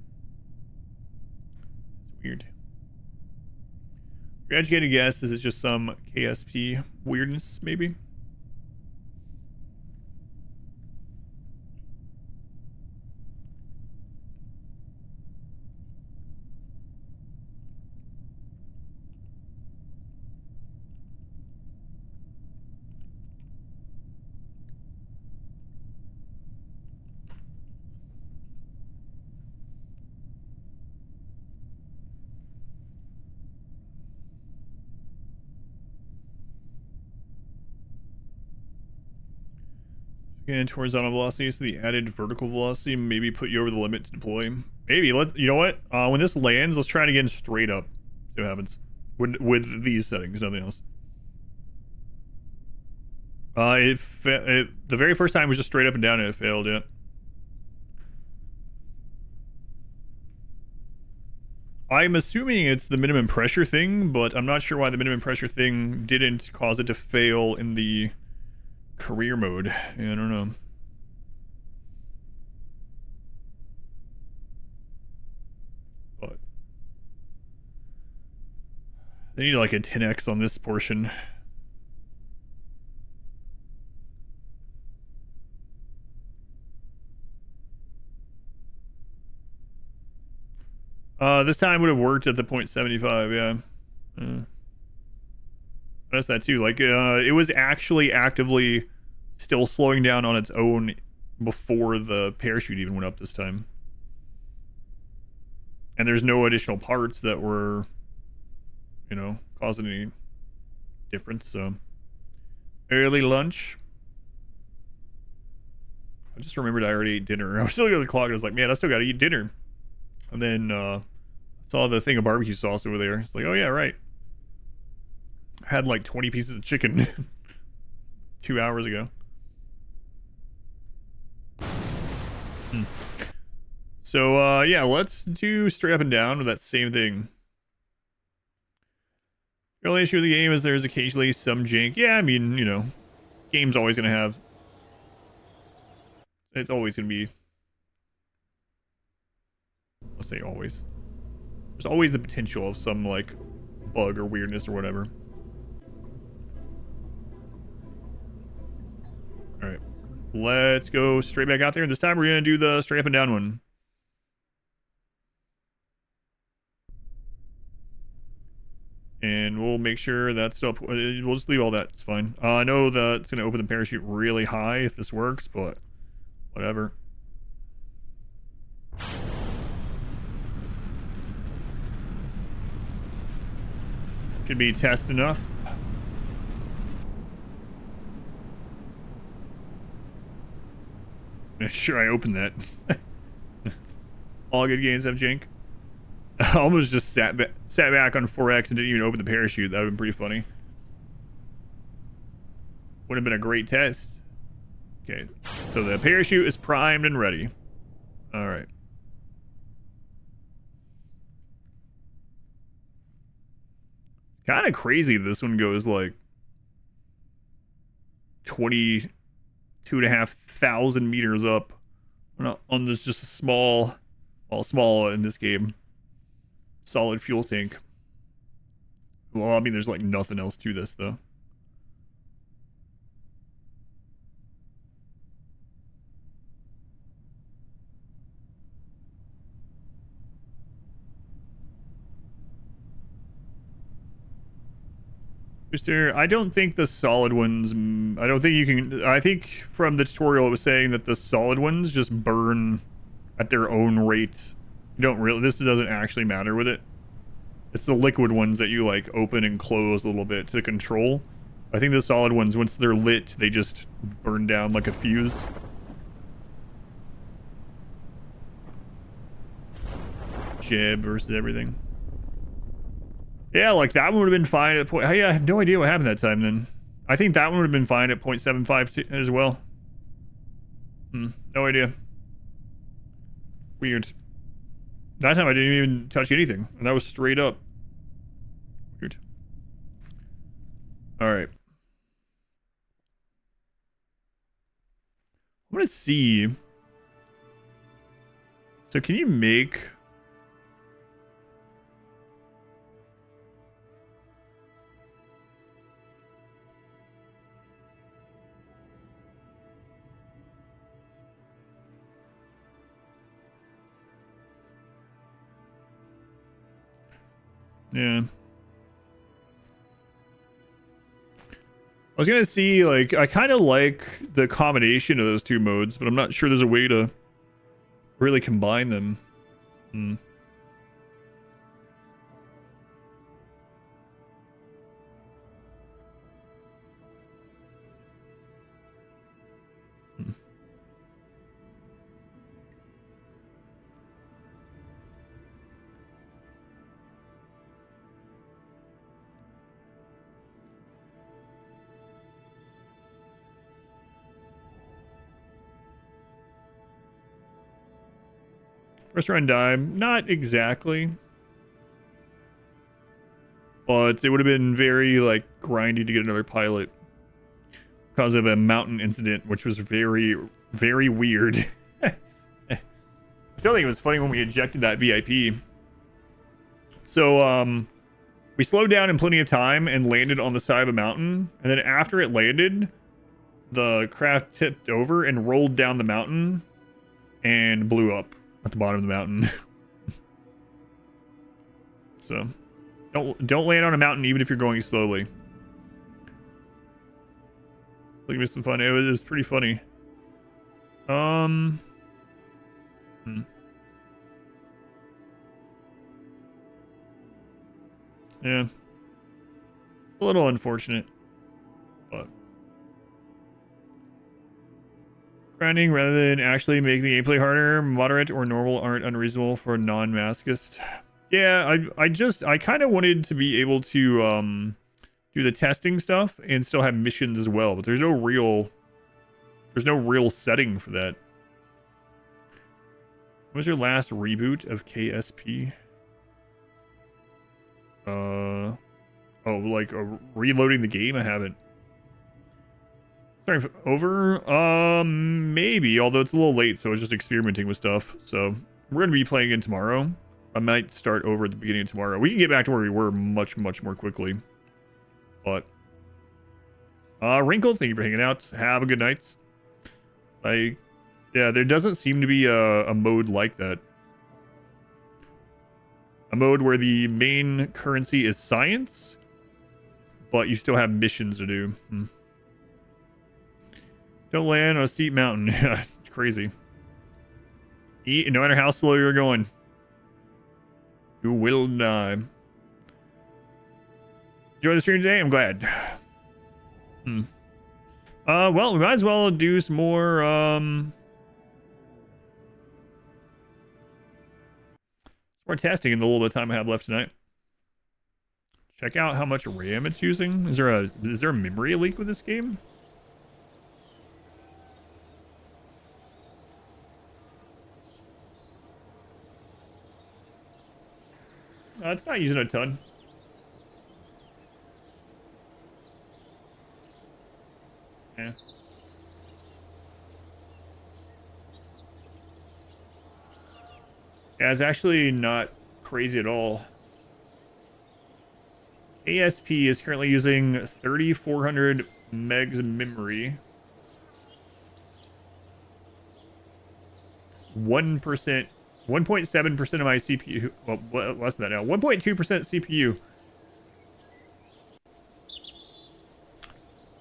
A: it's weird. Your educated guess is it's just some KSP weirdness, maybe? And horizontal velocity, so the added vertical velocity maybe put you over the limit to deploy. Maybe you know what? When this lands, let's try it again straight up. See what happens with these settings, nothing else. The very first time was just straight up and down and it failed. Yeah. I'm assuming it's the minimum pressure thing, but I'm not sure why the minimum pressure thing didn't cause it to fail in the career mode. Yeah, I don't know. But they need like a 10x on this portion. This time would have worked at the 0.75, yeah. That's that too. Like, it was actually actively still slowing down on its own before the parachute even went up this time. And there's no additional parts that were, you know, causing any difference, so. Early lunch. I just remembered I already ate dinner. I was still looking at the clock and I was like, man, I still gotta eat dinner. And then, saw the thing of barbecue sauce over there. It's like, oh yeah, right. I had like 20 pieces of chicken 2 hours ago. So, yeah, let's do straight up and down with that same thing. The only issue with the game is there's occasionally some jank. Yeah, I mean, you know, game's always going to have... It's always going to be... Let's say always. There's always the potential of some, like, bug or weirdness or whatever. Alright. Let's go straight back out there. This time we're going to do the straight up and down one. And we'll make sure that's up. We'll just leave all that. It's fine. I know that it's going to open the parachute really high if this works, but whatever. Should be test enough. Make sure I open that. All good games have jank. I almost just sat back on 4X and didn't even open the parachute. That would have been pretty funny. Would have been a great test. Okay, so the parachute is primed and ready. All right. Kind of crazy this one goes like 22,500 meters up on this just a small, well, small in this game, solid fuel tank. Well, I mean, there's like nothing else to this though. I don't think the solid ones, I don't think you can, I think from the tutorial it was saying that the solid ones just burn at their own rate. You don't really, this doesn't actually matter with it. It's the liquid ones that you like open and close a little bit to control. I think the solid ones, once they're lit, they just burn down like a fuse. Jib versus everything. Yeah, like that one would have been fine at point. Yeah, I have no idea what happened that time then. I think that one would have been fine at 0.75 as well. No idea. Weird. That time I didn't even touch anything. And that was straight up. Weird. Alright. I want to see. So can you make... Yeah. I was gonna see, like, I kind of like the combination of those two modes, but I'm not sure there's a way to really combine them. First run dime, not exactly. But it would have been very, like, grindy to get another pilot. Because of a mountain incident, which was very, very weird. I still think it was funny when we ejected that VIP. So, we slowed down in plenty of time and landed on the side of a mountain. And then after it landed, the craft tipped over and rolled down the mountain and blew up at the bottom of the mountain. So, don't land on a mountain even if you're going slowly. Look at some fun. It was pretty funny. Yeah. It's a little unfortunate. But grinding rather than actually making the gameplay harder, moderate or normal aren't unreasonable for non-masochist. Yeah, I kind of wanted to be able to do the testing stuff and still have missions as well, but there's no real setting for that. What was your last reboot of KSP? Oh, like reloading the game? I haven't. Sorry, over? Maybe, although it's a little late, so I was just experimenting with stuff. So we're gonna be playing again tomorrow. I might start over at the beginning of tomorrow. We can get back to where we were much more quickly. But Wrinkle, thank you for hanging out. Have a good night. Yeah, there doesn't seem to be a mode like that. A mode where the main currency is science, but you still have missions to do. Don't land on a steep mountain. It's crazy. No matter how slow you're going, you will die. Enjoy the stream today? I'm glad. Well, we might as well do some more, testing in the little bit of time I have left tonight. Check out how much RAM it's using. Is there a memory leak with this game? It's not using a ton. Yeah. Yeah, it's actually not crazy at all. ASP is currently using 3,400 megs of memory. 1%, 1.7% of my CPU. Well, less than that now. 1.2% CPU.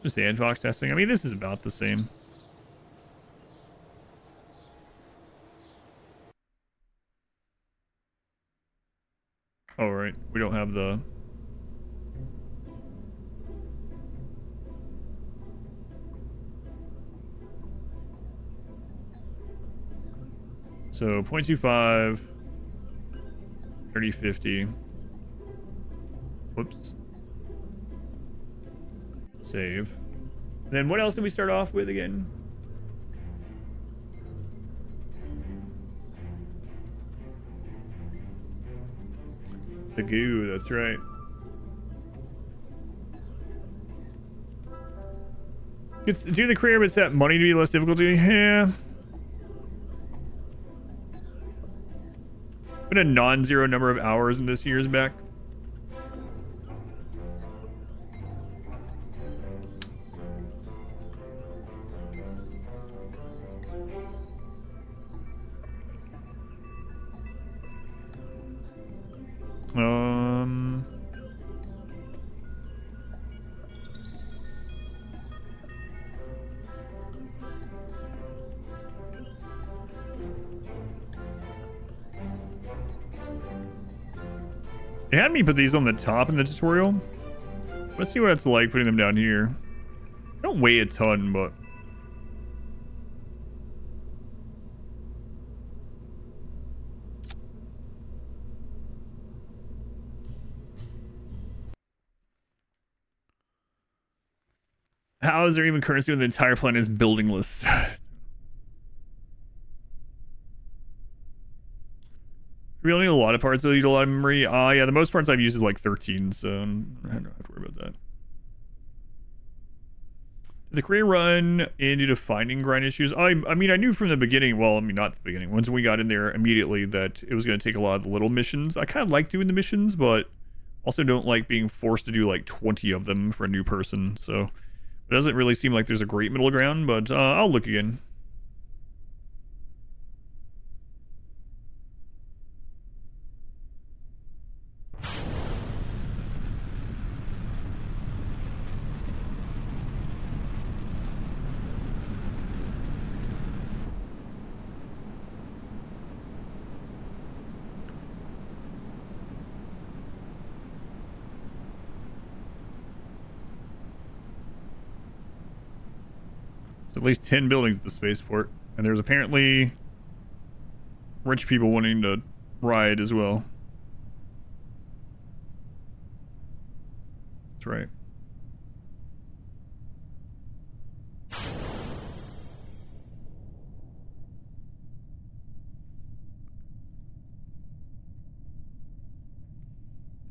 A: Sandbox testing. I mean, this is about the same. Oh, right. We don't have the... So, 0.25, 3050. Whoops. Save. And then what else did we start off with again? The goo, that's right. It's do the career but set money to be less difficulty. Yeah. Put a non-zero number of hours in this year's back. They had me put these on the top in the tutorial. Let's see what it's like putting them down here. They don't weigh a ton, but... How is there even currency when the entire planet is buildingless? We only need a lot of parts that need a lot of memory. Yeah, the most parts I've used is like 13, so I don't have to worry about that. The career run ended up finding grind issues. I mean, I knew from the beginning, well, I mean, not the beginning, once we got in there immediately that it was going to take a lot of the little missions. I kind of like doing the missions, but also don't like being forced to do like 20 of them for a new person. So it doesn't really seem like there's a great middle ground, but I'll look again. At least 10 buildings at the spaceport, and there's apparently rich people wanting to ride as well. That's right.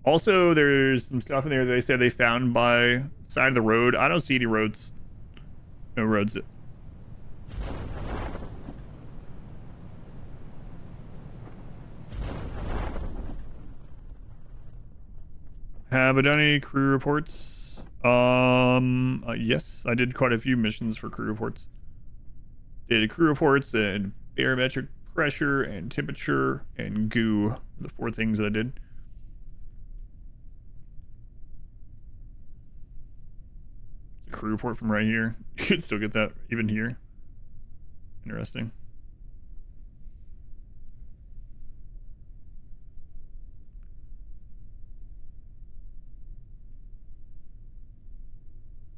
A: Also, there's some stuff in there that they said they found by the side of the road. I don't see any roads. No roads. Have I done any crew reports? Yes, I did quite a few missions for crew reports. Did crew reports and barometric pressure and temperature and goo. The 4 things that I did. Crew report from right here. You could still get that even here. Interesting.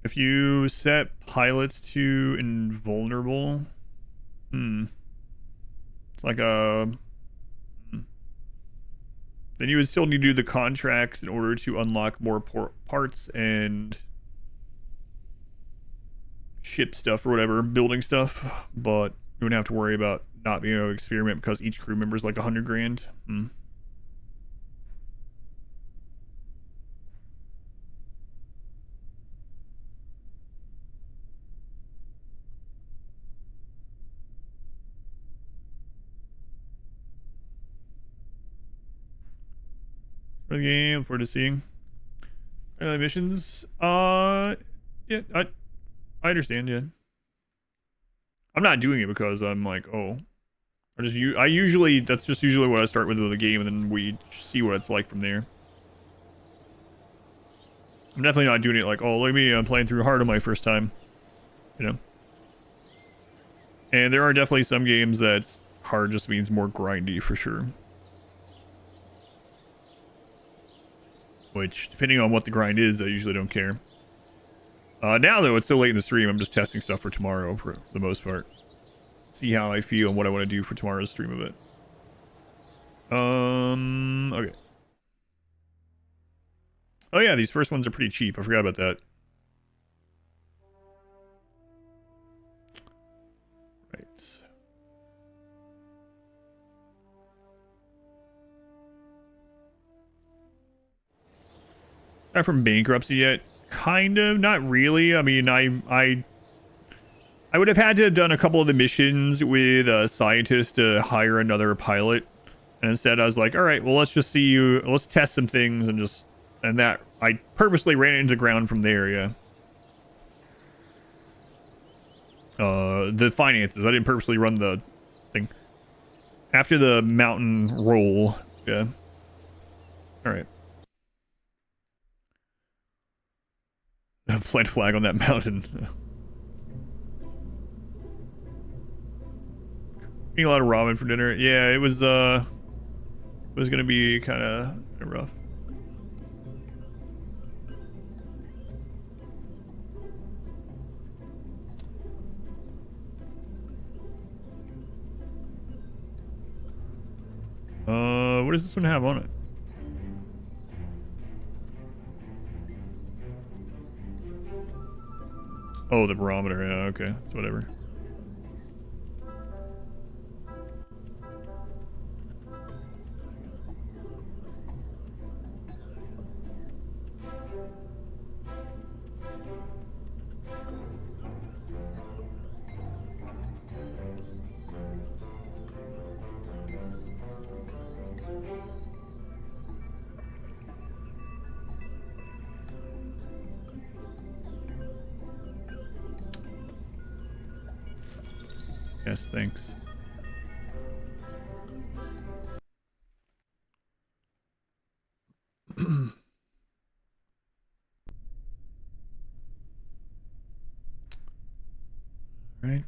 A: If you set pilots to invulnerable, it's like a. Then you would still need to do the contracts in order to unlock more parts and ship stuff or whatever, building stuff, but you wouldn't have to worry about not being able to experiment because each crew member is like 100 grand. For the game, for the seeing. Missions. Yeah, I understand, yeah. I'm not doing it because I'm like, oh. I usually, that's just usually what I start with the game, and then we see what it's like from there. I'm definitely not doing it like, oh, look at me, I'm playing through hard on my first time. You know? And there are definitely some games that hard just means more grindy, for sure. Which, depending on what the grind is, I usually don't care. Now, though, it's so late in the stream, I'm just testing stuff for tomorrow, for the most part. See how I feel and what I want to do for tomorrow's stream of it. Okay. Oh yeah, these first ones are pretty cheap. I forgot about that. Right. Not from bankruptcy yet. Kind of, not really. I mean, I would have had to have done a couple of the missions with a scientist to hire another pilot. And instead I was like, all right, well, let's just see you. Let's test some things and that I purposely ran into the ground from there. Yeah. The finances. I didn't purposely run the thing after the mountain roll. Yeah. All right. Plant flag on that mountain. Eating a lot of ramen for dinner. Yeah, it was gonna be kind of rough. What does this one have on it? Oh, the barometer. Yeah, okay. It's whatever. Yes, thanks. Right.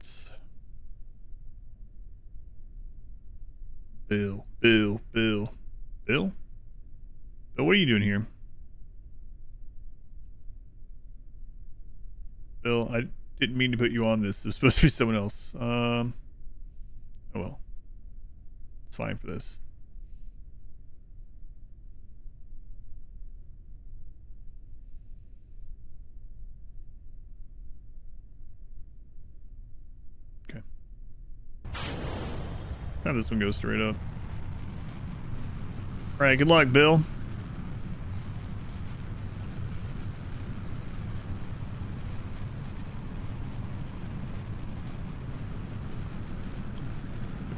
A: Bill. Bill, what are you doing here? Bill, I didn't mean to put you on this. It was supposed to be someone else. Oh well. It's fine for this. Okay. Have this one go straight up. Alright, good luck, Bill.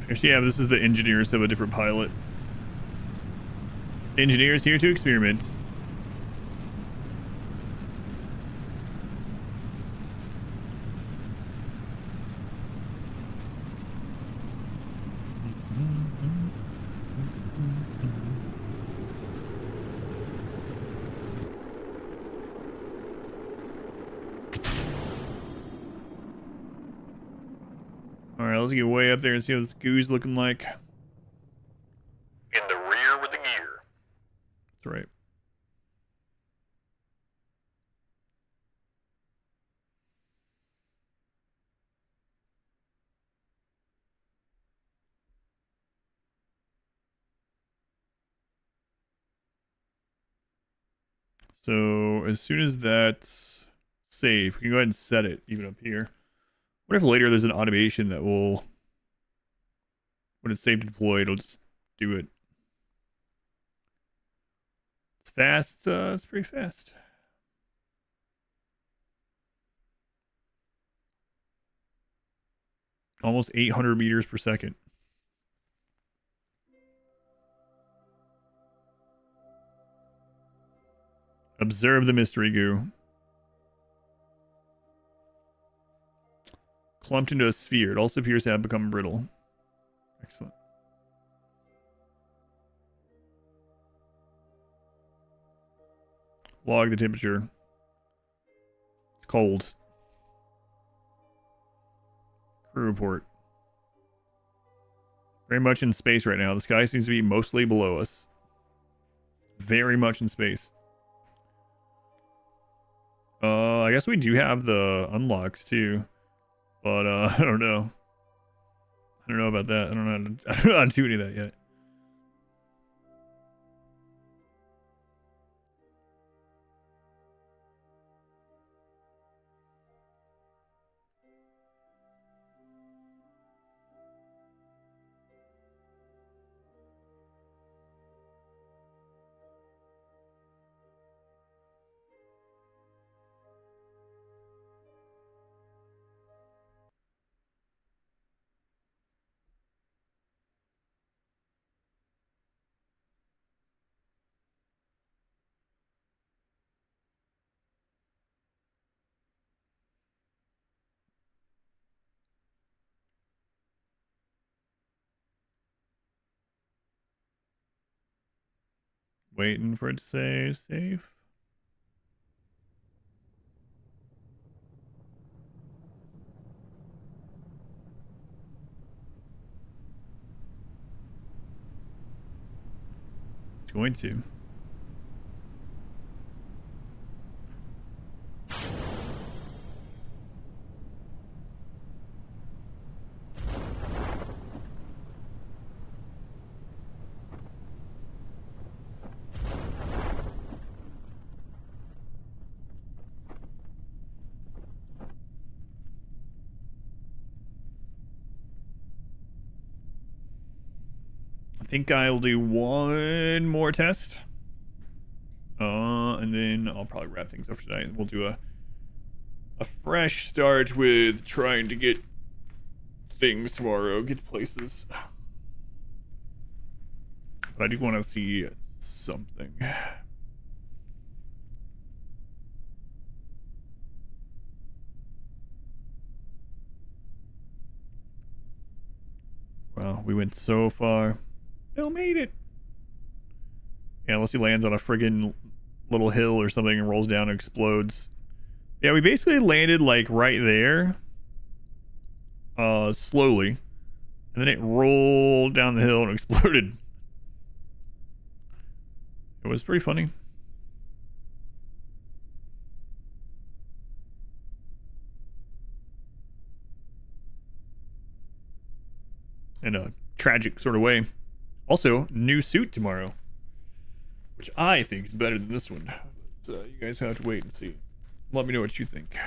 A: Actually, yeah, this is the engineers of a different pilot. Engineers here to experiment. Alright, let's get way up there and see what this goo's looking like.
B: In the rear with the gear.
A: That's right. So as soon as that's safe, we can go ahead and set it even up here. What if later there's an automation that will, when it's safe to deploy, it'll just do it. It's fast. It's pretty fast. Almost 800 meters per second. Observe the mystery goo. Clumped into a sphere. It also appears to have become brittle. Excellent. Log the temperature. It's cold. Crew report. Very much in space right now. The sky seems to be mostly below us. Very much in space. I guess we do have the unlocks too. But I don't know. I don't know about that. I don't know how to do any of that yet. Waiting for it to say safe. It's going to. I think I'll do one more test. And then I'll probably wrap things up for tonight. We'll do a fresh start with trying to get things tomorrow, get places. But I do want to see something. Wow, we went so far. Still made it. Yeah, unless he lands on a friggin' little hill or something and rolls down and explodes. Yeah, we basically landed like right there. Slowly. And then it rolled down the hill and exploded. It was pretty funny. In a tragic sort of way. Also, new suit tomorrow. Which I think is better than this one. So you guys have to wait and see. Let me know what you think.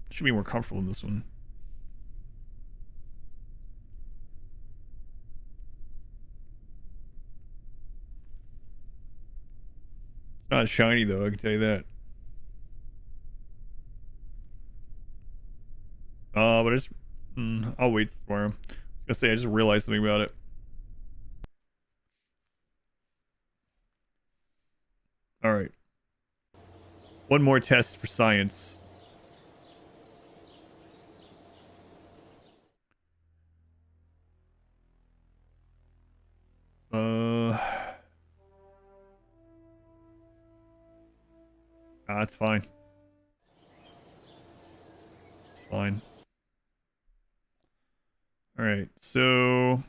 A: Should be more comfortable in this one. It's not shiny though, I can tell you that. But it's I'll wait tomorrow. I was gonna say I just realized something about it. All right. One more test for science. It's fine. It's fine. All right, so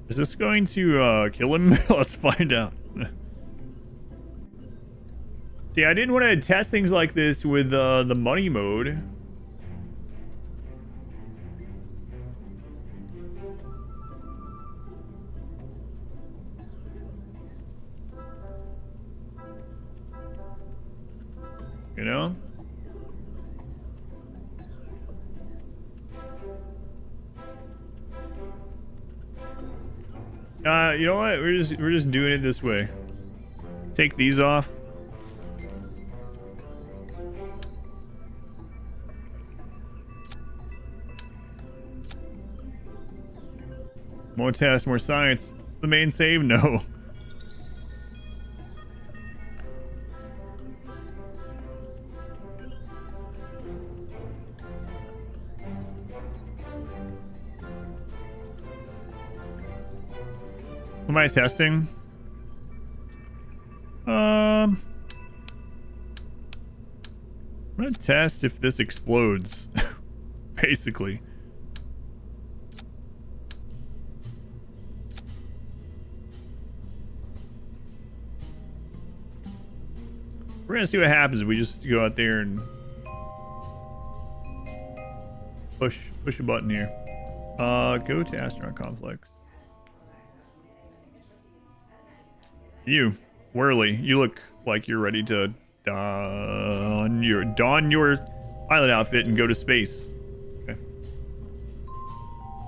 A: is this going to kill him? Let's find out. See, I didn't want to test things like this with the money mode. You know? You know what? We're just doing it this way. Take these off. More tests, more science. The main save? No. Am I testing? I'm gonna test if this explodes. Basically. We're gonna see what happens if we just go out there and push a button here. Go to astronaut complex. You, Whirly, you look like you're ready to don your pilot outfit and go to space. Okay.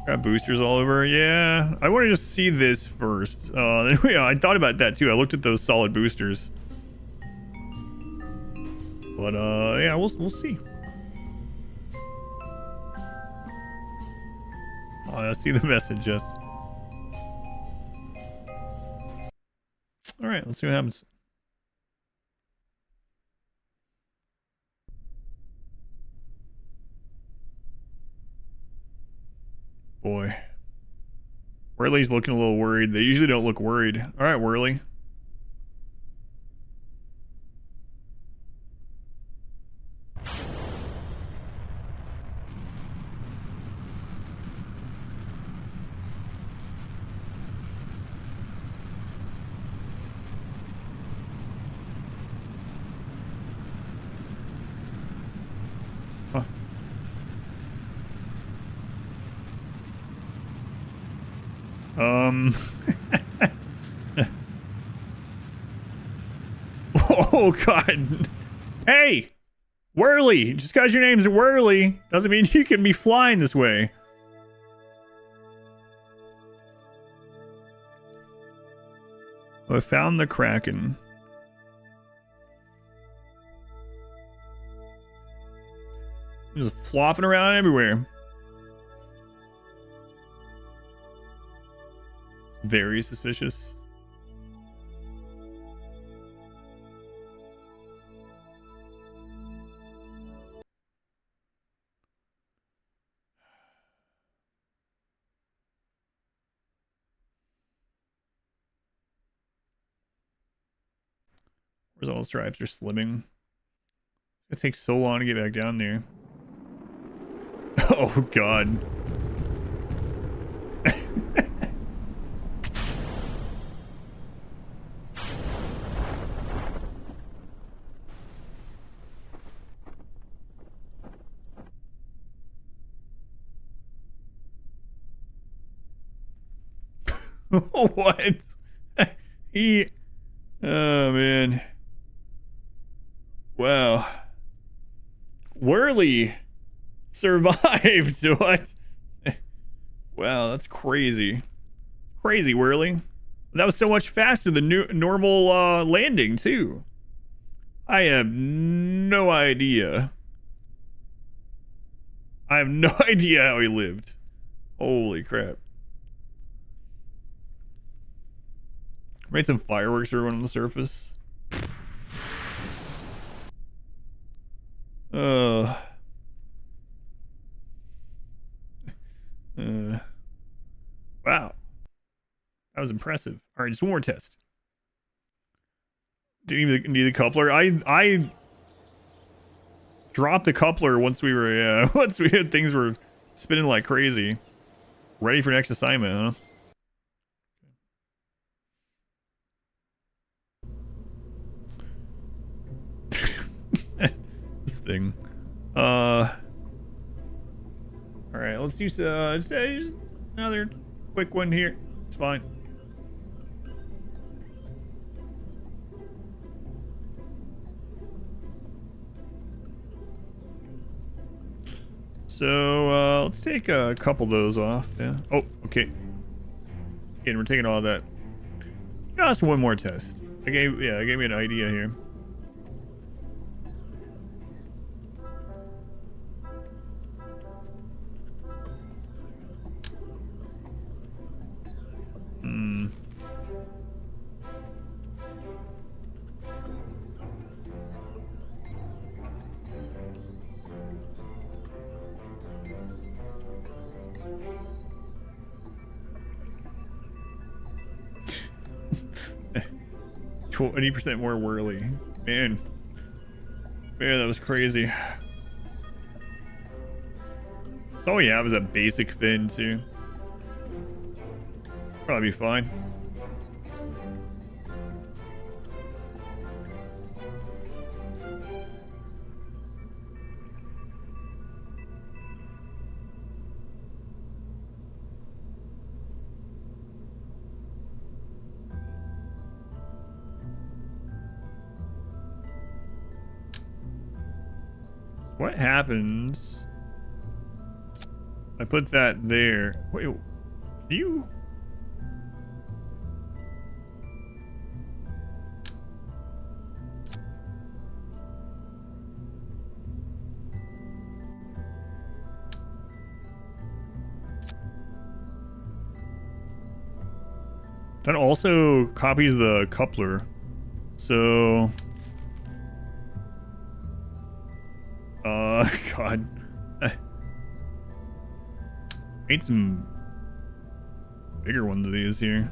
A: Got boosters all over. Yeah, I want to just see this first. Yeah, I thought about that too. I looked at those solid boosters. But yeah, we'll see. Oh, I see the message, yes. All right, let's see what happens. Boy. Whirly's looking a little worried. They usually don't look worried. All right, Whirly. Huh. Oh, God. Hey! Whirly! Just because your name's Whirly doesn't mean you can be flying this way. I found the Kraken. Just flopping around everywhere. very suspicious. Where's all the stripes are slimming? It takes so long to get back down there. Oh god. What? He... Oh, man. Wow. Whirly survived. What? Wow, that's crazy. Crazy, Whirly. That was so much faster than normal landing, too. I have no idea. I have no idea how he lived. Holy crap. Made some fireworks for everyone on the surface. Wow. That was impressive. All right, just one more test. Didn't even need the coupler. I dropped the coupler once we were once we had things were spinning like crazy. Ready for next assignment, huh? This thing. All right, let's use just another quick one here. It's fine. So let's take a couple of those off. Yeah. Oh, okay. Again, we're taking all of that. Just one more test. It gave me an idea here. Hmm. %20 more whirly. Man, that was crazy. Oh yeah, it was a basic fin too. Probably be fine. What happens? I put that there. Wait, you? That also copies the coupler. So... God. Made some bigger ones of these here.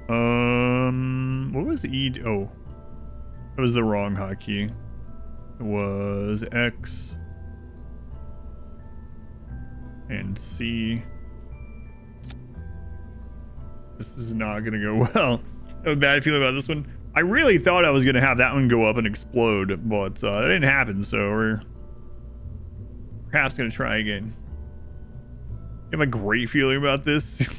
A: What was E? Oh. That was the wrong hotkey. It was X. And C. This is not gonna go well. I have a bad feeling about this one. I really thought I was gonna have that one go up and explode, but that didn't happen, so we're perhaps gonna try again. I have a great feeling about this.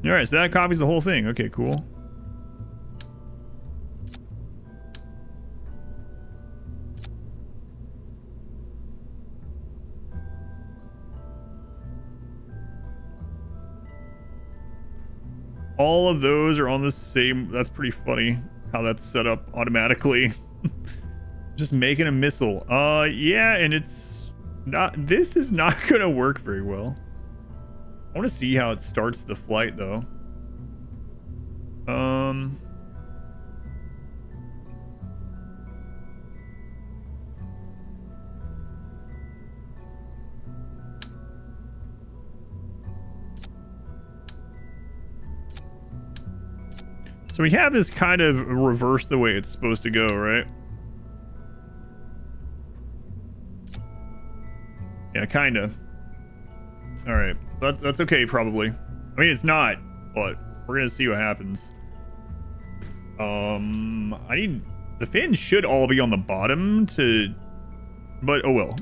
A: Alright, so that copies the whole thing. Okay, cool. All of those are on the same... That's pretty funny how that's set up automatically. Just making a missile. Yeah, and it's This is not gonna work very well. I want to see how it starts the flight though. So we have this kind of reverse the way it's supposed to go, right? Yeah, kind of. All right, that's okay, probably. I mean, it's not, but we're gonna see what happens. The fins should all be on the bottom to, but oh well.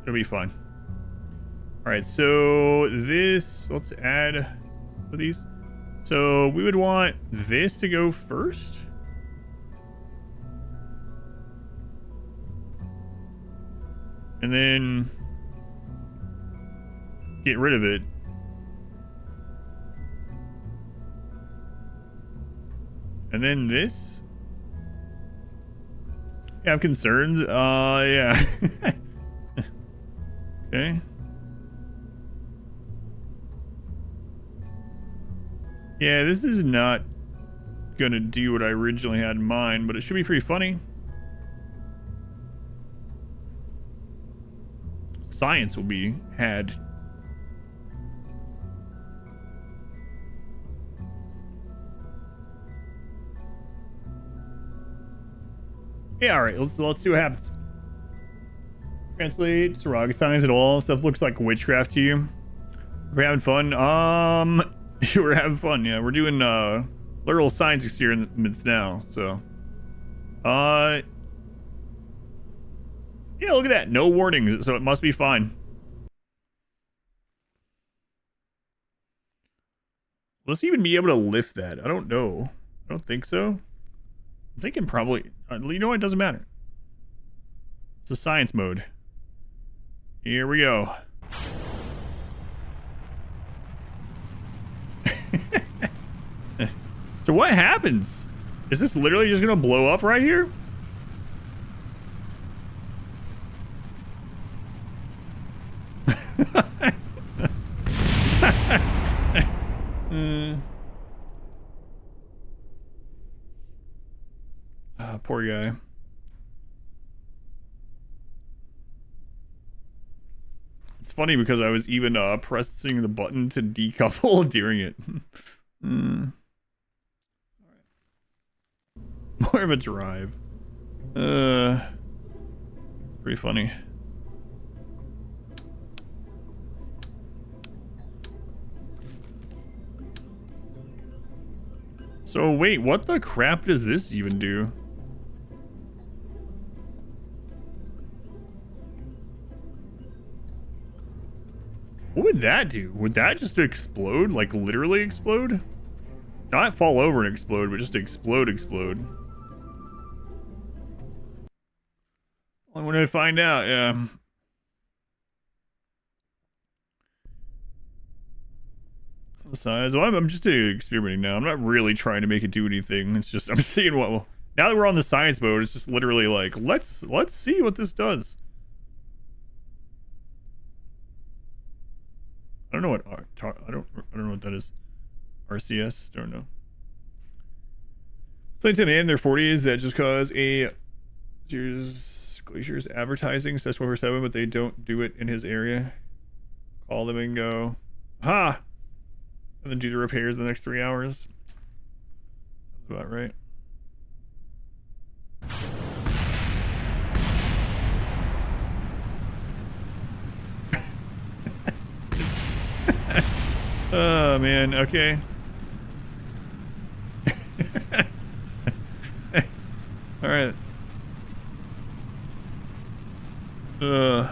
A: It'll be fine. All right, so this, let's add these. So we would want this to go first. And then get rid of it. And then this. You have concerns? Yeah. Okay. Yeah, this is not gonna do what I originally had in mind, but it should be pretty funny. Science will be had. Yeah, all right, let's see what happens. Translate to rocket science at all. Stuff looks like witchcraft to you. We're having fun. We're having fun. Yeah, we're doing literal science experiments now. So, yeah, look at that. No warnings, so it must be fine. Let's even be able to lift that. I don't know. I don't think so. I'm thinking probably. You know what? It doesn't matter. It's a science mode. Here we go. So what happens? Is this literally just gonna blow up right here? Poor guy. It's funny because I was even pressing the button to decouple during it. More of a drive. Pretty funny. So wait, what the crap does this even do? What would that do? Would that just explode? Like literally explode? Not fall over and explode, but just explode. I want to find out, yeah. Besides, well, I'm just experimenting now. I'm not really trying to make it do anything. It's just, I'm seeing what, well, now that we're on the science mode, it's just literally like, let's see what this does. I don't know what, I don't know what that is. RCS, don't know. It's like to man in their 40s that just cause a Glacier's advertising says 24/7, but they don't do it in his area. Call them and go, ha! And then do the repairs in the next 3 hours. Sounds about right. Oh man, okay. All right. Wait,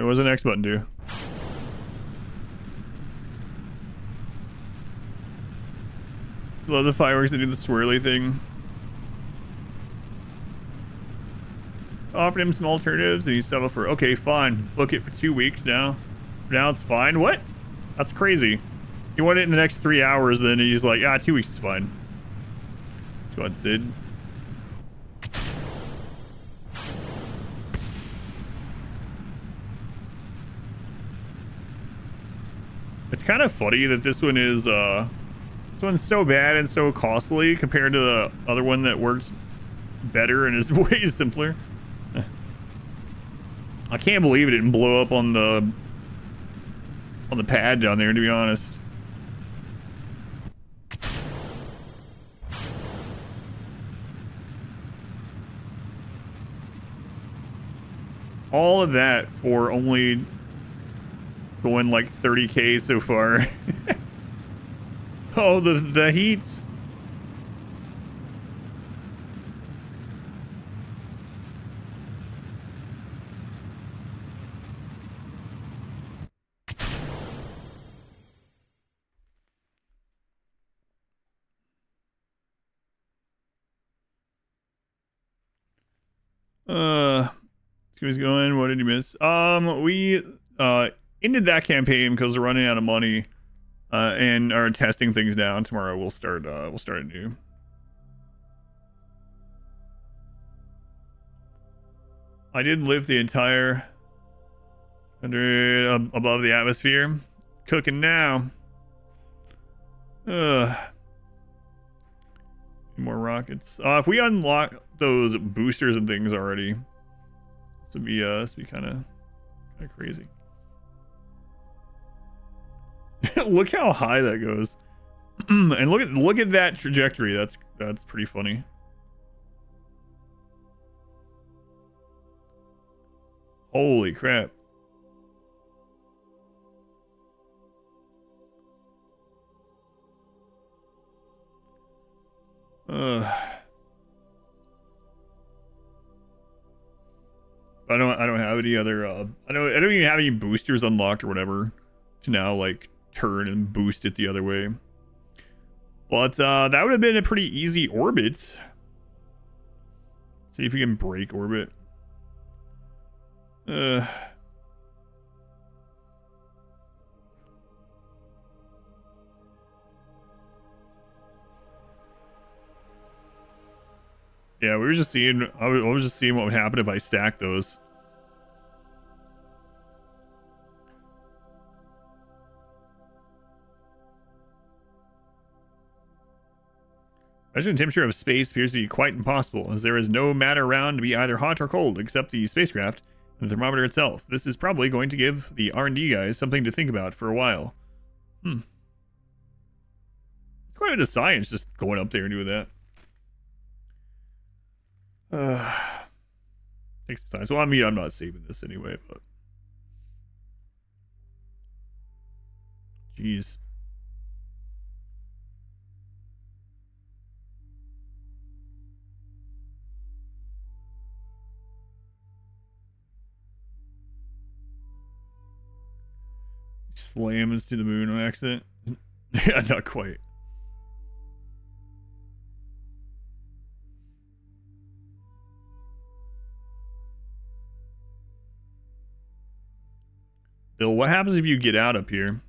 A: what does the next button do? Love the fireworks that do the swirly thing. Offered him some alternatives and he settled for, okay, fine. Book it for 2 weeks now. Now it's fine. What? That's crazy. You want it in the next 3 hours, then he's like, ah, 2 weeks is fine. Go ahead, Sid. It's kind of funny that this one is, this one's so bad and so costly compared to the other one that works better and is way simpler. I can't believe it didn't blow up on the pad down there, to be honest. All of that for only going like 30K so far. Oh, the heat. Who's going? What did you miss? We ended that campaign because we're running out of money, and are testing things now. Tomorrow we'll start anew. I did live the entire 100 above the atmosphere. Cooking now. More rockets. If we unlock those boosters and things already, this would be kind of crazy. Look how high that goes, and look at that trajectory. That's pretty funny. Holy crap. I don't have any other I don't even have any boosters unlocked or whatever to now like turn and boost it the other way. But that would have been a pretty easy orbit. See if we can break orbit. Yeah, we were just seeing. I was just seeing what would happen if I stack those. Measuring the temperature of space appears to be quite impossible, as there is no matter around to be either hot or cold, except the spacecraft and the thermometer itself. This is probably going to give the R&D guys something to think about for a while. Quite a bit of science just going up there and doing that. Takes some time. So I mean, I'm not saving this anyway, but jeez. Slams to the moon on accident. Yeah, not quite. Bill, what happens if you get out up here?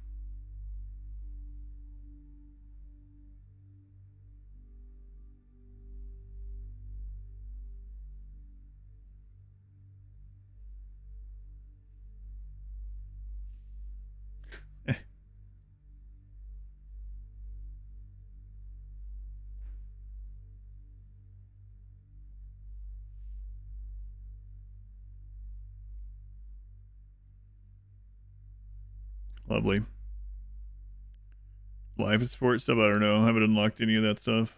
A: Lovely. Life and support stuff, I don't know. I haven't unlocked any of that stuff.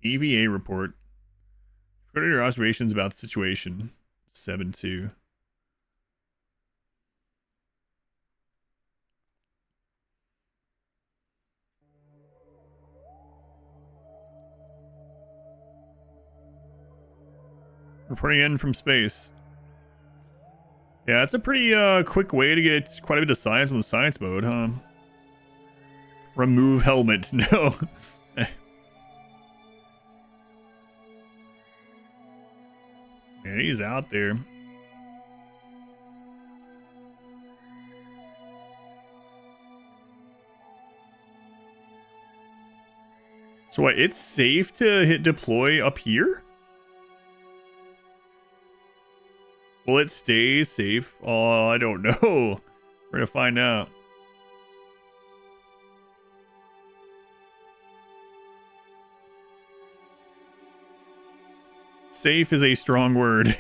A: EVA report. What are your observations about the situation? 7-2. Reporting in from space. Yeah, it's a pretty quick way to get quite a bit of science on the science mode, huh? Remove helmet. No. Yeah, he's out there. So what, it's safe to hit deploy up here? Will it stay safe? Oh, I don't know. We're gonna find out. Safe is a strong word.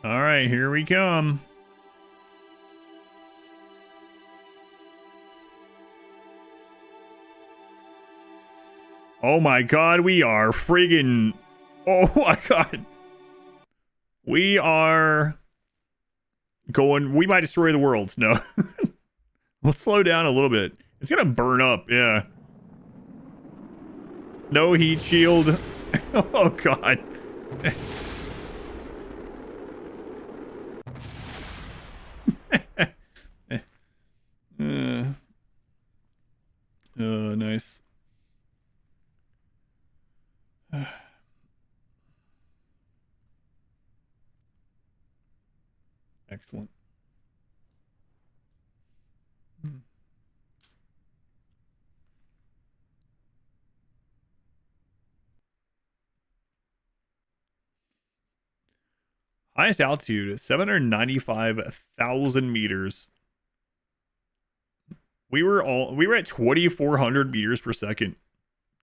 A: All right, here we come. Oh my god, we are friggin'... Oh my god. We are going... We might destroy the world. No. We'll slow down a little bit. It's gonna burn up, yeah. No heat shield. Oh god. Nice. Excellent. Highest altitude, 795,000 meters. We were at 2,400 meters per second.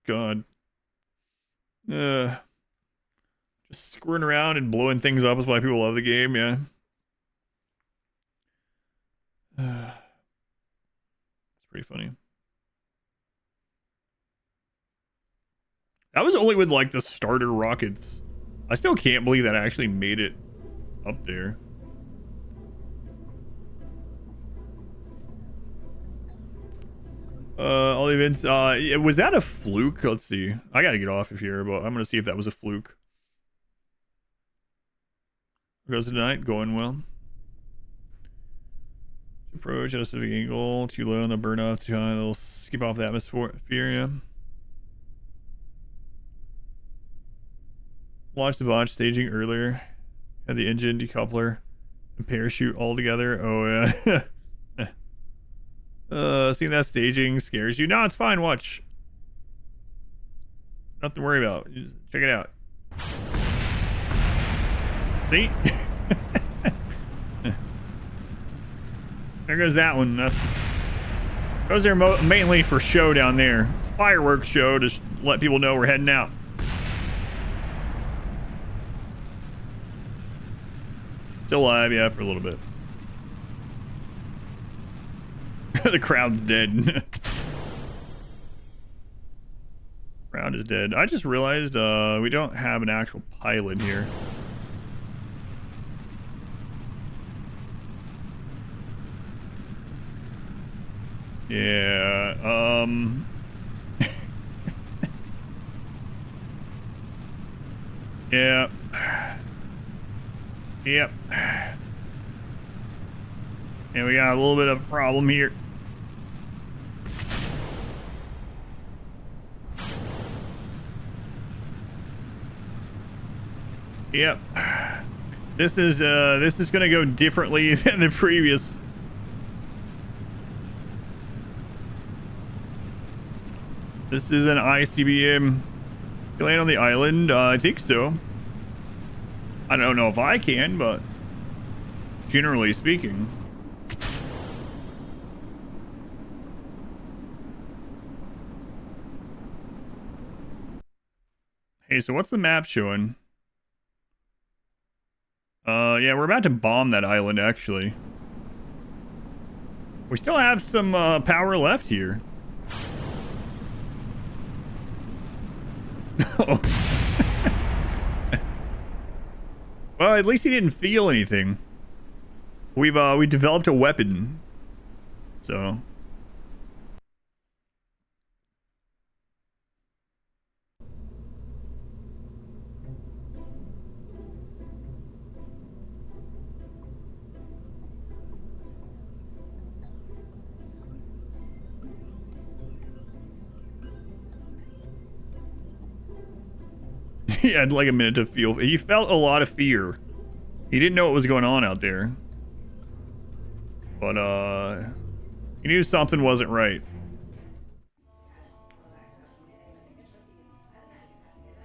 A: God. Just screwing around and blowing things up is why people love the game, yeah. It's pretty funny. That was only with like the starter rockets. I still can't believe that I actually made it up there. All the events, was that a fluke? Let's see. I gotta get off of here, but I'm gonna see if that was a fluke. Goes tonight, going well. Approach, adjust the angle, too low on the burnout, too high, they'll skip off the atmosphere, yeah. Launched the launch staging earlier. Had the engine, decoupler, and parachute all together. Oh, yeah. Seeing that staging scares you? No, it's fine. Watch. Nothing to worry about. Just check it out. See? There goes that one. Those are mainly for show down there. It's a fireworks show to let people know we're heading out. Still alive, yeah, for a little bit. The crowd's dead. Crowd is dead. I just realized we don't have an actual pilot here. Yeah, yeah. Yep. And we got a little bit of a problem here. Yep. This is gonna go differently than the previous. This is an ICBM. You land on the island? I think so. I don't know if I can, but generally speaking. Hey, so what's the map showing? Yeah, we're about to bomb that island, actually. We still have some power left here. Well, at least he didn't feel anything. We developed a weapon. So He had like a minute to feel. He felt a lot of fear. He didn't know what was going on out there. But, he knew something wasn't right.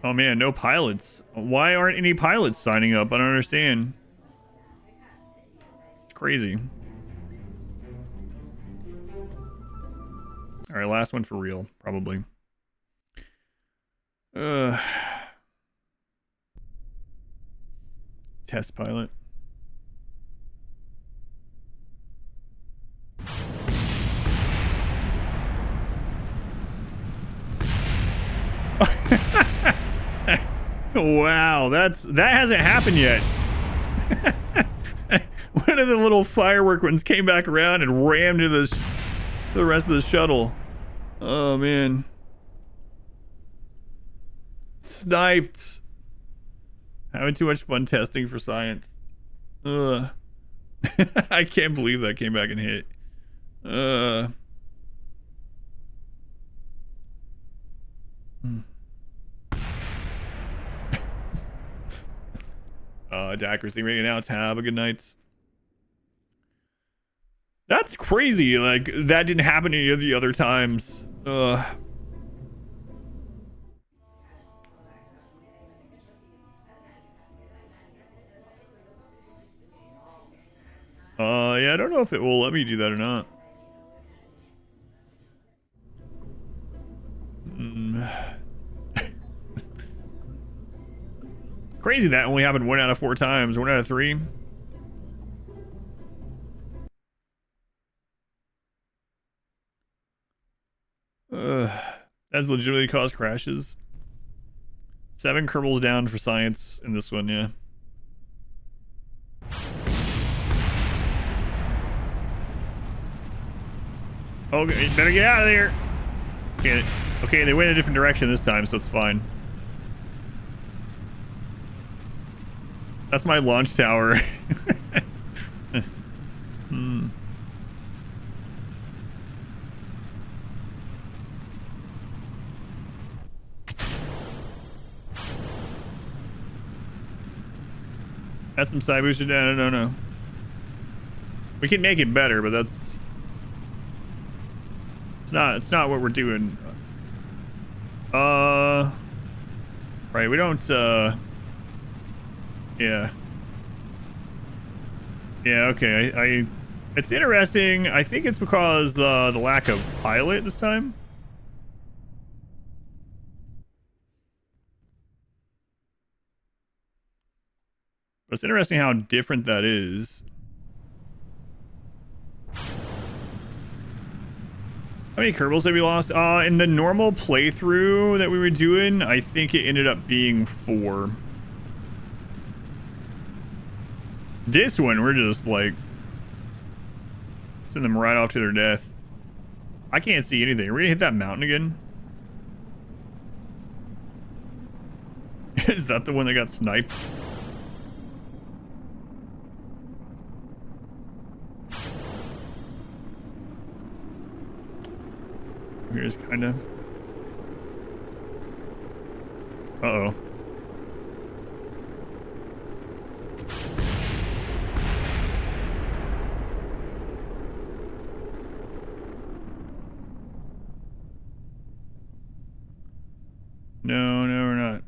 A: Oh man, no pilots. Why aren't any pilots signing up? I don't understand. It's crazy. Alright, last one for real, probably. Test pilot. Wow, that hasn't happened yet. One of the little firework ones came back around and rammed into the rest of the shuttle. Oh man. Sniped. Having too much fun testing for science. Ugh. I can't believe that came back and hit. Accuracy rating now. Have a good night. That's crazy. Like, that didn't happen any of the other times. Yeah, I don't know if it will let me do that or not. Crazy that only happened 1 out of 4 times. 1 out of 3. That's legitimately caused crashes. 7 Kerbals down for science in this one, yeah. Okay, better get out of there. Okay, they went a different direction this time, so it's fine. That's my launch tower. That's some side booster down. No. We can make it better, but that's it's not what we're doing. Right, we don't yeah. Yeah, okay. It's interesting. I think it's because the lack of pilot this time. But it's interesting how different that is. How many Kerbals have we lost? In the normal playthrough that we were doing, I think it ended up being 4. This one, we're just like send them right off to their death. I can't see anything. Are we gonna hit that mountain again? Is that the one that got sniped? Here's kind of. Uh-oh. No, we're not.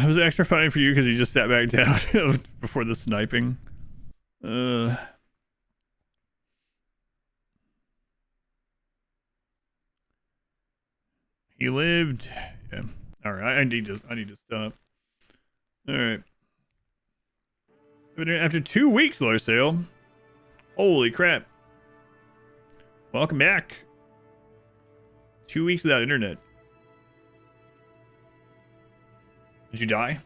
A: It was extra funny for you because you just sat back down before the sniping. He lived. Yeah. All right. I need to stop. All right. After 2 weeks, Lower Sale. Holy crap. Welcome back. 2 weeks without internet. Did you die?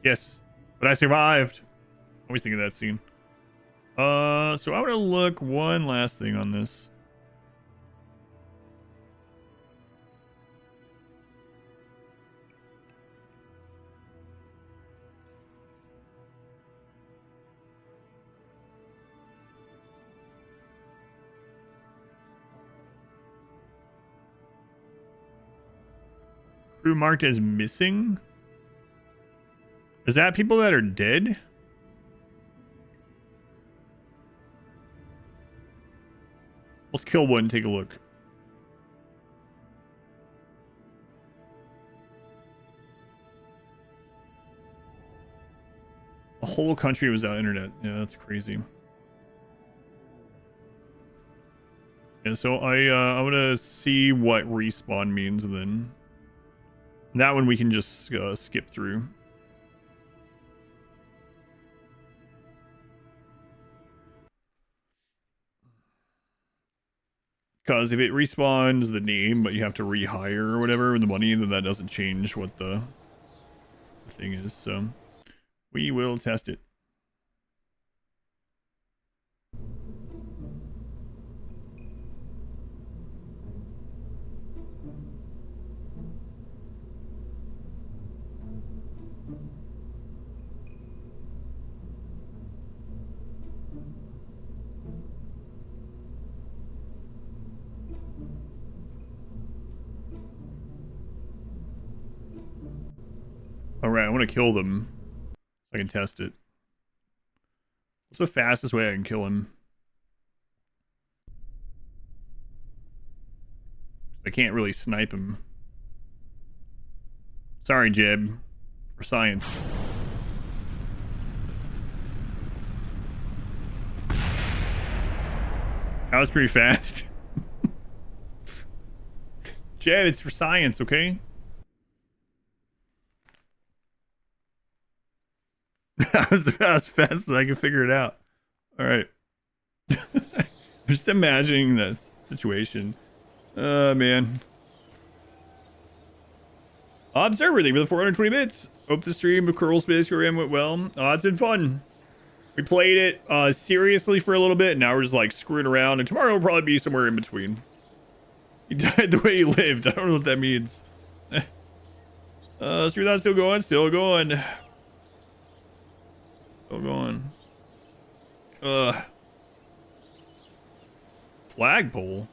A: Yes, but I survived. Always think of that scene. So I want to look one last thing on this. Crew marked as missing? Is that people that are dead? Let's kill one and take a look. The whole country was without internet. Yeah, that's crazy. Yeah, so I want to see what respawn means, and then that one we can just skip through. Because if it respawns the name, but you have to rehire or whatever, the money, then that doesn't change what the thing is. So we will test it. Alright, I want to kill them so I can test it. What's the fastest way I can kill him? I can't really snipe him. Sorry, Jeb. For science. That was pretty fast. Jeb, it's for science, okay? That was as fast as I could figure it out. All right. Just imagining that situation. Man. Observer, thank you for the 420 bits. Hope the stream of Kerbal Space Program went well. It's been fun. We played it seriously for a little bit. Now we're just like screwing around. And tomorrow will probably be somewhere in between. He died the way he lived. I don't know what that means. Stream not still going? Still going. Still going. Flagpole.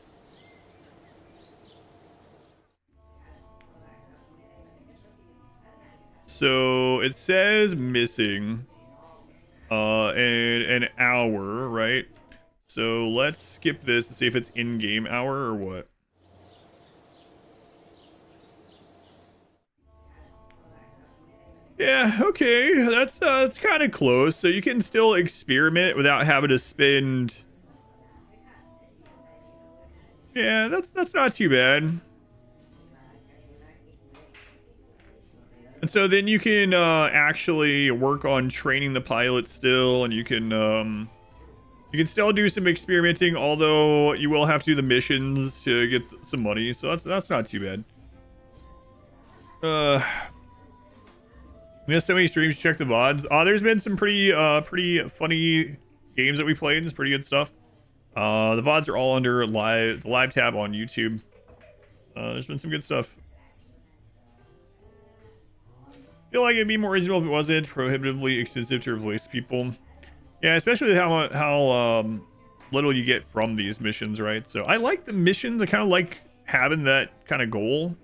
A: So it says missing in an hour, right? So let's skip this and see if it's in-game hour or what. Yeah, okay, that's kind of close. So you can still experiment without having to spend. Yeah, that's not too bad. And so then you can actually work on training the pilot still, and you can still do some experimenting, although you will have to do the missions to get some money. So that's not too bad. We have so many streams. Check the VODs. There's been some pretty funny games that we played. It's pretty good stuff. The VODs are all under the live tab on YouTube. There's been some good stuff. I feel like it'd be more reasonable if it wasn't prohibitively expensive to replace people. Yeah, especially with how little you get from these missions, right? So I like the missions. I kind of like having that kind of goal.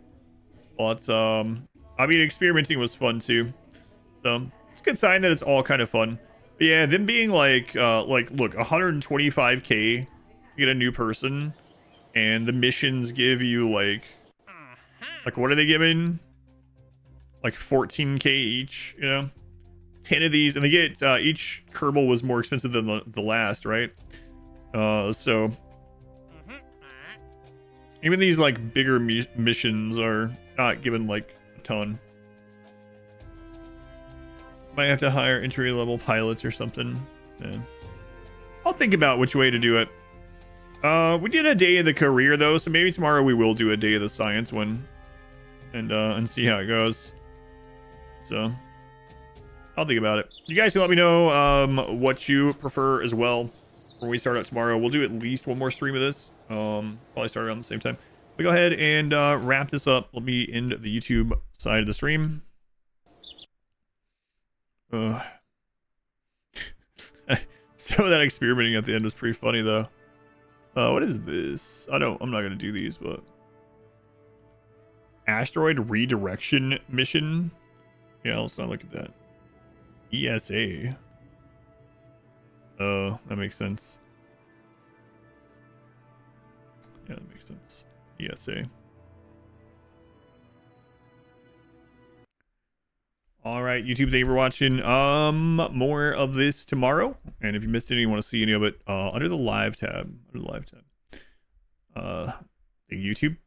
A: But I mean, experimenting was fun too. So it's a good sign that it's all kind of fun. But yeah, them being like look, 125k to get a new person, and the missions give you like what are they giving? Like 14k each, you know? 10 of these, and they get each Kerbal was more expensive than the last, right? So even these like bigger missions are not given like a ton. Might have to hire entry-level pilots or something. Yeah. I'll think about which way to do it. We did a day of the career though, so maybe tomorrow we will do a day of the science one, and see how it goes. So I'll think about it. You guys can let me know what you prefer as well when we start out tomorrow. We'll do at least one more stream of this. Probably start around the same time. We go ahead and wrap this up. Let me end the YouTube side of the stream. So that experimenting at the end was pretty funny though. What is this? I'm not gonna do these, but Asteroid redirection mission. Yeah, let's not look at that. ESA. Oh, that makes sense. Yeah, that makes sense. ESA. All right, YouTube, thank you for watching. More of this tomorrow. And if you missed any, you want to see any of it, under the live tab. Thank you, YouTube.